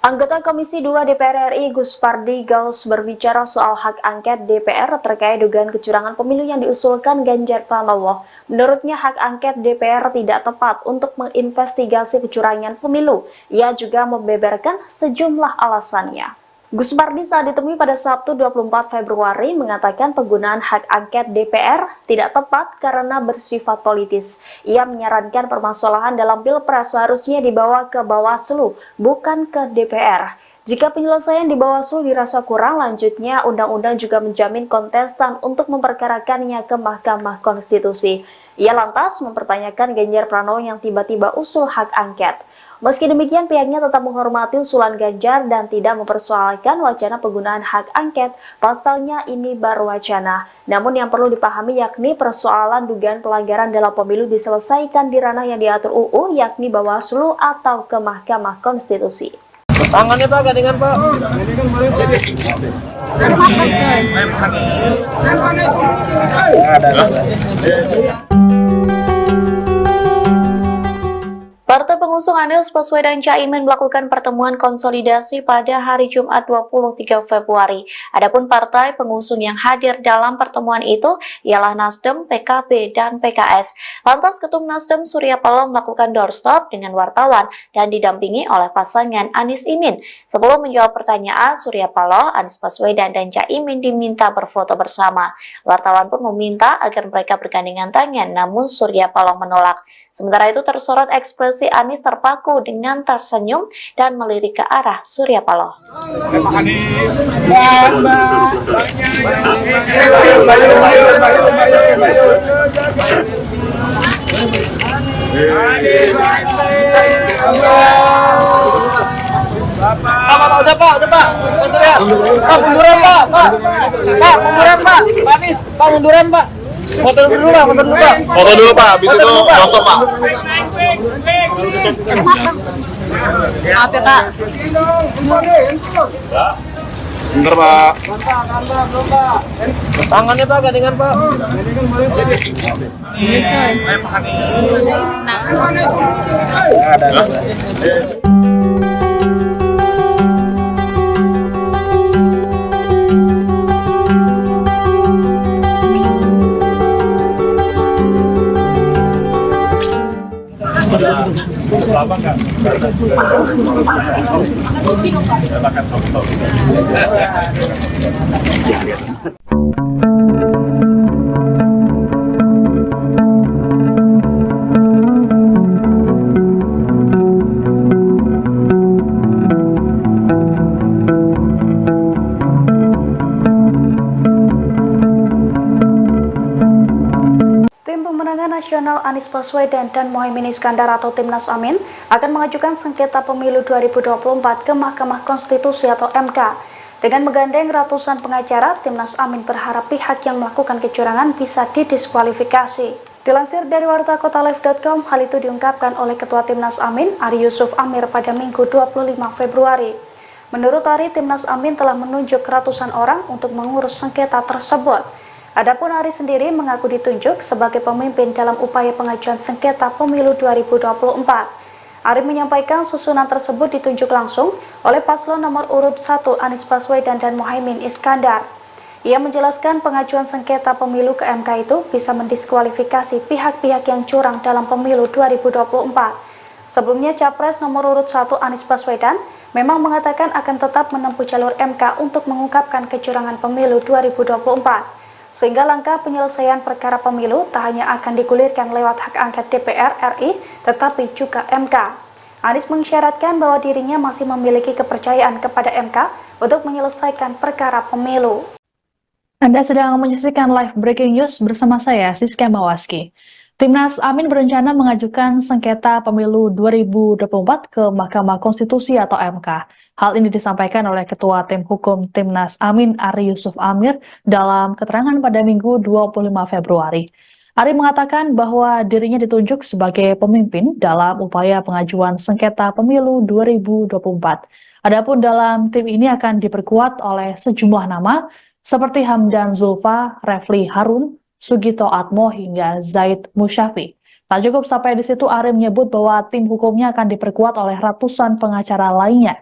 Anggota Komisi 2 DPR RI Gus Pardi Gaus berbicara soal hak angket DPR terkait dugaan kecurangan pemilu yang diusulkan Ganjar Pranowo. Menurutnya hak angket DPR tidak tepat untuk menginvestigasi kecurangan pemilu. Ia juga membeberkan sejumlah alasannya. Gus Pardi saat ditemui pada Sabtu 24 Februari mengatakan penggunaan hak angket DPR tidak tepat karena bersifat politis. Ia menyarankan permasalahan dalam Pilpres seharusnya dibawa ke Bawaslu, bukan ke DPR. Jika penyelesaian di Bawaslu dirasa kurang, lanjutnya undang-undang juga menjamin kontestan untuk memperkarakannya ke Mahkamah Konstitusi. Ia lantas mempertanyakan Ganjar Pranowo yang tiba-tiba usul hak angket. Meski demikian, pihaknya tetap menghormati usulan Ganjar dan tidak mempersoalkan wacana penggunaan hak angket. Pasalnya ini baru wacana. Namun yang perlu dipahami yakni persoalan dugaan pelanggaran dalam pemilu diselesaikan di ranah yang diatur UU, yakni Bawaslu atau ke Mahkamah Konstitusi. Tangannya Pak, gandengan Pak. Partai pengusung Anies Baswedan Caimin melakukan pertemuan konsolidasi pada hari Jumat 23 Februari. Adapun partai pengusung yang hadir dalam pertemuan itu ialah Nasdem, PKB, dan PKS. Lantas Ketum Nasdem Surya Paloh melakukan doorstop dengan wartawan dan didampingi oleh pasangan Anies Imin. Sebelum menjawab pertanyaan, Surya Paloh, Anies Baswedan, dan Caimin diminta berfoto bersama. Wartawan pun meminta agar mereka bergandengan tangan, namun Surya Paloh menolak. Sementara itu tersorot ekspresi Anies terpaku dengan tersenyum dan melirik ke arah Surya Paloh. Udah Pak. Pak, munduran Pak. Pak, munduran Pak. Pak Anies, Pak munduran Pak. Foto dulu Pak. Foto dulu Pak, habis itu stop Pak. Maaf ya Pak. Bentar Pak. Tangannya Pak, gandengan Pak. Lama nggak? Silakan foto. Anies Baswedan dan Muhaimin Iskandar atau Timnas Amin akan mengajukan sengketa pemilu 2024 ke Mahkamah Konstitusi atau MK. Dengan menggandeng ratusan pengacara, Timnas Amin berharap pihak yang melakukan kecurangan bisa didiskualifikasi. Dilansir dari wartakotalive.com, hal itu diungkapkan oleh Ketua Timnas Amin, Ari Yusuf Amir pada Minggu 25 Februari. Menurut Ari, Timnas Amin telah menunjuk ratusan orang untuk mengurus sengketa tersebut. Adapun Ari sendiri mengaku ditunjuk sebagai pemimpin dalam upaya pengajuan sengketa pemilu 2024. Ari menyampaikan susunan tersebut ditunjuk langsung oleh paslon nomor urut 1 Anies Baswedan dan Muhaimin Iskandar. Ia menjelaskan pengajuan sengketa pemilu ke MK itu bisa mendiskualifikasi pihak-pihak yang curang dalam pemilu 2024. Sebelumnya, Capres nomor urut 1 Anies Baswedan memang mengatakan akan tetap menempuh jalur MK untuk mengungkapkan kecurangan pemilu 2024. Sehingga langkah penyelesaian perkara pemilu tak hanya akan digulirkan lewat hak angket DPR RI, tetapi juga MK. Anies mengisyaratkan bahwa dirinya masih memiliki kepercayaan kepada MK untuk menyelesaikan perkara pemilu. Anda sedang menyaksikan live breaking news bersama saya, Siska Mawaski. Timnas Amin berencana mengajukan sengketa pemilu 2024 ke Mahkamah Konstitusi atau MK. Hal ini disampaikan oleh Ketua Tim Hukum Timnas Amin, Ari Yusuf Amir, dalam keterangan pada Minggu 25 Februari. Ari mengatakan bahwa dirinya ditunjuk sebagai pemimpin dalam upaya pengajuan sengketa pemilu 2024. Adapun dalam tim ini akan diperkuat oleh sejumlah nama seperti Hamdan Zulfa, Refli Harun, Sugito Atmo hingga Zaid Musyafi. Tak cukup sampai di situ, Ari menyebut bahwa tim hukumnya akan diperkuat oleh ratusan pengacara lainnya.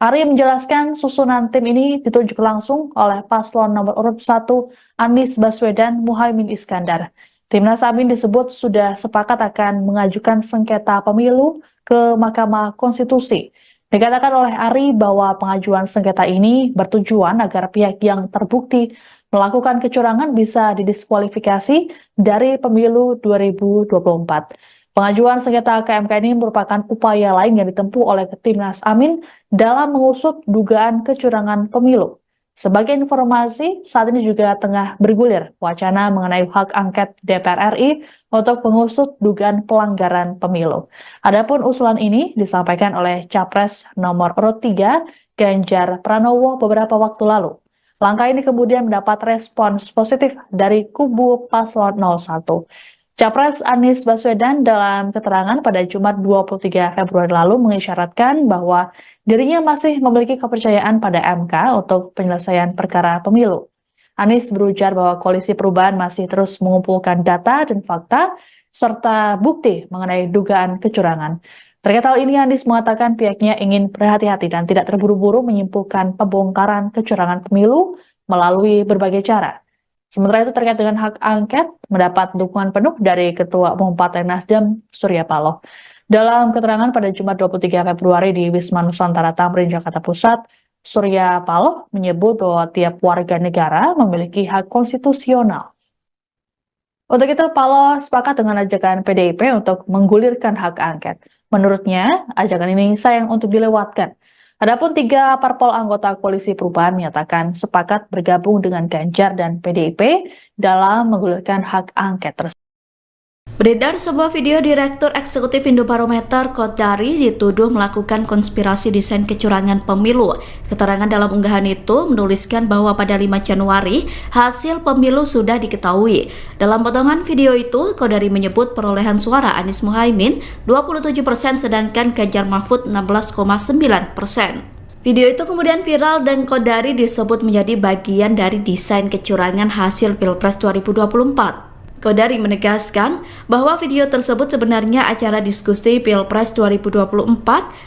Ari menjelaskan susunan tim ini ditunjuk langsung oleh paslon nomor urut 1 Anies Baswedan Muhaimin Iskandar. Timnas Amin disebut sudah sepakat akan mengajukan sengketa pemilu ke Mahkamah Konstitusi. Dikatakan oleh Ari bahwa pengajuan sengketa ini bertujuan agar pihak yang terbukti melakukan kecurangan bisa didiskualifikasi dari pemilu 2024. Pengajuan sengketa ke MK ini merupakan upaya lain yang ditempuh oleh Timnas Amin dalam mengusut dugaan kecurangan pemilu. Sebagai informasi, saat ini juga tengah bergulir wacana mengenai hak angket DPR RI untuk mengusut dugaan pelanggaran pemilu. Adapun usulan ini disampaikan oleh Capres nomor urut 3 Ganjar Pranowo beberapa waktu lalu. Langkah ini kemudian mendapat respons positif dari kubu paslon 01. Capres Anies Baswedan dalam keterangan pada Jumat 23 Februari lalu mengisyaratkan bahwa dirinya masih memiliki kepercayaan pada MK untuk penyelesaian perkara pemilu. Anies berujar bahwa Koalisi Perubahan masih terus mengumpulkan data dan fakta serta bukti mengenai dugaan kecurangan. Terkait hal ini, Anies mengatakan pihaknya ingin berhati-hati dan tidak terburu-buru menyimpulkan pembongkaran kecurangan pemilu melalui berbagai cara. Sementara itu terkait dengan hak angket, mendapat dukungan penuh dari Ketua Umum Partai Nasdem, Surya Paloh. Dalam keterangan pada Jumat 23 Februari di Wisma Nusantara Tamrin, Jakarta Pusat, Surya Paloh menyebut bahwa tiap warga negara memiliki hak konstitusional. Untuk itu, Paloh sepakat dengan ajakan PDIP untuk menggulirkan hak angket. Menurutnya, ajakan ini sayang untuk dilewatkan. Adapun 3 parpol anggota Koalisi Perubahan menyatakan sepakat bergabung dengan Ganjar dan PDIP dalam menggulirkan hak angket tersebut. Beredar sebuah video Direktur Eksekutif Indobarometer Kodari dituduh melakukan konspirasi desain kecurangan pemilu. Keterangan dalam unggahan itu menuliskan bahwa pada 5 Januari hasil pemilu sudah diketahui. Dalam potongan video itu, Kodari menyebut perolehan suara Anies Muhaimin 27% sedangkan Ganjar Mahfud 16,9%. Video itu kemudian viral dan Kodari disebut menjadi bagian dari desain kecurangan hasil Pilpres 2024. Kodari menegaskan bahwa video tersebut sebenarnya acara diskusi Pilpres 2024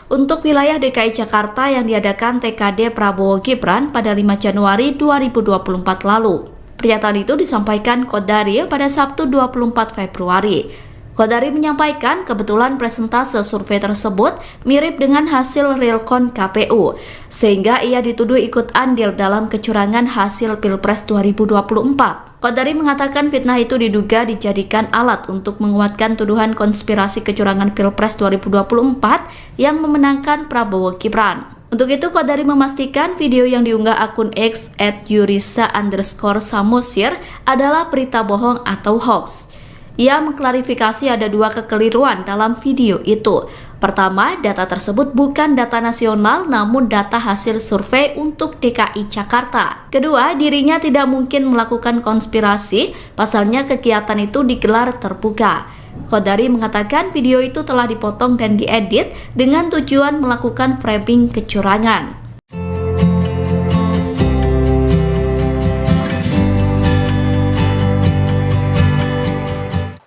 untuk wilayah DKI Jakarta yang diadakan TKD Prabowo Gibran pada 5 Januari 2024 lalu. Pernyataan itu disampaikan Kodari pada Sabtu 24 Februari. Kodari menyampaikan kebetulan presentase survei tersebut mirip dengan hasil realcon KPU, sehingga ia dituduh ikut andil dalam kecurangan hasil Pilpres 2024. Kodari mengatakan fitnah itu diduga dijadikan alat untuk menguatkan tuduhan konspirasi kecurangan Pilpres 2024 yang memenangkan Prabowo Gibran. Untuk itu, Kodari memastikan video yang diunggah akun X @yurisa_samosir adalah berita bohong atau hoax. Ia mengklarifikasi ada dua kekeliruan dalam video itu. Pertama, data tersebut bukan data nasional namun data hasil survei untuk DKI Jakarta. Kedua, dirinya tidak mungkin melakukan konspirasi, pasalnya kegiatan itu digelar terbuka. Qodari mengatakan video itu telah dipotong dan diedit dengan tujuan melakukan framing kecurangan.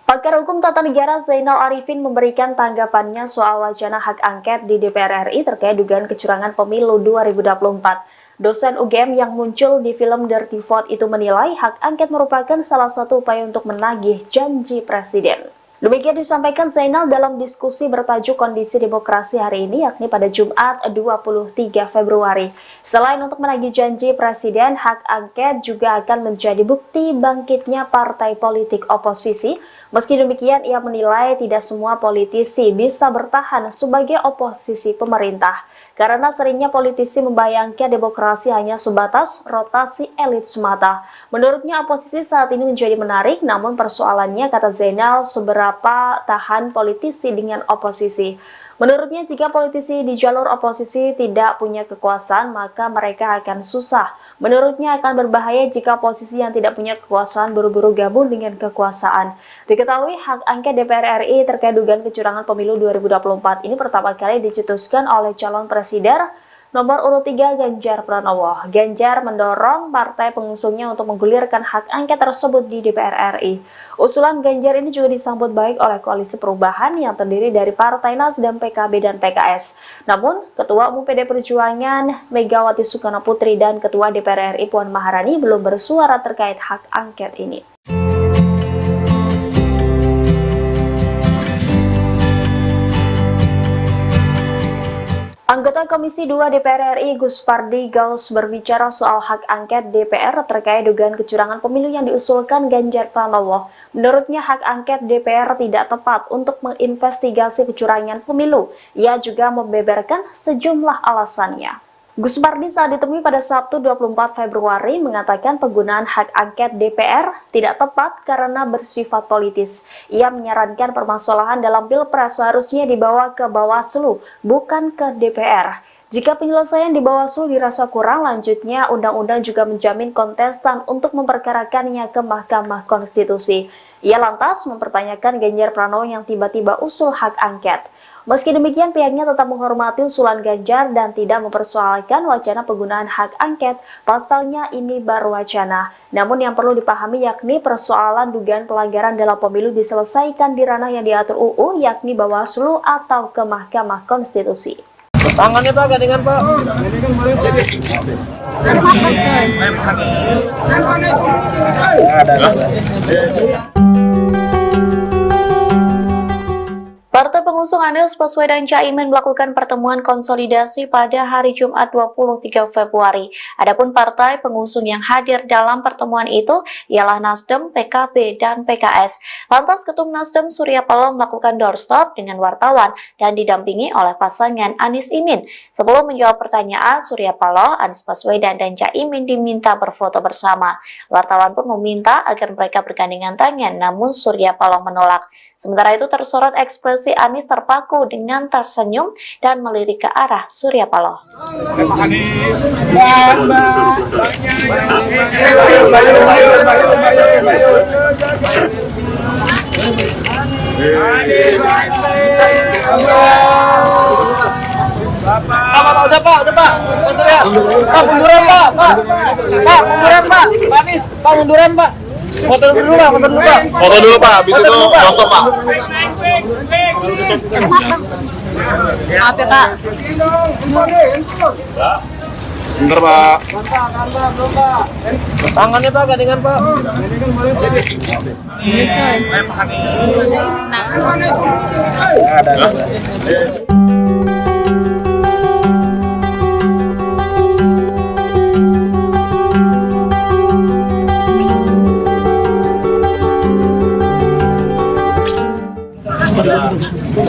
Pakar Hukum Tata Negara Zainal Arifin memberikan tanggapannya soal wacana hak angket di DPR RI terkait dugaan kecurangan pemilu 2024. Dosen UGM yang muncul di film Dirty Vote itu menilai hak angket merupakan salah satu upaya untuk menagih janji presiden. Demikian disampaikan Zainal dalam diskusi bertajuk Kondisi Demokrasi hari ini, yakni pada Jumat 23 Februari. Selain untuk menagih janji presiden, hak angket juga akan menjadi bukti bangkitnya partai politik oposisi. Meski demikian, ia menilai tidak semua politisi bisa bertahan sebagai oposisi pemerintah, karena seringnya politisi membayangkan demokrasi hanya sebatas rotasi elit semata. Menurutnya, oposisi saat ini menjadi menarik, namun persoalannya, kata Zainal, seberapa tahan politisi dengan oposisi. Menurutnya, jika politisi di jalur oposisi tidak punya kekuasaan, maka mereka akan susah. Menurutnya, akan berbahaya jika oposisi yang tidak punya kekuasaan buru-buru gabung dengan kekuasaan. Diketahui, hak angket DPR RI terkait dugaan kecurangan pemilu 2024 ini pertama kali dicetuskan oleh calon presiden nomor urut 3 Ganjar Pranowo. Ganjar mendorong partai pengusungnya untuk menggulirkan hak angket tersebut di DPR RI. Usulan Ganjar ini juga disambut baik oleh Koalisi Perubahan yang terdiri dari Partai Nasdem, PKB, dan PKS. Namun, Ketua Umum PD Perjuangan Megawati Soekarno Putri dan Ketua DPR RI Puan Maharani belum bersuara terkait hak angket ini. Anggota Komisi 2 DPR RI Gus Pardi Gaus berbicara soal hak angket DPR terkait dugaan kecurangan pemilu yang diusulkan Ganjar Pranowo. Menurutnya hak angket DPR tidak tepat untuk menginvestigasi kecurangan pemilu. Ia juga membeberkan sejumlah alasannya. Gus Pardi saat ditemui pada Sabtu 24 Februari mengatakan penggunaan hak angket DPR tidak tepat karena bersifat politis. Ia menyarankan permasalahan dalam Pilpres seharusnya dibawa ke Bawaslu, bukan ke DPR. Jika penyelesaian di Bawaslu dirasa kurang, lanjutnya undang-undang juga menjamin kontestan untuk memperkarakannya ke Mahkamah Konstitusi. Ia lantas mempertanyakan Ganjar Pranowo yang tiba-tiba usul hak angket. Meski demikian, pihaknya tetap menghormati usulan Ganjar dan tidak mempersoalkan wacana penggunaan hak angket, pasalnya ini baru wacana. Namun yang perlu dipahami yakni persoalan dugaan pelanggaran dalam pemilu diselesaikan di ranah yang diatur UU, yakni Bawaslu atau ke Mahkamah Konstitusi. Tangannya Pak, gandengan Pak. Partai pengusung Anies Baswedan Caimin melakukan pertemuan konsolidasi pada hari Jumat 23 Februari. Adapun partai pengusung yang hadir dalam pertemuan itu ialah Nasdem, PKB, dan PKS. Lantas Ketum Nasdem Surya Paloh melakukan doorstop dengan wartawan dan didampingi oleh pasangan Anies Imin. Sebelum menjawab pertanyaan, Surya Paloh, Anies Baswedan, dan Caimin diminta berfoto bersama. Wartawan pun meminta agar mereka bergandengan tangan, namun Surya Paloh menolak. Sementara itu tersorot ekspresi Anies terpaku dengan tersenyum dan melirik ke arah Surya Paloh. Udah Pak. Pak, munduran Pak. Pak, munduran Pak. Pak Anies, Pak munduran Pak. Foto dulu Pak. Foto dulu Pak, habis itu stop Pak. Maaf ya Pak. Bentar Pak. Tangannya Pak, gandengan Pak.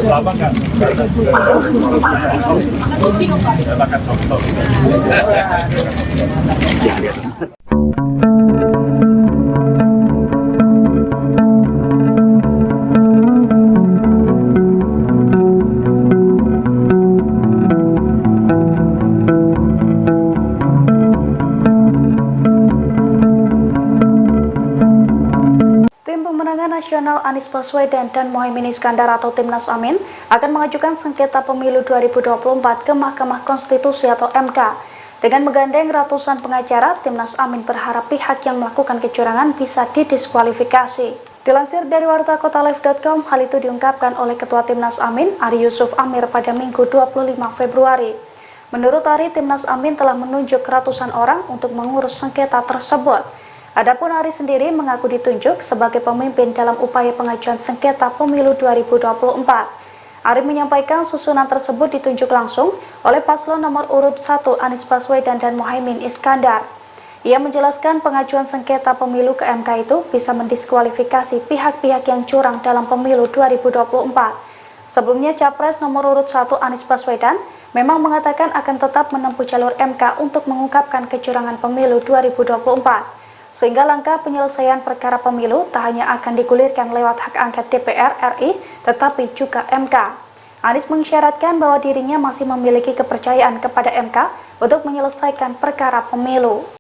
Lama nggak? Silakan foto. Nasional Anies Baswedan dan Muhaimin Iskandar atau Timnas Amin akan mengajukan sengketa pemilu 2024 ke Mahkamah Konstitusi atau MK. Dengan menggandeng ratusan pengacara, Timnas Amin berharap pihak yang melakukan kecurangan bisa didiskualifikasi. Dilansir dari wartakotalive.com, hal itu diungkapkan oleh Ketua Timnas Amin, Ari Yusuf Amir pada Minggu 25 Februari. Menurut Ari, Timnas Amin telah menunjuk ratusan orang untuk mengurus sengketa tersebut. Adapun Ari sendiri mengaku ditunjuk sebagai pemimpin dalam upaya pengajuan sengketa pemilu 2024. Ari menyampaikan susunan tersebut ditunjuk langsung oleh paslon nomor urut 1 Anies Baswedan dan Muhaimin Iskandar. Ia menjelaskan pengajuan sengketa pemilu ke MK itu bisa mendiskualifikasi pihak-pihak yang curang dalam pemilu 2024. Sebelumnya, Capres nomor urut 1 Anies Baswedan memang mengatakan akan tetap menempuh jalur MK untuk mengungkapkan kecurangan pemilu 2024. Sehingga langkah penyelesaian perkara pemilu tak hanya akan digulirkan lewat hak angket DPR RI, tetapi juga MK. Anies mengisyaratkan bahwa dirinya masih memiliki kepercayaan kepada MK untuk menyelesaikan perkara pemilu.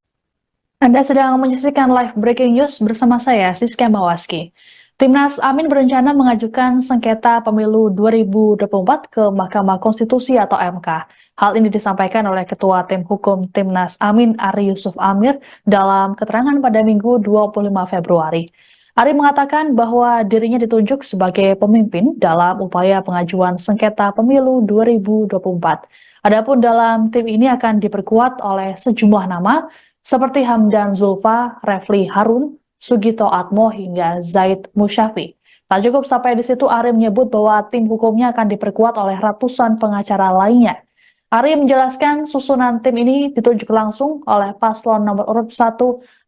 Anda sedang menyaksikan live breaking news bersama saya, Siska Mawaski. Timnas Amin berencana mengajukan sengketa pemilu 2024 ke Mahkamah Konstitusi atau MK. Hal ini disampaikan oleh Ketua Tim Hukum Timnas Amin, Ari Yusuf Amir, dalam keterangan pada Minggu 25 Februari. Ari mengatakan bahwa dirinya ditunjuk sebagai pemimpin dalam upaya pengajuan sengketa pemilu 2024. Adapun dalam tim ini akan diperkuat oleh sejumlah nama seperti Hamdan Zulfa, Refli Harun, Sugito Atmo, hingga Zaid Musyafi. Tak cukup sampai di situ, Ari menyebut bahwa tim hukumnya akan diperkuat oleh ratusan pengacara lainnya. Ari menjelaskan susunan tim ini ditunjuk langsung oleh paslon nomor urut 1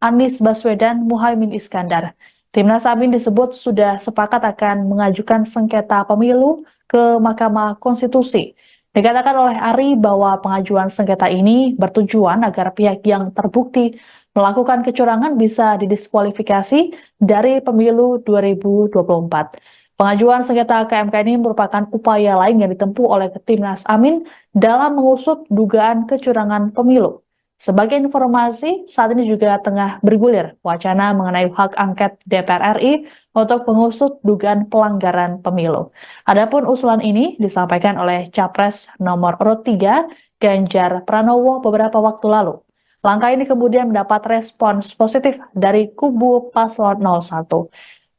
Anies Baswedan Muhaimin Iskandar. Timnas Amin disebut sudah sepakat akan mengajukan sengketa pemilu ke Mahkamah Konstitusi. Dikatakan oleh Ari bahwa pengajuan sengketa ini bertujuan agar pihak yang terbukti melakukan kecurangan bisa didiskualifikasi dari pemilu 2024. Pengajuan sengketa ke MK ini merupakan upaya lain yang ditempuh oleh Timnas Amin dalam mengusut dugaan kecurangan pemilu. Sebagai informasi, saat ini juga tengah bergulir wacana mengenai hak angket DPR RI untuk mengusut dugaan pelanggaran pemilu. Adapun usulan ini disampaikan oleh Capres nomor urut 3 Ganjar Pranowo beberapa waktu lalu. Langkah ini kemudian mendapat respons positif dari kubu paslon 01.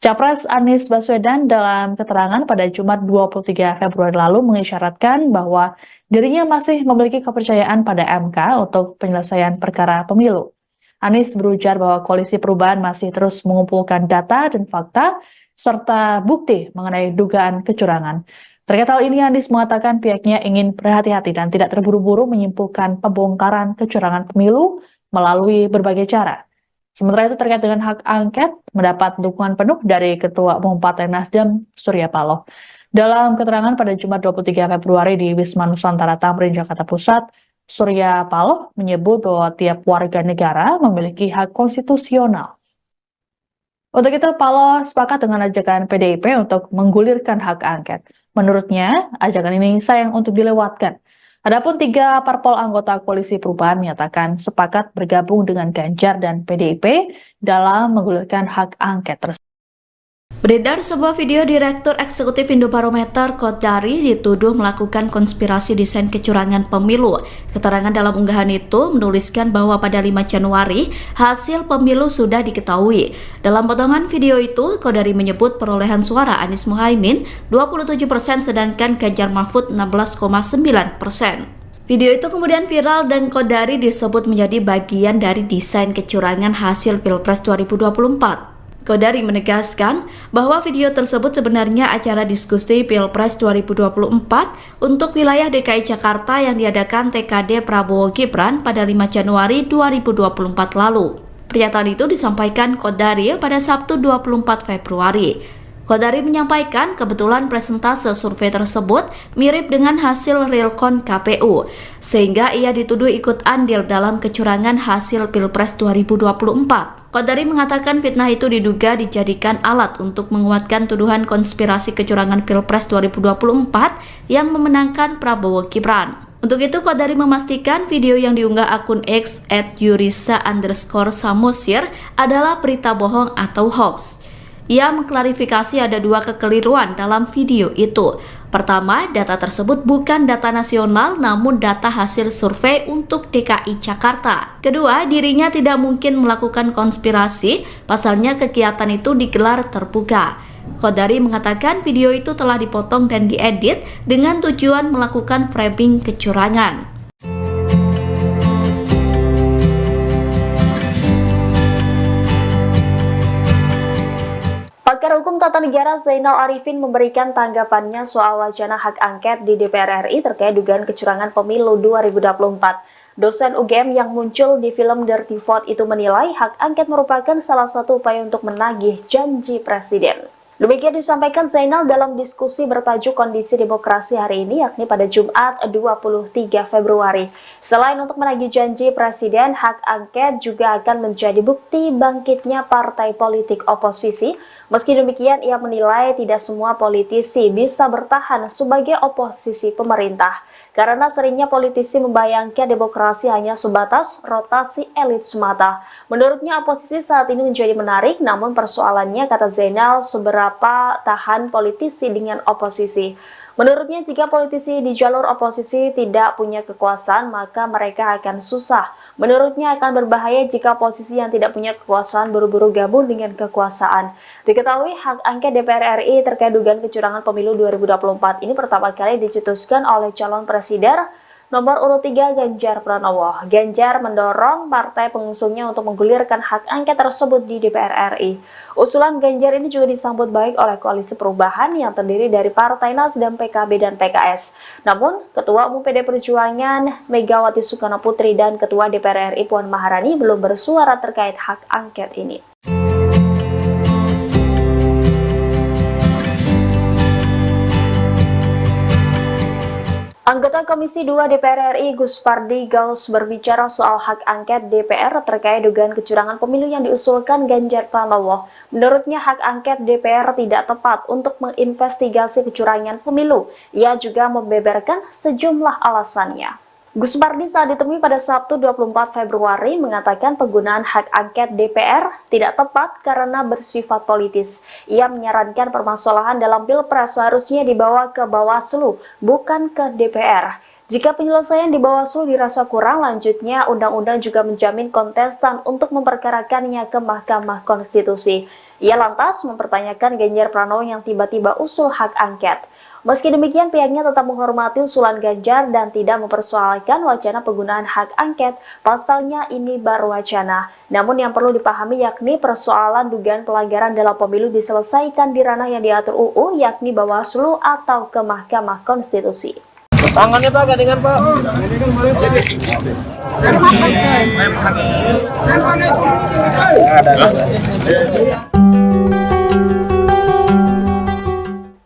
Capres Anies Baswedan dalam keterangan pada Jumat 23 Februari lalu mengisyaratkan bahwa dirinya masih memiliki kepercayaan pada MK untuk penyelesaian perkara pemilu. Anies berujar bahwa Koalisi Perubahan masih terus mengumpulkan data dan fakta serta bukti mengenai dugaan kecurangan. Terkait hal ini, Anies mengatakan pihaknya ingin berhati-hati dan tidak terburu-buru menyimpulkan pembongkaran kecurangan pemilu melalui berbagai cara. Sementara itu terkait dengan hak angket mendapat dukungan penuh dari Ketua Umum Partai Nasdem Surya Paloh. Dalam keterangan pada Jumat 23 Februari di Wisma Nusantara Tamrin, Jakarta Pusat, Surya Paloh menyebut bahwa tiap warga negara memiliki hak konstitusional. Untuk itu, Paloh sepakat dengan ajakan PDIP untuk menggulirkan hak angket. Menurutnya, ajakan ini sayang untuk dilewatkan. Adapun 3 parpol anggota Koalisi Perubahan menyatakan sepakat bergabung dengan Ganjar dan PDIP dalam menggulirkan hak angket tersebut. Beredar sebuah video Direktur Eksekutif Indobarometer Kodari dituduh melakukan konspirasi desain kecurangan pemilu. Keterangan dalam unggahan itu menuliskan bahwa pada 5 Januari hasil pemilu sudah diketahui. Dalam potongan video itu, Kodari menyebut perolehan suara Anies Muhaimin 27% sedangkan Ganjar Mahfud 16,9%. Video itu kemudian viral dan Kodari disebut menjadi bagian dari desain kecurangan hasil Pilpres 2024. Kodari menegaskan bahwa video tersebut sebenarnya acara diskusi Pilpres 2024 untuk wilayah DKI Jakarta yang diadakan TKD Prabowo Gibran pada 5 Januari 2024 lalu. Pernyataan itu disampaikan Kodari pada Sabtu 24 Februari. Kodari menyampaikan kebetulan presentase survei tersebut mirip dengan hasil realcon KPU, sehingga ia dituduh ikut andil dalam kecurangan hasil Pilpres 2024. Kodari mengatakan fitnah itu diduga dijadikan alat untuk menguatkan tuduhan konspirasi kecurangan Pilpres 2024 yang memenangkan Prabowo Gibran. Untuk itu, Kodari memastikan video yang diunggah akun X @yurisa_samosir adalah berita bohong atau hoax. Ia mengklarifikasi ada dua kekeliruan dalam video itu. Pertama, data tersebut bukan data nasional namun data hasil survei untuk DKI Jakarta. Kedua, dirinya tidak mungkin melakukan konspirasi, pasalnya kegiatan itu digelar terbuka. Qodari mengatakan video itu telah dipotong dan diedit dengan tujuan melakukan framing kecurangan. Pakar Hukum Tata Negara Zainal Arifin memberikan tanggapannya soal wacana hak angket di DPR RI terkait dugaan kecurangan pemilu 2024. Dosen UGM yang muncul di film Dirty Vote itu menilai hak angket merupakan salah satu upaya untuk menagih janji presiden. Demikian disampaikan Zainal dalam diskusi bertajuk Kondisi Demokrasi hari ini, yakni pada Jumat 23 Februari. Selain untuk menagih janji presiden, hak angket juga akan menjadi bukti bangkitnya partai politik oposisi. Meski demikian, ia menilai tidak semua politisi bisa bertahan sebagai oposisi pemerintah. Karena seringnya politisi membayangkan demokrasi hanya sebatas rotasi elit semata. Menurutnya oposisi saat ini menjadi menarik, namun persoalannya, kata Zainal, seberapa tahan politisi dengan oposisi. Menurutnya jika politisi di jalur oposisi tidak punya kekuasaan, maka mereka akan susah. Menurutnya akan berbahaya jika oposisi yang tidak punya kekuasaan buru-buru gabung dengan kekuasaan. Diketahui hak angket DPR RI terkait dugaan kecurangan pemilu 2024 ini pertama kali dicetuskan oleh calon presiden nomor urut 3 Ganjar Pranowo. Ganjar mendorong partai pengusungnya untuk menggulirkan hak angket tersebut di DPR RI. Usulan Ganjar ini juga disambut baik oleh Koalisi Perubahan yang terdiri dari Partai Nasdem, PKB, dan PKS. Namun, Ketua Umum PD Perjuangan Megawati Soekarnoputri dan Ketua DPR RI Puan Maharani belum bersuara terkait hak angket ini. Anggota Komisi 2 DPR RI Gus Pardi Gaus berbicara soal hak angket DPR terkait dugaan kecurangan pemilu yang diusulkan Ganjar Pranowo. Menurutnya hak angket DPR tidak tepat untuk menginvestigasi kecurangan pemilu. Ia juga membeberkan sejumlah alasannya. Gus Pardi saat ditemui pada Sabtu 24 Februari mengatakan penggunaan hak angket DPR tidak tepat karena bersifat politis. Ia menyarankan permasalahan dalam Pilpres seharusnya dibawa ke Bawaslu, bukan ke DPR. Jika penyelesaian di Bawaslu dirasa kurang, lanjutnya undang-undang juga menjamin kontestan untuk memperkarakannya ke Mahkamah Konstitusi. Ia lantas mempertanyakan Ganjar Pranowo yang tiba-tiba usul hak angket. Meski demikian, pihaknya tetap menghormati usulan Ganjar dan tidak mempersoalkan wacana penggunaan hak angket, pasalnya ini baru wacana. Namun yang perlu dipahami yakni persoalan dugaan pelanggaran dalam pemilu diselesaikan di ranah yang diatur UU, yakni Bawaslu atau ke Mahkamah Konstitusi. Tangannya Pak, gandengan Pak.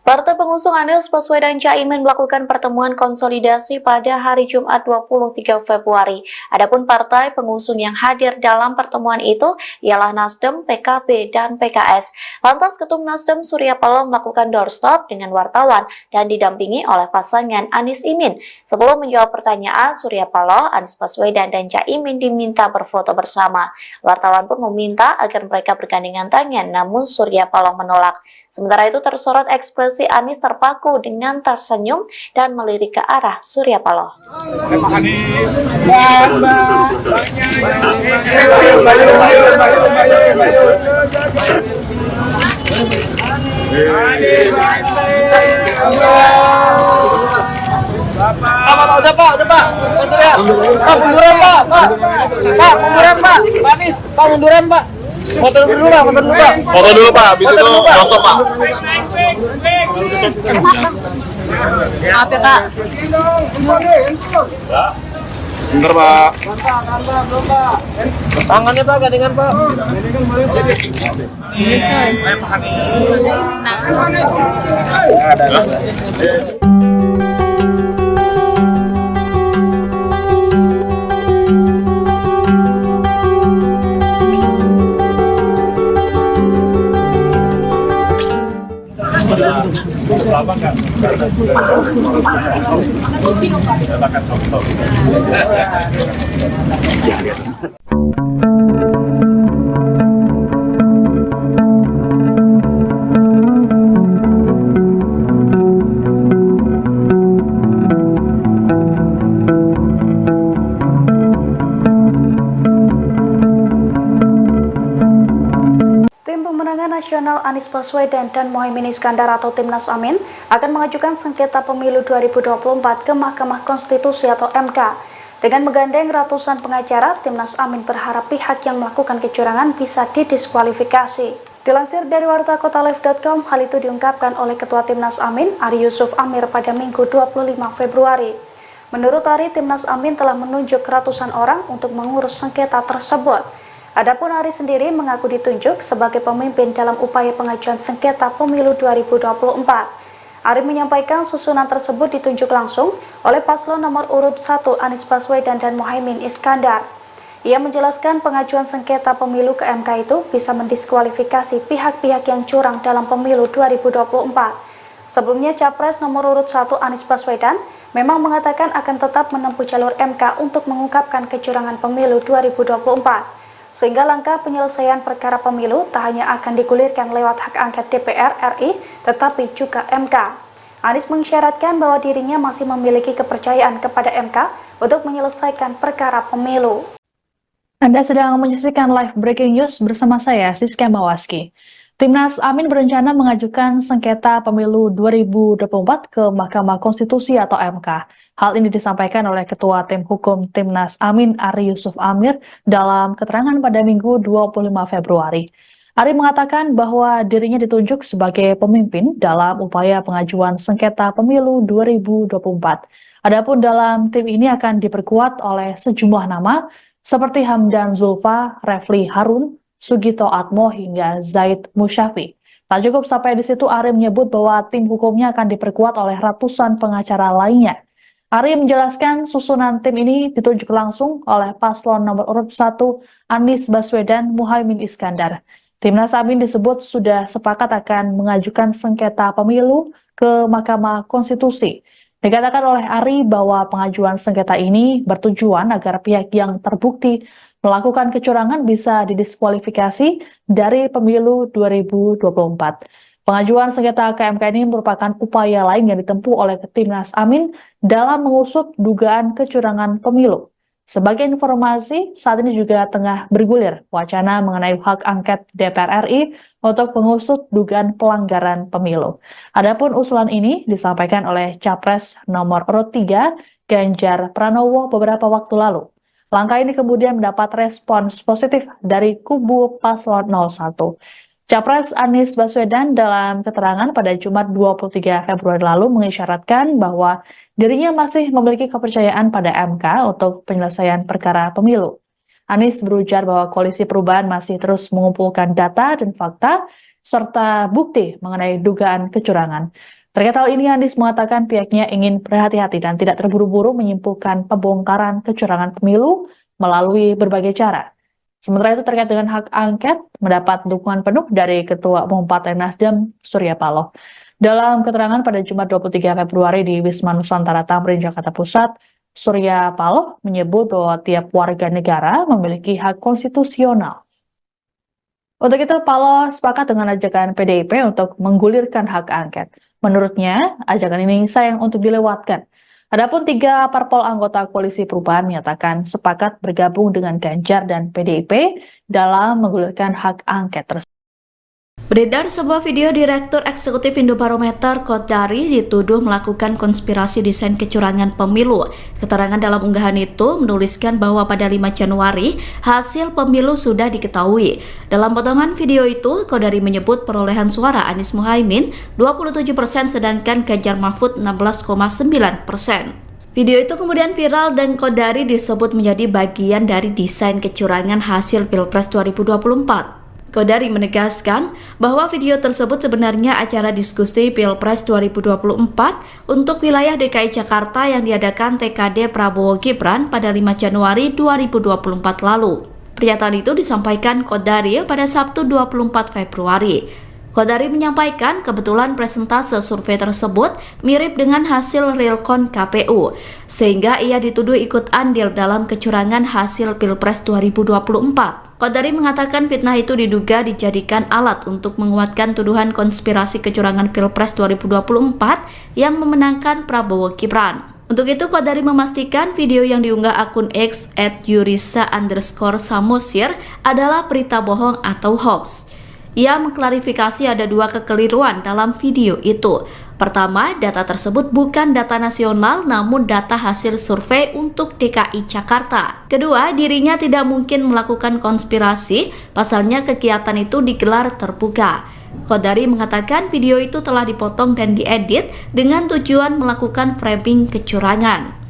Partai pengusung Anies Baswedan Caimin melakukan pertemuan konsolidasi pada hari Jumat 23 Februari. Adapun partai pengusung yang hadir dalam pertemuan itu ialah Nasdem, PKB, dan PKS. Lantas Ketum Nasdem Surya Paloh melakukan doorstop dengan wartawan dan didampingi oleh pasangan Anies Imin. Sebelum menjawab pertanyaan, Surya Paloh, Anies Baswedan, dan Caimin diminta berfoto bersama. Wartawan pun meminta agar mereka bergandengan tangan, namun Surya Paloh menolak. Sementara itu tersorot ekspresi Anies terpaku dengan tersenyum dan melirik ke arah Surya Paloh. Pak Anies. Udah Pak. Pak, munduran Pak. Pak, munduran Pak. Pak Anies, Pak munduran Pak. Foto dulu Pak. Foto dulu Pak, habis itu doorstop Pak. Maaf ya Pak. Bentar Pak. Tangannya Pak, gandengan Pak. Lama kan? Silakan foto. Nasional Anies Baswedan dan Muhaimin Iskandar atau Timnas Amin akan mengajukan sengketa pemilu 2024 ke Mahkamah Konstitusi atau MK. Dengan menggandeng ratusan pengacara, Timnas Amin berharap pihak yang melakukan kecurangan bisa didiskualifikasi. Dilansir dari wartakotalive.com, hal itu diungkapkan oleh Ketua Timnas Amin, Ari Yusuf Amir pada Minggu 25 Februari. Menurut Ari, Timnas Amin telah menunjuk ratusan orang untuk mengurus sengketa tersebut. Adapun Ari sendiri mengaku ditunjuk sebagai pemimpin dalam upaya pengajuan sengketa pemilu 2024. Ari menyampaikan susunan tersebut ditunjuk langsung oleh paslon nomor urut 1 Anies Baswedan dan Muhaimin Iskandar. Ia menjelaskan pengajuan sengketa pemilu ke MK itu bisa mendiskualifikasi pihak-pihak yang curang dalam pemilu 2024. Sebelumnya, Capres nomor urut 1 Anies Baswedan memang mengatakan akan tetap menempuh jalur MK untuk mengungkapkan kecurangan pemilu 2024. Sehingga langkah penyelesaian perkara pemilu tak hanya akan digulirkan lewat hak angket DPR RI, tetapi juga MK. Anies mengisyaratkan bahwa dirinya masih memiliki kepercayaan kepada MK untuk menyelesaikan perkara pemilu. Anda sedang menyaksikan live breaking news bersama saya, Siska Mawaski. Timnas Amin berencana mengajukan sengketa pemilu 2024 ke Mahkamah Konstitusi atau MK. Hal ini disampaikan oleh Ketua Tim Hukum Timnas Amin, Ari Yusuf Amir, dalam keterangan pada Minggu 25 Februari. Ari mengatakan bahwa dirinya ditunjuk sebagai pemimpin dalam upaya pengajuan sengketa pemilu 2024. Adapun dalam tim ini akan diperkuat oleh sejumlah nama seperti Hamdan Zulfa, Refli Harun, Sugito Atmo hingga Zaid Musyafi. Tak cukup sampai di situ, Ari menyebut bahwa tim hukumnya akan diperkuat oleh ratusan pengacara lainnya. Ari menjelaskan susunan tim ini ditunjuk langsung oleh paslon nomor urut 1 Anies Baswedan Muhaimin Iskandar. Timnas Amin disebut sudah sepakat akan mengajukan sengketa pemilu ke Mahkamah Konstitusi. Dikatakan oleh Ari bahwa pengajuan sengketa ini bertujuan agar pihak yang terbukti melakukan kecurangan bisa didiskualifikasi dari pemilu 2024. Pengajuan sengketa ke MK ini merupakan upaya lain yang ditempuh oleh Timnas Amin dalam mengusut dugaan kecurangan pemilu. Sebagai informasi, saat ini juga tengah bergulir wacana mengenai hak angket DPR RI untuk mengusut dugaan pelanggaran pemilu. Adapun usulan ini disampaikan oleh Capres nomor urut 3 Ganjar Pranowo beberapa waktu lalu. Langkah ini kemudian mendapat respons positif dari kubu paslon 01. Capres Anies Baswedan dalam keterangan pada Jumat 23 Februari lalu mengisyaratkan bahwa dirinya masih memiliki kepercayaan pada MK untuk penyelesaian perkara pemilu. Anies berujar bahwa Koalisi Perubahan masih terus mengumpulkan data dan fakta serta bukti mengenai dugaan kecurangan. Terkait hal ini, Anies mengatakan pihaknya ingin berhati-hati dan tidak terburu-buru menyimpulkan pembongkaran kecurangan pemilu melalui berbagai cara. Sementara itu terkait dengan hak angket mendapat dukungan penuh dari Ketua Umum Partai Nasdem Surya Paloh. Dalam keterangan pada Jumat 23 Februari di Wisma Nusantara Tamrin, Jakarta Pusat, Surya Paloh menyebut bahwa tiap warga negara memiliki hak konstitusional. Untuk itu, Paloh sepakat dengan ajakan PDIP untuk menggulirkan hak angket. Menurutnya, ajakan ini sayang untuk dilewatkan. Adapun 3 parpol anggota Koalisi Perubahan menyatakan sepakat bergabung dengan Ganjar dan PDIP dalam menggulirkan hak angket tersebut. Beredar sebuah video Direktur Eksekutif Indobarometer Kodari dituduh melakukan konspirasi desain kecurangan pemilu. Keterangan dalam unggahan itu menuliskan bahwa pada 5 Januari hasil pemilu sudah diketahui. Dalam potongan video itu, Kodari menyebut perolehan suara Anies Muhaimin 27% sedangkan Ganjar Mahfud 16,9%. Video itu kemudian viral dan Kodari disebut menjadi bagian dari desain kecurangan hasil Pilpres 2024. Kodari menegaskan bahwa video tersebut sebenarnya acara diskusi Pilpres 2024 untuk wilayah DKI Jakarta yang diadakan TKD Prabowo Gibran pada 5 Januari 2024 lalu. Pernyataan itu disampaikan Kodari pada Sabtu 24 Februari. Kodari menyampaikan kebetulan presentase survei tersebut mirip dengan hasil realcon KPU, sehingga ia dituduh ikut andil dalam kecurangan hasil Pilpres 2024. Kodari mengatakan fitnah itu diduga dijadikan alat untuk menguatkan tuduhan konspirasi kecurangan Pilpres 2024 yang memenangkan Prabowo Gibran. Untuk itu, Kodari memastikan video yang diunggah akun X @yurisa_samosir adalah berita bohong atau hoax. Ia mengklarifikasi ada dua kekeliruan dalam video itu. Pertama, data tersebut bukan data nasional namun data hasil survei untuk DKI Jakarta. Kedua, dirinya tidak mungkin melakukan konspirasi, pasalnya kegiatan itu digelar terbuka. Qodari mengatakan video itu telah dipotong dan diedit dengan tujuan melakukan framing kecurangan.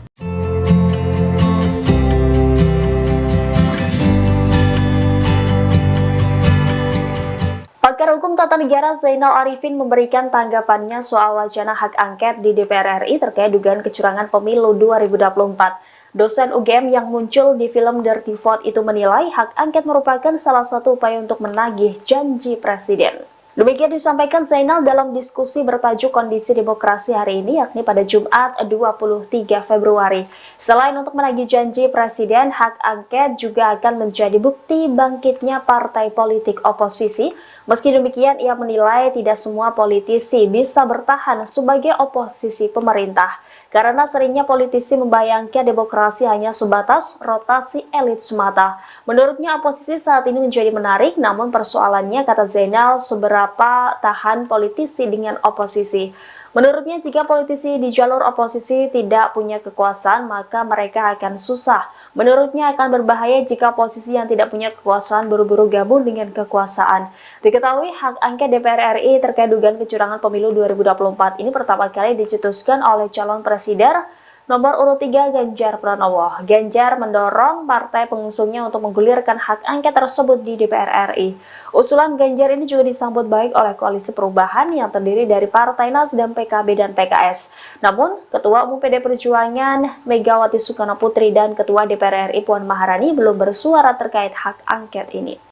Pakar Hukum Tata Negara Zainal Arifin memberikan tanggapannya soal wacana hak angket di DPR RI terkait dugaan kecurangan pemilu 2024. Dosen UGM yang muncul di film Dirty Vote itu menilai hak angket merupakan salah satu upaya untuk menagih janji presiden. Demikian disampaikan Zainal dalam diskusi bertajuk Kondisi Demokrasi hari ini, yakni pada Jumat 23 Februari. Selain untuk menagih janji presiden, hak angket juga akan menjadi bukti bangkitnya partai politik oposisi. Meski demikian, ia menilai tidak semua politisi bisa bertahan sebagai oposisi pemerintah. Karena seringnya politisi membayangkan demokrasi hanya sebatas rotasi elit semata. Menurutnya oposisi saat ini menjadi menarik, namun persoalannya, kata Zainal, seberapa tahan politisi dengan oposisi. Menurutnya jika politisi di jalur oposisi tidak punya kekuasaan, maka mereka akan susah. Menurutnya akan berbahaya jika posisi yang tidak punya kekuasaan buru-buru gabung dengan kekuasaan. Diketahui hak angket DPR RI terkait dugaan kecurangan pemilu 2024 ini pertama kali dicetuskan oleh calon presiden nomor urut 3 Ganjar Pranowo. Ganjar mendorong partai pengusungnya untuk menggulirkan hak angket tersebut di DPR RI. Usulan Ganjar ini juga disambut baik oleh Koalisi Perubahan yang terdiri dari Partai Nasdem, PKB, dan PKS. Namun, Ketua Umum PD Perjuangan Megawati Soekarno Putri dan Ketua DPR RI Puan Maharani belum bersuara terkait hak angket ini.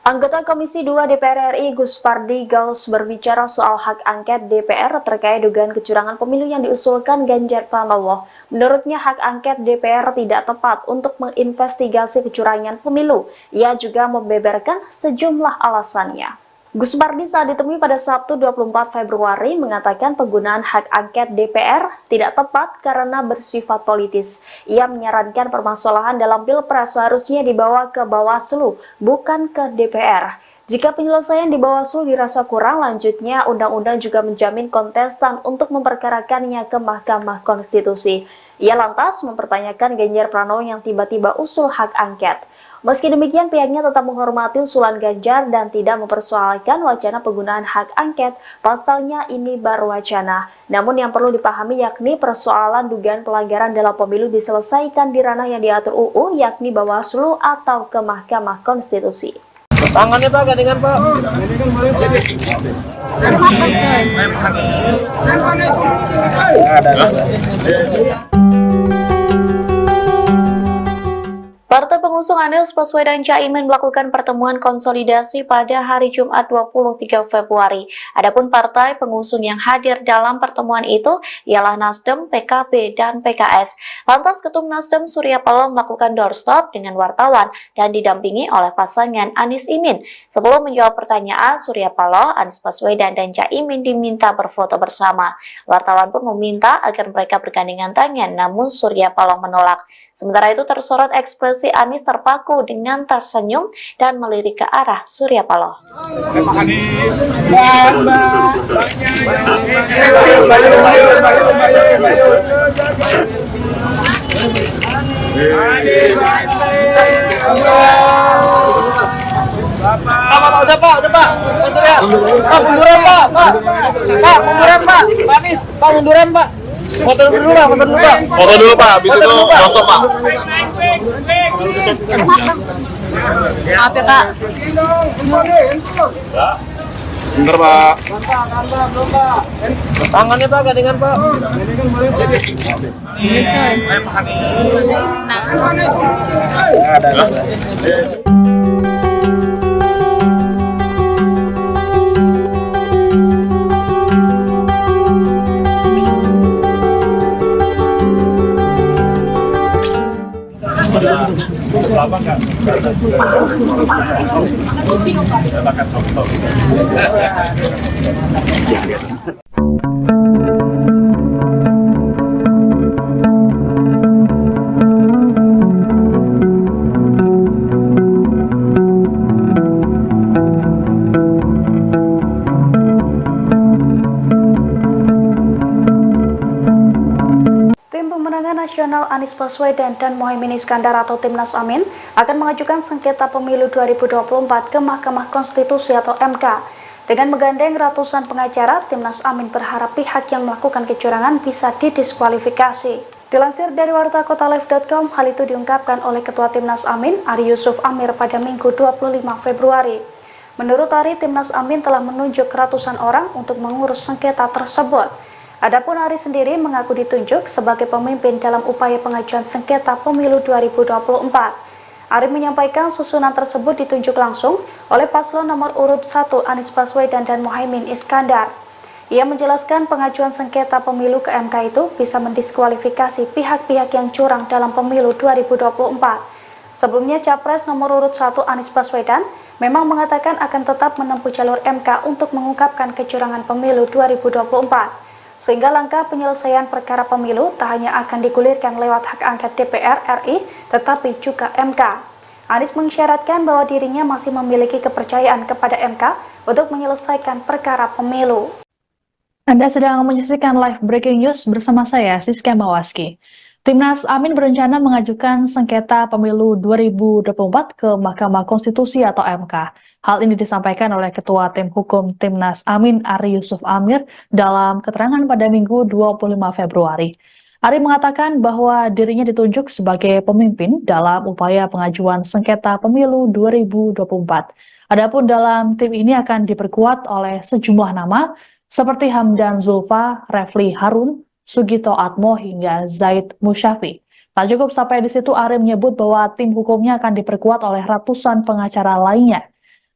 Anggota Komisi 2 DPR RI Gus Pardi Gaus berbicara soal hak angket DPR terkait dugaan kecurangan pemilu yang diusulkan Ganjar Pranowo. Menurutnya hak angket DPR tidak tepat untuk menginvestigasi kecurangan pemilu. Ia juga membeberkan sejumlah alasannya. Gus Pardi saat ditemui pada Sabtu 24 Februari mengatakan penggunaan hak angket DPR tidak tepat karena bersifat politis. Ia menyarankan permasalahan dalam Pilpres seharusnya dibawa ke Bawaslu, bukan ke DPR. Jika penyelesaian di Bawaslu dirasa kurang, lanjutnya undang-undang juga menjamin kontestan untuk memperkarakannya ke Mahkamah Konstitusi. Ia lantas mempertanyakan Ganjar Pranowo yang tiba-tiba usul hak angket. Meski demikian, pihaknya tetap menghormati usulan Ganjar dan tidak mempersoalkan wacana penggunaan hak angket, pasalnya ini baru wacana. Namun yang perlu dipahami yakni persoalan dugaan pelanggaran dalam pemilu diselesaikan di ranah yang diatur UU, yakni Bawaslu atau ke Mahkamah Konstitusi. Tangannya Pak, gandengan Pak. Partai pengusung Anies Baswedan Caimin melakukan pertemuan konsolidasi pada hari Jumat 23 Februari. Adapun partai pengusung yang hadir dalam pertemuan itu ialah Nasdem, PKB, dan PKS. Lantas Ketum Nasdem Surya Paloh melakukan doorstop dengan wartawan dan didampingi oleh pasangan Anies Imin. Sebelum menjawab pertanyaan, Surya Paloh, Anies Baswedan, dan Caimin diminta berfoto bersama. Wartawan pun meminta agar mereka bergandengan tangan, namun Surya Paloh menolak. Sementara itu tersorot ekspresi Anies terpaku dengan tersenyum dan melirik ke arah Surya Paloh. Pak Anies. Udah Pak. Pak, munduran Pak. Pak, munduran Pak. Pak Anies, Pak munduran Pak. Foto dulu Pak. Foto dulu Pak, habis itu langsung Pak. Maaf ya Pak. Bentar Pak. Tangannya Pak, gandengan Pak. Lama nggak? Silakan foto. Nasional Anies Baswedan dan Muhaimin Iskandar atau Timnas Amin akan mengajukan sengketa pemilu 2024 ke Mahkamah Konstitusi atau MK. Dengan menggandeng ratusan pengacara, Timnas Amin berharap pihak yang melakukan kecurangan bisa didiskualifikasi. Dilansir dari wartakotalive.com, hal itu diungkapkan oleh Ketua Timnas Amin, Ari Yusuf Amir pada Minggu 25 Februari. Menurut Ari, Timnas Amin telah menunjuk ratusan orang untuk mengurus sengketa tersebut. Adapun Ari sendiri mengaku ditunjuk sebagai pemimpin dalam upaya pengajuan sengketa pemilu 2024. Ari menyampaikan susunan tersebut ditunjuk langsung oleh paslon nomor urut 1 Anies Baswedan dan Muhaimin Iskandar. Ia menjelaskan pengajuan sengketa pemilu ke MK itu bisa mendiskualifikasi pihak-pihak yang curang dalam pemilu 2024. Sebelumnya, Capres nomor urut 1 Anies Baswedan memang mengatakan akan tetap menempuh jalur MK untuk mengungkapkan kecurangan pemilu 2024. Sehingga langkah penyelesaian perkara pemilu tak hanya akan digulirkan lewat hak angket DPR RI, tetapi juga MK. Anies mengisyaratkan bahwa dirinya masih memiliki kepercayaan kepada MK untuk menyelesaikan perkara pemilu. Anda sedang menyaksikan live breaking news bersama saya, Siska Mawaski. Timnas Amin berencana mengajukan sengketa pemilu 2024 ke Mahkamah Konstitusi atau MK. Hal ini disampaikan oleh Ketua Tim Hukum Timnas Amin, Ari Yusuf Amir, dalam keterangan pada Minggu 25 Februari. Ari mengatakan bahwa dirinya ditunjuk sebagai pemimpin dalam upaya pengajuan sengketa pemilu 2024. Adapun dalam tim ini akan diperkuat oleh sejumlah nama seperti Hamdan Zulfa, Refli Harun, Sugito Atmo hingga Zaid Musyafi. Tak cukup sampai di situ, Ari menyebut bahwa tim hukumnya akan diperkuat oleh ratusan pengacara lainnya.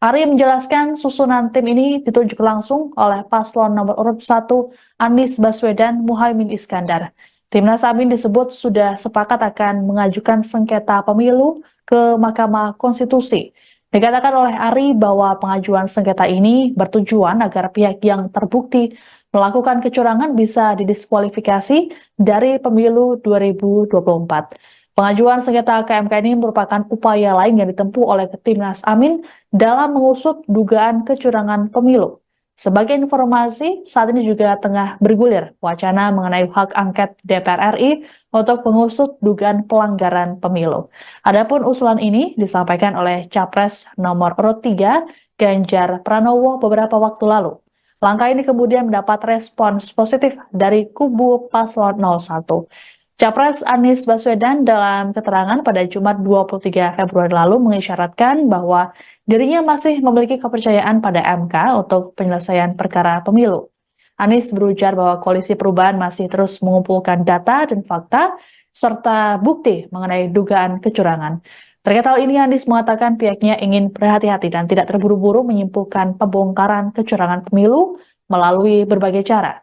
Ari menjelaskan susunan tim ini ditunjuk langsung oleh paslon nomor urut 1 Anies Baswedan Muhaimin Iskandar. Timnas Amin disebut sudah sepakat akan mengajukan sengketa pemilu ke Mahkamah Konstitusi. Dikatakan oleh Ari bahwa pengajuan sengketa ini bertujuan agar pihak yang terbukti melakukan kecurangan bisa didiskualifikasi dari pemilu 2024. Pengajuan sengketa ke MK ini merupakan upaya lain yang ditempuh oleh Timnas Amin dalam mengusut dugaan kecurangan pemilu. Sebagai informasi, saat ini juga tengah bergulir wacana mengenai hak angket DPR RI untuk mengusut dugaan pelanggaran pemilu. Adapun usulan ini disampaikan oleh Capres nomor urut 3 Ganjar Pranowo beberapa waktu lalu. Langkah ini kemudian mendapat respons positif dari kubu paslon 01. Capres Anies Baswedan dalam keterangan pada Jumat 23 Februari lalu mengisyaratkan bahwa dirinya masih memiliki kepercayaan pada MK untuk penyelesaian perkara pemilu. Anies berujar bahwa Koalisi Perubahan masih terus mengumpulkan data dan fakta serta bukti mengenai dugaan kecurangan. Terkait hal ini, Anies mengatakan pihaknya ingin berhati-hati dan tidak terburu-buru menyimpulkan pembongkaran kecurangan pemilu melalui berbagai cara.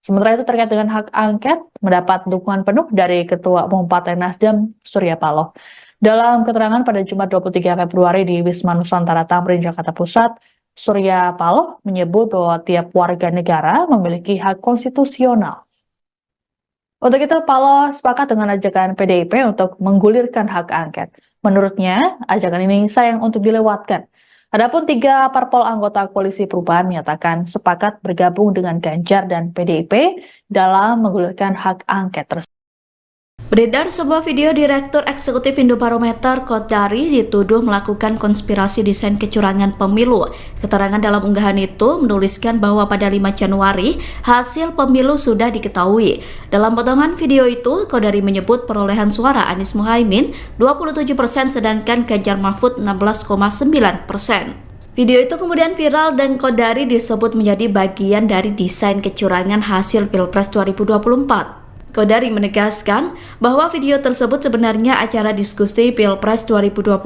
Sementara itu terkait dengan hak angket, mendapat dukungan penuh dari Ketua Umum Partai Nasdem, Surya Paloh. Dalam keterangan pada Jumat 23 Februari di Wisma Nusantara Tamrin, Jakarta Pusat, Surya Paloh menyebut bahwa tiap warga negara memiliki hak konstitusional. Untuk itu, Paloh sepakat dengan ajakan PDIP untuk menggulirkan hak angket. Menurutnya, ajakan ini sayang untuk dilewatkan. Adapun 3 parpol anggota Koalisi Perubahan menyatakan sepakat bergabung dengan Ganjar dan PDIP dalam menggulirkan hak angket tersebut. Beredar sebuah video Direktur Eksekutif Indobarometer Kodari dituduh melakukan konspirasi desain kecurangan pemilu. Keterangan dalam unggahan itu menuliskan bahwa pada 5 Januari hasil pemilu sudah diketahui. Dalam potongan video itu, Kodari menyebut perolehan suara Anies Muhaimin 27% sedangkan Ganjar Mahfud 16,9%. Video itu kemudian viral dan Kodari disebut menjadi bagian dari desain kecurangan hasil Pilpres 2024. Kodari menegaskan bahwa video tersebut sebenarnya acara diskusi Pilpres 2024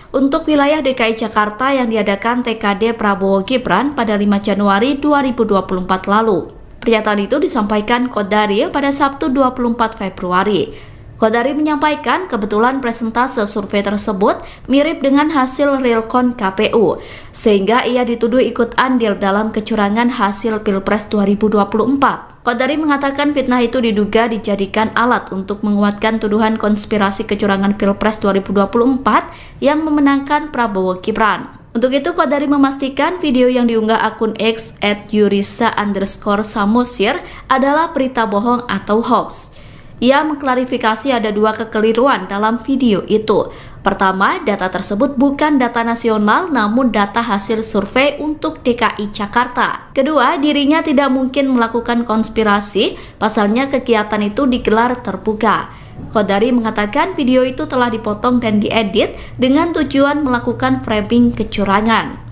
untuk wilayah DKI Jakarta yang diadakan TKD Prabowo Gibran pada 5 Januari 2024 lalu. Pernyataan itu disampaikan Kodari pada Sabtu 24 Februari. Kodari menyampaikan kebetulan presentase survei tersebut mirip dengan hasil realcon KPU, sehingga ia dituduh ikut andil dalam kecurangan hasil Pilpres 2024. Kodari mengatakan fitnah itu diduga dijadikan alat untuk menguatkan tuduhan konspirasi kecurangan Pilpres 2024 yang memenangkan Prabowo Gibran. Untuk itu, Kodari memastikan video yang diunggah akun X @yurisa_samosir adalah berita bohong atau hoax. Ia mengklarifikasi ada dua kekeliruan dalam video itu. Pertama, data tersebut bukan data nasional namun data hasil survei untuk DKI Jakarta. Kedua, dirinya tidak mungkin melakukan konspirasi, pasalnya kegiatan itu digelar terbuka. Qodari mengatakan video itu telah dipotong dan diedit dengan tujuan melakukan framing kecurangan.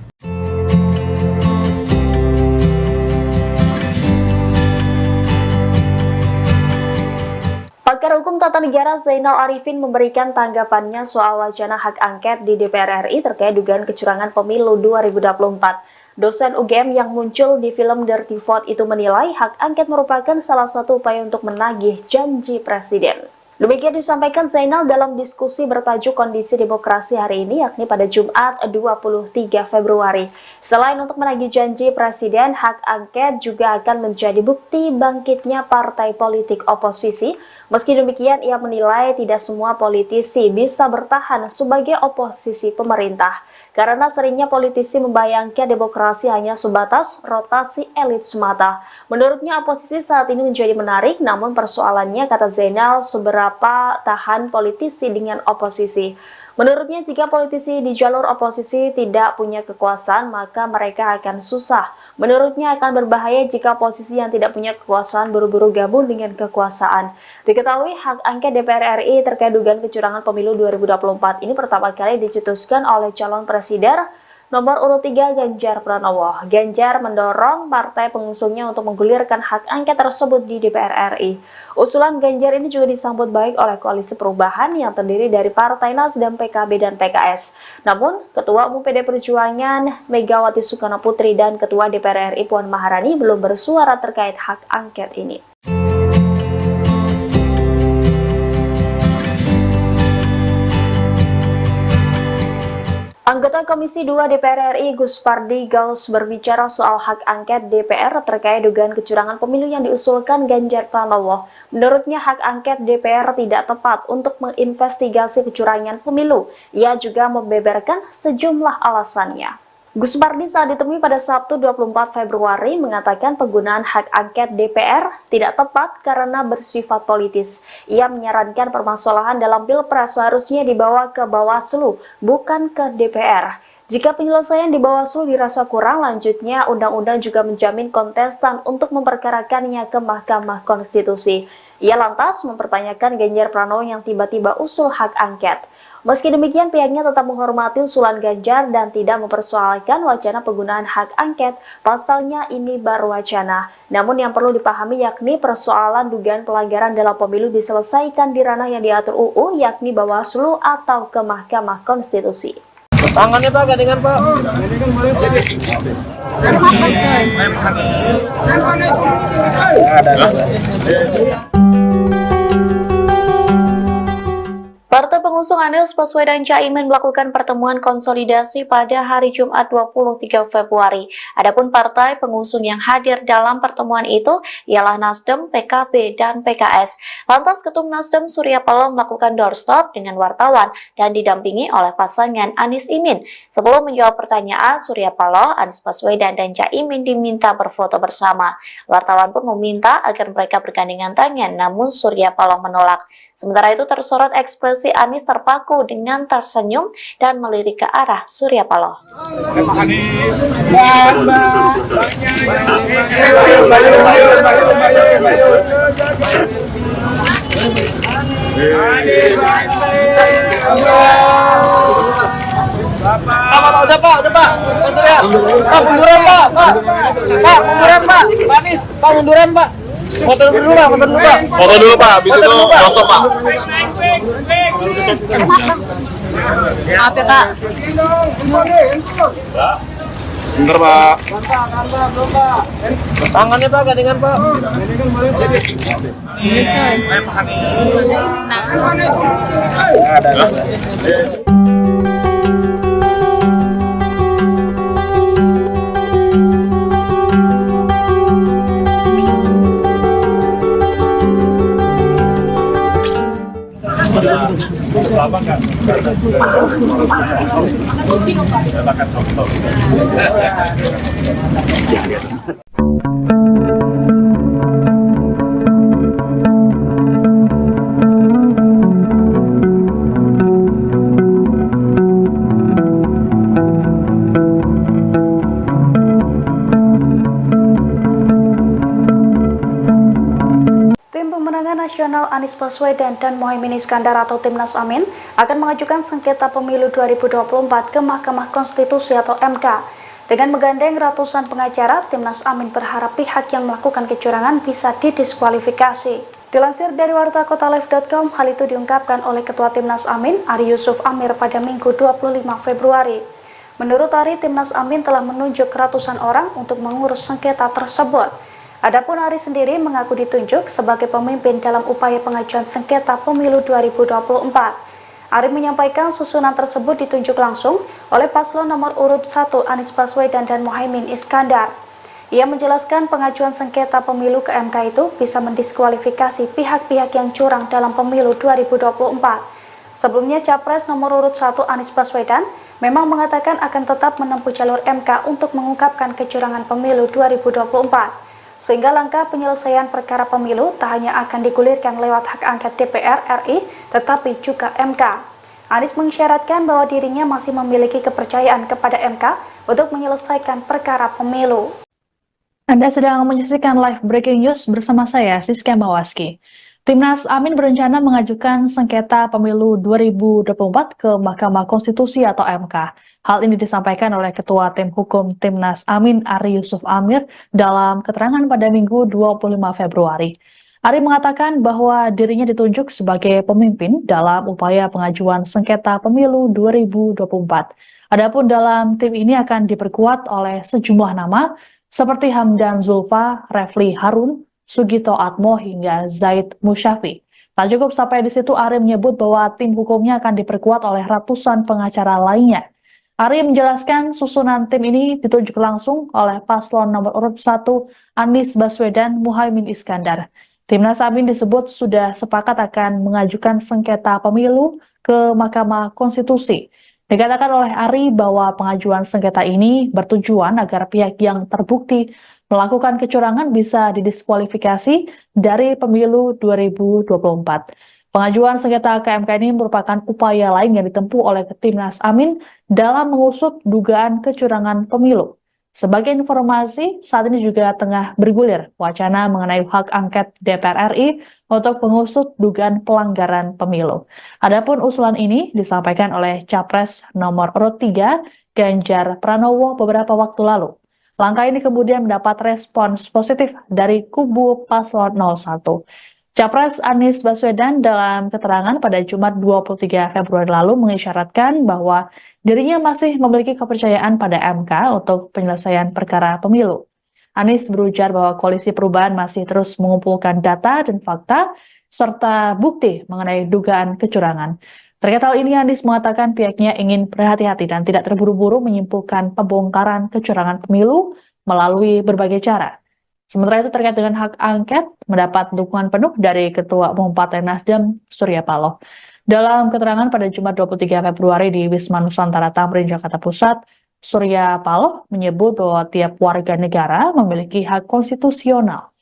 Pakar Hukum Tata Negara Zainal Arifin memberikan tanggapannya soal wacana hak angket di DPR RI terkait dugaan kecurangan pemilu 2024. Dosen UGM yang muncul di film Dirty Vote itu menilai hak angket merupakan salah satu upaya untuk menagih janji presiden. Demikian disampaikan Zainal dalam diskusi bertajuk Kondisi Demokrasi hari ini, yakni pada Jumat 23 Februari. Selain untuk menagih janji presiden, hak angket juga akan menjadi bukti bangkitnya partai politik oposisi. Meski demikian, ia menilai tidak semua politisi bisa bertahan sebagai oposisi pemerintah, karena seringnya politisi membayangkan demokrasi hanya sebatas rotasi elit semata. Menurutnya, oposisi saat ini menjadi menarik, namun persoalannya, kata Zainal, seberapa tahan politisi dengan oposisi. Menurutnya, jika politisi di jalur oposisi tidak punya kekuasaan, maka mereka akan susah. Menurutnya, akan berbahaya jika oposisi yang tidak punya kekuasaan buru-buru gabung dengan kekuasaan. Diketahui, hak angket DPR RI terkait dugaan kecurangan pemilu 2024 ini pertama kali dicetuskan oleh calon presiden nomor urut 3 Ganjar Pranowo. Ganjar mendorong partai pengusungnya untuk menggulirkan hak angket tersebut di DPR RI. Usulan Ganjar ini juga disambut baik oleh Koalisi Perubahan yang terdiri dari Partai Nasdem, PKB, dan PKS. Namun, Ketua Umum PD Perjuangan Megawati Soekarno Putri dan Ketua DPR RI Puan Maharani belum bersuara terkait hak angket ini. Anggota Komisi 2 DPR RI Gus Pardi Gaus berbicara soal hak angket DPR terkait dugaan kecurangan pemilu yang diusulkan Ganjar Pranowo. Menurutnya hak angket DPR tidak tepat untuk menginvestigasi kecurangan pemilu. Ia juga membeberkan sejumlah alasannya. Gus Pardi saat ditemui pada Sabtu 24 Februari mengatakan penggunaan hak angket DPR tidak tepat karena bersifat politis. Ia menyarankan permasalahan dalam Pilpres seharusnya dibawa ke Bawaslu, bukan ke DPR. Jika penyelesaian di Bawaslu dirasa kurang, lanjutnya undang-undang juga menjamin kontestan untuk memperkarakannya ke Mahkamah Konstitusi. Ia lantas mempertanyakan Ganjar Pranowo yang tiba-tiba usul hak angket. Meski demikian, pihaknya tetap menghormati usulan Ganjar dan tidak mempersoalkan wacana penggunaan hak angket. Pasalnya ini baru wacana. Namun yang perlu dipahami yakni persoalan dugaan pelanggaran dalam pemilu diselesaikan di ranah yang diatur UU, yakni Bawaslu atau ke Mahkamah Konstitusi. Tangannya Pak, gandengan Pak. Partai pengusung Anies Baswedan Caimin melakukan pertemuan konsolidasi pada hari Jumat 23 Februari. Adapun partai pengusung yang hadir dalam pertemuan itu ialah Nasdem, PKB, dan PKS. Lantas Ketum Nasdem Surya Paloh melakukan doorstop dengan wartawan dan didampingi oleh pasangan Anies Imin. Sebelum menjawab pertanyaan, Surya Paloh, Anies Baswedan, dan Caimin diminta berfoto bersama. Wartawan pun meminta agar mereka bergandengan tangan, namun Surya Paloh menolak. Sementara itu tersorot ekspresi Anies terpaku dengan tersenyum dan melirik ke arah Surya Paloh. Anies. Udah Pak. Pak, munduran Pak. Pak, munduran Pak. Anies, Pak munduran Pak. Foto dulu Pak. Foto dulu Pak, habis itu stop Pak. Maaf ya Pak. Bentar Pak. Tangannya Pak, gandengan Pak. Lama nggak? Silakan foto. Nasional Anies Baswedan dan Muhaimin Iskandar atau Timnas Amin akan mengajukan sengketa pemilu 2024 ke Mahkamah Konstitusi atau MK. Dengan menggandeng ratusan pengacara, Timnas Amin berharap pihak yang melakukan kecurangan bisa didiskualifikasi. Dilansir dari wartakotalive.com, hal itu diungkapkan oleh Ketua Timnas Amin, Ari Yusuf Amir pada Minggu 25 Februari. Menurut Ari, Timnas Amin telah menunjuk ratusan orang untuk mengurus sengketa tersebut. Adapun Ari sendiri mengaku ditunjuk sebagai pemimpin dalam upaya pengajuan sengketa pemilu 2024. Ari menyampaikan susunan tersebut ditunjuk langsung oleh paslon nomor urut 1 Anies Baswedan dan Muhaimin Iskandar. Ia menjelaskan pengajuan sengketa pemilu ke MK itu bisa mendiskualifikasi pihak-pihak yang curang dalam pemilu 2024. Sebelumnya, Capres nomor urut 1 Anies Baswedan memang mengatakan akan tetap menempuh jalur MK untuk mengungkapkan kecurangan pemilu 2024. Sehingga langkah penyelesaian perkara pemilu tak hanya akan digulirkan lewat hak angket DPR RI, tetapi juga MK. Anies mengisyaratkan bahwa dirinya masih memiliki kepercayaan kepada MK untuk menyelesaikan perkara pemilu. Anda sedang menyaksikan live breaking news bersama saya, Siska Mawaski. Timnas Amin berencana mengajukan sengketa pemilu 2024 ke Mahkamah Konstitusi atau MK. Hal ini disampaikan oleh Ketua Tim Hukum Timnas Amin, Ari Yusuf Amir, dalam keterangan pada Minggu 25 Februari. Ari mengatakan bahwa dirinya ditunjuk sebagai pemimpin dalam upaya pengajuan sengketa pemilu 2024. Adapun dalam tim ini akan diperkuat oleh sejumlah nama seperti Hamdan Zulfa, Refli Harun, Sugito Atmo hingga Zaid Musyafi. Tak cukup sampai di situ, Ari menyebut bahwa tim hukumnya akan diperkuat oleh ratusan pengacara lainnya. Ari menjelaskan susunan tim ini ditunjuk langsung oleh paslon nomor urut 1 Anies Baswedan Muhaimin Iskandar. Timnas Amin disebut sudah sepakat akan mengajukan sengketa pemilu ke Mahkamah Konstitusi. Dikatakan oleh Ari bahwa pengajuan sengketa ini bertujuan agar pihak yang terbukti melakukan kecurangan bisa didiskualifikasi dari pemilu 2024. Pengajuan sengketa ke MK ini merupakan upaya lain yang ditempuh oleh Timnas Amin dalam mengusut dugaan kecurangan pemilu. Sebagai informasi, saat ini juga tengah bergulir wacana mengenai hak angket DPR RI untuk mengusut dugaan pelanggaran pemilu. Adapun usulan ini disampaikan oleh Capres nomor urut 3 Ganjar Pranowo beberapa waktu lalu. Langkah ini kemudian mendapat respons positif dari kubu paslon 01. Capres Anies Baswedan dalam keterangan pada Jumat 23 Februari lalu mengisyaratkan bahwa dirinya masih memiliki kepercayaan pada MK untuk penyelesaian perkara pemilu. Anies berujar bahwa Koalisi Perubahan masih terus mengumpulkan data dan fakta serta bukti mengenai dugaan kecurangan. Terkait hal ini, Anies mengatakan pihaknya ingin berhati-hati dan tidak terburu-buru menyimpulkan pembongkaran kecurangan pemilu melalui berbagai cara. Sementara itu terkait dengan hak angket mendapat dukungan penuh dari Ketua Umum Partai Nasdem Surya Paloh. Dalam keterangan pada Jumat 23 Februari di Wisma Nusantara Tamrin, Jakarta Pusat, Surya Paloh menyebut bahwa tiap warga negara memiliki hak konstitusional.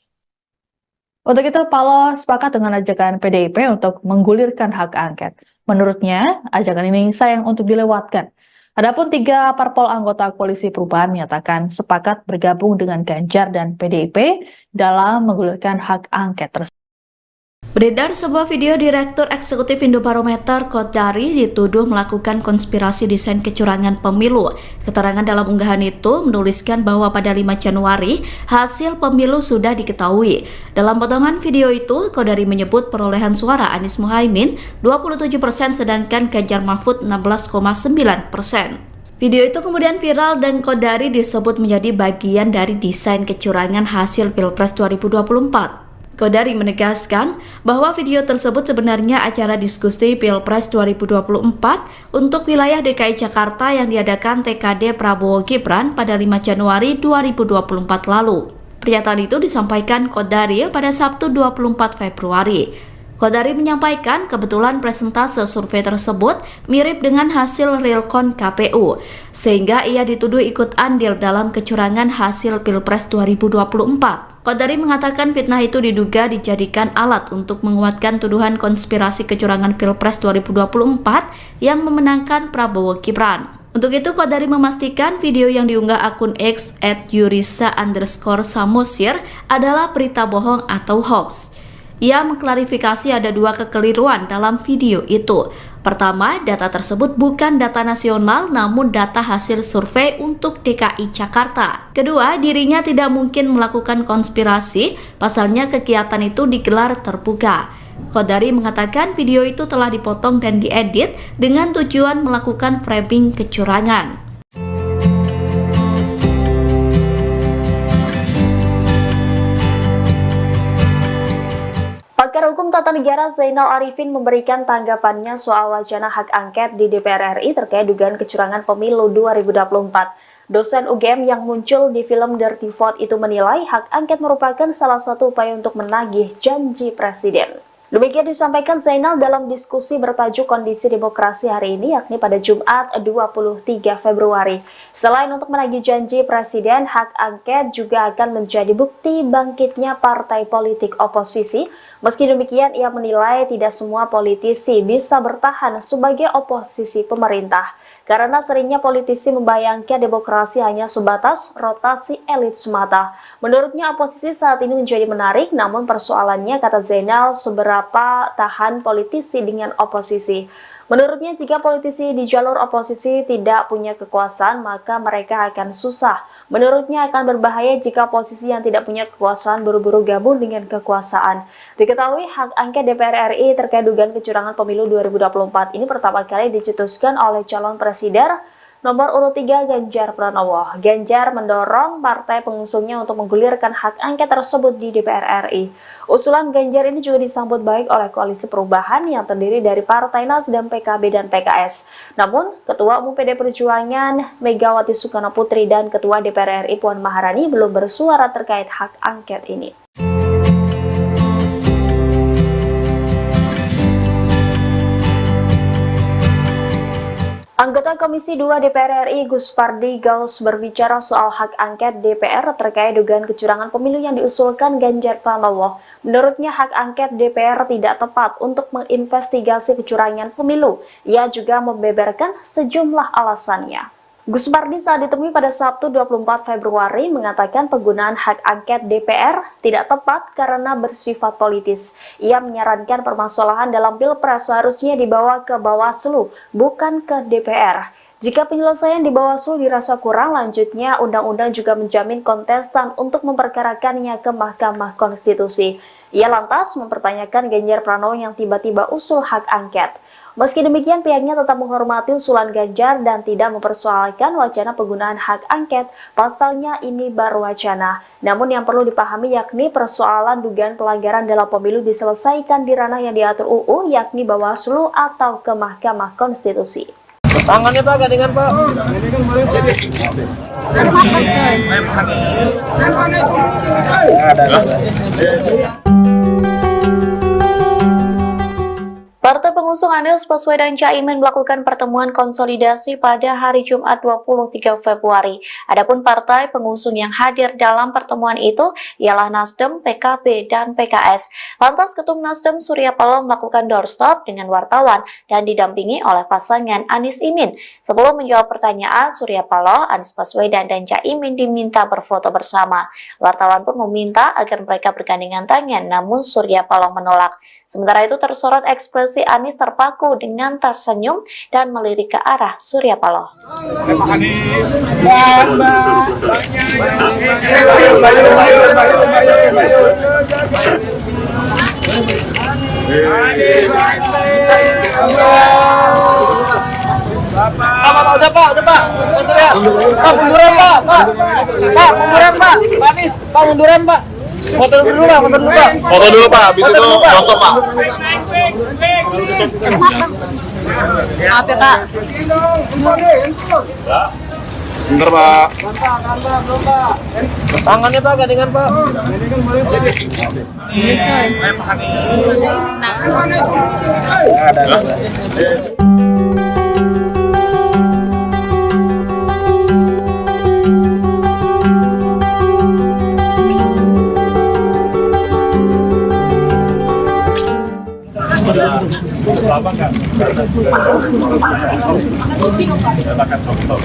Untuk itu, Paloh sepakat dengan ajakan PDIP untuk menggulirkan hak angket. Menurutnya, ajakan ini sayang untuk dilewatkan. Adapun 3 parpol anggota Koalisi Perubahan menyatakan sepakat bergabung dengan Ganjar dan PDIP dalam menggulirkan hak angket tersebut. Beredar sebuah video Direktur Eksekutif Indobarometer Kodari dituduh melakukan konspirasi desain kecurangan pemilu. Keterangan dalam unggahan itu menuliskan bahwa pada 5 Januari hasil pemilu sudah diketahui. Dalam potongan video itu, Kodari menyebut perolehan suara Anies Muhaimin 27% sedangkan Ganjar Mahfud 16,9%. Video itu kemudian viral dan Kodari disebut menjadi bagian dari desain kecurangan hasil Pilpres 2024. Kodari menegaskan bahwa video tersebut sebenarnya acara diskusi Pilpres 2024 untuk wilayah DKI Jakarta yang diadakan TKD Prabowo Gibran pada 5 Januari 2024 lalu. Pernyataan itu disampaikan Kodari pada Sabtu 24 Februari. Kodari menyampaikan kebetulan presentase survei tersebut mirip dengan hasil realcon KPU, sehingga ia dituduh ikut andil dalam kecurangan hasil Pilpres 2024. Kodari mengatakan fitnah itu diduga dijadikan alat untuk menguatkan tuduhan konspirasi kecurangan Pilpres 2024 yang memenangkan Prabowo Gibran. Untuk itu, Kodari memastikan video yang diunggah akun X @yurisa_samosir adalah berita bohong atau hoax. Ia mengklarifikasi ada dua kekeliruan dalam video itu. Pertama, data tersebut bukan data nasional namun data hasil survei untuk DKI Jakarta. Kedua, dirinya tidak mungkin melakukan konspirasi, pasalnya kegiatan itu digelar terbuka. Qodari mengatakan video itu telah dipotong dan diedit dengan tujuan melakukan framing kecurangan. Pakar Hukum Tata Negara Zainal Arifin memberikan tanggapannya soal wacana hak angket di DPR RI terkait dugaan kecurangan pemilu 2024. Dosen UGM yang muncul di film Dirty Vote itu menilai hak angket merupakan salah satu upaya untuk menagih janji presiden. Demikian disampaikan Zainal dalam diskusi bertajuk Kondisi Demokrasi hari ini, yakni pada Jumat 23 Februari. Selain untuk menagih janji presiden, hak angket juga akan menjadi bukti bangkitnya partai politik oposisi. Meski demikian, ia menilai tidak semua politisi bisa bertahan sebagai oposisi pemerintah. Karena seringnya politisi membayangkan demokrasi hanya sebatas rotasi elit semata. Menurutnya oposisi saat ini menjadi menarik, namun persoalannya, kata Zainal, seberapa tahan politisi dengan oposisi. Menurutnya jika politisi di jalur oposisi tidak punya kekuasaan, maka mereka akan susah. Menurutnya akan berbahaya jika oposisi yang tidak punya kekuasaan buru-buru gabung dengan kekuasaan. Diketahui hak angket DPR RI terkait dugaan kecurangan pemilu 2024 ini pertama kali dicetuskan oleh calon presiden nomor urut 3 Ganjar Pranowo. Ganjar mendorong partai pengusungnya untuk menggulirkan hak angket tersebut di DPR RI. Usulan Ganjar ini juga disambut baik oleh Koalisi Perubahan yang terdiri dari Partai Nasdem, PKB, dan PKS. Namun, Ketua Umum PD Perjuangan Megawati Soekarno Putri dan Ketua DPR RI Puan Maharani belum bersuara terkait hak angket ini. Anggota Komisi 2 DPR RI Gus Pardi Gaus berbicara soal hak angket DPR terkait dugaan kecurangan pemilu yang diusulkan Ganjar Pranowo. Menurutnya hak angket DPR tidak tepat untuk menginvestigasi kecurangan pemilu. Ia juga membeberkan sejumlah alasannya. Gus Pardi saat ditemui pada Sabtu 24 Februari mengatakan penggunaan hak angket DPR tidak tepat karena bersifat politis. Ia menyarankan permasalahan dalam Pilpres seharusnya dibawa ke Bawaslu, bukan ke DPR. Jika penyelesaian di Bawaslu dirasa kurang, lanjutnya undang-undang juga menjamin kontestan untuk memperkarakannya ke Mahkamah Konstitusi. Ia lantas mempertanyakan Ganjar Pranowo yang tiba-tiba usul hak angket. Meski demikian, pihaknya tetap menghormati usulan Ganjar dan tidak mempersoalkan wacana penggunaan hak angket, pasalnya ini baru wacana. Namun yang perlu dipahami yakni persoalan dugaan pelanggaran dalam pemilu diselesaikan di ranah yang diatur UU, yakni Bawaslu atau ke Mahkamah Konstitusi. Tangannya Pak, gandengan Pak. Partai pengusung Anies Baswedan Caimin melakukan pertemuan konsolidasi pada hari Jumat 23 Februari. Adapun partai pengusung yang hadir dalam pertemuan itu ialah Nasdem, PKB, dan PKS. Lantas Ketum Nasdem Surya Paloh melakukan doorstop dengan wartawan dan didampingi oleh pasangan Anies Imin. Sebelum menjawab pertanyaan, Surya Paloh, Anies Baswedan, dan Caimin diminta berfoto bersama. Wartawan pun meminta agar mereka bergandengan tangan, namun Surya Paloh menolak. Sementara itu tersorot ekspresi Anies terpaku dengan tersenyum dan melirik ke arah Surya Paloh. Pak Anies. Udah Pak. Pak, munduran Pak. Pak, munduran Pak. Pak Anies, Pak munduran Pak. Foto dulu Pak. Foto dulu Pak, habis itu doorstop Pak. Maaf ya Pak. Bentar Pak. Tangannya Pak, gandengan Pak. Lama nggak? Silakan foto.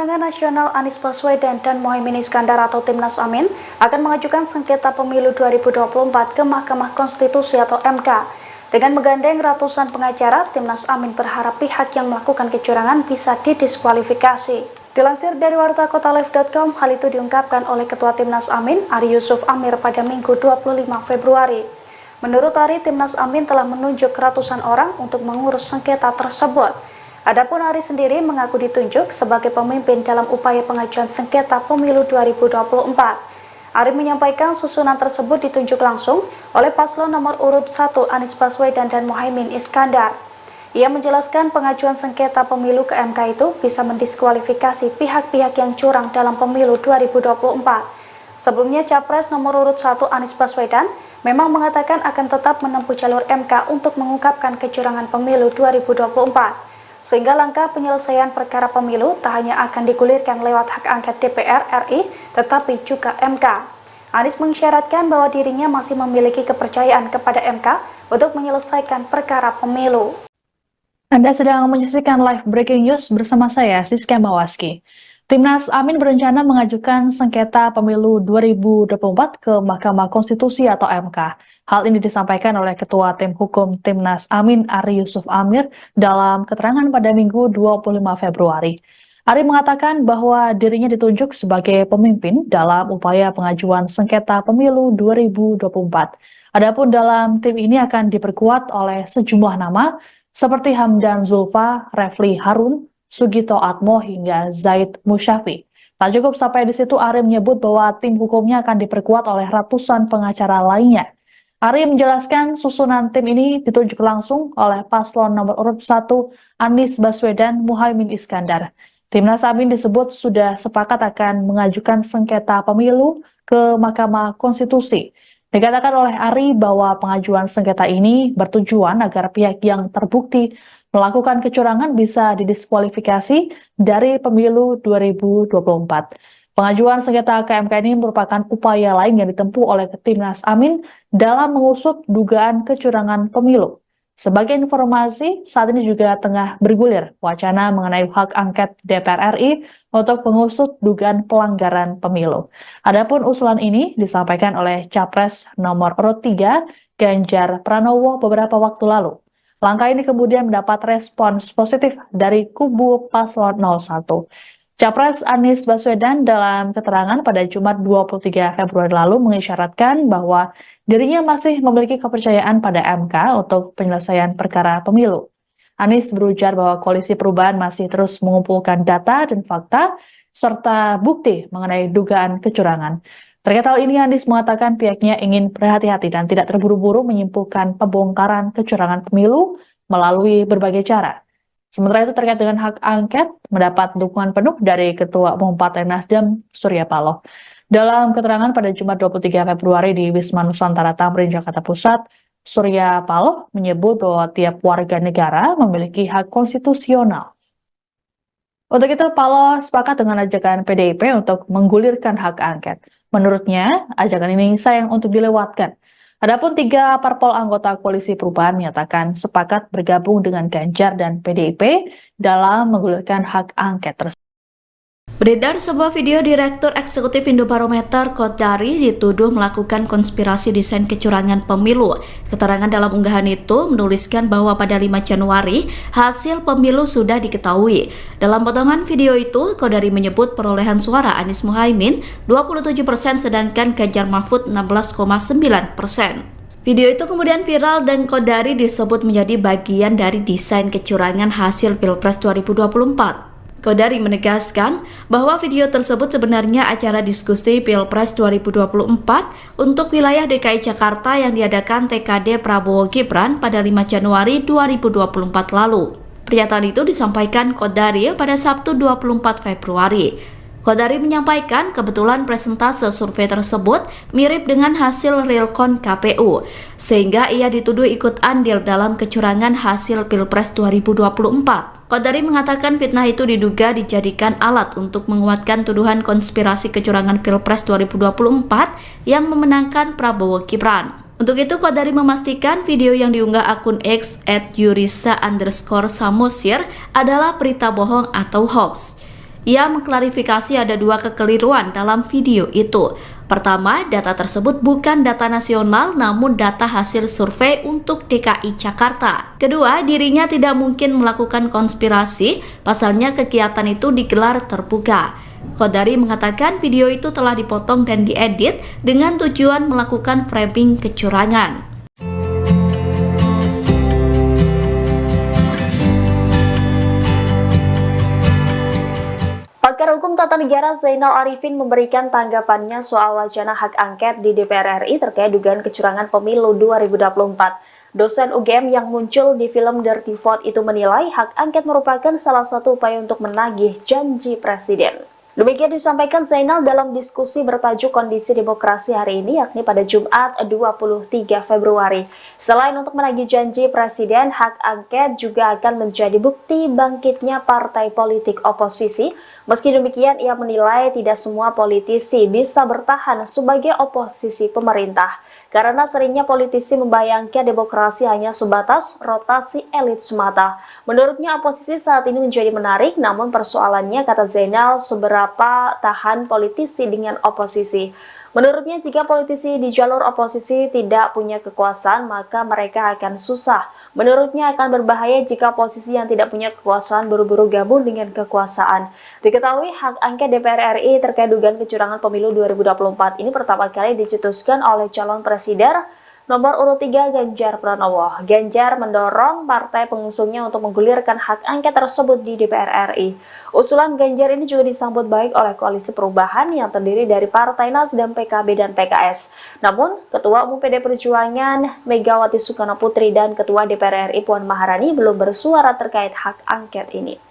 Pemenangan Nasional Anies Baswedan dan Muhaimin Iskandar atau Timnas Amin akan mengajukan sengketa pemilu 2024 ke Mahkamah Konstitusi atau MK. Dengan menggandeng ratusan pengacara, Timnas Amin berharap pihak yang melakukan kecurangan bisa didiskualifikasi. Dilansir dari wartakotalive.com, hal itu diungkapkan oleh Ketua Timnas Amin, Ari Yusuf Amir pada Minggu 25 Februari. Menurut Ari, Timnas Amin telah menunjuk ratusan orang untuk mengurus sengketa tersebut. Adapun Ari sendiri mengaku ditunjuk sebagai pemimpin dalam upaya pengajuan sengketa pemilu 2024. Ari menyampaikan susunan tersebut ditunjuk langsung oleh paslon nomor urut 1 Anies Baswedan dan Muhaimin Iskandar. Ia menjelaskan pengajuan sengketa pemilu ke MK itu bisa mendiskualifikasi pihak-pihak yang curang dalam pemilu 2024. Sebelumnya Capres nomor urut 1 Anies Baswedan memang mengatakan akan tetap menempuh jalur MK untuk mengungkapkan kecurangan pemilu 2024. Sehingga langkah penyelesaian perkara pemilu tak hanya akan digulirkan lewat hak angket DPR RI, tetapi juga MK. Anies mengisyaratkan bahwa dirinya masih memiliki kepercayaan kepada MK untuk menyelesaikan perkara pemilu. Anda sedang menyaksikan live breaking news bersama saya, Siska Mawaski. Timnas Amin berencana mengajukan sengketa pemilu 2024 ke Mahkamah Konstitusi atau MK. Hal ini disampaikan oleh Ketua Tim Hukum Timnas Amin, Ari Yusuf Amir, dalam keterangan pada Minggu 25 Februari. Ari mengatakan bahwa dirinya ditunjuk sebagai pemimpin dalam upaya pengajuan sengketa pemilu 2024. Adapun dalam tim ini akan diperkuat oleh sejumlah nama seperti Hamdan Zulfa, Refli Harun, Sugito Atmo hingga Zaid Musyafi. Tak cukup sampai di situ, Ari menyebut bahwa tim hukumnya akan diperkuat oleh ratusan pengacara lainnya. Ari menjelaskan susunan tim ini ditunjuk langsung oleh paslon nomor urut 1 Anies Baswedan Muhaimin Iskandar. Timnas Amin disebut sudah sepakat akan mengajukan sengketa pemilu ke Mahkamah Konstitusi. Dikatakan oleh Ari bahwa pengajuan sengketa ini bertujuan agar pihak yang terbukti melakukan kecurangan bisa didiskualifikasi dari pemilu 2024. Pengajuan sengketa ke MK ini merupakan upaya lain yang ditempuh oleh Timnas Amin dalam mengusut dugaan kecurangan pemilu. Sebagai informasi, saat ini juga tengah bergulir wacana mengenai hak angket DPR RI untuk mengusut dugaan pelanggaran pemilu. Adapun usulan ini disampaikan oleh Capres nomor urut 3 Ganjar Pranowo beberapa waktu lalu. Langkah ini kemudian mendapat respons positif dari kubu paslon 01. Capres Anies Baswedan dalam keterangan pada Jumat 23 Februari lalu mengisyaratkan bahwa dirinya masih memiliki kepercayaan pada MK untuk penyelesaian perkara pemilu. Anies berujar bahwa Koalisi Perubahan masih terus mengumpulkan data dan fakta serta bukti mengenai dugaan kecurangan. Terkait hal ini, Anies mengatakan pihaknya ingin berhati-hati dan tidak terburu-buru menyimpulkan pembongkaran kecurangan pemilu melalui berbagai cara. Sementara itu terkait dengan hak angket mendapat dukungan penuh dari Ketua Umum Partai Nasdem Surya Paloh. Dalam keterangan pada Jumat 23 Februari di Wisma Nusantara Tamrin, Jakarta Pusat, Surya Paloh menyebut bahwa tiap warga negara memiliki hak konstitusional. Untuk itu, Paloh sepakat dengan ajakan PDIP untuk menggulirkan hak angket. Menurutnya, ajakan ini sayang untuk dilewatkan. Adapun 3 parpol anggota Koalisi Perubahan menyatakan sepakat bergabung dengan Ganjar dan PDIP dalam menggulirkan hak angket tersebut. Beredar sebuah video Direktur Eksekutif Indobarometer Kodari dituduh melakukan konspirasi desain kecurangan pemilu. Keterangan dalam unggahan itu menuliskan bahwa pada 5 Januari hasil pemilu sudah diketahui. Dalam potongan video itu, Kodari menyebut perolehan suara Anies Muhaimin 27% sedangkan Ganjar Mahfud 16,9%. Video itu kemudian viral dan Kodari disebut menjadi bagian dari desain kecurangan hasil Pilpres 2024. Kodari menegaskan bahwa video tersebut sebenarnya acara diskusi Pilpres 2024 untuk wilayah DKI Jakarta yang diadakan TKD Prabowo Gibran pada 5 Januari 2024 lalu. Pernyataan itu disampaikan Kodari pada Sabtu 24 Februari. Kodari menyampaikan kebetulan presentase survei tersebut mirip dengan hasil realcon KPU, sehingga ia dituduh ikut andil dalam kecurangan hasil Pilpres 2024. Kodari mengatakan fitnah itu diduga dijadikan alat untuk menguatkan tuduhan konspirasi kecurangan Pilpres 2024 yang memenangkan Prabowo Gibran. Untuk itu, Kodari memastikan video yang diunggah akun X @yurisa_samosir adalah berita bohong atau hoax. Ia mengklarifikasi ada dua kekeliruan dalam video itu. Pertama, data tersebut bukan data nasional namun data hasil survei untuk DKI Jakarta. Kedua, dirinya tidak mungkin melakukan konspirasi, pasalnya kegiatan itu digelar terbuka. Qodari mengatakan video itu telah dipotong dan diedit dengan tujuan melakukan framing kecurangan. Pakar Hukum Tata Negara Zainal Arifin memberikan tanggapannya soal wacana hak angket di DPR RI terkait dugaan kecurangan pemilu 2024. Dosen UGM yang muncul di film Dirty Vote itu menilai hak angket merupakan salah satu upaya untuk menagih janji presiden. Demikian disampaikan Zainal dalam diskusi bertajuk Kondisi Demokrasi hari ini, yakni pada Jumat 23 Februari. Selain untuk menagih janji presiden, hak angket juga akan menjadi bukti bangkitnya partai politik oposisi. Meski demikian, ia menilai tidak semua politisi bisa bertahan sebagai oposisi pemerintah, karena seringnya politisi membayangkan demokrasi hanya sebatas rotasi elit semata. Menurutnya, oposisi saat ini menjadi menarik, namun persoalannya, kata Zainal, seberapa tahan politisi dengan oposisi. Menurutnya, jika politisi di jalur oposisi tidak punya kekuasaan, maka mereka akan susah. Menurutnya, akan berbahaya jika oposisi yang tidak punya kekuasaan buru-buru gabung dengan kekuasaan. Diketahui, hak angket DPR RI terkait dugaan kecurangan pemilu 2024 ini pertama kali dicetuskan oleh calon presiden nomor urut 3 Ganjar Pranowo. Ganjar mendorong partai pengusungnya untuk menggulirkan hak angket tersebut di DPR RI. Usulan Ganjar ini juga disambut baik oleh Koalisi Perubahan yang terdiri dari Partai Nasdem, PKB, dan PKS. Namun, Ketua Umum PD Perjuangan Megawati Soekarnoputri dan Ketua DPR RI Puan Maharani belum bersuara terkait hak angket ini.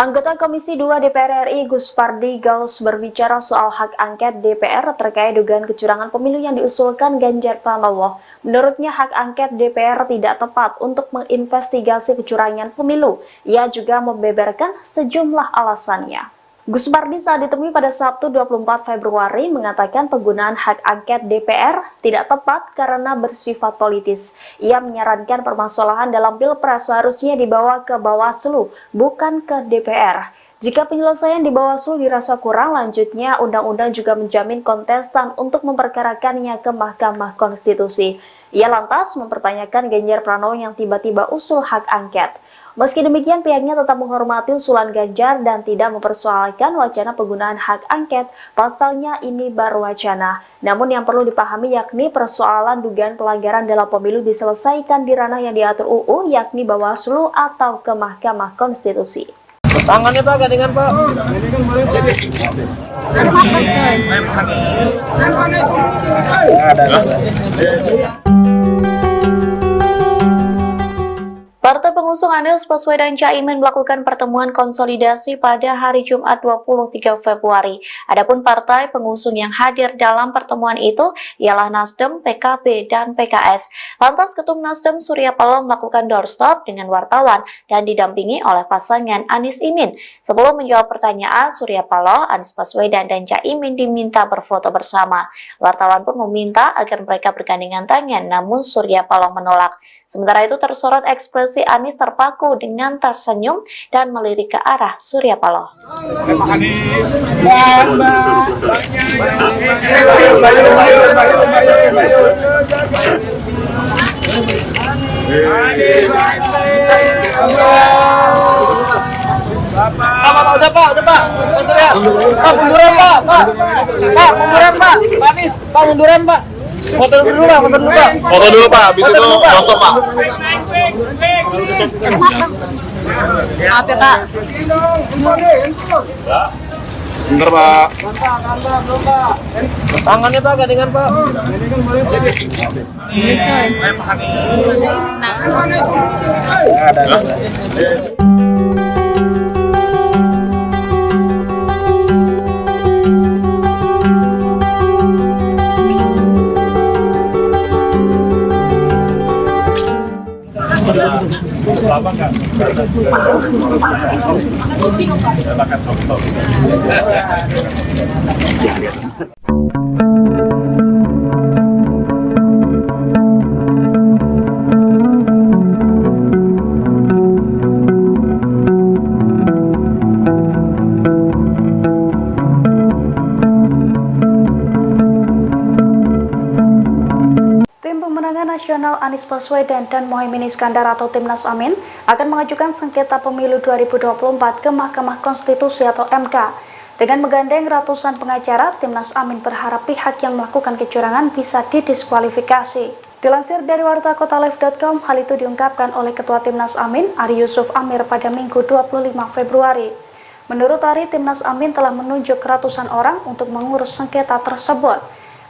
Anggota Komisi 2 DPR RI Gus Pardi Gaus berbicara soal hak angket DPR terkait dugaan kecurangan pemilu yang diusulkan Ganjar Pranowo. Menurutnya hak angket DPR tidak tepat untuk menginvestigasi kecurangan pemilu. Ia juga membeberkan sejumlah alasannya. Gus Pardi saat ditemui pada Sabtu 24 Februari mengatakan penggunaan hak angket DPR tidak tepat karena bersifat politis. Ia menyarankan permasalahan dalam Pilpres seharusnya dibawa ke Bawaslu, bukan ke DPR. Jika penyelesaian di Bawaslu dirasa kurang, lanjutnya undang-undang juga menjamin kontestan untuk memperkarakannya ke Mahkamah Konstitusi. Ia lantas mempertanyakan Ganjar Pranowo yang tiba-tiba usul hak angket. Meski demikian, pihaknya tetap menghormati usulan Ganjar dan tidak mempersoalkan wacana penggunaan hak angket, pasalnya ini baru wacana. Namun yang perlu dipahami yakni persoalan dugaan pelanggaran dalam pemilu diselesaikan di ranah yang diatur UU, yakni Bawaslu atau ke Mahkamah Konstitusi. Tangannya Pak, gandengan Pak. Partai pengusung Anies Baswedan Caimin melakukan pertemuan konsolidasi pada hari Jumat 23 Februari. Adapun partai pengusung yang hadir dalam pertemuan itu ialah Nasdem, PKB, dan PKS. Lantas Ketum Nasdem Surya Paloh melakukan doorstop dengan wartawan dan didampingi oleh pasangan Anies Imin. Sebelum menjawab pertanyaan, Surya Paloh, Anies Baswedan, dan Caimin diminta berfoto bersama. Wartawan pun meminta agar mereka bergandengan tangan, namun Surya Paloh menolak. Sementara itu tersorot ekspresi Anies terpaku dengan tersenyum dan melirik ke arah Surya Paloh. Pak Anies. Udah Pak. Pak, munduran Pak. Pak, munduran Pak. Pak Anies, Pak munduran Pak. Foto dulu Pak. Foto dulu Pak, habis itu langsung Pak. Maaf ya Kak. Bentar Pak. Tangannya Pak, gandengan Pak. Lama nggak? Silakan foto. Pemenangan Nasional Anies Baswedan dan Muhaimin Iskandar atau Timnas Amin akan mengajukan sengketa pemilu 2024 ke Mahkamah Konstitusi atau MK. Dengan menggandeng ratusan pengacara, Timnas Amin berharap pihak yang melakukan kecurangan bisa didiskualifikasi. Dilansir dari wartakotalive.com, hal itu diungkapkan oleh Ketua Timnas Amin, Ari Yusuf Amir pada Minggu 25 Februari. Menurut Ari, Timnas Amin telah menunjuk ratusan orang untuk mengurus sengketa tersebut.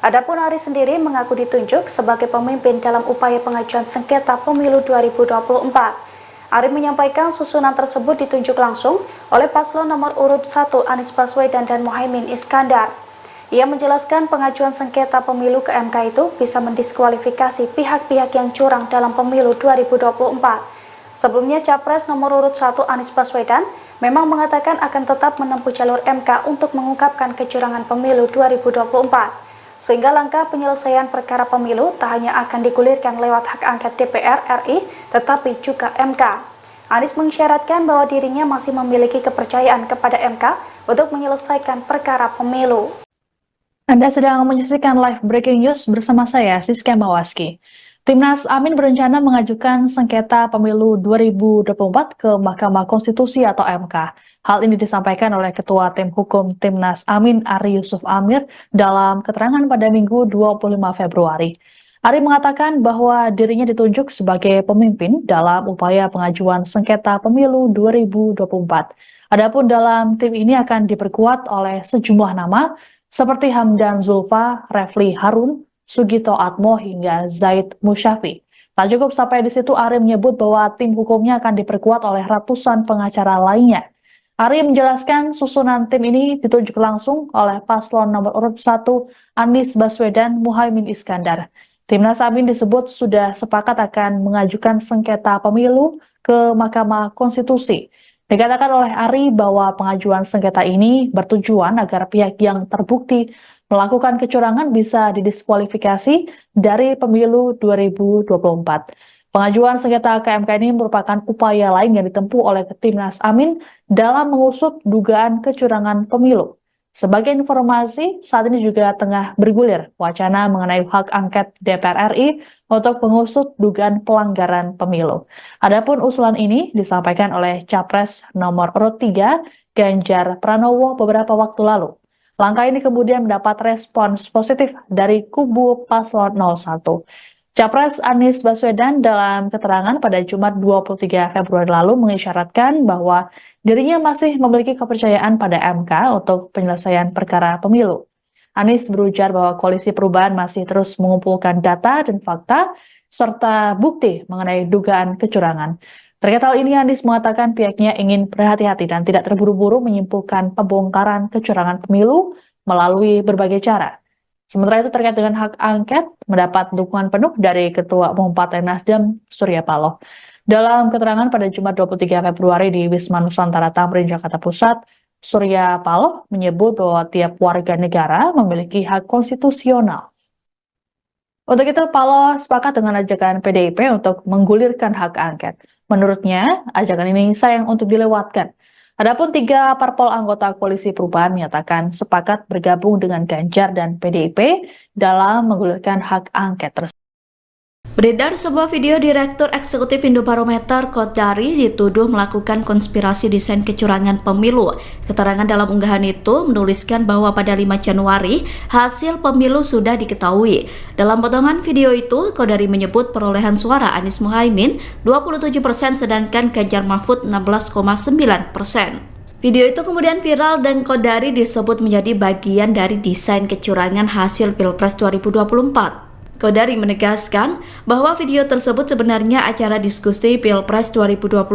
Adapun Ari sendiri mengaku ditunjuk sebagai pemimpin dalam upaya pengajuan sengketa pemilu 2024. Ari menyampaikan susunan tersebut ditunjuk langsung oleh paslon nomor urut 1 Anies Baswedan dan Muhaimin Iskandar. Ia menjelaskan pengajuan sengketa pemilu ke MK itu bisa mendiskualifikasi pihak-pihak yang curang dalam pemilu 2024. Sebelumnya Capres nomor urut 1 Anies Baswedan memang mengatakan akan tetap menempuh jalur MK untuk mengungkapkan kecurangan pemilu 2024. Sehingga langkah penyelesaian perkara pemilu tak hanya akan digulirkan lewat hak angket DPR RI, tetapi juga MK. Anies mengisyaratkan bahwa dirinya masih memiliki kepercayaan kepada MK untuk menyelesaikan perkara pemilu. Anda sedang menyaksikan live breaking news bersama saya, Siska Mawaski. Timnas Amin berencana mengajukan sengketa pemilu 2024 ke Mahkamah Konstitusi atau MK. Hal ini disampaikan oleh Ketua Tim Hukum Timnas Amin, Ari Yusuf Amir, dalam keterangan pada Minggu 25 Februari. Ari mengatakan bahwa dirinya ditunjuk sebagai pemimpin dalam upaya pengajuan sengketa pemilu 2024. Adapun dalam tim ini akan diperkuat oleh sejumlah nama seperti Hamdan Zulfa, Refli Harun, Sugito Atmo hingga Zaid Musyafi. Tak cukup sampai di situ, Ari menyebut bahwa tim hukumnya akan diperkuat oleh ratusan pengacara lainnya. Ari menjelaskan susunan tim ini ditunjuk langsung oleh paslon nomor urut 1 Anies Baswedan Muhaimin Iskandar. Timnas Amin disebut sudah sepakat akan mengajukan sengketa pemilu ke Mahkamah Konstitusi. Dikatakan oleh Ari bahwa pengajuan sengketa ini bertujuan agar pihak yang terbukti melakukan kecurangan bisa didiskualifikasi dari pemilu 2024. Pengajuan sengketa ke MK ini merupakan upaya lain yang ditempuh oleh Timnas Amin dalam mengusut dugaan kecurangan pemilu. Sebagai informasi, saat ini juga tengah bergulir wacana mengenai hak angket DPR RI untuk mengusut dugaan pelanggaran pemilu. Adapun usulan ini disampaikan oleh Capres nomor urut 3 Ganjar Pranowo beberapa waktu lalu. Langkah ini kemudian mendapat respons positif dari kubu paslon 01. Capres Anies Baswedan dalam keterangan pada Jumat 23 Februari lalu mengisyaratkan bahwa dirinya masih memiliki kepercayaan pada MK untuk penyelesaian perkara pemilu. Anies berujar bahwa Koalisi Perubahan masih terus mengumpulkan data dan fakta serta bukti mengenai dugaan kecurangan. Terkait hal ini, Anies mengatakan pihaknya ingin berhati-hati dan tidak terburu-buru menyimpulkan pembongkaran kecurangan pemilu melalui berbagai cara. Sementara itu terkait dengan hak angket, mendapat dukungan penuh dari Ketua Umum Partai Nasdem, Surya Paloh. Dalam keterangan pada Jumat 23 Februari di Wisma Nusantara Tamrin, Jakarta Pusat, Surya Paloh menyebut bahwa tiap warga negara memiliki hak konstitusional. Untuk itu, Paloh sepakat dengan ajakan PDIP untuk menggulirkan hak angket. Menurutnya, ajakan ini sayang untuk dilewatkan. Adapun 3 parpol anggota Koalisi Perubahan menyatakan sepakat bergabung dengan Ganjar dan PDIP dalam menggulirkan hak angket tersebut. Beredar sebuah video Direktur Eksekutif Indobarometer Kodari dituduh melakukan konspirasi desain kecurangan pemilu. Keterangan dalam unggahan itu menuliskan bahwa pada 5 Januari hasil pemilu sudah diketahui. Dalam potongan video itu, Kodari menyebut perolehan suara Anies Muhaimin 27% sedangkan Ganjar Mahfud 16,9%. Video itu kemudian viral dan Kodari disebut menjadi bagian dari desain kecurangan hasil Pilpres 2024. Kodari menegaskan bahwa video tersebut sebenarnya acara diskusi Pilpres 2024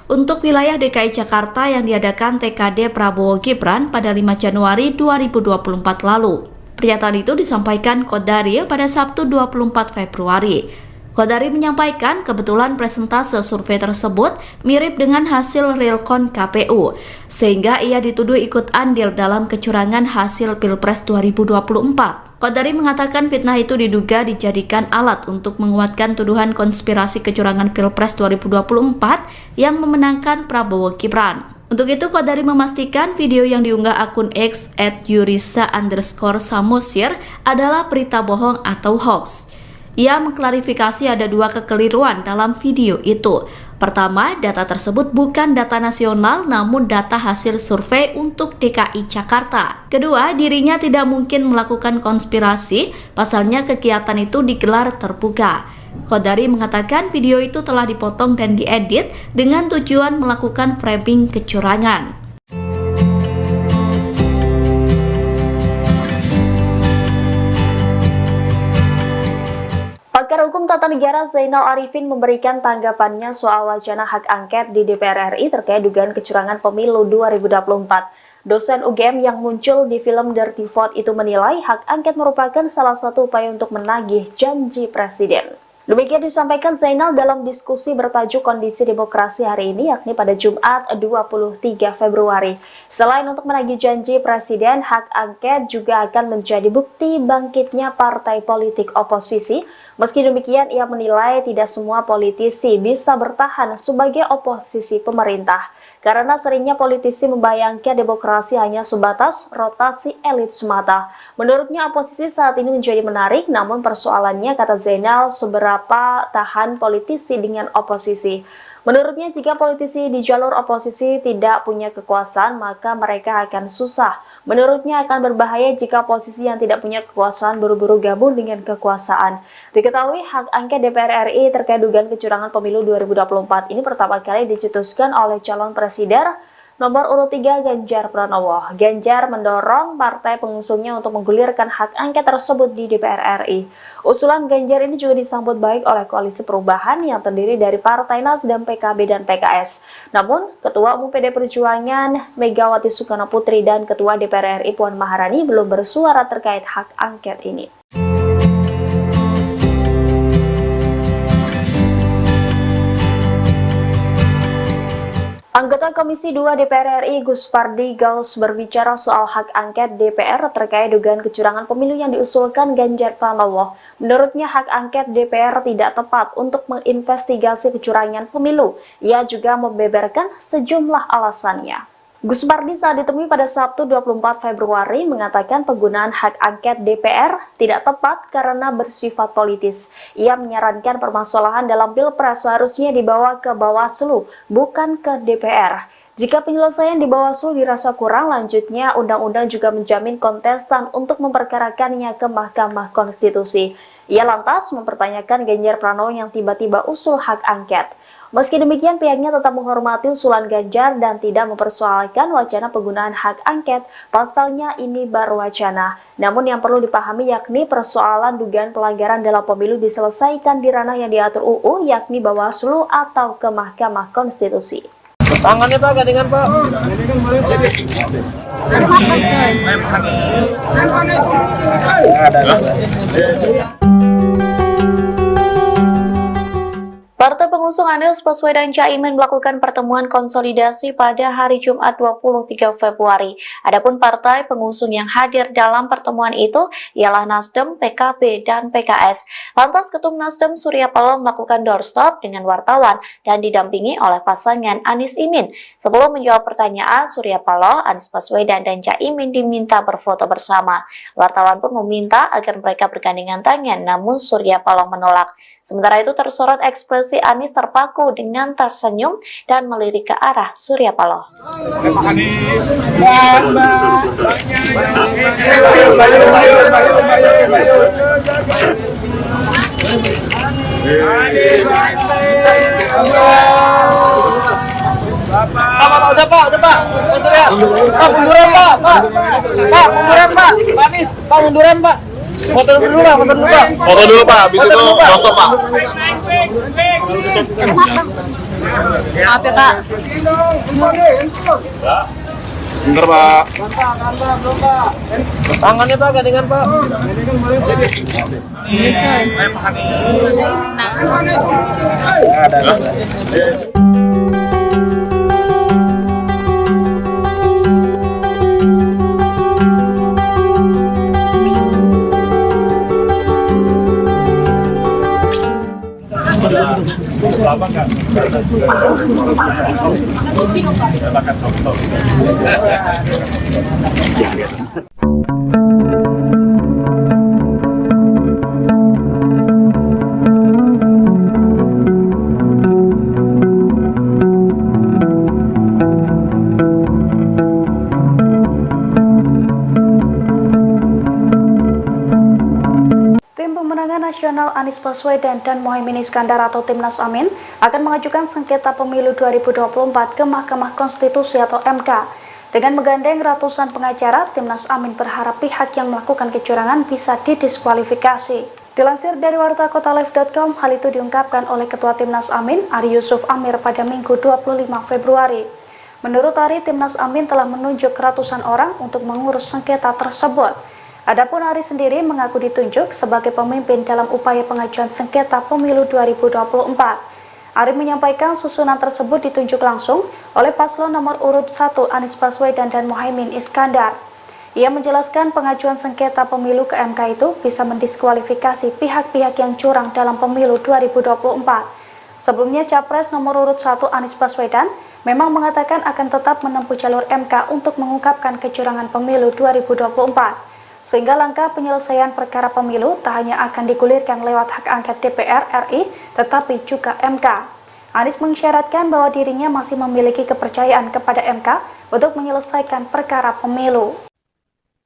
untuk wilayah DKI Jakarta yang diadakan TKD Prabowo Gibran pada 5 Januari 2024 lalu. Pernyataan itu disampaikan Kodari pada Sabtu 24 Februari. Kodari menyampaikan kebetulan presentase survei tersebut mirip dengan hasil realcon KPU, sehingga ia dituduh ikut andil dalam kecurangan hasil Pilpres 2024. Kodari mengatakan fitnah itu diduga dijadikan alat untuk menguatkan tuduhan konspirasi kecurangan Pilpres 2024 yang memenangkan Prabowo Gibran. Untuk itu, Kodari memastikan video yang diunggah akun X @yurisa_samosir adalah berita bohong atau hoax. Ia mengklarifikasi ada dua kekeliruan dalam video itu. Pertama, data tersebut bukan data nasional namun data hasil survei untuk DKI Jakarta. Kedua, dirinya tidak mungkin melakukan konspirasi, pasalnya kegiatan itu digelar terbuka. Qodari mengatakan video itu telah dipotong dan diedit dengan tujuan melakukan framing kecurangan. Pakar Hukum Tata Negara Zainal Arifin memberikan tanggapannya soal wacana hak angket di DPR RI terkait dugaan kecurangan pemilu 2024. Dosen UGM yang muncul di film Dirty Vote itu menilai hak angket merupakan salah satu upaya untuk menagih janji presiden. Demikian disampaikan Zainal dalam diskusi bertajuk Kondisi Demokrasi hari ini, yakni pada Jumat 23 Februari. Selain untuk menagih janji presiden, hak angket juga akan menjadi bukti bangkitnya partai politik oposisi. Meski demikian, ia menilai tidak semua politisi bisa bertahan sebagai oposisi pemerintah, karena seringnya politisi membayangkan demokrasi hanya sebatas rotasi elit semata. Menurutnya, oposisi saat ini menjadi menarik, namun persoalannya, kata Zainal, seberapa tahan politisi dengan oposisi. Menurutnya, jika politisi di jalur oposisi tidak punya kekuasaan, maka mereka akan susah. Menurutnya, akan berbahaya jika posisi yang tidak punya kekuasaan buru-buru gabung dengan kekuasaan. Diketahui, hak angket DPR RI terkait dugaan kecurangan pemilu 2024 ini pertama kali dicetuskan oleh calon presiden nomor urut 3 Ganjar Pranowo. Ganjar mendorong partai pengusungnya untuk menggulirkan hak angket tersebut di DPR RI. Usulan Ganjar ini juga disambut baik oleh Koalisi Perubahan yang terdiri dari Partai Nasdem, PKB, dan PKS. Namun, Ketua Umum PD Perjuangan Megawati Soekarno Putri dan Ketua DPR RI Puan Maharani belum bersuara terkait hak angket ini. Anggota Komisi 2 DPR RI Gus Pardi Gaus berbicara soal hak angket DPR terkait dugaan kecurangan pemilu yang diusulkan Ganjar Pranowo. Menurutnya hak angket DPR tidak tepat untuk menginvestigasi kecurangan pemilu. Ia juga membeberkan sejumlah alasannya. Gus Pardi saat ditemui pada Sabtu 24 Februari mengatakan penggunaan hak angket DPR tidak tepat karena bersifat politis. Ia menyarankan permasalahan dalam Pilpres seharusnya dibawa ke Bawaslu, bukan ke DPR. Jika penyelesaian di Bawaslu dirasa kurang, lanjutnya undang-undang juga menjamin kontestan untuk memperkarakannya ke Mahkamah Konstitusi. Ia lantas mempertanyakan Ganjar Pranowo yang tiba-tiba usul hak angket. Meski demikian, pihaknya tetap menghormati usulan Ganjar dan tidak mempersoalkan wacana penggunaan hak angket. Pasalnya ini baru wacana. Namun yang perlu dipahami yakni persoalan dugaan pelanggaran dalam pemilu diselesaikan di ranah yang diatur UU, yakni Bawaslu atau ke Mahkamah Konstitusi. Tangannya Pak, gandengan Pak. Partai pengusung Anies Baswedan Caimin melakukan pertemuan konsolidasi pada hari Jumat 23 Februari. Adapun partai pengusung yang hadir dalam pertemuan itu ialah Nasdem, PKB, dan PKS. Lantas Ketum Nasdem Surya Paloh melakukan doorstop dengan wartawan dan didampingi oleh pasangan Anies Imin. Sebelum menjawab pertanyaan, Surya Paloh, Anies Baswedan, dan Caimin diminta berfoto bersama. Wartawan pun meminta agar mereka bergandengan tangan, namun Surya Paloh menolak. Sementara itu tersorot ekspresi Anies terpaku dengan tersenyum dan melirik ke arah Surya Paloh. Udah Pak. Pak, munduran Pak. Pak, munduran Pak. Pak Anies, Pak munduran Pak. Foto dulu Pak. Foto dulu Pak, habis itu doorstop Pak. Maaf ya Kak. Bentar Pak. Tangannya Pak, gandengan Pak. Lama kan? Silakan, Anies Baswedan dan Muhaimin Iskandar atau Timnas Amin akan mengajukan sengketa pemilu 2024 ke Mahkamah Konstitusi atau MK. Dengan menggandeng ratusan pengacara, Timnas Amin berharap pihak yang melakukan kecurangan bisa didiskualifikasi. Dilansir dari wartakotalive.com, hal itu diungkapkan oleh Ketua Timnas Amin, Ari Yusuf Amir pada Minggu 25 Februari. Menurut Ari, Timnas Amin telah menunjuk ratusan orang untuk mengurus sengketa tersebut. Adapun Ari sendiri mengaku ditunjuk sebagai pemimpin dalam upaya pengajuan sengketa pemilu 2024. Ari menyampaikan susunan tersebut ditunjuk langsung oleh paslon nomor urut 1 Anies Baswedan dan Muhaimin Iskandar. Ia menjelaskan pengajuan sengketa pemilu ke MK itu bisa mendiskualifikasi pihak-pihak yang curang dalam pemilu 2024. Sebelumnya, Capres nomor urut 1 Anies Baswedan memang mengatakan akan tetap menempuh jalur MK untuk mengungkapkan kecurangan pemilu 2024. Sehingga langkah penyelesaian perkara pemilu tak hanya akan digulirkan lewat hak angket DPR RI, tetapi juga MK. Anies mengisyaratkan bahwa dirinya masih memiliki kepercayaan kepada MK untuk menyelesaikan perkara pemilu.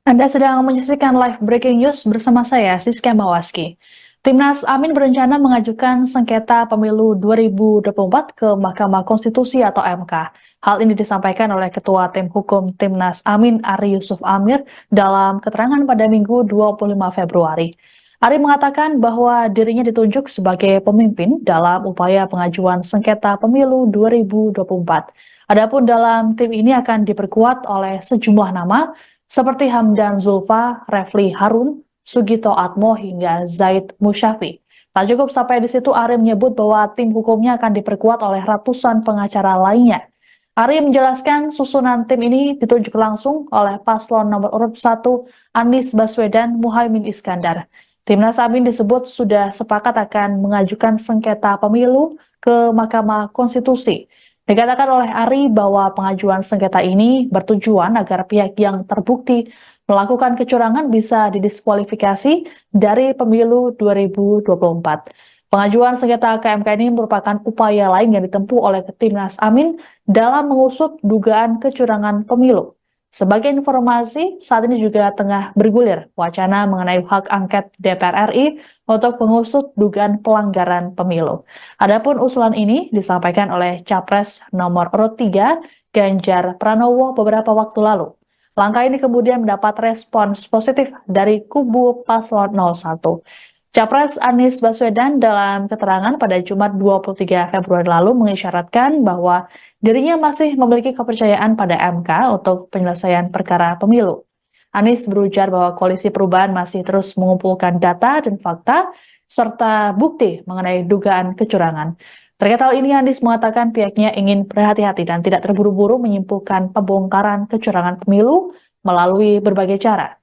Anda sedang menyaksikan live breaking news bersama saya, Siska Mawaski. Timnas Amin berencana mengajukan sengketa pemilu 2024 ke Mahkamah Konstitusi atau MK. Hal ini disampaikan oleh Ketua Tim Hukum Timnas Amin, Ari Yusuf Amir, dalam keterangan pada Minggu 25 Februari. Ari mengatakan bahwa dirinya ditunjuk sebagai pemimpin dalam upaya pengajuan sengketa pemilu 2024. Adapun dalam tim ini akan diperkuat oleh sejumlah nama seperti Hamdan Zulfa, Refli Harun, Sugito Atmo hingga Zaid Musyafi. Tak cukup sampai di situ, Ari menyebut bahwa tim hukumnya akan diperkuat oleh ratusan pengacara lainnya. Ari menjelaskan susunan tim ini ditunjuk langsung oleh paslon nomor urut 1 Anies Baswedan Muhaimin Iskandar. Timnas Amin disebut sudah sepakat akan mengajukan sengketa pemilu ke Mahkamah Konstitusi. Dikatakan oleh Ari bahwa pengajuan sengketa ini bertujuan agar pihak yang terbukti melakukan kecurangan bisa didiskualifikasi dari pemilu 2024. Pengajuan sengketa ke MK ini merupakan upaya lain yang ditempuh oleh Timnas Amin dalam mengusut dugaan kecurangan pemilu. Sebagai informasi, saat ini juga tengah bergulir wacana mengenai hak angket DPR RI untuk mengusut dugaan pelanggaran pemilu. Adapun usulan ini disampaikan oleh Capres nomor urut 3 Ganjar Pranowo beberapa waktu lalu. Langkah ini kemudian mendapat respons positif dari kubu paslon 01. Capres Anies Baswedan dalam keterangan pada Jumat 23 Februari lalu mengisyaratkan bahwa dirinya masih memiliki kepercayaan pada MK untuk penyelesaian perkara pemilu. Anies berujar bahwa Koalisi Perubahan masih terus mengumpulkan data dan fakta serta bukti mengenai dugaan kecurangan. Terkait hal ini, Anies mengatakan pihaknya ingin berhati-hati dan tidak terburu-buru menyimpulkan pembongkaran kecurangan pemilu melalui berbagai cara.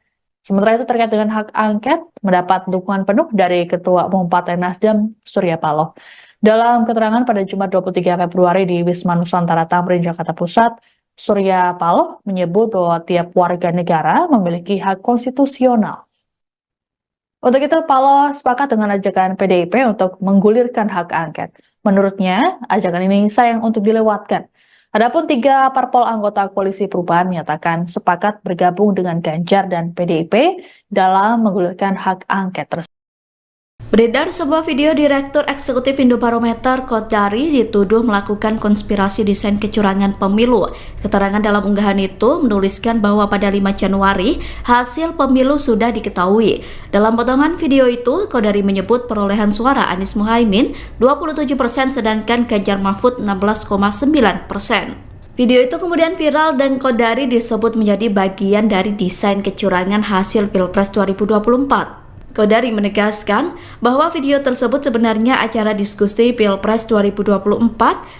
Sementara itu terkait dengan hak angket, mendapat dukungan penuh dari Ketua Umum Partai Nasdem, Surya Paloh. Dalam keterangan pada Jumat 23 Februari di Wisma Nusantara Tamrin, Jakarta Pusat, Surya Paloh menyebut bahwa tiap warga negara memiliki hak konstitusional. Untuk itu, Paloh sepakat dengan ajakan PDIP untuk menggulirkan hak angket. Menurutnya, ajakan ini sayang untuk dilewatkan. Adapun 3 parpol anggota Koalisi Perubahan menyatakan sepakat bergabung dengan Ganjar dan PDIP dalam menggulirkan hak angket tersebut. Beredar sebuah video Direktur Eksekutif Indobarometer Kodari dituduh melakukan konspirasi desain kecurangan pemilu. Keterangan dalam unggahan itu menuliskan bahwa pada 5 Januari hasil pemilu sudah diketahui. Dalam potongan video itu, Kodari menyebut perolehan suara Anies Muhaimin 27% sedangkan Ganjar Mahfud 16,9%. Video itu kemudian viral dan Kodari disebut menjadi bagian dari desain kecurangan hasil Pilpres 2024. Kodari menegaskan bahwa video tersebut sebenarnya acara diskusi Pilpres 2024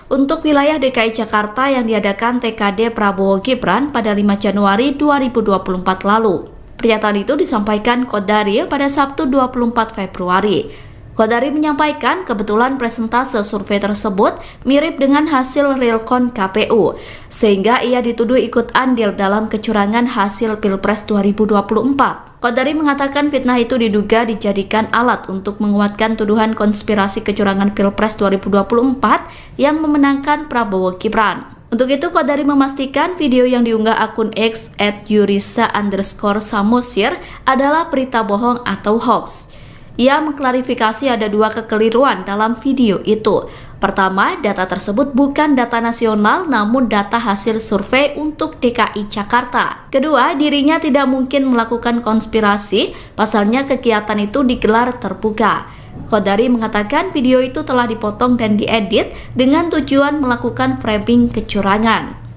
untuk wilayah DKI Jakarta yang diadakan TKD Prabowo Gibran pada 5 Januari 2024 lalu. Pernyataan itu disampaikan Kodari pada Sabtu 24 Februari. Kodari menyampaikan kebetulan presentase survei tersebut mirip dengan hasil realcon KPU, sehingga ia dituduh ikut andil dalam kecurangan hasil Pilpres 2024. Kodari mengatakan fitnah itu diduga dijadikan alat untuk menguatkan tuduhan konspirasi kecurangan Pilpres 2024 yang memenangkan Prabowo Gibran. Untuk itu, Kodari memastikan video yang diunggah akun X @yurisa_samosir adalah berita bohong atau hoax. Ia mengklarifikasi ada dua kekeliruan dalam video itu. Pertama, data tersebut bukan data nasional namun data hasil survei untuk DKI Jakarta. Kedua, dirinya tidak mungkin melakukan konspirasi, pasalnya kegiatan itu digelar terbuka. Qodari mengatakan video itu telah dipotong dan diedit dengan tujuan melakukan framing kecurangan.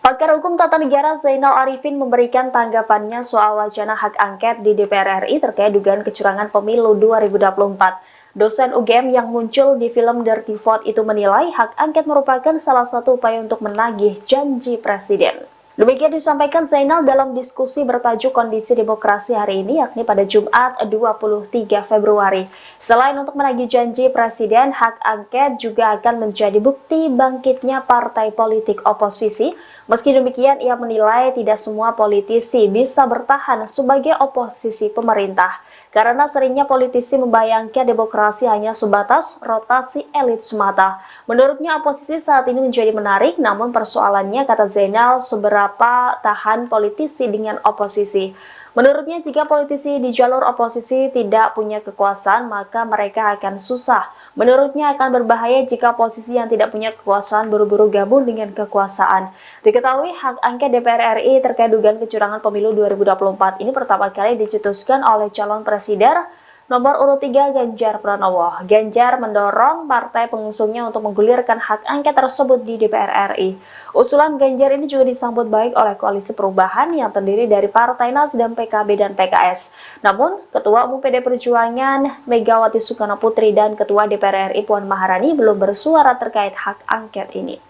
Pakar Hukum Tata Negara Zainal Arifin memberikan tanggapannya soal wacana hak angket di DPR RI terkait dugaan kecurangan pemilu 2024. Dosen UGM yang muncul di film Dirty Vote itu menilai hak angket merupakan salah satu upaya untuk menagih janji presiden. Demikian disampaikan Zainal dalam diskusi bertajuk Kondisi Demokrasi hari ini, yakni pada Jumat 23 Februari. Selain untuk menagih janji presiden, hak angket juga akan menjadi bukti bangkitnya partai politik oposisi. Meski demikian, ia menilai tidak semua politisi bisa bertahan sebagai oposisi pemerintah, karena seringnya politisi membayangkan demokrasi hanya sebatas rotasi elit semata. Menurutnya oposisi saat ini menjadi menarik, namun persoalannya, kata Zainal, seberapa tahan politisi dengan oposisi. Menurutnya jika politisi di jalur oposisi tidak punya kekuasaan, maka mereka akan susah. Menurutnya akan berbahaya jika oposisi yang tidak punya kekuasaan buru-buru gabung dengan kekuasaan. Diketahui hak angket DPR RI terkait dugaan kecurangan pemilu 2024 ini pertama kali dicetuskan oleh calon presiden nomor urut 3 Ganjar Pranowo. Ganjar mendorong partai pengusungnya untuk menggulirkan hak angket tersebut di DPR RI. Usulan Ganjar ini juga disambut baik oleh Koalisi Perubahan yang terdiri dari Partai Nasdem, PKB, dan PKS. Namun, Ketua Umum PD Perjuangan Megawati Soekarno Putri dan Ketua DPR RI Puan Maharani belum bersuara terkait hak angket ini.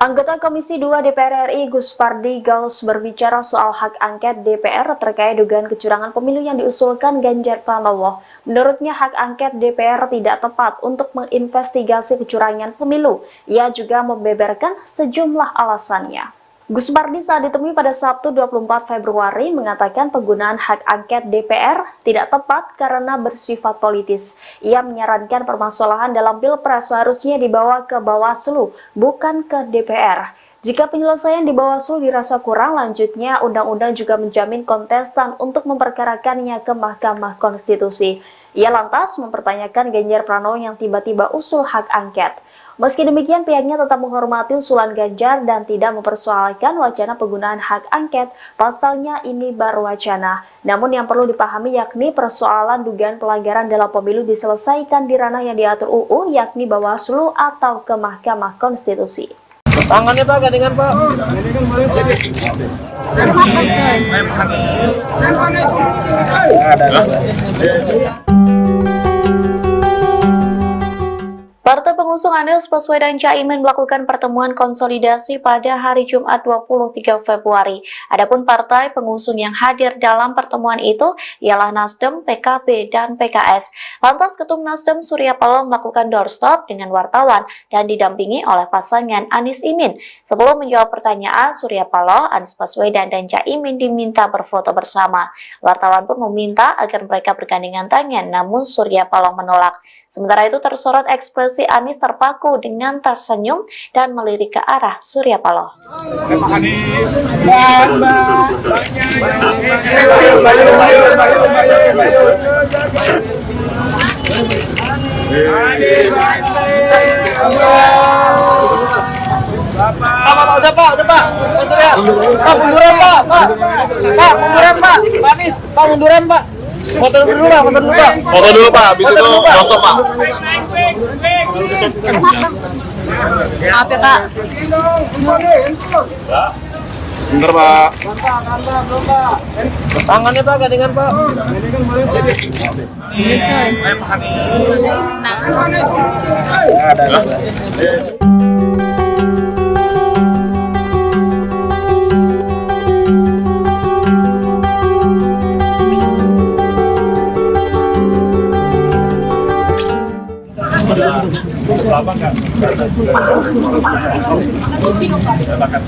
Anggota Komisi 2 DPR RI Gus Pardi Gaus berbicara soal hak angket DPR terkait dugaan kecurangan pemilu yang diusulkan Ganjar Pranowo. Menurutnya hak angket DPR tidak tepat untuk menginvestigasi kecurangan pemilu. Ia juga membeberkan sejumlah alasannya. Gus Pardi saat ditemui pada Sabtu 24 Februari mengatakan penggunaan hak angket DPR tidak tepat karena bersifat politis. Ia menyarankan permasalahan dalam Pilpres seharusnya dibawa ke Bawaslu, bukan ke DPR. Jika penyelesaian di Bawaslu dirasa kurang, lanjutnya undang-undang juga menjamin kontestan untuk memperkarakannya ke Mahkamah Konstitusi. Ia lantas mempertanyakan Ganjar Pranowo yang tiba-tiba usul hak angket. Meski demikian, pihaknya tetap menghormati usulan Ganjar dan tidak mempersoalkan wacana penggunaan hak angket. Pasalnya ini baru wacana. Namun yang perlu dipahami yakni persoalan dugaan pelanggaran dalam pemilu diselesaikan di ranah yang diatur UU, yakni Bawaslu atau ke Mahkamah Konstitusi. Tangannya Pak, gandengan Pak. Partai pengusung Anies Baswedan Caimin melakukan pertemuan konsolidasi pada hari Jumat 23 Februari. Adapun partai pengusung yang hadir dalam pertemuan itu ialah Nasdem, PKB, dan PKS. Lantas Ketum Nasdem Surya Paloh melakukan doorstop dengan wartawan dan didampingi oleh pasangan Anies Imin. Sebelum menjawab pertanyaan, Surya Paloh, Anies Baswedan, dan Caimin diminta berfoto bersama. Wartawan pun meminta agar mereka bergandengan tangan, namun Surya Paloh menolak. Sementara itu tersorot ekspresi Anies terpaku dengan tersenyum dan melirik ke arah Surya Paloh. Udah Pak. Pak, munduran Pak. Pak, munduran Pak. Pak Anies, Pak munduran Pak. Foto dulu Pak. Foto dulu Pak, habis itu doorstop Pak. Maaf ya Pak. Bentar Pak. Tangannya Pak, gandengan Pak. Lama kan? Silakan,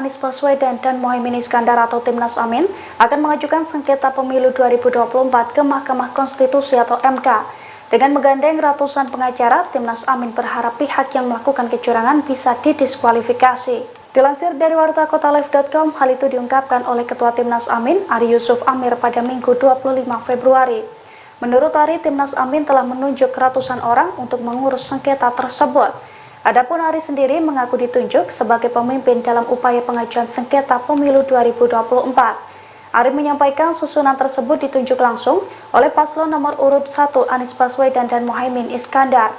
Anies Baswedan dan Muhaimin Iskandar atau Timnas Amin akan mengajukan sengketa pemilu 2024 ke Mahkamah Konstitusi atau MK. Dengan menggandeng ratusan pengacara, Timnas Amin berharap pihak yang melakukan kecurangan bisa didiskualifikasi. Dilansir dari wartakotalive.com, hal itu diungkapkan oleh Ketua Timnas Amin, Ari Yusuf Amir pada Minggu 25 Februari. Menurut Ari, Timnas Amin telah menunjuk ratusan orang untuk mengurus sengketa tersebut. Adapun Ari sendiri mengaku ditunjuk sebagai pemimpin dalam upaya pengajuan sengketa pemilu 2024. Ari menyampaikan susunan tersebut ditunjuk langsung oleh paslon nomor urut 1 Anies Baswedan dan Muhaimin Iskandar.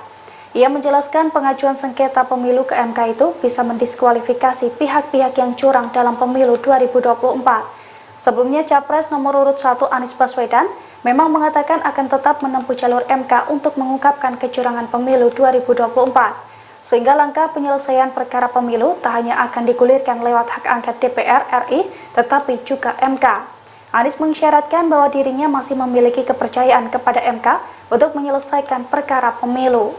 Ia menjelaskan pengajuan sengketa pemilu ke MK itu bisa mendiskualifikasi pihak-pihak yang curang dalam pemilu 2024. Sebelumnya, Capres nomor urut 1 Anies Baswedan memang mengatakan akan tetap menempuh jalur MK untuk mengungkapkan kecurangan pemilu 2024. Sehingga langkah penyelesaian perkara pemilu tak hanya akan digulirkan lewat hak angket DPR RI, tetapi juga MK. Anies mengisyaratkan bahwa dirinya masih memiliki kepercayaan kepada MK untuk menyelesaikan perkara pemilu.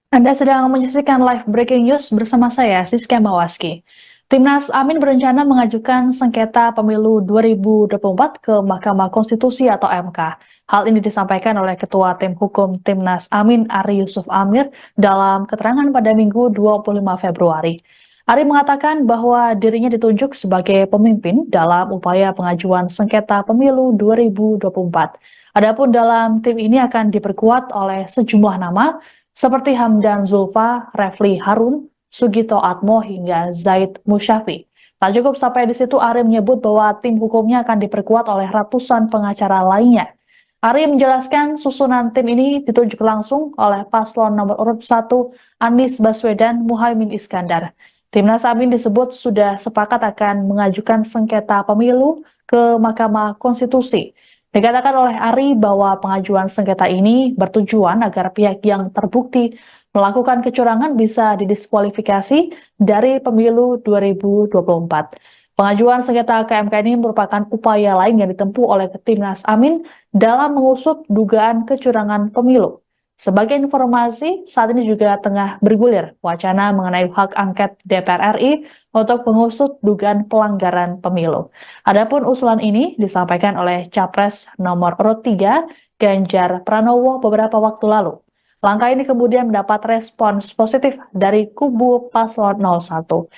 Anda sedang menyaksikan live breaking news bersama saya, Siska Mawaski. Timnas Amin berencana mengajukan sengketa pemilu 2024 ke Mahkamah Konstitusi atau MK. Hal ini disampaikan oleh Ketua Tim Hukum Timnas Amin, Ari Yusuf Amir, dalam keterangan pada Minggu 25 Februari. Ari mengatakan bahwa dirinya ditunjuk sebagai pemimpin dalam upaya pengajuan sengketa pemilu 2024. Adapun dalam tim ini akan diperkuat oleh sejumlah nama seperti Hamdan Zulfa, Refli Harun, Sugito Atmo hingga Zaid Musyafi. Tak cukup sampai di situ, Ari menyebut bahwa tim hukumnya akan diperkuat oleh ratusan pengacara lainnya. Ari menjelaskan susunan tim ini ditunjuk langsung oleh paslon nomor urut 1 Anies Baswedan Muhaimin Iskandar. Timnas Amin disebut sudah sepakat akan mengajukan sengketa pemilu ke Mahkamah Konstitusi. Dikatakan oleh Ari bahwa pengajuan sengketa ini bertujuan agar pihak yang terbukti melakukan kecurangan bisa didiskualifikasi dari pemilu 2024. Pengajuan sengketa ke MK ini merupakan upaya lain yang ditempuh oleh Timnas Amin dalam mengusut dugaan kecurangan pemilu. Sebagai informasi, saat ini juga tengah bergulir wacana mengenai hak angket DPR RI untuk mengusut dugaan pelanggaran pemilu. Adapun usulan ini disampaikan oleh Capres nomor urut 3 Ganjar Pranowo beberapa waktu lalu. Langkah ini kemudian mendapat respons positif dari kubu paslon 01.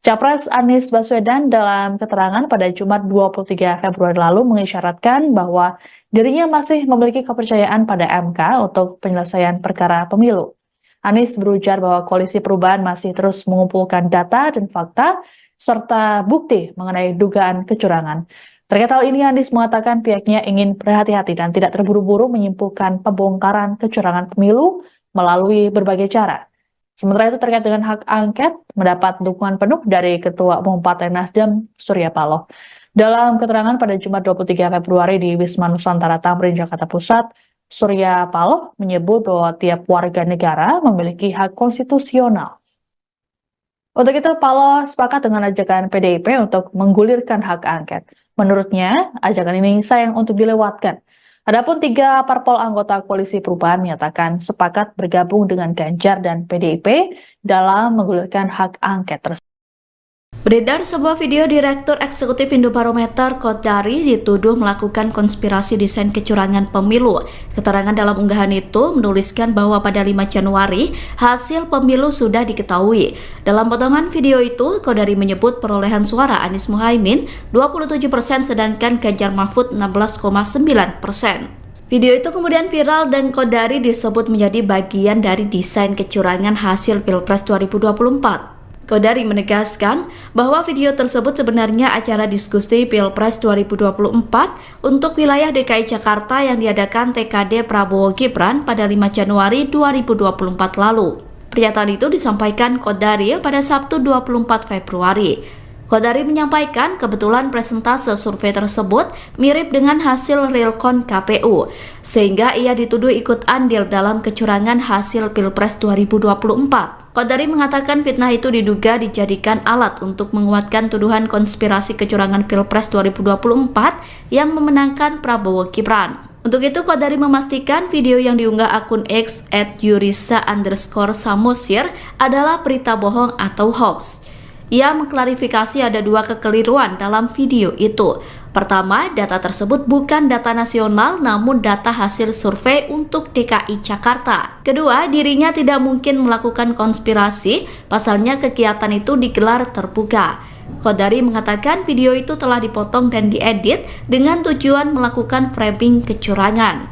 Capres Anies Baswedan dalam keterangan pada Jumat 23 Februari lalu mengisyaratkan bahwa dirinya masih memiliki kepercayaan pada MK untuk penyelesaian perkara pemilu. Anies berujar bahwa Koalisi Perubahan masih terus mengumpulkan data dan fakta serta bukti mengenai dugaan kecurangan. Terkait hal ini, Anies mengatakan pihaknya ingin berhati-hati dan tidak terburu-buru menyimpulkan pembongkaran kecurangan pemilu melalui berbagai cara. Sementara itu terkait dengan hak angket, mendapat dukungan penuh dari Ketua Umum Partai Nasdem, Surya Paloh. Dalam keterangan pada Jumat 23 Februari di Wisma Nusantara Tamrin, Jakarta Pusat, Surya Paloh menyebut bahwa tiap warga negara memiliki hak konstitusional. Untuk itu, Paloh sepakat dengan ajakan PDIP untuk menggulirkan hak angket. Menurutnya, ajakan ini sayang untuk dilewatkan. Adapun 3 parpol anggota Koalisi Perubahan menyatakan sepakat bergabung dengan Ganjar dan PDIP dalam menggulirkan hak angket tersebut. Beredar sebuah video Direktur Eksekutif Indobarometer Kodari dituduh melakukan konspirasi desain kecurangan pemilu. Keterangan dalam unggahan itu menuliskan bahwa pada 5 Januari hasil pemilu sudah diketahui. Dalam potongan video itu, Kodari menyebut perolehan suara Anies Muhaimin 27% sedangkan Ganjar Mahfud 16,9%. Video itu kemudian viral dan Kodari disebut menjadi bagian dari desain kecurangan hasil Pilpres 2024. Kodari menegaskan bahwa video tersebut sebenarnya acara diskusi Pilpres 2024 untuk wilayah DKI Jakarta yang diadakan TKD Prabowo Gibran pada 5 Januari 2024 lalu. Pernyataan itu disampaikan Kodari pada Sabtu 24 Februari. Kodari menyampaikan kebetulan presentase survei tersebut mirip dengan hasil realcon KPU, sehingga ia dituduh ikut andil dalam kecurangan hasil Pilpres 2024. Kodari mengatakan fitnah itu diduga dijadikan alat untuk menguatkan tuduhan konspirasi kecurangan Pilpres 2024 yang memenangkan Prabowo Gibran. Untuk itu, Kodari memastikan video yang diunggah akun X @yurisa_samosir adalah berita bohong atau hoax. Ia mengklarifikasi ada dua kekeliruan dalam video itu. Pertama, data tersebut bukan data nasional namun data hasil survei untuk DKI Jakarta. Kedua, dirinya tidak mungkin melakukan konspirasi, pasalnya kegiatan itu digelar terbuka. Qodari mengatakan video itu telah dipotong dan diedit dengan tujuan melakukan framing kecurangan.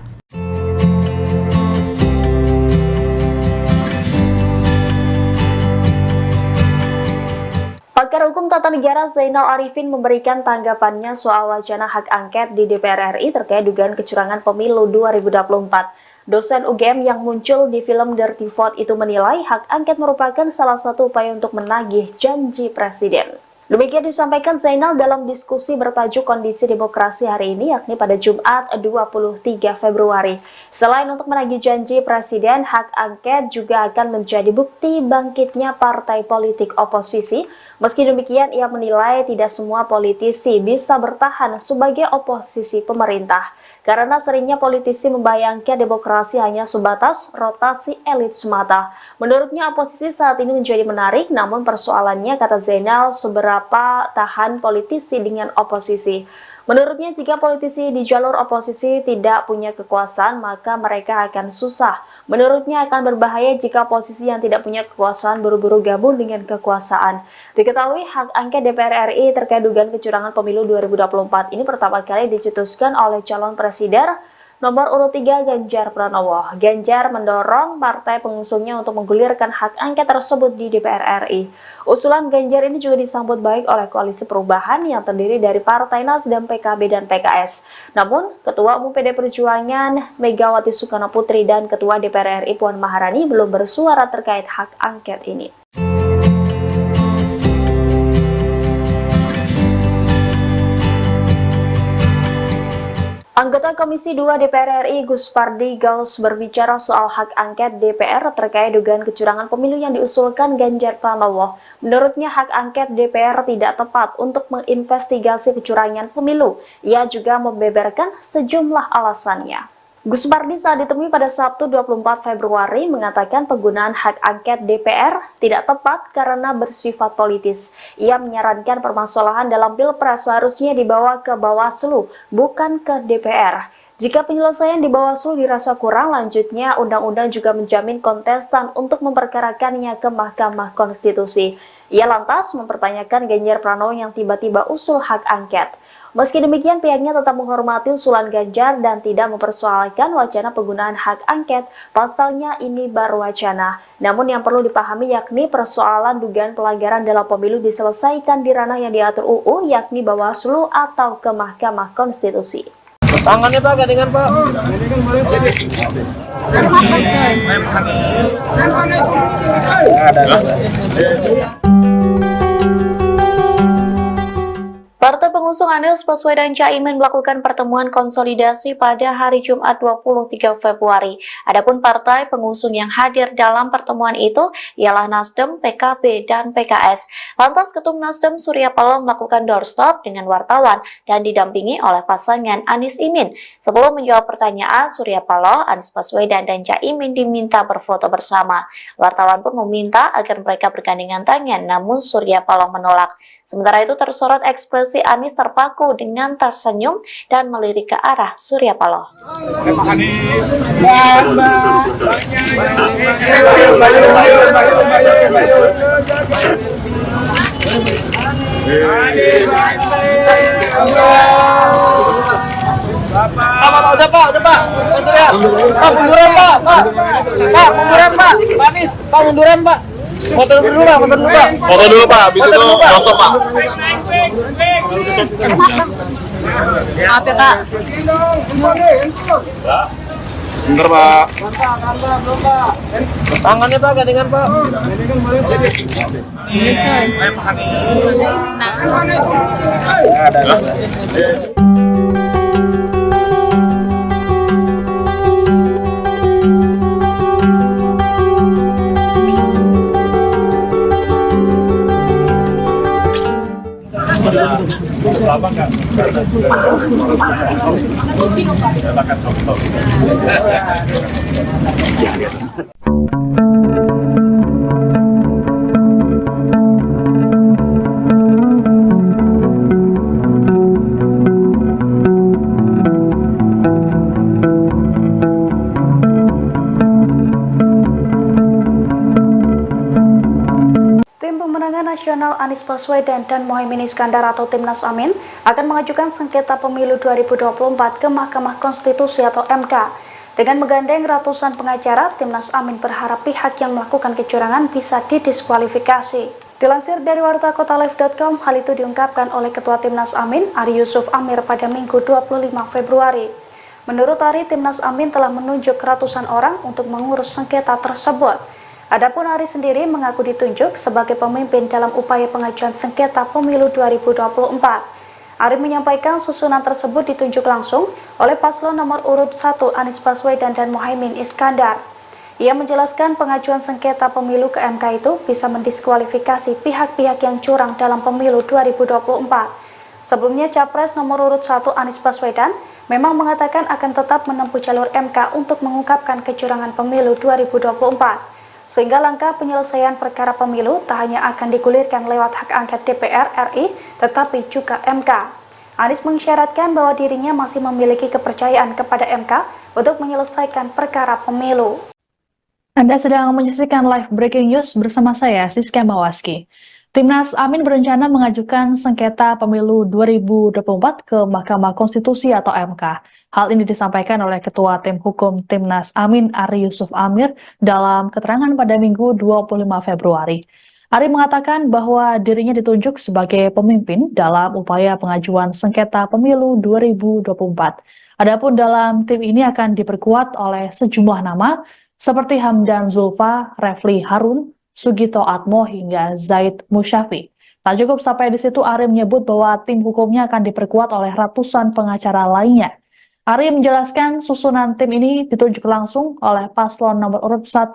Pakar Hukum Tata Negara Zainal Arifin memberikan tanggapannya soal wacana hak angket di DPR RI terkait dugaan kecurangan pemilu 2024. Dosen UGM yang muncul di film Dirty Vote itu menilai hak angket merupakan salah satu upaya untuk menagih janji presiden. Demikian disampaikan Zainal dalam diskusi bertajuk Kondisi Demokrasi hari ini, yakni pada Jumat 23 Februari. Selain untuk menagih janji presiden, hak angket juga akan menjadi bukti bangkitnya partai politik oposisi. Meski demikian, ia menilai tidak semua politisi bisa bertahan sebagai oposisi pemerintah, karena seringnya politisi membayangkan demokrasi hanya sebatas rotasi elit semata. Menurutnya oposisi saat ini menjadi menarik, namun persoalannya, kata Zainal, seberapa tahan politisi dengan oposisi. Menurutnya jika politisi di jalur oposisi tidak punya kekuasaan, maka mereka akan susah. Menurutnya akan berbahaya jika oposisi yang tidak punya kekuasaan buru-buru gabung dengan kekuasaan. Diketahui hak angket DPR RI terkait dugaan kecurangan pemilu 2024 ini pertama kali dicetuskan oleh calon presiden nomor urut 3 Ganjar Pranowo. Ganjar mendorong partai pengusungnya untuk menggulirkan hak angket tersebut di DPR RI. Usulan Ganjar ini juga disambut baik oleh Koalisi Perubahan yang terdiri dari Partai Nasdem, PKB, dan PKS. Namun, Ketua Umum PD Perjuangan Megawati Soekarno Putri dan Ketua DPR RI Puan Maharani belum bersuara terkait hak angket ini. Anggota Komisi 2 DPR RI Gus Pardi Gaus berbicara soal hak angket DPR terkait dugaan kecurangan pemilu yang diusulkan Ganjar Pranowo. Menurutnya hak angket DPR tidak tepat untuk menginvestigasi kecurangan pemilu. Ia juga membeberkan sejumlah alasannya. Gus Pardi saat ditemui pada Sabtu 24 Februari mengatakan penggunaan hak angket DPR tidak tepat karena bersifat politis. Ia menyarankan permasalahan dalam Pilpres seharusnya dibawa ke Bawaslu, bukan ke DPR. Jika penyelesaian di Bawaslu dirasa kurang, lanjutnya undang-undang juga menjamin kontestan untuk memperkarakannya ke Mahkamah Konstitusi. Ia lantas mempertanyakan Ganjar Pranowo yang tiba-tiba usul hak angket. Meski demikian, pihaknya tetap menghormati usulan Ganjar dan tidak mempersoalkan wacana penggunaan hak angket, pasalnya ini baru wacana. Namun yang perlu dipahami yakni persoalan dugaan pelanggaran dalam pemilu diselesaikan di ranah yang diatur UU, yakni Bawaslu atau ke Mahkamah Konstitusi. Tangannya Pak, gandengan Pak. Partai pengusung Anies Baswedan Caimin melakukan pertemuan konsolidasi pada hari Jumat 23 Februari. Adapun partai pengusung yang hadir dalam pertemuan itu ialah Nasdem, PKB, dan PKS. Lantas Ketum Nasdem Surya Paloh melakukan doorstop dengan wartawan dan didampingi oleh pasangan Anies Imin. Sebelum menjawab pertanyaan, Surya Paloh, Anies Baswedan, dan Caimin diminta berfoto bersama. Wartawan pun meminta agar mereka bergandengan tangan, namun Surya Paloh menolak. Sementara itu tersorot ekspresi Anies terpaku dengan tersenyum dan melirik ke arah Surya Paloh. Pak Anies. Udah Pak. Pak, munduran Pak. Pak, munduran Pak. Pak Anies, Pak munduran Pak. Foto dulu Pak. Foto dulu Pak, habis itu stop Pak. Maaf ya Pak. Bentar Pak. Tangannya Pak, gandengan Pak. Lama nggak? Silakan foto. Nasional Anies Baswedan dan Muhaimin Iskandar atau Timnas Amin akan mengajukan sengketa pemilu 2024 ke Mahkamah Konstitusi atau MK. Dengan menggandeng ratusan pengacara, Timnas Amin berharap pihak yang melakukan kecurangan bisa didiskualifikasi. Dilansir dari wartakotalive.com, hal itu diungkapkan oleh Ketua Timnas Amin, Ari Yusuf Amir pada Minggu 25 Februari. Menurut Ari, Timnas Amin telah menunjuk ratusan orang untuk mengurus sengketa tersebut. Adapun Ari sendiri mengaku ditunjuk sebagai pemimpin dalam upaya pengajuan sengketa pemilu 2024. Ari menyampaikan susunan tersebut ditunjuk langsung oleh paslon nomor urut 1 Anies Baswedan dan Muhaimin Iskandar. Ia menjelaskan pengajuan sengketa pemilu ke MK itu bisa mendiskualifikasi pihak-pihak yang curang dalam pemilu 2024. Sebelumnya, Capres nomor urut 1 Anies Baswedan memang mengatakan akan tetap menempuh jalur MK untuk mengungkapkan kecurangan pemilu 2024. Sehingga langkah penyelesaian perkara pemilu tak hanya akan digulirkan lewat hak angket DPR RI, tetapi juga MK. Anies mengisyaratkan bahwa dirinya masih memiliki kepercayaan kepada MK untuk menyelesaikan perkara pemilu. Anda sedang menyaksikan live breaking news bersama saya, Siska Mawaski. Timnas Amin berencana mengajukan sengketa pemilu 2024 ke Mahkamah Konstitusi atau MK. Hal ini disampaikan oleh Ketua Tim Hukum Timnas Amin, Ari Yusuf Amir, dalam keterangan pada Minggu 25 Februari. Ari mengatakan bahwa dirinya ditunjuk sebagai pemimpin dalam upaya pengajuan sengketa pemilu 2024. Adapun dalam tim ini akan diperkuat oleh sejumlah nama seperti Hamdan Zulfa, Refli Harun, Sugito Atmo hingga Zaid Musyafi. Tak cukup sampai di situ, Ari menyebut bahwa tim hukumnya akan diperkuat oleh ratusan pengacara lainnya. Ari menjelaskan susunan tim ini ditunjuk langsung oleh paslon nomor urut 1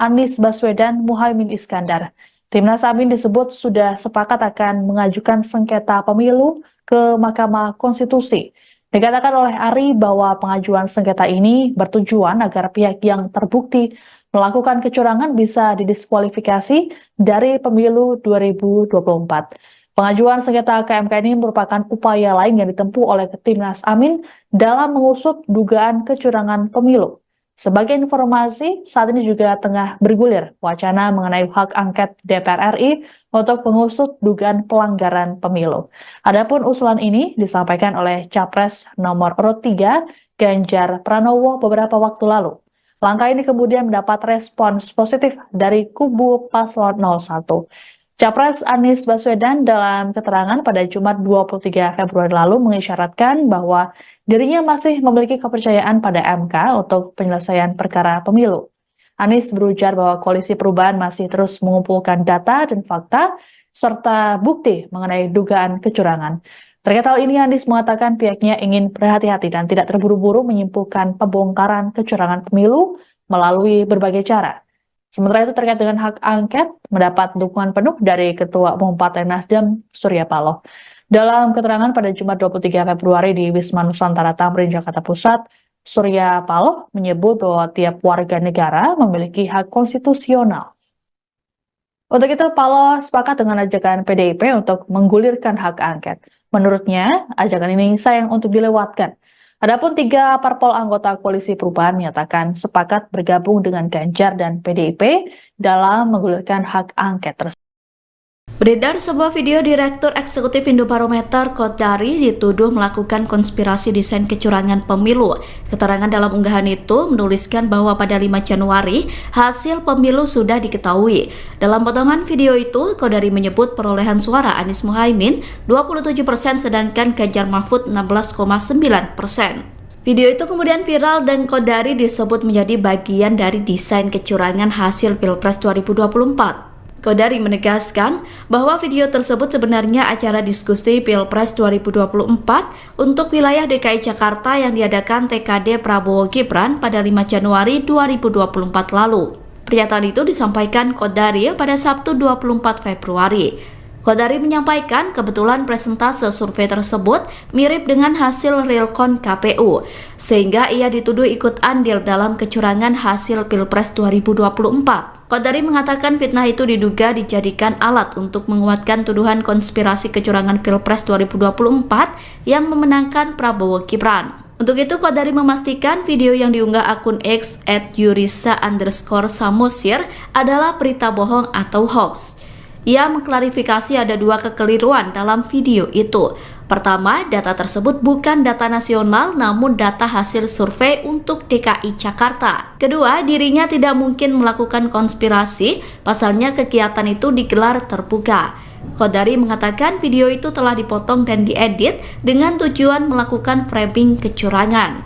Anies Baswedan Muhaimin Iskandar. Timnas Amin disebut sudah sepakat akan mengajukan sengketa pemilu ke Mahkamah Konstitusi. Dikatakan oleh Ari bahwa pengajuan sengketa ini bertujuan agar pihak yang terbukti melakukan kecurangan bisa didiskualifikasi dari pemilu 2024. Pengajuan sengketa ke MK ini merupakan upaya lain yang ditempuh oleh Timnas Amin dalam mengusut dugaan kecurangan pemilu. Sebagai informasi, saat ini juga tengah bergulir wacana mengenai hak angket DPR RI untuk mengusut dugaan pelanggaran pemilu. Adapun usulan ini disampaikan oleh Capres nomor urut 3 Ganjar Pranowo beberapa waktu lalu. Langkah ini kemudian mendapat respons positif dari kubu paslon 01. Capres Anies Baswedan dalam keterangan pada Jumat 23 Februari lalu mengisyaratkan bahwa dirinya masih memiliki kepercayaan pada MK untuk penyelesaian perkara pemilu. Anies berujar bahwa Koalisi Perubahan masih terus mengumpulkan data dan fakta serta bukti mengenai dugaan kecurangan. Terkait hal ini, Anies mengatakan pihaknya ingin berhati-hati dan tidak terburu-buru menyimpulkan pembongkaran kecurangan pemilu melalui berbagai cara. Sementara itu terkait dengan hak angket, mendapat dukungan penuh dari Ketua Umum Partai Nasdem, Surya Paloh. Dalam keterangan pada Jumat 23 Februari di Wisma Nusantara Tamrin, Jakarta Pusat, Surya Paloh menyebut bahwa tiap warga negara memiliki hak konstitusional. Untuk itu, Paloh sepakat dengan ajakan PDIP untuk menggulirkan hak angket. Menurutnya, ajakan ini sayang untuk dilewatkan. Adapun 3 parpol anggota Koalisi Perubahan menyatakan sepakat bergabung dengan Ganjar dan PDIP dalam menggulirkan hak angket tersebut. Beredar sebuah video Direktur Eksekutif Indobarometer Kodari dituduh melakukan konspirasi desain kecurangan pemilu. Keterangan dalam unggahan itu menuliskan bahwa pada 5 Januari hasil pemilu sudah diketahui. Dalam potongan video itu, Kodari menyebut perolehan suara Anies Muhaimin 27% sedangkan Ganjar Mahfud 16,9%. Video itu kemudian viral dan Kodari disebut menjadi bagian dari desain kecurangan hasil Pilpres 2024. Kodari menegaskan bahwa video tersebut sebenarnya acara diskusi Pilpres 2024 untuk wilayah DKI Jakarta yang diadakan TKD Prabowo Gibran pada 5 Januari 2024 lalu. Pernyataan itu disampaikan Kodari pada Sabtu 24 Februari. Kodari menyampaikan kebetulan presentase survei tersebut mirip dengan hasil realcon KPU, sehingga ia dituduh ikut andil dalam kecurangan hasil Pilpres 2024. Kodari mengatakan fitnah itu diduga dijadikan alat untuk menguatkan tuduhan konspirasi kecurangan Pilpres 2024 yang memenangkan Prabowo Gibran. Untuk itu, Kodari memastikan video yang diunggah akun X @yurisa_samosir adalah berita bohong atau hoax. Ia mengklarifikasi ada dua kekeliruan dalam video itu. Pertama, data tersebut bukan data nasional namun data hasil survei untuk DKI Jakarta. Kedua, dirinya tidak mungkin melakukan konspirasi, pasalnya kegiatan itu digelar terbuka. Qodari mengatakan video itu telah dipotong dan diedit dengan tujuan melakukan framing kecurangan.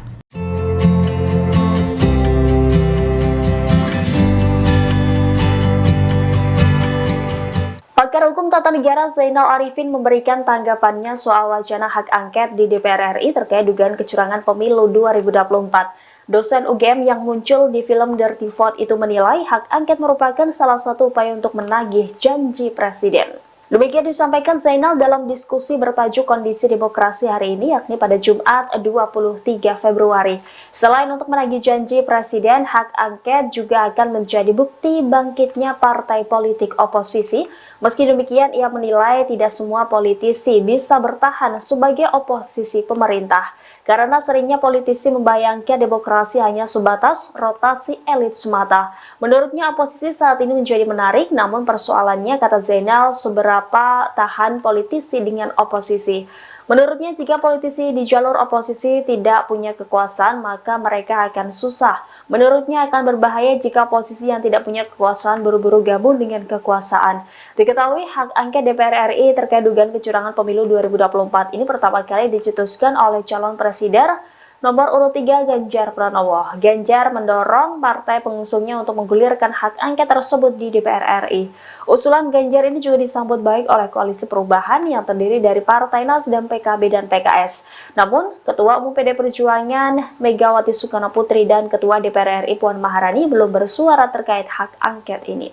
Pakar Hukum Tata Negara Zainal Arifin memberikan tanggapannya soal wacana hak angket di DPR RI terkait dugaan kecurangan pemilu 2024. Dosen UGM yang muncul di film Dirty Vote itu menilai hak angket merupakan salah satu upaya untuk menagih janji presiden. Demikian disampaikan Zainal dalam diskusi bertajuk Kondisi Demokrasi hari ini, yakni pada Jumat 23 Februari. Selain untuk menagih janji presiden, hak angket juga akan menjadi bukti bangkitnya partai politik oposisi. Meski demikian, ia menilai tidak semua politisi bisa bertahan sebagai oposisi pemerintah. Karena seringnya politisi membayangkan demokrasi hanya sebatas rotasi elit semata. Menurutnya oposisi saat ini menjadi menarik, namun persoalannya, kata Zainal, seberapa tahan politisi dengan oposisi. Menurutnya jika politisi di jalur oposisi tidak punya kekuasaan, maka mereka akan susah. Menurutnya akan berbahaya jika posisi yang tidak punya kekuasaan buru-buru gabung dengan kekuasaan. Diketahui hak angket DPR RI terkait dugaan kecurangan pemilu 2024 ini pertama kali dicetuskan oleh calon presiden nomor urut 3 Ganjar Pranowo. Ganjar mendorong partai pengusungnya untuk menggulirkan hak angket tersebut di DPR RI. Usulan Ganjar ini juga disambut baik oleh Koalisi Perubahan yang terdiri dari Partai Nasdem, PKB, dan PKS. Namun, Ketua Umum PD Perjuangan Megawati Soekarnoputri dan Ketua DPR RI Puan Maharani belum bersuara terkait hak angket ini.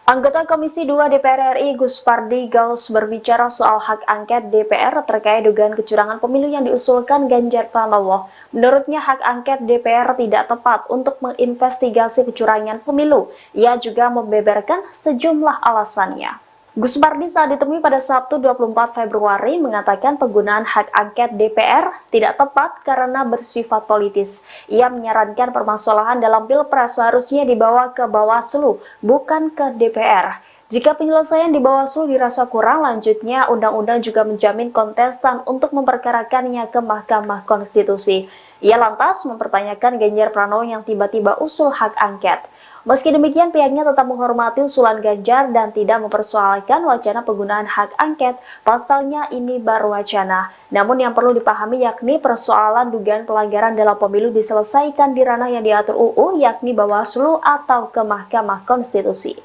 Anggota Komisi 2 DPR RI Gus Pardi Gaus berbicara soal hak angket DPR terkait dugaan kecurangan pemilu yang diusulkan Ganjar Pranowo. Menurutnya hak angket DPR tidak tepat untuk menginvestigasi kecurangan pemilu. Ia juga membeberkan sejumlah alasannya. Gus Pardi saat ditemui pada Sabtu 24 Februari mengatakan penggunaan hak angket DPR tidak tepat karena bersifat politis. Ia menyarankan permasalahan dalam Pilpres seharusnya dibawa ke Bawaslu, bukan ke DPR. Jika penyelesaian di Bawaslu dirasa kurang, lanjutnya undang-undang juga menjamin kontestan untuk memperkarakannya ke Mahkamah Konstitusi. Ia lantas mempertanyakan Ganjar Pranowo yang tiba-tiba usul hak angket. Meski demikian, pihaknya tetap menghormati usulan Ganjar dan tidak mempersoalkan wacana penggunaan hak angket, pasalnya ini baru wacana. Namun yang perlu dipahami yakni persoalan dugaan pelanggaran dalam pemilu diselesaikan di ranah yang diatur UU, yakni Bawaslu atau ke Mahkamah Konstitusi.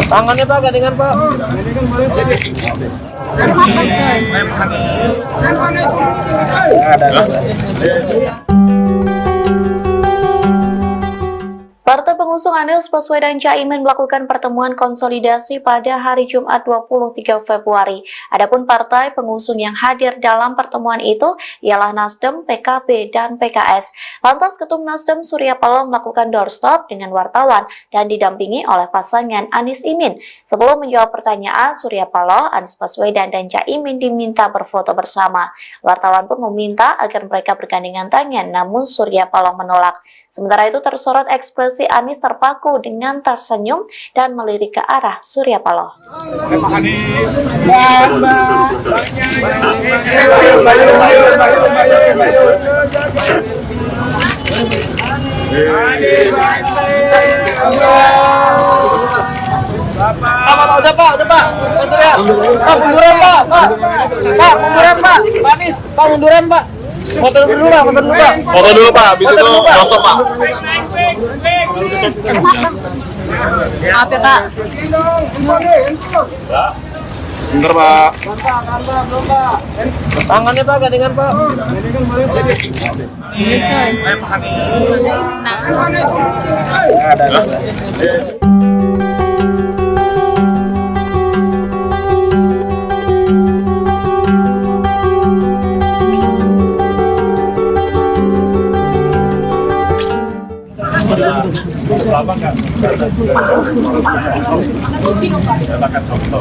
Tangannya Pak, gandengan Pak. Partai pengusung Anies Baswedan Caimin melakukan pertemuan konsolidasi pada hari Jumat 23 Februari. Adapun partai pengusung yang hadir dalam pertemuan itu ialah Nasdem, PKB, dan PKS. Lantas Ketum Nasdem Surya Paloh melakukan doorstop dengan wartawan dan didampingi oleh pasangan Anies Imin. Sebelum menjawab pertanyaan, Surya Paloh, Anies Baswedan, dan Caimin diminta berfoto bersama. Wartawan pun meminta agar mereka bergandengan tangan, namun Surya Paloh menolak. Sementara itu tersorot ekspresi Anies terpaku dengan tersenyum dan melirik ke arah Surya Paloh. Pak Anies. Udah Pak. Pak, munduran Pak. Pak, munduran Pak. Pak Anies, Pak munduran Pak. Foto dulu Pak. Foto dulu Pak, habis itu doorstop Pak. Maaf ya Pak. Bentar Pak. Tangannya Pak, gandengan Pak. Lama nggak? Silakan foto.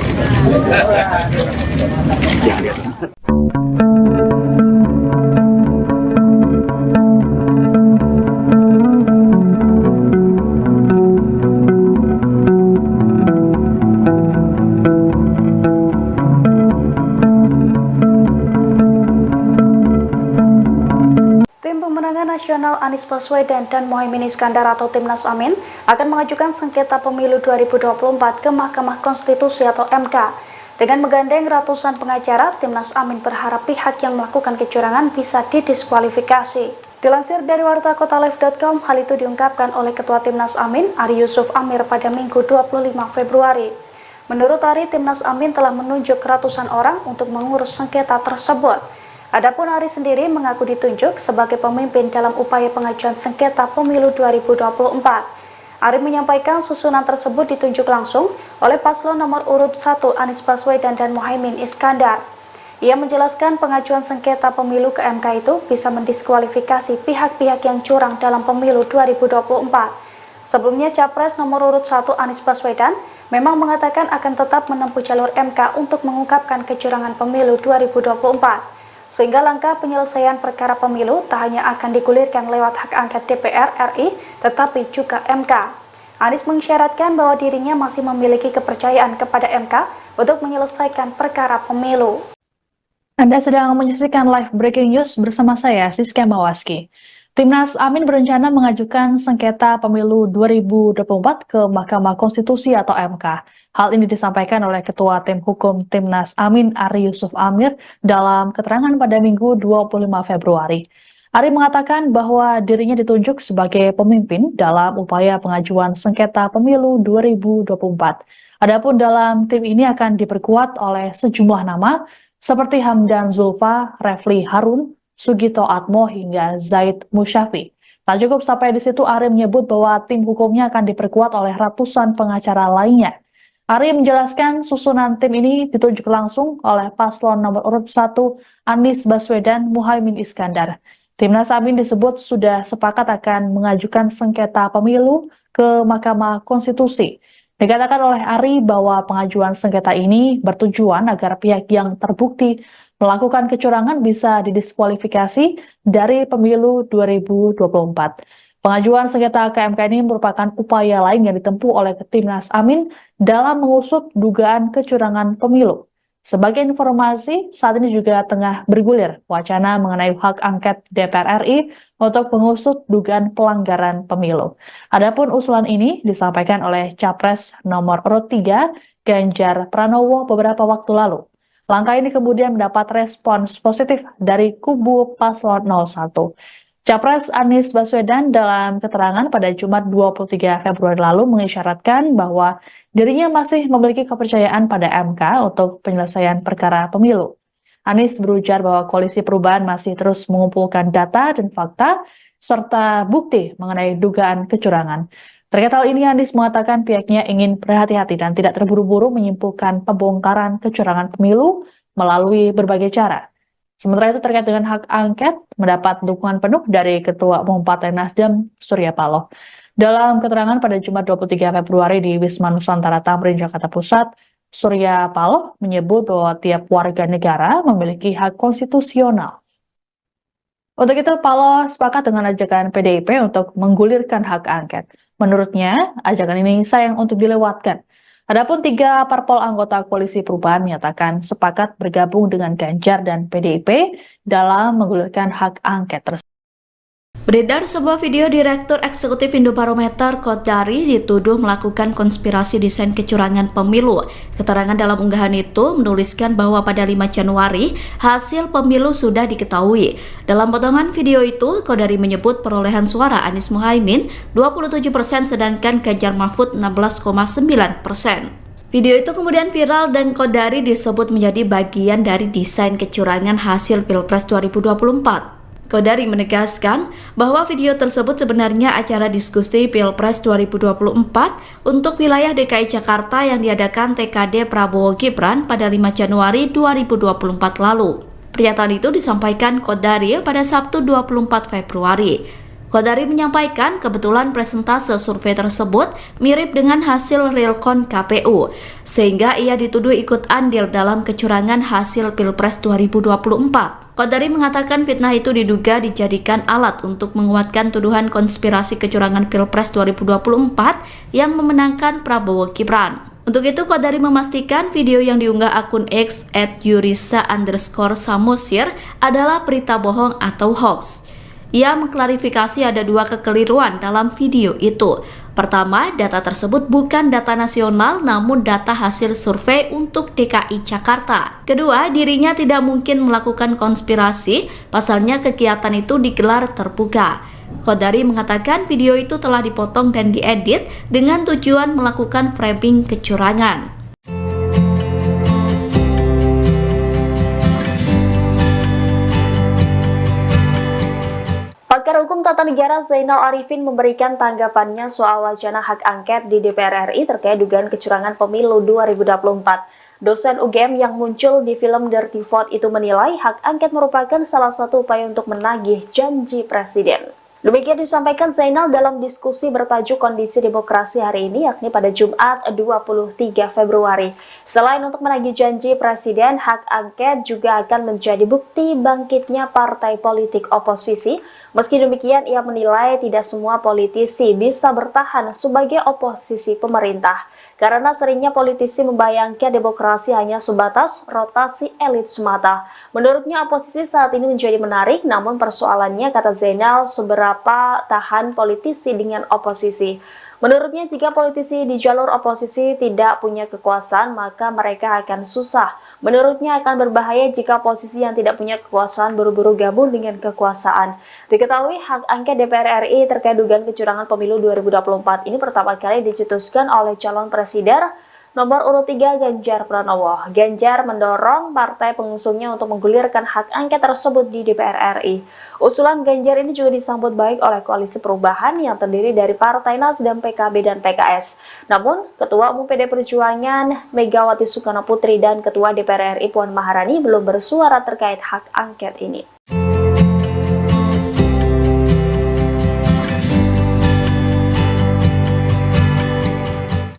Nasional Anies Baswedan dan Muhaimin Iskandar atau Timnas Amin akan mengajukan sengketa pemilu 2024 ke Mahkamah Konstitusi atau MK. Dengan menggandeng ratusan pengacara, Timnas Amin berharap pihak yang melakukan kecurangan bisa didiskualifikasi. Dilansir dari wartakotalive.com, hal itu diungkapkan oleh Ketua Timnas Amin, Ari Yusuf Amir pada Minggu 25 Februari. Menurut Ari, Timnas Amin telah menunjuk ratusan orang untuk mengurus sengketa tersebut. Adapun Ari sendiri mengaku ditunjuk sebagai pemimpin dalam upaya pengajuan sengketa pemilu 2024. Ari menyampaikan susunan tersebut ditunjuk langsung oleh paslon nomor urut 1 Anies Baswedan dan Muhaimin Iskandar. Ia menjelaskan pengajuan sengketa pemilu ke MK itu bisa mendiskualifikasi pihak-pihak yang curang dalam pemilu 2024. Sebelumnya, Capres nomor urut 1 Anies Baswedan memang mengatakan akan tetap menempuh jalur MK untuk mengungkapkan kecurangan pemilu 2024. Sehingga langkah penyelesaian perkara pemilu tak hanya akan digulirkan lewat hak angket DPR RI, tetapi juga MK. Anies mengisyaratkan bahwa dirinya masih memiliki kepercayaan kepada MK untuk menyelesaikan perkara pemilu. Anda sedang menyaksikan live breaking news bersama saya, Siska Mawaski. Timnas Amin berencana mengajukan sengketa pemilu 2024 ke Mahkamah Konstitusi atau MK. Hal ini disampaikan oleh Ketua Tim Hukum Timnas Amin, Ari Yusuf Amir, dalam keterangan pada Minggu 25 Februari. Ari mengatakan bahwa dirinya ditunjuk sebagai pemimpin dalam upaya pengajuan sengketa pemilu 2024. Adapun dalam tim ini akan diperkuat oleh sejumlah nama seperti Hamdan Zulfa, Refli Harun, Sugito Atmo hingga Zaid Musyafi. Tak cukup sampai di situ, Ari menyebut bahwa tim hukumnya akan diperkuat oleh ratusan pengacara lainnya. Ari menjelaskan susunan tim ini ditunjuk langsung oleh paslon nomor urut 1 Anies Baswedan Muhaimin Iskandar. Timnas Amin disebut sudah sepakat akan mengajukan sengketa pemilu ke Mahkamah Konstitusi. Dikatakan oleh Ari bahwa pengajuan sengketa ini bertujuan agar pihak yang terbukti melakukan kecurangan bisa didiskualifikasi dari pemilu 2024. Pengajuan sengketa ke MK ini merupakan upaya lain yang ditempuh oleh Timnas Amin dalam mengusut dugaan kecurangan pemilu. Sebagai informasi, saat ini juga tengah bergulir wacana mengenai hak angket DPR RI untuk mengusut dugaan pelanggaran pemilu. Adapun usulan ini disampaikan oleh Capres nomor urut 3 Ganjar Pranowo beberapa waktu lalu. Langkah ini kemudian mendapat respons positif dari kubu paslon 01. Capres Anies Baswedan dalam keterangan pada Jumat 23 Februari lalu mengisyaratkan bahwa dirinya masih memiliki kepercayaan pada MK untuk penyelesaian perkara pemilu. Anies berujar bahwa Koalisi Perubahan masih terus mengumpulkan data dan fakta serta bukti mengenai dugaan kecurangan. Terkait hal ini, Anies mengatakan pihaknya ingin berhati-hati dan tidak terburu-buru menyimpulkan pembongkaran kecurangan pemilu melalui berbagai cara. Sementara itu terkait dengan hak angket, mendapat dukungan penuh dari Ketua Umum Partai Nasdem, Surya Paloh. Dalam keterangan pada Jumat 23 Februari di Wisma Nusantara Tamrin, Jakarta Pusat, Surya Paloh menyebut bahwa tiap warga negara memiliki hak konstitusional. Untuk itu, Paloh sepakat dengan ajakan PDIP untuk menggulirkan hak angket. Menurutnya, ajakan ini sayang untuk dilewatkan. Adapun 3 parpol anggota Koalisi Perubahan menyatakan sepakat bergabung dengan Ganjar dan PDIP dalam menggulirkan hak angket tersebut. Beredar sebuah video Direktur Eksekutif Indobarometer Kodari dituduh melakukan konspirasi desain kecurangan pemilu. Keterangan dalam unggahan itu menuliskan bahwa pada 5 Januari hasil pemilu sudah diketahui. Dalam potongan video itu, Kodari menyebut perolehan suara Anies Muhaimin 27% sedangkan Ganjar Mahfud 16,9%. Video itu kemudian viral dan Kodari disebut menjadi bagian dari desain kecurangan hasil Pilpres 2024. Kodari menegaskan bahwa video tersebut sebenarnya acara diskusi Pilpres 2024 untuk wilayah DKI Jakarta yang diadakan TKD Prabowo Gibran pada 5 Januari 2024 lalu. Pernyataan itu disampaikan Kodari pada Sabtu 24 Februari. Kodari menyampaikan kebetulan presentase survei tersebut mirip dengan hasil realcon KPU, sehingga ia dituduh ikut andil dalam kecurangan hasil Pilpres 2024. Kodari mengatakan fitnah itu diduga dijadikan alat untuk menguatkan tuduhan konspirasi kecurangan Pilpres 2024 yang memenangkan Prabowo Gibran. Untuk itu, Kodari memastikan video yang diunggah akun X @yurisa_samosir adalah berita bohong atau hoax. Ia mengklarifikasi ada dua kekeliruan dalam video itu. Pertama, data tersebut bukan data nasional namun data hasil survei untuk DKI Jakarta. Kedua, dirinya tidak mungkin melakukan konspirasi, pasalnya kegiatan itu digelar terbuka. Khodari mengatakan video itu telah dipotong dan diedit dengan tujuan melakukan framing kecurangan. Pakar Hukum Tata Negara Zainal Arifin memberikan tanggapannya soal wacana hak angket di DPR RI terkait dugaan kecurangan pemilu 2024. Dosen UGM yang muncul di film Dirty Vote itu menilai hak angket merupakan salah satu upaya untuk menagih janji presiden. Demikian disampaikan Zainal dalam diskusi bertajuk Kondisi Demokrasi hari ini, yakni pada Jumat 23 Februari. Selain untuk menagih janji presiden, hak angket juga akan menjadi bukti bangkitnya partai politik oposisi. Meski demikian, ia menilai tidak semua politisi bisa bertahan sebagai oposisi pemerintah. Karena seringnya politisi membayangkan demokrasi hanya sebatas rotasi elit semata. Menurutnya oposisi saat ini menjadi menarik, namun persoalannya, kata Zainal, seberapa tahan politisi dengan oposisi. Menurutnya jika politisi di jalur oposisi tidak punya kekuasaan, maka mereka akan susah. Menurutnya akan berbahaya jika oposisi yang tidak punya kekuasaan buru-buru gabung dengan kekuasaan. Diketahui hak angket DPR RI terkait dugaan kecurangan pemilu 2024 ini pertama kali dicetuskan oleh calon presiden nomor urut 3 Ganjar Pranowo. Ganjar mendorong partai pengusungnya untuk menggulirkan hak angket tersebut di DPR RI. Usulan Ganjar ini juga disambut baik oleh Koalisi Perubahan yang terdiri dari Partai Nasdem, PKB, dan PKS. Namun, Ketua Umum PD Perjuangan Megawati Soekarno Putri dan Ketua DPR RI Puan Maharani belum bersuara terkait hak angket ini.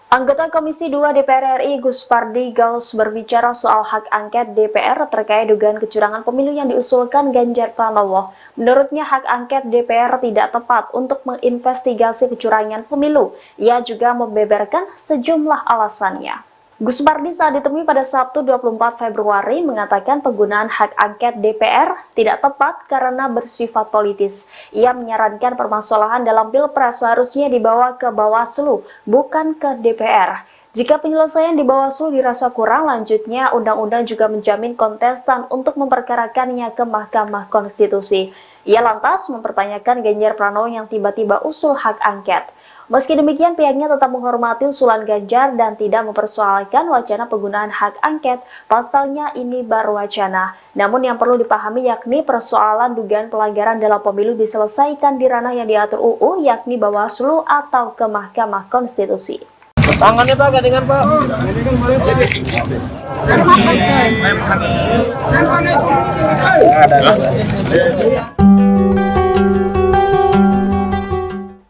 Anggota Komisi 2 DPR RI Gus Pardi Gaus berbicara soal hak angket DPR terkait dugaan kecurangan pemilu yang diusulkan Ganjar Pranowo. Menurutnya hak angket DPR tidak tepat untuk menginvestigasi kecurangan pemilu. Ia juga membeberkan sejumlah alasannya. Gus Pardi saat ditemui pada Sabtu 24 Februari mengatakan penggunaan hak angket DPR tidak tepat karena bersifat politis. Ia menyarankan permasalahan dalam Pilpres seharusnya dibawa ke Bawaslu, bukan ke DPR. Jika penyelesaian di Bawaslu dirasa kurang, lanjutnya undang-undang juga menjamin kontestan untuk memperkarakannya ke Mahkamah Konstitusi. Ia lantas mempertanyakan Ganjar Pranowo yang tiba-tiba usul hak angket. Meski demikian, pihaknya tetap menghormati usulan Ganjar dan tidak mempersoalkan wacana penggunaan hak angket, pasalnya ini baru wacana. Namun yang perlu dipahami yakni persoalan dugaan pelanggaran dalam pemilu diselesaikan di ranah yang diatur UU, yakni Bawaslu atau ke Mahkamah Konstitusi. Tangannya Pak, gandengan Pak.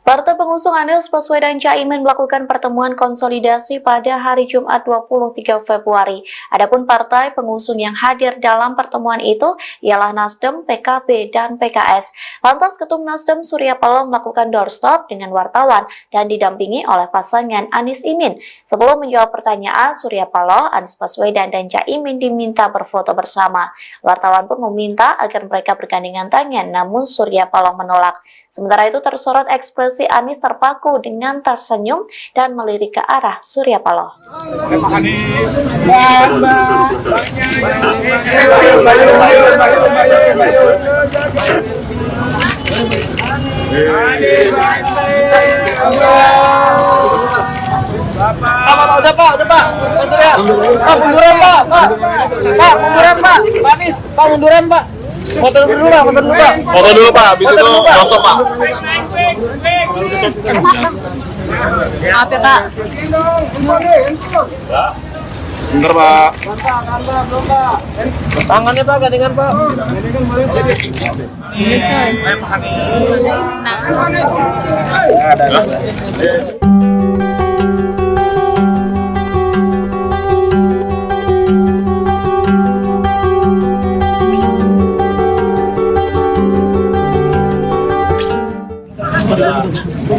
Partai pengusung Anies Baswedan Caimin melakukan pertemuan konsolidasi pada hari Jumat 23 Februari. Adapun partai pengusung yang hadir dalam pertemuan itu ialah Nasdem, PKB, dan PKS. Lantas Ketum Nasdem Surya Paloh melakukan doorstop dengan wartawan dan didampingi oleh pasangan Anies Imin. Sebelum menjawab pertanyaan, Surya Paloh, Anies Baswedan, dan Caimin diminta berfoto bersama. Wartawan pun meminta agar mereka bergandengan tangan, namun Surya Paloh menolak. Sementara itu tersorot ekspresi Anies terpaku dengan tersenyum dan melirik ke arah Surya Paloh. Pak Anies. Udah Pak. Pak, munduran Pak. Pak, munduran Pak. Pak Anies, Pak munduran Pak. Foto dulu Pak. Foto dulu Pak, habis itu doorstop Pak. Maaf ya Pak. Bentar Pak. Tangannya Pak, gandengan Pak.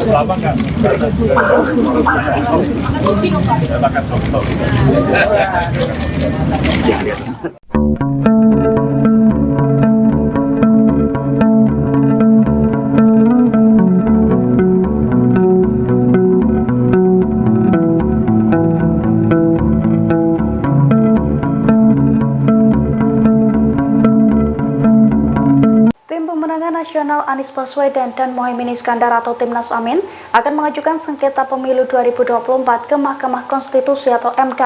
Lama nggak? Saya makan foto. Nasional Anies Baswedan dan Muhaimin Iskandar atau Timnas Amin akan mengajukan sengketa pemilu 2024 ke Mahkamah Konstitusi atau MK.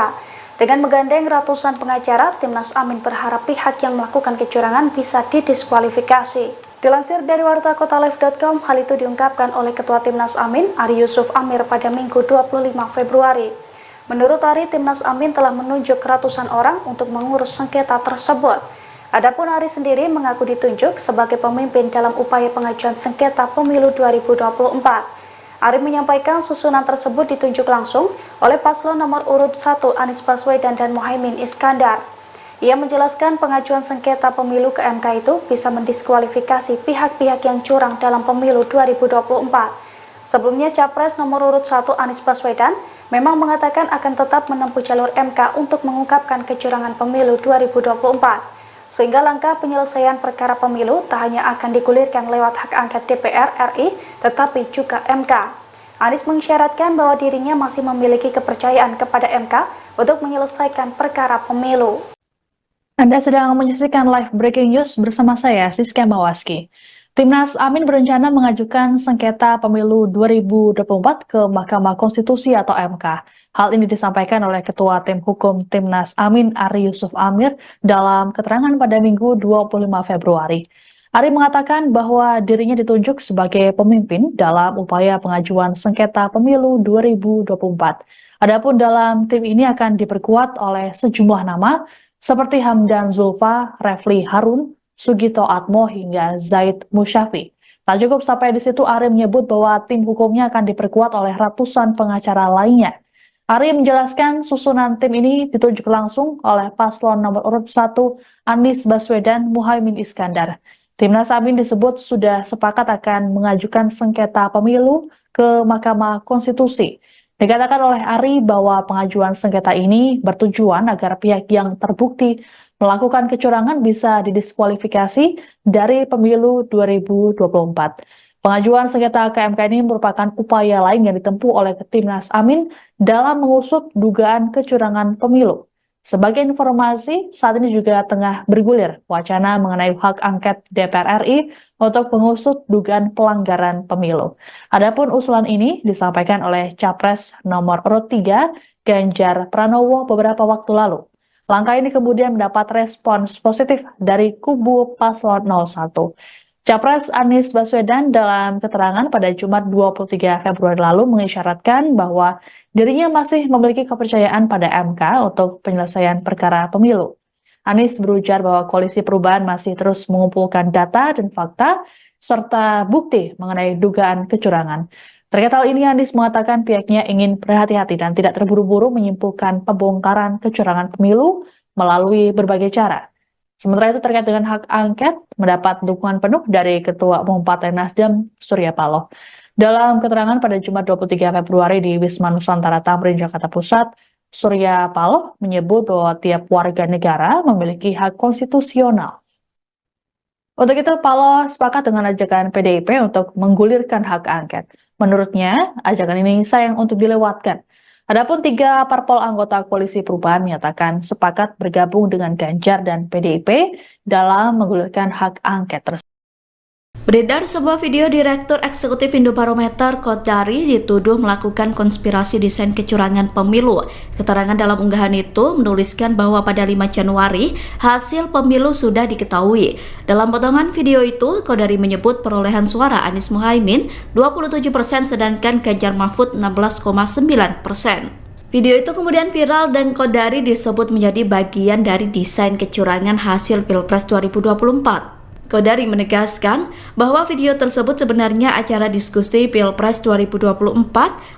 Dengan menggandeng ratusan pengacara, Timnas Amin berharap pihak yang melakukan kecurangan bisa didiskualifikasi. Dilansir dari wartakotalive.com, hal itu diungkapkan oleh Ketua Timnas Amin, Ari Yusuf Amir pada Minggu 25 Februari. Menurut Ari, Timnas Amin telah menunjuk ratusan orang untuk mengurus sengketa tersebut. Adapun Ari sendiri mengaku ditunjuk sebagai pemimpin dalam upaya pengajuan sengketa pemilu 2024. Ari menyampaikan susunan tersebut ditunjuk langsung oleh paslon nomor urut 1 Anies Baswedan dan Muhaimin Iskandar. Ia menjelaskan pengajuan sengketa pemilu ke MK itu bisa mendiskualifikasi pihak-pihak yang curang dalam pemilu 2024. Sebelumnya, Capres nomor urut 1 Anies Baswedan memang mengatakan akan tetap menempuh jalur MK untuk mengungkapkan kecurangan pemilu 2024. Sehingga langkah penyelesaian perkara pemilu tak hanya akan digulirkan lewat hak angket DPR RI, tetapi juga MK. Anies mengisyaratkan bahwa dirinya masih memiliki kepercayaan kepada MK untuk menyelesaikan perkara pemilu. Anda sedang menyaksikan live breaking news bersama saya, Siska Mawaski. Timnas Amin berencana mengajukan sengketa pemilu 2024 ke Mahkamah Konstitusi atau MK. Hal ini disampaikan oleh Ketua Tim Hukum Timnas Amin, Ari Yusuf Amir, dalam keterangan pada Minggu 25 Februari. Ari mengatakan bahwa dirinya ditunjuk sebagai pemimpin dalam upaya pengajuan sengketa pemilu 2024. Adapun dalam tim ini akan diperkuat oleh sejumlah nama seperti Hamdan Zulfa, Refli Harun, Sugito Atmo hingga Zaid Musyafi. Tak cukup sampai di situ, Ari menyebut bahwa tim hukumnya akan diperkuat oleh ratusan pengacara lainnya. Ari menjelaskan susunan tim ini ditunjuk langsung oleh paslon nomor urut 1 Anies Baswedan Muhaimin Iskandar. Timnas Amin disebut sudah sepakat akan mengajukan sengketa pemilu ke Mahkamah Konstitusi. Dikatakan oleh Ari bahwa pengajuan sengketa ini bertujuan agar pihak yang terbukti melakukan kecurangan bisa didiskualifikasi dari pemilu 2024. Pengajuan sengketa ke MK ini merupakan upaya lain yang ditempuh oleh Timnas Amin dalam mengusut dugaan kecurangan pemilu. Sebagai informasi, saat ini juga tengah bergulir wacana mengenai hak angket DPR RI untuk mengusut dugaan pelanggaran pemilu. Adapun usulan ini disampaikan oleh Capres nomor urut 3 Ganjar Pranowo beberapa waktu lalu. Langkah ini kemudian mendapat respons positif dari kubu paslon 01. Capres Anies Baswedan dalam keterangan pada Jumat 23 Februari lalu mengisyaratkan bahwa dirinya masih memiliki kepercayaan pada MK untuk penyelesaian perkara pemilu. Anies berujar bahwa Koalisi Perubahan masih terus mengumpulkan data dan fakta serta bukti mengenai dugaan kecurangan. Terkait hal ini, Anies mengatakan pihaknya ingin berhati-hati dan tidak terburu-buru menyimpulkan pembongkaran kecurangan pemilu melalui berbagai cara. Sementara itu terkait dengan hak angket, mendapat dukungan penuh dari Ketua Umum Partai Nasdem, Surya Paloh. Dalam keterangan pada Jumat 23 Februari di Wisma Nusantara Tamrin, Jakarta Pusat, Surya Paloh menyebut bahwa tiap warga negara memiliki hak konstitusional. Untuk itu, Paloh sepakat dengan ajakan PDIP untuk menggulirkan hak angket. Menurutnya, ajakan ini sayang untuk dilewatkan. Adapun 3 parpol anggota Koalisi Perubahan menyatakan sepakat bergabung dengan Ganjar dan PDIP dalam menggulirkan hak angket tersebut. Beredar sebuah video Direktur Eksekutif Indobarometer Kodari dituduh melakukan konspirasi desain kecurangan pemilu. Keterangan dalam unggahan itu menuliskan bahwa pada 5 Januari hasil pemilu sudah diketahui. Dalam potongan video itu, Kodari menyebut perolehan suara Anies Muhaimin 27% sedangkan Ganjar Mahfud 16,9%. Video itu kemudian viral dan Kodari disebut menjadi bagian dari desain kecurangan hasil Pilpres 2024. Kodari menegaskan bahwa video tersebut sebenarnya acara diskusi Pilpres 2024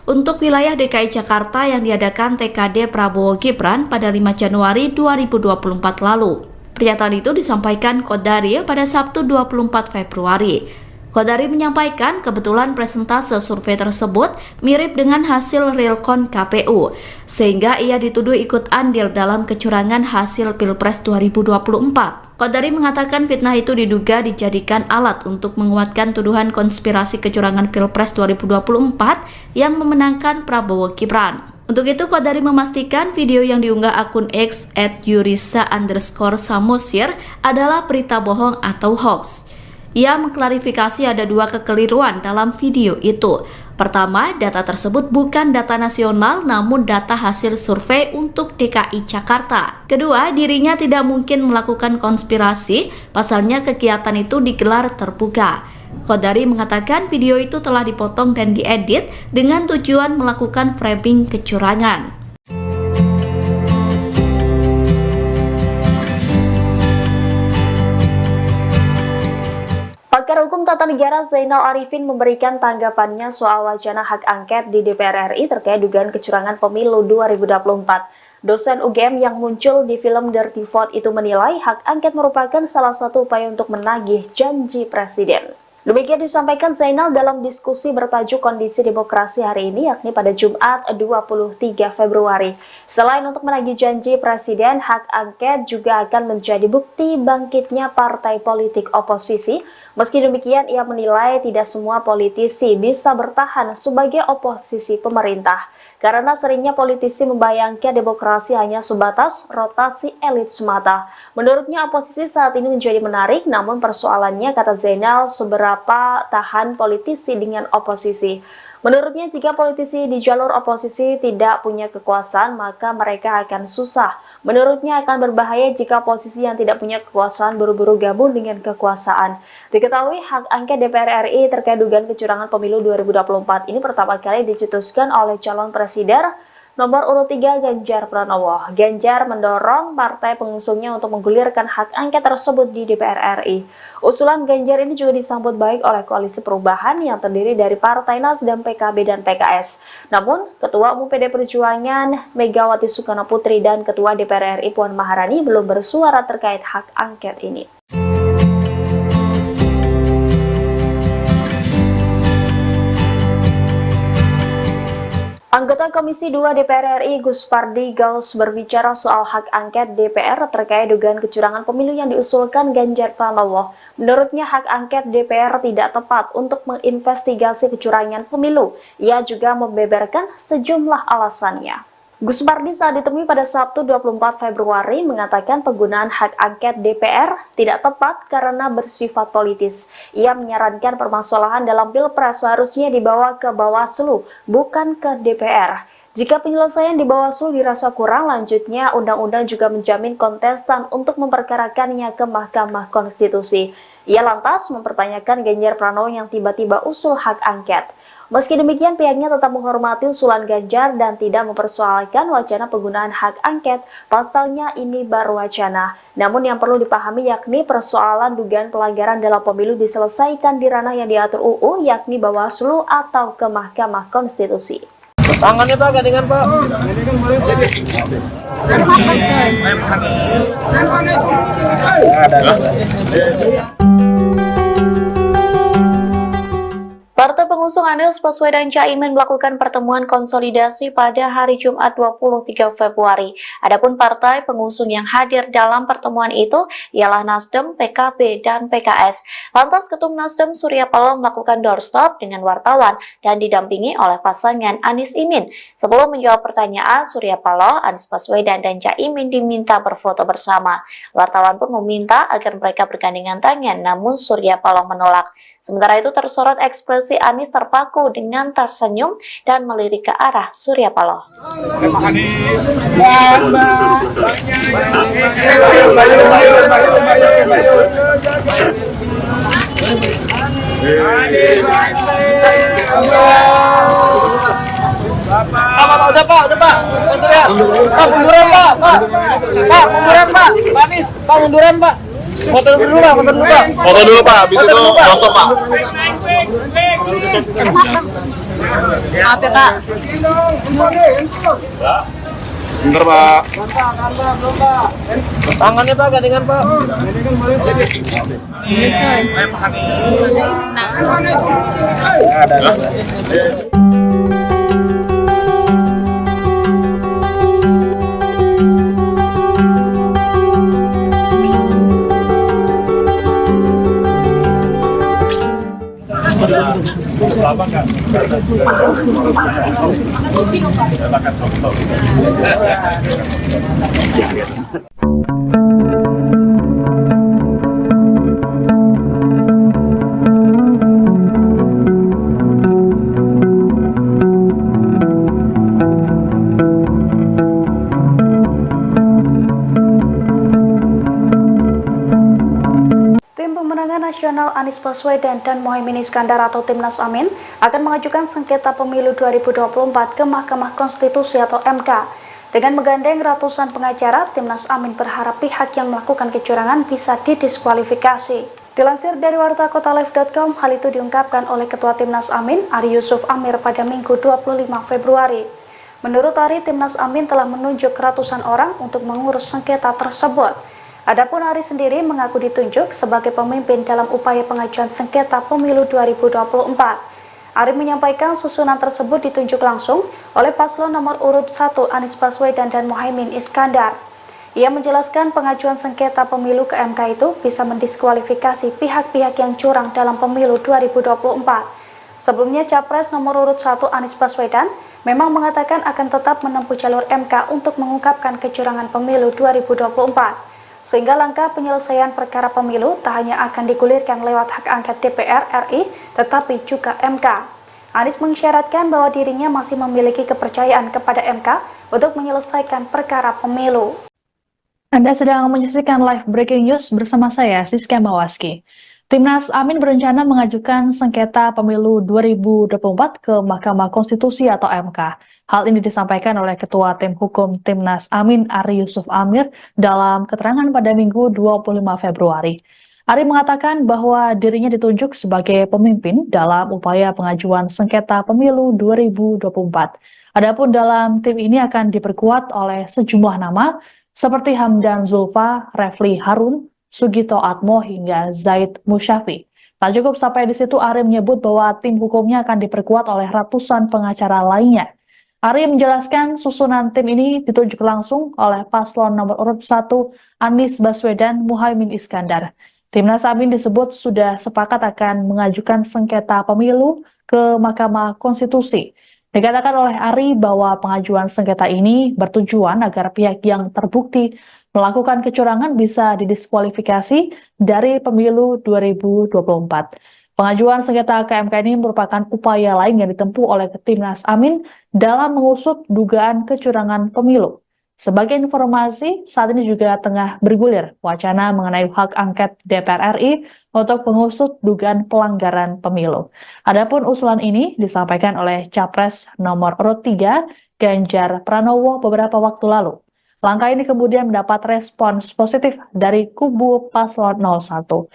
untuk wilayah DKI Jakarta yang diadakan TKD Prabowo Gibran pada 5 Januari 2024 lalu. Pernyataan itu disampaikan Kodari pada Sabtu 24 Februari. Kodari menyampaikan kebetulan presentase survei tersebut mirip dengan hasil realcon KPU, sehingga ia dituduh ikut andil dalam kecurangan hasil Pilpres 2024. Kodari mengatakan fitnah itu diduga dijadikan alat untuk menguatkan tuduhan konspirasi kecurangan Pilpres 2024 yang memenangkan Prabowo Gibran. Untuk itu, Kodari memastikan video yang diunggah akun X @yurisa_samosir adalah berita bohong atau hoax. Ia mengklarifikasi ada dua kekeliruan dalam video itu. Pertama, data tersebut bukan data nasional namun data hasil survei untuk DKI Jakarta. Kedua, dirinya tidak mungkin melakukan konspirasi, pasalnya kegiatan itu digelar terbuka. Qodari mengatakan video itu telah dipotong dan diedit dengan tujuan melakukan framing kecurangan. Pakar Hukum Tata Negara Zainal Arifin memberikan tanggapannya soal wacana hak angket di DPR RI terkait dugaan kecurangan pemilu 2024. Dosen UGM yang muncul di film Dirty Vote itu menilai hak angket merupakan salah satu upaya untuk menagih janji presiden. Demikian disampaikan Zainal dalam diskusi bertajuk Kondisi Demokrasi hari ini, yakni pada Jumat 23 Februari. Selain untuk menagih janji presiden, hak angket juga akan menjadi bukti bangkitnya partai politik oposisi. Meski demikian, ia menilai tidak semua politisi bisa bertahan sebagai oposisi pemerintah, karena seringnya politisi membayangkan demokrasi hanya sebatas rotasi elit semata. Menurutnya oposisi saat ini menjadi menarik, namun persoalannya, kata Zainal, seberapa tahan politisi dengan oposisi. Menurutnya jika politisi di jalur oposisi tidak punya kekuasaan, maka mereka akan susah. Menurutnya akan berbahaya jika posisi yang tidak punya kekuasaan buru-buru gabung dengan kekuasaan. Diketahui hak angket DPR RI terkait dugaan kecurangan pemilu 2024 ini pertama kali dicetuskan oleh calon presiden nomor urut 3 Ganjar Pranowo. Ganjar mendorong partai pengusungnya untuk menggulirkan hak angket tersebut di DPR RI. Usulan Ganjar ini juga disambut baik oleh Koalisi Perubahan yang terdiri dari Partai Nasdem, PKB, dan PKS. Namun, Ketua Umum PD Perjuangan Megawati Soekarno Putri dan Ketua DPR RI Puan Maharani belum bersuara terkait hak angket ini. Anggota Komisi 2 DPR RI Gus Pardi Gaus berbicara soal hak angket DPR terkait dugaan kecurangan pemilu yang diusulkan Ganjar Pranowo. Menurutnya hak angket DPR tidak tepat untuk menginvestigasi kecurangan pemilu. Ia juga membeberkan sejumlah alasannya. Gus Pardi saat ditemui pada Sabtu 24 Februari mengatakan penggunaan hak angket DPR tidak tepat karena bersifat politis. Ia menyarankan permasalahan dalam Pilpres seharusnya dibawa ke Bawaslu, bukan ke DPR. Jika penyelesaian di Bawaslu dirasa kurang, lanjutnya undang-undang juga menjamin kontestan untuk memperkarakannya ke Mahkamah Konstitusi. Ia lantas mempertanyakan Ganjar Pranowo yang tiba-tiba usul hak angket. Meski demikian, pihaknya tetap menghormati usulan Ganjar dan tidak mempersoalkan wacana penggunaan hak angket. Pasalnya ini baru wacana. Namun yang perlu dipahami yakni persoalan dugaan pelanggaran dalam pemilu diselesaikan di ranah yang diatur UU, yakni Bawaslu atau ke Mahkamah Konstitusi. Tangannya Pak, gandengan Pak. Partai pengusung Anies Baswedan Caimin melakukan pertemuan konsolidasi pada hari Jumat 23 Februari. Adapun partai pengusung yang hadir dalam pertemuan itu ialah Nasdem, PKB, dan PKS. Lantas Ketum Nasdem Surya Paloh melakukan doorstop dengan wartawan dan didampingi oleh pasangan Anies Imin. Sebelum menjawab pertanyaan, Surya Paloh, Anies Baswedan, dan Caimin diminta berfoto bersama. Wartawan pun meminta agar mereka bergandengan tangan, namun Surya Paloh menolak. Sementara itu tersorot ekspresi Anies terpaku dengan tersenyum dan melirik ke arah Surya Paloh. Udah Pak. Pak, munduran Pak. Pak, munduran Pak. Pak Anies, Pak munduran Pak. Foto dulu Pak. Foto dulu Pak, habis itu doorstop Pak. Maaf ya Kak. Bentar Pak. Tangannya Pak, gandengan Pak. Lama kan? Nasional Anies Baswedan dan Muhaimin Iskandar atau Timnas Amin akan mengajukan sengketa pemilu 2024 ke Mahkamah Konstitusi atau MK. Dengan menggandeng ratusan pengacara, Timnas Amin berharap pihak yang melakukan kecurangan bisa didiskualifikasi. Dilansir dari wartakotalive.com, hal itu diungkapkan oleh Ketua Timnas Amin, Ari Yusuf Amir pada Minggu 25 Februari. Menurut Ari, Timnas Amin telah menunjuk ratusan orang untuk mengurus sengketa tersebut. Adapun Ari sendiri mengaku ditunjuk sebagai pemimpin dalam upaya pengajuan sengketa pemilu 2024. Ari menyampaikan susunan tersebut ditunjuk langsung oleh paslon nomor urut 1 Anies Baswedan dan Muhaimin Iskandar. Ia menjelaskan pengajuan sengketa pemilu ke MK itu bisa mendiskualifikasi pihak-pihak yang curang dalam pemilu 2024. Sebelumnya, Capres nomor urut 1 Anies Baswedan memang mengatakan akan tetap menempuh jalur MK untuk mengungkapkan kecurangan pemilu 2024. Sehingga langkah penyelesaian perkara pemilu tak hanya akan digulirkan lewat hak angket DPR RI, tetapi juga MK. Anies mengisyaratkan bahwa dirinya masih memiliki kepercayaan kepada MK untuk menyelesaikan perkara pemilu. Anda sedang menyaksikan live breaking news bersama saya, Siska Mawaski. Timnas Amin berencana mengajukan sengketa pemilu 2024 ke Mahkamah Konstitusi atau MK. Hal ini disampaikan oleh Ketua Tim Hukum Timnas Amin, Ari Yusuf Amir, dalam keterangan pada Minggu 25 Februari. Ari mengatakan bahwa dirinya ditunjuk sebagai pemimpin dalam upaya pengajuan sengketa pemilu 2024. Adapun dalam tim ini akan diperkuat oleh sejumlah nama seperti Hamdan Zulfa, Refli Harun, Sugito Atmo, hingga Zaid Musyafi. Tak cukup sampai di situ, Ari menyebut bahwa tim hukumnya akan diperkuat oleh ratusan pengacara lainnya. Ari menjelaskan susunan tim ini ditunjuk langsung oleh paslon nomor urut 1 Anies Baswedan Muhaimin Iskandar. Timnas Amin disebut sudah sepakat akan mengajukan sengketa pemilu ke Mahkamah Konstitusi. Dikatakan oleh Ari bahwa pengajuan sengketa ini bertujuan agar pihak yang terbukti melakukan kecurangan bisa didiskualifikasi dari pemilu 2024. Pengajuan sengketa ke MK ini merupakan upaya lain yang ditempuh oleh Timnas Amin dalam mengusut dugaan kecurangan pemilu. Sebagai informasi, saat ini juga tengah bergulir wacana mengenai hak angket DPR RI untuk mengusut dugaan pelanggaran pemilu. Adapun usulan ini disampaikan oleh Capres nomor urut 3 Ganjar Pranowo beberapa waktu lalu. Langkah ini kemudian mendapat respons positif dari kubu paslon 01.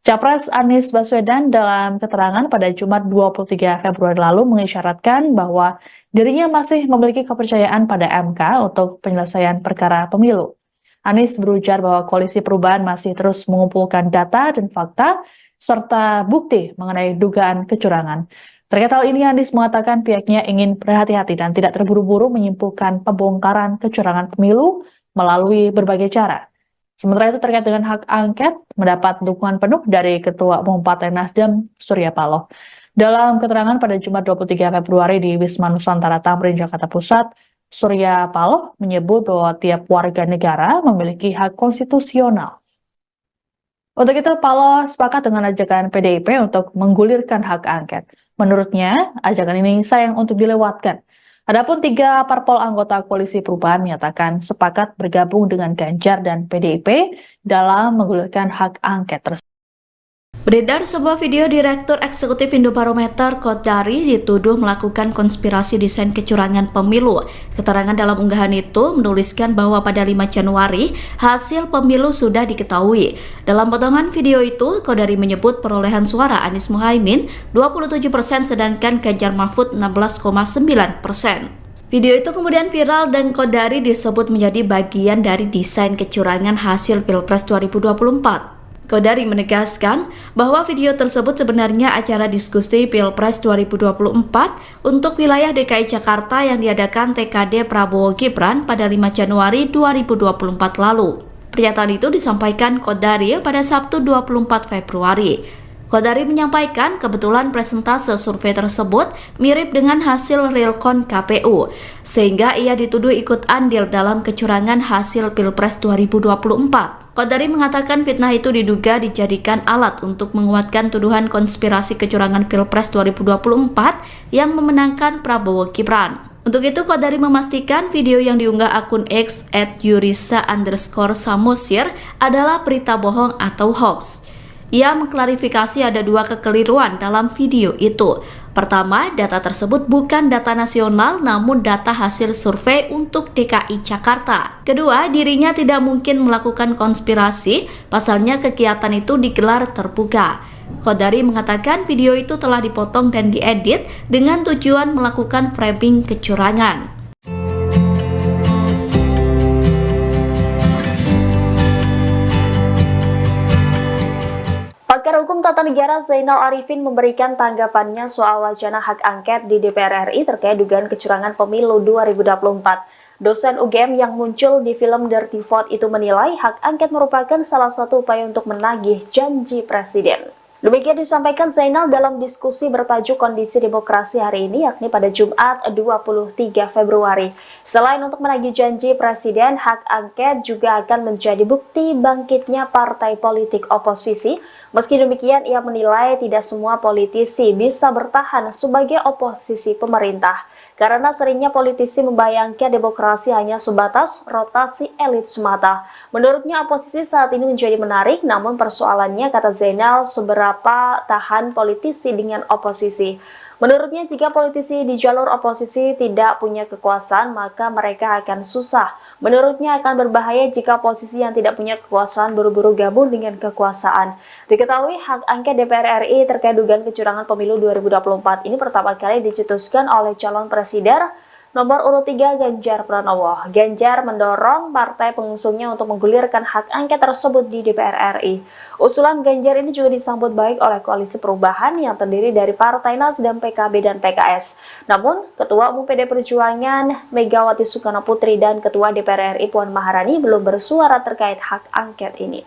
Capres Anies Baswedan dalam keterangan pada Jumat 23 Februari lalu mengisyaratkan bahwa dirinya masih memiliki kepercayaan pada MK untuk penyelesaian perkara pemilu. Anies berujar bahwa Koalisi Perubahan masih terus mengumpulkan data dan fakta serta bukti mengenai dugaan kecurangan. Terkait hal ini, Anies mengatakan pihaknya ingin berhati-hati dan tidak terburu-buru menyimpulkan pembongkaran kecurangan pemilu melalui berbagai cara. Sementara itu terkait dengan hak angket, mendapat dukungan penuh dari Ketua Umum Partai Nasdem, Surya Paloh. Dalam keterangan pada Jumat 23 Februari di Wisma Nusantara Tamrin, Jakarta Pusat, Surya Paloh menyebut bahwa tiap warga negara memiliki hak konstitusional. Untuk itu, Paloh sepakat dengan ajakan PDIP untuk menggulirkan hak angket. Menurutnya, ajakan ini sayang untuk dilewatkan. Adapun 3 parpol anggota Koalisi Perubahan menyatakan sepakat bergabung dengan Ganjar dan PDIP dalam menggulirkan hak angket tersebut. Beredar sebuah video Direktur Eksekutif Indobarometer Kodari dituduh melakukan konspirasi desain kecurangan pemilu. Keterangan dalam unggahan itu menuliskan bahwa pada 5 Januari hasil pemilu sudah diketahui. Dalam potongan video itu, Kodari menyebut perolehan suara Anies Muhaimin 27% sedangkan Ganjar Mahfud 16,9%. Video itu kemudian viral dan Kodari disebut menjadi bagian dari desain kecurangan hasil Pilpres 2024. Kodari menegaskan bahwa video tersebut sebenarnya acara diskusi Pilpres 2024 untuk wilayah DKI Jakarta yang diadakan TKD Prabowo Gibran pada 5 Januari 2024 lalu. Pernyataan itu disampaikan Kodari pada Sabtu 24 Februari. Kodari menyampaikan kebetulan presentase survei tersebut mirip dengan hasil realcon KPU, sehingga ia dituduh ikut andil dalam kecurangan hasil Pilpres 2024. Kodari mengatakan fitnah itu diduga dijadikan alat untuk menguatkan tuduhan konspirasi kecurangan Pilpres 2024 yang memenangkan Prabowo Gibran. Untuk itu, Kodari memastikan video yang diunggah akun X @yurisa_samosir adalah berita bohong atau hoax. Ia mengklarifikasi ada dua kekeliruan dalam video itu. Pertama, data tersebut bukan data nasional namun data hasil survei untuk DKI Jakarta. Kedua, dirinya tidak mungkin melakukan konspirasi, pasalnya kegiatan itu digelar terbuka. Qodari mengatakan video itu telah dipotong dan diedit dengan tujuan melakukan framing kecurangan. Pakar Hukum Tata Negara Zainal Arifin memberikan tanggapannya soal wacana hak angket di DPR RI terkait dugaan kecurangan pemilu 2024. Dosen UGM yang muncul di film Dirty Vote itu menilai hak angket merupakan salah satu upaya untuk menagih janji presiden. Demikian disampaikan Zainal dalam diskusi bertajuk Kondisi Demokrasi hari ini, yakni pada Jumat 23 Februari. Selain untuk menagih janji presiden, hak angket juga akan menjadi bukti bangkitnya partai politik oposisi. Meski demikian, ia menilai tidak semua politisi bisa bertahan sebagai oposisi pemerintah, karena seringnya politisi membayangkan demokrasi hanya sebatas rotasi elit semata. Menurutnya, oposisi saat ini menjadi menarik, namun persoalannya, kata Zainal, seberapa tahan politisi dengan oposisi. Menurutnya, jika politisi di jalur oposisi tidak punya kekuasaan, maka mereka akan susah. Menurutnya, akan berbahaya jika oposisi yang tidak punya kekuasaan buru-buru gabung dengan kekuasaan. Diketahui, hak angket DPR RI terkait dugaan kecurangan pemilu 2024 ini pertama kali dicetuskan oleh calon presiden nomor urut 3 Ganjar Pranowo. Ganjar mendorong partai pengusungnya untuk menggulirkan hak angket tersebut di DPR RI. Usulan Ganjar ini juga disambut baik oleh Koalisi Perubahan yang terdiri dari Partai Nasdem, PKB, dan PKS. Namun, Ketua Umum PD Perjuangan Megawati Soekarno Putri dan Ketua DPR RI Puan Maharani belum bersuara terkait hak angket ini.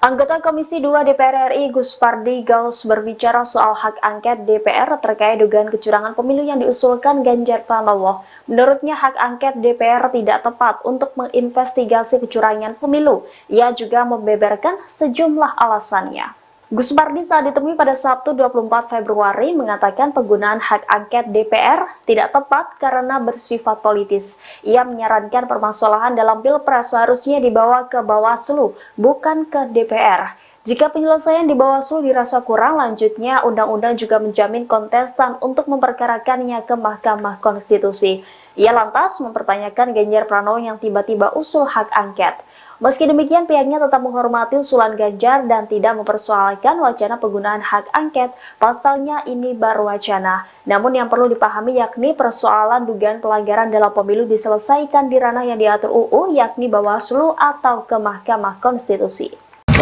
Anggota Komisi 2 DPR RI Gus Pardi Gaus berbicara soal hak angket DPR terkait dugaan kecurangan pemilu yang diusulkan Ganjar Pranowo. Menurutnya hak angket DPR tidak tepat untuk menginvestigasi kecurangan pemilu. Ia juga membeberkan sejumlah alasannya. Gus Pardi saat ditemui pada Sabtu 24 Februari mengatakan penggunaan hak angket DPR tidak tepat karena bersifat politis. Ia menyarankan permasalahan dalam Pilpres seharusnya dibawa ke Bawaslu, bukan ke DPR. Jika penyelesaian di Bawaslu dirasa kurang, lanjutnya undang-undang juga menjamin kontestan untuk memperkarakannya ke Mahkamah Konstitusi. Ia lantas mempertanyakan Ganjar Pranowo yang tiba-tiba usul hak angket. Meski demikian, pihaknya tetap menghormati usulan Ganjar dan tidak mempersoalkan wacana penggunaan hak angket. Pasalnya ini baru wacana. Namun yang perlu dipahami yakni persoalan dugaan pelanggaran dalam pemilu diselesaikan di ranah yang diatur UU, yakni Bawaslu atau ke Mahkamah Konstitusi.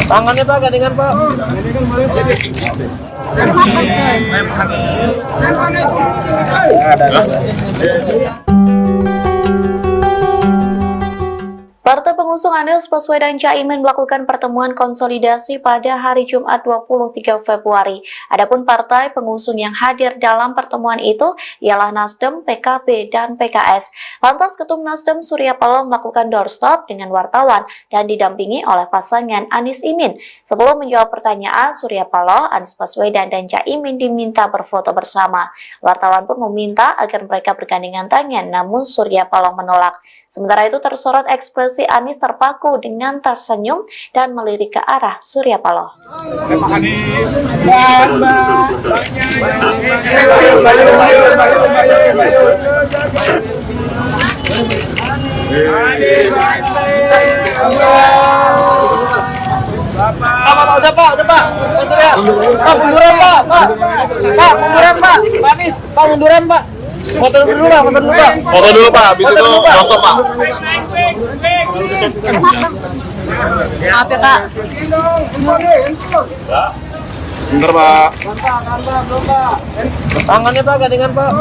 Tangannya Pak, gandengan Pak. Partai pengusung Anies Baswedan Caimin melakukan pertemuan konsolidasi pada hari Jumat 23 Februari. Adapun partai pengusung yang hadir dalam pertemuan itu ialah Nasdem, PKB, dan PKS. Lantas Ketum Nasdem Surya Paloh melakukan doorstop dengan wartawan dan didampingi oleh pasangan Anies Imin. Sebelum menjawab pertanyaan, Surya Paloh, Anies Baswedan, dan Caimin diminta berfoto bersama. Wartawan pun meminta agar mereka bergandengan tangan, namun Surya Paloh menolak. Sementara itu tersorot ekspresi Anies terpaku dengan tersenyum dan melirik ke arah Surya Paloh. Pak Anies. Udah Pak. Pak, munduran Pak. Pak, munduran Pak. Pak Anies, Pak munduran Pak. Foto dulu Pak. Foto dulu Pak, habis itu stop Pak. Maaf ya Pak. Bentar Pak. Tangannya Pak, gandengan Pak.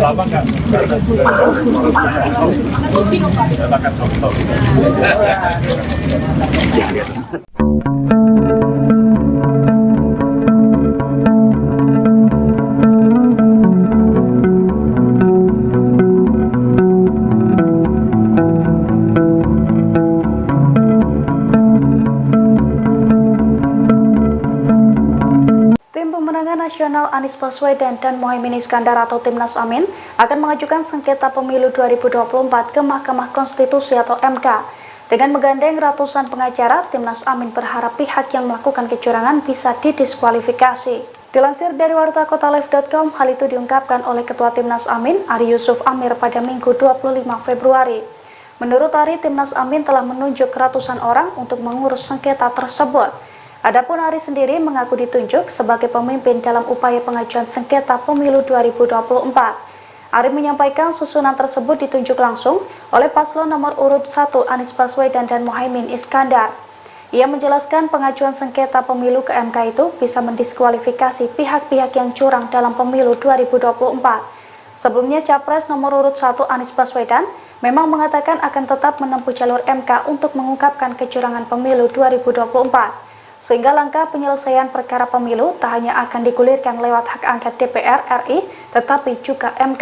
Lama nggak? Silakan foto. Nasional Anies Baswedan dan Muhaimin Iskandar atau Timnas Amin akan mengajukan sengketa pemilu 2024 ke Mahkamah Konstitusi atau MK. Dengan menggandeng ratusan pengacara, Timnas Amin berharap pihak yang melakukan kecurangan bisa didiskualifikasi. Dilansir dari wartakotalive.com, hal itu diungkapkan oleh Ketua Timnas Amin, Ari Yusuf Amir pada Minggu 25 Februari. Menurut Ari, Timnas Amin telah menunjuk ratusan orang untuk mengurus sengketa tersebut. Adapun Ari sendiri mengaku ditunjuk sebagai pemimpin dalam upaya pengajuan sengketa pemilu 2024. Ari menyampaikan susunan tersebut ditunjuk langsung oleh paslon nomor urut 1 Anies Baswedan dan Muhaimin Iskandar. Ia menjelaskan pengajuan sengketa pemilu ke MK itu bisa mendiskualifikasi pihak-pihak yang curang dalam pemilu 2024. Sebelumnya Capres nomor urut 1 Anies Baswedan memang mengatakan akan tetap menempuh jalur MK untuk mengungkapkan kecurangan pemilu 2024. Sehingga langkah penyelesaian perkara pemilu tak hanya akan digulirkan lewat hak angket DPR RI, tetapi juga MK.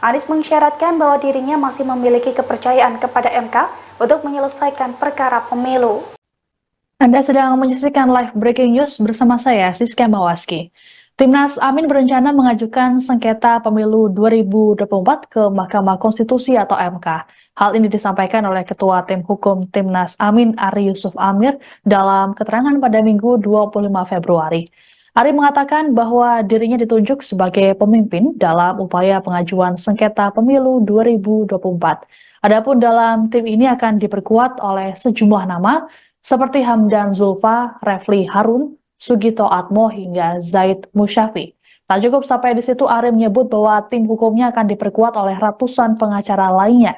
Anies mengisyaratkan bahwa dirinya masih memiliki kepercayaan kepada MK untuk menyelesaikan perkara pemilu. Anda sedang menyaksikan live breaking news bersama saya, Siska Mawaski. Timnas Amin berencana mengajukan sengketa pemilu 2024 ke Mahkamah Konstitusi atau MK. Hal ini disampaikan oleh Ketua Tim Hukum Timnas Amin, Ari Yusuf Amir, dalam keterangan pada Minggu 25 Februari. Ari mengatakan bahwa dirinya ditunjuk sebagai pemimpin dalam upaya pengajuan sengketa pemilu 2024. Adapun dalam tim ini akan diperkuat oleh sejumlah nama seperti Hamdan Zulfa, Refli Harun, Sugito Atmo, hingga Zaid Musyafi. Tak cukup sampai di situ, Ari menyebut bahwa tim hukumnya akan diperkuat oleh ratusan pengacara lainnya.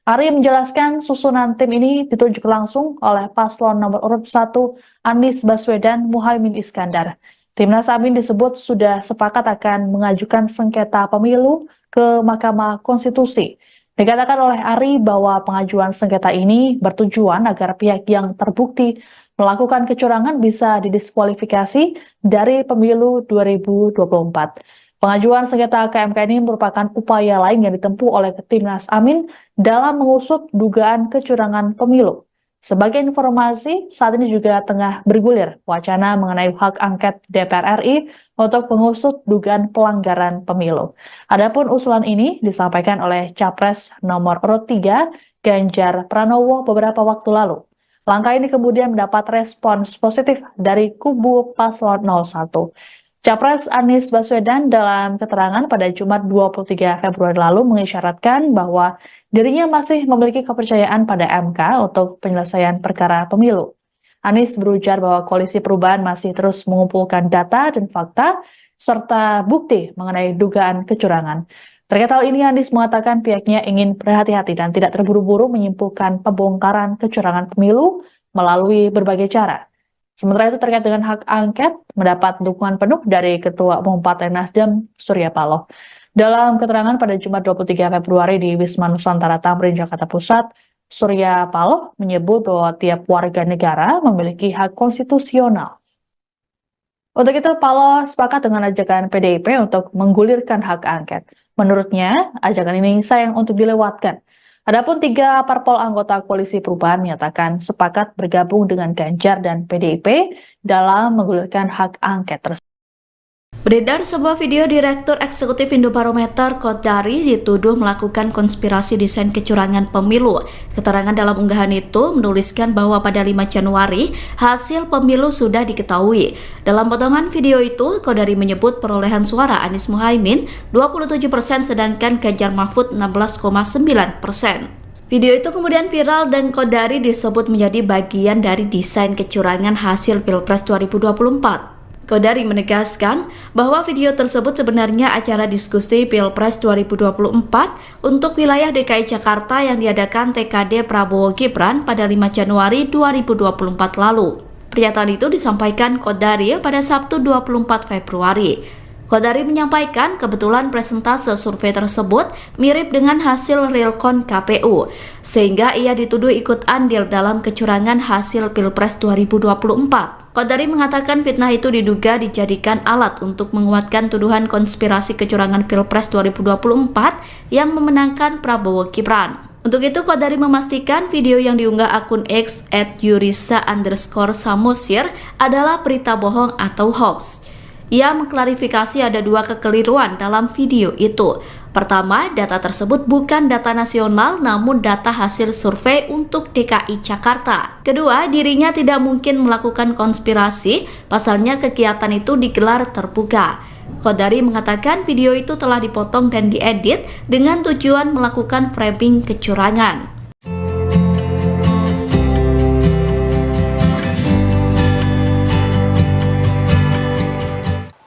Ari menjelaskan susunan tim ini ditunjuk langsung oleh paslon nomor urut 1 Anies Baswedan Muhaimin Iskandar. Timnas Amin disebut sudah sepakat akan mengajukan sengketa pemilu ke Mahkamah Konstitusi. Dikatakan oleh Ari bahwa pengajuan sengketa ini bertujuan agar pihak yang terbukti melakukan kecurangan bisa didiskualifikasi dari pemilu 2024. Pengajuan sengketa ke MK ini merupakan upaya lain yang ditempuh oleh Timnas Amin dalam mengusut dugaan kecurangan pemilu. Sebagai informasi, saat ini juga tengah bergulir wacana mengenai hak angket DPR RI untuk mengusut dugaan pelanggaran pemilu. Adapun usulan ini disampaikan oleh Capres nomor urut 3 Ganjar Pranowo beberapa waktu lalu. Langkah ini kemudian mendapat respons positif dari kubu paslon 01. Capres Anies Baswedan dalam keterangan pada Jumat 23 Februari lalu mengisyaratkan bahwa dirinya masih memiliki kepercayaan pada MK untuk penyelesaian perkara pemilu. Anies berujar bahwa Koalisi Perubahan masih terus mengumpulkan data dan fakta serta bukti mengenai dugaan kecurangan. Terkait hal ini, Anies mengatakan pihaknya ingin berhati-hati dan tidak terburu-buru menyimpulkan pembongkaran kecurangan pemilu melalui berbagai cara. Sementara itu terkait dengan hak angket, mendapat dukungan penuh dari Ketua Umum Partai Nasdem, Surya Paloh. Dalam keterangan pada Jumat 23 Februari di Wisma Nusantara Tamrin, Jakarta Pusat, Surya Paloh menyebut bahwa tiap warga negara memiliki hak konstitusional. Untuk itu, Paloh sepakat dengan ajakan PDIP untuk menggulirkan hak angket. Menurutnya, ajakan ini sayang untuk dilewatkan. Adapun 3 parpol anggota Koalisi Perubahan menyatakan sepakat bergabung dengan Ganjar dan PDIP dalam menggulirkan hak angket tersebut. Beredar sebuah video Direktur Eksekutif Indobarometer Kodari dituduh melakukan konspirasi desain kecurangan pemilu. Keterangan dalam unggahan itu menuliskan bahwa pada 5 Januari hasil pemilu sudah diketahui. Dalam potongan video itu, Kodari menyebut perolehan suara Anies Muhaimin 27% sedangkan Ganjar Mahfud 16,9%. Video itu kemudian viral dan Kodari disebut menjadi bagian dari desain kecurangan hasil Pilpres 2024. Kodari menegaskan bahwa video tersebut sebenarnya acara diskusi Pilpres 2024 untuk wilayah DKI Jakarta yang diadakan TKD Prabowo Gibran pada 5 Januari 2024 lalu. Pernyataan itu disampaikan Kodari pada Sabtu 24 Februari. Kodari menyampaikan kebetulan presentase survei tersebut mirip dengan hasil realcon KPU, sehingga ia dituduh ikut andil dalam kecurangan hasil Pilpres 2024. Kodari mengatakan fitnah itu diduga dijadikan alat untuk menguatkan tuduhan konspirasi kecurangan Pilpres 2024 yang memenangkan Prabowo Gibran. Untuk itu, Kodari memastikan video yang diunggah akun X @yurisa_samosir adalah berita bohong atau hoax. Ia mengklarifikasi ada dua kekeliruan dalam video itu. Pertama, data tersebut bukan data nasional namun data hasil survei untuk DKI Jakarta. Kedua, dirinya tidak mungkin melakukan konspirasi, pasalnya kegiatan itu digelar terbuka. Qodari mengatakan video itu telah dipotong dan diedit dengan tujuan melakukan framing kecurangan.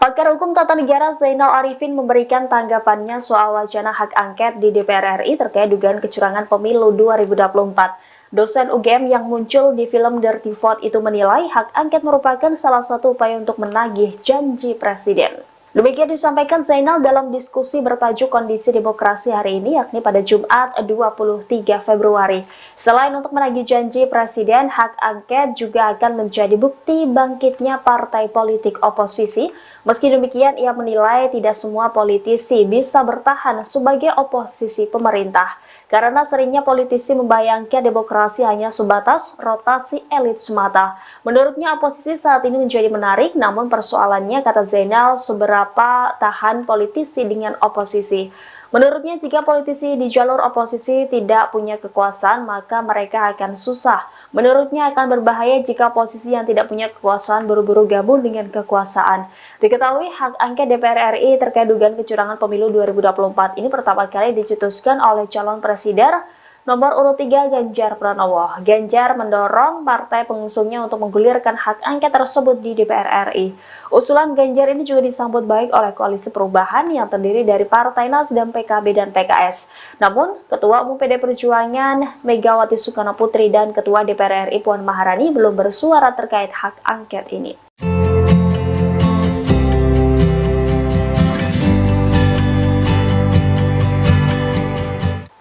Pakar Hukum Tata Negara Zainal Arifin memberikan tanggapannya soal wacana hak angket di DPR RI terkait dugaan kecurangan pemilu 2024. Dosen UGM yang muncul di film Dirty Vote itu menilai hak angket merupakan salah satu upaya untuk menagih janji presiden. Demikian disampaikan Zainal dalam diskusi bertajuk Kondisi Demokrasi hari ini, yakni pada Jumat 23 Februari. Selain untuk menagih janji presiden, hak angket juga akan menjadi bukti bangkitnya partai politik oposisi. Meski demikian, ia menilai tidak semua politisi bisa bertahan sebagai oposisi pemerintah, karena seringnya politisi membayangkan demokrasi hanya sebatas rotasi elit semata. Menurutnya, oposisi saat ini menjadi menarik, namun persoalannya, kata Zainal, seberapa tahan politisi dengan oposisi. Menurutnya, jika politisi di jalur oposisi tidak punya kekuasaan, maka mereka akan susah. Menurutnya, akan berbahaya jika posisi yang tidak punya kekuasaan buru-buru gabung dengan kekuasaan. Diketahui hak angket DPR RI terkait dugaan kecurangan pemilu 2024 ini pertama kali dicetuskan oleh calon presiden nomor urut 3 Ganjar Pranowo. Ganjar mendorong partai pengusungnya untuk menggulirkan hak angket tersebut di DPR RI. Usulan Ganjar ini juga disambut baik oleh Koalisi Perubahan yang terdiri dari Partai Nasdem, PKB, dan PKS. Namun, Ketua Umum PD Perjuangan Megawati Soekarno Putri dan Ketua DPR RI Puan Maharani belum bersuara terkait hak angket ini.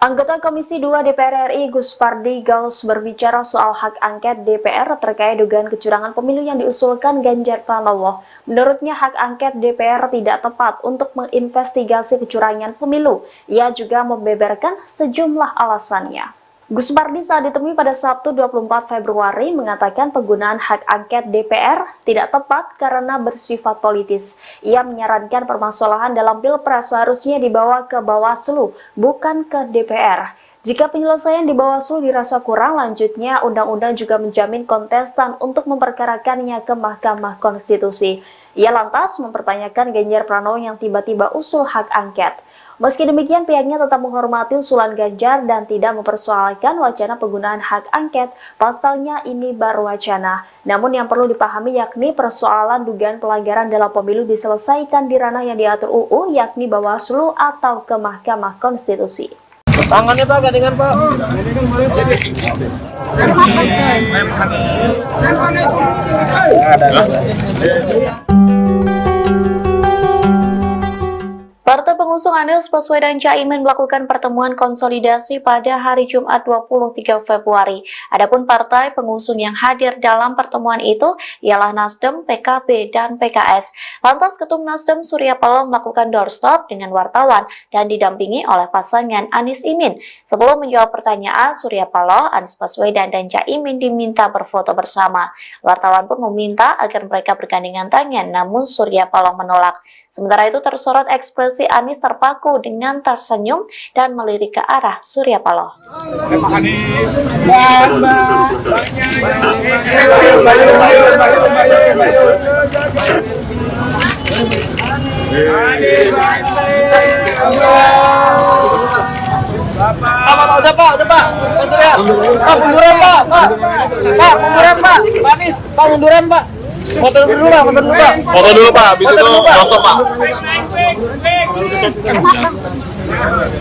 Anggota Komisi 2 DPR RI Gus Pardi Gaus berbicara soal hak angket DPR terkait dugaan kecurangan pemilu yang diusulkan Ganjar Pranowo. Menurutnya hak angket DPR tidak tepat untuk menginvestigasi kecurangan pemilu. Ia juga membeberkan sejumlah alasannya. Gus Pardi saat ditemui pada Sabtu 24 Februari mengatakan penggunaan hak angket DPR tidak tepat karena bersifat politis. Ia menyarankan permasalahan dalam Pilpres seharusnya dibawa ke Bawaslu, bukan ke DPR. Jika penyelesaian di Bawaslu dirasa kurang, lanjutnya undang-undang juga menjamin kontestan untuk memperkarakannya ke Mahkamah Konstitusi. Ia lantas mempertanyakan Ganjar Pranowo yang tiba-tiba usul hak angket. Meski demikian, pihaknya tetap menghormati usulan Ganjar dan tidak mempersoalkan wacana penggunaan hak angket, pasalnya ini baru wacana. Namun yang perlu dipahami yakni persoalan dugaan pelanggaran dalam pemilu diselesaikan di ranah yang diatur UU, yakni Bawaslu atau ke Mahkamah Konstitusi. Tangannya Pak, gandengan Pak. Partai pengusung Anies Baswedan Caimin melakukan pertemuan konsolidasi pada hari Jumat 23 Februari. Adapun partai pengusung yang hadir dalam pertemuan itu ialah Nasdem, PKB, dan PKS. Lantas Ketum Nasdem Surya Paloh melakukan doorstop dengan wartawan dan didampingi oleh pasangan Anies Imin. Sebelum menjawab pertanyaan, Surya Paloh, Anies Baswedan, dan Caimin diminta berfoto bersama. Wartawan pun meminta agar mereka bergandengan tangan, namun Surya Paloh menolak. Sementara itu tersorot ekspresi Anies terpaku dengan tersenyum dan melirik ke arah Surya Paloh. Udah Pak. Pak, munduran Pak. Pak, munduran Pak. Pak Anies, Pak munduran Pak. Foto dulu Pak. Foto dulu Pak, habis itu stop Pak.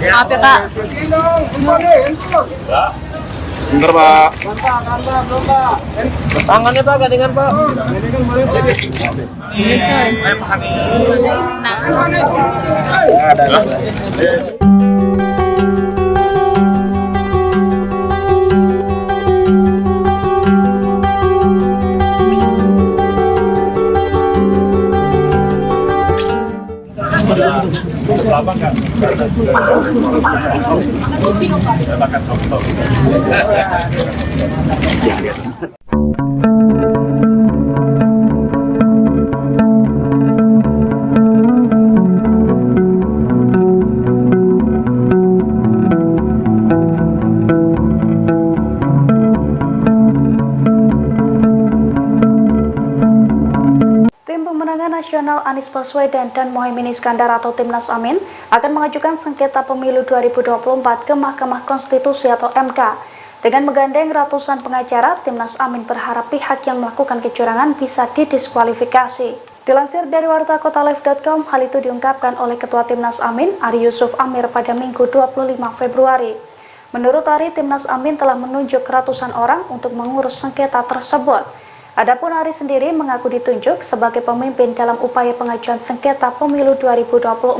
Maaf ya Pak. Bentar Pak. Tangannya Pak, gandengan Pak. Lama nggak? Silakan foto. Pemenangan Nasional Anies Baswedan dan Muhaimin Iskandar atau Timnas Amin akan mengajukan sengketa pemilu 2024 ke Mahkamah Konstitusi atau MK. Dengan menggandeng ratusan pengacara, Timnas Amin berharap pihak yang melakukan kecurangan bisa didiskualifikasi. Dilansir dari wartakotalive.com, hal itu diungkapkan oleh Ketua Timnas Amin, Ari Yusuf Amir pada Minggu 25 Februari. Menurut Ari, Timnas Amin telah menunjuk ratusan orang untuk mengurus sengketa tersebut. Adapun Ari sendiri mengaku ditunjuk sebagai pemimpin dalam upaya pengajuan sengketa pemilu 2024.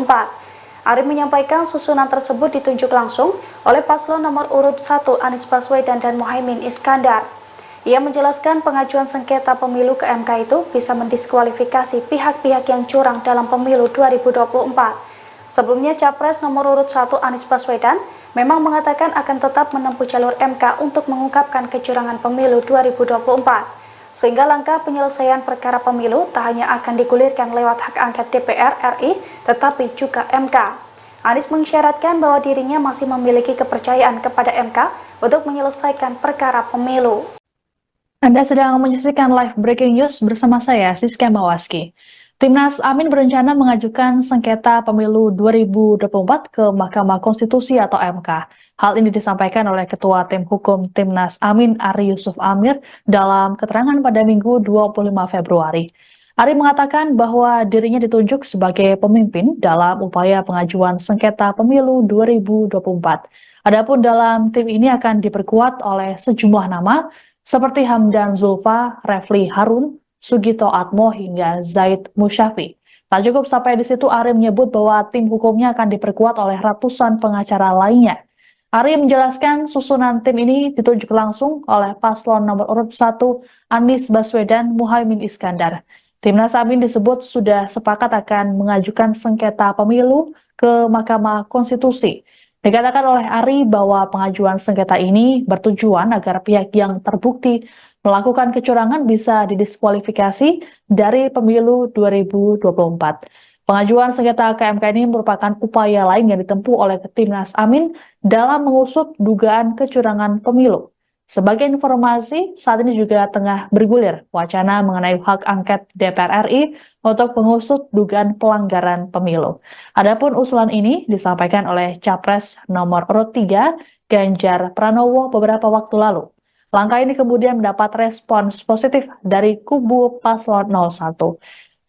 Ari menyampaikan susunan tersebut ditunjuk langsung oleh paslon nomor urut 1 Anies Baswedan dan Muhaimin Iskandar. Ia menjelaskan pengajuan sengketa pemilu ke MK itu bisa mendiskualifikasi pihak-pihak yang curang dalam pemilu 2024. Sebelumnya, Capres nomor urut 1 Anies Baswedan memang mengatakan akan tetap menempuh jalur MK untuk mengungkapkan kecurangan pemilu 2024. Sehingga langkah penyelesaian perkara pemilu tak hanya akan digulirkan lewat hak angket DPR RI, tetapi juga MK. Anies mengisyaratkan bahwa dirinya masih memiliki kepercayaan kepada MK untuk menyelesaikan perkara pemilu. Anda sedang menyaksikan live breaking news bersama saya, Siska Mawaski. Timnas Amin berencana mengajukan sengketa pemilu 2024 ke Mahkamah Konstitusi atau MK. Hal ini disampaikan oleh Ketua Tim Hukum Timnas Amin, Ari Yusuf Amir, dalam keterangan pada Minggu 25 Februari. Ari mengatakan bahwa dirinya ditunjuk sebagai pemimpin dalam upaya pengajuan sengketa pemilu 2024. Adapun dalam tim ini akan diperkuat oleh sejumlah nama seperti Hamdan Zulfa, Refli Harun, Sugito Atmo hingga Zaid Musyafi. Tak cukup sampai di situ, Ari menyebut bahwa tim hukumnya akan diperkuat oleh ratusan pengacara lainnya. Ari menjelaskan susunan tim ini ditunjuk langsung oleh paslon nomor urut 1 Anies Baswedan Muhaimin Iskandar. Timnas Amin disebut sudah sepakat akan mengajukan sengketa pemilu ke Mahkamah Konstitusi. Dikatakan oleh Ari bahwa pengajuan sengketa ini bertujuan agar pihak yang terbukti melakukan kecurangan bisa didiskualifikasi dari pemilu 2024. Pengajuan sengketa ke MK ini merupakan upaya lain yang ditempuh oleh Timnas Amin dalam mengusut dugaan kecurangan pemilu. Sebagai informasi, saat ini juga tengah bergulir wacana mengenai hak angket DPR RI untuk mengusut dugaan pelanggaran pemilu. Adapun usulan ini disampaikan oleh Capres nomor urut 3 Ganjar Pranowo beberapa waktu lalu. Langkah ini kemudian mendapat respons positif dari kubu paslon 01.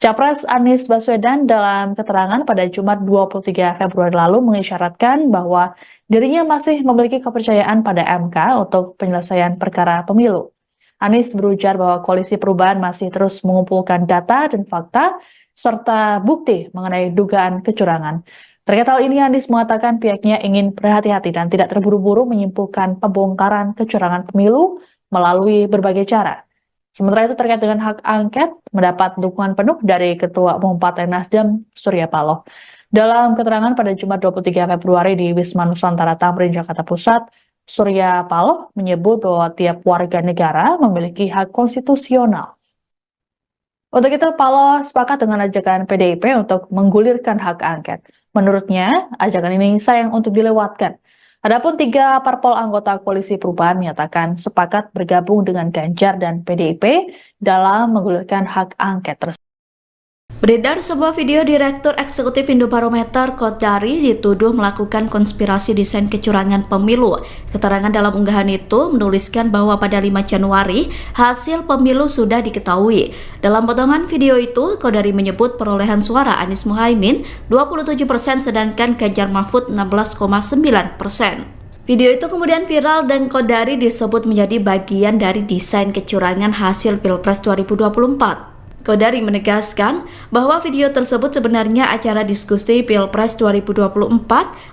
Capres Anies Baswedan dalam keterangan pada Jumat 23 Februari lalu mengisyaratkan bahwa dirinya masih memiliki kepercayaan pada MK untuk penyelesaian perkara pemilu. Anies berujar bahwa Koalisi Perubahan masih terus mengumpulkan data dan fakta serta bukti mengenai dugaan kecurangan. Terkait hal ini, Anies mengatakan pihaknya ingin berhati-hati dan tidak terburu-buru menyimpulkan pembongkaran kecurangan pemilu melalui berbagai cara. Sementara itu, terkait dengan hak angket, mendapat dukungan penuh dari Ketua Umum Partai Nasdem, Surya Paloh. Dalam keterangan pada Jumat 23 Februari di Wisma Nusantara Tamrin, Jakarta Pusat, Surya Paloh menyebut bahwa tiap warga negara memiliki hak konstitusional. Untuk itu, Paloh sepakat dengan ajakan PDIP untuk menggulirkan hak angket. Menurutnya, ajakan ini sayang untuk dilewatkan. Adapun 3 parpol anggota Koalisi Perubahan menyatakan sepakat bergabung dengan Ganjar dan PDIP dalam menggulirkan hak angket tersebut. Beredar sebuah video Direktur Eksekutif Indobarometer Kodari dituduh melakukan konspirasi desain kecurangan pemilu. Keterangan dalam unggahan itu menuliskan bahwa pada 5 Januari hasil pemilu sudah diketahui. Dalam potongan video itu, Kodari menyebut perolehan suara Anies Muhaimin 27% sedangkan Ganjar Mahfud 16,9%. Video itu kemudian viral dan Kodari disebut menjadi bagian dari desain kecurangan hasil Pilpres 2024. Kodari menegaskan bahwa video tersebut sebenarnya acara diskusi Pilpres 2024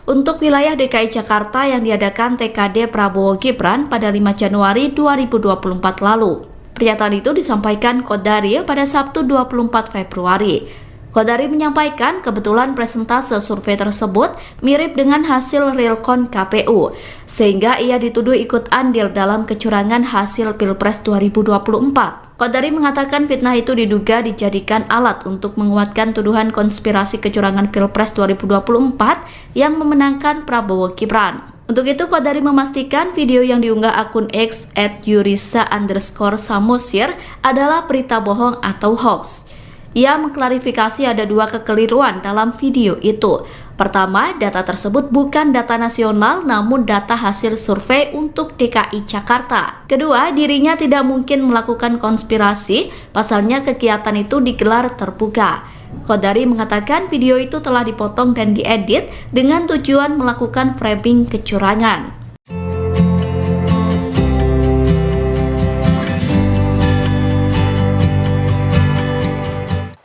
untuk wilayah DKI Jakarta yang diadakan TKD Prabowo Gibran pada 5 Januari 2024 lalu. Pernyataan itu disampaikan Kodari pada Sabtu 24 Februari. Kodari menyampaikan kebetulan presentase survei tersebut mirip dengan hasil realcon KPU, sehingga ia dituduh ikut andil dalam kecurangan hasil Pilpres 2024. Kodari mengatakan fitnah itu diduga dijadikan alat untuk menguatkan tuduhan konspirasi kecurangan Pilpres 2024 yang memenangkan Prabowo Gibran. Untuk itu, Kodari memastikan video yang diunggah akun X @yurisa_samosir adalah berita bohong atau hoax. Ia mengklarifikasi ada dua kekeliruan dalam video itu. Pertama, data tersebut bukan data nasional namun data hasil survei untuk DKI Jakarta. Kedua, dirinya tidak mungkin melakukan konspirasi, pasalnya kegiatan itu digelar terbuka. Qodari mengatakan video itu telah dipotong dan diedit dengan tujuan melakukan framing kecurangan.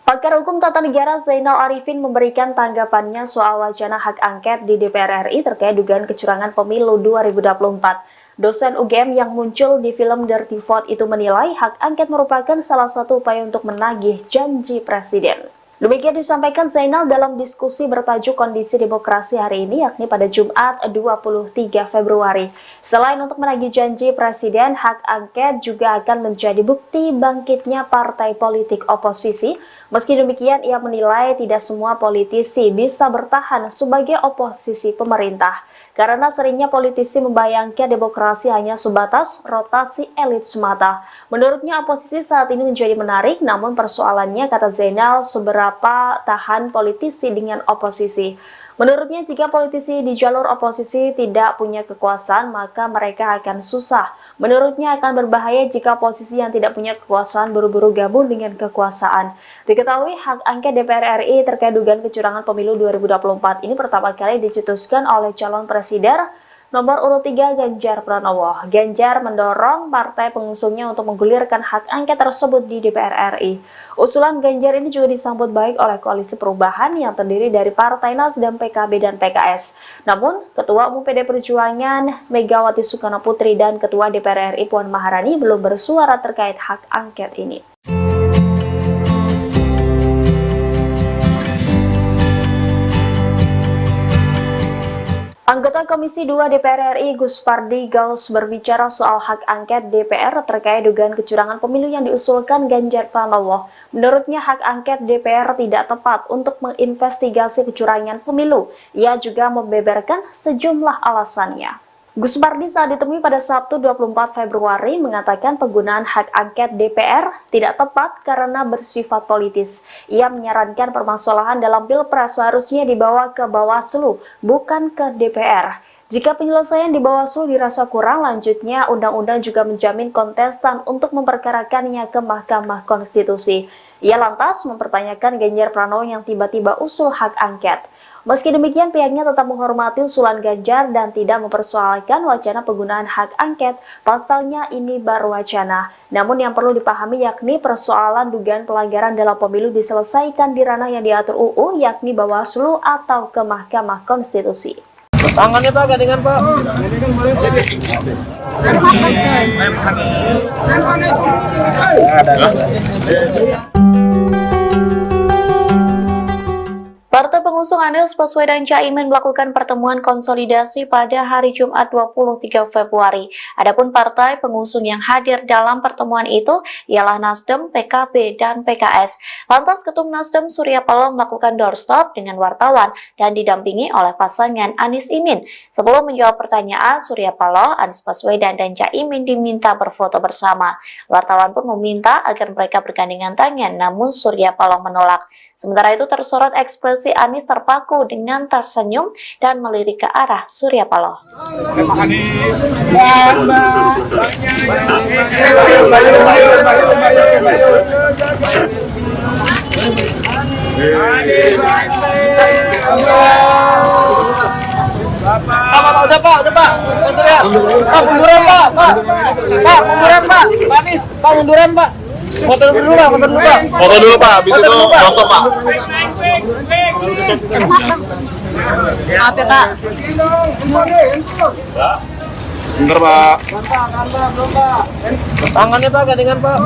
Pakar Hukum Tata Negara Zainal Arifin memberikan tanggapannya soal wacana hak angket di DPR RI terkait dugaan kecurangan pemilu 2024. Dosen UGM yang muncul di film Dirty Vote itu menilai hak angket merupakan salah satu upaya untuk menagih janji presiden. Demikian disampaikan Zainal dalam diskusi bertajuk Kondisi Demokrasi hari ini, yakni pada Jumat 23 Februari. Selain untuk menagih janji presiden, hak angket juga akan menjadi bukti bangkitnya partai politik oposisi. Meski demikian, ia menilai tidak semua politisi bisa bertahan sebagai oposisi pemerintah. Karena seringnya politisi membayangkan demokrasi hanya sebatas rotasi elit semata. Menurutnya oposisi saat ini menjadi menarik, namun persoalannya, kata Zainal, seberapa tahan politisi dengan oposisi. Menurutnya jika politisi di jalur oposisi tidak punya kekuasaan, maka mereka akan susah. Menurutnya akan berbahaya jika oposisi yang tidak punya kekuasaan buru-buru gabung dengan kekuasaan. Diketahui hak angket DPR RI terkait dugaan kecurangan pemilu 2024 ini pertama kali dicetuskan oleh calon presiden nomor urut 3 Ganjar Pranowo. Ganjar mendorong partai pengusungnya untuk menggulirkan hak angket tersebut di DPR RI. Usulan Ganjar ini juga disambut baik oleh Koalisi Perubahan yang terdiri dari Partai Nasdem, PKB, dan PKS. Namun, Ketua Umum PD Perjuangan Megawati Soekarnoputri dan Ketua DPR RI Puan Maharani belum bersuara terkait hak angket ini. Anggota Komisi 2 DPR RI Gus Pardi Gaus berbicara soal hak angket DPR terkait dugaan kecurangan pemilu yang diusulkan Ganjar Pranowo. Menurutnya hak angket DPR tidak tepat untuk menginvestigasi kecurangan pemilu. Ia juga membeberkan sejumlah alasannya. Gus Pardi saat ditemui pada Sabtu 24 Februari mengatakan penggunaan hak angket DPR tidak tepat karena bersifat politis. Ia menyarankan permasalahan dalam Pilpres seharusnya dibawa ke Bawaslu, bukan ke DPR. Jika penyelesaian di Bawaslu dirasa kurang, lanjutnya undang-undang juga menjamin kontestan untuk memperkarakannya ke Mahkamah Konstitusi. Ia lantas mempertanyakan Ganjar Pranowo yang tiba-tiba usul hak angket. Meski demikian, pihaknya tetap menghormati usulan Ganjar dan tidak mempersoalkan wacana penggunaan hak angket, pasalnya ini baru wacana. Namun yang perlu dipahami yakni persoalan dugaan pelanggaran dalam pemilu diselesaikan di ranah yang diatur UU, yakni Bawaslu atau ke Mahkamah Konstitusi. Tangannya Pak, gandengan Pak. Partai pengusung Anies Baswedan Caimin melakukan pertemuan konsolidasi pada hari Jumat 23 Februari. Adapun partai pengusung yang hadir dalam pertemuan itu ialah Nasdem, PKB, dan PKS. Lantas Ketum Nasdem Surya Paloh melakukan doorstop dengan wartawan dan didampingi oleh pasangan Anies Imin. Sebelum menjawab pertanyaan, Surya Paloh, Anies Baswedan, dan Caimin diminta berfoto bersama. Wartawan pun meminta agar mereka bergandengan tangan, namun Surya Paloh menolak. Sementara itu tersorot ekspresi Anies terpaku dengan tersenyum dan melirik ke arah Surya Paloh. Udah Pak. Pak, munduran Pak. Pak, munduran Pak. Pak Anies, Pak munduran Pak. Foto dulu Pak. Foto dulu Pak, habis itu doorstop Pak. Maaf ya Pak. Bentar Pak. Tangannya Pak, gandengan Pak.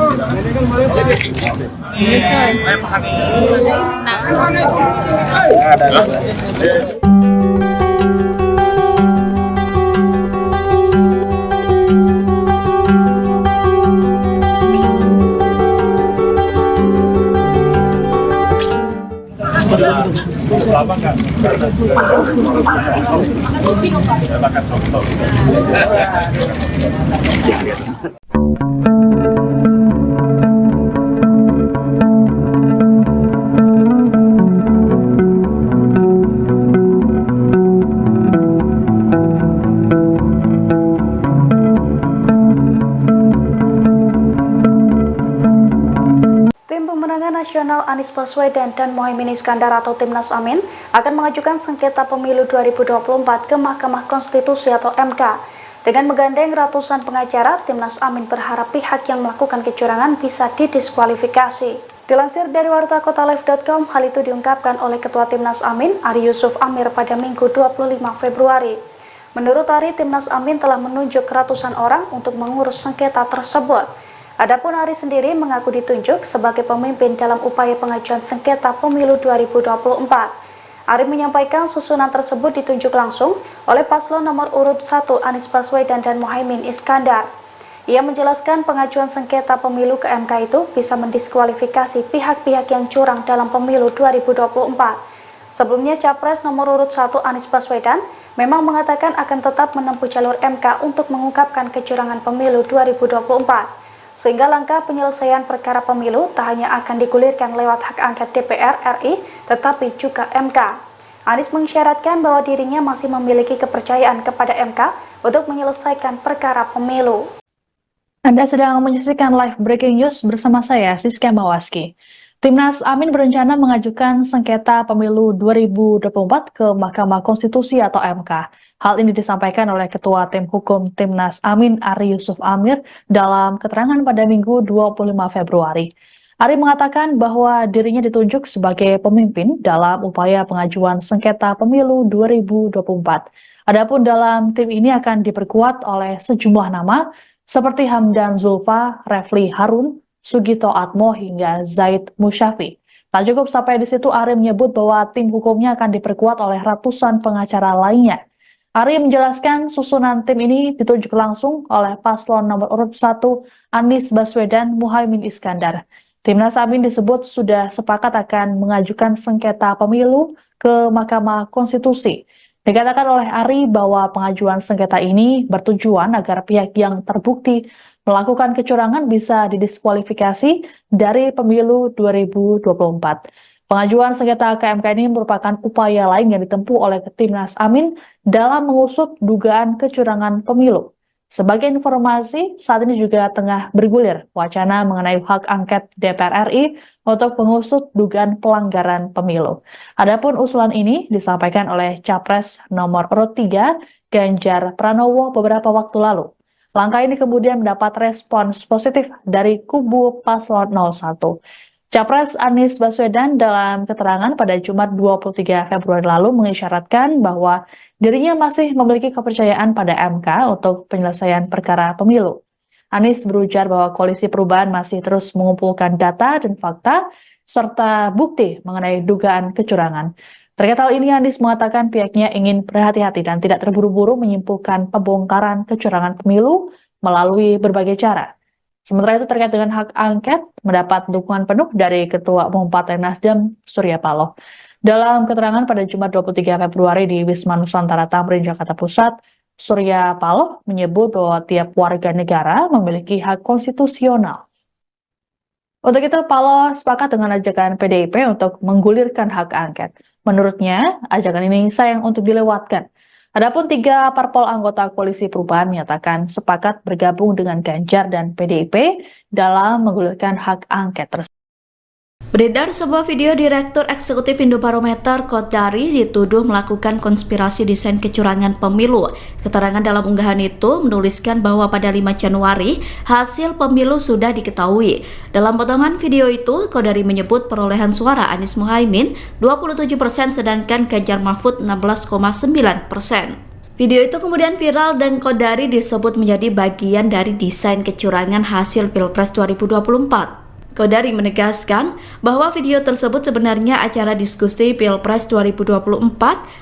Lama kan? Makan soto. Pemenangan Nasional Anies Baswedan dan Muhaimin Iskandar atau Timnas Amin akan mengajukan sengketa pemilu 2024 ke Mahkamah Konstitusi atau MK. Dengan menggandeng ratusan pengacara, Timnas Amin berharap pihak yang melakukan kecurangan bisa didiskualifikasi. Dilansir dari wartakotalive.com, hal itu diungkapkan oleh Ketua Timnas Amin, Ari Yusuf Amir pada Minggu 25 Februari. Menurut Ari, Timnas Amin telah menunjuk ratusan orang untuk mengurus sengketa tersebut. Adapun Ari sendiri mengaku ditunjuk sebagai pemimpin dalam upaya pengajuan sengketa pemilu 2024. Ari menyampaikan susunan tersebut ditunjuk langsung oleh paslon nomor urut 1 Anies Baswedan dan Muhaimin Iskandar. Ia menjelaskan pengajuan sengketa pemilu ke MK itu bisa mendiskualifikasi pihak-pihak yang curang dalam pemilu 2024. Sebelumnya, Capres nomor urut 1 Anies Baswedan memang mengatakan akan tetap menempuh jalur MK untuk mengungkapkan kecurangan pemilu 2024. Sehingga langkah penyelesaian perkara pemilu tak hanya akan digulirkan lewat hak angket DPR RI, tetapi juga MK. Anies mengisyaratkan bahwa dirinya masih memiliki kepercayaan kepada MK untuk menyelesaikan perkara pemilu. Anda sedang menyaksikan live breaking news bersama saya, Siska Mawaski. Timnas Amin berencana mengajukan sengketa pemilu 2024 ke Mahkamah Konstitusi atau MK. Hal ini disampaikan oleh Ketua Tim Hukum Timnas Amin, Ari Yusuf Amir, dalam keterangan pada Minggu 25 Februari. Ari mengatakan bahwa dirinya ditunjuk sebagai pemimpin dalam upaya pengajuan sengketa pemilu 2024. Adapun dalam tim ini akan diperkuat oleh sejumlah nama seperti Hamdan Zulfa, Refli Harun, Sugito Atmo hingga Zaid Musyafi. Tak cukup sampai di situ, Ari menyebut bahwa tim hukumnya akan diperkuat oleh ratusan pengacara lainnya. Ari menjelaskan susunan tim ini ditunjuk langsung oleh paslon nomor urut 1 Anies Baswedan Muhaimin Iskandar. Timnas Amin disebut sudah sepakat akan mengajukan sengketa pemilu ke Mahkamah Konstitusi. Dikatakan oleh Ari bahwa pengajuan sengketa ini bertujuan agar pihak yang terbukti melakukan kecurangan bisa didiskualifikasi dari pemilu 2024. Pengajuan sengketa ke MK ini merupakan upaya lain yang ditempuh oleh Timnas Amin dalam mengusut dugaan kecurangan pemilu. Sebagai informasi, saat ini juga tengah bergulir wacana mengenai hak angket DPR RI untuk mengusut dugaan pelanggaran pemilu. Adapun usulan ini disampaikan oleh Capres nomor urut 3 Ganjar Pranowo beberapa waktu lalu. Langkah ini kemudian mendapat respons positif dari kubu paslon 01. Capres Anies Baswedan dalam keterangan pada Jumat 23 Februari lalu mengisyaratkan bahwa dirinya masih memiliki kepercayaan pada MK untuk penyelesaian perkara pemilu. Anies berujar bahwa Koalisi Perubahan masih terus mengumpulkan data dan fakta serta bukti mengenai dugaan kecurangan. Terkait hal ini, Anies mengatakan pihaknya ingin berhati-hati dan tidak terburu-buru menyimpulkan pembongkaran kecurangan pemilu melalui berbagai cara. Sementara itu terkait dengan hak angket, mendapat dukungan penuh dari Ketua Umum Partai Nasdem, Surya Paloh. Dalam keterangan pada Jumat 23 Februari di Wisma Nusantara Tamrin, Jakarta Pusat, Surya Paloh menyebut bahwa tiap warga negara memiliki hak konstitusional. Untuk itu, Paloh sepakat dengan ajakan PDIP untuk menggulirkan hak angket. Menurutnya, ajakan ini sayang untuk dilewatkan. Adapun 3 parpol anggota Koalisi Perubahan menyatakan sepakat bergabung dengan Ganjar dan PDIP dalam menggulirkan hak angket tersebut. Beredar sebuah video Direktur Eksekutif Indobarometer Kodari dituduh melakukan konspirasi desain kecurangan pemilu. Keterangan dalam unggahan itu menuliskan bahwa pada 5 Januari hasil pemilu sudah diketahui. Dalam potongan video itu, Kodari menyebut perolehan suara Anies Muhaimin 27% sedangkan Ganjar Mahfud 16,9%. Video itu kemudian viral dan Kodari disebut menjadi bagian dari desain kecurangan hasil Pilpres 2024. Kodari menegaskan bahwa video tersebut sebenarnya acara diskusi Pilpres 2024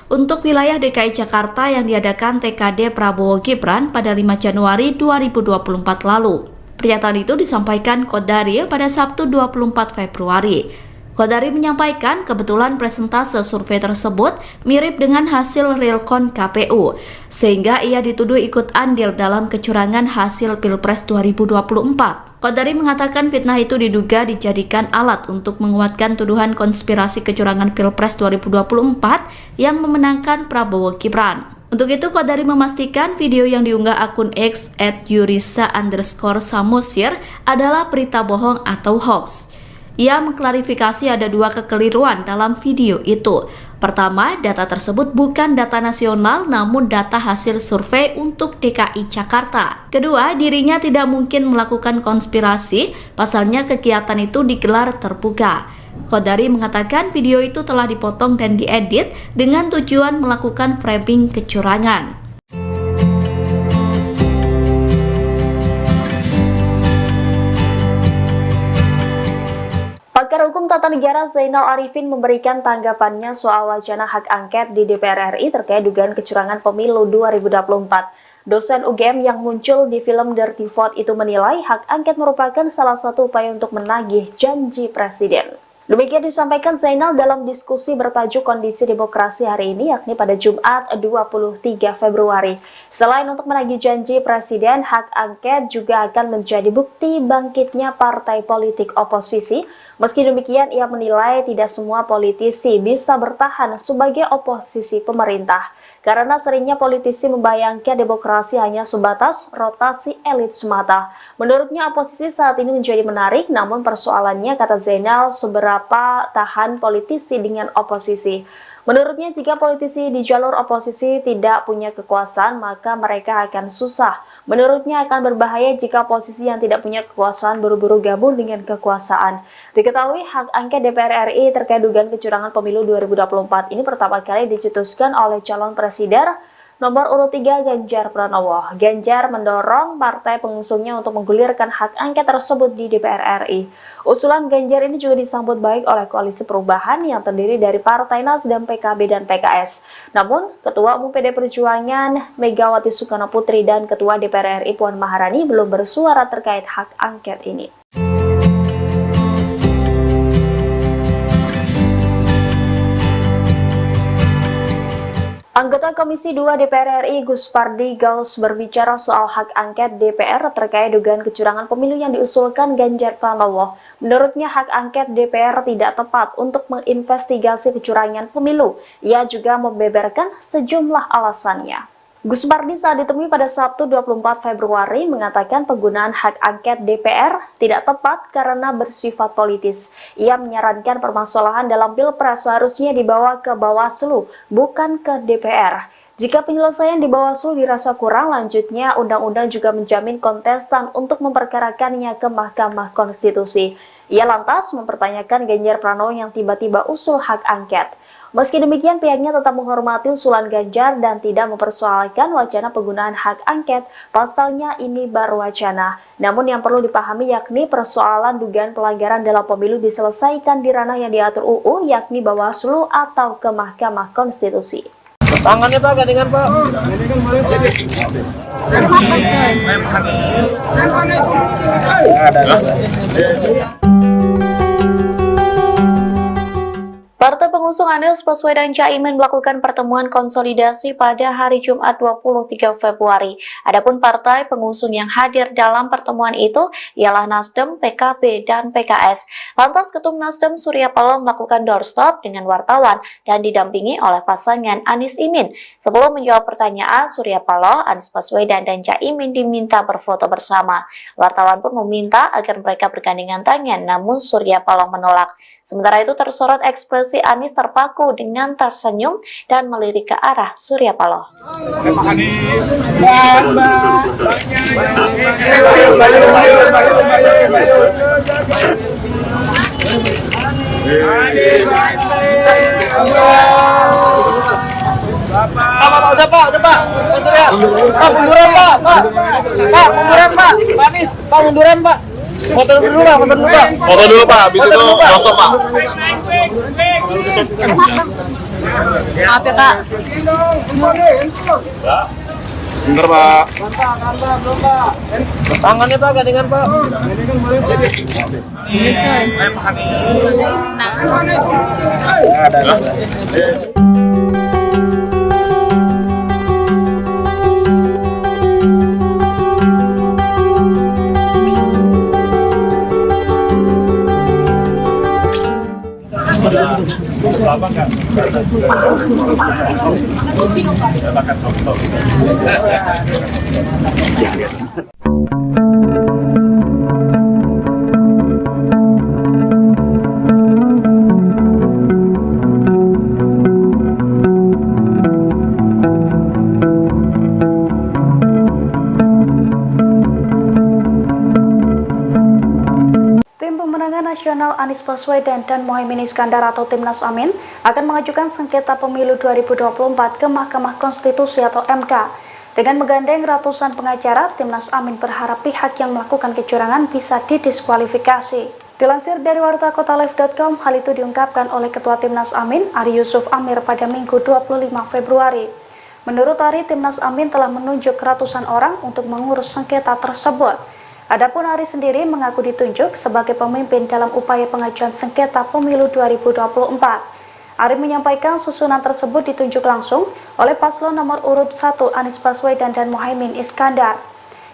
untuk wilayah DKI Jakarta yang diadakan TKD Prabowo Gibran pada 5 Januari 2024 lalu. Pernyataan itu disampaikan Kodari pada Sabtu 24 Februari. Kodari menyampaikan kebetulan presentase survei tersebut mirip dengan hasil realcon KPU, sehingga ia dituduh ikut andil dalam kecurangan hasil Pilpres 2024. Kodari mengatakan fitnah itu diduga dijadikan alat untuk menguatkan tuduhan konspirasi kecurangan Pilpres 2024 yang memenangkan Prabowo Gibran. Untuk itu, Kodari memastikan video yang diunggah akun X @yurisa_samosir adalah berita bohong atau hoax. Ia mengklarifikasi ada dua kekeliruan dalam video itu. Pertama, data tersebut bukan data nasional namun data hasil survei untuk DKI Jakarta. Kedua, dirinya tidak mungkin melakukan konspirasi, pasalnya kegiatan itu digelar terbuka. Qodari mengatakan video itu telah dipotong dan diedit dengan tujuan melakukan framing kecurangan. Pakar Hukum Tata Negara Zainal Arifin memberikan tanggapannya soal wacana hak angket di DPR RI terkait dugaan kecurangan pemilu 2024. Dosen UGM yang muncul di film Dirty Vote itu menilai hak angket merupakan salah satu upaya untuk menagih janji presiden. Demikian disampaikan Zainal dalam diskusi bertajuk Kondisi Demokrasi hari ini, yakni pada Jumat 23 Februari. Selain untuk menagih janji presiden, hak angket juga akan menjadi bukti bangkitnya partai politik oposisi. Meski demikian, ia menilai tidak semua politisi bisa bertahan sebagai oposisi pemerintah, karena seringnya politisi membayangkan demokrasi hanya sebatas rotasi elit semata. Menurutnya, oposisi saat ini menjadi menarik, namun persoalannya, kata Zainal, seberapa tahan politisi dengan oposisi. Menurutnya, jika politisi di jalur oposisi tidak punya kekuasaan, maka mereka akan susah. Menurutnya, akan berbahaya jika oposisi yang tidak punya kekuasaan buru-buru gabung dengan kekuasaan. Diketahui, hak angket DPR RI terkait dugaan kecurangan pemilu 2024 ini pertama kali dicetuskan oleh calon presiden nomor urut 3 Ganjar Pranowo. Ganjar mendorong partai pengusungnya untuk menggulirkan hak angket tersebut di DPR RI. Usulan Ganjar ini juga disambut baik oleh Koalisi Perubahan yang terdiri dari Partai Nasdem, PKB, dan PKS. Namun, Ketua Umum PD Perjuangan Megawati Soekarno Putri dan Ketua DPR RI Puan Maharani belum bersuara terkait hak angket ini. Anggota Komisi 2 DPR RI Gus Pardi Gaus berbicara soal hak angket DPR terkait dugaan kecurangan pemilu yang diusulkan Ganjar Pranowo. Menurutnya hak angket DPR tidak tepat untuk menginvestigasi kecurangan pemilu. Ia juga membeberkan sejumlah alasannya. Gus Pardi saat ditemui pada Sabtu 24 Februari mengatakan penggunaan hak angket DPR tidak tepat karena bersifat politis. Ia menyarankan permasalahan dalam Pilpres seharusnya dibawa ke Bawaslu, bukan ke DPR. Jika penyelesaian di Bawaslu dirasa kurang, lanjutnya undang-undang juga menjamin kontestan untuk memperkarakannya ke Mahkamah Konstitusi. Ia lantas mempertanyakan Ganjar Pranowo yang tiba-tiba usul hak angket. Meski demikian, pihaknya tetap menghormati usulan Ganjar dan tidak mempersoalkan wacana penggunaan hak angket. Pasalnya ini baru wacana. Namun yang perlu dipahami yakni persoalan dugaan pelanggaran dalam pemilu diselesaikan di ranah yang diatur UU, yakni Bawaslu atau ke Mahkamah Konstitusi. Tangannya Pak, gandengan Pak. Partai pengusung Anies Baswedan Caimin melakukan pertemuan konsolidasi pada hari Jumat 23 Februari. Adapun partai pengusung yang hadir dalam pertemuan itu ialah Nasdem, PKB, dan PKS. Lantas Ketum Nasdem Surya Paloh melakukan doorstop dengan wartawan dan didampingi oleh pasangan Anies Imin. Sebelum menjawab pertanyaan, Surya Paloh, Anies Baswedan, dan Caimin diminta berfoto bersama. Wartawan pun meminta agar mereka bergandengan tangan, namun Surya Paloh menolak. Sementara itu tersorot ekspresi Anies terpaku dengan tersenyum dan melirik ke arah Surya Paloh. Udah Pak. Pak, munduran Pak. Pak, munduran Pak. Pak Anies, Pak munduran Pak. Foto dulu Pak. Foto dulu Pak, habis itu doorstop Pak. Maaf ya Kak. Bentar Pak. Tangannya Pak, gandengan Pak. Lama kan? Makan sop. Anies Baswedan dan Muhaimin Iskandar atau Timnas Amin akan mengajukan sengketa pemilu 2024 ke Mahkamah Konstitusi atau MK. Dengan menggandeng ratusan pengacara, Timnas Amin berharap pihak yang melakukan kecurangan bisa didiskualifikasi. Dilansir dari wartakotalive.com, hal itu diungkapkan oleh Ketua Timnas Amin, Ari Yusuf Amir pada Minggu 25 Februari. Menurut Ari, Timnas Amin telah menunjuk ratusan orang untuk mengurus sengketa tersebut. Adapun Ari sendiri mengaku ditunjuk sebagai pemimpin dalam upaya pengajuan sengketa pemilu 2024. Ari menyampaikan susunan tersebut ditunjuk langsung oleh paslon nomor urut 1 Anies Baswedan dan Muhaimin Iskandar.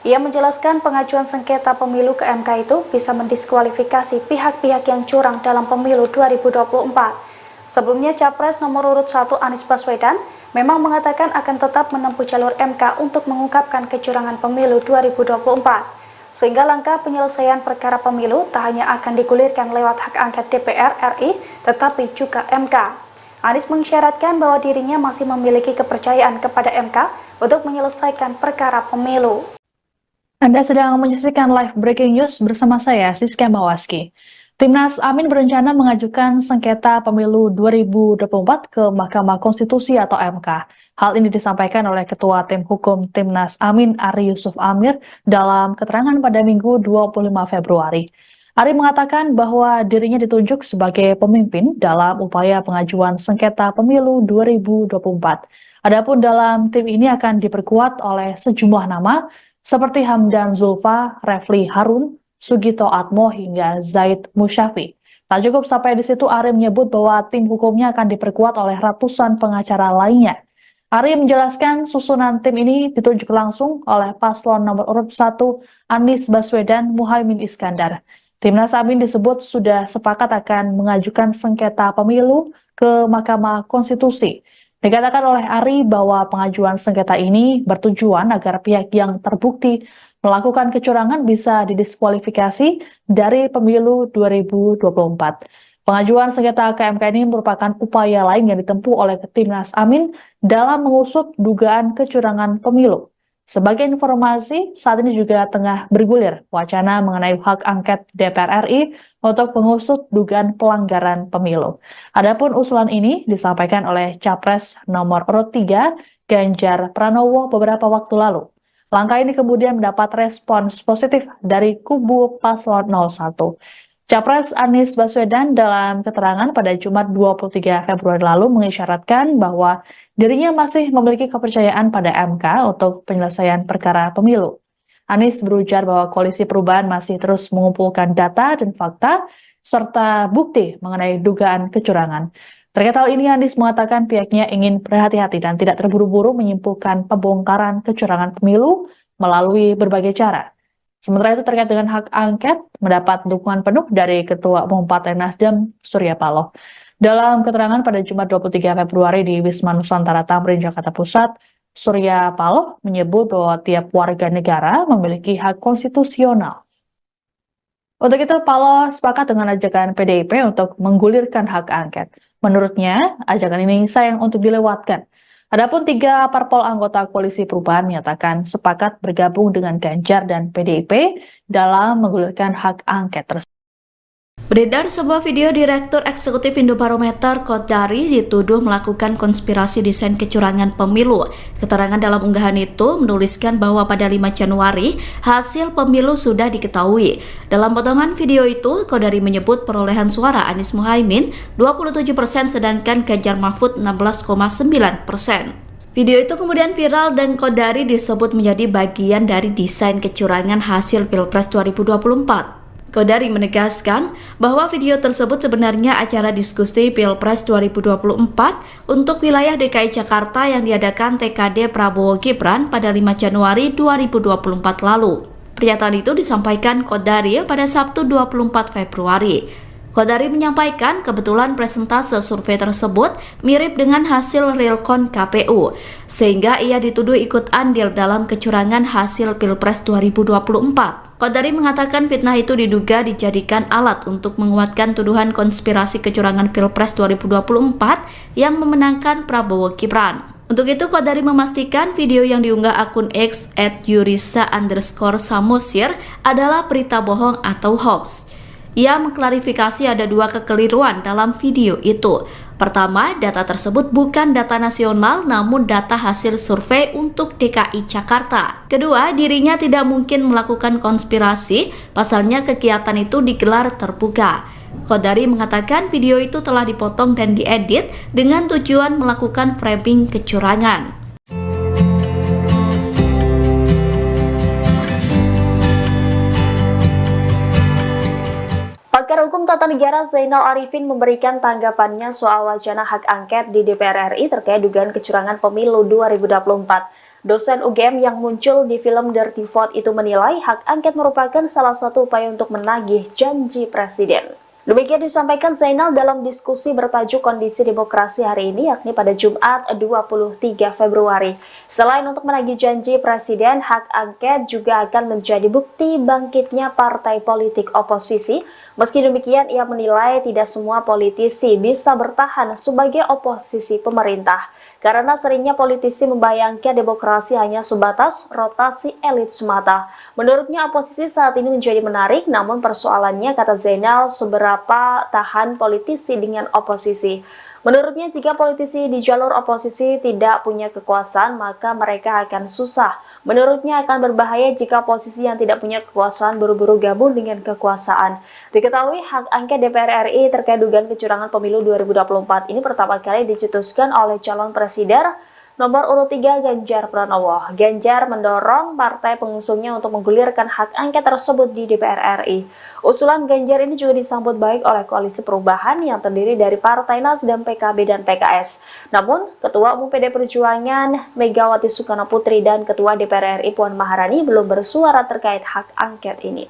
Ia menjelaskan pengajuan sengketa pemilu ke MK itu bisa mendiskualifikasi pihak-pihak yang curang dalam pemilu 2024. Sebelumnya, Capres nomor urut 1 Anies Baswedan memang mengatakan akan tetap menempuh jalur MK untuk mengungkapkan kecurangan pemilu 2024. Sehingga langkah penyelesaian perkara pemilu tak hanya akan digulirkan lewat hak angket DPR RI, tetapi juga MK. Anies mengisyaratkan bahwa dirinya masih memiliki kepercayaan kepada MK untuk menyelesaikan perkara pemilu. Anda sedang menyaksikan live breaking news bersama saya, Siska Mawaski. Timnas Amin berencana mengajukan sengketa pemilu 2024 ke Mahkamah Konstitusi atau MK. Hal ini disampaikan oleh Ketua Tim Hukum Timnas Amin, Ari Yusuf Amir, dalam keterangan pada Minggu 25 Februari. Ari mengatakan bahwa dirinya ditunjuk sebagai pemimpin dalam upaya pengajuan sengketa pemilu 2024. Adapun dalam tim ini akan diperkuat oleh sejumlah nama seperti Hamdan Zulfa, Refli Harun, Sugito Atmo hingga Zaid Musyafi. Tak cukup sampai di situ, Ari menyebut bahwa tim hukumnya akan diperkuat oleh ratusan pengacara lainnya. Ari menjelaskan susunan tim ini ditunjuk langsung oleh paslon nomor urut 1 Anies Baswedan Muhaimin Iskandar. Timnas Amin disebut sudah sepakat akan mengajukan sengketa pemilu ke Mahkamah Konstitusi. Dikatakan oleh Ari bahwa pengajuan sengketa ini bertujuan agar pihak yang terbukti melakukan kecurangan bisa didiskualifikasi dari pemilu 2024. Pengajuan sengketa ke MK ini merupakan upaya lain yang ditempuh oleh Timnas Amin dalam mengusut dugaan kecurangan pemilu. Sebagai informasi, saat ini juga tengah bergulir wacana mengenai hak angket DPR RI untuk mengusut dugaan pelanggaran pemilu. Adapun usulan ini disampaikan oleh Capres nomor urut 3 Ganjar Pranowo beberapa waktu lalu. Langkah ini kemudian mendapat respons positif dari kubu paslon 01. Capres Anies Baswedan dalam keterangan pada Jumat 23 Februari lalu mengisyaratkan bahwa dirinya masih memiliki kepercayaan pada MK untuk penyelesaian perkara pemilu. Anies berujar bahwa Koalisi Perubahan masih terus mengumpulkan data dan fakta serta bukti mengenai dugaan kecurangan. Terkait hal ini, Anies mengatakan pihaknya ingin berhati-hati dan tidak terburu-buru menyimpulkan pembongkaran kecurangan pemilu melalui berbagai cara. Sementara itu terkait dengan hak angket, mendapat dukungan penuh dari Ketua Umum Partai Nasdem, Surya Paloh. Dalam keterangan pada Jumat 23 Februari di Wisma Nusantara Tamrin, Jakarta Pusat, Surya Paloh menyebut bahwa tiap warga negara memiliki hak konstitusional. Untuk itu, Paloh sepakat dengan ajakan PDIP untuk menggulirkan hak angket. Menurutnya, ajakan ini sayang untuk dilewatkan. Adapun 3 parpol anggota Koalisi Perubahan menyatakan sepakat bergabung dengan Ganjar dan PDIP dalam menggulirkan hak angket tersebut. Beredar sebuah video Direktur Eksekutif Indobarometer Kodari dituduh melakukan konspirasi desain kecurangan pemilu. Keterangan dalam unggahan itu menuliskan bahwa pada 5 Januari hasil pemilu sudah diketahui. Dalam potongan video itu, Kodari menyebut perolehan suara Anies Muhaimin 27% sedangkan Ganjar Mahfud 16,9%. Video itu kemudian viral dan Kodari disebut menjadi bagian dari desain kecurangan hasil Pilpres 2024. Kodari menegaskan bahwa video tersebut sebenarnya acara diskusi Pilpres 2024 untuk wilayah DKI Jakarta yang diadakan TKD Prabowo Gibran pada 5 Januari 2024 lalu. Pernyataan itu disampaikan Kodari pada Sabtu 24 Februari. Kodari menyampaikan kebetulan presentase survei tersebut mirip dengan hasil realcon KPU, sehingga ia dituduh ikut andil dalam kecurangan hasil Pilpres 2024. Kodari mengatakan fitnah itu diduga dijadikan alat untuk menguatkan tuduhan konspirasi kecurangan Pilpres 2024 yang memenangkan Prabowo Gibran. Untuk itu, Kodari memastikan video yang diunggah akun X @yurisa_samosir adalah berita bohong atau hoax. Ia mengklarifikasi ada dua kekeliruan dalam video itu. Pertama, data tersebut bukan data nasional namun data hasil survei untuk DKI Jakarta. Kedua, dirinya tidak mungkin melakukan konspirasi, pasalnya kegiatan itu digelar terbuka. Qodari mengatakan video itu telah dipotong dan diedit dengan tujuan melakukan framing kecurangan. Pakar Hukum Tata Negara Zainal Arifin memberikan tanggapannya soal wacana hak angket di DPR RI terkait dugaan kecurangan pemilu 2024. Dosen UGM yang muncul di film Dirty Vote itu menilai hak angket merupakan salah satu upaya untuk menagih janji presiden. Demikian disampaikan Zainal dalam diskusi bertajuk Kondisi Demokrasi hari ini, yakni pada Jumat 23 Februari. Selain untuk menagih janji presiden, hak angket juga akan menjadi bukti bangkitnya partai politik oposisi. Meski demikian, ia menilai tidak semua politisi bisa bertahan sebagai oposisi pemerintah, karena seringnya politisi membayangkan demokrasi hanya sebatas rotasi elit semata. Menurutnya, oposisi saat ini menjadi menarik, namun persoalannya, kata Zainal, seberapa tahan politisi dengan oposisi. Menurutnya, jika politisi di jalur oposisi tidak punya kekuasaan, maka mereka akan susah. Menurutnya, akan berbahaya jika posisi yang tidak punya kekuasaan buru-buru gabung dengan kekuasaan. Diketahui, hak angket DPR RI terkait dugaan kecurangan pemilu 2024 ini pertama kali dicetuskan oleh calon presiden nomor urut 3 Ganjar Pranowo. Ganjar mendorong partai pengusungnya untuk menggulirkan hak angket tersebut di DPR RI. Usulan Ganjar ini juga disambut baik oleh Koalisi Perubahan yang terdiri dari Partai Nasdem, PKB, dan PKS. Namun, Ketua Umum PD Perjuangan Megawati Soekarno Putri dan Ketua DPR RI Puan Maharani belum bersuara terkait hak angket ini.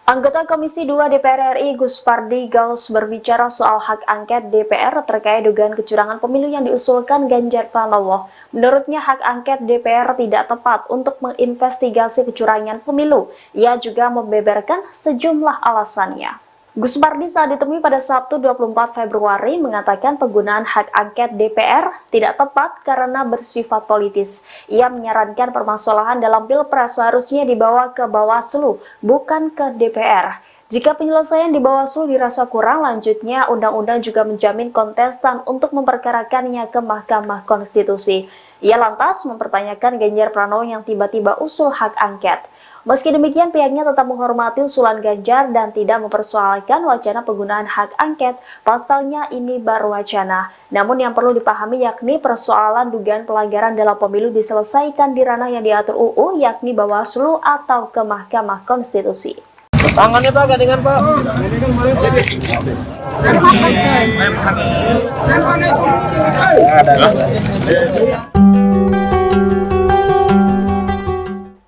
Anggota Komisi 2 DPR RI Gus Pardi Gaus berbicara soal hak angket DPR terkait dugaan kecurangan pemilu yang diusulkan Ganjar Pranowo. Menurutnya hak angket DPR tidak tepat untuk menginvestigasi kecurangan pemilu. Ia juga membeberkan sejumlah alasannya. Gus Pardi saat ditemui pada Sabtu 24 Februari mengatakan penggunaan hak angket DPR tidak tepat karena bersifat politis. Ia menyarankan permasalahan dalam Pilpres seharusnya dibawa ke Bawaslu, bukan ke DPR. Jika penyelesaian di Bawaslu dirasa kurang, lanjutnya undang-undang juga menjamin kontestan untuk memperkarakannya ke Mahkamah Konstitusi. Ia lantas mempertanyakan Ganjar Pranowo yang tiba-tiba usul hak angket. Meski demikian, pihaknya tetap menghormati usulan Ganjar dan tidak mempersoalkan wacana penggunaan hak angket, pasalnya ini baru wacana. Namun yang perlu dipahami yakni persoalan dugaan pelanggaran dalam pemilu diselesaikan di ranah yang diatur UU, yakni Bawaslu atau ke Mahkamah Konstitusi. Tangannya Pak, gandengan Pak.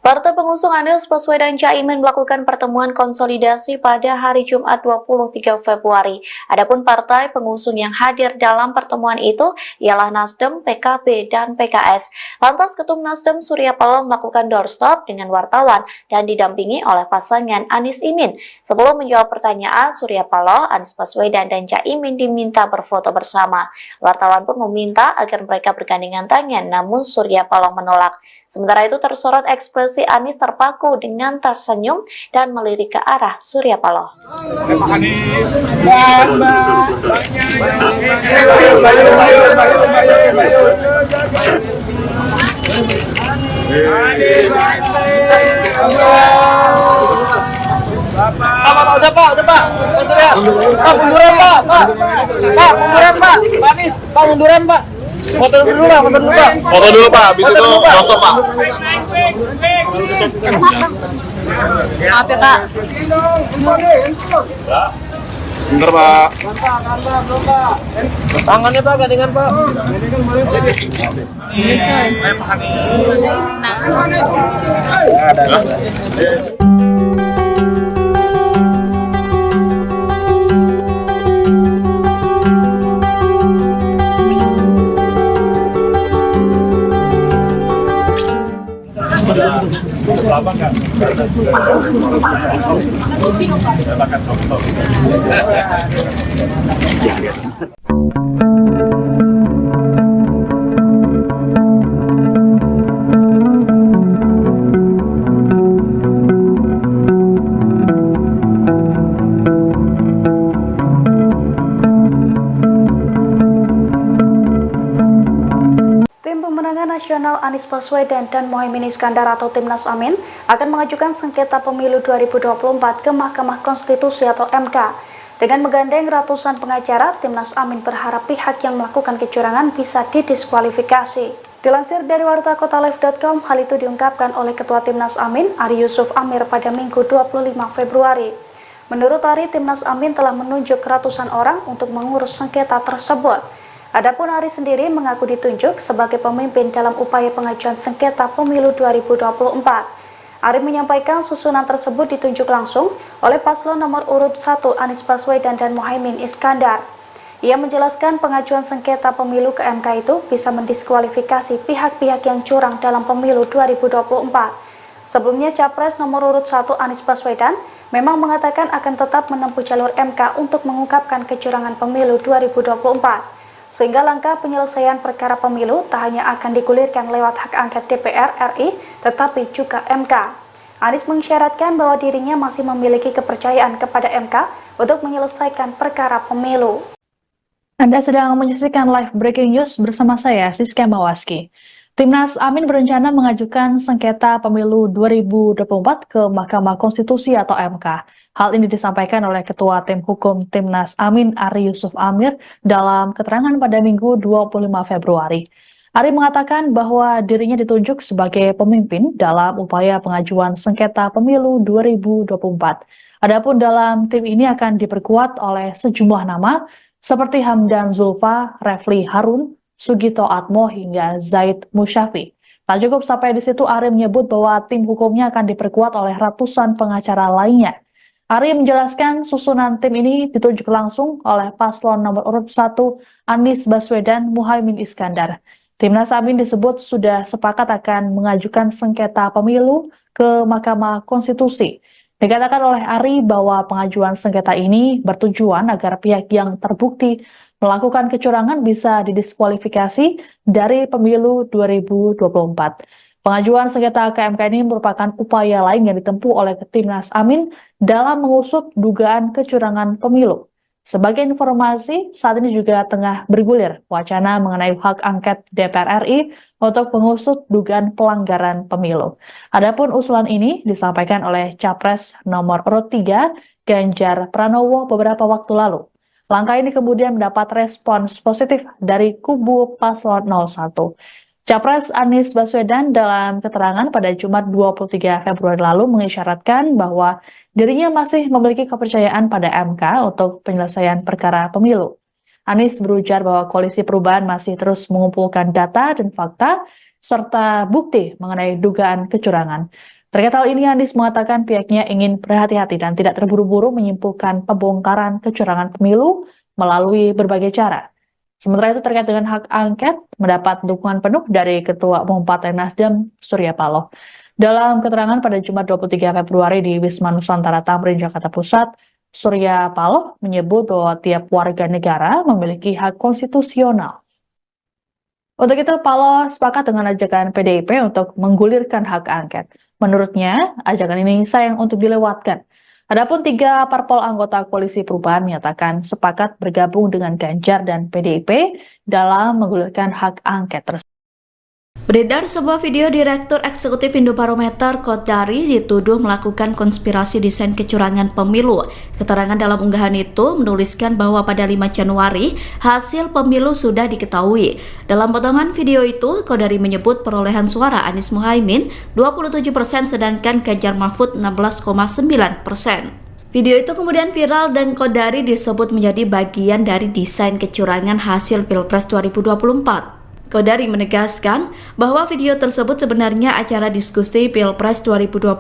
Partai pengusung Anies Baswedan Caimin melakukan pertemuan konsolidasi pada hari Jumat 23 Februari. Adapun partai pengusung yang hadir dalam pertemuan itu ialah Nasdem, PKB, dan PKS. Lantas Ketum Nasdem Surya Paloh melakukan doorstop dengan wartawan dan didampingi oleh pasangan Anies Imin. Sebelum menjawab pertanyaan, Surya Paloh, Anies Baswedan, dan Caimin diminta berfoto bersama. Wartawan pun meminta agar mereka bergandengan tangan, namun Surya Paloh menolak. Sementara itu tersorot ekspresi Anies terpaku dengan tersenyum dan melirik ke arah Surya Paloh. Udah Pak. Pak, munduran Pak. Pak, munduran Pak. Pak Anies, Pak munduran Pak. Foto dulu Pak. Foto dulu Pak, habis itu doorstop Pak. Maaf ya Pak. Bentar Pak. Tangannya Pak, gandengan Pak. Lama kan? Silakan foto. Anies Baswedan dan Muhaimin Iskandar atau Timnas Amin akan mengajukan sengketa pemilu 2024 ke Mahkamah Konstitusi atau MK. Dengan menggandeng ratusan pengacara, Timnas Amin berharap pihak yang melakukan kecurangan bisa didiskualifikasi. Dilansir dari wartakotalive.com, hal itu diungkapkan oleh Ketua Timnas Amin, Ari Yusuf Amir pada Minggu 25 Februari. Menurut Ari, Timnas Amin telah menunjuk ratusan orang untuk mengurus sengketa tersebut. Adapun Ari sendiri mengaku ditunjuk sebagai pemimpin dalam upaya pengajuan sengketa pemilu 2024. Ari menyampaikan susunan tersebut ditunjuk langsung oleh paslon nomor urut 1 Anies Baswedan dan Muhaimin Iskandar. Ia menjelaskan pengajuan sengketa pemilu ke MK itu bisa mendiskualifikasi pihak-pihak yang curang dalam pemilu 2024. Sebelumnya, Capres nomor urut 1 Anies Baswedan memang mengatakan akan tetap menempuh jalur MK untuk mengungkapkan kecurangan pemilu 2024. Sehingga langkah penyelesaian perkara pemilu tak hanya akan digulirkan lewat hak angket DPR RI, tetapi juga MK. Anies mengisyaratkan bahwa dirinya masih memiliki kepercayaan kepada MK untuk menyelesaikan perkara pemilu. Anda sedang menyaksikan live breaking news bersama saya, Siska Mawaski. Timnas Amin berencana mengajukan sengketa pemilu 2024 ke Mahkamah Konstitusi atau MK. Hal ini disampaikan oleh Ketua Tim Hukum Timnas Amin, Ari Yusuf Amir, dalam keterangan pada Minggu 25 Februari. Ari mengatakan bahwa dirinya ditunjuk sebagai pemimpin dalam upaya pengajuan sengketa pemilu 2024. Adapun dalam tim ini akan diperkuat oleh sejumlah nama seperti Hamdan Zulfa, Refli Harun, Sugito Atmo hingga Zaid Musyafi. Tak cukup sampai di situ, Ari menyebut bahwa tim hukumnya akan diperkuat oleh ratusan pengacara lainnya. Ari menjelaskan susunan tim ini ditunjuk langsung oleh paslon nomor urut 1 Anies Baswedan Muhaimin Iskandar. Timnas Amin disebut sudah sepakat akan mengajukan sengketa pemilu ke Mahkamah Konstitusi. Dikatakan oleh Ari bahwa pengajuan sengketa ini bertujuan agar pihak yang terbukti melakukan kecurangan bisa didiskualifikasi dari pemilu 2024. Pengajuan sengketa ke MK ini merupakan upaya lain yang ditempuh oleh Timnas Amin dalam mengusut dugaan kecurangan pemilu. Sebagai informasi, saat ini juga tengah bergulir wacana mengenai hak angket DPR RI untuk mengusut dugaan pelanggaran pemilu. Adapun usulan ini disampaikan oleh Capres nomor urut 3 Ganjar Pranowo beberapa waktu lalu. Langkah ini kemudian mendapat respons positif dari kubu paslon 01. Capres Anies Baswedan dalam keterangan pada Jumat 23 Februari lalu mengisyaratkan bahwa dirinya masih memiliki kepercayaan pada MK untuk penyelesaian perkara pemilu. Anies berujar bahwa Koalisi Perubahan masih terus mengumpulkan data dan fakta serta bukti mengenai dugaan kecurangan. Terkait hal ini, Anies mengatakan pihaknya ingin berhati-hati dan tidak terburu-buru menyimpulkan pembongkaran kecurangan pemilu melalui berbagai cara. Sementara itu terkait dengan hak angket, mendapat dukungan penuh dari Ketua Umum Partai Nasdem, Surya Paloh. Dalam keterangan pada Jumat 23 Februari di Wisma Nusantara Tamrin, Jakarta Pusat, Surya Paloh menyebut bahwa tiap warga negara memiliki hak konstitusional. Untuk itu, Paloh sepakat dengan ajakan PDIP untuk menggulirkan hak angket. Menurutnya, ajakan ini sayang untuk dilewatkan. Adapun 3 parpol anggota Koalisi Perubahan menyatakan sepakat bergabung dengan Ganjar dan PDIP dalam menggulirkan hak angket tersebut. Beredar sebuah video Direktur Eksekutif Indobarometer Kodari dituduh melakukan konspirasi desain kecurangan pemilu. Keterangan dalam unggahan itu menuliskan bahwa pada 5 Januari hasil pemilu sudah diketahui. Dalam potongan video itu, Kodari menyebut perolehan suara Anies Muhaimin 27% sedangkan Ganjar Mahfud 16,9%. Video itu kemudian viral dan Kodari disebut menjadi bagian dari desain kecurangan hasil Pilpres 2024. Kodari menegaskan bahwa video tersebut sebenarnya acara diskusi Pilpres 2024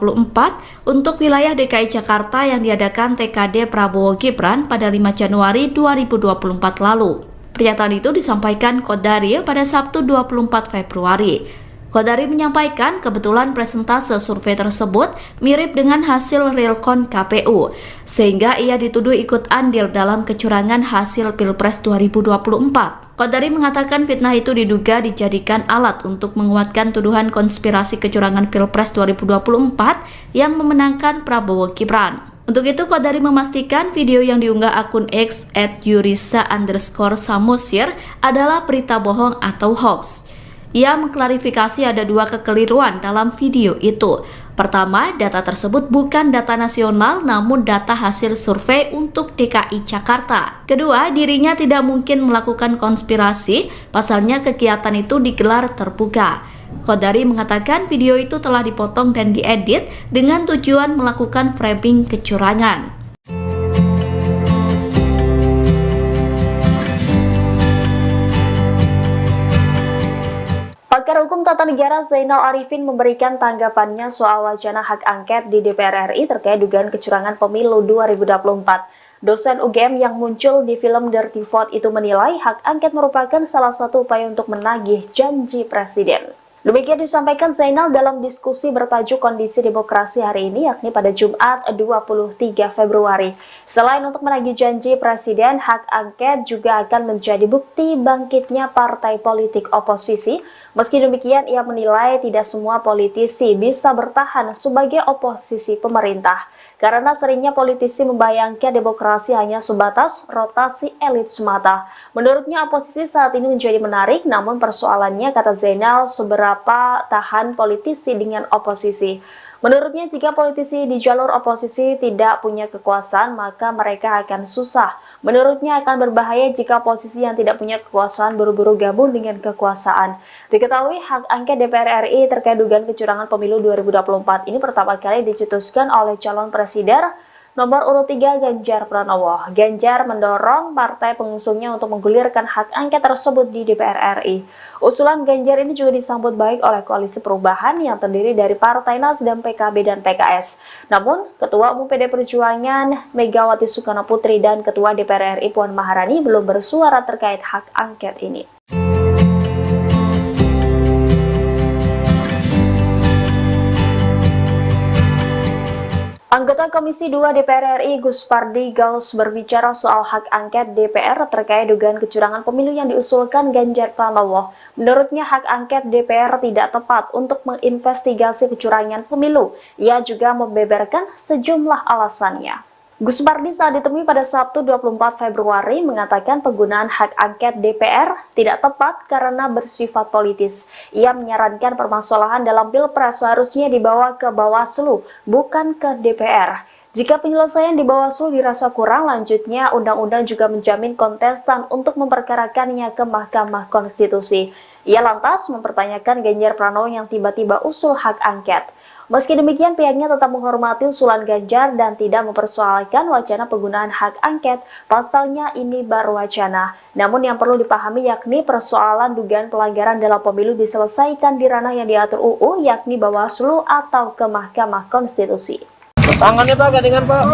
untuk wilayah DKI Jakarta yang diadakan TKD Prabowo Gibran pada 5 Januari 2024 lalu. Pernyataan itu disampaikan Kodari pada Sabtu 24 Februari. Kodari menyampaikan kebetulan presentase survei tersebut mirip dengan hasil realcon KPU, sehingga ia dituduh ikut andil dalam kecurangan hasil Pilpres 2024. Kodari mengatakan fitnah itu diduga dijadikan alat untuk menguatkan tuduhan konspirasi kecurangan Pilpres 2024 yang memenangkan Prabowo Gibran. Untuk itu, Kodari memastikan video yang diunggah akun X @yurisa_samosir adalah berita bohong atau hoax. Ia mengklarifikasi ada dua kekeliruan dalam video itu. Pertama, data tersebut bukan data nasional namun data hasil survei untuk DKI Jakarta. Kedua, dirinya tidak mungkin melakukan konspirasi, pasalnya kegiatan itu digelar terbuka. Qodari mengatakan video itu telah dipotong dan diedit dengan tujuan melakukan framing kecurangan. Pakar Hukum Tata Negara Zainal Arifin memberikan tanggapannya soal wacana hak angket di DPR RI terkait dugaan kecurangan pemilu 2024. Dosen UGM yang muncul di film Dirty Vote itu menilai hak angket merupakan salah satu upaya untuk menagih janji presiden. Demikian disampaikan Zainal dalam diskusi bertajuk Kondisi Demokrasi hari ini, yakni pada Jumat 23 Februari. Selain untuk menagih janji presiden, hak angket juga akan menjadi bukti bangkitnya partai politik oposisi. Meski demikian, ia menilai tidak semua politisi bisa bertahan sebagai oposisi pemerintah. Karena seringnya politisi membayangkan demokrasi hanya sebatas rotasi elit semata. Menurutnya oposisi saat ini menjadi menarik, namun persoalannya, kata Zainal, seberapa tahan politisi dengan oposisi. Menurutnya jika politisi di jalur oposisi tidak punya kekuasaan, maka mereka akan susah. Menurutnya akan berbahaya jika oposisi yang tidak punya kekuasaan buru-buru gabung dengan kekuasaan. Diketahui hak angket DPR RI terkait dugaan kecurangan pemilu 2024 ini pertama kali dicetuskan oleh calon presiden nomor urut 3 Ganjar Pranowo. Ganjar mendorong partai pengusungnya untuk menggulirkan hak angket tersebut di DPR RI. Usulan Ganjar ini juga disambut baik oleh Koalisi Perubahan yang terdiri dari Partai Nasdem, PKB, dan PKS. Namun, Ketua Umum PD Perjuangan Megawati Soekarno Putri dan Ketua DPR RI Puan Maharani belum bersuara terkait hak angket ini. Anggota Komisi 2 DPR RI Gus Pardi Gaus berbicara soal hak angket DPR terkait dugaan kecurangan pemilu yang diusulkan Ganjar Pranowo. Menurutnya hak angket DPR tidak tepat untuk menginvestigasi kecurangan pemilu. Ia juga membeberkan sejumlah alasannya. Gus Pardi saat ditemui pada Sabtu 24 Februari mengatakan penggunaan hak angket DPR tidak tepat karena bersifat politis. Ia menyarankan permasalahan dalam Pilpres seharusnya dibawa ke Bawaslu, bukan ke DPR. Jika penyelesaian di Bawaslu dirasa kurang, lanjutnya undang-undang juga menjamin kontestan untuk memperkarakannya ke Mahkamah Konstitusi. Ia lantas mempertanyakan Ganjar Pranowo yang tiba-tiba usul hak angket. Meski demikian, pihaknya tetap menghormati usulan Ganjar dan tidak mempersoalkan wacana penggunaan hak angket. Pasalnya ini baru wacana. Namun yang perlu dipahami yakni persoalan dugaan pelanggaran dalam pemilu diselesaikan di ranah yang diatur UU, yakni Bawaslu atau ke Mahkamah Konstitusi. Tangannya Pak, gandengan Pak.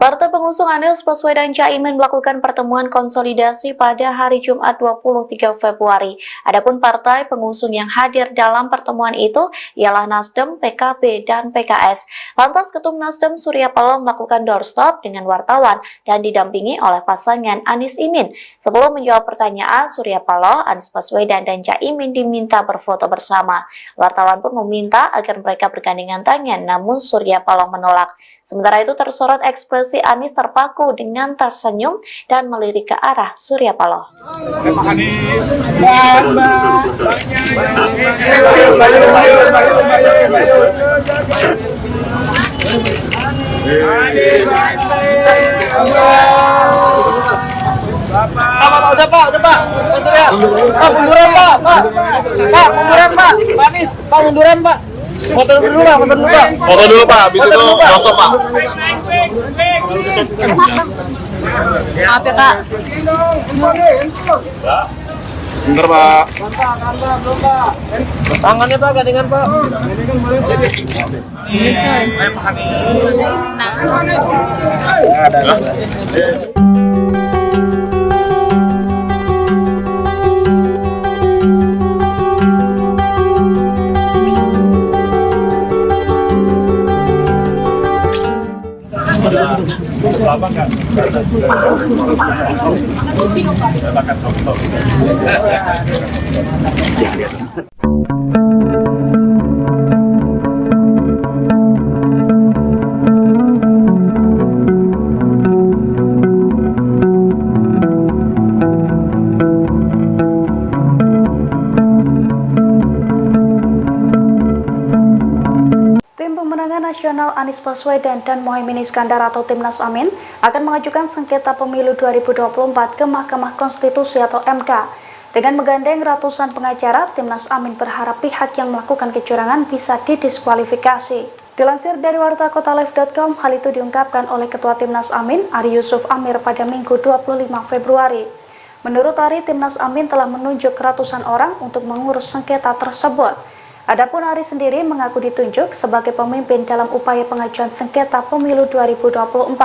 Partai pengusung Anies Baswedan Caimin melakukan pertemuan konsolidasi pada hari Jumat 23 Februari. Adapun partai pengusung yang hadir dalam pertemuan itu ialah Nasdem, PKB, dan PKS. Lantas Ketum Nasdem Surya Paloh melakukan doorstop dengan wartawan dan didampingi oleh pasangan Anies Imin. Sebelum menjawab pertanyaan, Surya Paloh, Anies Baswedan, dan Caimin diminta berfoto bersama. Wartawan pun meminta agar mereka bergandengan tangan, namun Surya Paloh menolak. Sementara itu tersorot ekspresi Anies terpaku dengan tersenyum dan melirik ke arah Surya Paloh. Udah Pak. Pak, munduran Pak. Pak, munduran Pak. Pak Anies, Pak munduran Pak. Foto dulu Pak. Foto dulu Pak, habis itu stop Pak. Maaf ya Kak. Bentar Pak. Tangannya Pak, gandengan Pak. Lama nggak? Makan soto. Nasional Anies Baswedan dan Muhaimin Iskandar atau Timnas Amin akan mengajukan sengketa pemilu 2024 ke Mahkamah Konstitusi atau MK. Dengan menggandeng ratusan pengacara, Timnas Amin berharap pihak yang melakukan kecurangan bisa didiskualifikasi. Dilansir dari wartakotalive.com, hal itu diungkapkan oleh Ketua Timnas Amin, Ari Yusuf Amir pada Minggu 25 Februari. Menurut Ari, Timnas Amin telah menunjuk ratusan orang untuk mengurus sengketa tersebut. Adapun Ari sendiri mengaku ditunjuk sebagai pemimpin dalam upaya pengajuan sengketa pemilu 2024.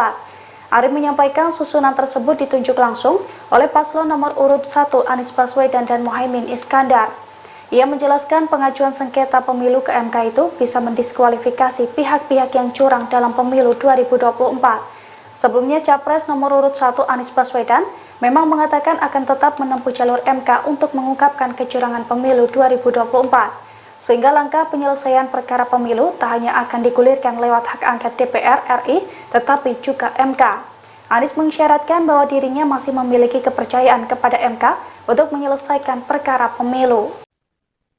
Ari menyampaikan susunan tersebut ditunjuk langsung oleh paslon nomor urut 1 Anies Baswedan dan Muhaimin Iskandar. Ia menjelaskan pengajuan sengketa pemilu ke MK itu bisa mendiskualifikasi pihak-pihak yang curang dalam pemilu 2024. Sebelumnya, Capres nomor urut 1 Anies Baswedan memang mengatakan akan tetap menempuh jalur MK untuk mengungkapkan kecurangan pemilu 2024. Sehingga langkah penyelesaian perkara pemilu tak hanya akan digulirkan lewat hak angket DPR RI, tetapi juga MK. Anies mengisyaratkan bahwa dirinya masih memiliki kepercayaan kepada MK untuk menyelesaikan perkara pemilu.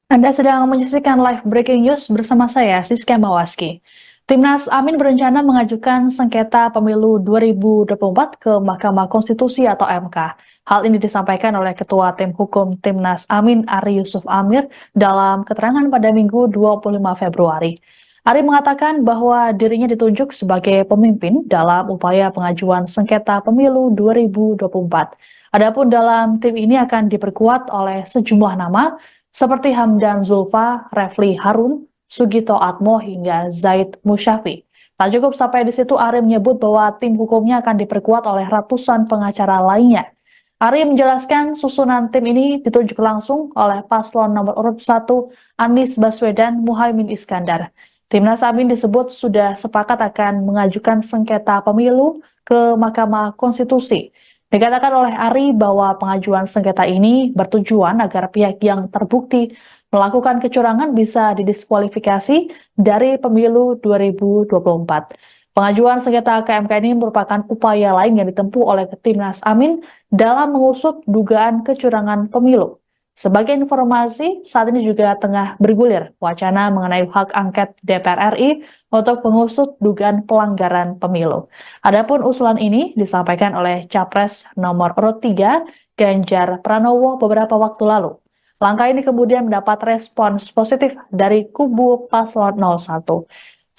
Anda sedang menyaksikan live breaking news bersama saya, Siska Mawaski. Timnas Amin berencana mengajukan sengketa pemilu 2024 ke Mahkamah Konstitusi atau MK. Hal ini disampaikan oleh Ketua Tim Hukum Timnas Amin, Ari Yusuf Amir, dalam keterangan pada Minggu 25 Februari. Ari mengatakan bahwa dirinya ditunjuk sebagai pemimpin dalam upaya pengajuan sengketa pemilu 2024. Adapun dalam tim ini akan diperkuat oleh sejumlah nama seperti Hamdan Zulfa, Refli Harun, Sugito Atmo hingga Zaid Musyafi. Tak cukup sampai di situ, Ari menyebut bahwa tim hukumnya akan diperkuat oleh ratusan pengacara lainnya. Ari menjelaskan susunan tim ini ditunjuk langsung oleh paslon nomor urut 1 Anies Baswedan Muhaimin Iskandar. Timnas Amin disebut sudah sepakat akan mengajukan sengketa pemilu ke Mahkamah Konstitusi. Dikatakan oleh Ari bahwa pengajuan sengketa ini bertujuan agar pihak yang terbukti melakukan kecurangan bisa didiskualifikasi dari pemilu 2024. Pengajuan sengketa ke MK ini merupakan upaya lain yang ditempuh oleh Timnas Amin dalam mengusut dugaan kecurangan pemilu. Sebagai informasi, saat ini juga tengah bergulir wacana mengenai hak angket DPR RI untuk mengusut dugaan pelanggaran pemilu. Adapun usulan ini disampaikan oleh Capres nomor urut 3 Ganjar Pranowo beberapa waktu lalu. Langkah ini kemudian mendapat respons positif dari kubu paslon 01.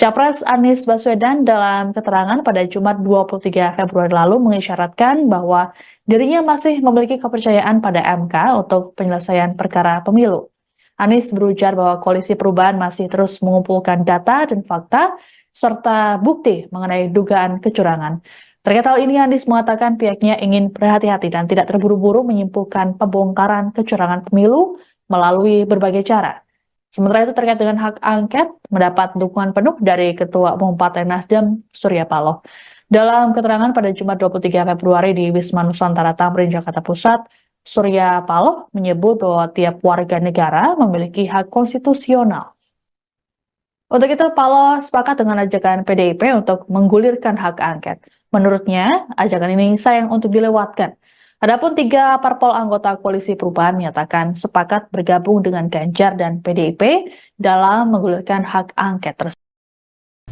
Capres Anies Baswedan dalam keterangan pada Jumat 23 Februari lalu mengisyaratkan bahwa dirinya masih memiliki kepercayaan pada MK untuk penyelesaian perkara pemilu. Anies berujar bahwa Koalisi Perubahan masih terus mengumpulkan data dan fakta serta bukti mengenai dugaan kecurangan. Terkait hal ini, Anies mengatakan pihaknya ingin berhati-hati dan tidak terburu-buru menyimpulkan pembongkaran kecurangan pemilu melalui berbagai cara. Sementara itu, terkait dengan hak angket, mendapat dukungan penuh dari Ketua Umum Partai Nasdem, Surya Paloh. Dalam keterangan pada Jumat 23 Februari di Wisma Nusantara Tamrin, Jakarta Pusat, Surya Paloh menyebut bahwa tiap warga negara memiliki hak konstitusional. Untuk itu, Paloh sepakat dengan ajakan PDIP untuk menggulirkan hak angket. Menurutnya, ajakan ini sayang untuk dilewatkan. Adapun 3 parpol anggota Koalisi Perubahan menyatakan sepakat bergabung dengan Ganjar dan PDIP dalam menggulirkan hak angket tersebut.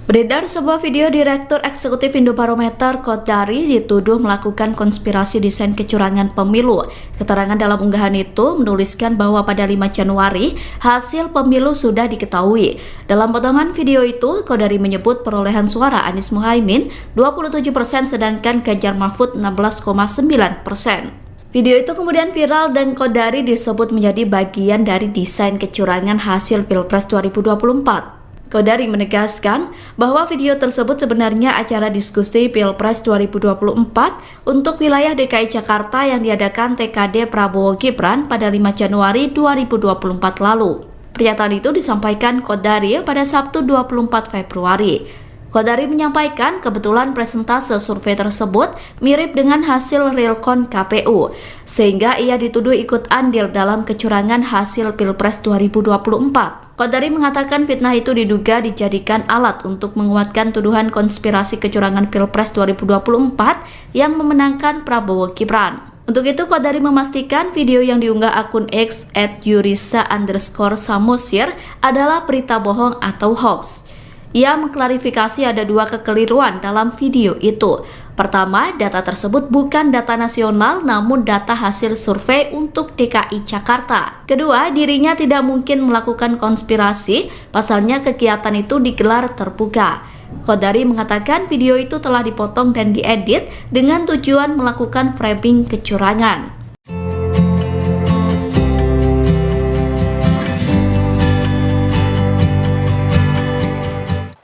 Beredar sebuah video Direktur Eksekutif Indobarometer Kodari dituduh melakukan konspirasi desain kecurangan pemilu. Keterangan dalam unggahan itu menuliskan bahwa pada 5 Januari hasil pemilu sudah diketahui. Dalam potongan video itu, Kodari menyebut perolehan suara Anies Muhaimin 27% sedangkan Ganjar Mahfud 16,9%. Video itu kemudian viral dan Kodari disebut menjadi bagian dari desain kecurangan hasil Pilpres 2024. Kodari menegaskan bahwa video tersebut sebenarnya acara diskusi Pilpres 2024 untuk wilayah DKI Jakarta yang diadakan TKD Prabowo Gibran pada 5 Januari 2024 lalu. Pernyataan itu disampaikan Kodari pada Sabtu 24 Februari. Kodari menyampaikan kebetulan presentase survei tersebut mirip dengan hasil realcon KPU, sehingga ia dituduh ikut andil dalam kecurangan hasil Pilpres 2024. Kodari mengatakan fitnah itu diduga dijadikan alat untuk menguatkan tuduhan konspirasi kecurangan Pilpres 2024 yang memenangkan Prabowo Gibran. Untuk itu, Kodari memastikan video yang diunggah akun X @yurisa_samosir adalah berita bohong atau hoax. Ia mengklarifikasi ada dua kekeliruan dalam video itu. Pertama, data tersebut bukan data nasional namun data hasil survei untuk DKI Jakarta. Kedua, dirinya tidak mungkin melakukan konspirasi, pasalnya kegiatan itu digelar terbuka. Qodari mengatakan video itu telah dipotong dan diedit dengan tujuan melakukan framing kecurangan.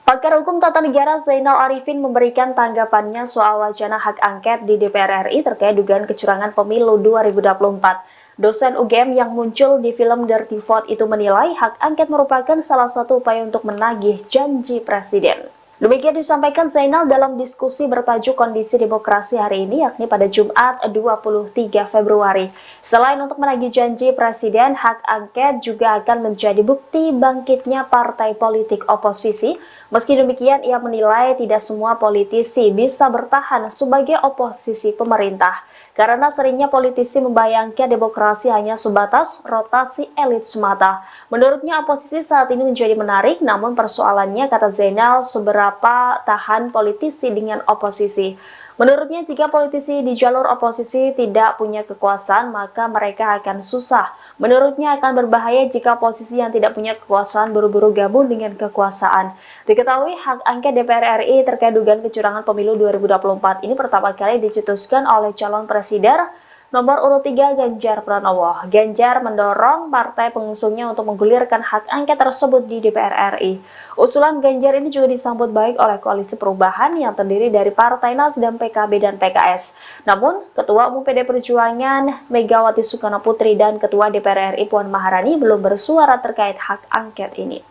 Pakar Hukum Tata Negara Zainal Arifin memberikan tanggapannya soal wacana hak angket di DPR RI terkait dugaan kecurangan pemilu 2024. Dosen UGM yang muncul di film Dirty Vote itu menilai hak angket merupakan salah satu upaya untuk menagih janji presiden. Demikian disampaikan Zainal dalam diskusi bertajuk Kondisi Demokrasi hari ini, yakni pada Jumat 23 Februari. Selain untuk menagih janji presiden, hak angket juga akan menjadi bukti bangkitnya partai politik oposisi. Meski demikian, ia menilai tidak semua politisi bisa bertahan sebagai oposisi pemerintah, karena seringnya politisi membayangkan demokrasi hanya sebatas rotasi elit semata. Menurutnya oposisi saat ini menjadi menarik, namun persoalannya, kata Zainal, seberapa tahan politisi dengan oposisi. Menurutnya jika politisi di jalur oposisi tidak punya kekuasaan, maka mereka akan susah. Menurutnya akan berbahaya jika oposisi yang tidak punya kekuasaan buru-buru gabung dengan kekuasaan. Diketahui hak angket DPR RI terkait dugaan kecurangan pemilu 2024 ini pertama kali dicetuskan oleh calon presiden nomor urut 3 Ganjar Pranowo. Ganjar mendorong partai pengusungnya untuk menggulirkan hak angket tersebut di DPR RI. Usulan Ganjar ini juga disambut baik oleh Koalisi Perubahan yang terdiri dari Partai Nasdem, PKB, dan PKS. Namun, Ketua Umum PD Perjuangan Megawati Soekarno Putri dan Ketua DPR RI Puan Maharani belum bersuara terkait hak angket ini.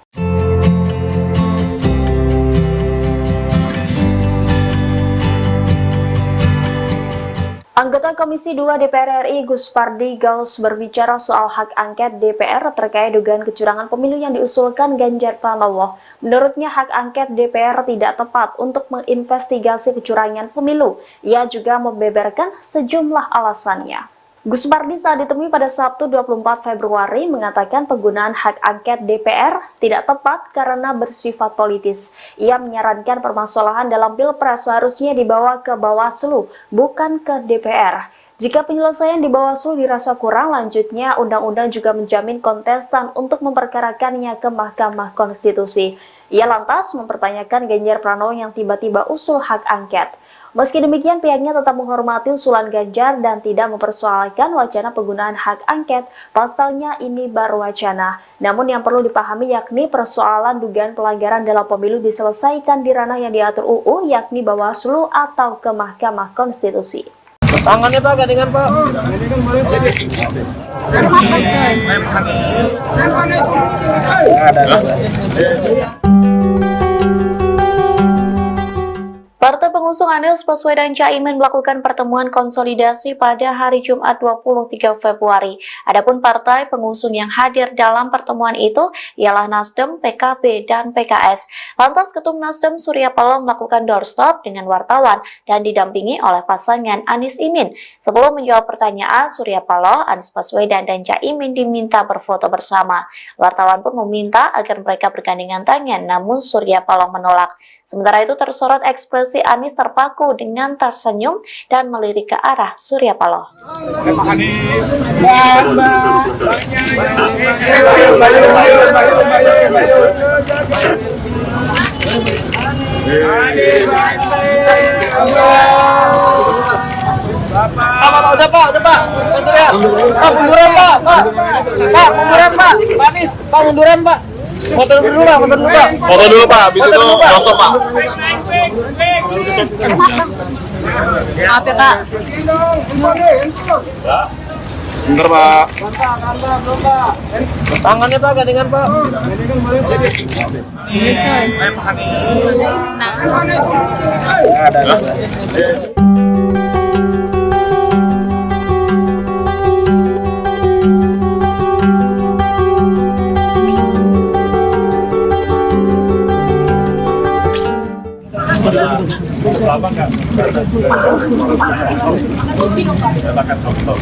Anggota Komisi 2 DPR RI Gus Pardi Gaus berbicara soal hak angket DPR terkait dugaan kecurangan pemilu yang diusulkan Ganjar Pranowo. Menurutnya hak angket DPR tidak tepat untuk menginvestigasi kecurangan pemilu. Ia juga membeberkan sejumlah alasannya. Gus Pardi saat ditemui pada Sabtu 24 Februari mengatakan penggunaan hak angket DPR tidak tepat karena bersifat politis. Ia menyarankan permasalahan dalam Pilpres seharusnya dibawa ke Bawaslu, bukan ke DPR. Jika penyelesaian di Bawaslu dirasa kurang, lanjutnya undang-undang juga menjamin kontestan untuk memperkarakannya ke Mahkamah Konstitusi. Ia lantas mempertanyakan Ganjar Pranowo yang tiba-tiba usul hak angket. Meski demikian, pihaknya tetap menghormati usulan Ganjar dan tidak mempersoalkan wacana penggunaan hak angket. Pasalnya ini baru wacana. Namun yang perlu dipahami yakni persoalan dugaan pelanggaran dalam pemilu diselesaikan di ranah yang diatur UU, yakni Bawaslu atau ke Mahkamah Konstitusi. Tangannya Pak, gandengan Pak. Partai pengusung Anies Baswedan Caimin melakukan pertemuan konsolidasi pada hari Jumat 23 Februari. Adapun partai pengusung yang hadir dalam pertemuan itu ialah Nasdem, PKB, dan PKS. Lantas Ketum Nasdem Surya Paloh melakukan doorstop dengan wartawan dan didampingi oleh pasangan Anies Imin. Sebelum menjawab pertanyaan, Surya Paloh, Anies Baswedan, dan Caimin diminta berfoto bersama. Wartawan pun meminta agar mereka bergandengan tangan, namun Surya Paloh menolak. Sementara itu tersorot ekspresi Anies terpaku dengan tersenyum dan melirik ke arah Surya Paloh. Udah Pak. Munduran Pak. Pak, munduran Pak. Anies, Pak munduran Pak. Foto dulu Pak. Foto dulu Pak, habis itu stop Pak. Maaf ya Pak. Bentar Pak. Tangannya Pak, gandengan Pak. Lama nggak? Makan top.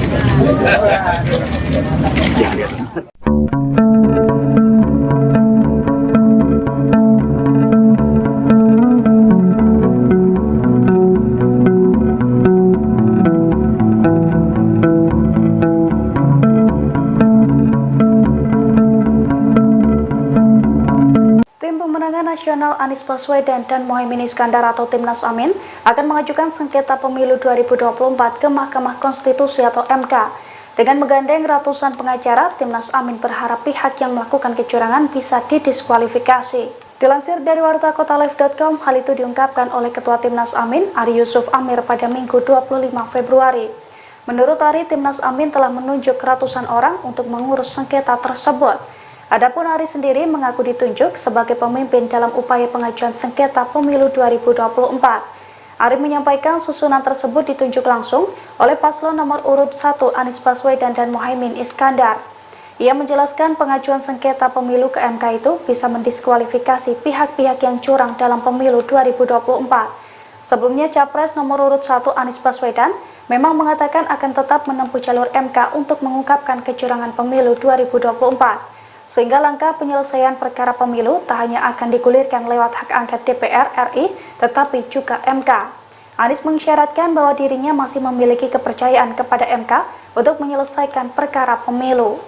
Nasional Anies Baswedan dan Muhaimin Iskandar atau Timnas Amin akan mengajukan sengketa pemilu 2024 ke Mahkamah Konstitusi atau MK. Dengan menggandeng ratusan pengacara, Timnas Amin berharap pihak yang melakukan kecurangan bisa didiskualifikasi. Dilansir dari wartakotalive.com, hal itu diungkapkan oleh Ketua Timnas Amin, Ari Yusuf Amir pada Minggu 25 Februari. Menurut Ari, Timnas Amin telah menunjuk ratusan orang untuk mengurus sengketa tersebut. Adapun Ari sendiri mengaku ditunjuk sebagai pemimpin dalam upaya pengajuan sengketa pemilu 2024. Ari menyampaikan susunan tersebut ditunjuk langsung oleh paslon nomor urut 1 Anies Baswedan dan Muhaimin Iskandar. Ia menjelaskan pengajuan sengketa pemilu ke MK itu bisa mendiskualifikasi pihak-pihak yang curang dalam pemilu 2024. Sebelumnya, Capres nomor urut 1 Anies Baswedan memang mengatakan akan tetap menempuh jalur MK untuk mengungkapkan kecurangan pemilu 2024. Sehingga langkah penyelesaian perkara pemilu tak hanya akan digulirkan lewat hak angket DPR RI, tetapi juga MK. Anies mengisyaratkan bahwa dirinya masih memiliki kepercayaan kepada MK untuk menyelesaikan perkara pemilu.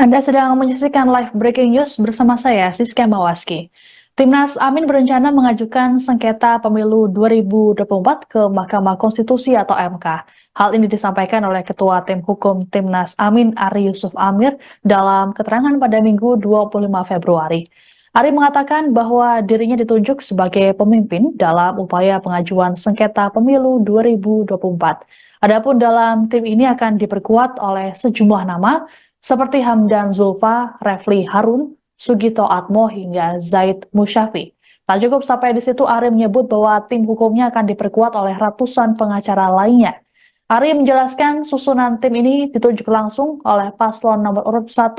Anda sedang menyaksikan live breaking news bersama saya, Siska Mawaski. Timnas Amin berencana mengajukan sengketa pemilu 2024 ke Mahkamah Konstitusi atau MK. Hal ini disampaikan oleh Ketua Tim Hukum Timnas Amin, Ari Yusuf Amir, dalam keterangan pada Minggu 25 Februari. Ari mengatakan bahwa dirinya ditunjuk sebagai pemimpin dalam upaya pengajuan sengketa pemilu 2024. Adapun dalam tim ini akan diperkuat oleh sejumlah nama seperti Hamdan Zulfa, Refli Harun, Sugito Atmo hingga Zaid Musyafi. Tak cukup sampai di situ, Ari menyebut bahwa tim hukumnya akan diperkuat oleh ratusan pengacara lainnya. Ari menjelaskan susunan tim ini ditunjuk langsung oleh paslon nomor urut 1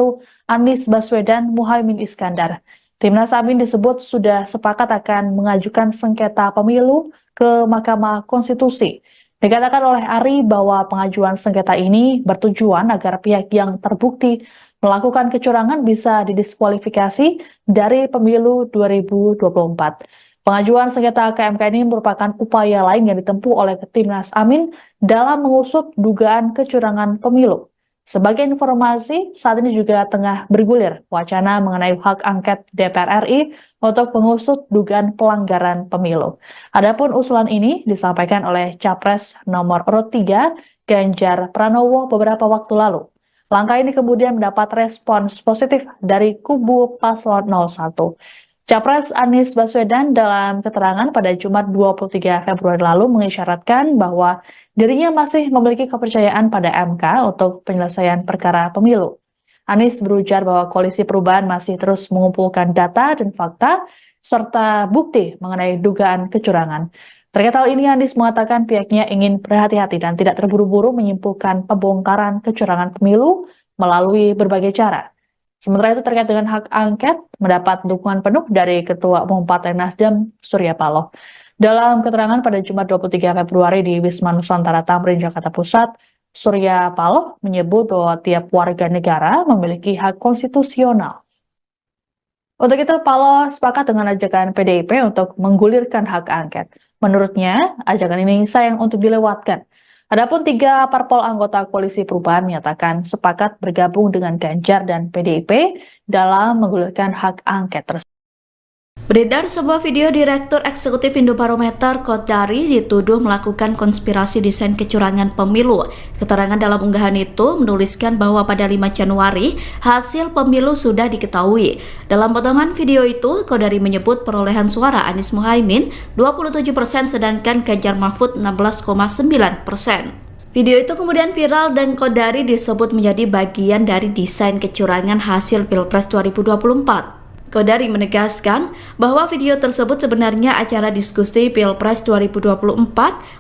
Anies Baswedan Muhaimin Iskandar. Timnas Amin disebut sudah sepakat akan mengajukan sengketa pemilu ke Mahkamah Konstitusi. Dikatakan oleh Ari bahwa pengajuan sengketa ini bertujuan agar pihak yang terbukti melakukan kecurangan bisa didiskualifikasi dari pemilu 2024. Pengajuan sengketa ke MK ini merupakan upaya lain yang ditempuh oleh Timnas Amin dalam mengusut dugaan kecurangan pemilu. Sebagai informasi, saat ini juga tengah bergulir wacana mengenai hak angket DPR RI untuk mengusut dugaan pelanggaran pemilu. Adapun usulan ini disampaikan oleh Capres nomor urut 3 Ganjar Pranowo beberapa waktu lalu. Langkah ini kemudian mendapat respons positif dari kubu paslon 01. Capres Anies Baswedan dalam keterangan pada Jumat 23 Februari lalu mengisyaratkan bahwa dirinya masih memiliki kepercayaan pada MK untuk penyelesaian perkara pemilu. Anies berujar bahwa Koalisi Perubahan masih terus mengumpulkan data dan fakta serta bukti mengenai dugaan kecurangan. Terkait hal ini, Anies mengatakan pihaknya ingin berhati-hati dan tidak terburu-buru menyimpulkan pembongkaran kecurangan pemilu melalui berbagai cara. Sementara itu terkait dengan hak angket, mendapat dukungan penuh dari Ketua Umum Partai Nasdem, Surya Paloh. Dalam keterangan pada Jumat 23 Februari di Wisma Nusantara Tamrin, Jakarta Pusat, Surya Paloh menyebut bahwa tiap warga negara memiliki hak konstitusional. Untuk itu, Paloh sepakat dengan ajakan PDIP untuk menggulirkan hak angket. Menurutnya, ajakan ini sayang untuk dilewatkan. Adapun 3 parpol anggota Koalisi Perubahan menyatakan sepakat bergabung dengan Ganjar dan PDIP dalam menggulirkan hak angket tersebut. Beredar sebuah video Direktur Eksekutif Indobarometer Kodari dituduh melakukan konspirasi desain kecurangan pemilu. Keterangan dalam unggahan itu menuliskan bahwa pada 5 Januari hasil pemilu sudah diketahui. Dalam potongan video itu, Kodari menyebut perolehan suara Anies Muhaimin 27% sedangkan Ganjar Mahfud 16,9%. Video itu kemudian viral dan Kodari disebut menjadi bagian dari desain kecurangan hasil Pilpres 2024. Kodari menegaskan bahwa video tersebut sebenarnya acara diskusi Pilpres 2024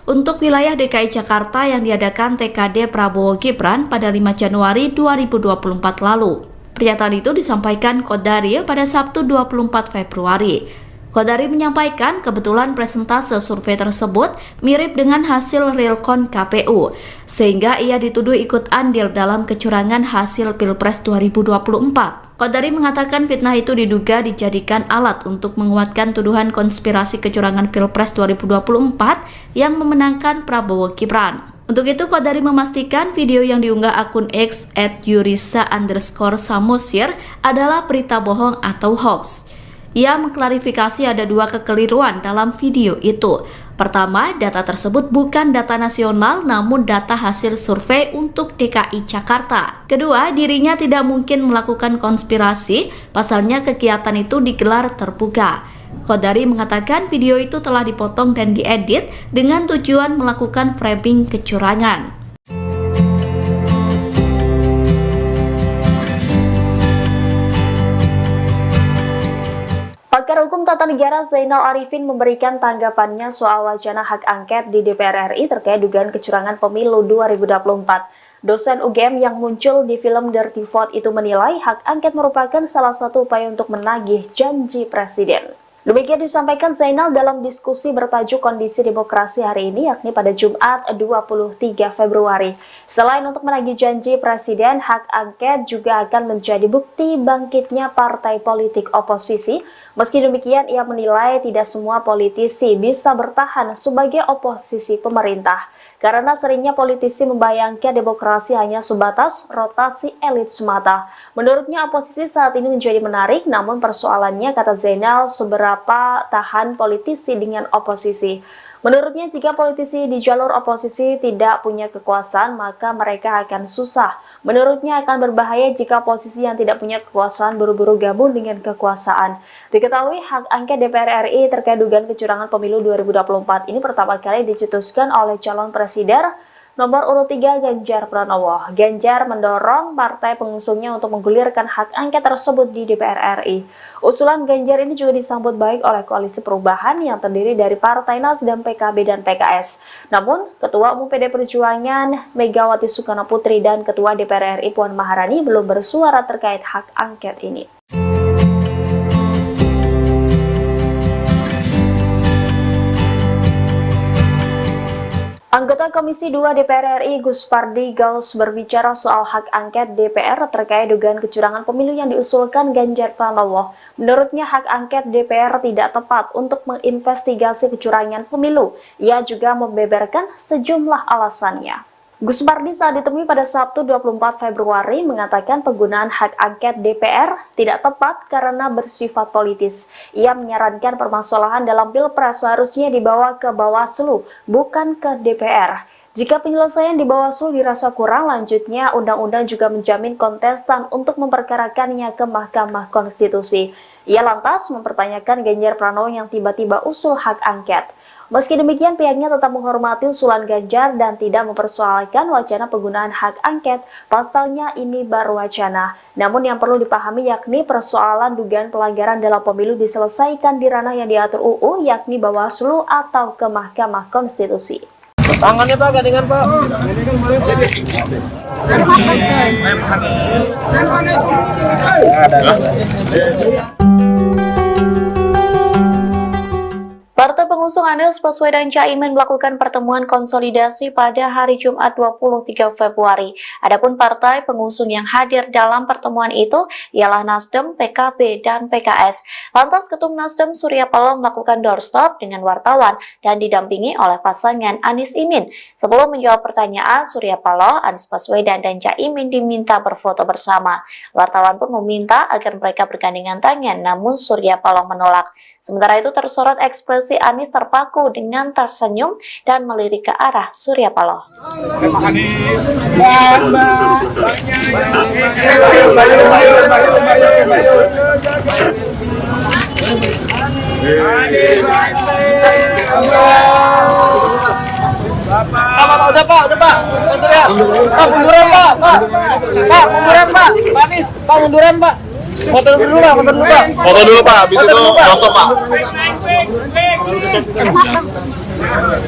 untuk wilayah DKI Jakarta yang diadakan TKD Prabowo Gibran pada 5 Januari 2024 lalu. Pernyataan itu disampaikan Kodari pada Sabtu 24 Februari. Kodari menyampaikan kebetulan presentase survei tersebut mirip dengan hasil realcon KPU, sehingga ia dituduh ikut andil dalam kecurangan hasil Pilpres 2024. Kodari mengatakan fitnah itu diduga dijadikan alat untuk menguatkan tuduhan konspirasi kecurangan Pilpres 2024 yang memenangkan Prabowo Gibran. Untuk itu, Kodari memastikan video yang diunggah akun X @yurisa_samosir adalah berita bohong atau hoax. Ia mengklarifikasi ada dua kekeliruan dalam video itu. Pertama, data tersebut bukan data nasional namun data hasil survei untuk DKI Jakarta. Kedua, dirinya tidak mungkin melakukan konspirasi, pasalnya kegiatan itu digelar terbuka. Qodari mengatakan video itu telah dipotong dan diedit dengan tujuan melakukan framing kecurangan. Pakar Hukum Tata Negara Zainal Arifin memberikan tanggapannya soal wacana hak angket di DPR RI terkait dugaan kecurangan pemilu 2024. Dosen UGM yang muncul di film Dirty Vote itu menilai hak angket merupakan salah satu upaya untuk menagih janji presiden. Demikian disampaikan Zainal dalam diskusi bertajuk Kondisi Demokrasi hari ini, yakni pada Jumat 23 Februari. Selain untuk menagih janji presiden, hak angket juga akan menjadi bukti bangkitnya partai politik oposisi. Meski demikian, ia menilai tidak semua politisi bisa bertahan sebagai oposisi pemerintah. Karena seringnya politisi membayangkan demokrasi hanya sebatas rotasi elit semata. Menurutnya oposisi saat ini menjadi menarik, namun persoalannya, kata Zainal, seberapa tahan politisi dengan oposisi. Menurutnya jika politisi di jalur oposisi tidak punya kekuasaan, maka mereka akan susah. Menurutnya akan berbahaya jika posisi yang tidak punya kekuasaan buru-buru gabung dengan kekuasaan. Diketahui hak angket DPR RI terkait dugaan kecurangan pemilu 2024 ini pertama kali dicetuskan oleh calon presiden nomor urut 3 Ganjar Pranowo. Ganjar mendorong partai pengusungnya untuk menggulirkan hak angket tersebut di DPR RI. Usulan Ganjar ini juga disambut baik oleh Koalisi Perubahan yang terdiri dari Partai Nasdem, PKB, dan PKS. Namun, Ketua Umum PD Perjuangan Megawati Soekarno Putri dan Ketua DPR RI Puan Maharani belum bersuara terkait hak angket ini. Anggota Komisi 2 DPR RI Gus Pardi Gaus berbicara soal hak angket DPR terkait dugaan kecurangan pemilu yang diusulkan Ganjar Pranowo. Menurutnya hak angket DPR tidak tepat untuk menginvestigasi kecurangan pemilu. Ia juga membeberkan sejumlah alasannya. Gus Pardi saat ditemui pada Sabtu 24 Februari mengatakan penggunaan hak angket DPR tidak tepat karena bersifat politis. Ia menyarankan permasalahan dalam Pilpres seharusnya dibawa ke Bawaslu, bukan ke DPR. Jika penyelesaian di Bawaslu dirasa kurang, lanjutnya undang-undang juga menjamin kontestan untuk memperkarakannya ke Mahkamah Konstitusi. Ia lantas mempertanyakan Ganjar Pranowo yang tiba-tiba usul hak angket. Meski demikian, pihaknya tetap menghormati usulan Ganjar dan tidak mempersoalkan wacana penggunaan hak angket, pasalnya ini baru wacana. Namun yang perlu dipahami yakni persoalan dugaan pelanggaran dalam pemilu diselesaikan di ranah yang diatur UU, yakni Bawaslu atau ke Mahkamah Konstitusi. Tangannya Pak, gandengan Pak. Partai pengusung Anies Baswedan Caimin melakukan pertemuan konsolidasi pada hari Jumat 23 Februari. Adapun partai pengusung yang hadir dalam pertemuan itu ialah Nasdem, PKB, dan PKS. Lantas Ketum Nasdem Surya Paloh melakukan doorstop dengan wartawan dan didampingi oleh pasangan Anies Imin. Sebelum menjawab pertanyaan, Surya Paloh, Anies Baswedan, dan Caimin diminta berfoto bersama. Wartawan pun meminta agar mereka bergandengan tangan, namun Surya Paloh menolak. Sementara itu tersorot ekspresi Anies terpaku dengan tersenyum dan melirik ke arah Surya Paloh. Udah Pak. Pak, munduran Pak. Pak, munduran Pak. Pak Anies, Pak munduran Pak. Foto dulu Pak. Foto dulu Pak, habis itu langsung Pak.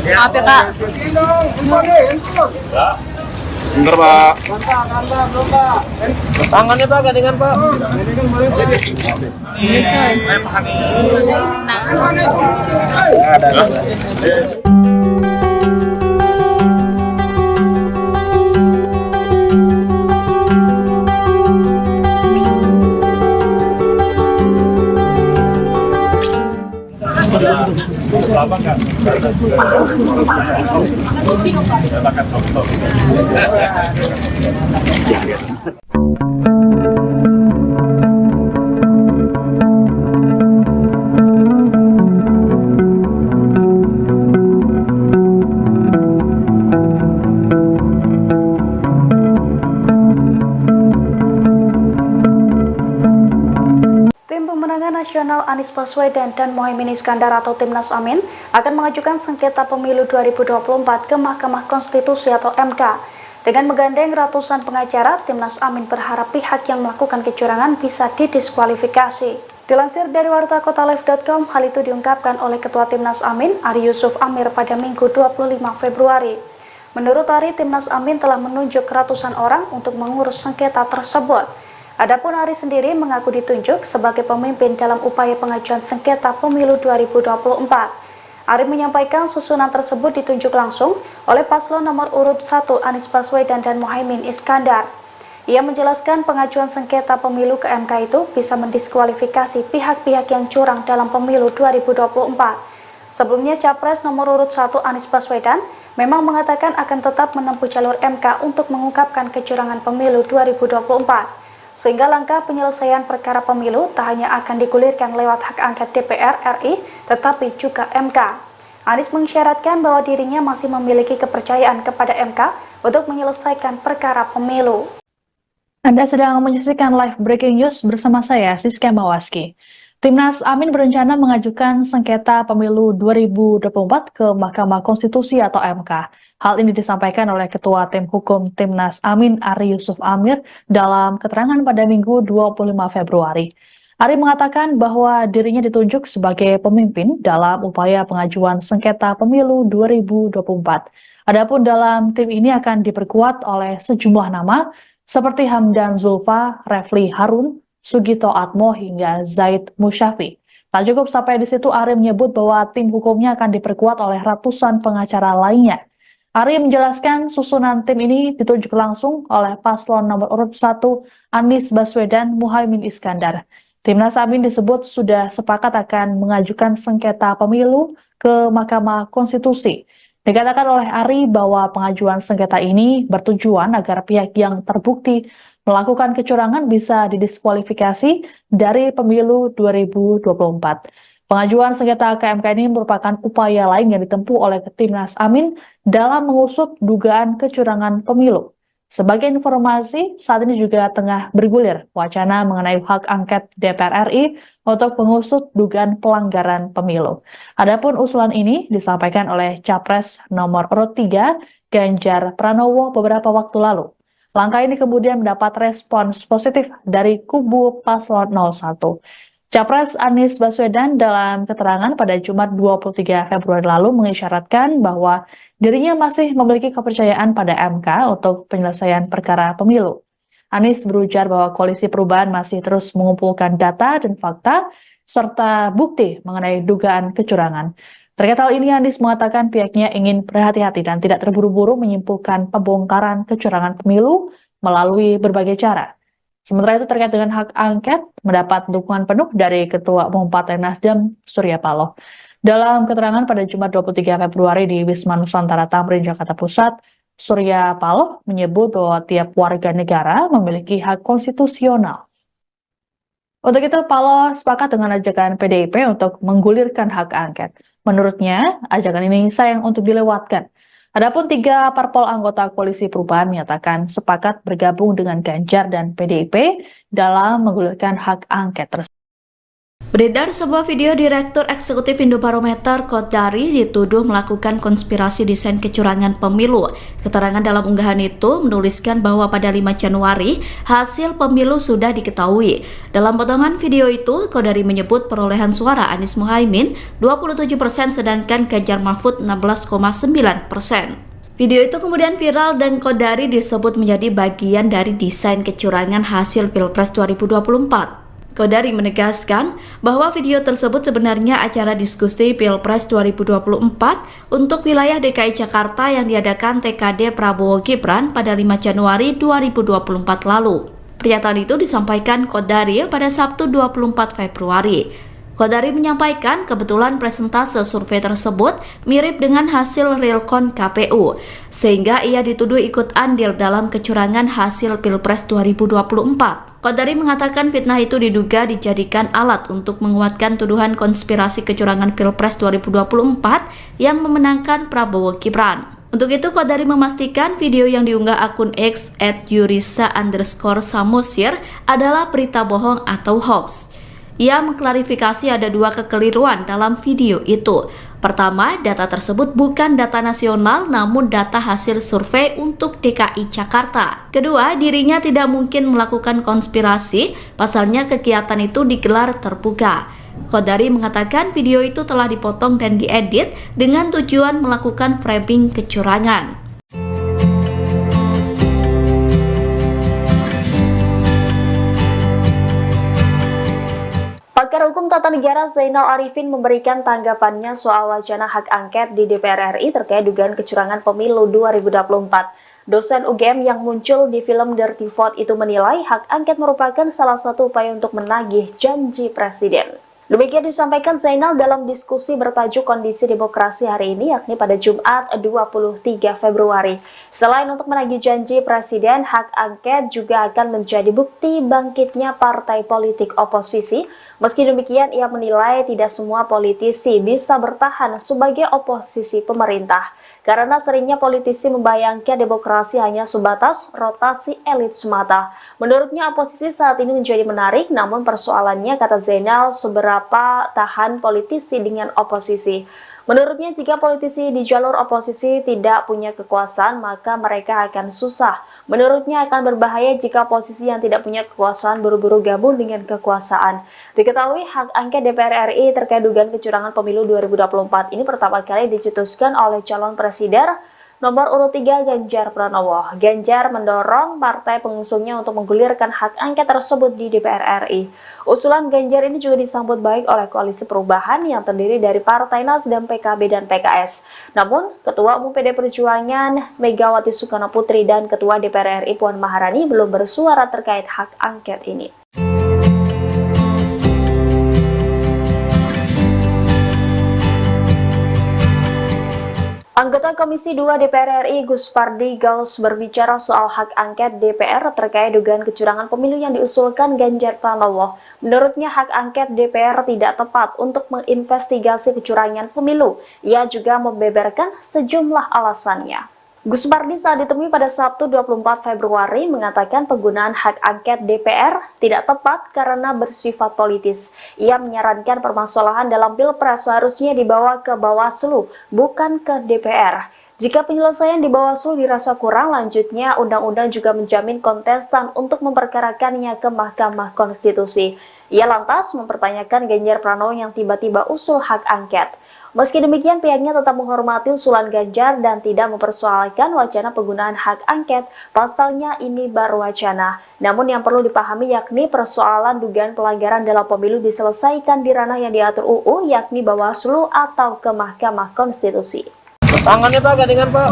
Maaf ya Kak. Bentar Pak. Tangannya Pak, gandengan Pak. Lama nggak? Nasional Anies Baswedan dan Muhaimin Iskandar atau Timnas Amin akan mengajukan sengketa pemilu 2024 ke Mahkamah Konstitusi atau MK. Dengan menggandeng ratusan pengacara, Timnas Amin berharap pihak yang melakukan kecurangan bisa didiskualifikasi. Dilansir dari wartakotalive.com, hal itu diungkapkan oleh Ketua Timnas Amin, Ari Yusuf Amir pada Minggu 25 Februari. Menurut Ari, Timnas Amin telah menunjuk ratusan orang untuk mengurus sengketa tersebut. Adapun Ari sendiri mengaku ditunjuk sebagai pemimpin dalam upaya pengajuan sengketa pemilu 2024. Ari menyampaikan susunan tersebut ditunjuk langsung oleh paslon nomor urut 1 Anies Baswedan dan Muhaimin Iskandar. Ia menjelaskan pengajuan sengketa pemilu ke MK itu bisa mendiskualifikasi pihak-pihak yang curang dalam pemilu 2024. Sebelumnya, Capres nomor urut 1 Anies Baswedan memang mengatakan akan tetap menempuh jalur MK untuk mengungkapkan kecurangan pemilu 2024. Sehingga langkah penyelesaian perkara pemilu tak hanya akan digulirkan lewat hak angket DPR RI, tetapi juga MK. Anies mengisyaratkan bahwa dirinya masih memiliki kepercayaan kepada MK untuk menyelesaikan perkara pemilu. Anda sedang menyaksikan live breaking news bersama saya, Siska Mawaski. Timnas Amin berencana mengajukan sengketa pemilu 2024 ke Mahkamah Konstitusi atau MK. Hal ini disampaikan oleh Ketua Tim Hukum Timnas Amin, Ari Yusuf Amir, dalam keterangan pada Minggu 25 Februari. Ari mengatakan bahwa dirinya ditunjuk sebagai pemimpin dalam upaya pengajuan sengketa pemilu 2024. Adapun dalam tim ini akan diperkuat oleh sejumlah nama seperti Hamdan Zulfa, Refli Harun, Sugito Atmo hingga Zaid Musyafi. Tak cukup sampai di situ, Ari menyebut bahwa tim hukumnya akan diperkuat oleh ratusan pengacara lainnya. Ari menjelaskan susunan tim ini ditunjuk langsung oleh paslon nomor urut 1 Anies Baswedan Muhaimin Iskandar. Timnas Amin disebut sudah sepakat akan mengajukan sengketa pemilu ke Mahkamah Konstitusi. Dikatakan oleh Ari bahwa pengajuan sengketa ini bertujuan agar pihak yang terbukti melakukan kecurangan bisa didiskualifikasi dari pemilu 2024. Pengajuan sengketa ke MK ini merupakan upaya lain yang ditempuh oleh Timnas Amin dalam mengusut dugaan kecurangan pemilu. Sebagai informasi, saat ini juga tengah bergulir wacana mengenai hak angket DPR RI untuk mengusut dugaan pelanggaran pemilu. Adapun usulan ini disampaikan oleh Capres nomor urut 3 Ganjar Pranowo beberapa waktu lalu. Langkah ini kemudian mendapat respons positif dari kubu paslon 01. Capres Anies Baswedan dalam keterangan pada Jumat 23 Februari lalu mengisyaratkan bahwa dirinya masih memiliki kepercayaan pada MK untuk penyelesaian perkara pemilu. Anies berujar bahwa Koalisi Perubahan masih terus mengumpulkan data dan fakta serta bukti mengenai dugaan kecurangan. Terkait hal ini, Anies mengatakan pihaknya ingin berhati-hati dan tidak terburu-buru menyimpulkan pembongkaran kecurangan pemilu melalui berbagai cara. Sementara itu terkait dengan hak angket, mendapat dukungan penuh dari Ketua Umum Partai Nasdem, Surya Paloh. Dalam keterangan pada Jumat 23 Februari di Wisma Nusantara Tamrin, Jakarta Pusat, Surya Paloh menyebut bahwa tiap warga negara memiliki hak konstitusional. Untuk itu, Paloh sepakat dengan ajakan PDIP untuk menggulirkan hak angket. Menurutnya, ajakan ini sayang untuk dilewatkan. Adapun 3 parpol anggota Koalisi Perubahan menyatakan sepakat bergabung dengan Ganjar dan PDIP dalam menggulirkan hak angket tersebut. Beredar sebuah video Direktur Eksekutif Indobarometer Kodari dituduh melakukan konspirasi desain kecurangan pemilu. Keterangan dalam unggahan itu menuliskan bahwa pada 5 Januari hasil pemilu sudah diketahui. Dalam potongan video itu, Kodari menyebut perolehan suara Anies Muhaimin 27% sedangkan Ganjar Mahfud 16,9%. Video itu kemudian viral dan Kodari disebut menjadi bagian dari desain kecurangan hasil Pilpres 2024. Kodari menegaskan bahwa video tersebut sebenarnya acara diskusi Pilpres 2024 untuk wilayah DKI Jakarta yang diadakan TKD Prabowo Gibran pada 5 Januari 2024 lalu. Pernyataan itu disampaikan Kodari pada Sabtu 24 Februari. Kodari menyampaikan kebetulan presentase survei tersebut mirip dengan hasil realcon KPU, sehingga ia dituduh ikut andil dalam kecurangan hasil Pilpres 2024. Kodari mengatakan fitnah itu diduga dijadikan alat untuk menguatkan tuduhan konspirasi kecurangan Pilpres 2024 yang memenangkan Prabowo Gibran. Untuk itu, Kodari memastikan video yang diunggah akun X @yurisa_samosir adalah berita bohong atau hoax. Ia mengklarifikasi ada dua kekeliruan dalam video itu. Pertama, data tersebut bukan data nasional namun data hasil survei untuk DKI Jakarta. Kedua, dirinya tidak mungkin melakukan konspirasi, pasalnya kegiatan itu digelar terbuka. Qodari mengatakan video itu telah dipotong dan diedit dengan tujuan melakukan framing kecurangan. Pakar Hukum Tata Negara Zainal Arifin memberikan tanggapannya soal wacana hak angket di DPR RI terkait dugaan kecurangan pemilu 2024. Dosen UGM yang muncul di film Dirty Vote itu menilai hak angket merupakan salah satu upaya untuk menagih janji presiden. Demikian disampaikan Zainal dalam diskusi bertajuk Kondisi Demokrasi hari ini, yakni pada Jumat 23 Februari. Selain untuk menagih janji presiden, hak angket juga akan menjadi bukti bangkitnya partai politik oposisi. Meski demikian, ia menilai tidak semua politisi bisa bertahan sebagai oposisi pemerintah, karena seringnya politisi membayangkan demokrasi hanya sebatas rotasi elit semata. Menurutnya oposisi saat ini menjadi menarik, namun persoalannya, kata Zainal, seberapa tahan politisi dengan oposisi. Menurutnya jika politisi di jalur oposisi tidak punya kekuasaan, maka mereka akan susah. Menurutnya akan berbahaya jika posisi yang tidak punya kekuasaan buru-buru gabung dengan kekuasaan. Diketahui hak angket DPR RI terkait dugaan kecurangan pemilu 2024 ini pertama kali dicetuskan oleh calon presiden nomor urut 3 Ganjar Pranowo. Ganjar mendorong partai pengusungnya untuk menggulirkan hak angket tersebut di DPR RI. Usulan Ganjar ini juga disambut baik oleh Koalisi Perubahan yang terdiri dari Partai Nasdem, PKB, dan PKS. Namun, Ketua Umum PD Perjuangan Megawati Soekarno Putri dan Ketua DPR RI Puan Maharani belum bersuara terkait hak angket ini. Anggota Komisi 2 DPR RI Gus Pardi Gaus berbicara soal hak angket DPR terkait dugaan kecurangan pemilu yang diusulkan Ganjar Pranowo. Menurutnya hak angket DPR tidak tepat untuk menginvestigasi kecurangan pemilu. Ia juga membeberkan sejumlah alasannya. Gus Pardi saat ditemui pada Sabtu 24 Februari mengatakan penggunaan hak angket DPR tidak tepat karena bersifat politis. Ia menyarankan permasalahan dalam Pilpres seharusnya dibawa ke Bawaslu, bukan ke DPR. Jika penyelesaian di Bawaslu dirasa kurang, lanjutnya undang-undang juga menjamin kontestan untuk memperkarakannya ke Mahkamah Konstitusi. Ia lantas mempertanyakan Ganjar Pranowo yang tiba-tiba usul hak angket. Meski demikian, pihaknya tetap menghormati usulan Ganjar dan tidak mempersoalkan wacana penggunaan hak angket. Pasalnya ini baru wacana. Namun yang perlu dipahami yakni persoalan dugaan pelanggaran dalam pemilu diselesaikan di ranah yang diatur UU, yakni Bawaslu atau ke Mahkamah Konstitusi. Tangannya Pak, gandengan Pak.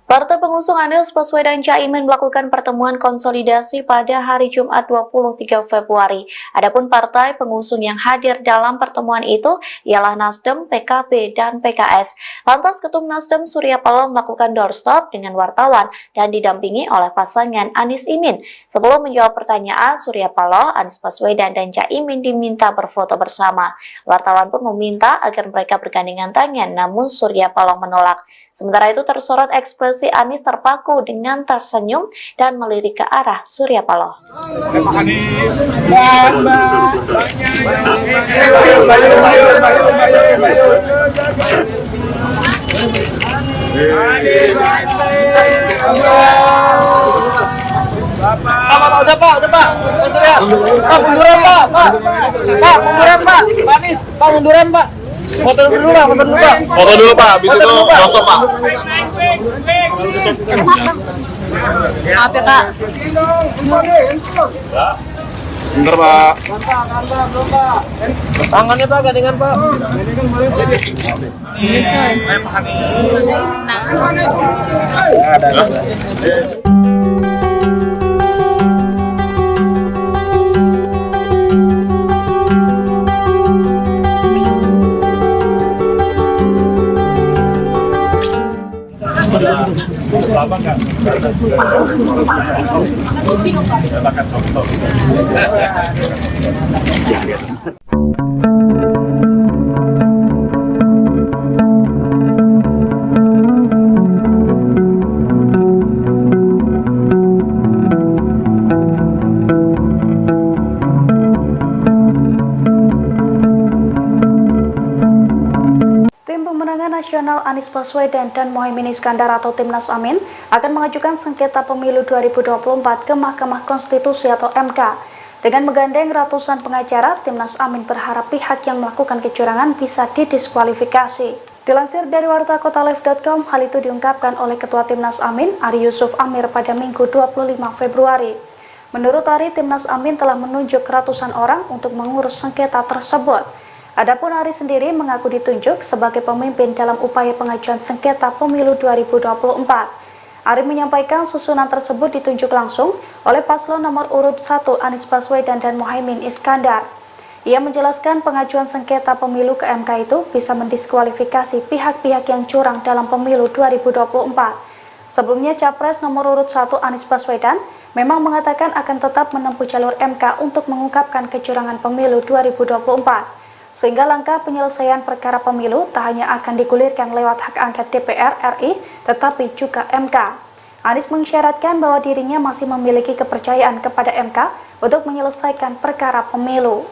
Partai pengusung Anies Baswedan Caimin melakukan pertemuan konsolidasi pada hari Jumat 23 Februari. Adapun partai pengusung yang hadir dalam pertemuan itu ialah Nasdem, PKB, dan PKS. Lantas Ketum Nasdem Surya Paloh melakukan doorstop dengan wartawan dan didampingi oleh pasangan Anies Imin. Sebelum menjawab pertanyaan, Surya Paloh, Anies Baswedan, dan Caimin diminta berfoto bersama. Wartawan pun meminta agar mereka bergandengan tangan, namun Surya Paloh menolak. Sementara itu tersorot ekspresi Anies terpaku dengan tersenyum dan melirik ke arah Surya Paloh. Udah Pak. Surya. Pak, munduran Pak. Pak, munduran Pak. Pak Anies, Pak munduran Pak. Foto dulu Pak. Foto dulu Pak, habis itu doorstop Pak. Maaf ya Kak. Bentar Pak. Tangannya Pak, gandengan Pak. Lama nggak? Silakan foto. Nasional Anies Baswedan dan Muhaimin Iskandar atau Timnas Amin akan mengajukan sengketa pemilu 2024 ke Mahkamah Konstitusi atau MK. Dengan menggandeng ratusan pengacara, Timnas Amin berharap pihak yang melakukan kecurangan bisa didiskualifikasi. Dilansir dari wartakotalive.com, hal itu diungkapkan oleh Ketua Timnas Amin, Ari Yusuf Amir pada Minggu 25 Februari. Menurut Ari, Timnas Amin telah menunjuk ratusan orang untuk mengurus sengketa tersebut. Adapun Ari sendiri mengaku ditunjuk sebagai pemimpin dalam upaya pengajuan sengketa pemilu 2024. Ari menyampaikan susunan tersebut ditunjuk langsung oleh paslon nomor urut 1 Anies Baswedan dan Muhaimin Iskandar. Ia menjelaskan pengajuan sengketa pemilu ke MK itu bisa mendiskualifikasi pihak-pihak yang curang dalam pemilu 2024. Sebelumnya Capres nomor urut 1 Anies Baswedan memang mengatakan akan tetap menempuh jalur MK untuk mengungkapkan kecurangan pemilu 2024. Sehingga langkah penyelesaian perkara pemilu tak hanya akan digulirkan lewat hak angket DPR RI, tetapi juga MK. Anies mengisyaratkan bahwa dirinya masih memiliki kepercayaan kepada MK untuk menyelesaikan perkara pemilu.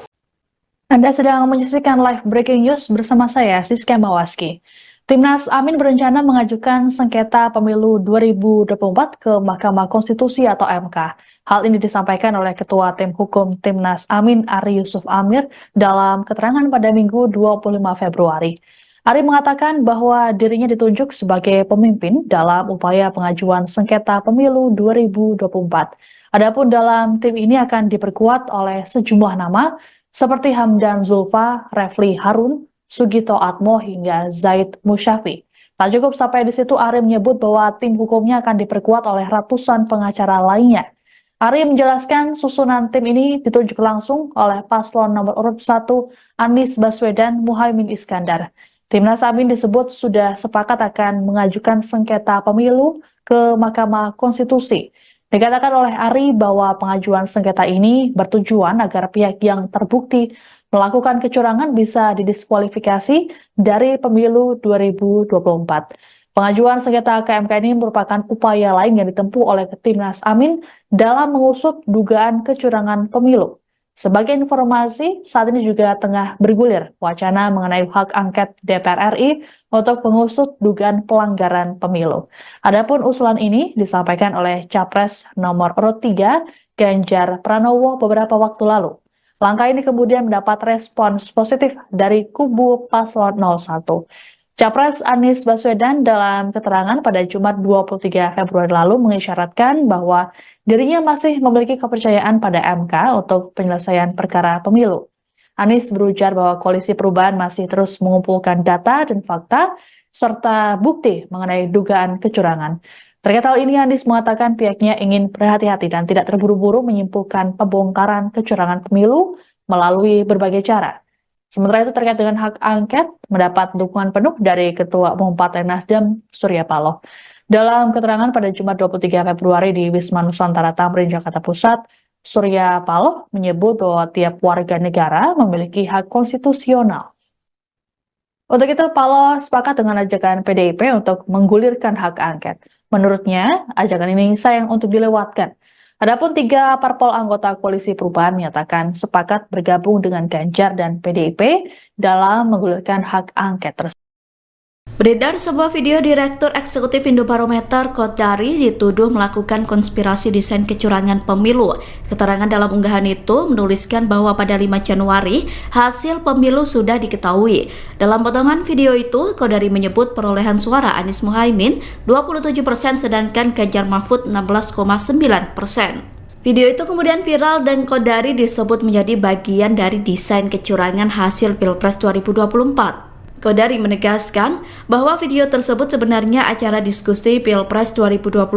Anda sedang menyaksikan live breaking news bersama saya, Siska Mawaski. Timnas Amin berencana mengajukan sengketa pemilu 2024 ke Mahkamah Konstitusi atau MK. Hal ini disampaikan oleh Ketua Tim Hukum Timnas Amin, Ari Yusuf Amir, dalam keterangan pada Minggu 25 Februari. Ari mengatakan bahwa dirinya ditunjuk sebagai pemimpin dalam upaya pengajuan sengketa pemilu 2024. Adapun dalam tim ini akan diperkuat oleh sejumlah nama seperti Hamdan Zulfa, Refli Harun, Sugito Atmo hingga Zaid Musyafi. Tak cukup sampai di situ, Ari menyebut bahwa tim hukumnya akan diperkuat oleh ratusan pengacara lainnya. Ari menjelaskan susunan tim ini ditunjuk langsung oleh paslon nomor urut 1 Anies Baswedan Muhaimin Iskandar. Timnas Amin disebut sudah sepakat akan mengajukan sengketa pemilu ke Mahkamah Konstitusi. Dikatakan oleh Ari bahwa pengajuan sengketa ini bertujuan agar pihak yang terbukti melakukan kecurangan bisa didiskualifikasi dari pemilu 2024. Pengajuan sengketa ke MK ini merupakan upaya lain yang ditempuh oleh Timnas Amin dalam mengusut dugaan kecurangan pemilu. Sebagai informasi, saat ini juga tengah bergulir wacana mengenai hak angket DPR RI untuk mengusut dugaan pelanggaran pemilu. Adapun usulan ini disampaikan oleh Capres nomor urut 3 Ganjar Pranowo beberapa waktu lalu. Langkah ini kemudian mendapat respons positif dari kubu paslon 01. Capres Anies Baswedan dalam keterangan pada Jumat 23 Februari lalu mengisyaratkan bahwa dirinya masih memiliki kepercayaan pada MK untuk penyelesaian perkara pemilu. Anies berujar bahwa Koalisi Perubahan masih terus mengumpulkan data dan fakta serta bukti mengenai dugaan kecurangan. Terkait hal ini, Anies mengatakan pihaknya ingin berhati-hati dan tidak terburu-buru menyimpulkan pembongkaran kecurangan pemilu melalui berbagai cara. Sementara itu terkait dengan hak angket, mendapat dukungan penuh dari Ketua Umum Partai Nasdem, Surya Paloh. Dalam keterangan pada Jumat 23 Februari di Wisma Nusantara Tamrin, Jakarta Pusat, Surya Paloh menyebut bahwa tiap warga negara memiliki hak konstitusional. Untuk itu, Paloh sepakat dengan ajakan PDIP untuk menggulirkan hak angket. Menurutnya, ajakan ini sayang untuk dilewatkan. Adapun 3 parpol anggota Koalisi Perubahan menyatakan sepakat bergabung dengan Ganjar dan PDIP dalam menggulirkan hak angket tersebut. Beredar sebuah video Direktur Eksekutif Indobarometer Kodari dituduh melakukan konspirasi desain kecurangan pemilu. Keterangan dalam unggahan itu menuliskan bahwa pada 5 Januari hasil pemilu sudah diketahui. Dalam potongan video itu, Kodari menyebut perolehan suara Anies Muhaimin 27% sedangkan Ganjar Mahfud 16,9%. Video itu kemudian viral dan Kodari disebut menjadi bagian dari desain kecurangan hasil Pilpres 2024. Kodari menegaskan bahwa video tersebut sebenarnya acara diskusi Pilpres 2024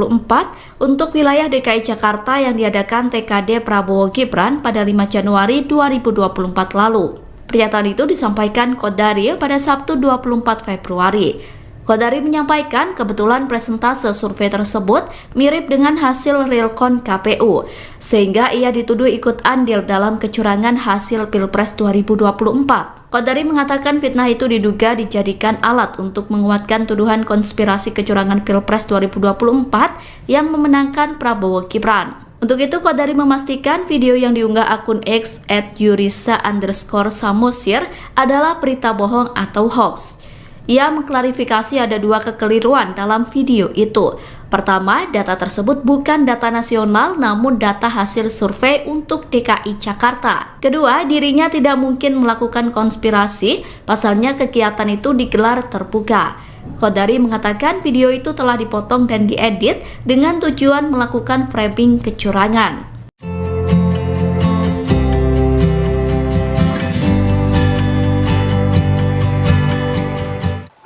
untuk wilayah DKI Jakarta yang diadakan TKD Prabowo Gibran pada 5 Januari 2024 lalu. Pernyataan itu disampaikan Kodari pada Sabtu 24 Februari. Kodari menyampaikan kebetulan presentase survei tersebut mirip dengan hasil realcon KPU, sehingga ia dituduh ikut andil dalam kecurangan hasil Pilpres 2024. Kodari mengatakan fitnah itu diduga dijadikan alat untuk menguatkan tuduhan konspirasi kecurangan Pilpres 2024 yang memenangkan Prabowo Gibran. Untuk itu, Kodari memastikan video yang diunggah akun X @yurisa_samosir adalah berita bohong atau hoax. Ia mengklarifikasi ada dua kekeliruan dalam video itu. Pertama, data tersebut bukan data nasional namun data hasil survei untuk DKI Jakarta. Kedua, dirinya tidak mungkin melakukan konspirasi, pasalnya kegiatan itu digelar terbuka. Qodari mengatakan video itu telah dipotong dan diedit dengan tujuan melakukan framing kecurangan.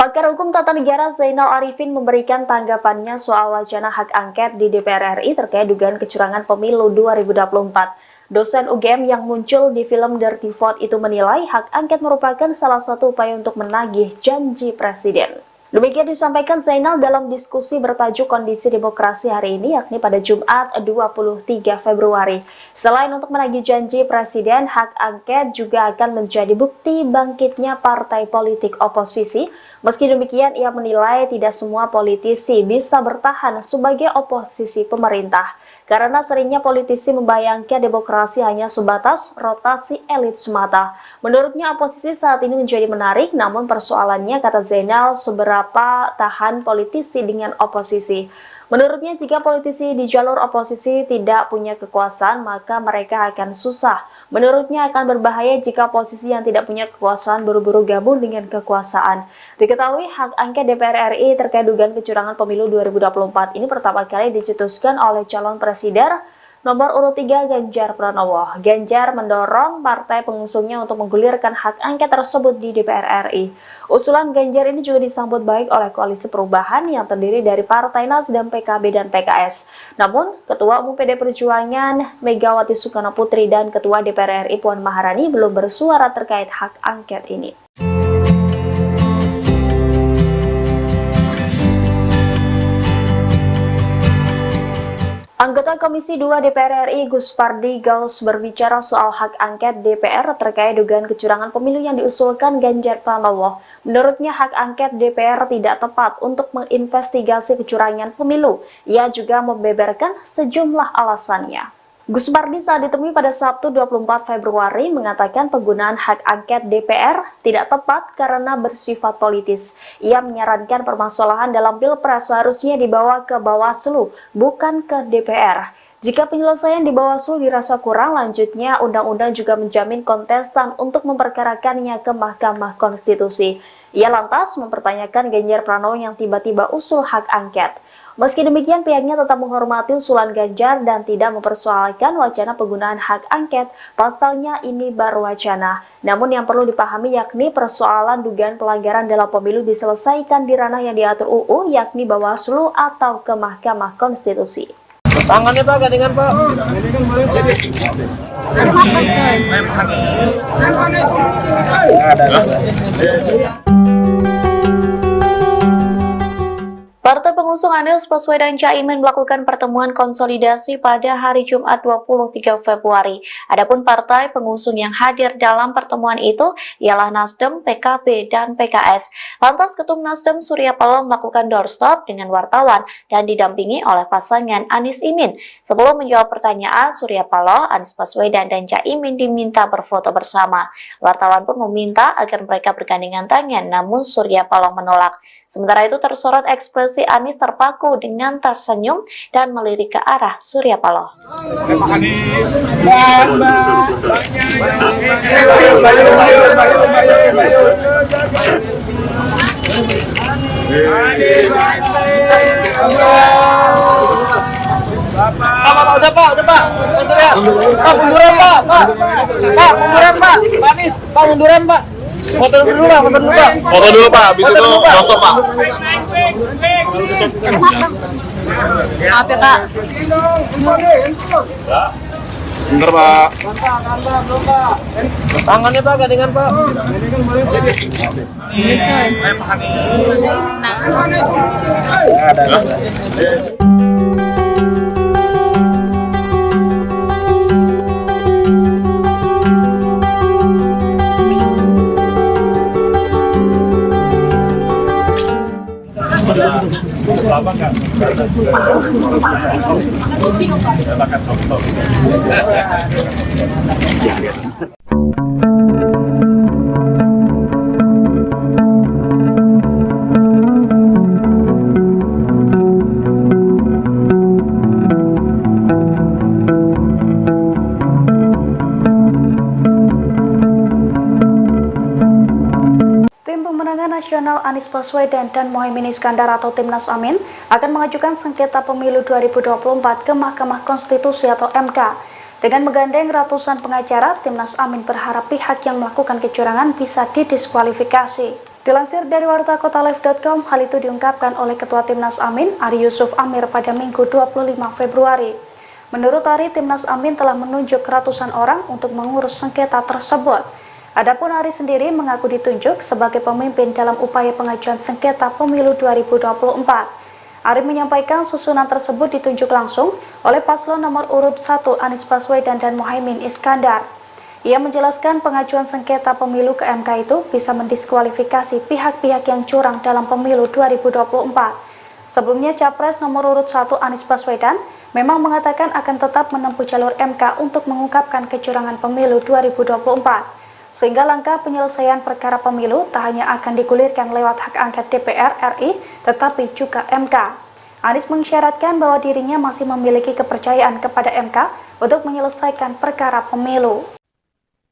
Pakar Hukum Tata Negara Zainal Arifin memberikan tanggapannya soal wacana hak angket di DPR RI terkait dugaan kecurangan pemilu 2024. Dosen UGM yang muncul di film Dirty Vote itu menilai hak angket merupakan salah satu upaya untuk menagih janji presiden. Demikian disampaikan Zainal dalam diskusi bertajuk Kondisi Demokrasi hari ini, yakni pada Jumat 23 Februari. Selain untuk menagih janji presiden, hak angket juga akan menjadi bukti bangkitnya partai politik oposisi. Meski demikian, ia menilai tidak semua politisi bisa bertahan sebagai oposisi pemerintah, karena seringnya politisi membayangkan demokrasi hanya sebatas rotasi elit semata. Menurutnya, oposisi saat ini menjadi menarik, namun persoalannya, kata Zainal, seberapa tahan politisi dengan oposisi. Menurutnya, jika politisi di jalur oposisi tidak punya kekuasaan, maka mereka akan susah. Menurutnya, akan berbahaya jika posisi yang tidak punya kekuasaan buru-buru gabung dengan kekuasaan. Diketahui hak angket DPR RI terkait dugaan kecurangan pemilu 2024 ini pertama kali dicetuskan oleh calon presiden nomor urut 3 Ganjar Pranowo. Ganjar mendorong partai pengusungnya untuk menggulirkan hak angket tersebut di DPR RI. Usulan Ganjar ini juga disambut baik oleh Koalisi Perubahan yang terdiri dari Partai Nasdem, PKB, dan PKS. Namun, Ketua Umum PD Perjuangan Megawati Soekarno Putri dan Ketua DPR RI Puan Maharani belum bersuara terkait hak angket ini. Anggota Komisi 2 DPR RI Gus Pardi Gaus berbicara soal hak angket DPR terkait dugaan kecurangan pemilu yang diusulkan Ganjar Pranowo. Menurutnya hak angket DPR tidak tepat untuk menginvestigasi kecurangan pemilu. Ia juga membeberkan sejumlah alasannya. Gus Pardi saat ditemui pada Sabtu 24 Februari mengatakan penggunaan hak angket DPR tidak tepat karena bersifat politis. Ia menyarankan permasalahan dalam Pilpres seharusnya dibawa ke Bawaslu, bukan ke DPR. Jika penyelesaian di Bawaslu dirasa kurang, lanjutnya undang-undang juga menjamin kontestan untuk memperkarakannya ke Mahkamah Konstitusi. Ia lantas mempertanyakan Ganjar Pranowo yang tiba-tiba usul hak angket. Meski demikian, pihaknya tetap menghormati usulan Ganjar dan tidak mempersoalkan wacana penggunaan hak angket. Pasalnya ini baru wacana. Namun yang perlu dipahami yakni persoalan dugaan pelanggaran dalam pemilu diselesaikan di ranah yang diatur UU, yakni Bawaslu atau ke Mahkamah Konstitusi. Tangannya Pak, gandengan Pak. Partai pengusung Anies Baswedan Caimin melakukan pertemuan konsolidasi pada hari Jumat 23 Februari. Adapun partai pengusung yang hadir dalam pertemuan itu ialah Nasdem, PKB, dan PKS. Lantas Ketum Nasdem Surya Paloh melakukan doorstop dengan wartawan dan didampingi oleh pasangan Anies Imin. Sebelum menjawab pertanyaan, Surya Paloh, Anies Baswedan, dan Caimin diminta berfoto bersama. Wartawan pun meminta agar mereka bergandengan tangan, namun Surya Paloh menolak. Sementara itu tersorot ekspresi Anies terpaku dengan tersenyum dan melirik ke arah Surya Paloh. Udah Pak. Pak, munduran Pak. Pak, munduran Pak. Pak Anies, Pak munduran Pak. Foto dulu Pak. Foto dulu Pak, habis itu doorstop Pak. Maaf ya Kak. Bentar Pak. Tangannya Pak, gandengan Pak. Lama kan? Silakan, Nasional Anies Baswedan dan Muhaimin Iskandar atau Timnas Amin akan mengajukan sengketa pemilu 2024 ke Mahkamah Konstitusi atau MK. Dengan menggandeng ratusan pengacara, Timnas Amin berharap pihak yang melakukan kecurangan bisa didiskualifikasi. Dilansir dari wartakotalive.com, hal itu diungkapkan oleh Ketua Timnas Amin, Ari Yusuf Amir pada Minggu 25 Februari. Menurut Ari, Timnas Amin telah menunjuk ratusan orang untuk mengurus sengketa tersebut. Adapun Ari sendiri mengaku ditunjuk sebagai pemimpin dalam upaya pengajuan sengketa pemilu 2024. Ari menyampaikan susunan tersebut ditunjuk langsung oleh paslon nomor urut 1 Anies Baswedan dan Muhaimin Iskandar. Ia menjelaskan pengajuan sengketa pemilu ke MK itu bisa mendiskualifikasi pihak-pihak yang curang dalam pemilu 2024. Sebelumnya, Capres nomor urut 1 Anies Baswedan memang mengatakan akan tetap menempuh jalur MK untuk mengungkapkan kecurangan pemilu 2024. Sehingga langkah penyelesaian perkara pemilu tak hanya akan digulirkan lewat hak angket DPR RI, tetapi juga MK. Anies mengisyaratkan bahwa dirinya masih memiliki kepercayaan kepada MK untuk menyelesaikan perkara pemilu.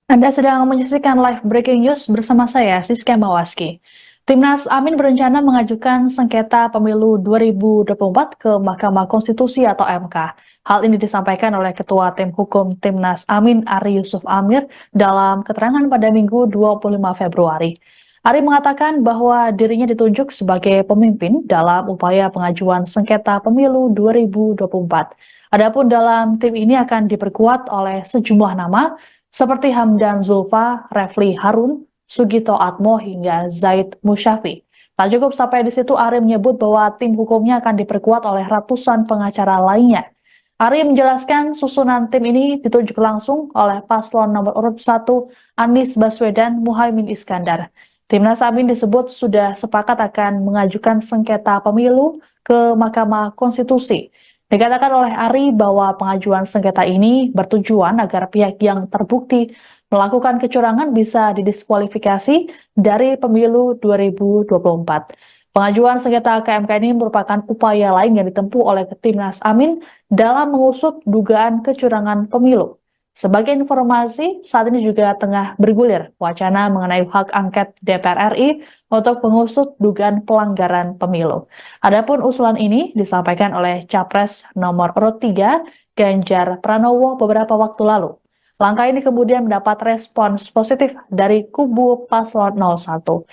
Anda sedang menyaksikan live breaking news bersama saya, Siska Mawaski. Timnas Amin berencana mengajukan sengketa pemilu 2024 ke Mahkamah Konstitusi atau MK. Hal ini disampaikan oleh Ketua Tim Hukum Timnas Amin, Ari Yusuf Amir, dalam keterangan pada Minggu 25 Februari. Ari mengatakan bahwa dirinya ditunjuk sebagai pemimpin dalam upaya pengajuan sengketa pemilu 2024. Adapun dalam tim ini akan diperkuat oleh sejumlah nama seperti Hamdan Zulfa, Refli Harun, Sugito Atmo hingga Zaid Musyafi. Tak cukup sampai di situ, Ari menyebut bahwa tim hukumnya akan diperkuat oleh ratusan pengacara lainnya. Ari menjelaskan susunan tim ini ditunjuk langsung oleh paslon nomor urut 1 Anies Baswedan Muhaimin Iskandar. Timnas Amin disebut sudah sepakat akan mengajukan sengketa pemilu ke Mahkamah Konstitusi. Dikatakan oleh Ari bahwa pengajuan sengketa ini bertujuan agar pihak yang terbukti melakukan kecurangan bisa didiskualifikasi dari pemilu 2024. Pengajuan sengketa ke MK ini merupakan upaya lain yang ditempuh oleh Timnas Amin dalam mengusut dugaan kecurangan pemilu. Sebagai informasi, saat ini juga tengah bergulir wacana mengenai hak angket DPR RI untuk mengusut dugaan pelanggaran pemilu. Adapun usulan ini disampaikan oleh Capres nomor urut 3 Ganjar Pranowo beberapa waktu lalu. Langkah ini kemudian mendapat respons positif dari kubu paslon 01.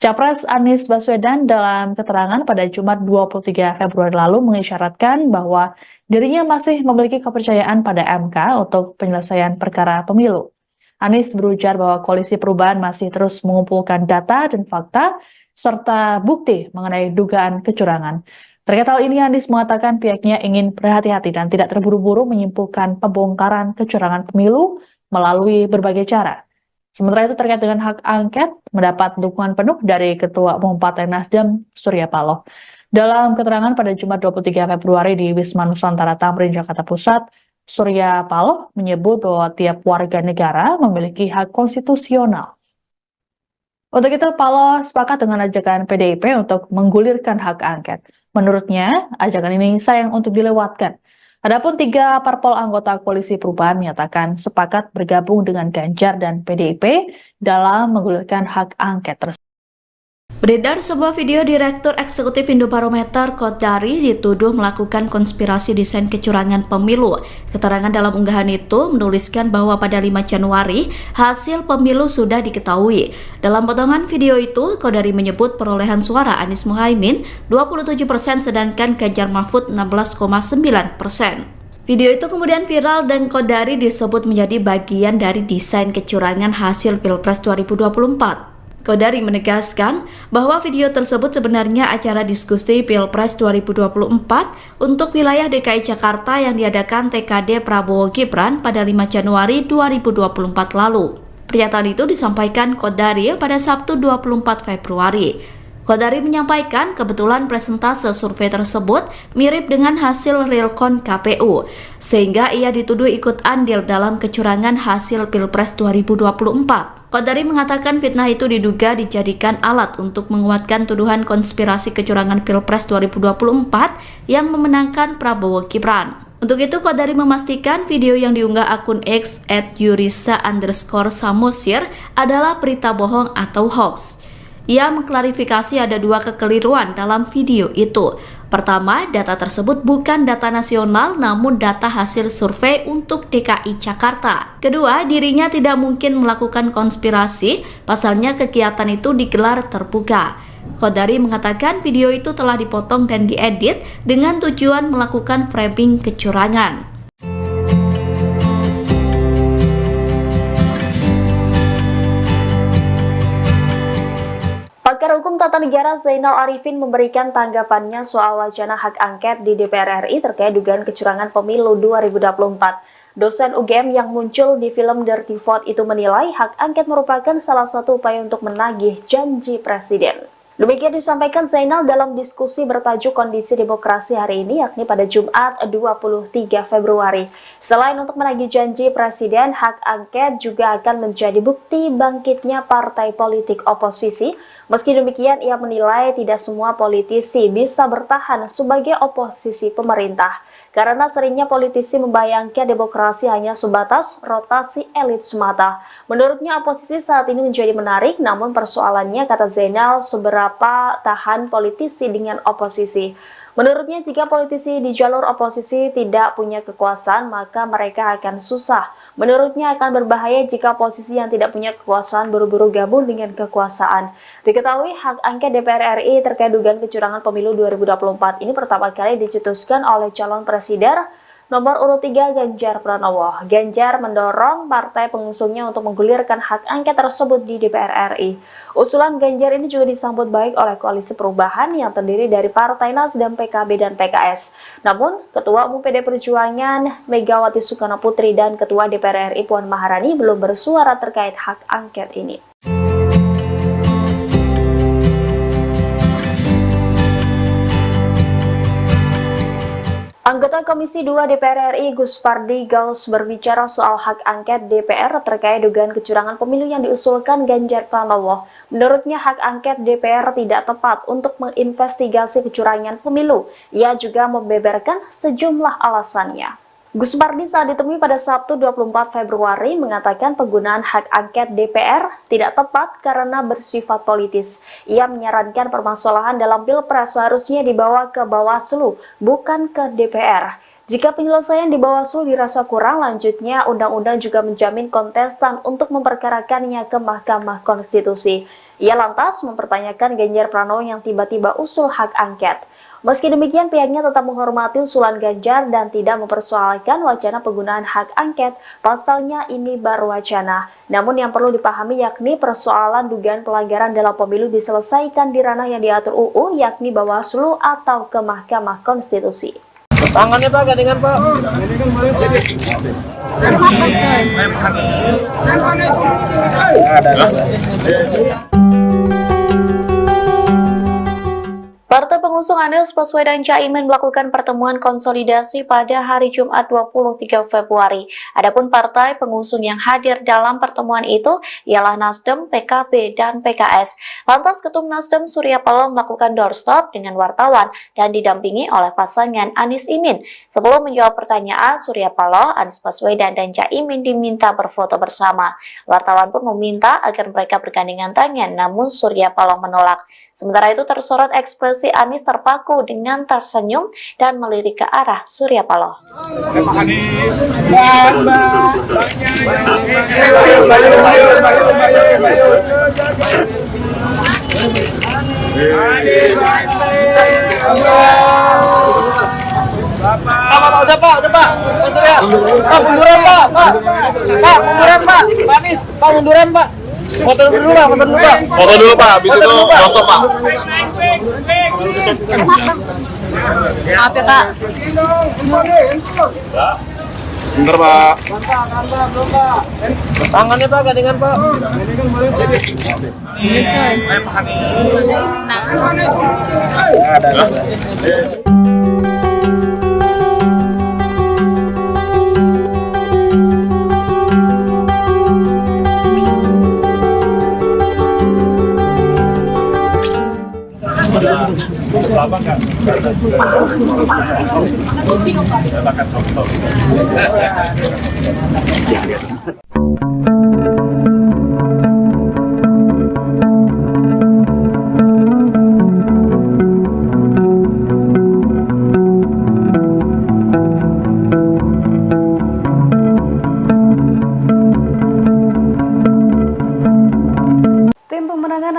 Capres Anies Baswedan dalam keterangan pada Jumat 23 Februari lalu mengisyaratkan bahwa dirinya masih memiliki kepercayaan pada MK untuk penyelesaian perkara pemilu. Anies berujar bahwa Koalisi Perubahan masih terus mengumpulkan data dan fakta serta bukti mengenai dugaan kecurangan. Terkait hal ini, Anies mengatakan pihaknya ingin berhati-hati dan tidak terburu-buru menyimpulkan pembongkaran kecurangan pemilu melalui berbagai cara. Sementara itu terkait dengan hak angket, mendapat dukungan penuh dari Ketua Umum Partai Nasdem, Surya Paloh. Dalam keterangan pada Jumat 23 Februari di Wisma Nusantara Tamrin, Jakarta Pusat, Surya Paloh menyebut bahwa tiap warga negara memiliki hak konstitusional. Untuk itu, Paloh sepakat dengan ajakan PDIP untuk menggulirkan hak angket. Menurutnya, ajakan ini sayang untuk dilewatkan. Adapun 3 parpol anggota Koalisi Perubahan menyatakan sepakat bergabung dengan Ganjar dan PDIP dalam menggulirkan hak angket tersebut. Beredar sebuah video Direktur Eksekutif Indobarometer Kodari dituduh melakukan konspirasi desain kecurangan pemilu. Keterangan dalam unggahan itu menuliskan bahwa pada 5 Januari hasil pemilu sudah diketahui. Dalam potongan video itu, Kodari menyebut perolehan suara Anies Muhaimin 27% sedangkan Ganjar Mahfud 16,9%. Video itu kemudian viral dan Kodari disebut menjadi bagian dari desain kecurangan hasil Pilpres 2024. Kodari menegaskan bahwa video tersebut sebenarnya acara diskusi Pilpres 2024 untuk wilayah DKI Jakarta yang diadakan TKD Prabowo Gibran pada 5 Januari 2024 lalu. Pernyataan itu disampaikan Kodari pada Sabtu 24 Februari. Kodari menyampaikan kebetulan presentase survei tersebut mirip dengan hasil realcon KPU, sehingga ia dituduh ikut andil dalam kecurangan hasil Pilpres 2024. Kodari mengatakan fitnah itu diduga dijadikan alat untuk menguatkan tuduhan konspirasi kecurangan Pilpres 2024 yang memenangkan Prabowo Gibran. Untuk itu, Kodari memastikan video yang diunggah akun X @yurisa_samosir adalah berita bohong atau hoax. Ia mengklarifikasi ada dua kekeliruan dalam video itu. Pertama, data tersebut bukan data nasional namun data hasil survei untuk DKI Jakarta. Kedua, dirinya tidak mungkin melakukan konspirasi, pasalnya kegiatan itu digelar terbuka. Qodari mengatakan video itu telah dipotong dan diedit dengan tujuan melakukan framing kecurangan. Pakar Hukum Tata Negara Zainal Arifin memberikan tanggapannya soal wacana hak angket di DPR RI terkait dugaan kecurangan pemilu 2024. Dosen UGM yang muncul di film Dirty Vote itu menilai hak angket merupakan salah satu upaya untuk menagih janji presiden. Demikian disampaikan Zainal dalam diskusi bertajuk Kondisi Demokrasi hari ini, yakni pada Jumat 23 Februari. Selain untuk menagih janji presiden, hak angket juga akan menjadi bukti bangkitnya partai politik oposisi. Meski demikian, ia menilai tidak semua politisi bisa bertahan sebagai oposisi pemerintah, karena seringnya politisi membayangkan demokrasi hanya sebatas rotasi elit semata. Menurutnya oposisi saat ini menjadi menarik, namun persoalannya, kata Zainal, seberapa tahan politisi dengan oposisi. Menurutnya jika politisi di jalur oposisi tidak punya kekuasaan, maka mereka akan susah. Menurutnya akan berbahaya jika oposisi yang tidak punya kekuasaan buru-buru gabung dengan kekuasaan. Diketahui hak angket DPR RI terkait dugaan kecurangan pemilu 2024 ini pertama kali dicetuskan oleh calon presiden nomor urut 3 Ganjar Pranowo. Ganjar mendorong partai pengusungnya untuk menggulirkan hak angket tersebut di DPR RI. Usulan Ganjar ini juga disambut baik oleh Koalisi Perubahan yang terdiri dari Partai Nasdem, PKB, dan PKS. Namun, Ketua Umum PD Perjuangan Megawati Soekarno Putri dan Ketua DPR RI Puan Maharani belum bersuara terkait hak angket ini. Anggota Komisi 2 DPR RI Gus Pardi Gaus berbicara soal hak angket DPR terkait dugaan kecurangan pemilu yang diusulkan Ganjar Pranowo. Menurutnya hak angket DPR tidak tepat untuk menginvestigasi kecurangan pemilu. Ia juga membeberkan sejumlah alasannya. Gus Pardi saat ditemui pada Sabtu 24 Februari mengatakan penggunaan hak angket DPR tidak tepat karena bersifat politis. Ia menyarankan permasalahan dalam Pilpres seharusnya dibawa ke Bawaslu, bukan ke DPR. Jika penyelesaian di Bawaslu dirasa kurang, lanjutnya undang-undang juga menjamin kontestan untuk memperkarakannya ke Mahkamah Konstitusi. Ia lantas mempertanyakan Ganjar Pranowo yang tiba-tiba usul hak angket. Meski demikian, pihaknya tetap menghormati usulan Ganjar dan tidak mempersoalkan wacana penggunaan hak angket, pasalnya ini baru wacana. Namun yang perlu dipahami yakni persoalan dugaan pelanggaran dalam pemilu diselesaikan di ranah yang diatur UU, yakni Bawaslu atau ke Mahkamah Konstitusi. Tangannya Pak, gandengan Pak. Partai pengusung Anies Baswedan Caimin melakukan pertemuan konsolidasi pada hari Jumat 23 Februari. Adapun partai pengusung yang hadir dalam pertemuan itu ialah Nasdem, PKB, dan PKS. Lantas Ketum Nasdem Surya Paloh melakukan doorstop dengan wartawan dan didampingi oleh pasangan Anies Imin. Sebelum menjawab pertanyaan, Surya Paloh, Anies Baswedan, dan Caimin diminta berfoto bersama. Wartawan pun meminta agar mereka bergandengan tangan, namun Surya Paloh menolak. Sementara itu tersorot ekspresi Anies terpaku dengan tersenyum dan melirik ke arah Surya Paloh. Udah Pak. Pak, munduran Pak. Pak, munduran Pak. Pak Anies, Pak munduran Pak. Foto dulu Pak. Foto dulu Pak, habis itu stop Pak. Maaf ya Pak. Bentar Pak. Tangannya Pak, gandengan Pak. Lama nggak? Makan foto.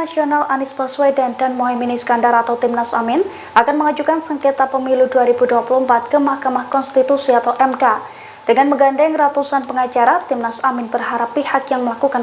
Nasional Anies Baswedan dan Muhaimin Iskandar atau Timnas Amin akan mengajukan sengketa pemilu 2024 ke Mahkamah Konstitusi atau MK. Dengan menggandeng ratusan pengacara, Timnas Amin berharap pihak yang melakukan